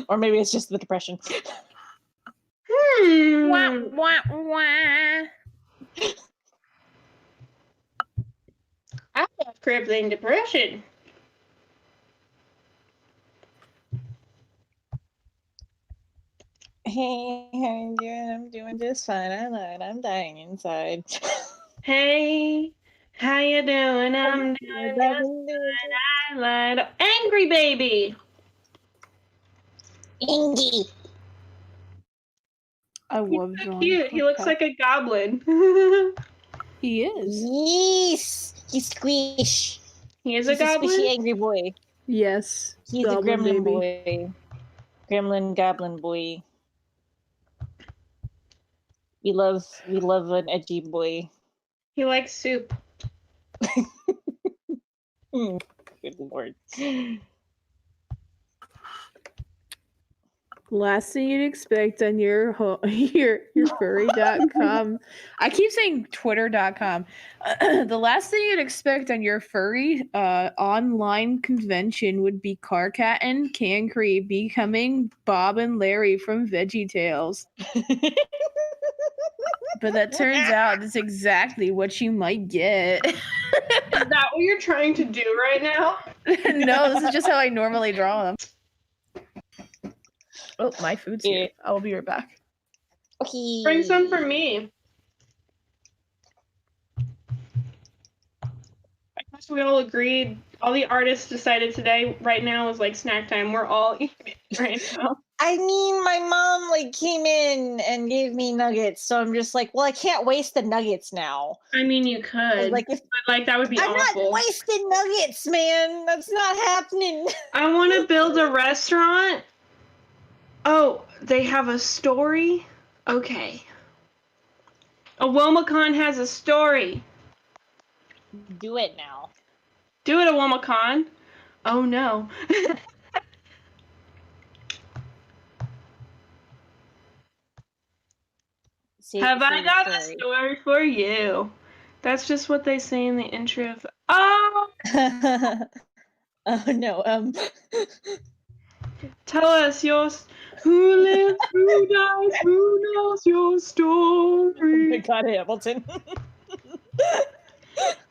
Or maybe it's just the depression. Wah, wah, wah. I have crippling depression. Hey, how you doing? I'm doing just fine. I lied. I'm dying inside. Hey, how you doing? I'm doing just fine. I lied. Angry baby. Angie. I love So drawing. cute. He looks like a goblin. He is. Yes. He's squish. He is a He's a goblin? squishy angry boy. Yes. He's Goblin a gremlin baby. boy. Gremlin goblin boy. We love an edgy boy. He likes soup. Good lord. Last thing you'd expect on your your furry.com. I keep saying twitter.com. The last thing you'd expect on your furry online convention would be Carcat and Cancree becoming Bob and Larry from VeggieTales. But that turns out that's exactly what you might get. Is that what you're trying to do right now? No, this is just how I normally draw them. Oh, my food's here. I will be right back. Okay. Bring some for me. I guess we all agreed. All the artists decided today, right now, is like snack time. We're all eating right now. I mean, my mom like came in and gave me nuggets, so I'm just like, well, I can't waste the nuggets now. I mean, you could. Like, but like that would be I'm awful. not wasting nuggets, man. That's not happening. I want to build a restaurant. Oh, they have a story? Okay. OWOmacon has a story. Do it now. Do it, OWOmacon. Oh no. Have I got a story for you? That's just what they say in the intro. Oh! Oh no. Tell us yours. Who lives? Who dies? Who knows your story? Oh my God, Hamilton.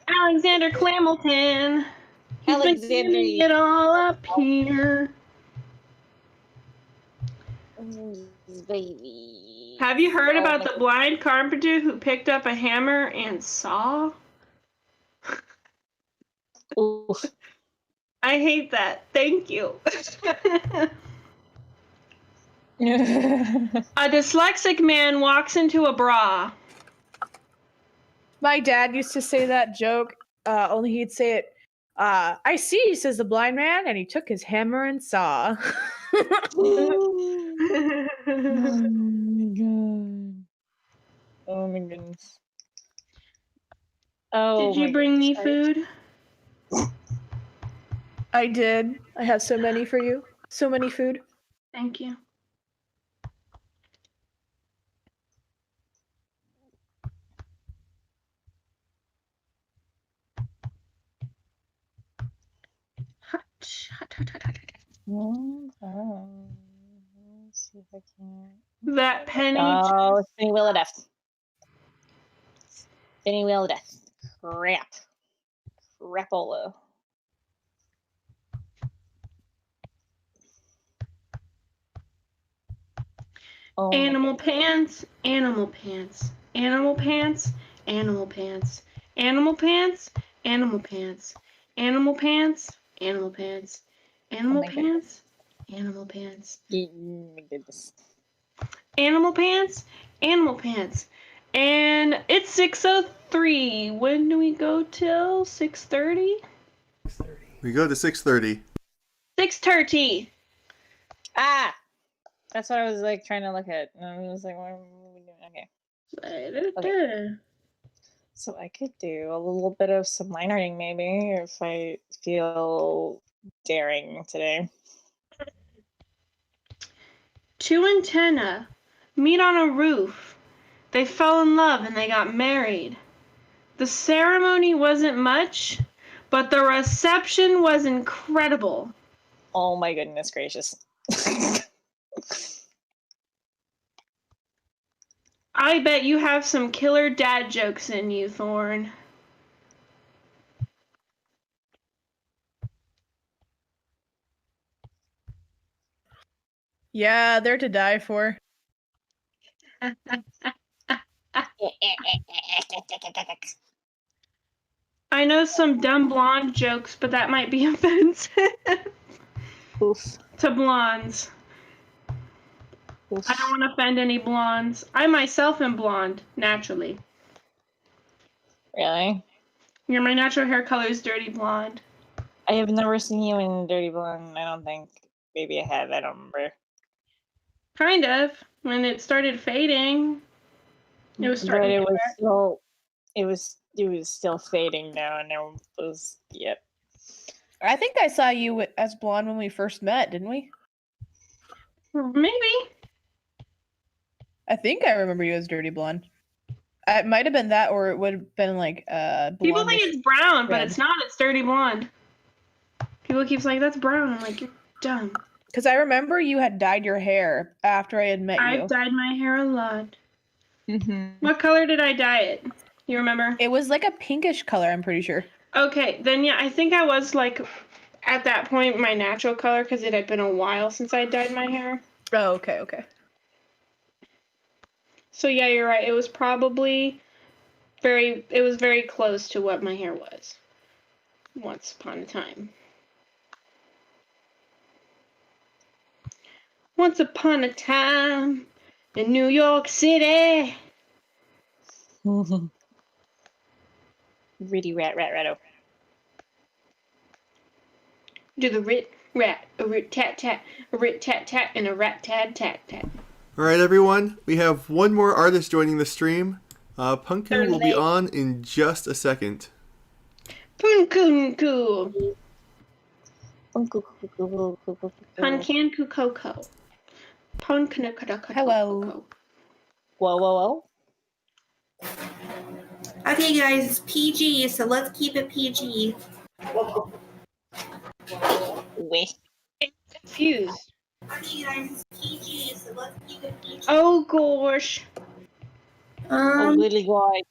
Alexander Clamilton. He's been giving it all up here. Baby. Have you heard about the blind carpenter who picked up a hammer and saw? I hate that. Thank you. A dyslexic man walks into a bra. My dad used to say that joke, only he'd say it, I see, says the blind man, and he took his hammer and saw. Oh my God. Oh my goodness. Oh, Did you bring me food? I did. I have so many for you. So many food. Thank you. Let's see if I can. That penny. Oh, spinning wheel of death. Spinning wheel of death. Crap. Crapola. Oh my Animal goodness. pants, animal pants, animal pants, animal pants, animal pants, animal pants, animal pants, animal pants, animal my goodness. pants, animal pants, My goodness. animal pants, animal pants. And it's 6:03. When do we go till 6:30? We go to 6:30. 6:30. Ah! That's what I was like trying to look at. And I was like, what are we doing? Okay. So I could do a little bit of some line reading maybe if I feel daring today. Two antennae meet on a roof. They fell in love and they got married. The ceremony wasn't much, but the reception was incredible. Oh my goodness gracious. I bet you have some killer dad jokes in you, Thorn. Yeah, they're to die for. I know some dumb blonde jokes, but that might be offensive. Oof. To blondes. Oof. I don't want to offend any blondes. I myself am blonde, naturally. Really? Yeah, my natural hair color is dirty blonde. I have never seen you in dirty blonde, I don't think. Maybe I have, I don't remember. Kind of. When it started fading. It was But starting it to was get still it was still fading now and it was yep. I think I saw you as blonde when we first met, didn't we? Maybe. I think I remember you as dirty blonde. It might have been that, or it would have been like People think it's brown, but red. it's not. It's dirty blonde. People keep saying that's brown. I'm like, you're dumb. Because I remember you had dyed your hair after I had met you. I've dyed my hair a lot. Mm-hmm. What color did I dye it? You remember? It was like a pinkish color, I'm pretty sure. Okay, then yeah, I think I was like, at that point, my natural color because it had been a while since I dyed my hair. Oh, okay, okay. So yeah, you're right. It was probably it was very close to what my hair was once upon a time. Once upon a time in New York City. Really ratto. Do the rit rat, a rit tat tat, a rit tat tat, and a rat tat tat tat. All right, everyone. We have one more artist joining the stream. Punku will be on in just a second. Punku. Punkanku Coco. Hello. Whoa. Okay, guys, it's PG, so let's keep it PG. Wait. Confused. Okay, guys, it's PG, so let's keep it PG. Oh gosh. Oh goodly God.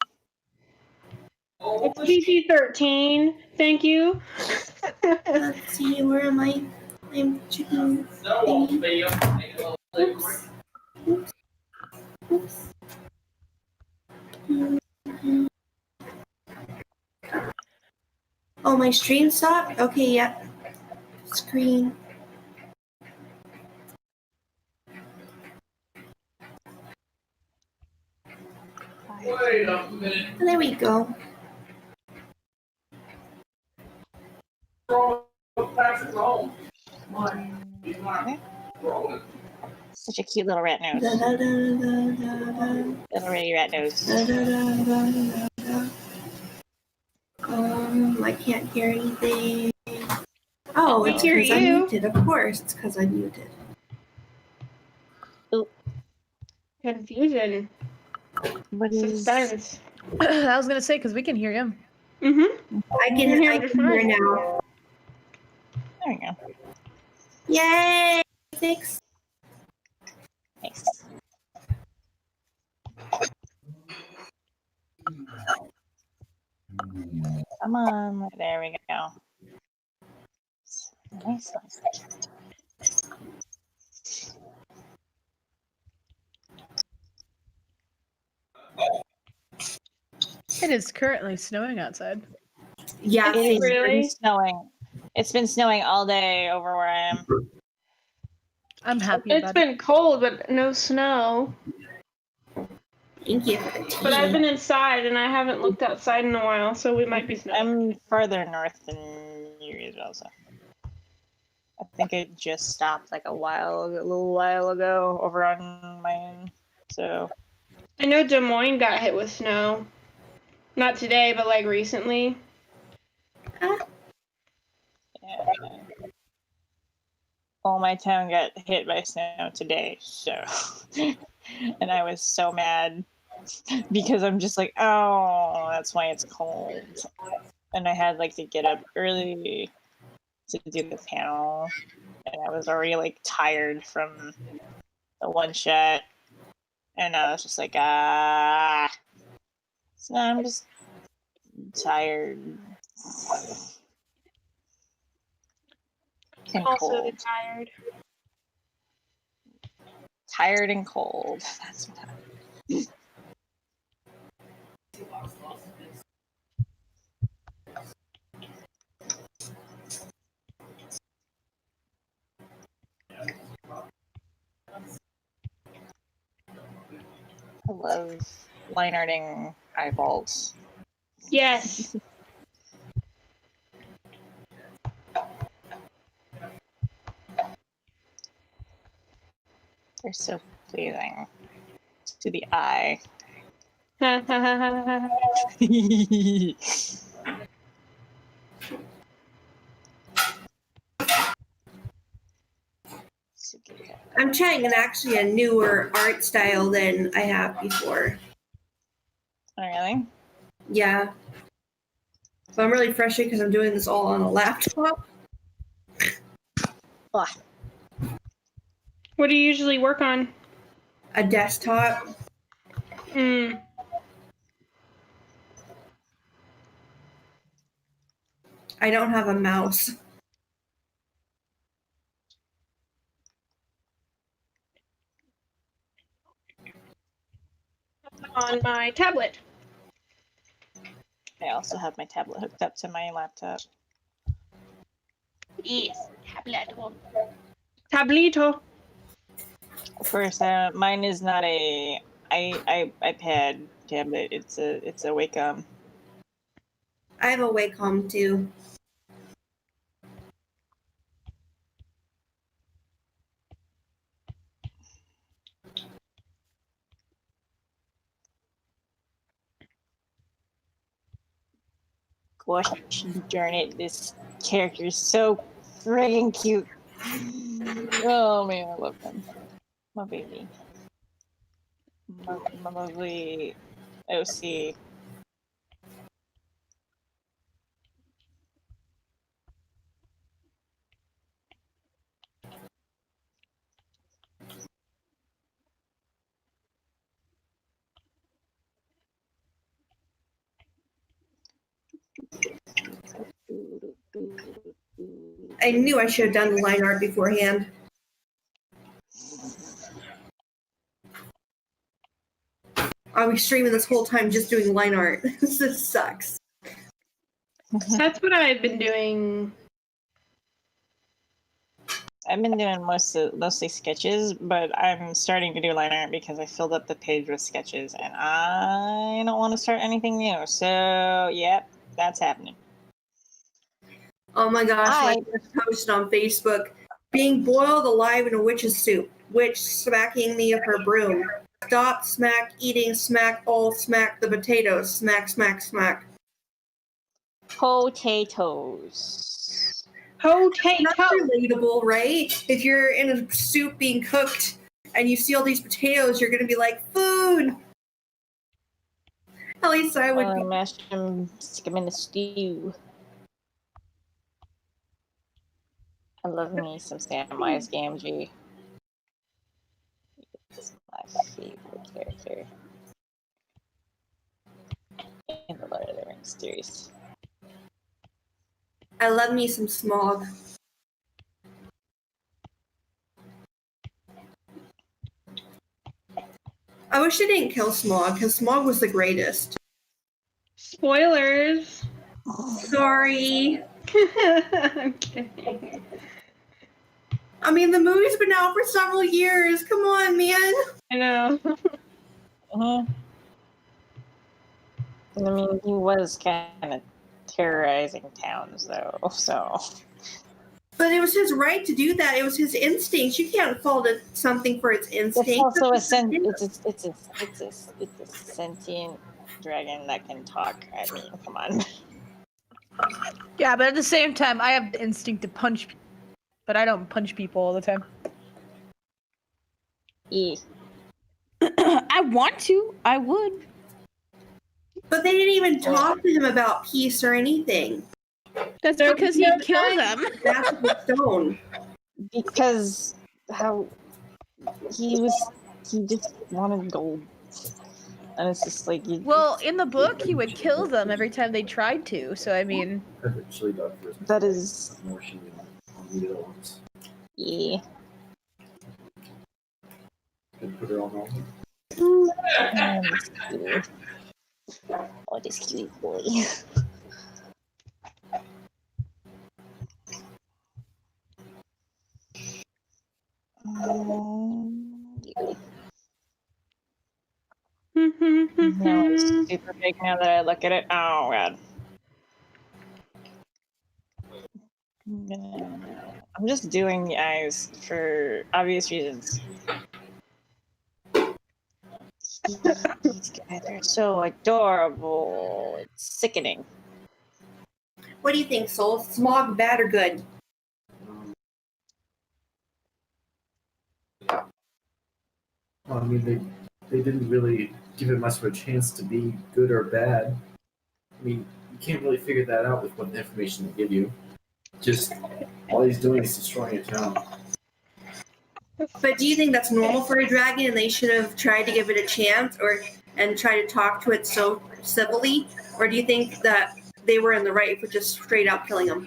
It's PG-13. Thank you. Let's see, where am I? I'm checking. Oops. Oh, my stream stopped? Okay, yep. Screen. Wait a minute. There we go. Such a cute little rat nose. Little ratty rat nose. I can't hear anything. Oh, it's because I'm muted. Of course, it's because I'm muted. Oop. Confusion. Suspense. I was gonna say because we can hear him. Mm-hmm. I can hear now. There we go. Yay! Thanks. Nice. Come on. There we go. Nice. It is currently snowing outside. Yeah, It has been Really? snowing. It's been snowing all day over where I am. I'm happy It's about been cold, but no snow. Thank you for the tea. But I've been inside and I haven't looked outside in a while, so we might be snowing. I'm farther north than you as well, so I think it just stopped like a little while ago over on my end. So I know Des Moines got hit with snow. Not today, but like recently. yeah. All my town got hit by snow today, so and I was so mad because I'm just like, oh, that's why it's cold. And I had like to get up early to do the panel, and I was already like tired from the one shot, and I was just like, so I'm just tired and Also cold. Tired and cold. That's what I'm. I love line arting eyeballs. Yes. They're so pleasing to the eye. I'm trying actually a newer art style than I have before. Oh, really? Yeah. So I'm really frustrated because I'm doing this all on a laptop. What do you usually work on? A desktop. I don't have a mouse. On my tablet. I also have my tablet hooked up to my laptop. Yes, tableto. Tablito. Of course, mine is not a iPad tablet. It's a Wacom. I have a Wacom too. Gosh darn it, this character is so friggin' cute. Oh man, I love him. My baby. My lovely OC. I knew I should have done the line art beforehand. I was streaming this whole time just doing line art. This sucks. That's what I've been doing. I've been doing mostly sketches, but I'm starting to do line art because I filled up the page with sketches, and I don't want to start anything new. So, yep, that's happening. Oh my gosh, my first post on Facebook. Being boiled alive in a witch's soup. Witch smacking me of her broom. Stop, smack, eating, smack, all, smack the potatoes. Smack, smack, smack. Potatoes. Potato. That's relatable, right? If you're in a soup being cooked and you see all these potatoes, you're going to be like, food! At least I would be. Mash them, stick them in the stew. I love me some Samwise Gamgee. He's my favorite character in the Lord of the Rings series. I love me some Smog. I wish they didn't kill Smog, because Smog was the greatest. Spoilers. Sorry. I'm kidding. I mean, the movie's been out for several years. Come on, man. I know. I mean, he was kind of terrorizing towns, though. So. But it was his right to do that. It was his instinct. You can't fault something for its instinct. It's also a sentient dragon that can talk. I mean, come on. Yeah, but at the same time, I have the instinct to punch people, but I don't punch people all the time. I want to. I would. But they didn't even talk to him about peace or anything. That's because he killed them. That's the stone. Because he just wanted gold. And it's just like Well, in the book, he would kill them every time they tried to. So I mean, that is. Yeah. Put her on all. Oh, this cute boy. No, it's super big now that I look at it. Oh god. I'm just doing the eyes for obvious reasons. These guys are so adorable. It's sickening. What do you think, Soul? Smog, bad or good? Well, I mean, they didn't really give it much of a chance to be good or bad. I mean, you can't really figure that out with what information they give you. Just all he's doing is destroying a town. But do you think that's normal for a dragon and they should have tried to give it a chance and try to talk to it so civilly? Or do you think that they were in the right for just straight up killing him?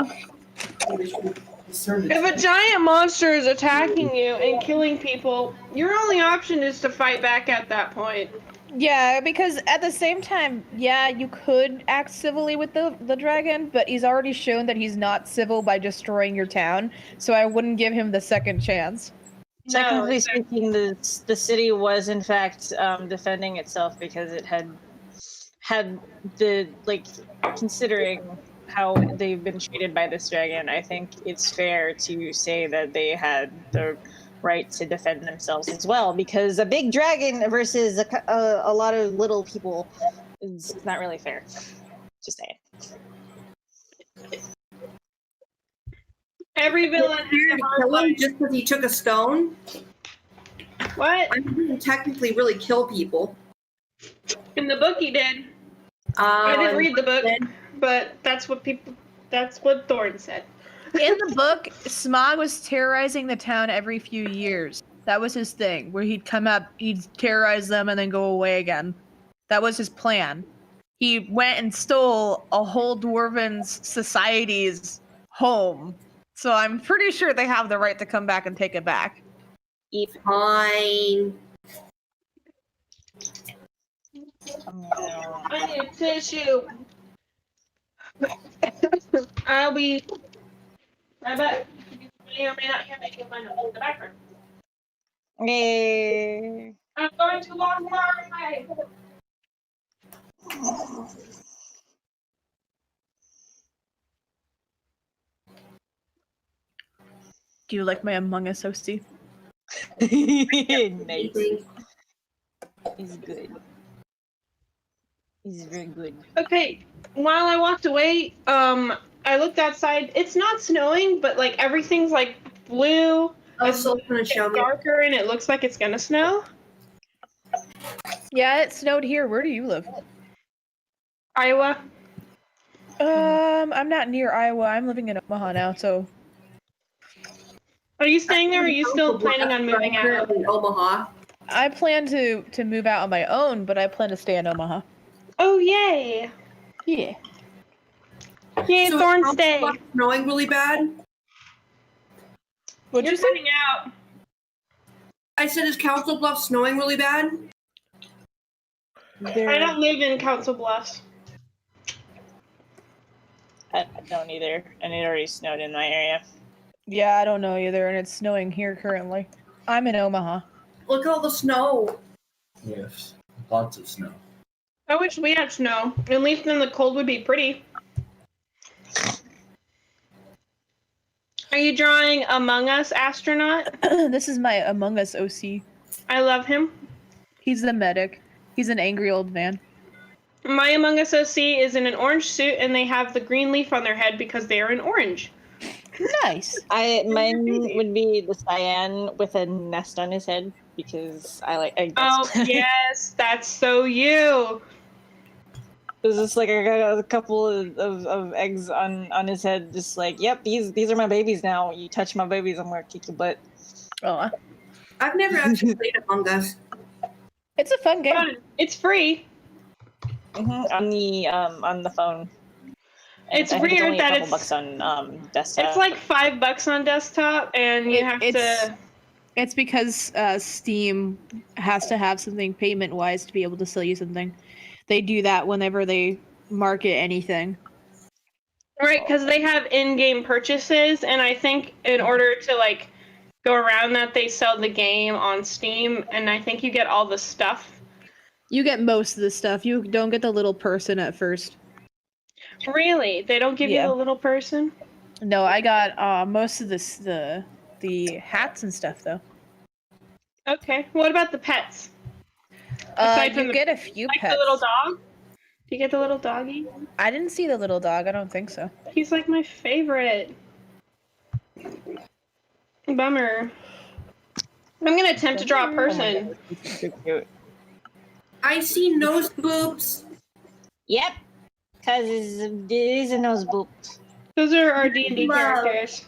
If a giant monster is attacking you and killing people, your only option is to fight back at that point. yeah, because at the same time, yeah, you could act civilly with the dragon, but he's already shown that he's not civil by destroying your town. So I wouldn't give him the second chance. Technically speaking, the city was in fact defending itself because it had the considering how they've been treated by this dragon. I think it's fair to say that they had the right to defend themselves as well, because a big dragon versus a lot of little people is not really fair. Just saying. Every villain has a hard Kill him life. just because he took a stone? What? I didn't technically really kill people. In the book, he did. I didn't read the book, but that's what Thorne said. In the book, Smog was terrorizing the town every few years. That was his thing, where he'd come up, he'd terrorize them, and then go away again. That was his plan. He went and stole a whole dwarven society's home. So I'm pretty sure they have the right to come back and take it back. Fine. I need a tissue. I'll be right back. You may or may not hear me. You'll find out in the background. Yay. I'm going to long way. Do you like my Among Us OC? Nice. He's good. He's very good. Okay, while I walked away, I looked outside. It's not snowing, but like everything's like blue. It's darker, and it looks like it's gonna snow. Yeah, it snowed here. Where do you live? Iowa. I'm not near Iowa. I'm living in Omaha now, so. Are you staying there, or are you still planning on moving out? In Omaha. I plan to move out on my own, but I plan to stay in Omaha. Oh, yay! Yeah. Yay, So Thorn, it's stay. snowing really bad? What'd You're you say? coming out. I said, is Council Bluff snowing really bad? I don't live in Council Bluffs. I don't either, and it already snowed in my area. Yeah, I don't know either, and it's snowing here currently. I'm in Omaha. Look at all the snow. Yes, lots of snow. I wish we had snow. At least then the cold would be pretty. Are you drawing Among Us astronaut? This is my Among Us OC. I love him. He's the medic. He's an angry old man. My Among Us OC is in an orange suit, and they have the green leaf on their head because they are in orange. Nice. Mine would be the cyan with a nest on his head because I like egg nests. Oh yes, that's so you. There's just like a couple of eggs on his head, just like, yep, these are my babies now. You touch my babies, I'm gonna kick your butt. Oh, I've never actually played Among Us. it's a fun game. It's free. On the phone. It's I think weird only a that couple bucks on desktop. It's like $5 on desktop, and you have to. It's because Steam has to have something payment-wise to be able to sell you something. They do that whenever they market anything. Right, because they have in-game purchases, and I think in order to like go around that, they sell the game on Steam, and I think you get all the stuff. You get most of the stuff. You don't get the little person at first. Really? They don't give you the little person? No, I got most of the hats and stuff though. Okay. What about the pets? You get a few like pets. the little dog? Do you get the little doggy? I didn't see the little dog. I don't think so. He's like my favorite. Bummer. I'm gonna attempt to draw a person. I see nose boobs. Yep, because it is a nose boop. Those are our D&D characters.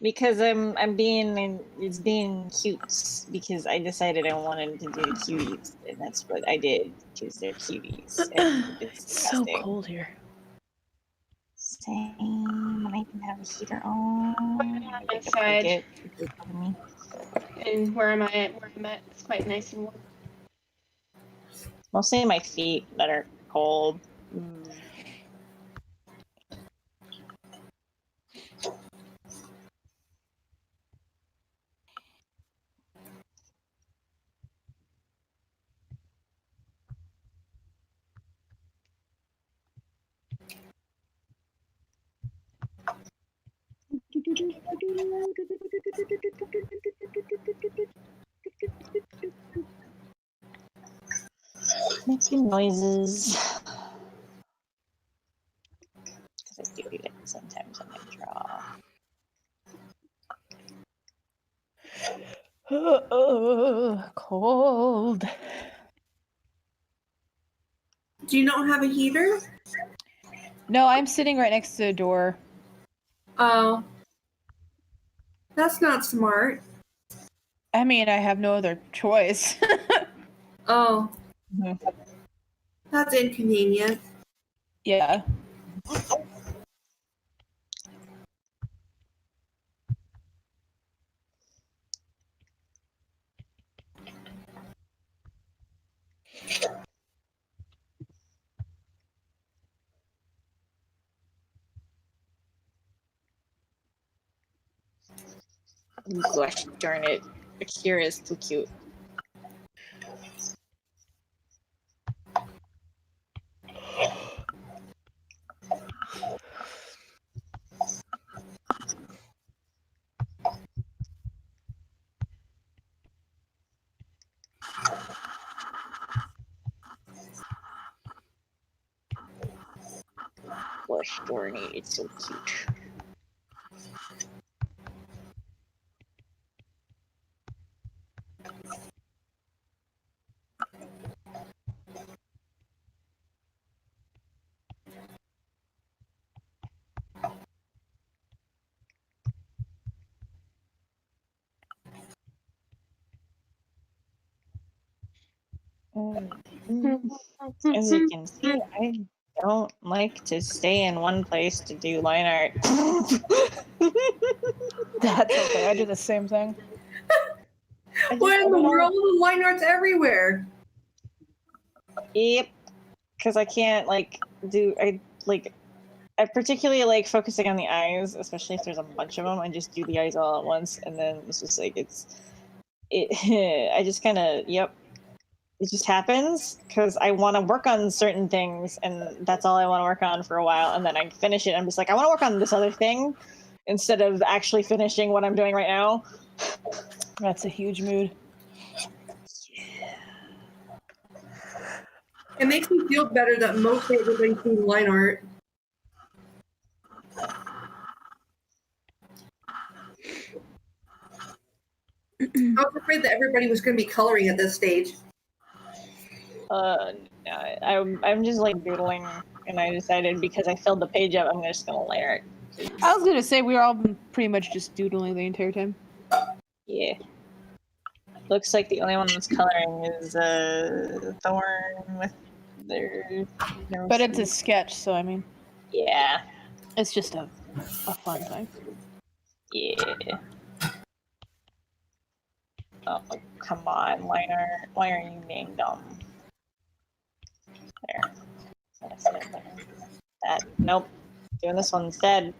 Because it's being cute. Because I decided I wanted to do cuties, and that's what I did. Because they're cuties. And it's so cold here. Same. And I can have a heater on. Inside. And where am I at? It's quite nice and warm. Mostly my feet that are cold. Making noises. Because I do it sometimes when I draw. Cold. Do you not have a heater? No, I'm sitting right next to the door. Oh. That's not smart. I mean, I have no other choice. Oh. That's inconvenient. Yeah. Gosh darn it. Akira is too cute. Gosh darn it, it's so cute. As you can see, I don't like to stay in one place to do line art. That's okay. I do the same thing. What in the world? Line art's everywhere. Yep. Because I can't do I particularly like focusing on the eyes, especially if there's a bunch of them. I just do the eyes all at once, and then it's just like I just kind of it just happens because I want to work on certain things, and that's all I want to work on for a while, and then I finish it. I'm just like, I want to work on this other thing instead of actually finishing what I'm doing right now. That's a huge mood. It makes me feel better that mostly everybody's doing line art. I was afraid that everybody was going to be coloring at this stage. I'm just like doodling, and I decided because I filled the page up, I'm just gonna layer it. I was gonna say we were all pretty much just doodling the entire time. Yeah. Looks like the only one that's coloring is Thorn with their. But it's a sketch, so I mean. Yeah. It's just a fun thing. Yeah. Oh, come on, Liner. Why are you being dumb? There. That's it. That. Nope. Doing this one instead.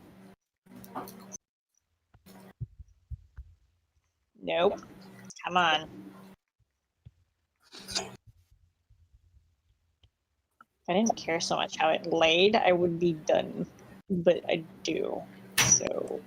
Nope. Come on. If I didn't care so much how it laid, I would be done. But I do. So.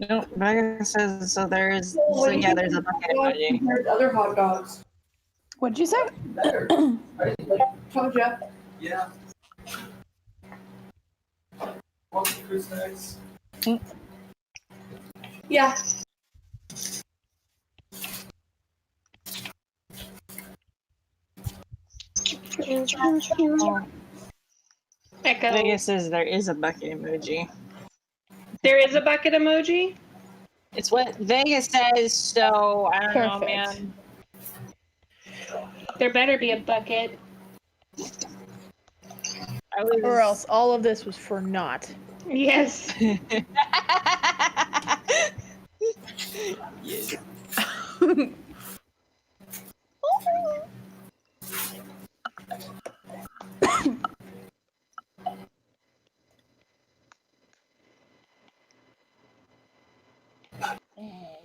No, Megan says so. There's so yeah. There's a bucket emoji. There's other hot dogs. What'd you say? Better. Told ya. Yeah. Want some fruit snacks? Yeah. Echo. Vegas says there is a bucket emoji. There is a bucket emoji? It's what Vegas says, so I don't know, man. There better be a bucket. Or else all of this was for naught. Yes. Yes.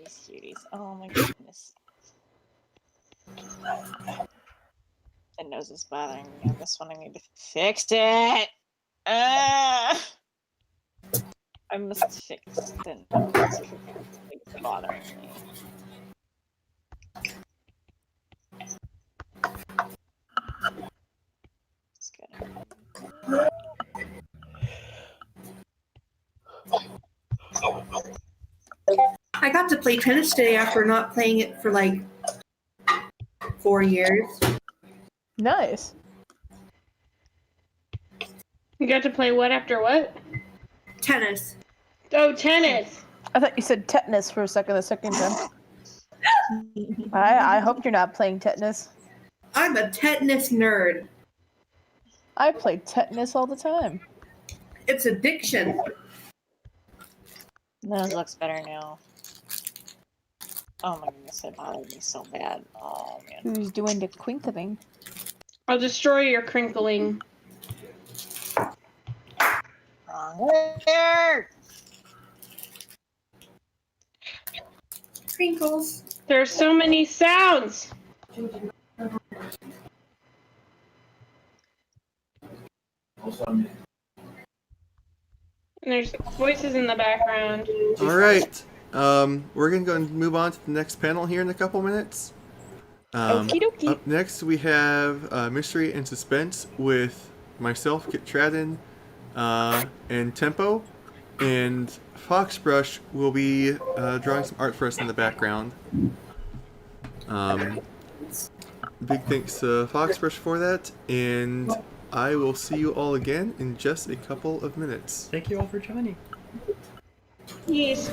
These cuties. Oh my goodness. The nose is bothering me on this one. I need to fix it. I must fix the nose. It's bothering me. It's good. I got to play tennis today after not playing it for like 4 years. Nice. You got to play what after what? Tennis. Oh, tennis. I thought you said tetanus for a second, the second time. I hope you're not playing tetanus. I'm a tetanus nerd. I play tetanus all the time. It's addiction. Nose looks better now. Oh my goodness, it bothered me so bad. Oh man. Who's doing the crinkling? I'll destroy your crinkling. Wrong there. Crinkles. There's so many sounds. And there's voices in the background. All right. We're going to go and move on to the next panel here in a couple minutes. Okie dokie. Up next, we have Mystery and Suspense with myself, Kit Tradden, and Tempo. And Foxbrush will be drawing some art for us in the background. Big thanks to Foxbrush for that. And I will see you all again in just a couple of minutes. Thank you all for joining. Yes.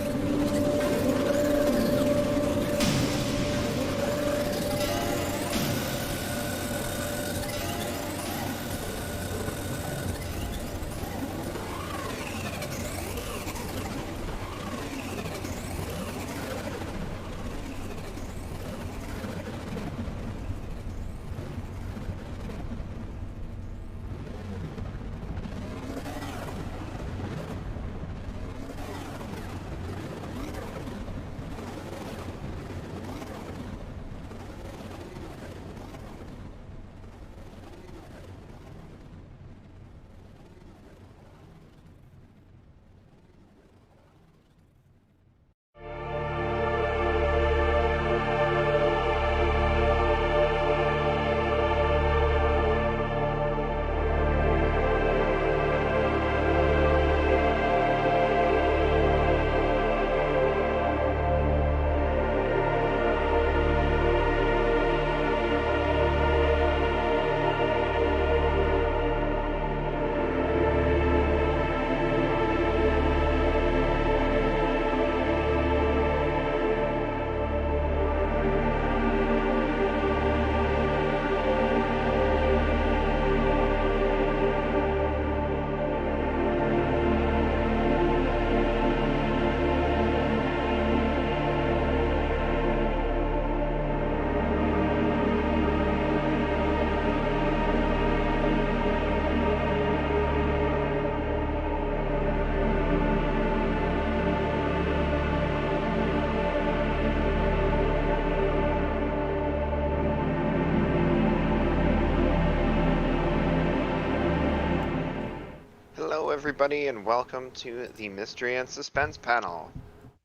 everybody, and welcome to the Mystery and Suspense panel.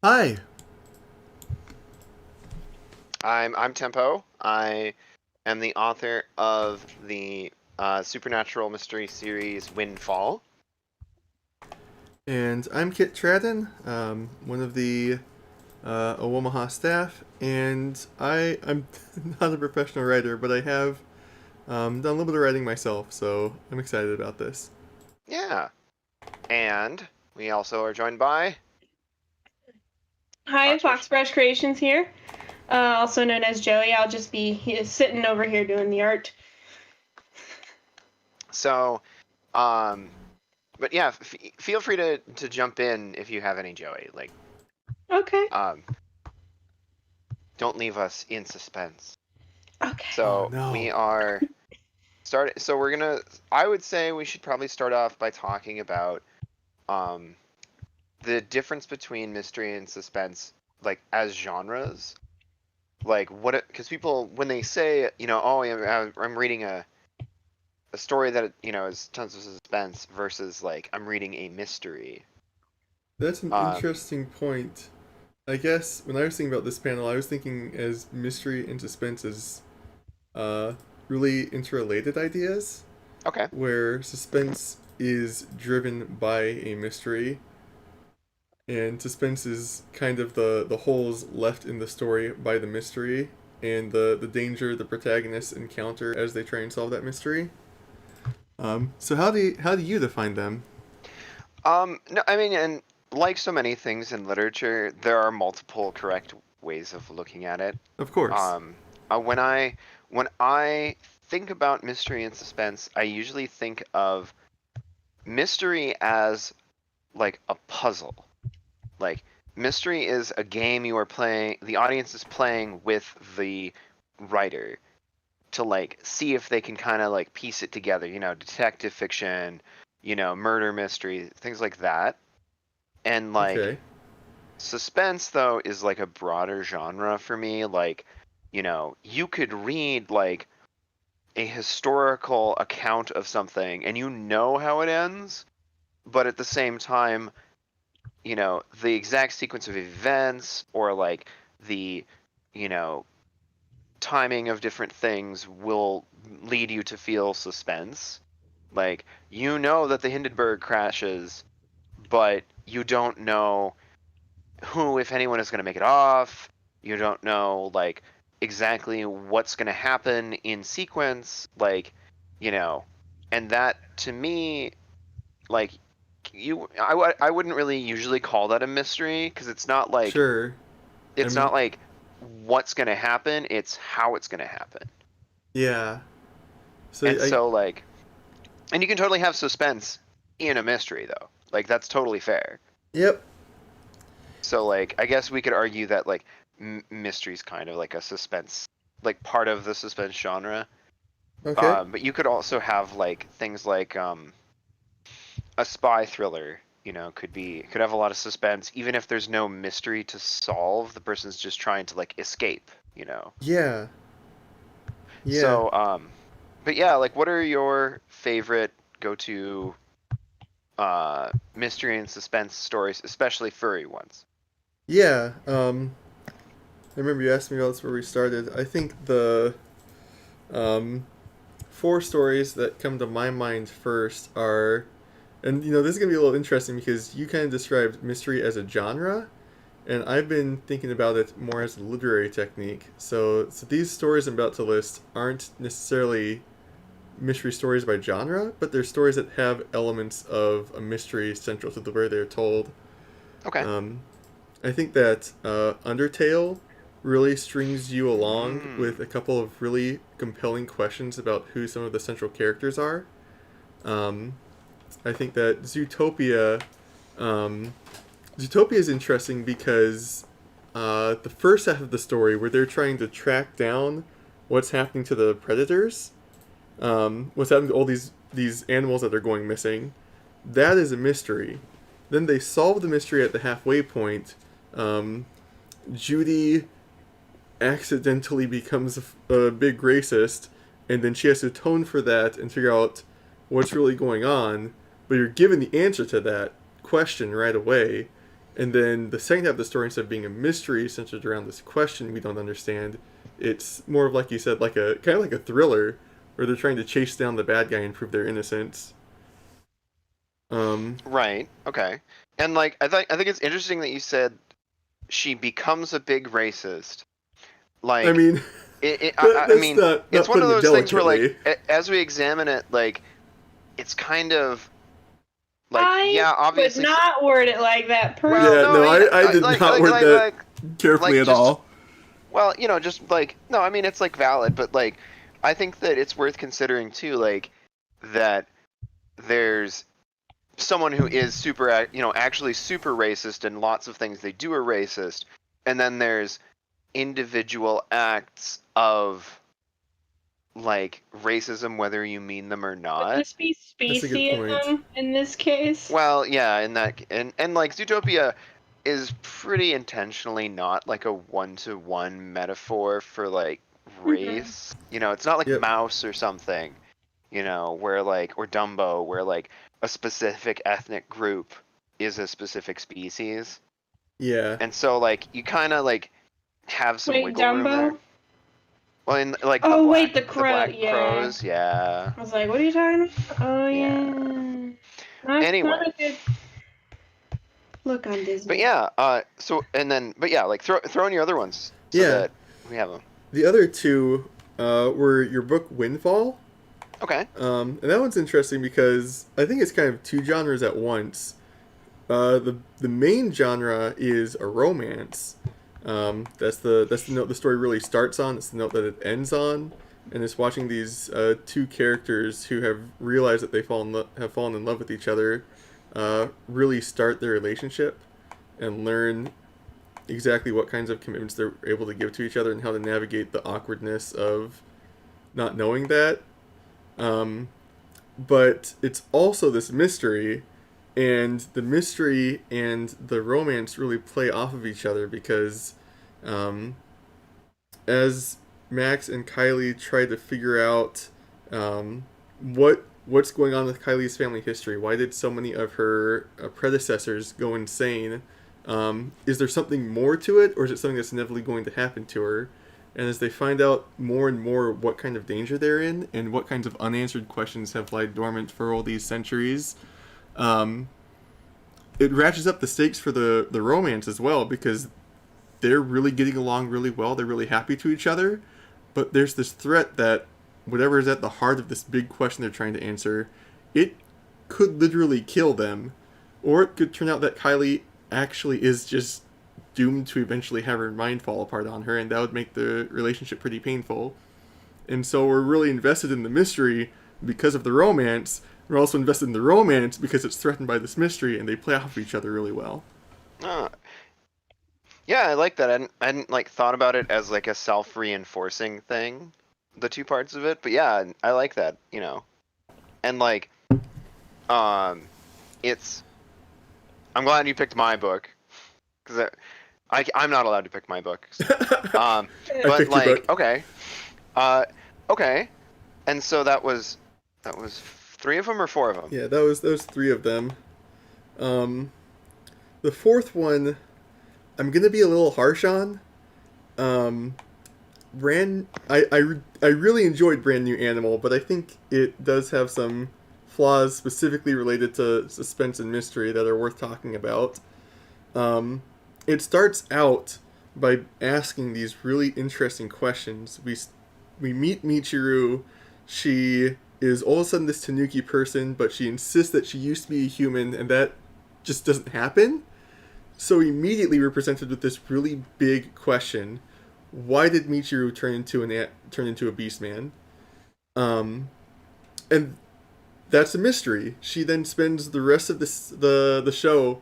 Hi. I'm Tempo. I am the author of the supernatural mystery series Windfall. And I'm Kit Tradden, one of the OWOmacon staff, and I'm not a professional writer, but I have done a little bit of writing myself, so I'm excited about this. Yeah. And we also are joined by... Hi, Foxbrush Creations here, also known as Joey. I'll just be sitting over here doing the art. So, but yeah, feel free to jump in if you have any, Joey. Like, okay. Don't leave us in suspense. Okay. So no. we are So we're gonna. I would say we should probably start off by talking about the difference between mystery and suspense, like as genres. Like because people when they say oh I'm reading a story that is tons of suspense versus like I'm reading a mystery. That's an interesting point. I guess when I was thinking about this panel, I was thinking as mystery and suspense as really interrelated ideas. Okay. Where suspense is driven by a mystery, and suspense is kind of the holes left in the story by the mystery, and the danger the protagonists encounter as they try and solve that mystery. So how do you define them? No, I mean, and like so many things in literature, there are multiple correct ways of looking at it. Of course. When I think about mystery and suspense, I usually think of mystery as like a puzzle. Like mystery is a game you are playing, the audience is playing with the writer to like see if they can kind of like piece it together, detective fiction, murder mystery, things like that. And like suspense though is like a broader genre for me. Like, you could read like a historical account of something and you know how it ends, but at the same time, the exact sequence of events or like the, timing of different things will lead you to feel suspense. Like, that the Hindenburg crashes, but you don't know who, if anyone, is going to make it off. You don't know, like, exactly what's going to happen in sequence. Like, and that, to me, like, I wouldn't really usually call that a mystery, because it's not like... Sure. It's not like what's going to happen, it's how it's going to happen. Yeah. So, like... And you can totally have suspense in a mystery, though. Like, that's totally fair. Yep. So, like, I guess we could argue that, like, mystery's kind of like a suspense... Like, part of the suspense genre. Okay. But you could also have, like, things like... a spy thriller, could have a lot of suspense, even if there's no mystery to solve. The person's just trying to like escape, Yeah. Yeah. So, but yeah, like, what are your favorite go-to mystery and suspense stories, especially furry ones? Yeah. I remember you asked me about this where we started. I think the 4 stories that come to my mind first are... And, this is going to be a little interesting because you kind of described mystery as a genre, and I've been thinking about it more as a literary technique. So these stories I'm about to list aren't necessarily mystery stories by genre, but they're stories that have elements of a mystery central to the way they're told. Okay. I think that Undertale really strings you along with a couple of really compelling questions about who some of the central characters are. I think that Zootopia is interesting because the first half of the story, where they're trying to track down what's happening to the predators, what's happening to all these animals that are going missing, that is a mystery. Then they solve the mystery at the halfway point. Judy accidentally becomes a big racist, and then she has to atone for that and figure out what's really going on. but you're given the answer to that question right away. And then the second half of the story, instead of being a mystery centered around this question we don't understand, it's more of, like you said, like a kind of like a thriller where they're trying to chase down the bad guy and prove their innocence. Right. Okay. And like I think it's interesting that you said she becomes a big racist. Like I mean, I mean, not it's one of putting it those things where like delicately. as we examine it, like it's kind of like I obviously. would not word it like that. Yeah, no, I did not word that carefully at all. Well, just like no, I mean it's like valid, but like I think that it's worth considering too, like that there's someone who is super, actually super racist, and lots of things they do are racist, and then there's individual acts of like racism, whether you mean them or not. Would this be speciesism in this case? Well, yeah, and like Zootopia is pretty intentionally not like a one-to-one metaphor for like race. It's not like Mouse or something, where like, or Dumbo, where like a specific ethnic group is a specific species. Yeah. And so like you kind of like have some wiggle room there. Dumbo? Well, in like the the black yeah. crows, yeah. I was like, what are you talking about? Oh yeah. Anyway. Not a good look on Disney. But yeah, like throw in your other ones so that we have them. The other two were your book Windfall. Okay. And that one's interesting because I think it's kind of two genres at once. The main genre is a romance. That's the note the story really starts on. It's the note that it ends on, and it's watching these two characters who have realized that they have fallen in love with each other, really start their relationship, and learn exactly what kinds of commitments they're able to give to each other and how to navigate the awkwardness of not knowing that. But it's also this mystery, and the mystery and the romance really play off of each other because as Max and Kylie try to figure out what's going on with Kylie's family history, why did so many of her predecessors go insane, is there something more to it, or is it something that's inevitably going to happen to her? And as they find out more and more what kind of danger they're in and what kinds of unanswered questions have lied dormant for all these centuries, it ratchets up the stakes for the romance as well, because they're really getting along really well. They're really happy to each other. But there's this threat that whatever is at the heart of this big question they're trying to answer, it could literally kill them. Or it could turn out that Kylie actually is just doomed to eventually have her mind fall apart on her, and that would make the relationship pretty painful. And so we're really invested in the mystery because of the romance. We're also invested in the romance because it's threatened by this mystery, and they play off of each other really well. Yeah, I like that. I hadn't like thought about it as like a self-reinforcing thing, the two parts of it. But yeah, I like that. And like, it's. I'm glad you picked my book, because I'm not allowed to pick my books. But like, okay, okay, and so that was 3 of them or 4 of them? Yeah, that was 3 of them. The fourth one, I'm gonna be a little harsh on. I really enjoyed Brand New Animal, but I think it does have some flaws specifically related to suspense and mystery that are worth talking about. It starts out by asking these really interesting questions. We meet Michiru. She is all of a sudden this Tanuki person, but she insists that she used to be a human, and that just doesn't happen. So immediately we're presented with this really big question: why did Michiru turn into a beast man? And that's a mystery. She then spends the rest of the show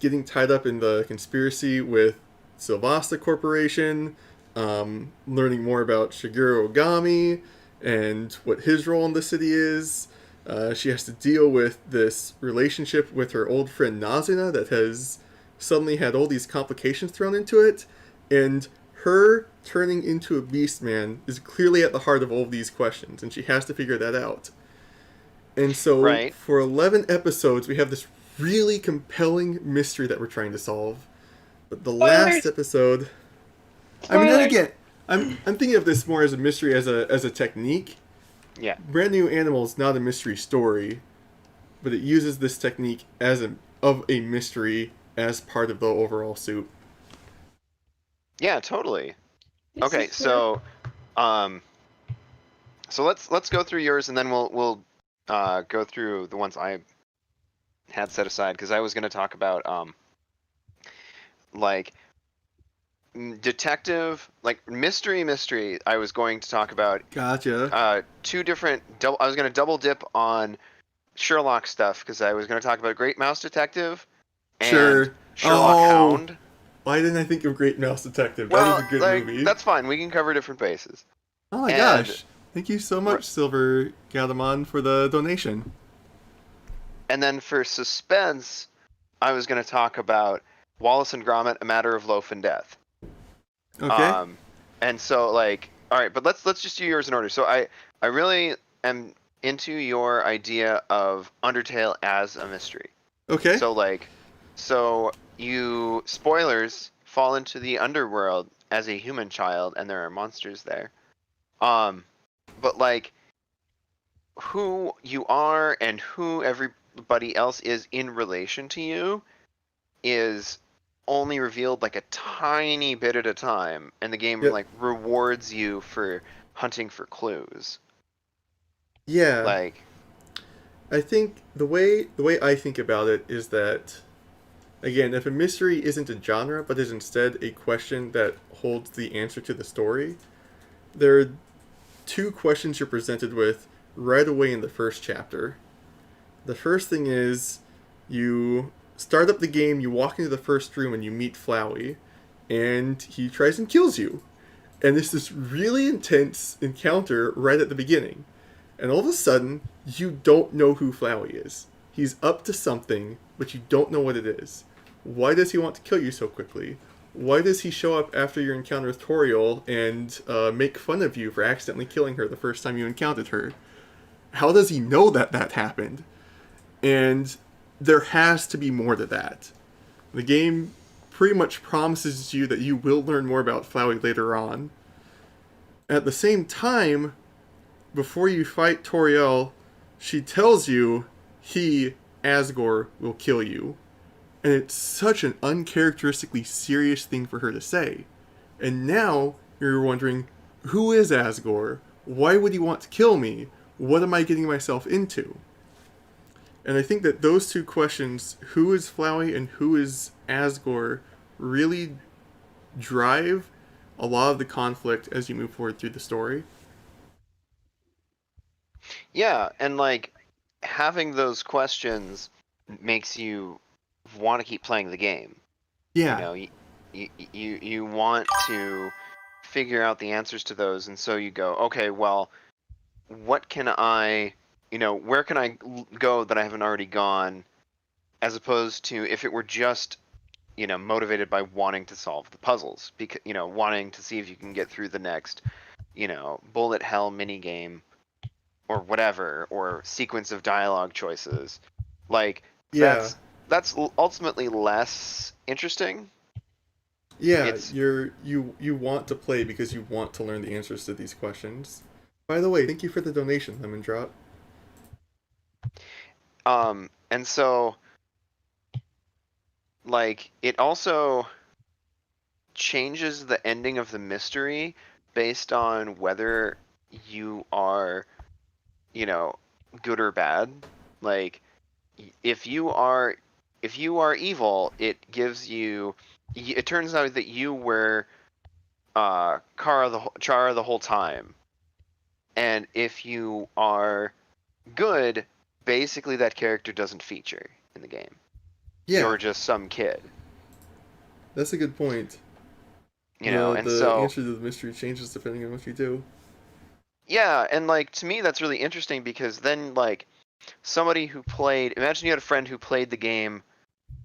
getting tied up in the conspiracy with Sylvasta Corporation, learning more about Shigeru Ogami and what his role in the city is. She has to deal with this relationship with her old friend Nazuna that has suddenly had all these complications thrown into it, and her turning into a beast man is clearly at the heart of all of these questions, and she has to figure that out. And so Right. for 11 episodes, we have this really compelling mystery that we're trying to solve. But the last episode, I mean, then Spoilers. again, I'm thinking of this more as a mystery as a technique. Yeah. Brand New Animal is not a mystery story, but it uses this technique of a mystery as part of the overall suit. Yeah, totally. This Okay, is so let's go through yours, and then we'll go through the ones I had set aside, because I was going to talk about like detective, like mystery. I was going to talk about Gotcha. two different. I was going to double dip on Sherlock stuff, because I was going to talk about Great Mouse Detective and Sure. Sherlock Hound. Why didn't I think of Great Mouse Detective? Well, that is a good like, movie. that's fine. We can cover different bases. Oh my And- gosh. Thank you so much, Silver Gadamon, for the donation. And then for suspense, I was going to talk about Wallace and Gromit: A Matter of Loaf and Death. Okay. And so, like, all right, but let's just do yours in order. So I really am into your idea of Undertale as a mystery. Okay. So you, spoilers, fall into the underworld as a human child, and there are monsters there. But like, who you are and who everybody else is in relation to you is only revealed like a tiny bit at a time, and the game like rewards you for hunting for clues. Yeah. Like, I think the way I think about it is that, again, if a mystery isn't a genre but is instead a question that holds the answer to the story, there are two questions you're presented with right away in the first chapter. The first thing is, you start up the game, you walk into the first room, and you meet Flowey, and he tries and kills you. And there's this really intense encounter right at the beginning. And all of a sudden, you don't know who Flowey is. He's up to something, but you don't know what it is. Why does he want to kill you so quickly? Why does he show up after your encounter with Toriel and make fun of you for accidentally killing her the first time you encountered her? How does he know that happened? And there has to be more to that. The game pretty much promises you that you will learn more about Flowey later on. At the same time, before you fight Toriel, she tells you he, Asgore, will kill you. And it's such an uncharacteristically serious thing for her to say. And now you're wondering, who is Asgore? Why would he want to kill me? What am I getting myself into? And I think that those two questions, who is Flowey and who is Asgore, really drive a lot of the conflict as you move forward through the story. yeah, and like, having those questions makes you want to keep playing the game. Yeah. You know, you want to figure out the answers to those, and so you go, okay, well, what can I, where can I go that I haven't already gone, as opposed to if it were just, motivated by wanting to solve the puzzles, because, wanting to see if you can get through the next, bullet hell minigame, or whatever, or sequence of dialogue choices. Like, Yeah. that's ultimately less interesting. Yeah, you want to play because you want to learn the answers to these questions. By the way, thank you for the donation, Lemon Drop. And so, like, it also changes the ending of the mystery based on whether you are, good or bad. Like, if you are evil, it gives you. It turns out that you were Chara the whole time, and if you are good, basically that character doesn't feature in the game. Yeah. You're just some kid. That's a good point. And the so answer to the mystery changes depending on what you do. yeah, and like, to me that's really interesting, because then, like, somebody who played, imagine you had a friend who played the game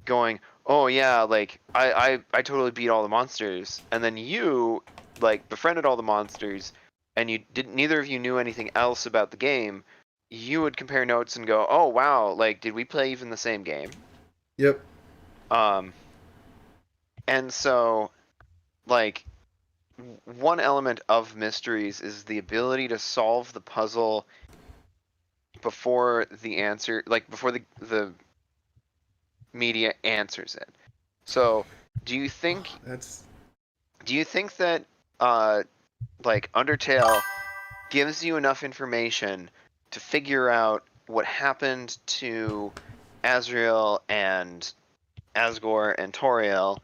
going, oh yeah, like I totally beat all the monsters, and then you like befriended all the monsters, and neither of you knew anything else about the game, you would compare notes and go, "Oh wow, like did we play even the same game?" Yep. And so, like, one element of mysteries is the ability to solve the puzzle before the answer, like before the media answers it. So, do you think that like Undertale gives you enough information to figure out what happened to Azrael and Asgore and Toriel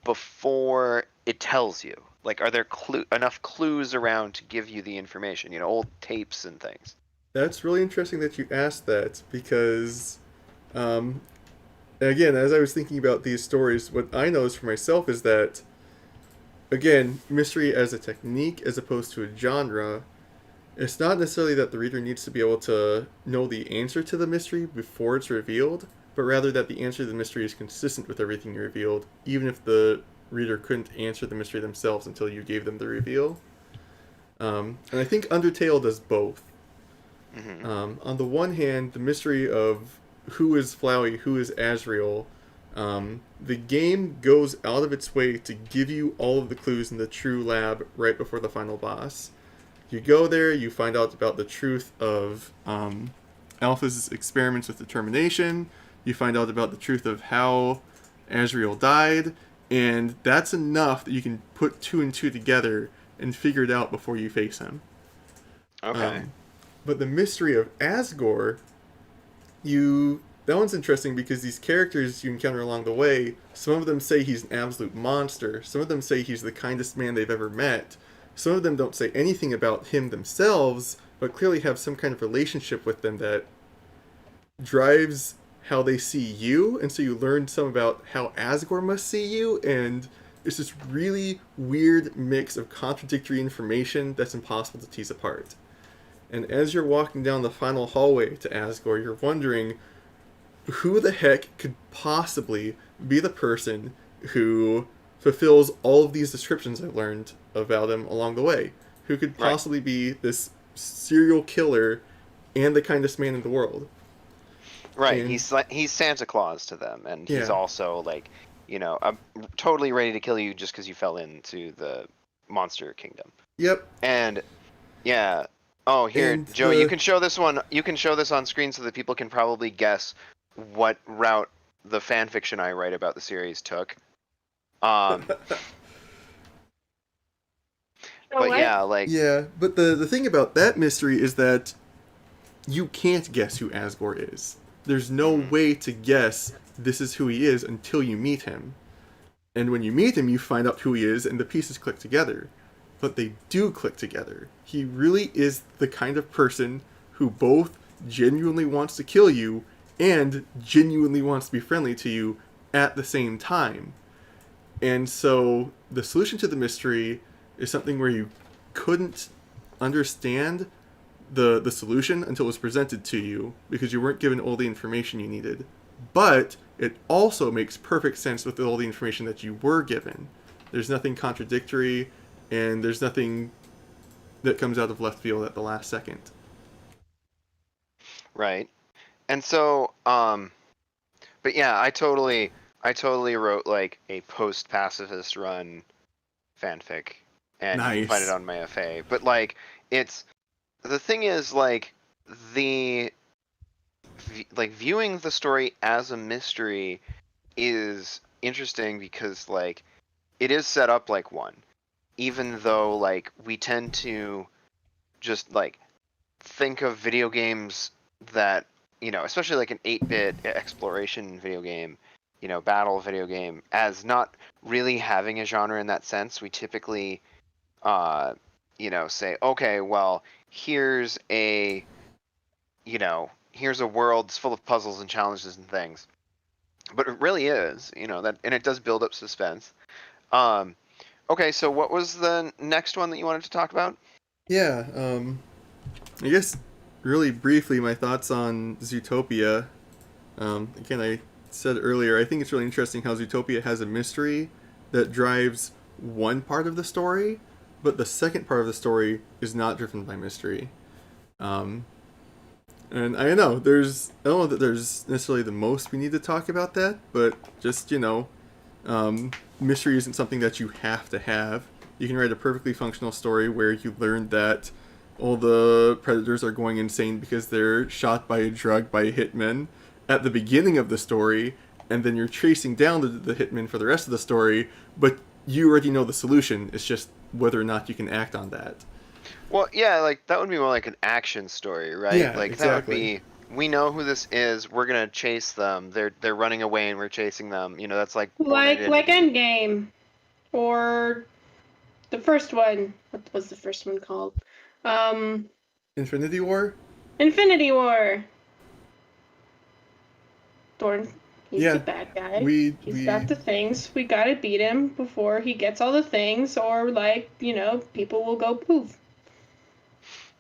before it tells you? Like, are there enough clues around to give you the information? You know, old tapes and things. That's really interesting that you asked that because, again, as I was thinking about these stories, what I noticed for myself is that, again, mystery as a technique as opposed to a genre, it's not necessarily that the reader needs to be able to know the answer to the mystery before it's revealed, but rather that the answer to the mystery is consistent with everything you revealed, even if the reader couldn't answer the mystery themselves until you gave them the reveal. And I think Undertale does both. On the one hand, the mystery of who is Flowey, who is Azrael, the game goes out of its way to give you all of the clues in the true lab right before the final boss. You go there, you find out about the truth of Alpha's experiments with determination, you find out about the truth of how Azrael died, and that's enough that you can put 2 and 2 together and figure it out before you face him. Okay. But the mystery of Asgore, that one's interesting because these characters you encounter along the way, some of them say he's an absolute monster, some of them say he's the kindest man they've ever met, some of them don't say anything about him themselves, but clearly have some kind of relationship with them that drives how they see you, and so you learn some about how Asgore must see you, and it's this really weird mix of contradictory information that's impossible to tease apart. And as you're walking down the final hallway to Asgore, you're wondering who the heck could possibly be the person who fulfills all of these descriptions I've learned about him along the way. Who could possibly be this serial killer and the kindest man in the world. Right, And he's Santa Claus to them, and he's Yeah. also like, you know, totally ready to kill you just because you fell into the monster kingdom. Yep. And yeah. Oh, here, And Joe, you can show this one. You can show this on screen so that people can probably guess what route the fan fiction I write about the series took. But yeah, like Yeah, but the thing about that mystery is that you can't guess who Asgore is. There's no way to guess this is who he is until you meet him. And when you meet him, you find out who he is, and the pieces click together. But they do click together. He really is the kind of person who both genuinely wants to kill you and genuinely wants to be friendly to you at the same time. And so the solution to the mystery is something where you couldn't understand the solution until it was presented to you because you weren't given all the information you needed. But it also makes perfect sense with all the information that you were given. There's nothing contradictory, and there's nothing that comes out of left field at the last second. Right. And so, but yeah, I totally wrote like a post-pacifist run fanfic, and you can find it Nice. on my FA. But like, the thing is like viewing the story as a mystery is interesting because like it is set up like one, even though like we tend to just like think of video games that, you know, especially like an 8-bit exploration video game, you know, battle video game, as not really having a genre in that sense. We typically you know, say, okay, well, here's a world full of puzzles and challenges and things. But it really is, you know, that, and it does build up suspense. Okay, so what was the next one that you wanted to talk about? Yeah, I guess really briefly my thoughts on Zootopia. Again, I said earlier, I think it's really interesting how Zootopia has a mystery that drives one part of the story, but the second part of the story is not driven by mystery. And I don't know that there's necessarily the most we need to talk about that, but just, mystery isn't something that you have to have. You can write a perfectly functional story where you learn that all the predators are going insane because they're shot by a drug by a hitman at the beginning of the story, and then you're chasing down the hitman for the rest of the story, but you already know the solution. It's just whether or not you can act on that. Well, yeah, like that would be more like an action story, right? Yeah, like exactly. that would be, we know who this is, we're gonna chase them. They're running away and we're chasing them. That's like Born Like Identity. Endgame, or the first one. What was the first one called? Infinity War? Infinity War. Thorn, he's Yeah, the bad guy. we Got the things. We gotta beat him before he gets all the things, or people will go poof.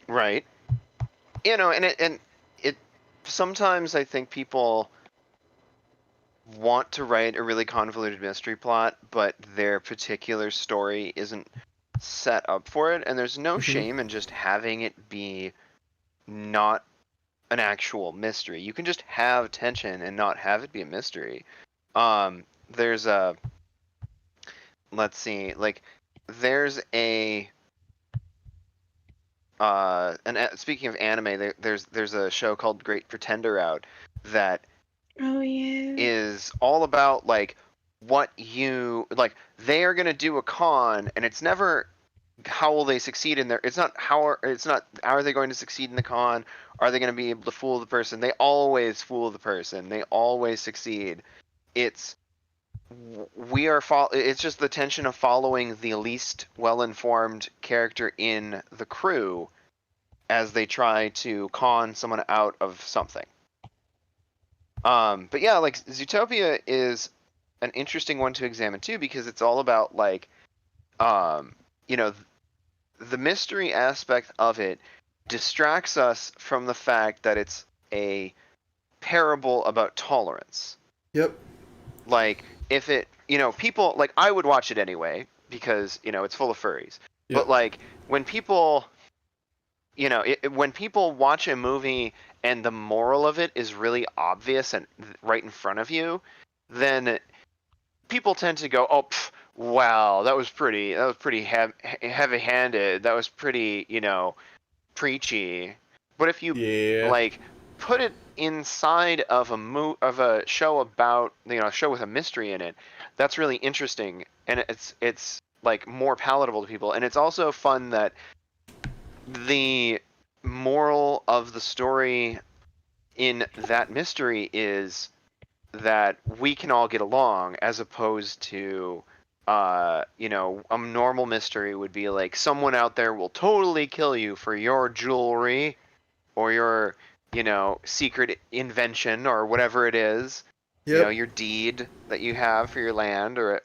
Right. And it sometimes I think people want to write a really convoluted mystery plot, but their particular story isn't set up for it, and there's no shame in just having it be not an actual mystery. You can just have tension and not have it be a mystery. There's a, let's see, like there's a speaking of anime, there's a show called Great Pretender out that Oh yeah. is all about like what you like. They are gonna do a con, and it's never how will they succeed in their. It's not how are they going to succeed in the con. Are they going to be able to fool the person? They always fool the person. They always succeed. It's it's just the tension of following the least well-informed character in the crew as they try to con someone out of something. But yeah, like Zootopia is an interesting one to examine too, because it's all about like, the mystery aspect of it distracts us from the fact that it's a parable about tolerance. Yep. Like if it, people like I would watch it anyway because it's full of furries. Yep. But like when people, when people watch a movie and the moral of it is really obvious and right in front of you, then people tend to go, "Oh, wow, that was pretty heavy-handed. That was pretty, preachy." But if you like put it inside of a show about, a show with a mystery in it, that's really interesting, and it's like more palatable to people, and it's also fun that the moral of the story in that mystery is that we can all get along, as opposed to a normal mystery would be like someone out there will totally kill you for your jewelry or your secret invention or whatever it is. Yep. Your deed that you have for your land, or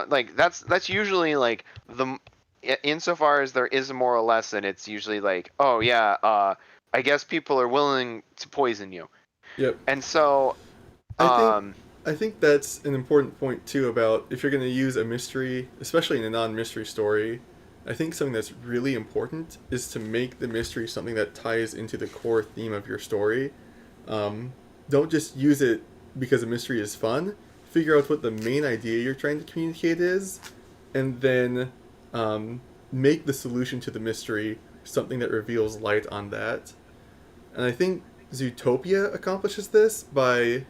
like that's usually like insofar as there is a moral lesson, it's usually like, oh yeah, I guess people are willing to poison you. Yep. And so I think that's an important point too about if you're going to use a mystery, especially in a non-mystery story. I think something that's really important is to make the mystery something that ties into the core theme of your story. Don't just use it because a mystery is fun. Figure out what the main idea you're trying to communicate is, and then make the solution to the mystery something that reveals light on that. And I think Zootopia accomplishes this by,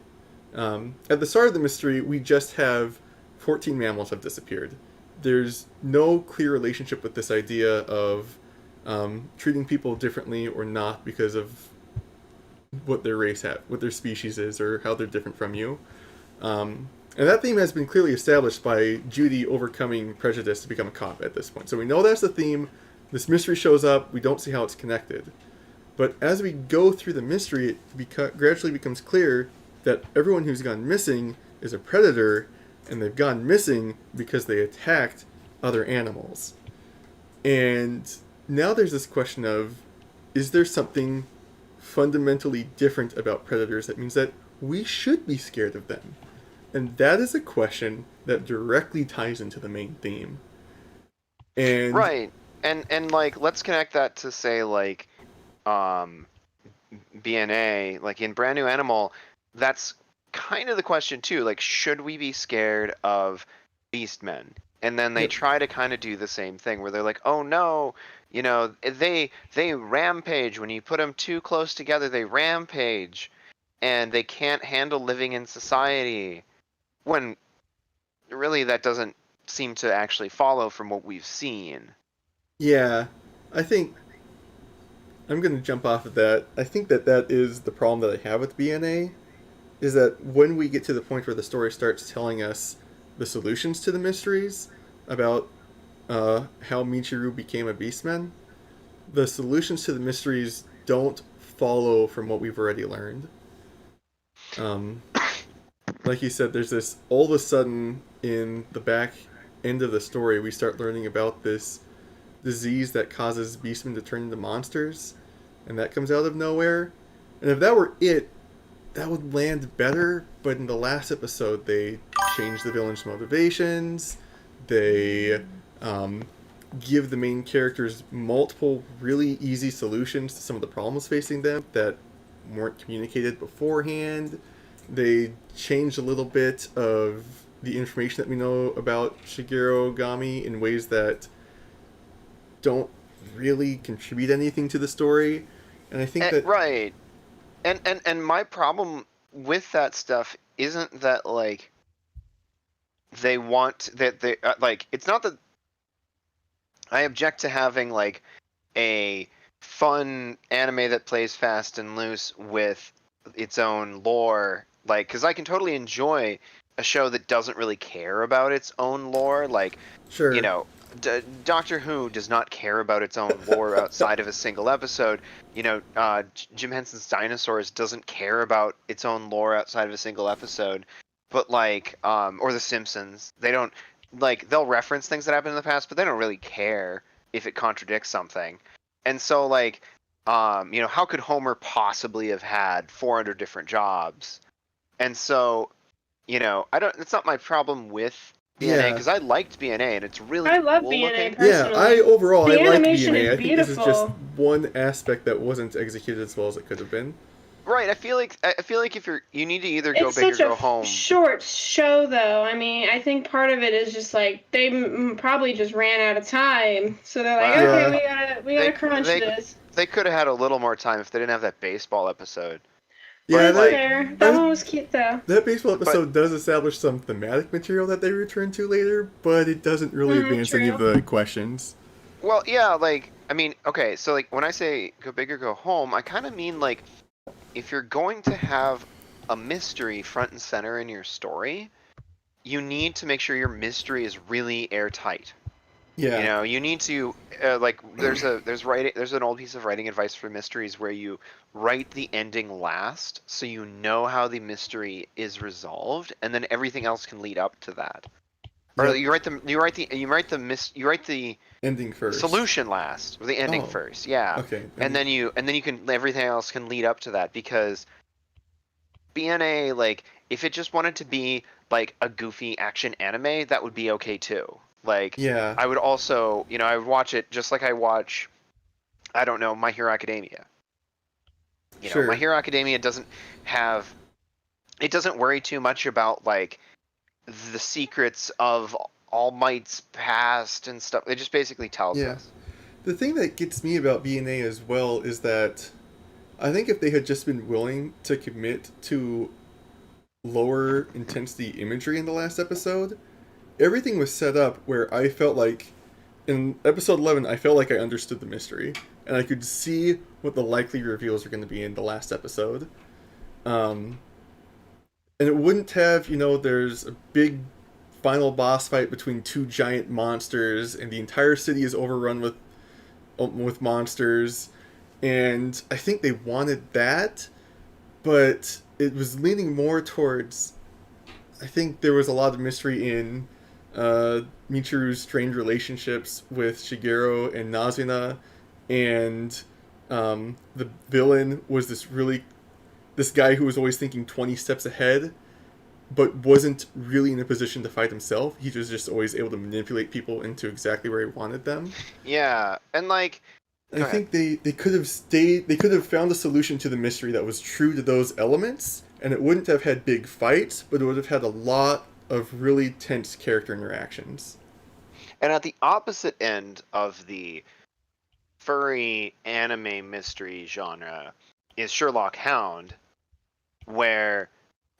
at the start of the mystery, we just have 14 mammals have disappeared. There's no clear relationship with this idea of treating people differently or not because of what their race what their species is, or how they're different from you. And that theme has been clearly established by Judy overcoming prejudice to become a cop at this point. So we know that's the theme. This mystery shows up. We don't see how it's connected. But as we go through the mystery, it gradually becomes clear that everyone who's gone missing is a predator, and they've gone missing because they attacked other animals. And now there's this question of, is there something fundamentally different about predators that means that we should be scared of them? And that is a question that directly ties into the main theme. And right. And like let's connect that to say like BNA, like in Brand New Animal, that's kind of the question too. Like, should we be scared of Beastmen? And then they try to kind of do the same thing where they're like, oh no, you know, they rampage when you put them too close together. They rampage, and they can't handle living in society. When really that doesn't seem to actually follow from what we've seen. Yeah, I think I'm going to jump off of that. I think that is the problem that I have with BNA, is that when we get to the point where the story starts telling us the solutions to the mysteries about how Michiru became a Beastman, the solutions to the mysteries don't follow from what we've already learned. Like you said, there's this, all of a sudden in the back end of the story, we start learning about this disease that causes Beastmen to turn into monsters, and that comes out of nowhere. And if that were it, that would land better, but in the last episode they changed the villain's motivations, they give the main characters multiple really easy solutions to some of the problems facing them that weren't communicated beforehand. They changed a little bit of the information that we know about Shigeru Ogami in ways that don't really contribute anything to the story. And I think that... Right. And my problem with that stuff isn't that, like, they want that they like, it's not that I object to having like a fun anime that plays fast and loose with its own lore, like, because I can totally enjoy a show that doesn't really care about its own lore, like, sure, you know, Doctor Who does not care about its own lore outside of a single episode. You know, Jim Henson's Dinosaurs doesn't care about its own lore outside of a single episode. But like, or The Simpsons, they don't, like, they'll reference things that happened in the past, but they don't really care if it contradicts something. And so, like, you know, how could Homer possibly have had 400 different jobs? And so, you know, it's not my problem with BNA, because I liked BNA and it's really I love cool BNA looking. personally. Yeah, overall The I like animation BNA. is I think this is just beautiful. one aspect that wasn't executed as well as it could have been. Right, I feel like if you need to either go It's big or such go a home. short show, though. I mean, I think part of it is just like they probably just ran out of time, so they're like, Well, okay, we gotta crunch this. They could have had a little more time if they didn't have that baseball episode. Yeah, That's fair. That one was cute, though. That baseball episode does establish some thematic material that they return to later, but it doesn't really advance any of the questions. Well, yeah, like, I mean, okay, so like when I say go big or go home, I kind of mean like, if you're going to have a mystery front and center in your story, you need to make sure your mystery is really airtight. Yeah. You know, you need to like, there's an old piece of writing advice for mysteries where you write the ending last, so you know how the mystery is resolved, and then everything else can lead up to that. Or Yep. you write the ending first, solution last, or the ending first. Yeah. Okay. And then you can, everything else can lead up to that, because BNA, like, if it just wanted to be like a goofy action anime, that would be okay too. Like, yeah, I would also, you know, I would watch it just like I watch, I don't know, My Hero Academia. You know, My Hero Academia doesn't worry too much about like the secrets of All Might's past and stuff. It just basically tells us. The thing that gets me about BNA as well is that I think if they had just been willing to commit to lower intensity imagery in the last episode, everything was set up where I felt like, in episode 11, I felt like I understood the mystery, and I could see what the likely reveals are going to be in the last episode. And it wouldn't have, you know, there's a big final boss fight between two giant monsters, and the entire city is overrun with monsters, and I think they wanted that, but it was leaning more towards, I think there was a lot of mystery in Michiru's strained relationships with Shigeru and Nazuna, and the villain was this guy who was always thinking 20 steps ahead, but wasn't really in a position to fight himself. He was just always able to manipulate people into exactly where he wanted them. Yeah, and like, I think they could have stayed. They could have found a solution to the mystery that was true to those elements, and it wouldn't have had big fights, but it would have had a lot of really tense character interactions. And at the opposite end of the furry anime mystery genre is Sherlock Hound, where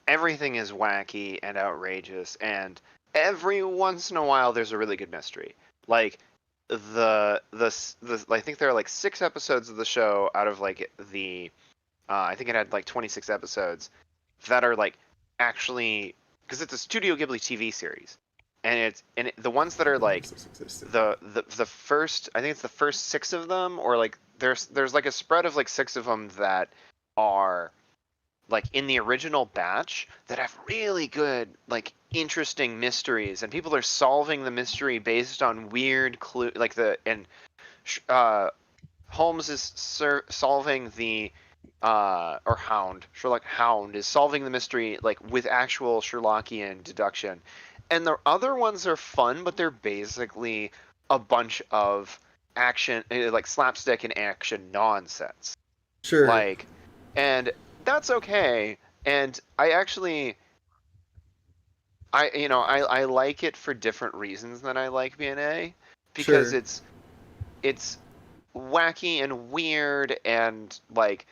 everything is wacky and outrageous, and every once in a while there's a really good mystery. Like the I think there are like 6 episodes of the show out of like the I think it had like 26 episodes that are like actually, because it's a Studio Ghibli TV series, and the ones that are like the first, I think it's the first 6 of them, or like there's like a spread of like 6 of them that are like in the original batch that have really good, like interesting mysteries, and people are solving the mystery based on weird clue, like Holmes is solving the or Sherlock Hound is solving the mystery like with actual Sherlockian deduction. And the other ones are fun, but they're basically a bunch of action, like slapstick and action nonsense. Sure. Like, and that's okay. And I actually, I like it for different reasons than I like BNA, because Sure. it's wacky and weird and like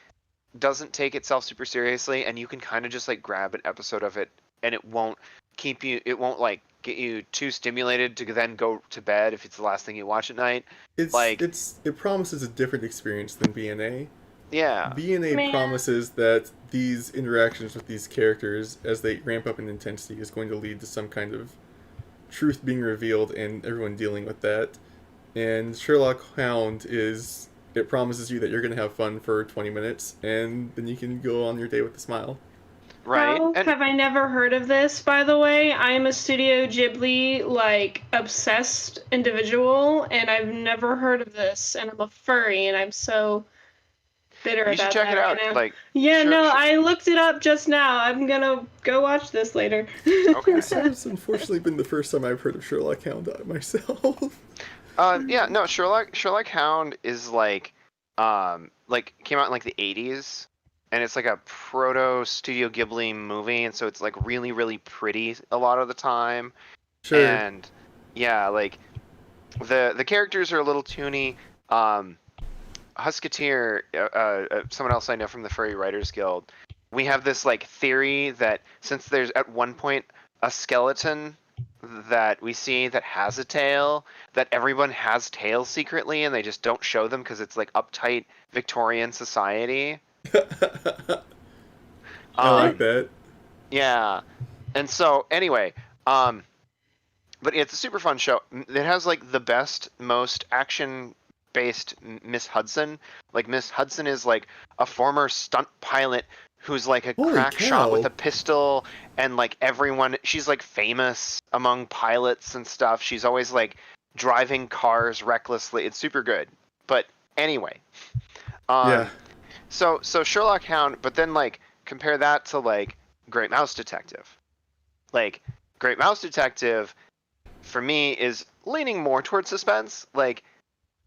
doesn't take itself super seriously, and you can kind of just like grab an episode of it, and it won't like get you too stimulated to then go to bed if it's the last thing you watch at night. It promises a different experience than BNA. Yeah. BNA promises that these interactions with these characters, as they ramp up in intensity, is going to lead to some kind of truth being revealed and everyone dealing with that. And Sherlock Hound it promises you that you're going to have fun for 20 minutes, and then you can go on your day with a smile. Right. How have I never heard of this, by the way? I am a Studio Ghibli, like, obsessed individual, and I've never heard of this, and I'm a furry, and I'm so bitter You should about check that it right out. now. Like, Yeah, no, I looked it up just now. I'm gonna go watch this later. Okay. This has unfortunately been the first time I've heard of Sherlock Hound myself. Yeah, no, Sherlock Hound is like came out in like the 80s, and it's like a proto Studio Ghibli movie, and so it's like really, really pretty a lot of the time. Sure. And yeah, like the characters are a little toony. Husketeer, someone else I know from the Furry Writers Guild, we have this like theory that since there's at one point a skeleton that we see that has a tail, that everyone has tails secretly and they just don't show them because it's like uptight Victorian society. I like that. Yeah. And so anyway, but it's a super fun show. It has like the best, most action based Miss Hudson. Like Miss Hudson is like a former stunt pilot who's like a crack shot with a pistol, and like she's like famous among pilots and stuff. She's always like driving cars recklessly. It's super good. But anyway, yeah. So Sherlock Hound, but then like compare that to like Great Mouse Detective. Like Great Mouse Detective for me is leaning more towards suspense. Like,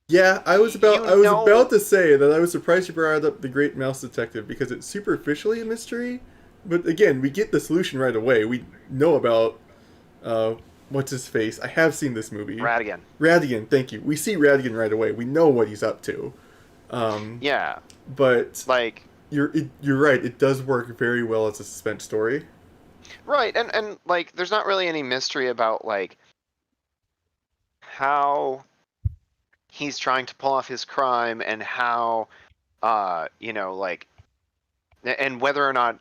yeah, I was about to say that I was surprised you brought up The Great Mouse Detective, because it's superficially a mystery, but again, we get the solution right away. We know about what's his face. I have seen this movie. Radigan, thank you. We see Radigan right away. We know what he's up to. Yeah. But like you're right. It does work very well as a suspense story. Right, and like there's not really any mystery about like how he's trying to pull off his crime, and how like, and whether or not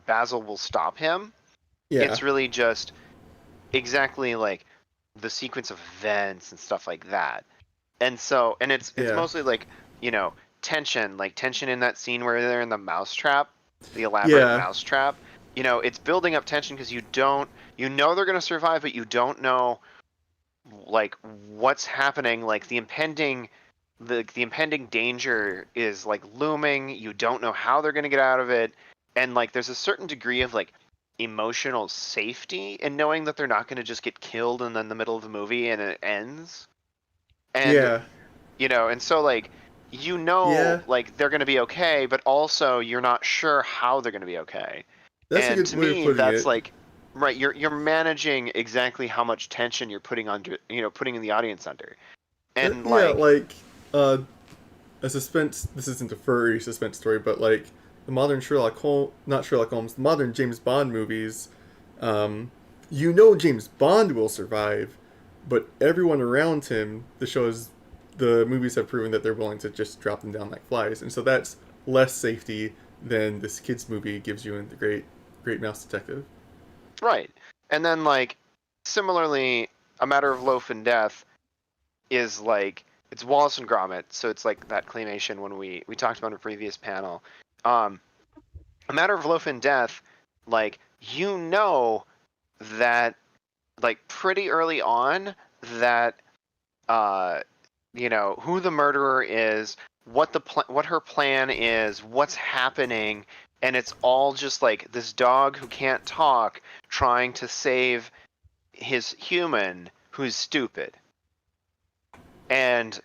Basil will stop him. Yeah. It's really just exactly like the sequence of events and stuff like that. And so, and it's mostly like, tension in that scene where they're in the mousetrap, the elaborate mousetrap. It's building up tension because you know they're going to survive, but you don't know like what's happening. Like the impending danger is like looming. You don't know how they're going to get out of it. And like there's a certain degree of like emotional safety in knowing that they're not going to just get killed in the middle of the movie and it ends. And and so like you know, Yeah. like they're going to be okay, but also you're not sure how they're going to be okay. That's a And good to way of me, putting that's it. like, right, you're managing exactly how much tension you're putting under, putting in the audience under. And Yeah, like, like a suspense. This isn't a furry suspense story, but like the modern not Sherlock Holmes, the modern James Bond movies. James Bond will survive, but everyone around him, the movies have proven that they're willing to just drop them down like flies, and so that's less safety than this kids movie gives you in the Great Mouse Detective. right. And then like, similarly, A Matter of Loaf and Death is like, it's Wallace and Gromit, so it's like that claymation when we talked about in a previous panel. A Matter of Loaf and Death, like, that like pretty early on that who the murderer is, what her plan is, what's happening, and it's all just like this dog who can't talk trying to save his human who's stupid. And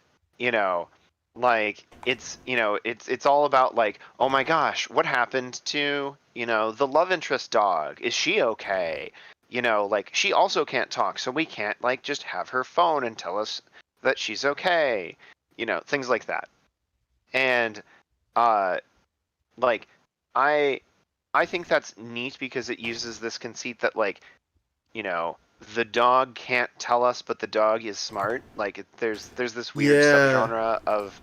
like it's all about like, oh my gosh, what happened to the love interest dog? Is she okay? Like she also can't talk, so we can't like just have her phone and tell us that she's okay. Things like that. And like I think that's neat because it uses this conceit that like, the dog can't tell us, but the dog is smart. Like there's this weird subgenre of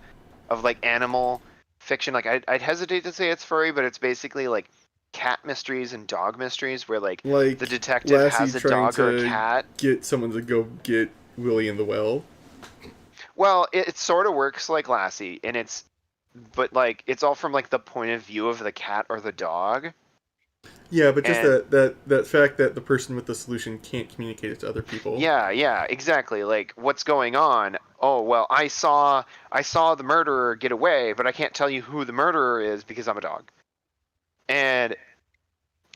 like animal fiction. Like I'd hesitate to say it's furry, but it's basically like cat mysteries and dog mysteries where like the detective Lassie has a trying dog or a to cat. get someone to go get Willie in the well. Well, it sort of works like Lassie, but like it's all from like the point of view of the cat or the dog. Yeah, but just that fact that the person with the solution can't communicate it to other people. Yeah, exactly. Like, what's going on? Oh, well, I saw the murderer get away, but I can't tell you who the murderer is because I'm a dog. And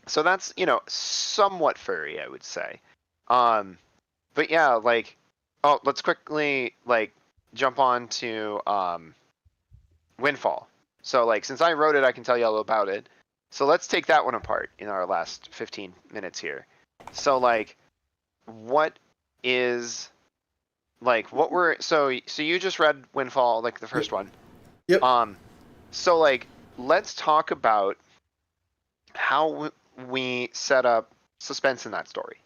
so that's, somewhat furry, I would say. But yeah, like, let's quickly like jump on to Windfall. So like, since I wrote it, I can tell you all about it. So let's take that one apart in our last 15 minutes here. So like, what you just read Windfall, like the first one. Yep. So like, let's talk about how we set up suspense in that story.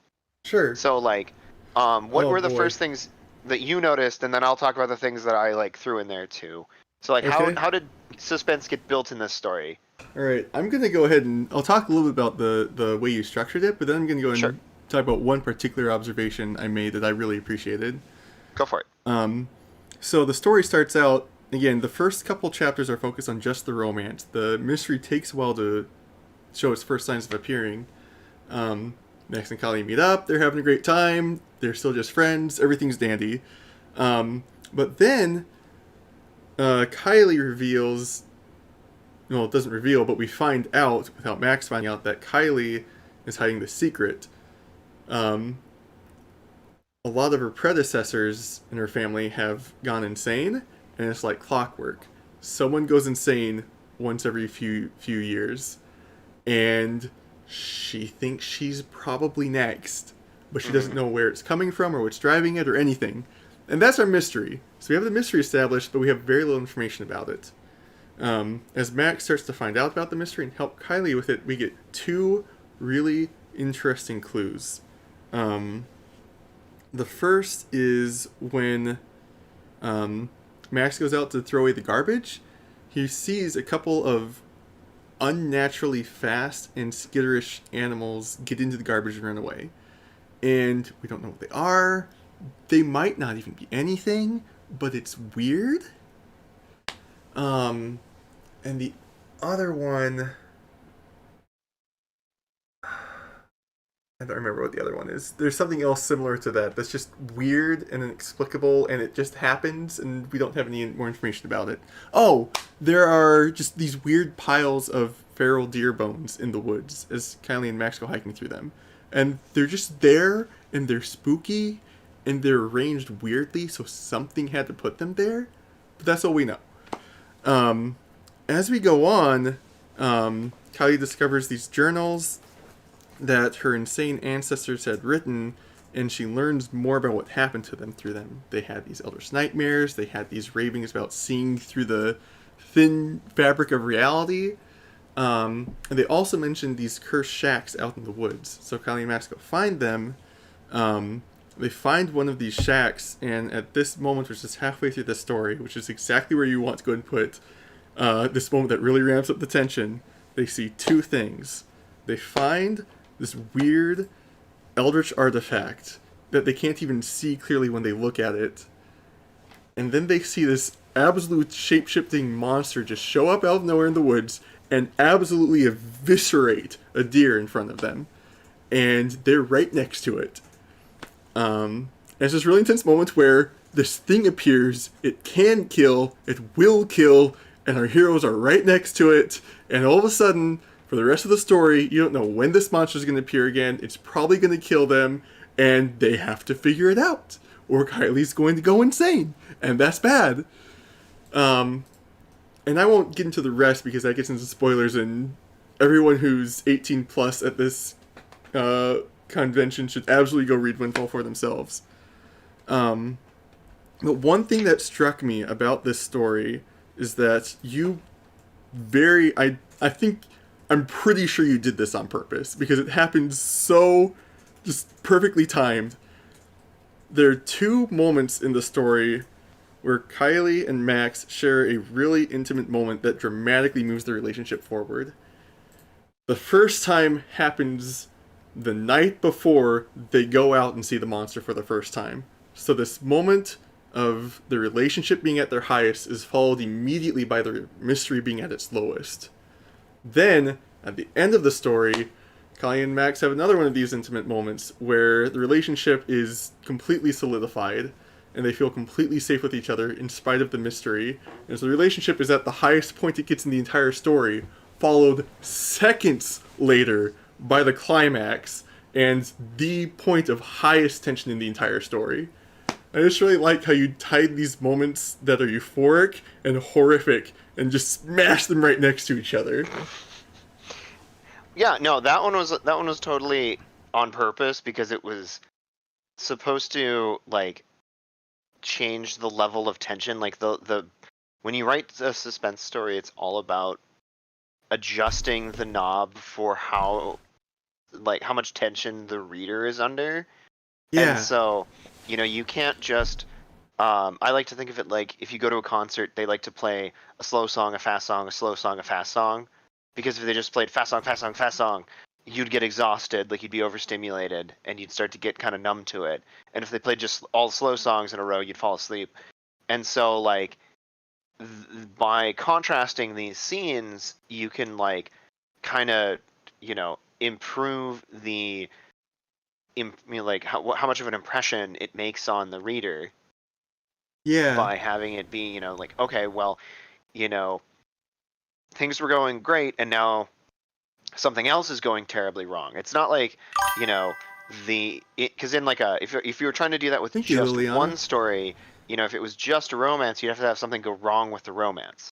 Sure. So like, what were the first things that you noticed, and then I'll talk about the things that I like threw in there too. So like, Okay. how did suspense get built in this story? All right, I'm gonna go ahead and I'll talk a little bit about the way you structured it, but then I'm gonna go and talk about one particular observation I made that I really appreciated. Go for it. So the story starts out again. The first couple chapters are focused on just the romance. The mystery takes a while to show its first signs of appearing. Max and Kylie meet up. They're having a great time. They're still just friends. Everything's dandy. But then Kylie reveals. Well, it doesn't reveal, but we find out, without Max finding out, that Kylie is hiding the secret. A lot of her predecessors in her family have gone insane, and it's like clockwork. Someone goes insane once every few years, and she thinks she's probably next, but she doesn't know where it's coming from or what's driving it or anything. And that's our mystery. So we have the mystery established, but we have very little information about it. As Max starts to find out about the mystery and help Kylie with it, we get two really interesting clues. The first is when Max goes out to throw away the garbage, he sees a couple of unnaturally fast and skitterish animals get into the garbage and run away. And we don't know what they are. They might not even be anything, but it's weird. And the other one, I don't remember what the other one is. There's something else similar to that that's just weird and inexplicable, and it just happens, and we don't have any more information about it. Oh, there are just these weird piles of feral deer bones in the woods as Kylie and Max go hiking through them. And they're just there, and they're spooky, and they're arranged weirdly, so something had to put them there. But that's all we know. As we go on, Kylie discovers these journals that her insane ancestors had written, and she learns more about what happened to them through them. They had these eldritch nightmares, they had these ravings about seeing through the thin fabric of reality, and they also mentioned these cursed shacks out in the woods. So Kylie and Max go find them. They find one of these shacks, and at this moment, which is halfway through the story, which is exactly where you want to go and put this moment that really ramps up the tension, they see two things. They find this weird eldritch artifact that they can't even see clearly when they look at it. And then they see this absolute shape-shifting monster just show up out of nowhere in the woods and absolutely eviscerate a deer in front of them. And they're right next to it. And it's this really intense moment where this thing appears, it can kill, it will kill, and our heroes are right next to it, and all of a sudden, for the rest of the story, you don't know when this monster is going to appear again, it's probably going to kill them, and they have to figure it out, or Kylie's going to go insane, and that's bad. And I won't get into the rest because that gets into spoilers, and everyone who's 18 plus at this convention should absolutely go read Windfall for themselves. But one thing that struck me about this story is that I'm pretty sure you did this on purpose because it happened so just perfectly timed. There are two moments in the story where Kylie and Max share a really intimate moment that dramatically moves their relationship forward. The first time happens the night before they go out and see the monster for the first time. So this moment of the relationship being at their highest is followed immediately by the mystery being at its lowest. Then, at the end of the story, Kylie and Max have another one of these intimate moments where the relationship is completely solidified and they feel completely safe with each other in spite of the mystery. And so the relationship is at the highest point it gets in the entire story, followed seconds later by the climax and the point of highest tension in the entire story. I just really like how you tied these moments that are euphoric and horrific and just smash them right next to each other. Yeah, no, that one was totally on purpose because it was supposed to like change the level of tension. Like the when you write a suspense story, it's all about adjusting the knob for how much tension the reader is under. Yeah. And so, you can't just I like to think of it like if you go to a concert, they like to play a slow song, a fast song, a slow song, a fast song. Because if they just played fast song, fast song, fast song, you'd get exhausted, like you'd be overstimulated, and you'd start to get kind of numb to it. And if they played just all slow songs in a row, you'd fall asleep. And so, like, by contrasting these scenes, you can, like, kind of, improve the, how much of an impression it makes on the reader. Yeah. By having it be, like, okay, well, things were going great, and now something else is going terribly wrong. It's not like, because in like if you were trying to do that with just one story, if it was just a romance, you'd have to have something go wrong with the romance.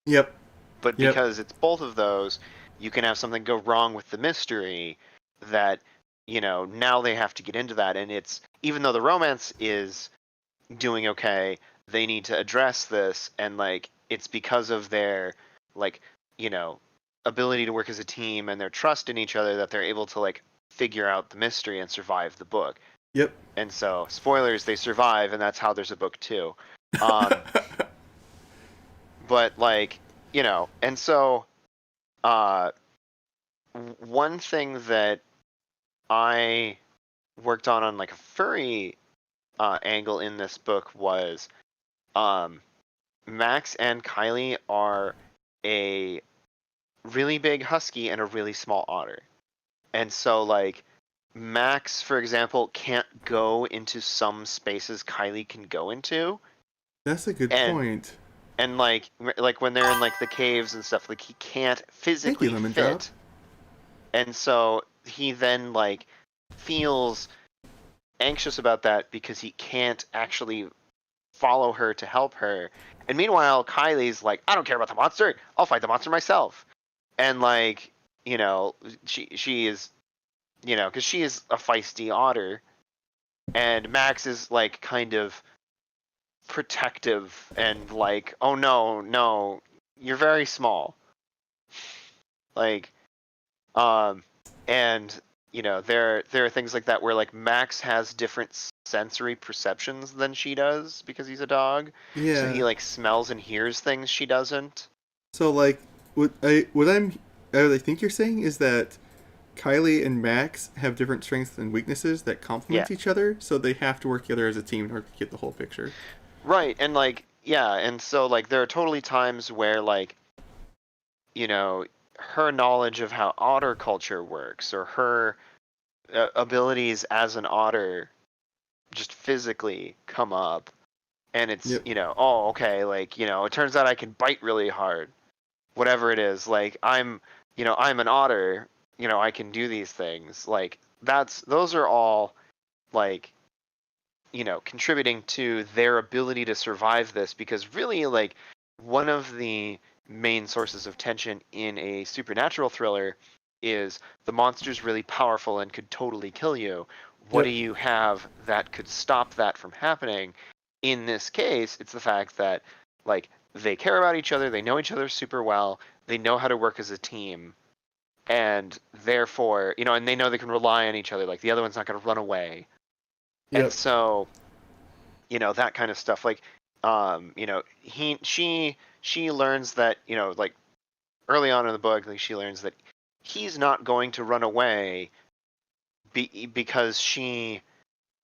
Yep. But because it's both of those, you can have something go wrong with the mystery that, now they have to get into that. And it's, even though the romance is doing okay, they need to address this. And like, it's because of their, like, ability to work as a team and their trust in each other that they're able to like figure out the mystery and survive the book. Yep. And so, spoilers, they survive, and that's how there's a book 2. But like, and so one thing that I worked on like a furry angle in this book was Max and Kylie are a really big husky and a really small otter. And so like Max, for example, can't go into some spaces Kylie can go into. That's a good point. And like when they're in like the caves and stuff, like he can't physically fit. And so he then like feels anxious about that because he can't actually follow her to help her. And meanwhile, Kylie's like, I don't care about the monster. I'll fight the monster myself. And like, you know, she is, you know, because she is a feisty otter, and Max is like kind of protective and like, oh no, you're very small. Like, and you know, there are things like that where like Max has different sensory perceptions than she does because he's a dog. Yeah. So he like smells and hears things she doesn't. So like, what I think you're saying is that Kylie and Max have different strengths and weaknesses that complement each other, so they have to work together as a team in order to get the whole picture. Right, and like, yeah, and so like there are totally times where like, you know, her knowledge of how otter culture works, or her abilities as an otter just physically come up, and it's, you know, oh, okay, like, you know, it turns out I can bite really hard, whatever it is, like, I'm an otter, you know, I can do these things, like, those are all, like, you know, contributing to their ability to survive this, because really, like, one of the main sources of tension in a supernatural thriller is the monster's really powerful and could totally kill you. What do you have that could stop that from happening? In this case, it's the fact that, like, they care about each other, they know each other super well, they know how to work as a team, and therefore, you know, and they know they can rely on each other, like, the other one's not going to run away. And so, you know, that kind of stuff, like, you know, she learns that, you know, like, early on in the book, like, she learns that he's not going to run away because she,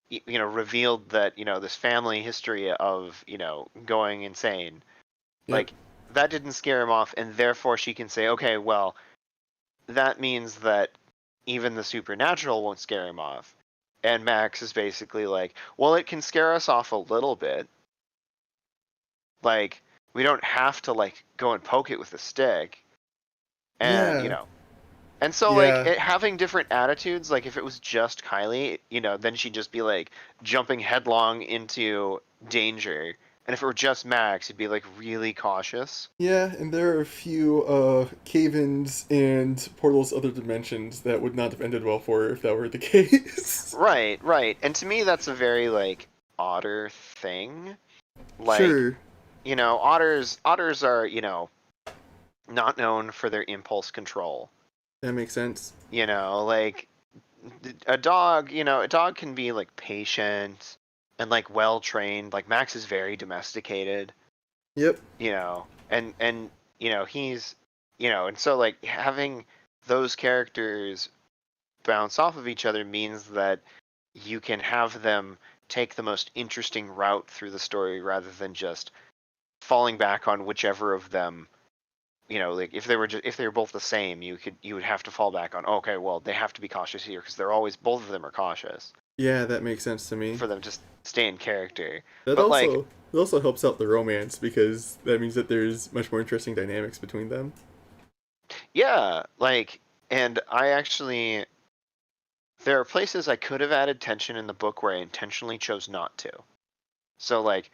you know, revealed that, you know, this family history of, you know, going insane. Like, that didn't scare him off, and therefore she can say, okay, well, that means that even the supernatural won't scare him off. And Max is basically like, well, it can scare us off a little bit. Like, we don't have to, like, go and poke it with a stick. And, you know. And so, like, having different attitudes, like, if it was just Kylie, you know, then she'd just be, like, jumping headlong into danger. And if it were just Max, he'd be, like, really cautious. Yeah, and there are a few cave-ins and portals other dimensions that would not have ended well for her if that were the case. Right. And to me, that's a very, like, otter thing. Like, sure. You know, otters are, you know, not known for their impulse control. That makes sense. You know, like, a dog can be, like, patient and, like, well trained. Like, Max is very domesticated. Yep. You know, and you know, he's, you know, and so, like, having those characters bounce off of each other means that you can have them take the most interesting route through the story rather than just falling back on whichever of them. You know, like, if they were both the same, you would have to fall back on, okay, well, they have to be cautious here because both of them are cautious. Yeah, that makes sense to me. For them to stay in character. That it also helps out the romance because that means that there's much more interesting dynamics between them. Yeah, like, and I actually, there are places I could have added tension in the book where I intentionally chose not to. So, like,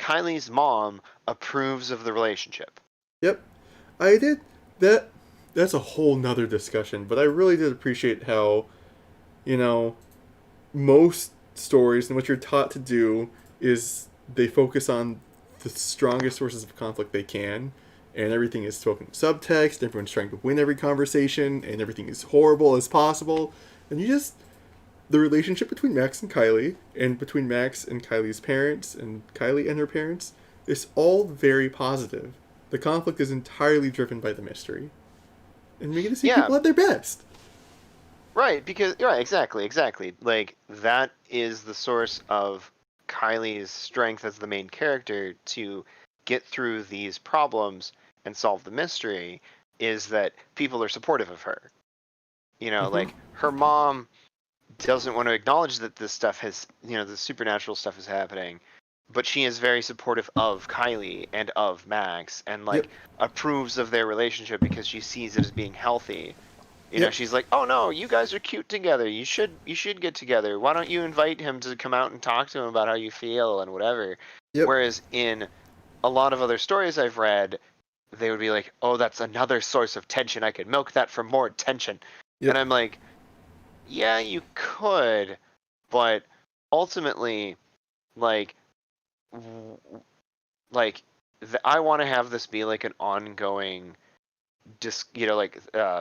Kylie's mom approves of the relationship. Yep. I did that. That's a whole nother discussion, but I really did appreciate how, you know, most stories and what you're taught to do is they focus on the strongest sources of conflict they can, and everything is spoken subtext, everyone's trying to win every conversation, and everything is horrible as possible, and the relationship between Max and Kylie, and between Max and Kylie's parents, and Kylie and her parents, is all very positive. The conflict is entirely driven by the mystery. And we get to see people at their best. Right, because, right, exactly. Like, that is the source of Kylie's strength as the main character to get through these problems and solve the mystery, is that people are supportive of her. You know, like, her mom doesn't want to acknowledge that this stuff has, you know, the supernatural stuff is happening, but she is very supportive of Kylie and of Max, and, like, approves of their relationship because she sees it as being healthy. You know, she's like, oh no, you guys are cute together. You should get together. Why don't you invite him to come out and talk to him about how you feel and whatever. Yep. Whereas in a lot of other stories I've read, they would be like, oh, that's another source of tension. I could milk that for more tension. Yep. And I'm like, yeah, you could, but ultimately, like, I want to have this be like an ongoing,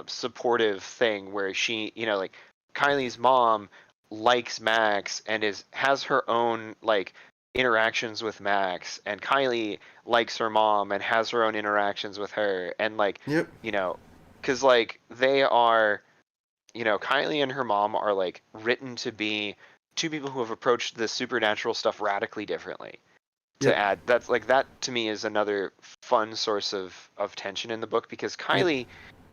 supportive thing where she, like Kylie's mom likes Max and has her own like interactions with Max, and Kylie likes her mom and has her own interactions with her, and like, Yep. because like they are, Kylie and her mom are like written to be two people who have approached the supernatural stuff radically differently. Yep. Add that's like that to me is another fun source of tension in the book, because Kylie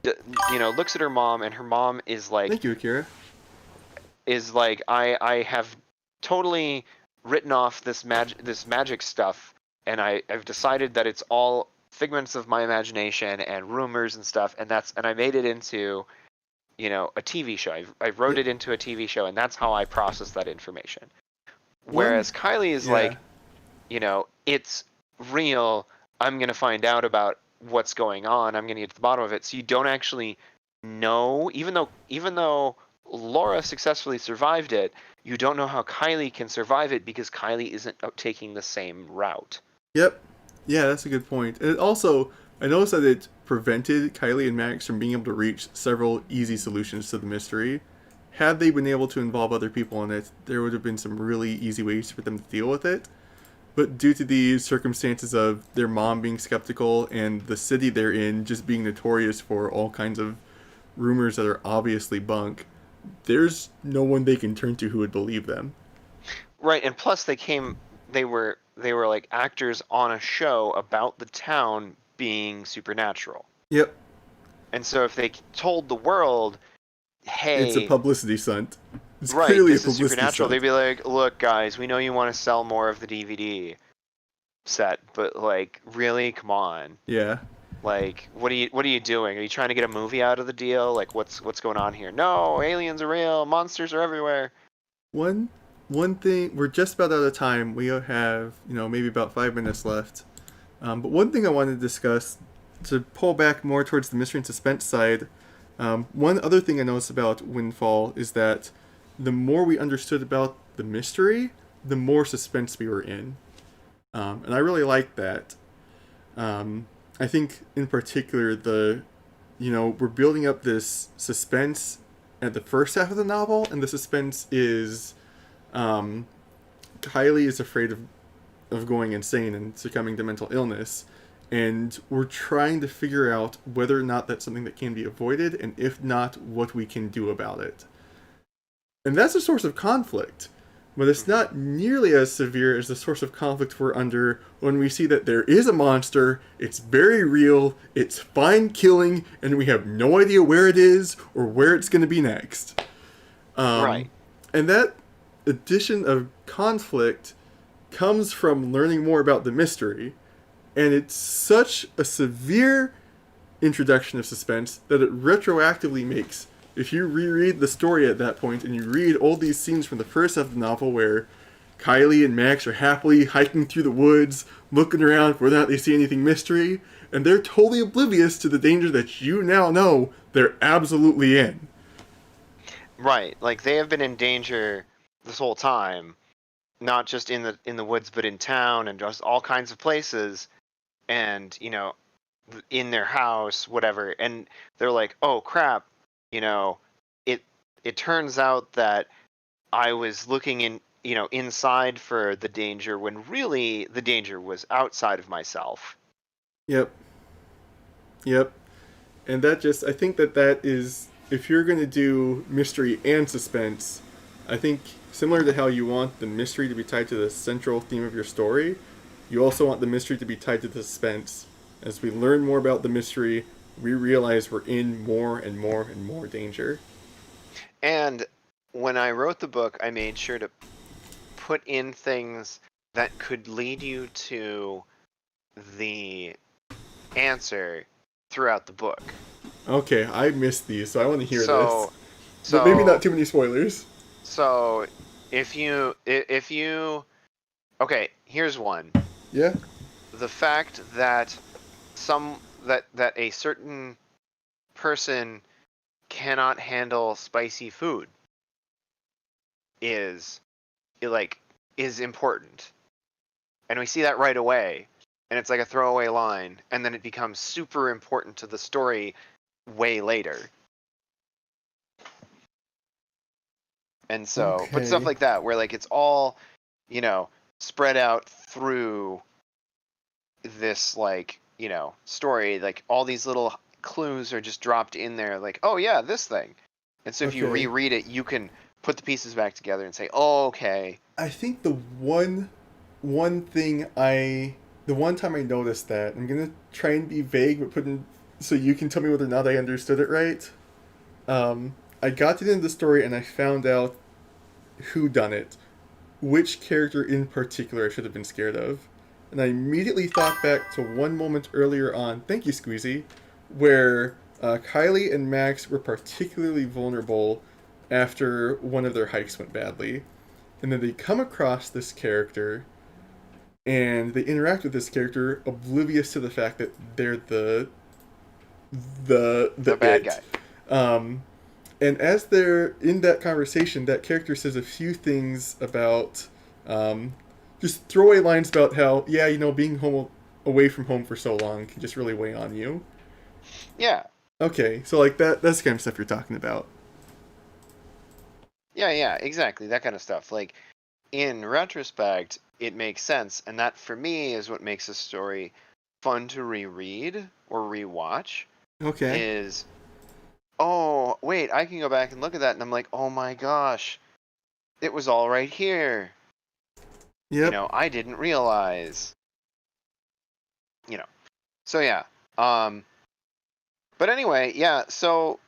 looks at her mom, and her mom is like, Thank you, Akira. is like, I have totally written off this magic stuff, and I've decided that it's all figments of my imagination and rumors and stuff, and I made it into a TV show. I wrote it into a TV show, and that's how I process that information. Whereas Kylie is like, it's real. I'm going to find out about what's going on. I'm going to get to the bottom of it. So you don't actually know, even though Laura successfully survived it, you don't know how Kylie can survive it, because Kylie isn't taking the same route. Yep. Yeah, that's a good point. And also, I noticed that it prevented Kylie and Max from being able to reach several easy solutions to the mystery. Had they been able to involve other people in it, there would have been some really easy ways for them to deal with it. But due to the circumstances of their mom being skeptical and the city they're in just being notorious for all kinds of rumors that are obviously bunk, there's no one they can turn to who would believe them. Right, and plus they were like actors on a show about the town being supernatural. Yep. And so if they told the world, hey, it's a publicity stunt. It's right, clearly this a is publicity supernatural, stunt. they'd be like, look guys, we know you want to sell more of the DVD set, but like, really, come on. Yeah. Like, what are you doing? Are you trying to get a movie out of the deal? Like, what's going on here? No, aliens are real, monsters are everywhere. One thing, we're just about out of time. We have, maybe about 5 minutes left. But one thing I wanted to discuss, to pull back more towards the mystery and suspense side, one other thing I noticed about Windfall is that the more we understood about the mystery, the more suspense we were in. And I really liked that. I think in particular we're building up this suspense at the first half of the novel, and the suspense is Kylie is afraid of going insane and succumbing to mental illness, and we're trying to figure out whether or not that's something that can be avoided, and if not, what we can do about it. And that's a source of conflict, but it's not nearly as severe as the source of conflict we're under when we see that there is a monster, it's very real, it's fine killing, and we have no idea where it is or where it's going to be next. Right. And that addition of conflict comes from learning more about the mystery, and it's such a severe introduction of suspense that it retroactively makes, if you reread the story at that point and you read all these scenes from the first half of the novel where Kylie and Max are happily hiking through the woods, looking around for whether or not they see anything mystery, and they're totally oblivious to the danger that you now know they're absolutely in. Right, like they have been in danger this whole time, not just in the woods, but in town and just all kinds of places, and in their house, whatever. And they're like, oh crap, it turns out that I was looking inside for the danger when really the danger was outside of myself. Yep. And I think that is, if you're going to do mystery and suspense, I think similar to how you want the mystery to be tied to the central theme of your story, you also want the mystery to be tied to the suspense. As we learn more about the mystery, we realize we're in more and more and more danger. And when I wrote the book, I made sure to put in things that could lead you to the answer throughout the book. Okay, I missed these, so I want to hear this. So but maybe not too many spoilers. So if you okay, here's one. Yeah. The fact that that a certain person cannot handle spicy food is important. And we see that right away. And it's like a throwaway line, and then it becomes super important to the story way later. And so, but stuff Okay. like that, where like it's all, spread out through this story, like all these little clues are just dropped in there, like, oh yeah, this thing. And so if you Okay. reread it, you can put the pieces back together and say, oh, okay. I think the one time I noticed that, I'm gonna try and be vague, but so you can tell me whether or not I understood it right. I got to the end of the story and I found out who done it, which character in particular I should have been scared of, and I immediately thought back to one moment earlier on. Thank you, Squeezy, where Kylie and Max were particularly vulnerable after one of their hikes went badly, and then they come across this character and they interact with this character oblivious to the fact that they're the bad guy. And as they're in that conversation, that character says a few things about just throwaway lines about how, being away from home for so long can just really weigh on you. Yeah. Okay, so like that's the kind of stuff you're talking about. Yeah, exactly. That kind of stuff. Like, in retrospect, it makes sense. And that, for me, is what makes a story fun to reread or rewatch. Okay. Is, oh, wait, I can go back and look at that, and I'm like, oh my gosh, it was all right here. Yep. I didn't realize. So yeah. But anyway, yeah, so,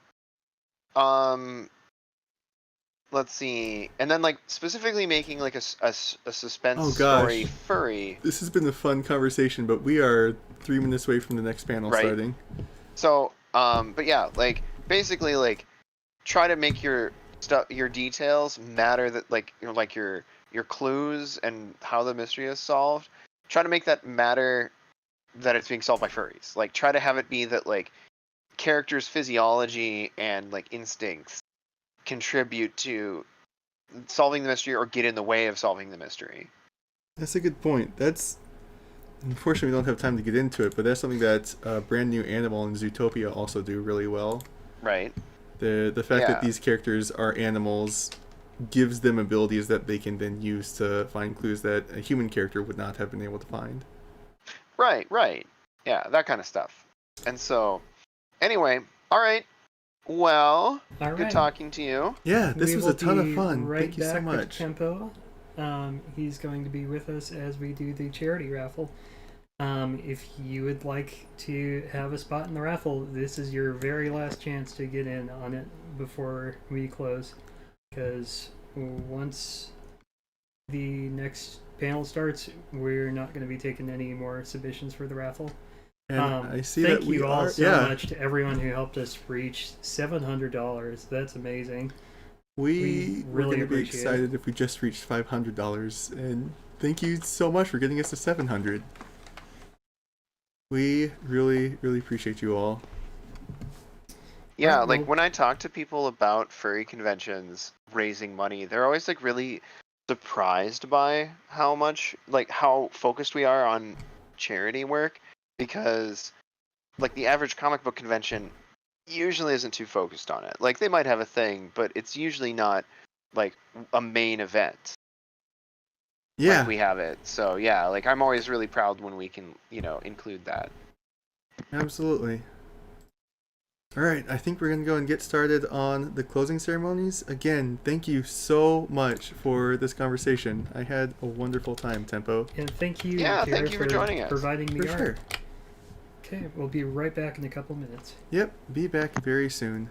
let's see. And then, like, specifically making, like, a suspense story furry. This has been a fun conversation, but we are 3 minutes away from the next panel starting. So, but yeah, like, basically, like, try to make your details matter, that, like, your clues and how the mystery is solved. Try to make that matter that it's being solved by furries. Like, try to have it be that, like, characters' physiology and, like, instincts contribute to solving the mystery or get in the way of solving the mystery. That's a good point. Unfortunately, we don't have time to get into it, but that's something that Brand New Animal and Zootopia also do really well. Right. The fact that these characters are animals gives them abilities that they can then use to find clues that a human character would not have been able to find. Right. Yeah, that kind of stuff. And so, anyway, all right. Well, good talking to you. Yeah, this was a ton of fun. Right. Thank you so much. Tempo. He's going to be with us as we do the charity raffle. If you would like to have a spot in the raffle, this is your very last chance to get in on it before we close. Because once the next panel starts, we're not going to be taking any more submissions for the raffle. And I see thank that we you all are, so much to everyone who helped us reach $700. That's amazing. We were really going to be appreciate excited if we just reached $500, and thank you so much for getting us to $700. We really, really appreciate you all. Yeah, like when I talk to people about furry conventions raising money, they're always like really surprised by how focused we are on charity work, because like the average comic book convention usually isn't too focused on it. Like they might have a thing, but it's usually not like a main event. Yeah. Like we have it. So yeah, like I'm always really proud when we can, include that. Absolutely. All right, I think we're going to go and get started on the closing ceremonies. Again, thank you so much for this conversation. I had a wonderful time, Tempo. And thank you, thank you for joining us. Providing the For art. sure. Okay, we'll be right back in a couple minutes. Yep, be back very soon.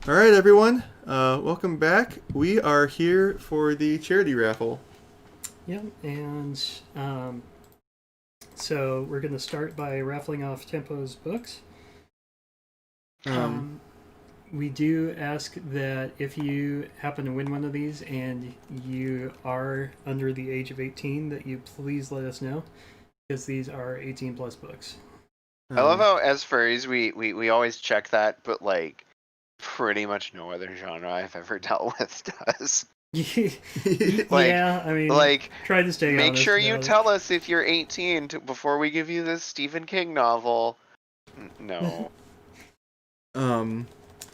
All right, everyone. Welcome back. We are here for the charity raffle. Yep, and so we're going to start by raffling off Tempo's books. We do ask that if you happen to win one of these and you are under the age of 18, that you please let us know, because these are 18 plus books. I love how as furries we always check that, but like pretty much no other genre I've ever dealt with does. Yeah, I mean, like try to stay make honest sure you about it. tell us if you're 18 before we give you this Stephen King novel. No.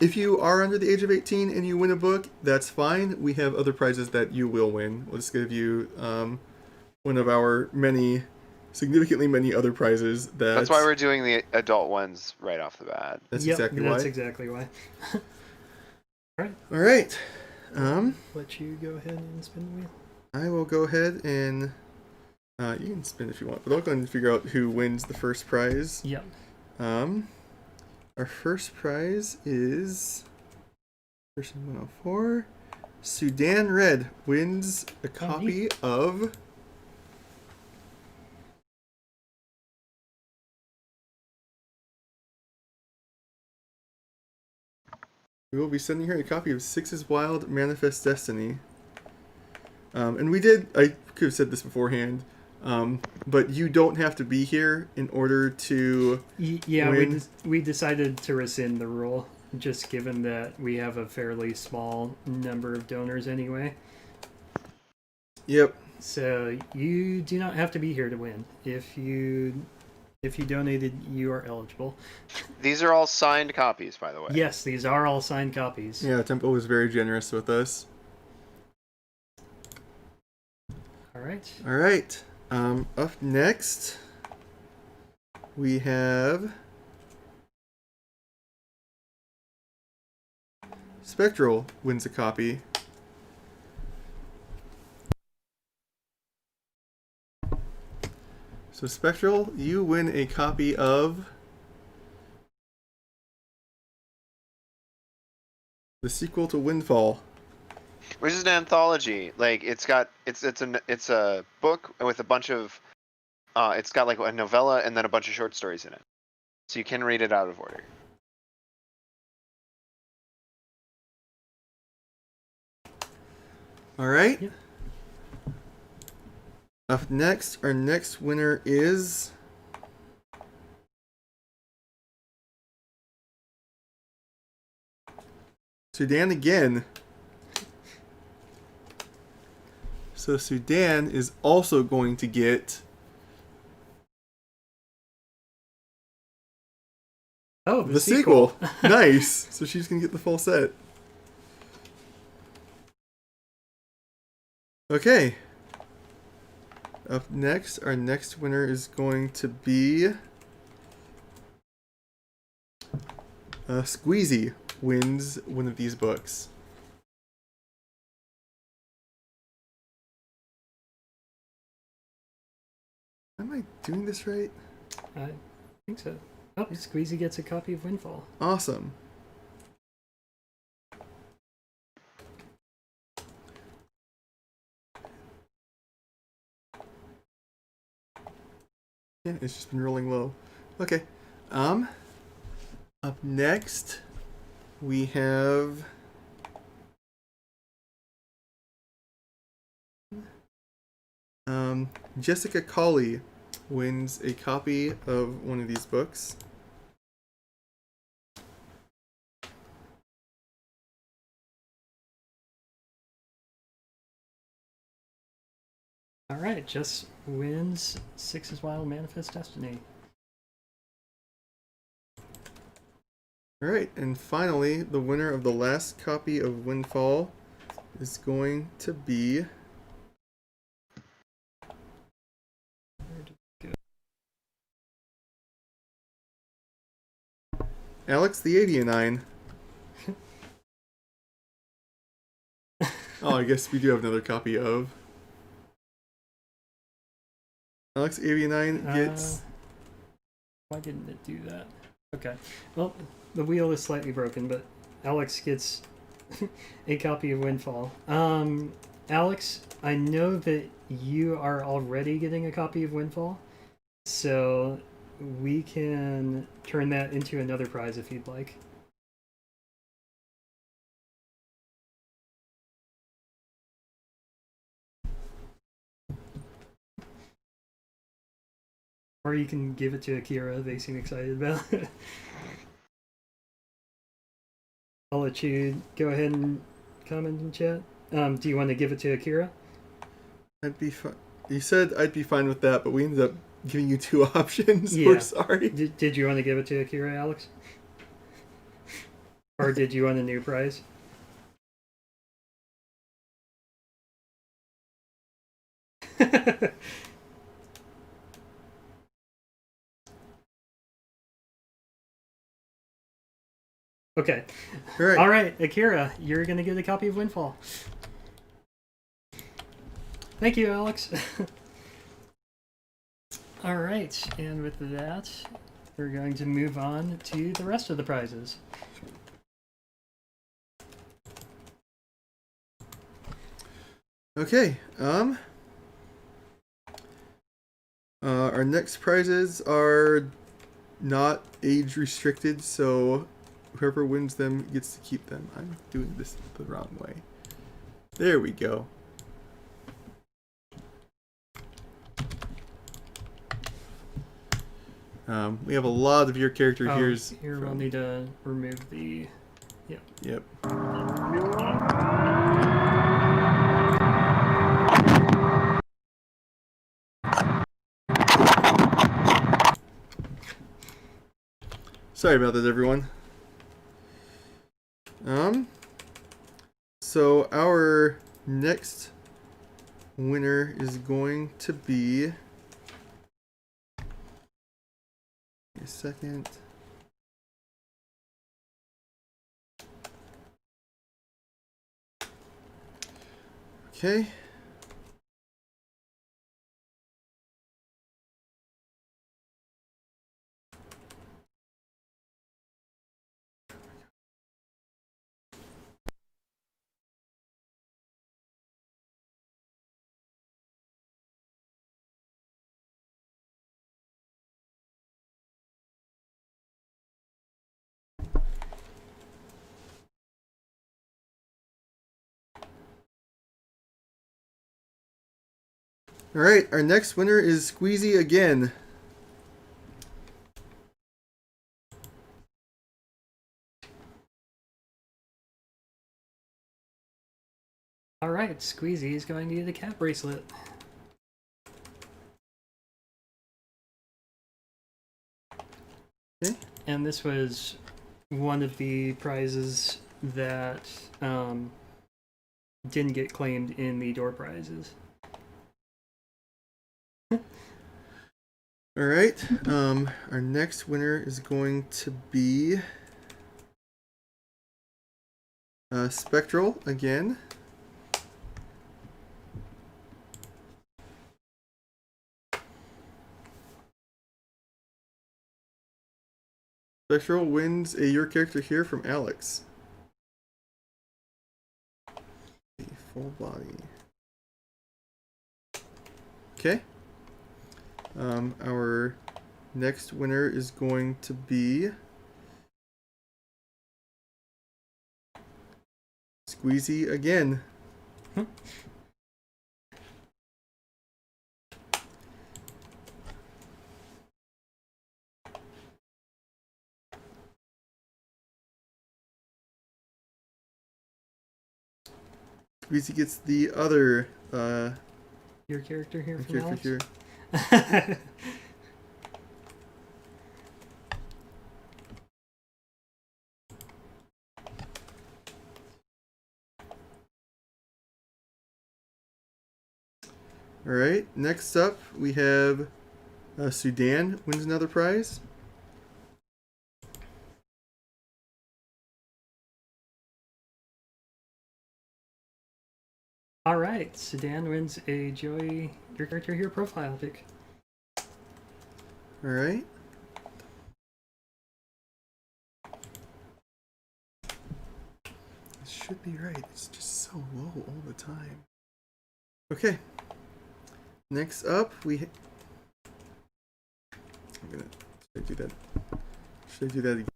If you are under the age of 18 and you win a book, that's fine. We have other prizes that you will win. We'll just give you one of our significantly many other prizes. That's why we're doing the adult ones right off the bat. That's Yep, exactly why. That's exactly why. All right. Let you go ahead and spin the wheel. I will go ahead and you can spin if you want, but I'll go and figure out who wins the first prize. Yep. Our first prize is person 104. Sudan Red wins a copy of we will be sending her a copy of Six's Wild Manifest Destiny. And I could have said this beforehand, but you don't have to be here in order to win. We decided to rescind the rule, just given that we have a fairly small number of donors anyway. Yep. So you do not have to be here to win. If you donated, you are eligible. These are all signed copies, by the way. Yes, these are all signed copies. Yeah, Tempo was very generous with us. All right. All right. Up next, we have Spectral wins a copy. So Spectral, you win a copy of the sequel to Windfall. Which is an anthology. Like it's a book with a bunch of it's got like a novella and then a bunch of short stories in it. So you can read it out of order. All right. Yeah. Up next, our next winner is Sudan again. So Sudan is also going to get the sequel. Nice. So she's going to get the full set. Okay. Up next, our next winner is going to be Squeezy wins one of these books. Am I doing this right? I think so. Oh, Squeezy gets a copy of Windfall. Awesome. Yeah, it's just been rolling low. Okay. Up next, we have Jessica Colley wins a copy of one of these books. All right, Jess wins Six's Wild Manifest Destiny. All right, and finally, the winner of the last copy of Windfall is going to be Alex the 89. Oh, I guess we do have another copy of. Alex 89 gets. Why didn't it do that? Okay. Well, the wheel is slightly broken, but Alex gets a copy of Windfall. Alex, I know that you are already getting a copy of Windfall, so we can turn that into another prize if you'd like. Or you can give it to Akira. They seem excited about it. I'll let you go ahead and comment in chat. Do you want to give it to Akira? I'd be fine. You said I'd be fine with that, but we ended up giving you two options. Yeah. We're sorry. Did you want to give it to Akira, Alex? Or did you want a new prize? Okay. All right, Akira, you're going to get a copy of Windfall. Thank you, Alex. All right, and with that, we're going to move on to the rest of the prizes. Okay. Our next prizes are not age restricted, so whoever wins them gets to keep them. I'm doing this the wrong way. There we go. We have a lot of your character here's. Here we'll need to remove the. Yep. Yep. Sorry about that, everyone. So our next winner is going to be. A second. Okay. All right, our next winner is Squeezy again. All right, Squeezy is going to get a cat bracelet. Okay. And this was one of the prizes that didn't get claimed in the door prizes. All right. Our next winner is going to be Spectral again. Spectral wins a your character here from Alex. A full body. Okay. Our next winner is going to be Squeezy again. Squeezy gets the other your character here from character Alex? here. All right, next up we have Sudan wins another prize. All right, Sedan wins a Joey your character here profile pick. All right. This should be right. It's just so low all the time. Okay. Next up, should I do that? Should I do that again?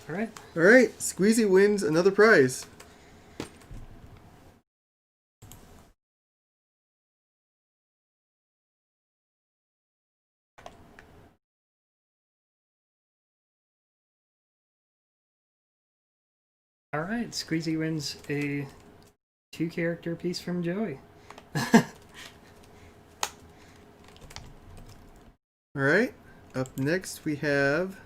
All right. All right. Squeezy wins another prize. All right, Squeezy wins a 2-character piece from Joey. All right. Up next we have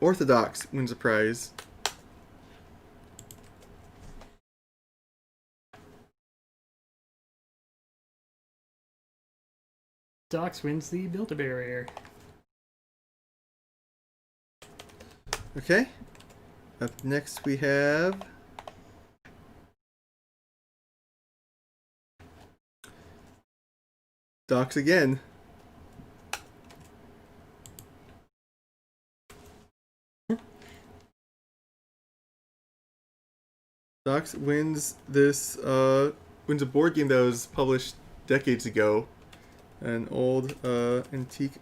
Orthodox wins a prize. Dox wins the Build-A-Bear. Okay. Up next we have Dox again. Dox wins this wins a board game that was published decades ago. An old antique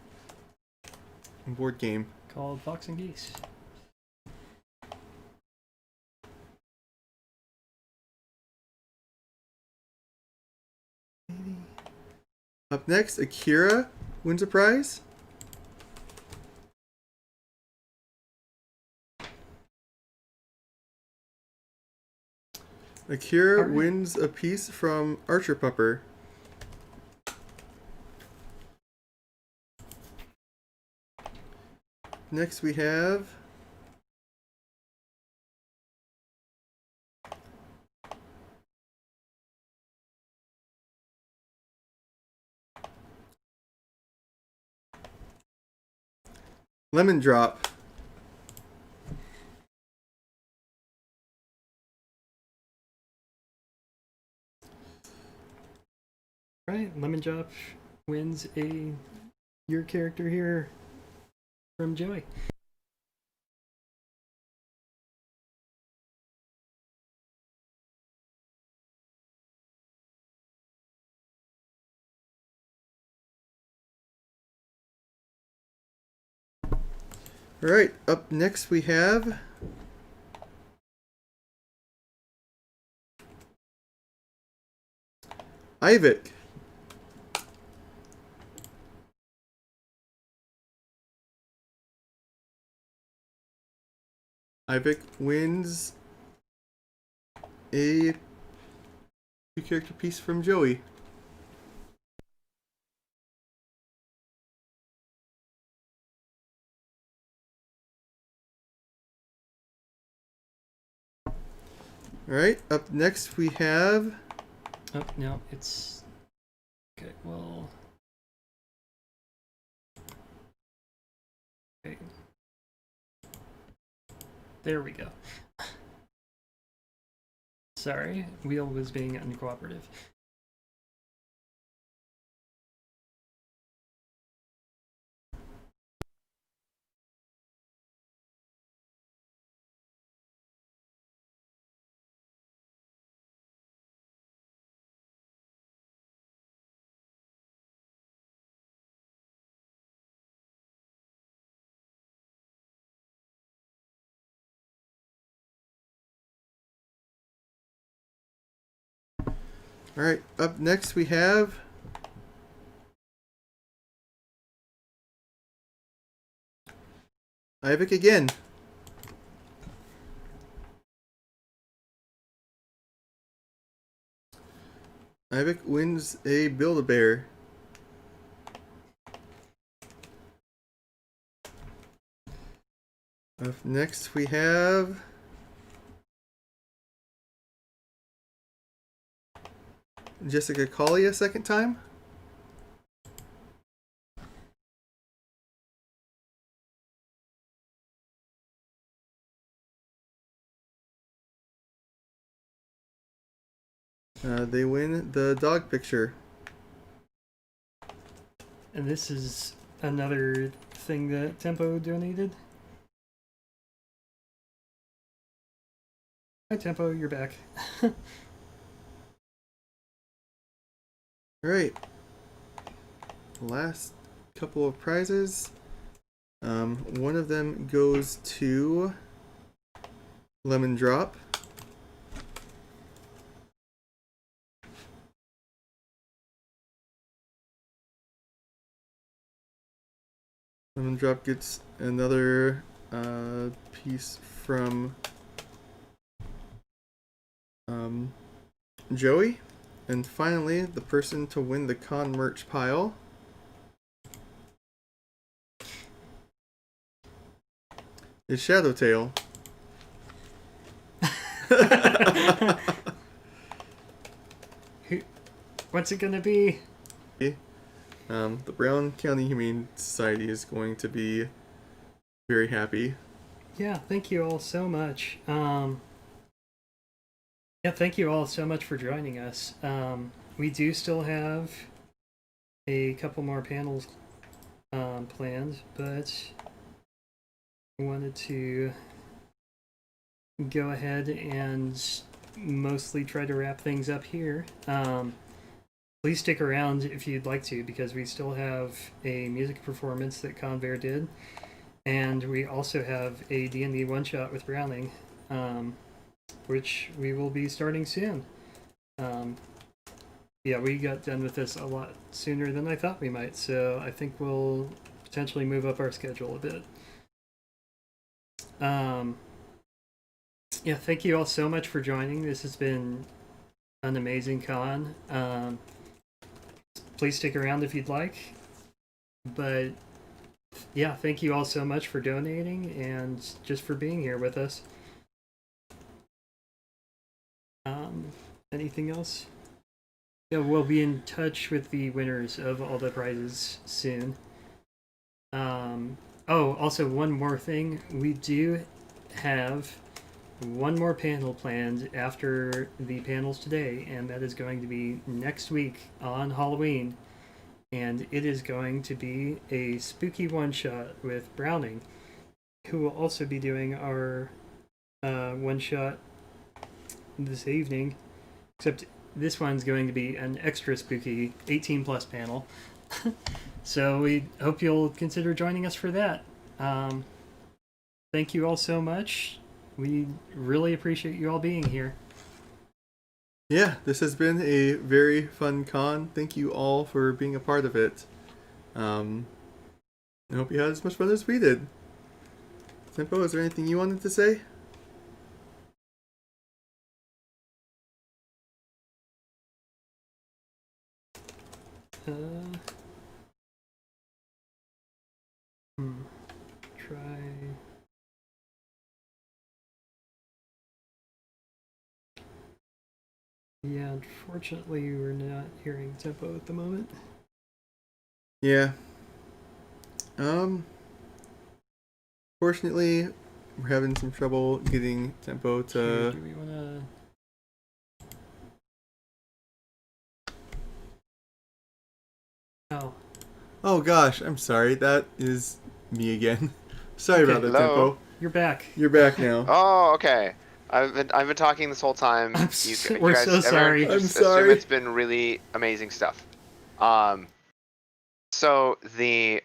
board game called Fox and Geese. Up next, Akira wins a prize. Akira wins a piece from Archer Pupper. Next we have Lemon Drop. Right, Lemon Drop wins your character here from Joey. Alright, up next we have Ivik. Ivik wins a 2-character piece from Joey. Alright, up next we have... Oh, no, it's... Okay, well... Okay. There we go. Sorry, Wheel was being uncooperative. Alright, up next we have Ivik again. Ivik wins a Build-A-Bear. Up next we have Jessica Colley a second time. They win the dog picture. And this is another thing that Tempo donated. Hi Tempo, you're back. Alright. Last couple of prizes. One of them goes to Lemon Drop. Lemon Drop gets another piece from Joey. And finally, the person to win the con merch pile is Shadowtail. What's it gonna be? The Brown County Humane Society is going to be very happy. Yeah, thank you all so much. Yeah, thank you all so much for joining us. We do still have a couple more panels planned, but I wanted to go ahead and mostly try to wrap things up here. Please stick around if you'd like to, because we still have a music performance that Convair did, and we also have a D&D one-shot with Browning, which we will be starting soon. Yeah, we got done with this a lot sooner than I thought we might, so I think we'll potentially move up our schedule a bit. Yeah, thank you all so much for joining. This has been an amazing con. Please stick around if you'd like. But yeah, thank you all so much for donating and just for being here with us. Anything else? Yeah, we'll be in touch with the winners of all the prizes soon. Oh, also one more thing. We do have one more panel planned after the panels today, and that is going to be next week on Halloween. And it is going to be a spooky one-shot with Browning, who will also be doing our one-shot this evening, except this one's going to be an extra spooky 18-plus panel. So we hope you'll consider joining us for that. Thank you all so much. We really appreciate you all being here. Yeah, this has been a very fun con. Thank you all for being a part of it. I hope you had as much fun as we did. Tempo, is there anything you wanted to say? Try. Yeah, unfortunately, we're not hearing Tempo at the moment. Yeah. Fortunately, we're having some trouble getting Tempo to... Here, do we wanna... Oh. Oh gosh, I'm sorry. That is me again. Sorry about that, Hello? Tempo. You're back. You're back now. Oh, okay. I've been talking this whole time. We're guys, so sorry. everyone just I'm sorry. assume it's been really amazing stuff. So the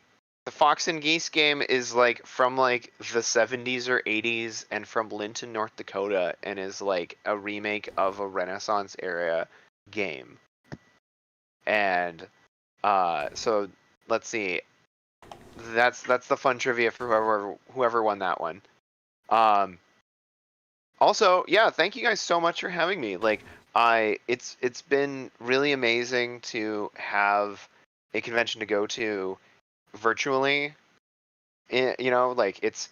Fox and Geese game is like from like the 70s or 80s and from Linton, North Dakota, and is like a remake of a Renaissance era game. And so let's see. That's the fun trivia for whoever won that one. Also, yeah, thank you guys so much for having me. Like, it's been really amazing to have a convention to go to virtually. You know, like it's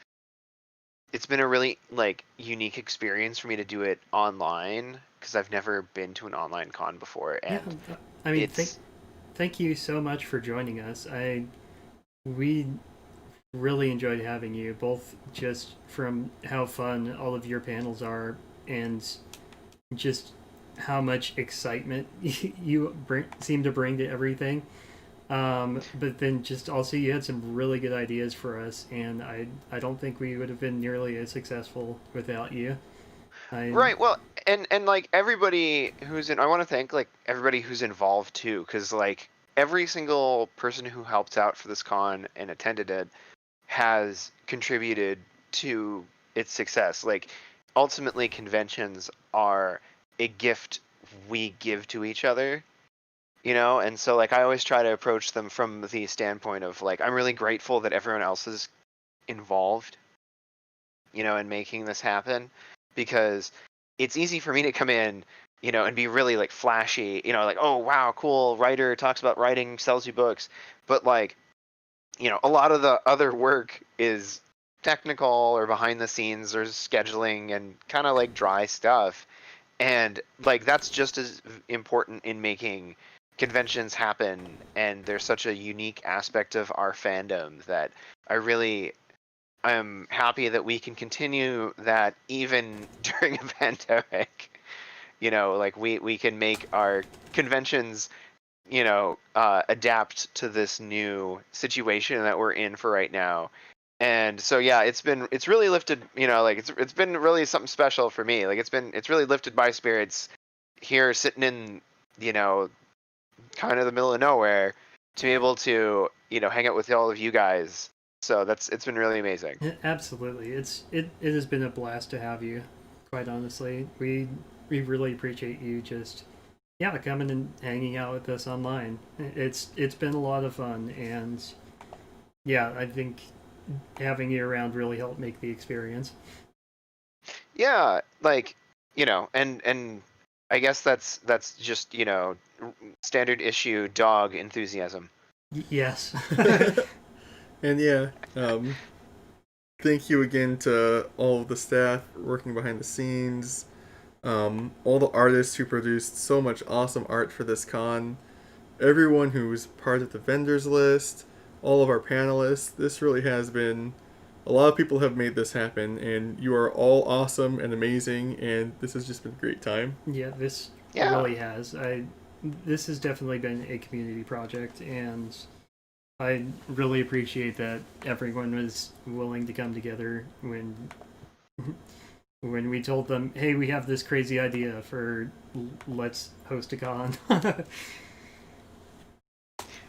been a really like unique experience for me to do it online because I've never been to an online con before, and Yeah, I mean, it's thank you so much for joining us. We really enjoyed having you, both just from how fun all of your panels are and just how much excitement you seem to bring to everything. But then just also you had some really good ideas for us, and I don't think we would have been nearly as successful without you. Right. Well, and like everybody who's in, I want to thank like everybody who's involved too, because like every single person who helped out for this con and attended it has contributed to its success. Like ultimately, conventions are a gift we give to each other, you know. And so like I always try to approach them from the standpoint of like I'm really grateful that everyone else is involved, you know, in making this happen, because it's easy for me to come in, you know, and be really like flashy, you know, like, oh wow, cool, writer talks about writing, sells you books, but like, you know, a lot of the other work is technical or behind the scenes or scheduling and kind of like dry stuff, and like that's just as important in making conventions happen, and there's such a unique aspect of our fandom that I'm happy that we can continue that even during a pandemic. Like we can make our conventions, adapt to this new situation that we're in for right now. And so yeah, it's really lifted, like it's been really something special for me. Like it's really lifted my spirits here sitting in, kind of the middle of nowhere to be able to, hang out with all of you guys. So it's been really amazing. Absolutely. It has been a blast to have you, quite honestly. We really appreciate you just coming and hanging out with us online. It's been a lot of fun, and I think having you around really helped make the experience. Yeah, like, and I guess that's just, standard issue dog enthusiasm. Yes. And thank you again to all of the staff working behind the scenes, all the artists who produced so much awesome art for this con, everyone who's part of the vendors list, all of our panelists. This really has been, a lot of people have made this happen, and you are all awesome and amazing, and this has just been a great time. Yeah, this really has. This has definitely been a community project, and I really appreciate that everyone was willing to come together when we told them, hey, we have this crazy idea for let's host a con.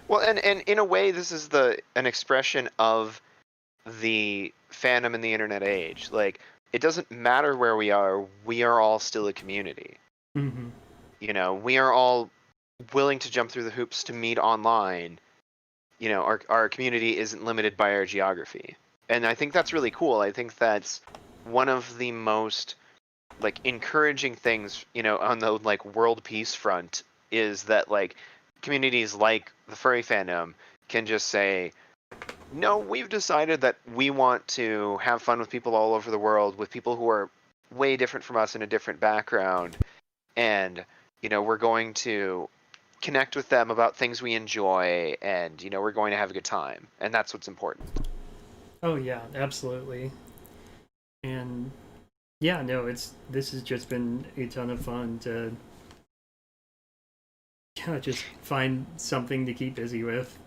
Well, and in a way, this is an expression of the fandom in the internet age. Like, it doesn't matter where we are all still a community. Mm-hmm. We are all willing to jump through the hoops to meet online. Our community isn't limited by our geography. And I think that's really cool. I think that's one of the most like encouraging things, on the like world peace front, is that like communities like the furry fandom can just say, no, we've decided that we want to have fun with people all over the world, with people who are way different from us in a different background. And, we're going to connect with them about things we enjoy, and, we're going to have a good time. And that's what's important. Oh, yeah, absolutely. And, this has just been a ton of fun to just find something to keep busy with.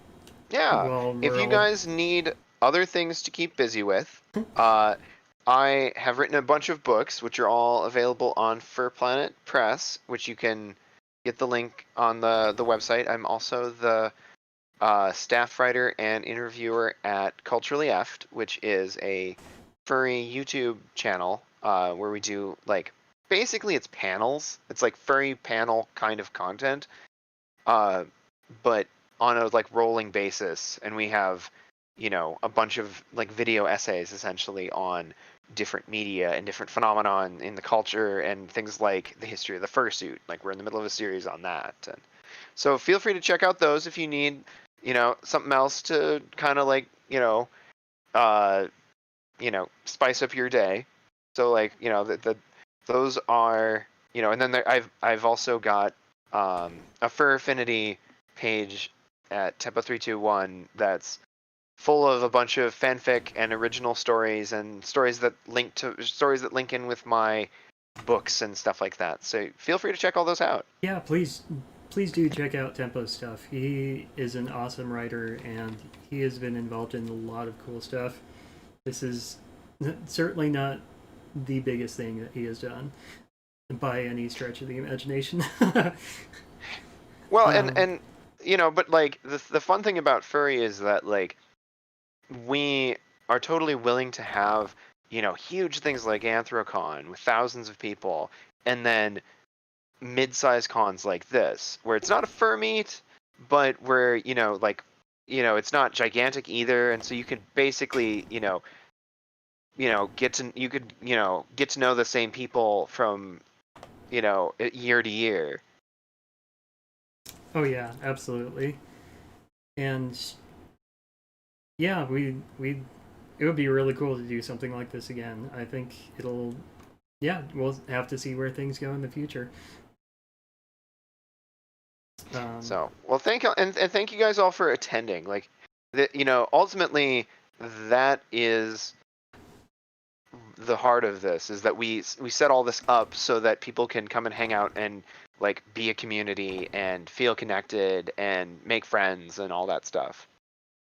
Yeah, if you guys need other things to keep busy with, I have written a bunch of books, which are all available on Fur Planet Press, which you can get the link on the website. I'm also the staff writer and interviewer at Culturally Effed, which is a furry YouTube channel where we do, like, basically it's panels. It's like furry panel kind of content, but on a like rolling basis, and we have a bunch of like video essays essentially on different media and different phenomenon in the culture and things like the history of the fursuit. Like, we're in the middle of a series on that, and so feel free to check out those if you need something else to kind of like spice up your day. So like those are and then I've also got a Fur Affinity page at Tempo321 that's full of a bunch of fanfic and original stories and stories that link in with my books and stuff like that. So feel free to check all those out. Yeah, please do check out Tempo's stuff. He is an awesome writer, and he has been involved in a lot of cool stuff. This is certainly not the biggest thing that he has done by any stretch of the imagination. Well, and but like the fun thing about furry is that like we are totally willing to have huge things like Anthrocon with thousands of people, and then mid-sized cons like this where it's not a fur meet, but where it's not gigantic either, and so you could basically get to know the same people from year to year. Oh yeah, absolutely. And yeah, it would be really cool to do something like this again. I think we'll have to see where things go in the future. So, well, thank you, and thank you guys all for attending. Like, ultimately, that is the heart of this, is that we set all this up so that people can come and hang out and like be a community and feel connected and make friends and all that stuff.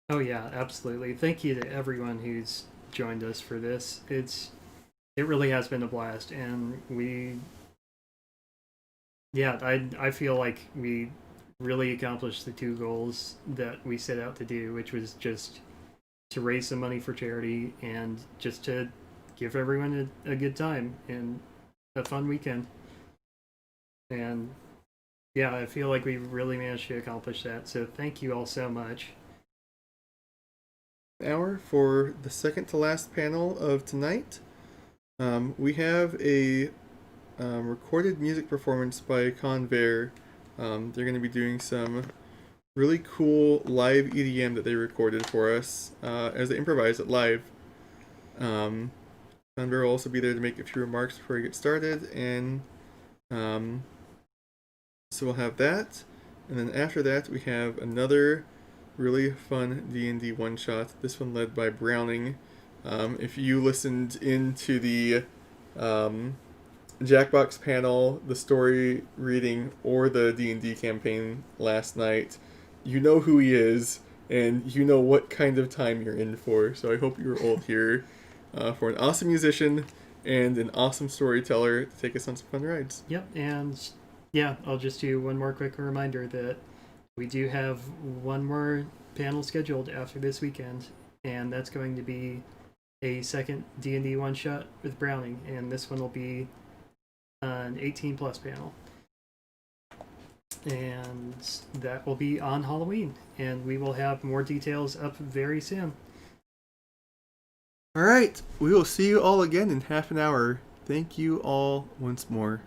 Oh yeah, absolutely. Thank you to everyone who's joined us for this. It really has been a blast, and I feel like we really accomplished the two goals that we set out to do, which was just to raise some money for charity and just to give everyone a good time and a fun weekend. And yeah, I feel like we really managed to accomplish that. So thank you all so much. Hour for the second to last panel of tonight. We have a recorded music performance by Convair. They're going to be doing some really cool live EDM that they recorded for us as they improvise it live. Convair will also be there to make a few remarks before we get started, and so we'll have that, and then after that we have another really fun D&D one-shot, this one led by Browning. If you listened into the Jackbox panel, the story reading, or the D&D campaign last night, you know who he is, and you know what kind of time you're in for. So I hope you're all here for an awesome musician and an awesome storyteller to take us on some fun rides. Yep, and yeah, I'll just do one more quick reminder that we do have one more panel scheduled after this weekend, and that's going to be a second D&D one-shot with Browning, and this one will be an 18-plus panel. And that will be on Halloween, and we will have more details up very soon. All right, we will see you all again in half an hour. Thank you all once more.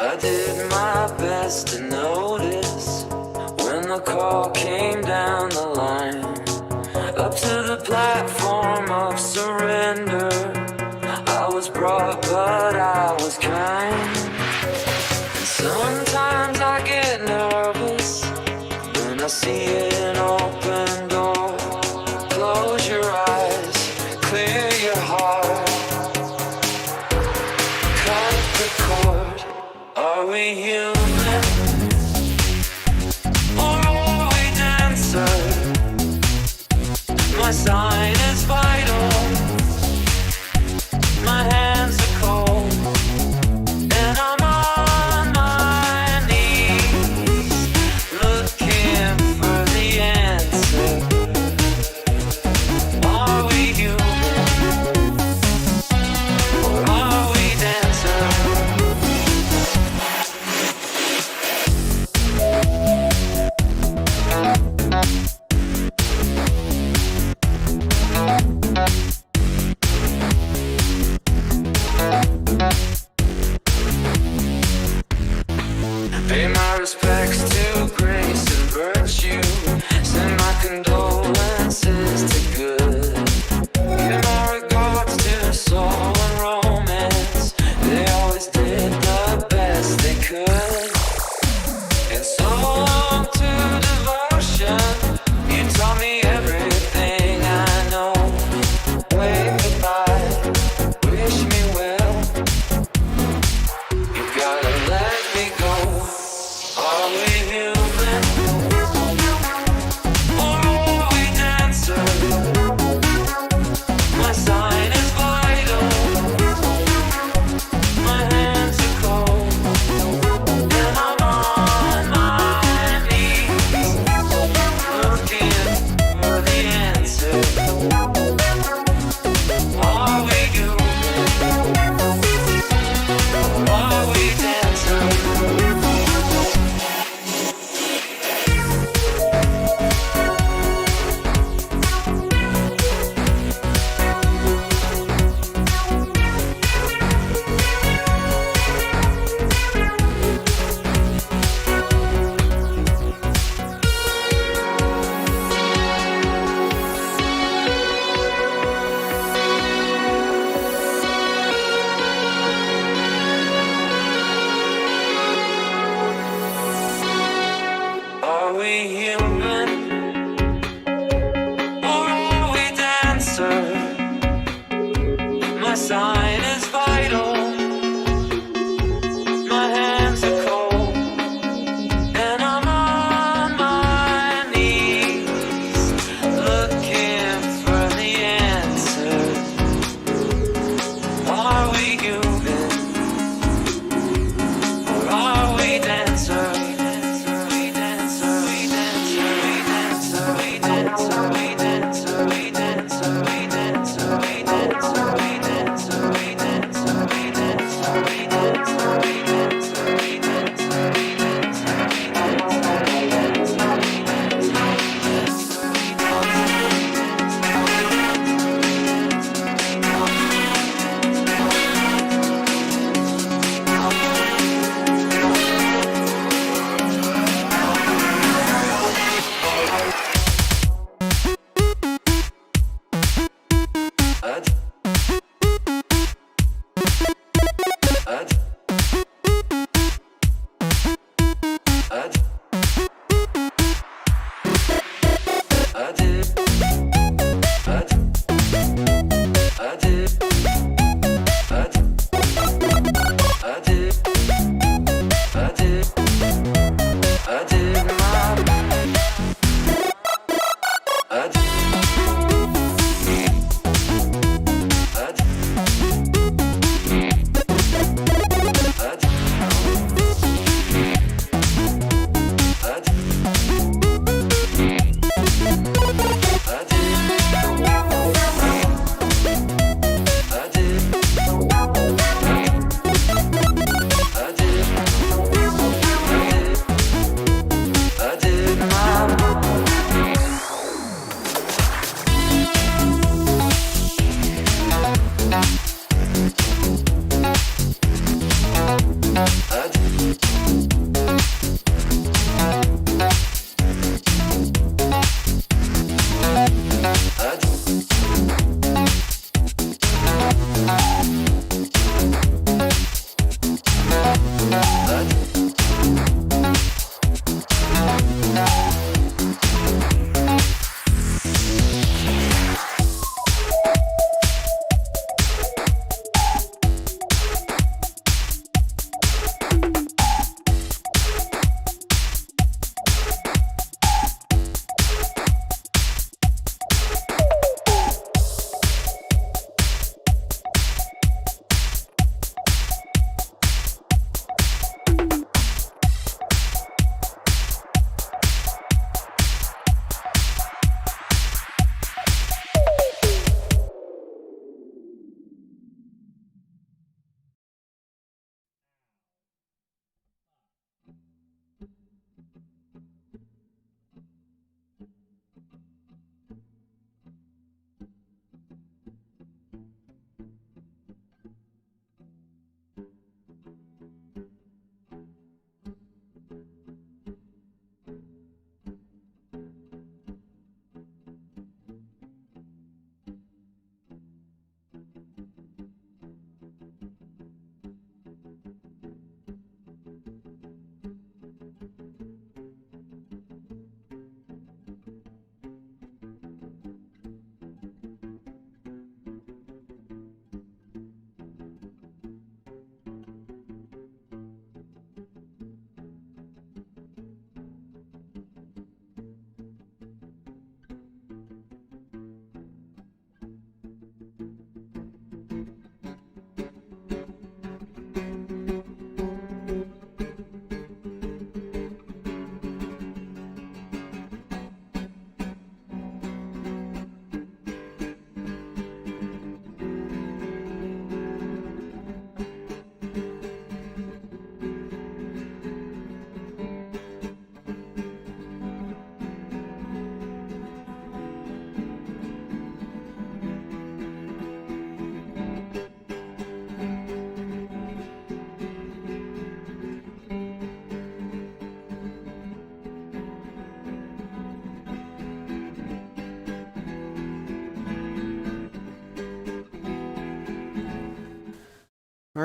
I did my best to notice when the call came down the line, up to the platform of surrender. I was brought, but I was kind. And sometimes I get nervous when I see an open door. Close your eyes, clear your heart. Cut the cord. Are we human? Or are we dancer? My sign is vital. My hands are cold. And I'm on my knees, looking for the answer. Are we human? Or are we dancer?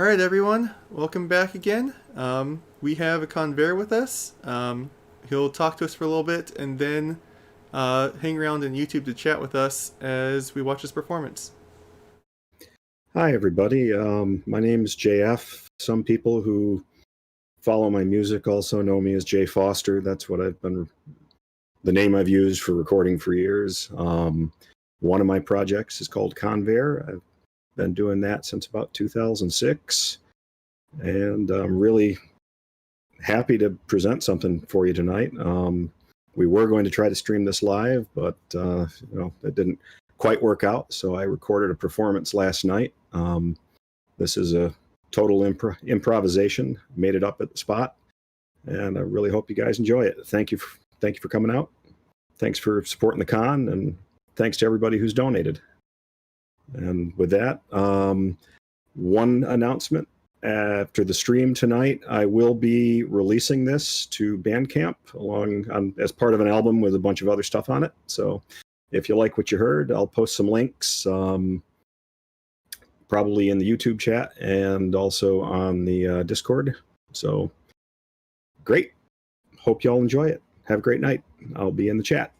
right, everyone, welcome back again. We have a conveyor with us. He'll talk to us for a little bit and then hang around on YouTube to chat with us as we watch his performance. Hi, everybody. My name is JF. Some people who follow my music also know me as Jay Foster. That's what the name I've used for recording for years. One of my projects is called Conveyor. I've been doing that since about 2006. And I'm really happy to present something for you tonight. We were going to try to stream this live, but it didn't quite work out. So I recorded a performance last night. This is a total improvisation, made it up at the spot. And I really hope you guys enjoy it. Thank you for coming out. Thanks for supporting the con, and thanks to everybody who's donated. And with that, one announcement. After the stream tonight, I will be releasing this to Bandcamp as part of an album with a bunch of other stuff on it. So if you like what you heard, I'll post some links, probably in the YouTube chat and also on the Discord. So great. Hope y'all enjoy it. Have a great night. I'll be in the chat.